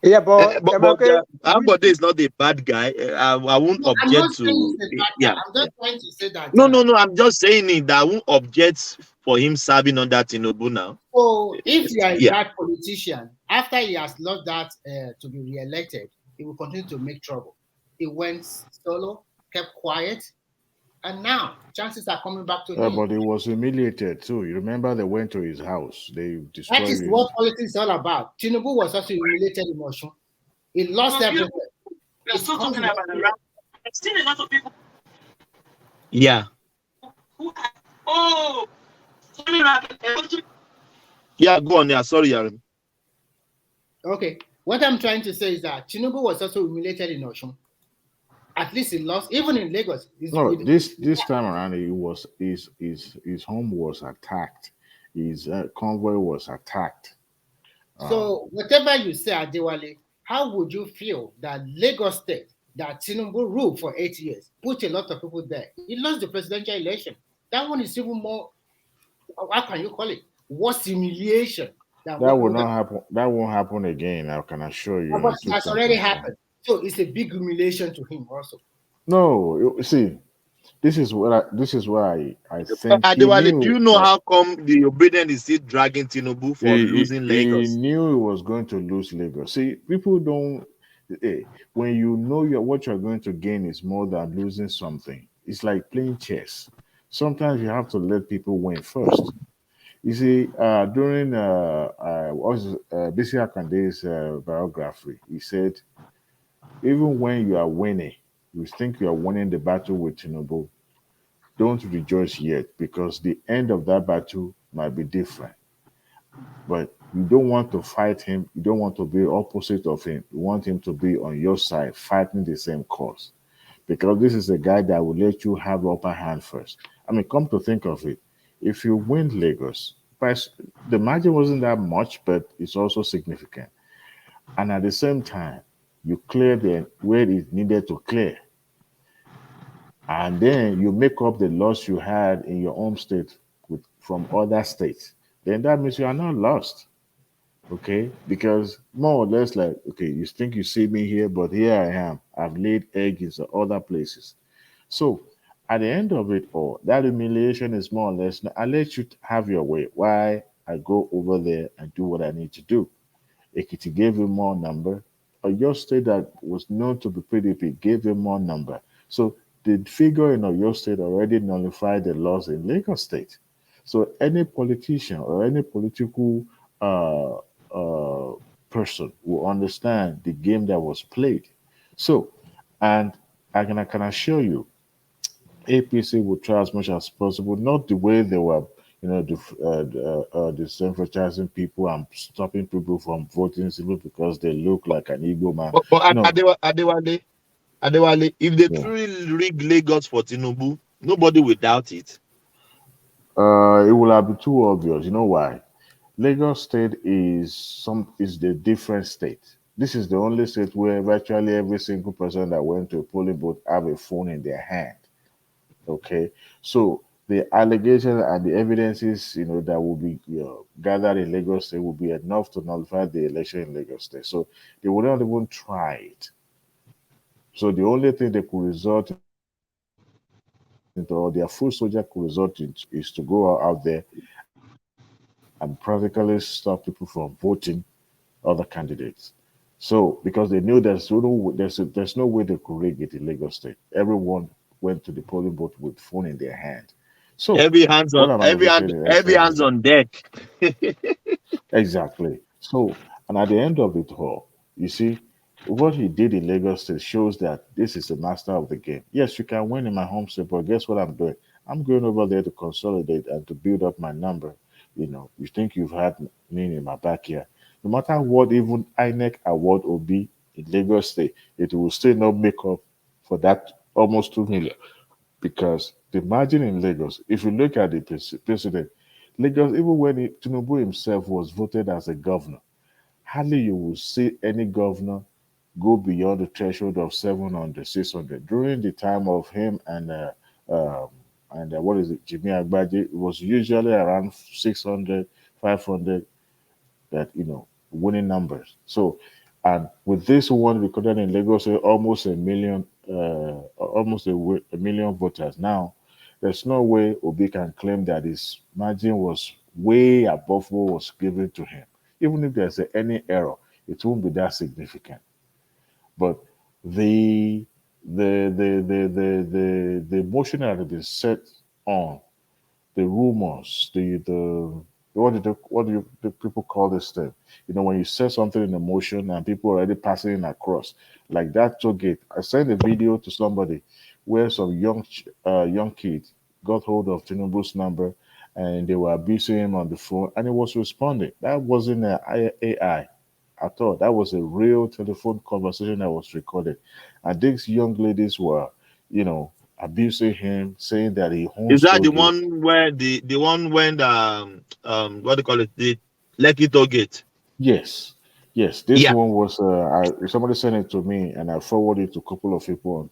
Yeah, but Ambode is not a bad guy. I won't object to. Yeah, I'm just trying to say that. No. I'm just saying it. That I won't object for him serving under Tinubu now. So if you are a bad politician, after he has lost that to be re-elected, he will continue to make trouble. He went solo, kept quiet, and now chances are coming back to him. But he was humiliated too. You remember they went to his house. They destroyed. That is what politics is all about. Tinubu was also humiliated in Motion. He lost everything. We're still talking about the rap. I've seen a lot of people. Yeah. Yeah, go on. Yeah, sorry, Yarim. Okay. What I'm trying to say is that Tinubu was also humiliated in Osun. At least he lost, even in Lagos. This time around, his home was attacked. His convoy was attacked. So whatever you say, Adewale, how would you feel that Lagos State, that Tinubu ruled for 8 years, put a lot of people there? He lost the presidential election. That one is even more, how can you call it? Worse humiliation. That will not happen. That won't happen again. I can assure you. But it has already happened. So it's a big humiliation to him also. No, see, this is why I think. Adewale, do you know how come the Obedient is still dragging Tinubu for losing Lagos? He knew he was going to lose Lagos. See, people don't. When you know what you're going to gain is more than losing something. It's like playing chess. Sometimes you have to let people win first. You see, during Bisi Akande's biography, he said, even when you are winning, you think you are winning the battle with Tinubu, don't rejoice yet, because the end of that battle might be different. But You don't want to fight him. You don't want to be opposite of him. You want him to be on your side, fighting the same cause. Because this is a guy that will let you have the upper hand first. I mean, come to think of it, if you win Lagos, the margin wasn't that much, but it's also significant. And at the same time, you clear the where it needed to clear. And then you make up the loss you had in your home state from other states. Then that means you are not lost. Okay, because more or less, like, okay, you think you see me here, but here I am. I've laid eggs in other places. So at the end of it all, that humiliation is more or less, I let you have your way. Why I go over there and do what I need to do. Ekiti gave him more number. Oyo State that was known to be PDP gave him more number. So the figure in Oyo State already nullified the laws in Lagos State. So any politician or any political uh, uh, person will understand the game that was played. So, and I can assure you, APC will try as much as possible, not the way they were, disenfranchising people and stopping people from voting simply because they look like an Igbo man. But No, Adewale, if they yeah. truly rig Lagos for Tinubu, nobody will doubt it. It will have been too obvious. You know why? Lagos State is the different state. This is the only state where virtually every single person that went to a polling booth have a phone in their hand. Okay, so the allegations and the evidences, that will be gathered in Lagos State will be enough to nullify the election in Lagos State. So they would not even try it. So the only thing they could resort into, or their full soldier could resort into, is to go out there and practically stop people from voting other candidates. So because they knew there's no way they could rig it in Lagos State. Everyone went to the polling booth with phone in their hand. So Every hands what on am I going to say in every essence is hands that on deck. exactly. So, and at the end of it all, you see, what he did in Lagos State shows that this is a master of the game. Yes, you can win in my home state, but guess what I'm doing? I'm going over there to consolidate and to build up my number. You think you've had me in my backyard. No matter what even INEC award will be in Lagos State, it will still not make up for that almost 2 million. Because the margin in Lagos, if you look at the president, Lagos, even when Tinubu himself was voted as a governor, hardly you will see any governor go beyond the threshold of 700, 600. During the time of him and what is it, Jimmy Agbaje, it was usually around 600, 500 that, winning numbers. So, and with this one recorded in Lagos, almost a million, a million voters. Now, there's no way Obi can claim that his margin was way above what was given to him. Even if there's any error, it won't be that significant. But the motion that has been set on the rumors, the what do the people call this thing? When you set something in motion and people are already passing it across, like that toll gate. I sent a video to somebody where some young kids got hold of Tinubu's number and they were abusing him on the phone, and he was responding. That wasn't an AI at all. That was a real telephone conversation that was recorded, and these young ladies were, abusing him, saying that he Is owns that toll the gate. one where the one when what do you call it, the Lekki toll gate? Yes, yes. This Yeah. one was somebody sent it to me, and I forwarded it to a couple of people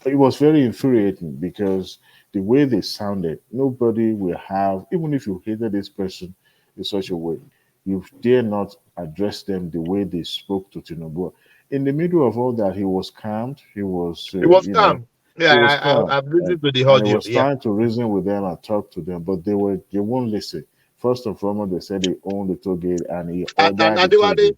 it was very infuriating because the way they sounded, nobody will have, even if you hated this person in such a way, you dare not address them the way they spoke to Tinubu. In the middle of all that, he was calmed. He was, It was calm. he Yeah, was calm, I've listened to the and he audio. was Yeah. trying to reason with them and talk to them, but they won't listen. First and foremost, they said he owned the toll gate and he And ordered the toll Adewale, gate.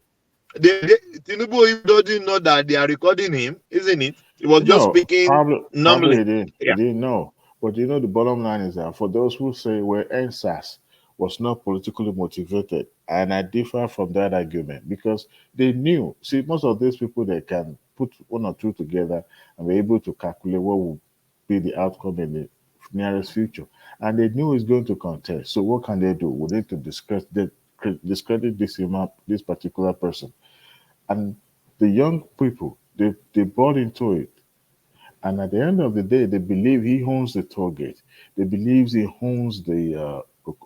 Tinubu even doesn't know that they are recording him, isn't it? He was just No, speaking probably normally. he didn't. He Yeah. didn't know. But the bottom line is that for those who say well, NSAS was not politically motivated, and I differ from that argument because they knew. See, most of these people they can put one or two together and be able to calculate what will be the outcome in the nearest future, and they knew he's going to contest. So what can they do? We need to discredit this particular person, and the young people they bought into it. And at the end of the day, they believe he owns the toll gate. They believe he owns the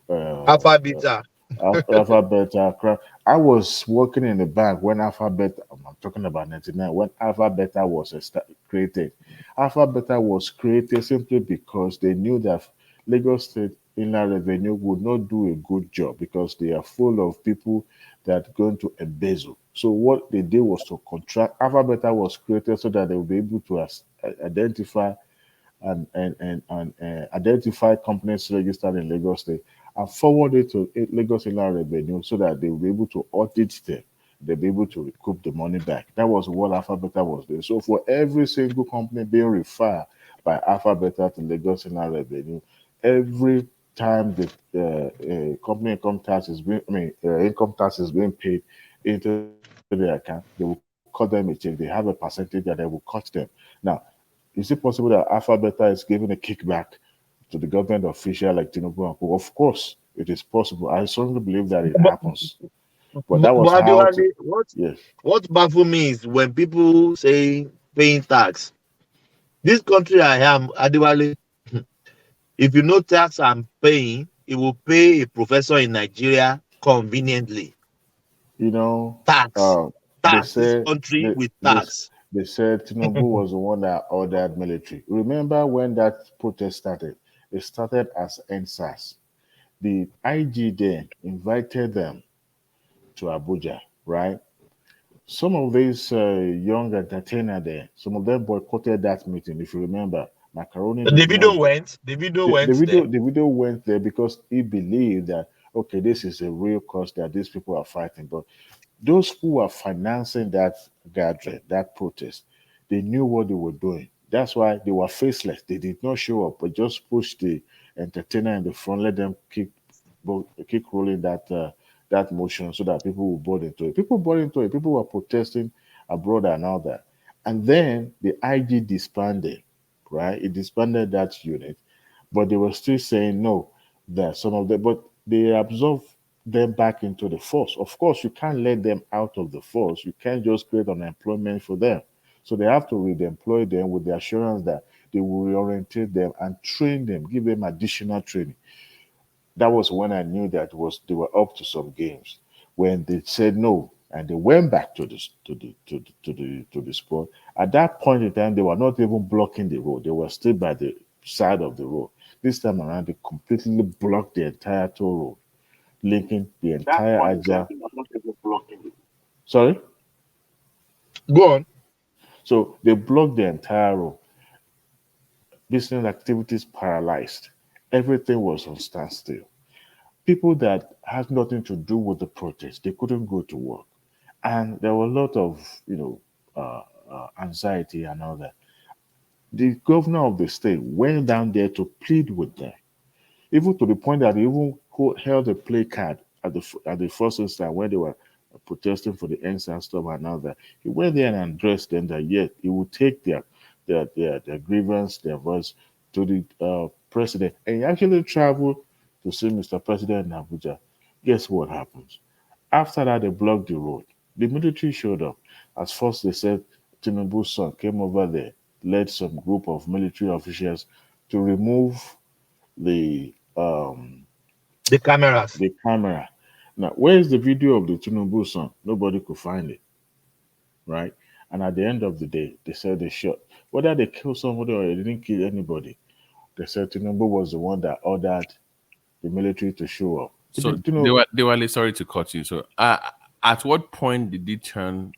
Alpha Beta. Alpha Beta crap. I was working in the bank when Alpha Beta, I'm talking about 99, when Alpha Beta was created. Alpha Beta was created simply because they knew that Lagos State Inland Revenue would not do a good job because they are full of people that are going to embezzle. So what they did was to contract. Alpha Beta was created so that they will be able to identify and identify companies registered in Lagos State and forward it to Lagos Inland Revenue so that they will be able to audit them. They'll be able to recoup the money back. That was what Alpha Beta was doing. So for every single company being referred by Alpha Beta to Lagos Inland Revenue, every time the company income tax is income tax is being paid into their account, they will cut them a check. They have a percentage that they will cut them. Now, is it possible that Alpha Beta is giving a kickback to the government official like Tinubu and Co? Of course, it is possible. I strongly believe that it happens. But that was how. What baffles me is when people say paying tax. This country I am, Adewale, if you know tax I'm paying, it will pay a professor in Nigeria conveniently. You know, tax. This country with tax. They said Tinubu was the one that ordered military. Remember when that protest started? It started as NSAS. The IG then invited them to Abuja, right? Some of these young entertainers there, some of them boycotted that meeting. If you remember, Macaroni. The video went. The video went there because he believed that okay, this is a real cause that these people are fighting. But those who were financing that gathering, that protest, they knew what they were doing. That's why they were faceless. They did not show up, but just pushed the entertainer in the front, let them keep rolling that motion so that people will board into it. People bought into it. People were protesting abroad and all that. And then the IG disbanded, right? It disbanded that unit, but they were still saying no, that some of them, but they absorbed them back into the force. Of course, you can't let them out of the force. You can't just create unemployment for them. So they have to redeploy them with the assurance that they will reorientate them and train them, give them additional training. That was when I knew that they were up to some games. When they said no and they went back to the spot. At that point in time, they were not even blocking the road. They were still by the side of the road. This time around, they completely blocked the entire toll road, linking the entire Aja. Sorry? Go on. So they blocked the entire road. Business activities paralyzed. Everything was on standstill. People that had nothing to do with the protest, they couldn't go to work. And there were a lot of, anxiety and all that. The governor of the state went down there to plead with them, even to the point that he even held a placard at the first instance when they were protesting for the NSAS stuff and all that. He went there and addressed them that yet he would take their grievance, their voice to the president. And he actually traveled to see Mr. President in Abuja. Guess what happens? After that, they blocked the road. The military showed up. At first, they said Tinubu's son came over there, led some group of military officials to remove the cameras. The camera. Now, where's the video of the Tinubu son? Nobody could find it. Right? And at the end of the day, they said they shot. Whether they killed somebody or they didn't kill anybody, they said Tinubu was the one that ordered the military to show up. So they were sorry to cut you. So at what point did it turn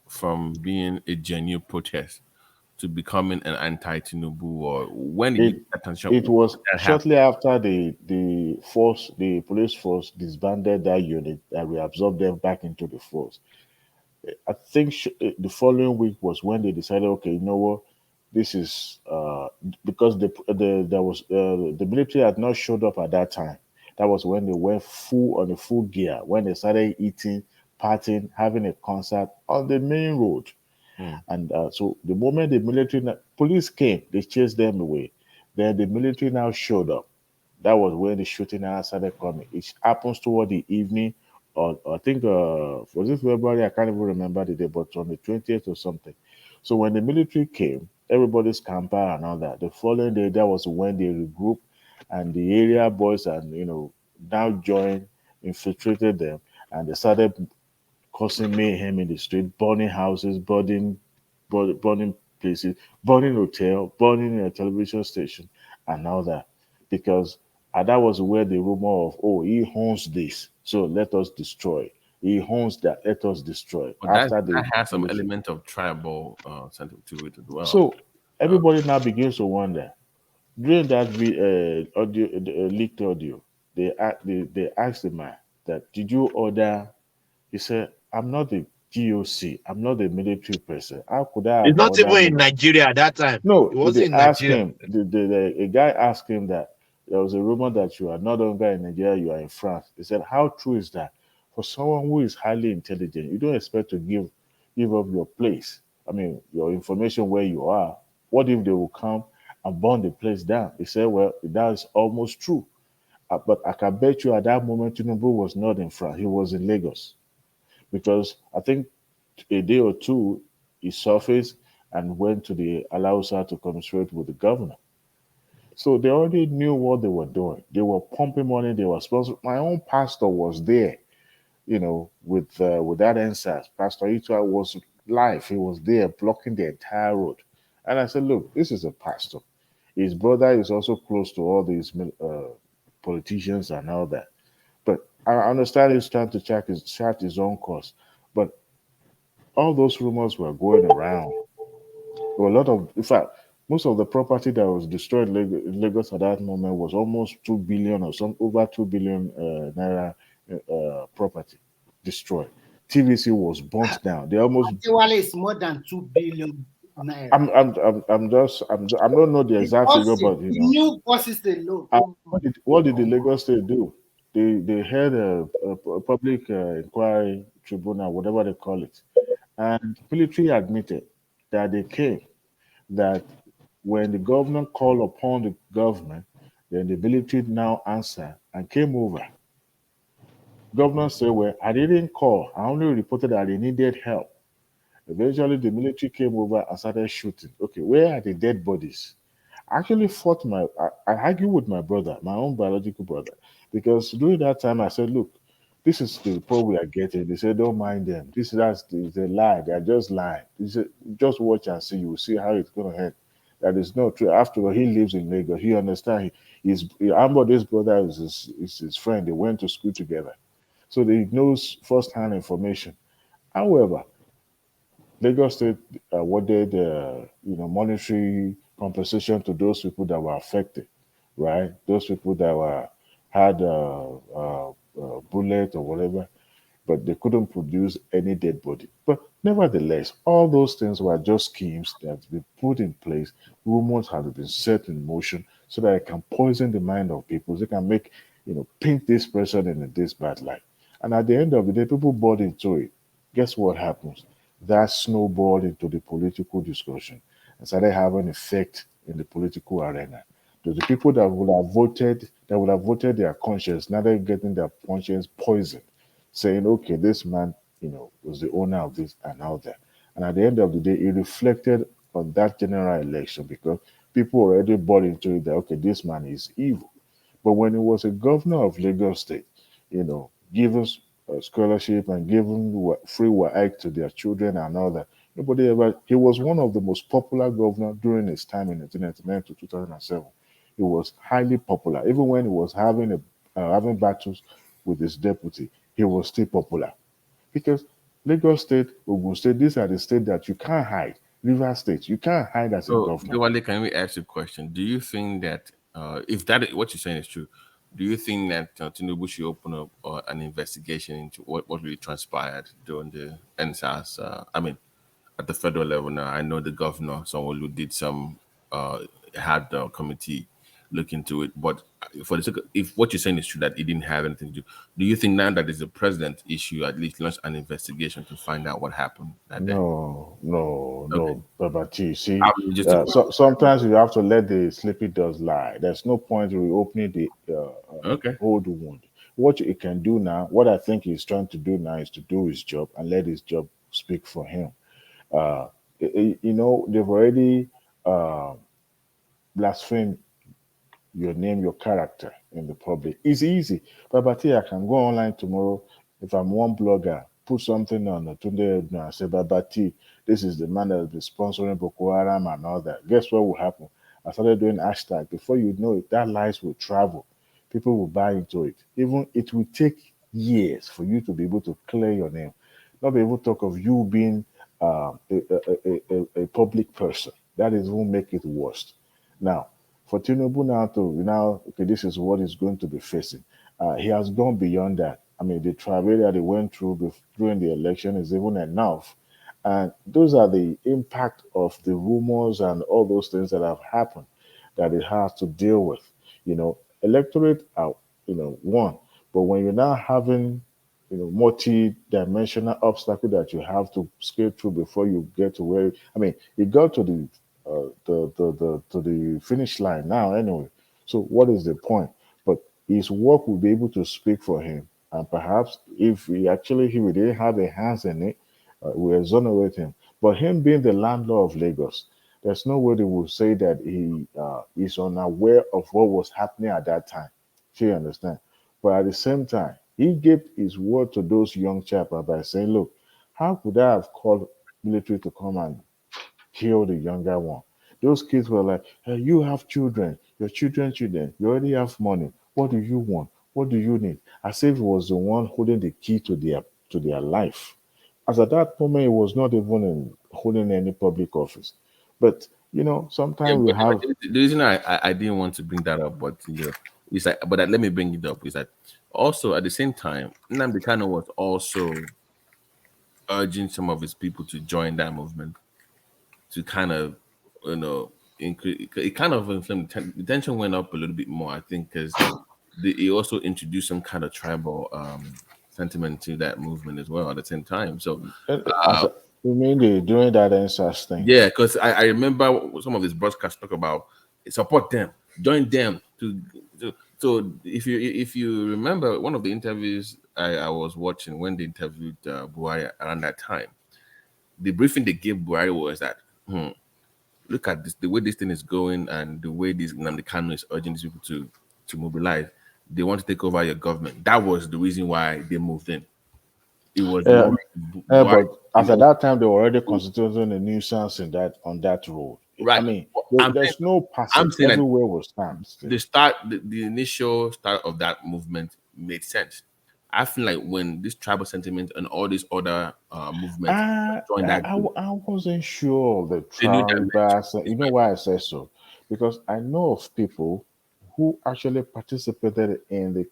from being a genuine protest to becoming an anti-Tinubu, or when did you get attention? It was shortly after the police force disbanded that unit and reabsorbed them back into the force. I think the following week was when they decided, okay, you know what, this is because the military had not showed up at that time. That was when they went on the full gear, when they started eating, partying, having a concert on the main road. And so the moment the police came, they chased them away. Then the military now showed up. That was when the shooting now started coming. It happens toward the evening, or I think was it February? I can't even remember the day, but on the 20th or something. So when the military came, everybody's camper and all that. The following day, that was when they regrouped, and the area boys and now joined, infiltrated them, and they started causing mayhem in the street, burning houses, burning places, burning hotel, burning a television station, and all that. Because that was where the rumor of, oh, he owns this, so let us destroy. He owns that, let us destroy. But After that the has some military. element of tribal sentiment to it as well. So everybody now begins to wonder. During that audio, leaked audio, they asked the man that, did you order? He said, I'm not the GOC. I'm not a military person. How could I It's have not even ordered in him? Nigeria at that time. No, It they wasn't in asked Nigeria. him, a guy asked him that there was a rumor that you are no longer in Nigeria, you are in France. He said, how true is that? For someone who is highly intelligent, you don't expect to give up your place. I mean, your information where you are. What if they will come and burn the place down? He said, well, that is almost true. But I can bet you at that moment, Tinubu was not in France. He was in Lagos. Because I think a day or two, he surfaced and went to the Alausa to commiserate with the governor. So they already knew what they were doing. They were pumping money. They were sponsoring. My own pastor was there, with that NSAS. Pastor Ito was live. He was there blocking the entire road. And I said, look, this is a pastor. His brother is also close to all these politicians and all that. But I understand he's trying to chart his own course. But all those rumors were going around. There were a lot of, in fact, most of the property that was destroyed in Lagos at that moment was almost 2 billion or some over 2 billion naira property destroyed. TVC was burnt down. They almost. Actually, it's more than 2 billion naira. I don't know the exact figure, but the new buses alone. What did the Lagos State do? They had a public inquiry tribunal, whatever they call it, and military admitted that they came, that when the government called upon the government, then the military now answered and came over. Governor said, well, I didn't call. I only reported that they needed help. Eventually, the military came over and started shooting. Okay, where are the dead bodies? I actually I argued with my brother, my own biological brother, because during that time I said, look, this is the problem we are getting. They said, don't mind them. That's a lie. They are just lying. They said, just watch and see. You will see how it's going to end. That is not true. After all, he lives in Lagos. He understands. Ambo's brother is his friend. They went to school together. So he knows first-hand information. However, Lagos State awarded, monetary compensation to those people that were affected, right? Those people that had bullet or whatever, but they couldn't produce any dead body. But nevertheless, all those things were just schemes that had been put in place. Rumors had been set in motion so that it can poison the mind of people. So they can make, paint this person in this bad light. And at the end of the day, people bought into it. Guess what happens? That snowballed into the political discussion and started having effect in the political arena. So the people that would have voted their conscience, now they're getting their conscience poisoned, saying, okay, this man, was the owner of this and all that. And at the end of the day, it reflected on that general election because people already bought into it that, okay, this man is evil. But when he was a governor of Lagos State, giving scholarship and giving free work to their children and all that, he was one of the most popular governors during his time in 1999 to 2007. He was highly popular. Even when he was having battles with his deputy, he was still popular. Because Lagos State, Ogun State, these are the states that you can't hide. River State, you can't hide as a governor. Dewale, can we ask you a question? Do you think that if what you're saying is true, do you think that Tinubu should open up an investigation into what really transpired during the NSAS? At the federal level now, I know the governor, someone who did some, had the committee look into it. But for the sake of, if what you're saying is true that it didn't have anything to do you think now that it's a president issue, at least launch an investigation to find out what happened that day? No, Baba T. See, just so sometimes you have to let the sleepy dogs lie. There's no point reopening the old wound. What it can do now, what I think he's trying to do now, is to do his job and let his job speak for him. They've already blasphemed your name, your character in the public. It's easy. Babati, I can go online tomorrow. If I'm one blogger, put something on Tunde and say, Babati, this is the man that will be sponsoring Boko Haram and all that. Guess what will happen? I started doing hashtag. Before you know it, that lies will travel. People will buy into it. Even it will take years for you to be able to clear your name. Not be able to talk of you being a public person. That is who make it worse. Now, for Tinubu okay, this is what he's going to be facing. He has gone beyond that. I mean, the travail that he went through during the election is even enough. And those are the impact of the rumors and all those things that have happened that it has to deal with. Electorate are, one. But when you're now having, multi-dimensional obstacle that you have to skate through before you get to where, you got to the finish line now anyway. So what is the point? But his work will be able to speak for him, and perhaps if he didn't have a hands in it, we exonerate him. But him being the landlord of Lagos, there's no way they will say that he is unaware of what was happening at that time. Do you understand? But at the same time, he gave his word to those young chaps by saying, "Look, how could I have called military to come and kill the younger one?" Those kids were like, "Hey, you have children, your children, you already have money. What do you want? What do you need?" As if he was the one holding the key to their life. As at that moment, he was not even holding any public office. But sometimes we have. The reason I didn't want to bring that up, but it's like, but let me bring it up. Is that also at the same time, Nnamdi Kanu was also urging some of his people to join that movement to kind of, increase. It kind of inflamed. The tension went up a little bit more, I think, because he also introduced some kind of tribal sentiment to that movement as well at the same time. So, you mean they're doing that NSAS thing? Yeah, because I remember some of his broadcasts talk about support them, join them. So if you remember one of the interviews I was watching when they interviewed Buhari around that time, the briefing they gave Buhari was that look at this, the way this thing is going, and the way this Nnamdi Kanu is urging these people to mobilize. They want to take over your government. That was the reason why they moved in. It was but as at that time, they were already constituting a nuisance on that road. Right. There's no passage. Everywhere was stamped. The initial start of that movement made sense. I feel like when this tribal sentiment and all these other movements joined that group, I wasn't sure of the tribal. You know why I say so? Because I know of people who actually participated in the.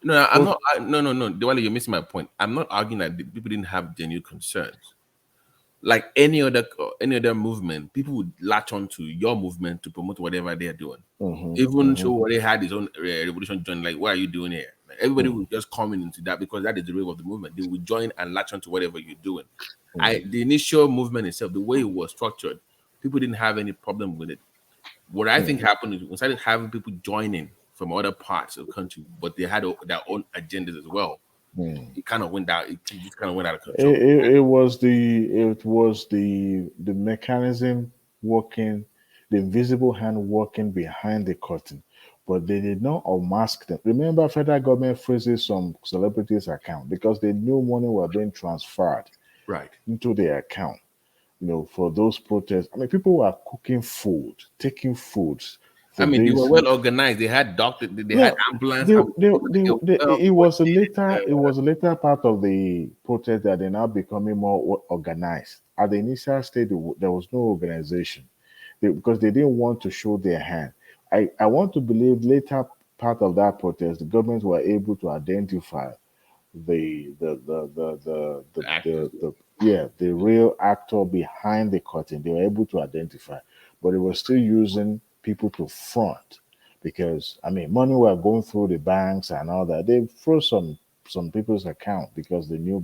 No, I'm not. No. Diwali, you're missing my point. I'm not arguing that the people didn't have genuine concerns. Like any other movement, people would latch on to your movement to promote whatever they are doing. Even so, they had his own revolution join. Like, what are you doing here? Like, everybody would just come into that because that is the wave of the movement. They would join and latch on to whatever you're doing. The initial movement itself, the way it was structured, people didn't have any problem with it. What I think happened is we started having people joining from other parts of the country, but they had their own agendas as well. It kind of went down. It just kind of went out of control. It was the mechanism working, the invisible hand working behind the curtain, but they did not unmask them. Remember, federal government freezes some celebrities' account because they knew money were being transferred into their account. For those protests. People were cooking food, taking foods. They were well organized. They had doctors. They had ambulance. It was a later part of the protest that they're now becoming more organized. At the initial stage, there was no organization because they didn't want to show their hand. I want to believe later part of that protest, the government were able to identify the real actor behind the curtain. They were able to identify, but they were still using people to front, because I mean money were going through the banks and all that. They froze some people's account because they knew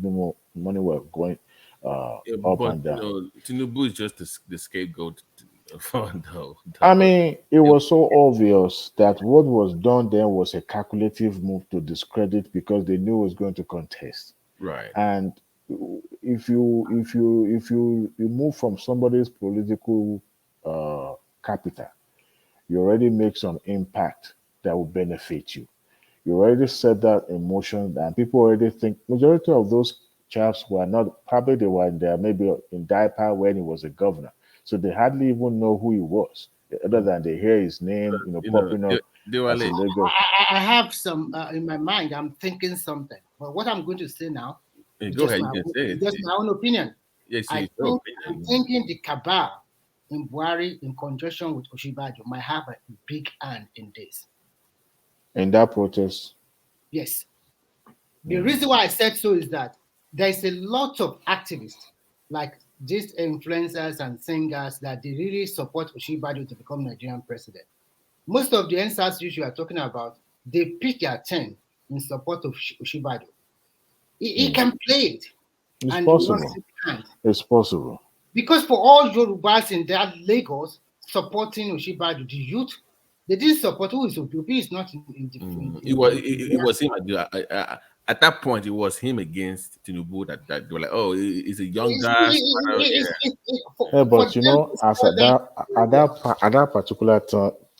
money were going Yeah, up but and down. Tinubu is just the scapegoat for I the mean, it was so obvious that what was done then was a calculative move to discredit because they knew it was going to contest. right. And if you move from somebody's political capital, you already make some impact that will benefit you. You already set that in motion, and people already think majority of those chaps were not probably they were there maybe in diaper when he was a governor, so they hardly even know who he was, other than they hear his name, popping up They were as a late. Lagos. I have some in my mind. I'm thinking something, but what I'm going to say now Hey, is go ahead, you can say it. just my own opinion. Yes, I it's your think I'm opinion. thinking the cabal in Buhari in conjunction with Oshibajo might have a big hand in this. In that protest. Yes. The reason why I said so is that there's a lot of activists, like these influencers and singers, that they really support Oshibajo to become Nigerian president. Most of the NSAS you are talking about, they pitch their tent in support of Oshibajo. He can play it, It's and you will not possible. see hand. It's possible. Because for all Yorubas in that Lagos supporting Oshibajo, the youth, they didn't support who is Obi is not in the. It was him at that point. It was him against Tinubu that they were like, oh, he's a young guy. Yeah, but as at that particular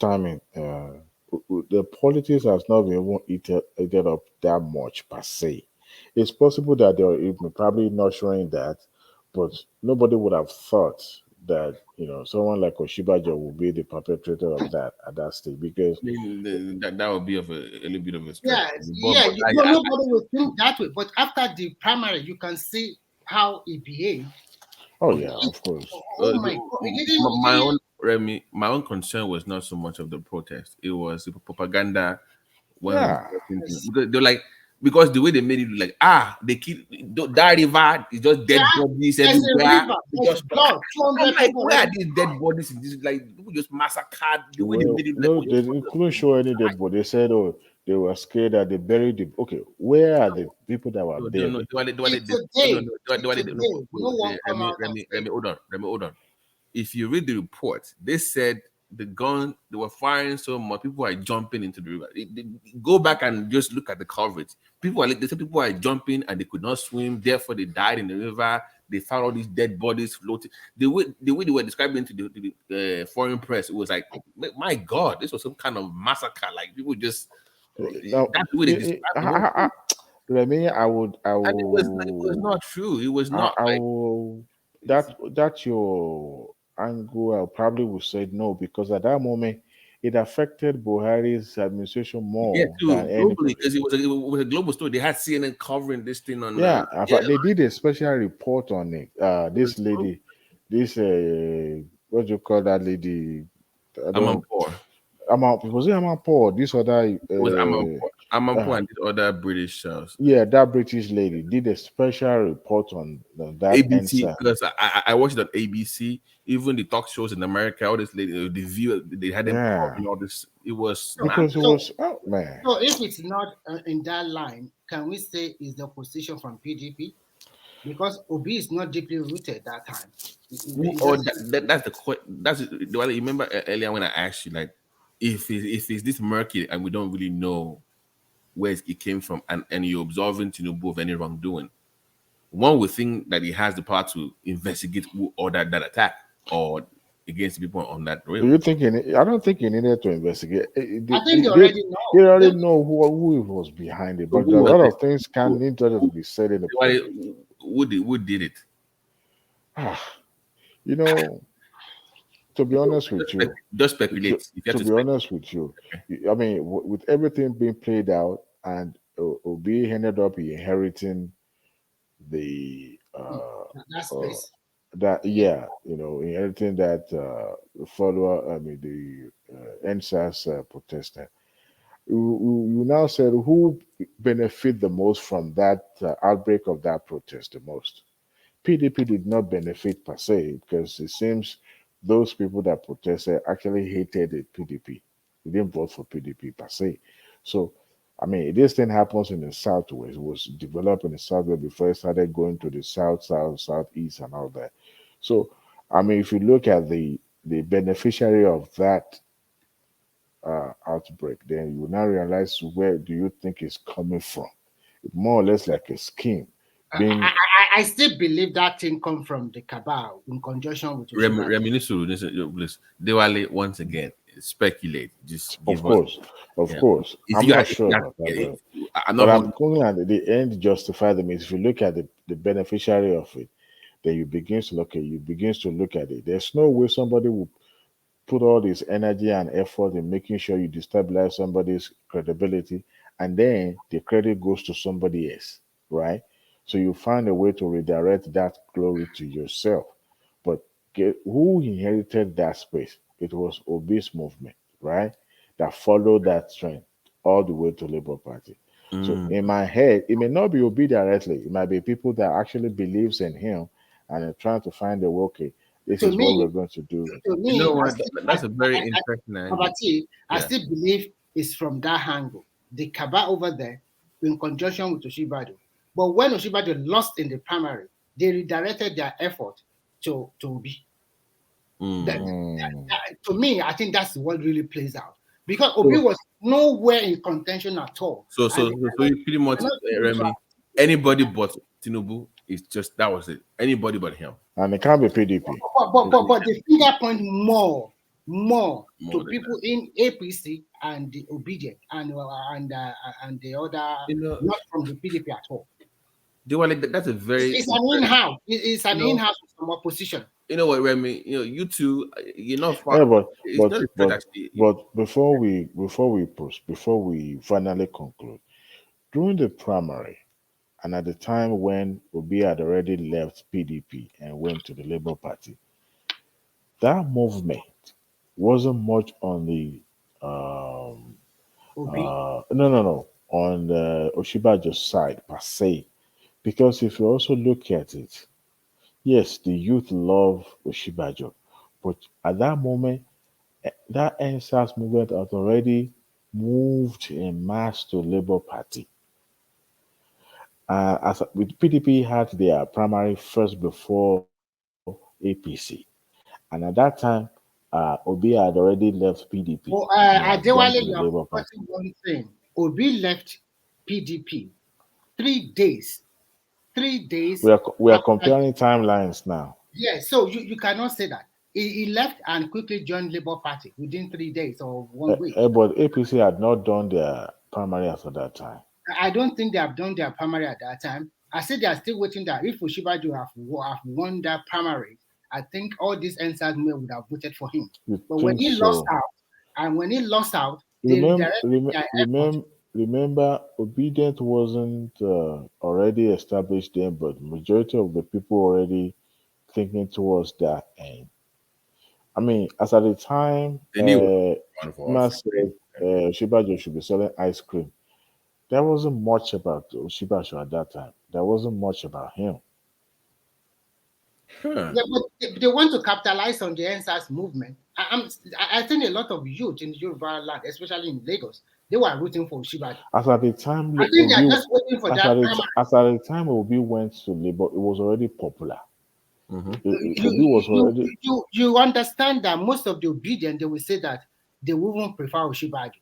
timing, the politics has not been even eaten up that much per se. It's possible that they were even probably not showing that, but nobody would have thought that someone like Oshibajo would be the perpetrator of that at that stage because I mean, that would be of a little bit of a stretch. Yeah, nobody will think that way. But after the primary, you can see how he behaved. Oh yeah, of course. Oh my God! My own Remy, my own concern was not so much of the protest; it was the propaganda when because they're like because the way they made it look like they kill that river is just dead bodies everywhere. Just blood. I'm like, where are these dead bodies? This like people just massacred the way they made it. No, they couldn't show any dead body. They said, "Oh, they were scared that they buried the." Okay, where are the people that were buried? Remy, hold on. If you read the report, they said the gun they were firing so much, people are jumping into the river. Go back and just look at the coverage. They said people are jumping and they could not swim, therefore they died in the river. They found all these dead bodies floating. The way they were describing to the foreign press, it was like, my God, this was some kind of massacre. Like people just that's the way they described the whole thing. Remy, I would. And it was not true. It was not like that your angle. I probably would say no because at that moment it affected Buhari's administration more than globally anybody. because it was a global story. They had CNN covering this thing on. They did a special report on it. This lady, this what do you call that lady? Amanpour. Was it Amanpour? This other it was Amanpour and this other British shows. Yeah, that British lady did a special report on that ABC because I watched it on ABC. Even the talk shows in America, all this lady, the View, they had them covering all this. It was because it was man. So if it's not in that line, can we say is the opposition from PDP? Because Obi is not deeply rooted that time. That's the one. You remember earlier when I asked you, like, if it's this murky and we don't really know where it came from, and you're absolving Tinubu of any wrongdoing, one would think that he has the power to investigate who ordered that attack or against people on that rail. Do you think I don't think he needed to investigate. I think they already know. They already know who was behind it, but a lot of things can need to be said in the public. Who did it? To be honest with you, just speculate. To be honest with you, I mean, with everything being played out, and Obi ended up inheriting the inheriting that follower. I mean, the NSAS protester. You now said who benefit the most from that outbreak of that protest the most? PDP did not benefit per se because it seems those people that protested actually hated the PDP. He didn't vote for PDP per se. So, I mean, this thing happens in the southwest. It was developed in the southwest before it started going to the southeast, and all that. So, I mean, if you look at the beneficiary of that outbreak, then you will now realize where do you think it's coming from. More or less like a scheme. Being I still believe that thing come from the cabal in conjunction with Dewale, once again, speculate. Just of course. I'm not sure about that, but I'm going at the end justify the means. If you look at the beneficiary of it, then you begin to look at it. There's no way somebody will put all this energy and effort in making sure you destabilize somebody's credibility, and then the credit goes to somebody else, right? So you find a way to redirect that glory to yourself. But who inherited that space? It was Obi's movement, right? That followed that trend all the way to Labour Party. So in my head, it may not be Obi directly. It might be people that actually believes in him and are trying to find a way, okay, this is what we're going to do. To me, you know what? That's a very interesting angle. I still believe it's from that angle. The cabal over there, in conjunction with Oshibado. But when Oshibado lost in the primary, they redirected their effort to Obi. To me, I think that's what really plays out. Because Obi was nowhere in contention at all. So you pretty much, Remy, anybody but Tinubu is just, that was it. Anybody but him. And it can't be PDP. But the finger point more to people in APC and the obedient and the other, not from the PDP at all. That's a very. It's an in-house. It's an in-house from opposition. You know what, Remy? You two, you're not far. Yeah, but before we finally conclude, during the primary, and at the time when Obi had already left PDP and went to the Labour Party, that movement wasn't much on the on the Oshibajo's side per se, because if you also look at it, yes, the youth love Oshibajo, but at that moment, that NSAS movement had already moved en masse to Labour Party. As with PDP had their primary first before APC, and at that time, Obi had already left PDP. Adewale, you are forgetting one thing. Obi left PDP 3 days. 3 days. We are comparing timelines now. Yeah, so you cannot say that. He left and quickly joined Labour Party within 3 days or 1 week. But APC had not done their primary after that time. I don't think they have done their primary at that time. I said they are still waiting that if Oshibaju have won that primary, I think all these NSAS men would have voted for him. But when he lost out, remember, Obedient wasn't already established then, but majority of the people already thinking towards that end. I mean, as at the time, Oshibajo should be selling ice cream. There wasn't much about Oshibajo at that time. There wasn't much about him. Yeah, but they want to capitalize on the NSAS movement. I think a lot of youth in Yoruba land, especially in Lagos, they were rooting for Oshibajo. As at the time, Obi went to Labour, it was already popular. You understand that most of the obedient, they will say that they wouldn't prefer Oshibajo.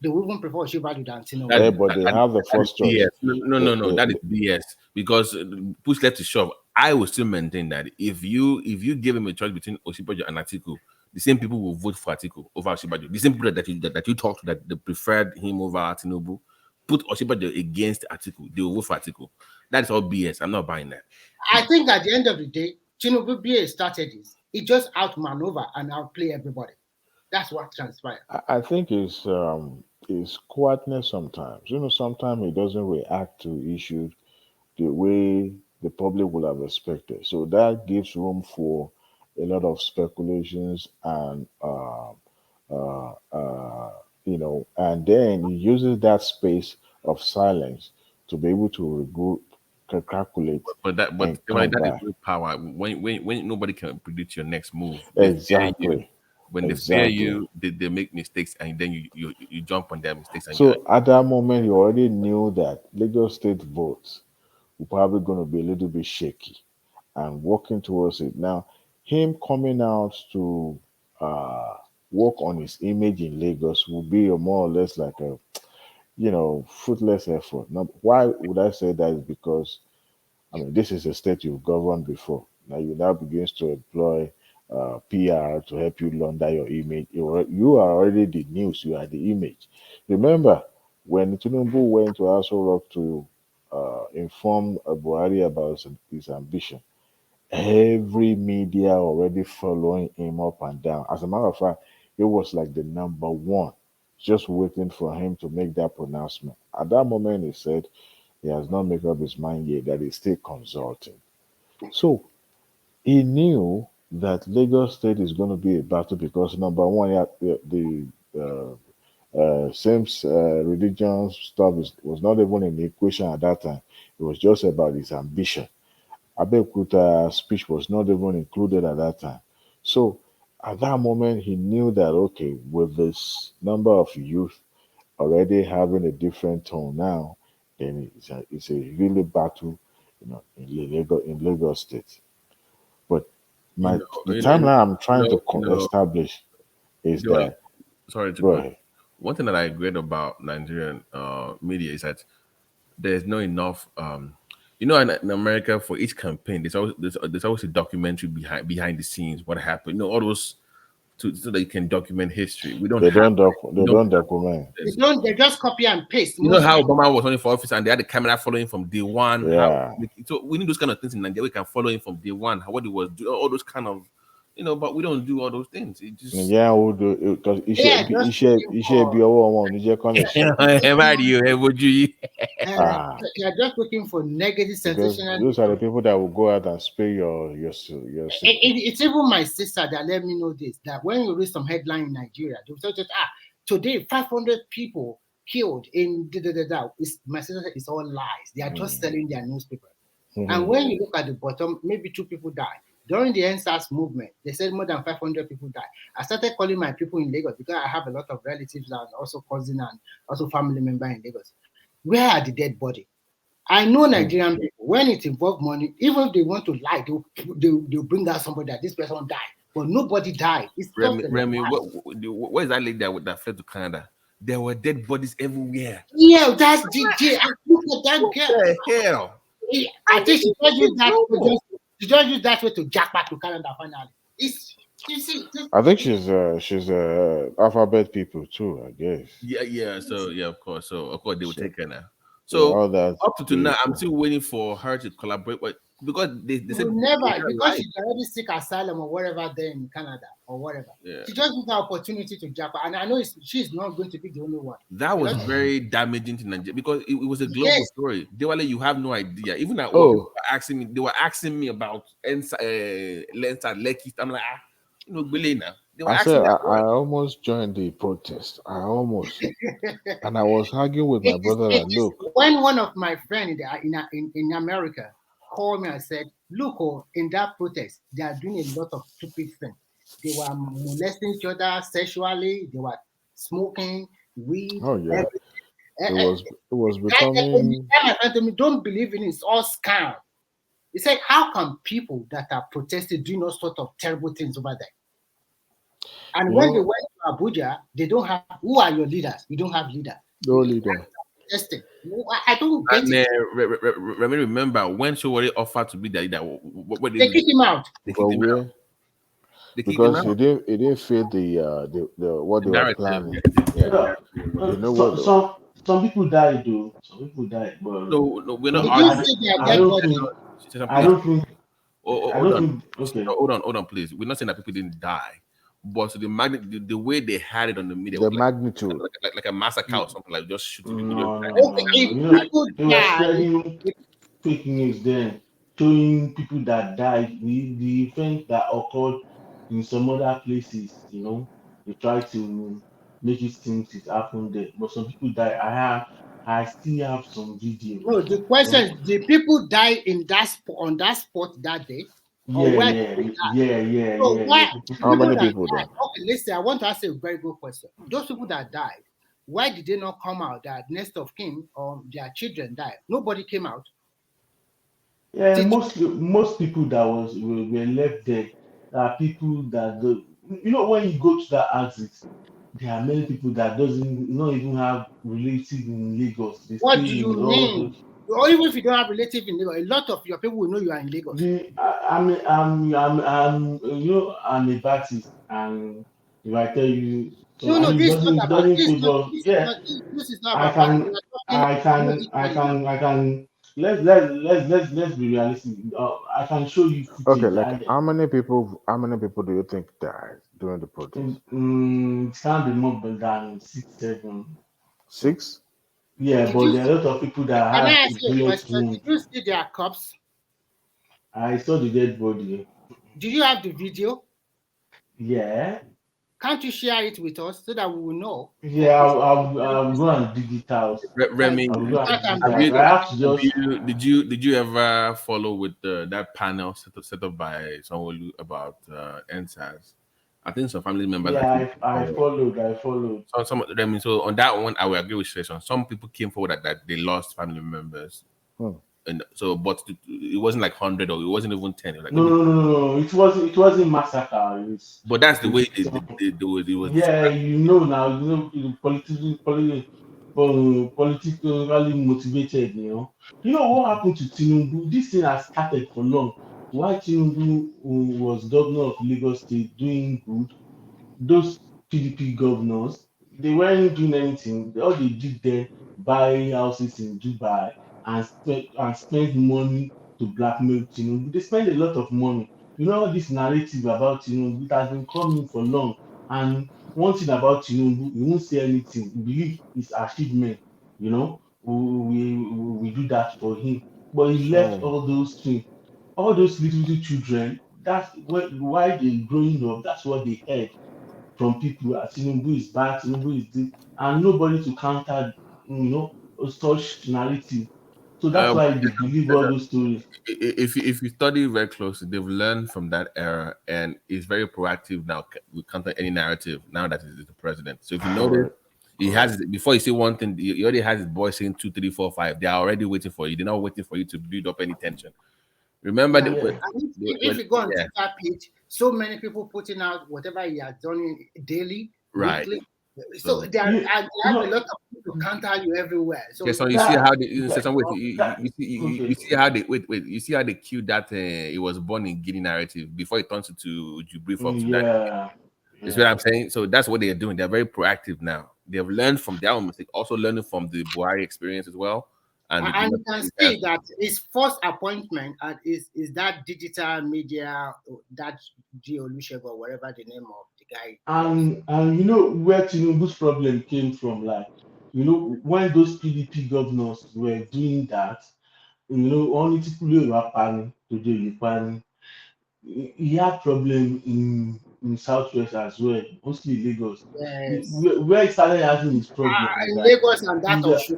They wouldn't prefer Oshibajo than Tinubu. But they have the first choice. No, that is BS. Because push left to shove, I will still maintain that if you give him a choice between Oshibajo and Atiku, the same people will vote for Atiku over Oshibajo. The same people that you talked to that they preferred him over Tinubu, put Oshibajo against Atiku, they will vote for Atiku. That is all BS. I'm not buying that. I think at the end of the day, Tinubu be a strategist. He just outmaneuver and outplay everybody. That's what transpired. I think it's quietness sometimes. Sometimes he doesn't react to issues the way the public would have expected. So that gives room for a lot of speculations and and then he uses that space of silence to be able to calculate. But that is real power. When nobody can predict your next move. Exactly. When they fear you, they make mistakes, and then you jump on their mistakes. And so at that moment, you already knew that Lagos State votes were probably going to be a little bit shaky, and working towards it. Now, him coming out to work on his image in Lagos will be a more or less like a fruitless effort. Now, why would I say that? Is because I mean, this is a state you've governed before. Now you now begins to employ PR to help you launder your image. You are already the news. You are the image. Remember when Tinubu went to Aso Rock to inform Buhari about his ambition, every media already following him up and down. As a matter of fact, it was like the number one, just waiting for him to make that pronouncement. At that moment, he said he has not made up his mind yet, that he's still consulting. So he knew that Lagos State is going to be a battle because number one, the same religion stuff was not even in the equation at that time. It was just about his ambition. Abeokuta speech was not even included at that time. So at that moment, he knew that, okay, with this number of youth already having a different tone now, then it's a really battle, in Lagos State. But the timeline I'm trying to establish is that. Sorry to go cut. ahead. One thing that I agree about Nigerian media is that there's not enough. In America, for each campaign, there's always a documentary behind the scenes, what happened. All those so that you can document history. We don't. They don't document. They just copy and paste. You know how Obama was running for office and they had the camera following from day one. Yeah. So we need those kind of things in Nigeria. We can follow him from day one. What he was doing, all those kind of, but we don't do all those things. It just we'll do it because he should be over one. They are just looking for negative sensational. Those are the people that will go out and spray your It's even my sister that let me know this, that when you read some headline in Nigeria, they will just today 500 people killed in my sister said it's all lies. They are just selling their newspaper. And when you look at the bottom, maybe 2 people died. During the NSAS movement, they said more than 500 people died. I started calling my people in Lagos because I have a lot of relatives and also cousin and also family member in Lagos. Where are the dead body? I know Nigerian people, when it involves money, even if they want to lie, they'll bring out somebody that this person died. But nobody died. It's Remy, where is that lady that fled to Canada? There were dead bodies everywhere. Yeah, that's DJ. Look at that girl. What the hell? I think she just used that way to jack back to Canada finally. I think she's alphabet people too, I guess. Yeah. So of course. So of course they will take her now. So up to now, I'm still waiting for her to collaborate with, because they said never, because she already seek asylum or whatever there in Canada or whatever. Yeah. She just used the opportunity to jump, and I know she's not going to be the only one. That was very damaging to Nigeria because it was a global story. They were like, you have no idea. Even that they were asking me about Lekki. I'm like, Belena. I almost joined the protest. And I was arguing with my brother that, look. When one of my friends in America called me and said, look, in that protest, they are doing a lot of stupid things. They were molesting each other sexually. They were smoking weed. Oh, yeah. It was becoming. My friend told me, don't believe in it. It's all scam. He said, how can people that are protesting do all sorts of terrible things over there? And when they went to Abuja, they don't have. Who are your leaders? We don't have leaders. No leader. I don't get it. Remember when Showore offered to be the leader? They kicked him out. Because he didn't fit the what they were planning. Yeah. Some people died though. Some people died. But no, we're not. I don't think. Okay. Hold on, please. We're not saying that people didn't die. But the way they had it on the media, the magnitude, like a massacre or something, like just shooting people. They were spreading fake news then, showing people that died, the event that occurred in some other places. They try to make it seem it happened there, but some people died. I still have some videos. No, the question is, did people die on that spot that day? Yeah, yeah. So why How people many that people died? then? Okay, listen, I want to ask a very good question. Those people that died, why did they not come out that next of kin or their children died? Nobody came out. Yeah, most people that were left there are people that when you go to that exit, there are many people that doesn't not even have relative in Lagos. They What do stay you in all mean? those. Or even if you don't have relative in Lagos, a lot of your people will know you are in Lagos. I'm a Baptist, and if I tell you, so No, and this is not it about doesn't favor. Yeah, this is not I about party. We can, are talking I can, I logically can, now. I can. Let's be realistic. I can show you Okay, footage. like how many people do you think died during the protest? It can't be more than 6, 7. 6? Yeah, Did but you there are a lot of people that can I had ask you a bullet question? Did wound. you see their corpse? I saw the dead body. Do you have the video? Yeah, Can't you share it with us so that we will know? yeah. Or is I'll go and dig it out. Remy, I'll go and that dig can it be have out. you better? I have to have just. you did you ever follow with that panel set up by someone about NSAS? I think some family members Yeah, actually came I forward. followed. I followed. So on that one, I will agree with Session. Some people came forward that they lost family members, Hmm. and so but it wasn't like 100 or it wasn't even 10. It was like No, maybe. no, no, no, no. It wasn't massacre. But that's the way It's it was Yeah, described. now, politically motivated, what happened to Tinubu? This thing has started for long. Why Tinubu was governor of Lagos State doing good, those PDP governors, they weren't doing anything. All they did then, buy houses in Dubai and spend money to blackmail Tinubu. They spend a lot of money. All this narrative about Tinubu, it has been coming for long. And one thing about Tinubu, he won't say anything. He believe his achievement. We do that for him. But he left So, all those little children. That's why they growing up. That's what they heard from people. Tinubu is bad, Tinubu is this, and nobody to counter, such narrative. So that's But why they believe all those stories. if you study very closely, they've learned from that era, and is very proactive now with counter any narrative. Now that he's the president, so if you notice, correct. he has before you say one thing, he already has his boys saying 2, 3, 4, 5. They are already waiting for you. They're not waiting for you to build up any tension. Remember Yeah. that? Yeah. And if you go on Yeah, Twitter page, so many people putting out whatever he has done daily, right. weekly. So So, they You, have you a know lot of people to counter you everywhere. So so you see that how they you say some wait, that you okay. see how they wait, you see how they killed that he was born in Guinea narrative before it turns into Jubilee from Sudan. Yeah, You see what yeah. I'm saying? So that's what they're doing. They're very proactive now. They've learned from their own mistake, also learning from the Buhari experience as well. And they did and not you can think that see that his first appointment is that digital media, that G Olusegun or whatever the name of the guy was. And where Tinubu's problem came from, like, when those PDP governors were doing that, only people were planning to do the he had problem in Southwest as well, mostly Lagos. Yes. Where he started having his problem is In that Lagos and that on show.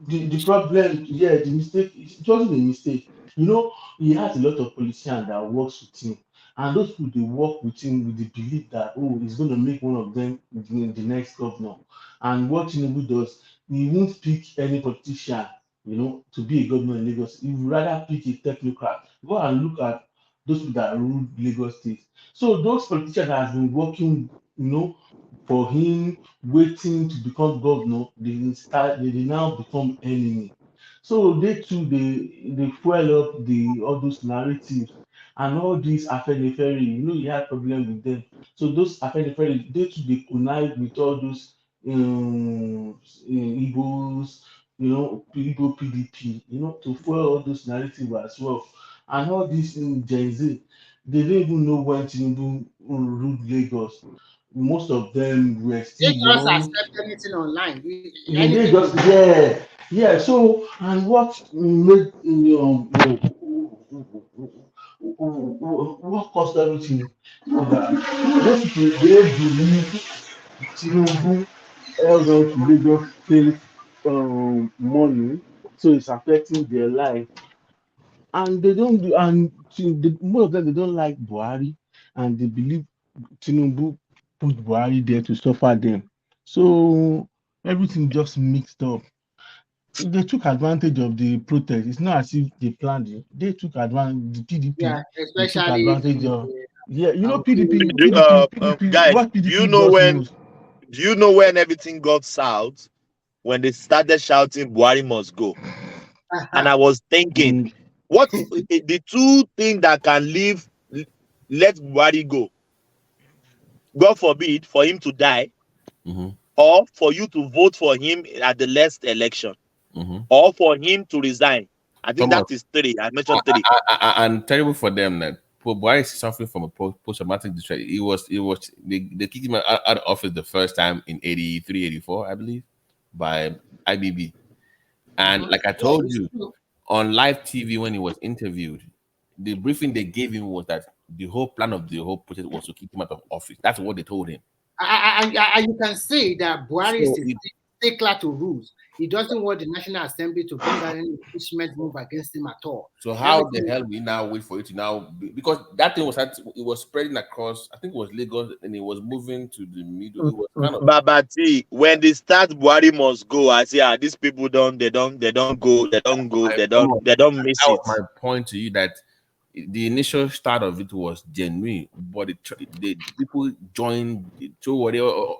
the problem, yeah, the mistake, it wasn't a mistake. He has a lot of politicians that works with him, and those people they work with him with the belief that, oh, he's going to make one of them the next governor. And what Tinubu does, he won't pick any politician, to be a governor in Lagos. He would rather pick a technocrat. Go and look at those people that rule Lagos State. So those politicians that have been working, for him, waiting to become governor, they now become enemy. So they too, they fuel up all those narratives and all these afenifere. He had problem with them. So those afenifere, they too, they connive with all those Igbos, Igbo PDP, to fuel all those narratives as well. And all these Gen Z, they don't even know when Tinubu ruled Lagos. Most of them were They still just young. accept anything online. They Anything just, yeah. So, and what caused everything? Those people, they believe Tinubu held on to Lagos State money, so it's affecting their life. and they don't do, and most of them they don't like Buhari, and they believe Tinubu put Buhari there to suffer them. So everything just mixed up. They took advantage of the protest. It's not as if they planned it. They took advantage. The PDP. Yeah, They took especially advantage of. Yeah, you know our PDP. Guys, What do you PDP know just when? knows. Do you know when everything got south? When they started shouting, "Buhari must go," and I was thinking, what the two things that can leave, let Buhari go? God forbid for him to die, or for you to vote for him at the last election, or for him to resign. I think Thomas, that is three. I mentioned three. And terrible for them that Buhari is suffering from a post-traumatic distress. They kicked him out of office the first time in 83, 84, I believe, by IBB. And like I told you, on live TV when he was interviewed, the briefing they gave him was that the whole plan of the whole project was to kick him out of office. That's what they told him. You can say that Buhari is a stickler to rules. He doesn't want the National Assembly to bring out any impeachment move against him at all. So how the hell we now wait for it to now because that thing was spreading across, I think it was Lagos, and it was moving to the middle. It was kind of Babati, when they start Buhari must go, I say, these people they don't go, they don't miss that it. Was my point to you that the initial start of it was genuine, but the people joined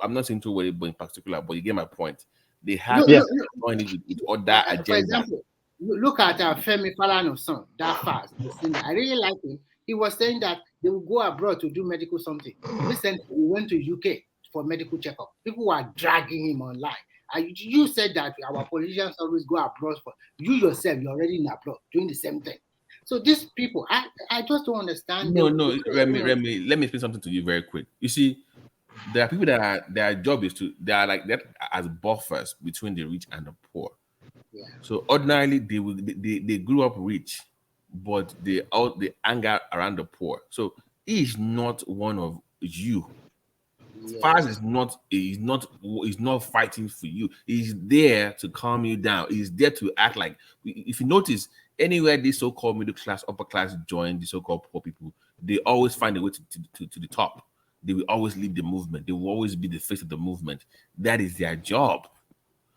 I'm not saying Towore, but in particular, but you get my point. They had to join it with other agendas. For example, look at Femi Falana's son, that fast. I really like him. He was saying that they will go abroad to do medical something. Recently, he went to UK for medical checkup. People were dragging him online. You said that our politicians always go abroad. You yourself, you're already in abroad doing the same thing. So these people, I just don't understand. No, Remy, let me explain something to you very quick. You see, there are people that their job is they are like that as buffers between the rich and the poor. Yeah. So ordinarily they grew up rich, but they anger around the poor. So he is not one of you. Faz is not fighting for you. He's there to calm you down. He's there to act like, if you notice, anywhere these so-called middle class, upper class join the so-called poor people, they always find a way to the top. They will always lead the movement. They will always be the face of the movement. That is their job.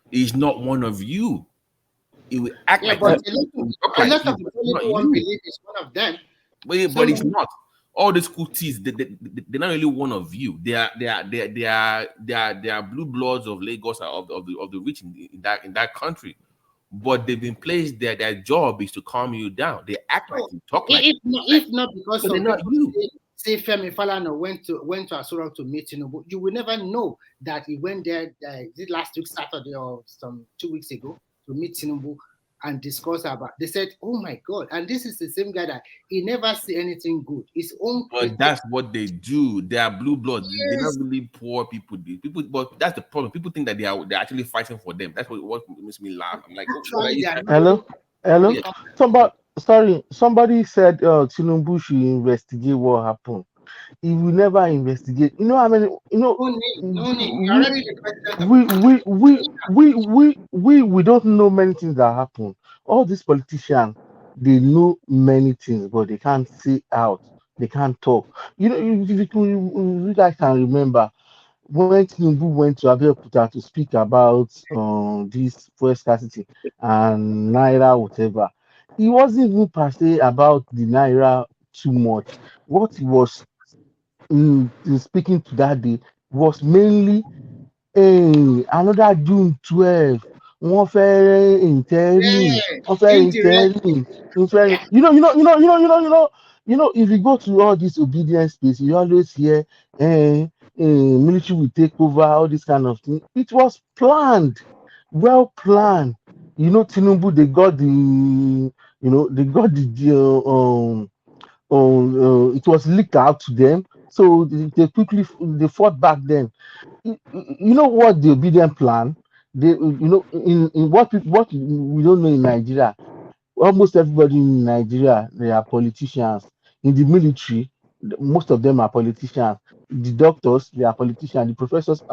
He's not one of you. He will act like but a lot of people won't believe he's one of them. But he's not. All the school teas, they're not really one of you. They are blue bloods of Lagos, of the rich in that country. But they've been placed there. Their job is to calm you down. They act like you, talk like if not because they're not you. Say Femi Falana went to Asura to meet Tinubu, you will never know that he went there. Last week Saturday or 2 weeks ago to meet Tinubu and discuss about. They said, "Oh my God!" And this is the same guy that he never see anything good. His own. But that's what they do. They are blue bloods. Yes. They're not really poor people. But that's the problem. People think that they're actually fighting for them. That's what makes me laugh. I'm like, hello. Yeah. Somebody said Tinubu should investigate what happened. He will never investigate. You know, I mean, you know, we don't know many things that happen. All these politicians, they know many things, but they can't say out. They can't talk. You know, you guys can remember when Tinubu went to Abeokuta to speak about this fuel scarcity and Naira, whatever. He wasn't even per se about the Naira too much. What he was speaking to that day was mainly another June 12. Wọ́n fẹ́ interim. You know, if you go to all this obedience space, you always hear military will take over, all this kind of thing. It was planned, well planned. You know, Tinubu, they got it was leaked out to them, so they quickly fought back then. You know what the obedient plan? In what we don't know in Nigeria, almost everybody in Nigeria, they are politicians. In the military, most of them are politicians. the doctors, they are politicians, the professors.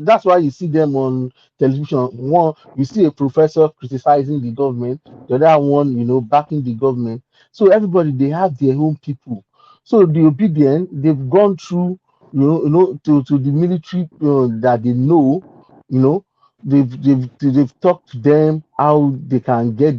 That's why you see them on television. One, you see a professor criticizing the government, the other one, backing the government. So everybody, they have their own people. So the obedient, they've gone through, to the military that they know, you know, they've talked to them how they can get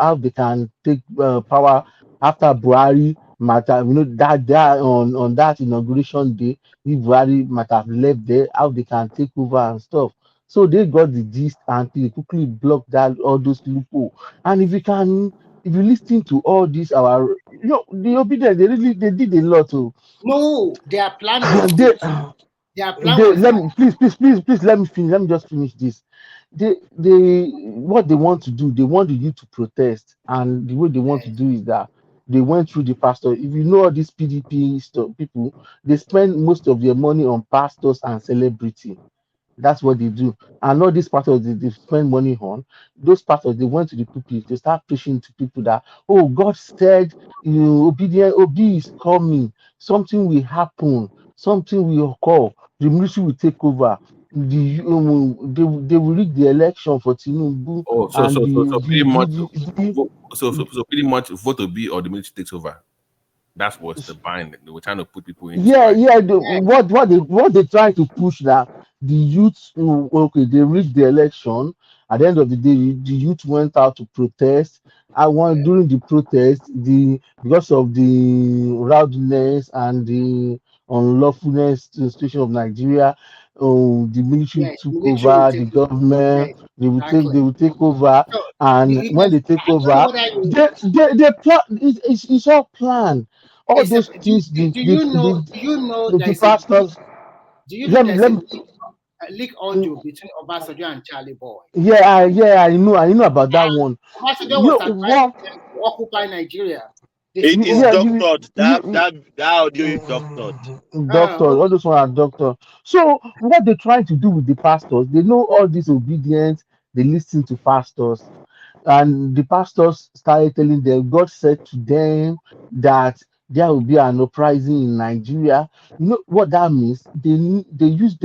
how they can take power after Buhari might have, that on that inauguration day, if Buhari might have left there, how they can take over and stuff. So they got the gist and they quickly blocked that all those loopholes. And if you listen to all this, the obedient, they did a lot. No, their plan was they, this. Their plan was let that. me please let me finish. Let me just finish this. What they want to do, they want you to protest, and the way they want to do is that they went through the pastor. If you know all these PDP people, they spend most of their money on pastors and celebrity. That's what they do. And all these pastors they spend money on, those pastors, they went to the people, they start preaching to people that, oh, God said, OB is coming, something will happen, something will occur, the military will take over. They will rig the election for Tinubu, Oh, so and so so so pretty much the pretty much vote to be or the military takes over. That's what's the bind they were trying to put people into, yeah, right? yeah. What they try to push that the youth, okay, they reached the election. At the end of the day, the youth went out to protest. I want during the protest, because of the rowdiness and the unlawfulness to the situation of Nigeria, the military Yes, took military will over the take over. government. Yes, exactly. They will take over, So and when they take I don't know over, whether you they plan. It's all planned, all it's a those things do you know the there's a pastors. do you know Let me there's let a me leak audio between Obasanjo and Charlie Boy? I know about that one. Obasanjo You was know advising what? them to occupy Nigeria. They It said is no. Yeah, doctored. That audio is doctored. doctor, all Okay. those one are doctor. So what they're trying to do with the pastors, they know all this obedience, they listen to pastors, and the pastors started telling them God said to them that there will be an uprising in Nigeria. You know what that means? They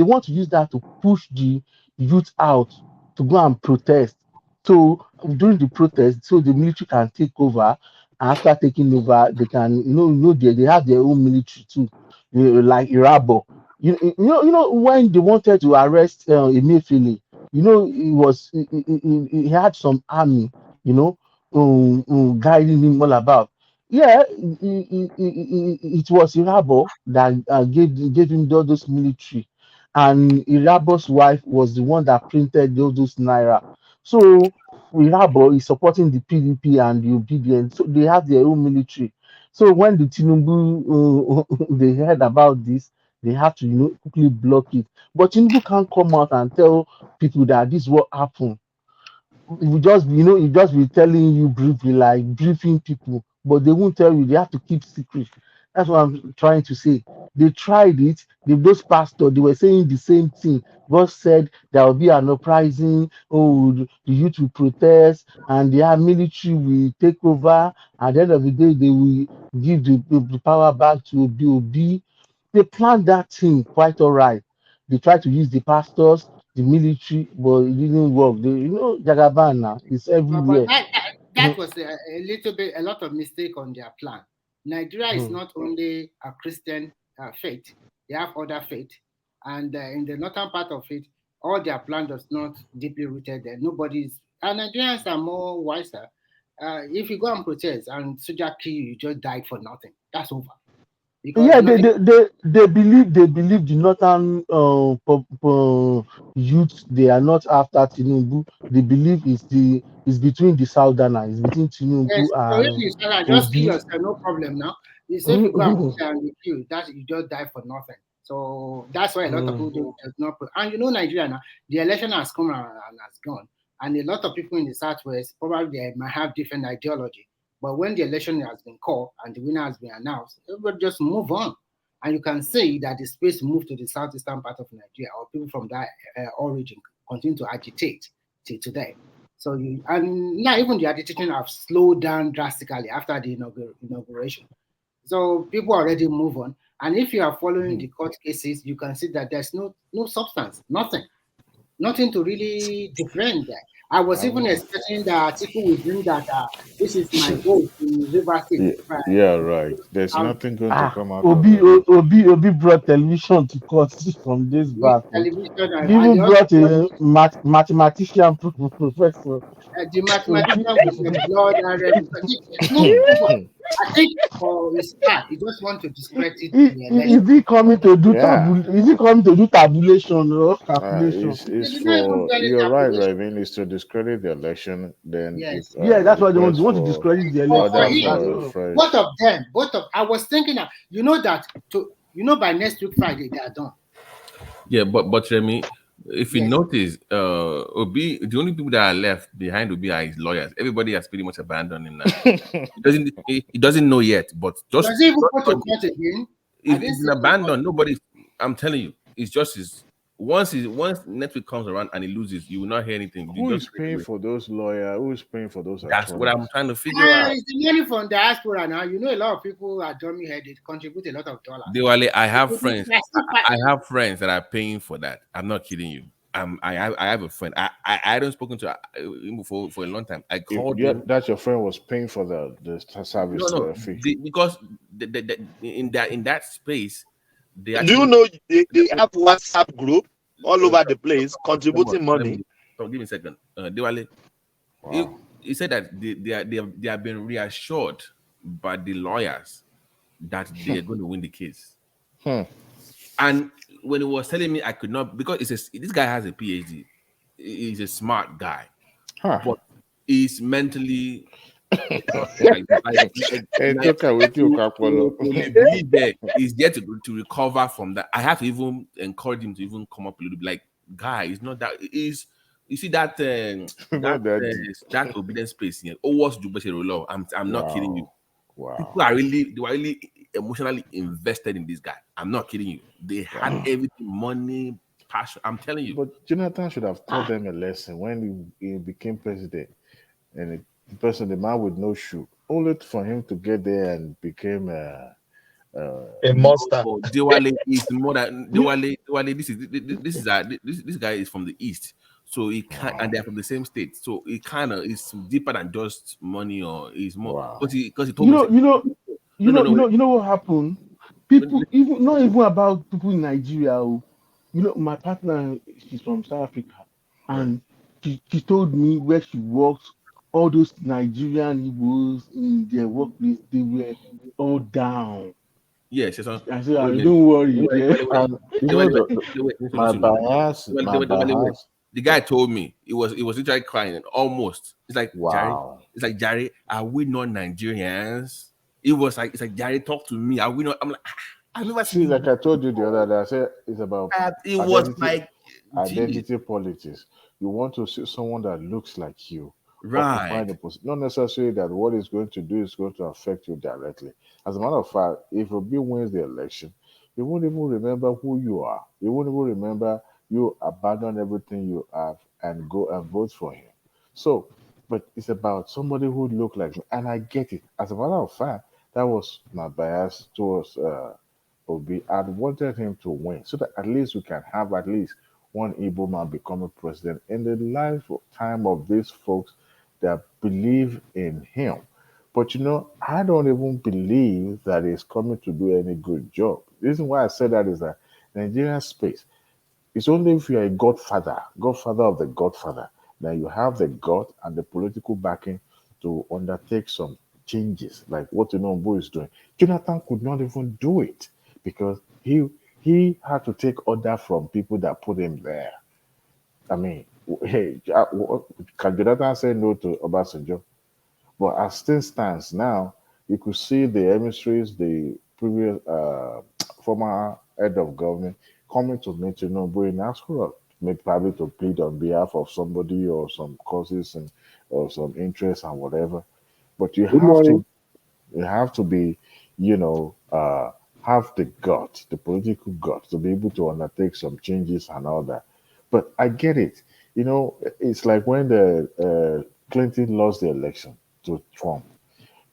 want to use that to push the youth out to go and protest. So during the protest, so the military can take over. After taking over, they can they have their own military too, like Irabo. When they wanted to arrest Emefiele, he had some army, guiding him all about. Yeah, it was Irabo that gave him all those military, and Irabo's wife was the one that printed all those naira. So Irabo is supporting the PDP and the obedient, so they have their own military. So when the Tinubu they heard about this, they have to quickly block it. But Tinubu can't come out and tell people that this is what happened. We just he just be telling you briefly, like briefing people, but they won't tell you. They have to keep secret. That's what I'm trying to say. They tried it. Those pastors, they were saying the same thing. God said there will be an uprising. Oh, the youth will protest, and the military will take over. At the end of the day, they will give the power back to Obi. They planned that thing quite all right. They tried to use the pastors, the military, but it didn't work. Jagaban now is But everywhere. that was a little bit, a lot of mistake on their plan. Nigeria is not only a Christian faith; they have other faith, and in the northern part of it, all their plan is not deeply rooted there. Nobody's, and Nigerians are more wiser. If you go and protest and soldier kill you, you just died for nothing. That's over because Yeah, they nothing. they, they, they believe the northern youth, they are not after Tinubu. They believe it's between the southerners, it's between Yes, Tinubu so if and you say just kill Obi. yourself, no problem now. You say if you go and put and you kill, that you just die for nothing. So that's why a lot of people does not put. And Nigeria now, the election has come and has gone, and a lot of people in the southwest probably they might have different ideology. But when the election has been called and the winner has been announced, everybody just move on, and you can see that the space moved to the southeastern part of Nigeria, or people from that origin continue to agitate till today. So and now even the agitation have slowed down drastically after the inauguration. So people already move on. And if you are following the court cases, you can see that there's no substance, nothing to really defend there. I was even expecting the article will bring that this is my vote in River State. Yeah, right. There's nothing going to come out of it. Obi brought television to court from this back. Television, He even brought a mathematician professor. The mathematician with the blood and Tinubu, I think for his part, he just want to discredit the election. Is he coming to do Is he coming to do tabulation or calculation? It's for you're right, Raven. Is to discredit the election. Then yes, that's why they want to discredit the election. Both of them. I was thinking that by next week Friday they are done. Yeah, but Remy, if you notice, Obi, the only people that are left behind Obi are his lawyers. Everybody has pretty much abandoned him now. He doesn't know yet, but just does he even go to court again? He's abandoned. Nobody. I'm telling you, it's just his. Once next week comes around and he loses, you will not hear anything. Who is paying for those lawyers? Who is paying for those? That's what I'm trying to figure out. It's the money from diaspora now. You know, a lot of people are dummy headed, contribute a lot of dollars. Diwali, I have friends. I have friends that are paying for that. I'm not kidding you. I have a friend. I haven't spoken to him for a long time. I called him. That your friend was paying for the service fee. Because in that space, do you know they have WhatsApp group all over the place contributing money? So give me a second, Diwali. Wow. He said that they have been reassured by the lawyers that they are going to win the case. And when he was telling me, I could not, because this guy has a PhD. He's a smart guy, but he's mentally. He's there to recover from that. I have to even encourage him to even come up a little bit. Like, guy, it's not that. You see that that obedience space here. Oh, what's do? I'm not kidding you. Wow. People are really emotionally invested in this guy. I'm not kidding you. They had everything, money, passion. I'm telling you. But Jonathan should have taught them a lesson when he became president, and the man with no shoe, only for him to get there and became a monster. Diwali is more than Diwali. This guy is from the east, so he can't, and they're from the same state, so he kind of is deeper than just money, or is more because he told me. You know what happened? People, not even about people in Nigeria. You know, my partner, she's from South Africa, and she told me where she works. All those Nigerian Igbos in their workplace, they were all down. Yes, yes. I said, don't worry. My bias. The guy told me he was literally crying, almost. It's like, wow. Jerry, are we not Nigerians? It's like Jerry, talk to me. Are we not? I'm like, I've never seen. Like I told you the other day, I said it's about identity politics. You want to see someone that looks like you. Right. Not necessarily that what it's going to do is going to affect you directly. As a matter of fact, if Obi wins the election, you won't even remember who you are. You won't even remember you abandon everything you have and go and vote for him. So, but it's about somebody who look like me, and I get it. As a matter of fact, that was my bias towards Obi. I wanted him to win so that at least we can have at least one Igbo man becoming president in the lifetime of these folks that believe in him. But I don't even believe that he's coming to do any good job. The reason why I said that is that Nigerian space, it's only if you're a godfather of the godfather, that you have the gut and the political backing to undertake some changes like what Tinubu is doing. Jonathan could not even do it because he had to take order from people that put him there. I mean, hey, can Jonathan say no to Obasanjo? But as things stands now, you could see the emissaries, the previous former head of government coming to meet Tinubu in Ascot, maybe probably to plead on behalf of somebody or some causes or some interests and whatever. But you have to be, have the gut, the political gut, to be able to undertake some changes and all that. But I get it. It's like when the Clinton lost the election to Trump.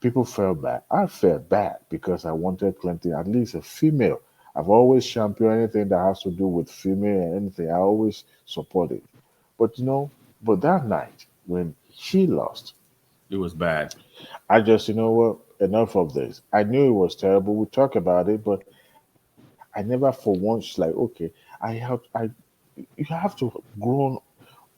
people felt bad. I felt bad because I wanted Clinton, at least a female. I've always championed anything that has to do with female and anything. I always support it. But but that night when she lost, it was bad. I just, what, enough of this. I knew it was terrible. We talk about it, but I never for once like, okay, you have to grow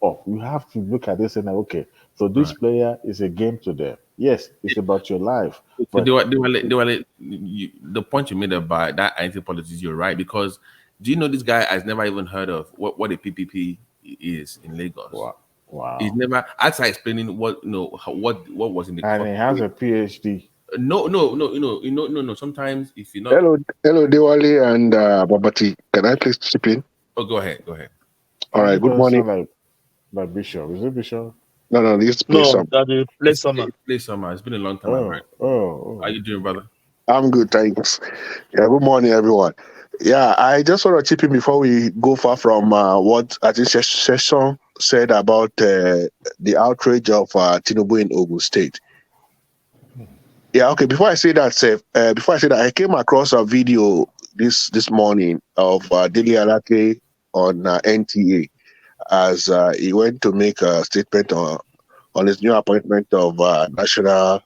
up. You have to look at this and like, okay, so this player is a game to them. Yes, it's about your life. But the point you made about that anti-politics, you're right. Because do you know this guy has never even heard of what a PPP is in Lagos? Wow. He's never after explaining what was in the and he has a PhD. No. Sometimes if you're not Hello, Diwali and Babati. Can I please chip in? Oh, go ahead. All right. Good morning. Like Bishop. Is it Bishop? No, this place. Play summer. Play summer. It's been a long time. Oh. How you doing, brother? I'm good, thanks. Yeah, good morning, everyone. Yeah, I just want to chip in before we go far from what I think Session said about the outrage of Tinubu in Ogun State. Yeah, okay. Before I say that, I came across a video this morning of Dele Alake on NTA as he went to make a statement on his new appointment of national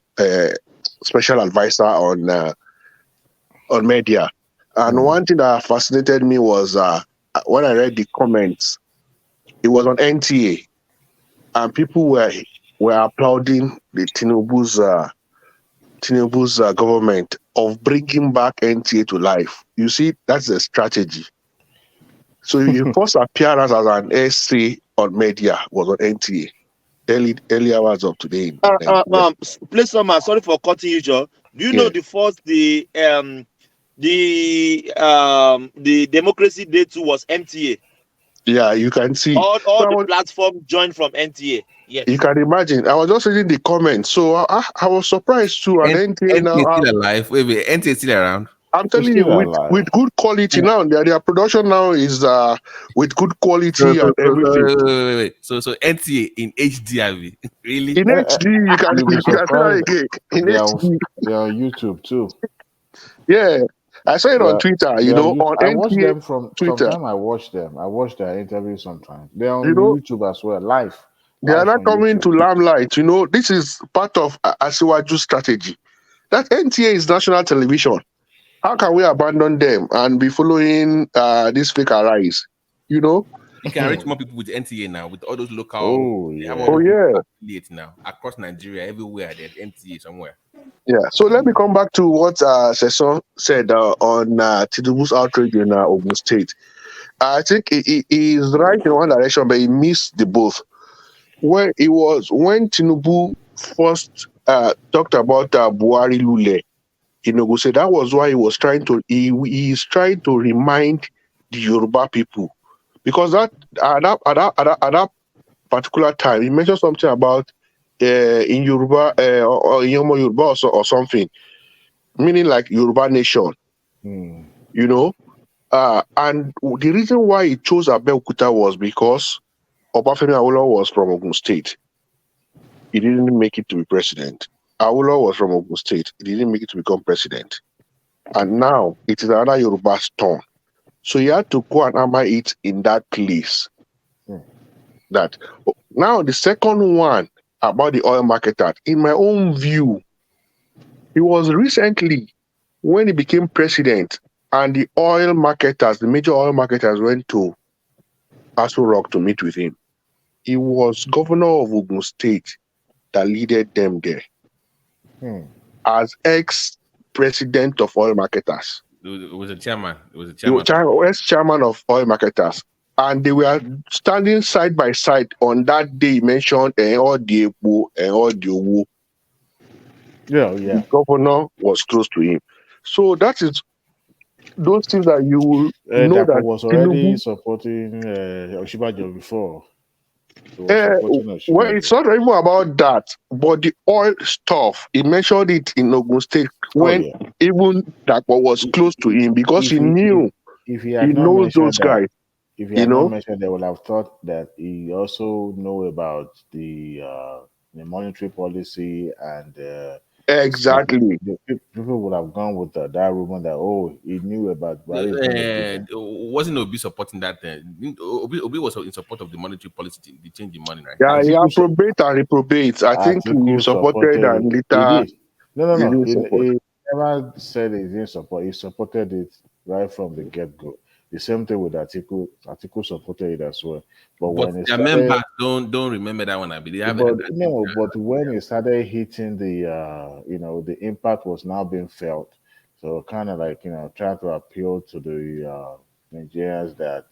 special advisor on media. And one thing that fascinated me was when I read the comments, it was on NTA, and people were applauding the Tinubu's government of bringing back NTA to life. You see, that's a strategy. So your first appearance as an essay on media was on NTA, early hours of today. Play summer. Sorry for cutting you, Joe. Do you know the Democracy Day 2 was MTA? Yeah, you can see all the platform joined from NTA. Yes, you can imagine. I was just reading the comments, so I was surprised too. And NTA now still alive. Wait, NTA still around? I'm telling you, with good quality now. Their production now is with good quality and everything. Wait. So NTA in HD, really? In HD, you can say that again. In HD, they're on YouTube too. Yeah, I saw it on Twitter. On I watch NTA them from Twitter. Sometimes I watch them. I watch their interviews sometimes. They're on YouTube as well, live. They are not coming to limelight. This is part of Asiwaju's strategy. That NTA is national television. How can we abandon them and be following this fake arise? You can reach more people with NTA now, with all those local. Oh yeah. Affiliates now across Nigeria, everywhere. There's NTA somewhere. Yeah. So let me come back to what Sesson said on Tinubu's outrage in Ogun State. I think he is right in one direction, but he missed the both. When Tinubu first talked about Buhari Lule, said that was why he was trying to. He is trying to remind the Yoruba people, because at that particular time he mentioned something about in Yoruba or in Yoruba or something, meaning like Yoruba nation. And the reason why he chose Abeokuta was because Obafemi Awolowo was from Ogun State. He didn't make it to be president. Awolowo was from Ogun State. He didn't make it to become president. And now it is another Yoruba's turn. So he had to go and hammer it in that place. That now the second one about the oil market act, in my own view, it was recently when he became president and the major oil marketers went to Aso Rock to meet with him. He was governor of Ogun State that leaded them there as ex-president of oil marketers. It was a chairman. Ex-chairman of oil marketers. And they were standing side by side on that day. He mentioned Odiebu and Odiowu. Yeah. The governor was close to him. So that is those things that you will know that was already supporting Oshibajo before. Well, it's not even about that, but the oil stuff. He mentioned it in Ogun State when even Dapo was close to him, because he knew if he knows those guys. If he had not mentioned, they would have thought that he also know about the monetary policy and Exactly. The people would have gone with that rumor that he knew about Buhari is going to do that. Wasn't Obi supporting that? Obi was in support of the monetary policy, the change in money, right? Yeah, he approbate and reprobate. I think he supported it. and He later did. No. he didn't support. He never said he didn't support. He supported it right from the get-go. The same thing with Atiku. Atiku supported it as well. But when it their started, members don't remember that one. I believe. But when it started hitting the impact was now being felt. So kind of like trying to appeal to the Nigerians that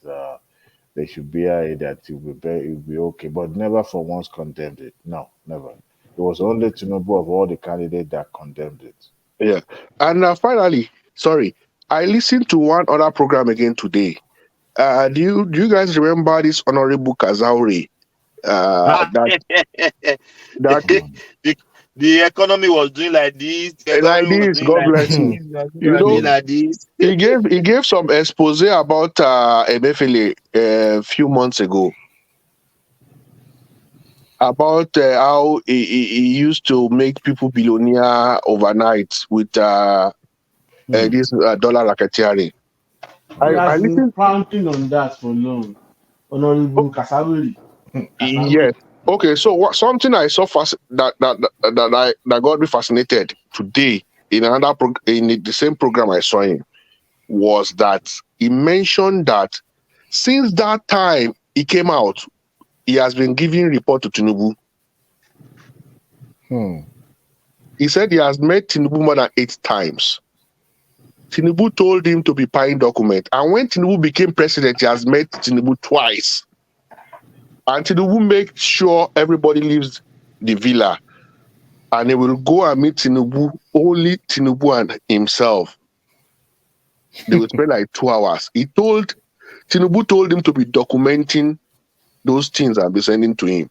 they should bear it, that it will be okay, but never for once condemned it. No, never. It was only Tinubu of all the candidates that condemned it. Yeah, and finally, sorry, I listened to one other program again today. Do you guys remember this Honorable Kazauri? That the economy was doing like this. The like economy was this. doing God like bless you. this. You know, Like this. he gave some expose about Emefiele a few months ago about how he used to make people billionaire overnight with this dollar racketeering. He I has been listened. pounding on that for long. Honorable Kasawiri. Yes. Okay. So something I saw that got me fascinated today in the same program I saw him was that he mentioned that since that time he came out, he has been giving report to Tinubu. He said he has met Tinubu more than 8 times. Tinubu told him to be buying document. And when Tinubu became president, he has met Tinubu twice. And Tinubu makes sure everybody leaves the villa. And he will go and meet Tinubu, only Tinubu and himself. They will spend like 2 hours. Tinubu told him to be documenting those things and be sending to him.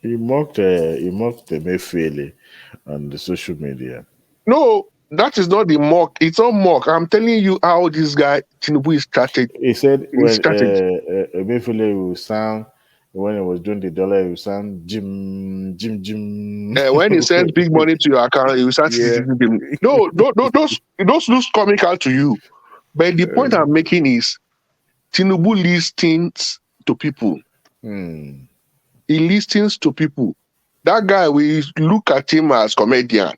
He mocked Emefiele on the social media. No, that is not the mock. It's not mock. I'm telling you how this guy Tinubu is started. He said when Emefiele will sound, when he was doing the dollar, he will sound Jim. When he sends big money to your account, you start seeing him. No, those looks comical to you. But the point I'm making is Tinubu listens to people. He listens to people. That guy, we look at him as comedian,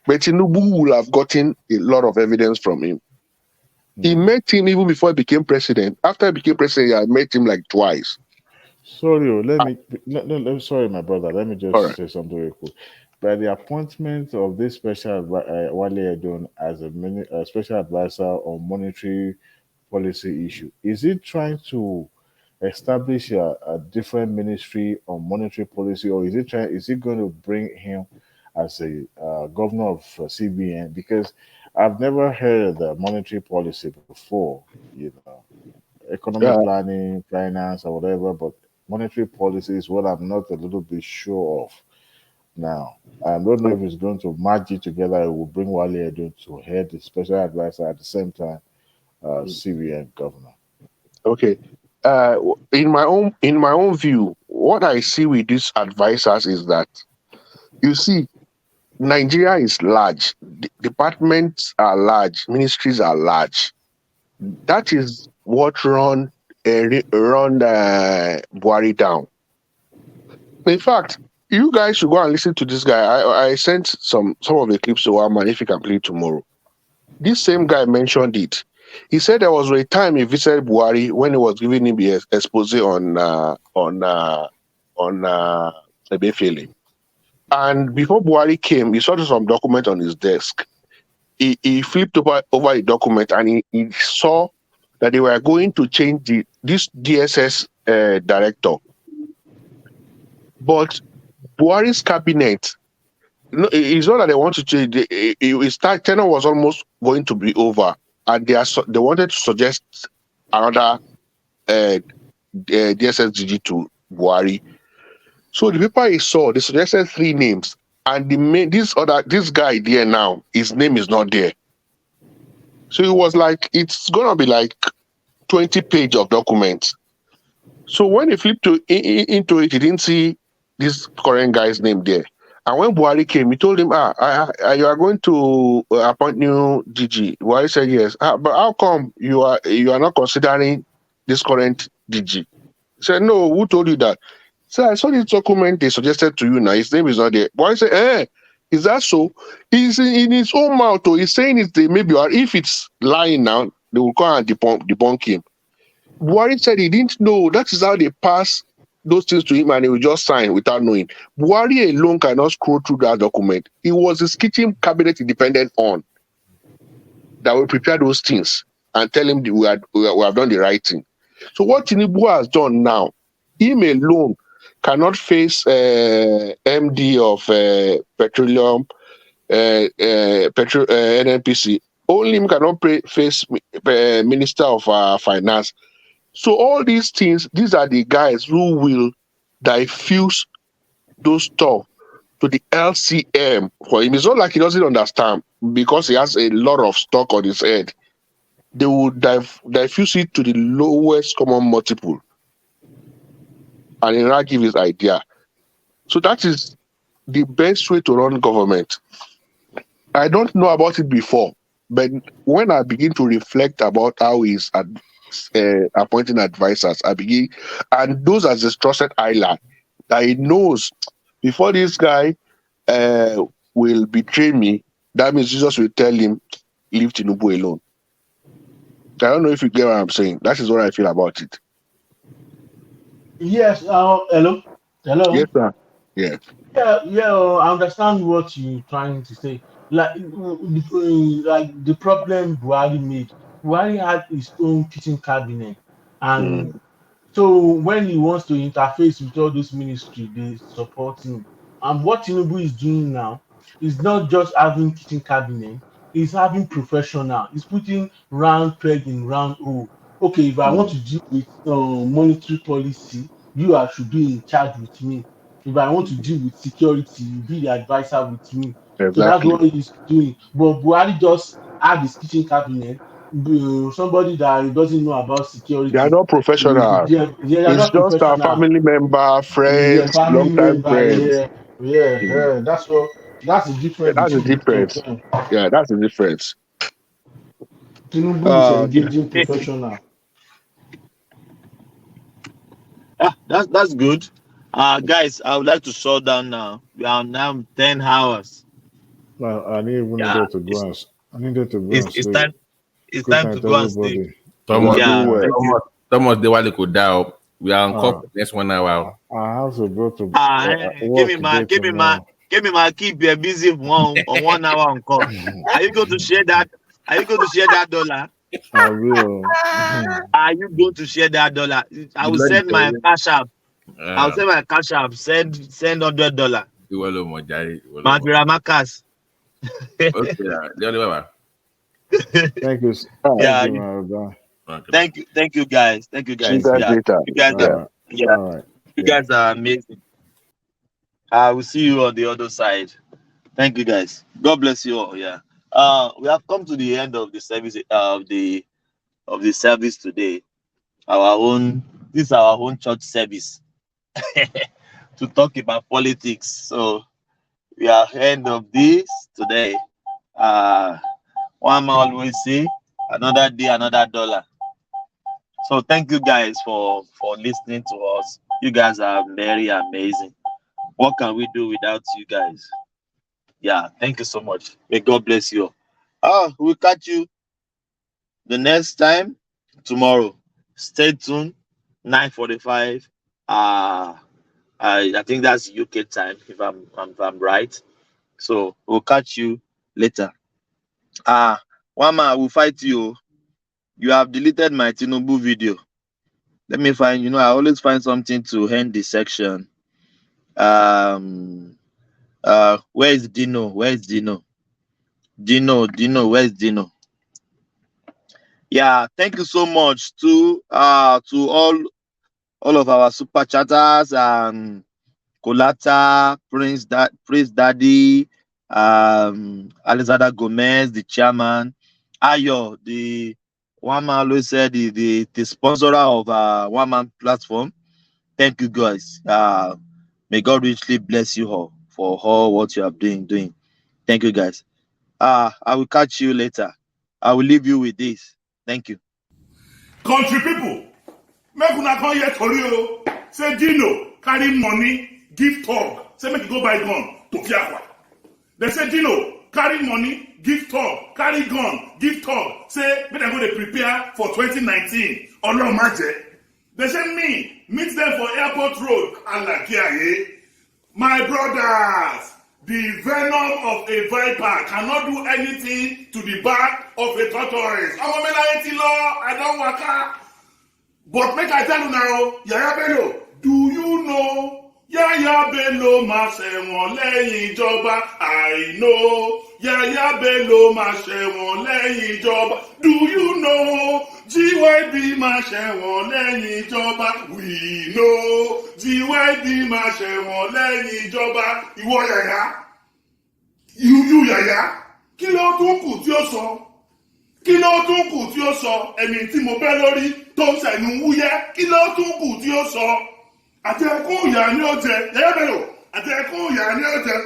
but Tinubu will have gotten a lot of evidence from him. He met him even before he became president. After he became president, I met him like twice. Sorry, sorry, my brother. Let me just say something real quick. By the appointment of this special Wale Edun as a special advisor on monetary policy issue, is it trying to establish a different ministry on monetary policy, or is it going to bring him as a governor of CBN? Because I've never heard of the monetary policy before, economic planning, finance, or whatever, but monetary policy is what I'm not a little bit sure of now. I don't know if it's going to merge it together. It will bring Wale Edun to head the special advisor at the same time, CBN governor. Okay. In my own view, what I see with these advisors is that you see, Nigeria is large, departments are large, ministries are large. That is what run Buhari down. In fact, you guys should go and listen to this guy. I sent some of the clips to Waman if you can play it tomorrow. This same guy mentioned it. He said there was a time he visited Buhari when he was giving him the expose on Emefiele. And before Buhari came, he saw some document on his desk. He flipped over a document and he saw that they were going to change this DSS director. But Buhari's cabinet, it's not that they want to change. Tenor was almost going to be over, and they wanted to suggest another DSS DG to Buhari. So the paper he saw, they suggested 3 names, and this guy there now, his name is not there. So it was like it's gonna be like 20 page of documents. So when he flipped into it, he didn't see this current guy's name there. And when Buhari came, he told him, you are going to appoint new DG. Buhari said yes. But how come you are not considering this current DG? He said, no, who told you that? So I saw this document they suggested to you now. His name is not there. Buhari said, is that so? He's in his own mouth. He's saying it maybe, or if it's lying now, they will come and debunk him. Buhari said he didn't know. That is how they pass those things to him and he will just sign without knowing. Buhari alone cannot scroll through that document. It was his kitchen cabinet dependent on that will prepare those things and tell him we have done the right thing. So what Tinubu has done now, him alone cannot face MD of Petroleum, NNPC. Only him cannot face Minister of Finance. So all these things, these are the guys who will diffuse those stuff to the LCM for him. It's not like he doesn't understand because he has a lot of stock on his head. They will diffuse it to the lowest common multiple and he'll not give his idea. So that is the best way to run government. I don't know about it before, but when I begin to reflect about how he's appointing advisors, I begin, and those as his trusted ally, that he knows before this guy will betray me, that means Jesus will tell him, leave Tinubu alone. I don't know if you get what I'm saying. That is what I feel about it. Yes. Hello. Yes, sir. Yeah. Yeah. I understand what you're trying to say. Like the problem Buhari made. Buhari had his own kitchen cabinet, and so when he wants to interface with all those ministry, they support him. And what Tinubu is doing now is not just having kitchen cabinet, he's having professional. He's putting round peg in round hole. Okay, if I want to deal with monetary policy, should be in charge with me. If I want to deal with security, you be the advisor with me. So that's Exactly. what he's doing. But Buhari just had his kitchen cabinet, somebody that doesn't know about They are security. not professionals. They are It's not just our professional. family member, Yeah, friends, family long-time member. friends. That's the Yeah, difference that's the between the two of difference. them. Yeah, that's the difference. Tinubu is Okay. engaging professional. That's good. Guys, I would like to shut down now. We are now 10 hours. Well, I needed to go and It's sleep. time. It's Good time night, to go and sleep. everybody. Thomas, Yeah, thank you. Thomas Dewale could die. We are on call for next 1 hour. I have to go to Give work me my tomorrow. keep you busy on 1 hour on call. Are you going to share that? Are you going to share that dollar? I will. Are you going to share that dollar? I will send my cash app. I'll send my cash app. Send $100. Maduramakas. Okay, Thank you. Yeah. Thank you, Thank you guys. See you guys later. You guys are amazing. I will see you on the other side. Thank you guys. God bless you all. Yeah. We have come to the end of the service of the service today. This is our own church service to talk about politics. So we are end of this today. One man always say, another day, another dollar. So thank you guys for listening to us. You guys are very amazing. What can we do without you guys? Yeah, thank you so much. May God bless you. We'll catch you the next time tomorrow. Stay tuned. 9:45. I think that's UK time if I'm right. So we'll catch you later. One man, I will fight you. You have deleted my Tinubu video. Let me find. I always find something to end the section. Where is Dino? Where's Dino? Dino, where's Dino? Yeah, thank you so much to all of our super chatters and Colata, Prince Daddy, Alexander Gomez, the chairman, Ayo, the one man always said the sponsor of one man platform. Thank you guys. May God richly bless you all for for all what you are doing. Thank you, guys. I will catch you later. I will leave you with this. Thank you. Country people, make una come here tori o. Say Dino carry money, give talk. Say make you go buy gun to Fiakwa. They say Dino carry money, give talk, carry gun, give talk. Say make dem go dey prepare for 2019. Ọlọ́run má jẹ́. They say me meet them for airport road. Alakiaye. My brothers, the venom of a viper cannot do anything to the back of a tortoise. I don't waka. But make I tell you now, Yaya Bello, do you know Yaya Bello máa ṣẹ̀wọ̀n lẹ́yìn ìjọba? I know Yaya Bello máa ṣẹ̀wọ̀n lẹ́yìn ìjọba. Do you know GYB máa ṣẹ̀wọ̀n lẹ́yìn ìjọba? We know GYB máa ṣẹ̀wọ̀n lẹ́yìn ìjọba. Ìwọ Yaya, you Yaya, kí ló tún kù tí ó sọ? Kí ló tún kù tí ó sọ? Ẹ̀mí tí mo bẹ́ lórí tó ń ṣẹ̀nu wúyẹ́. Kí ló tún kù tí ó sọ? Àtẹ̀kùn ìyá ni ó jẹ. Yaya Bello, àtẹ̀kùn ìyá ni ó jẹ.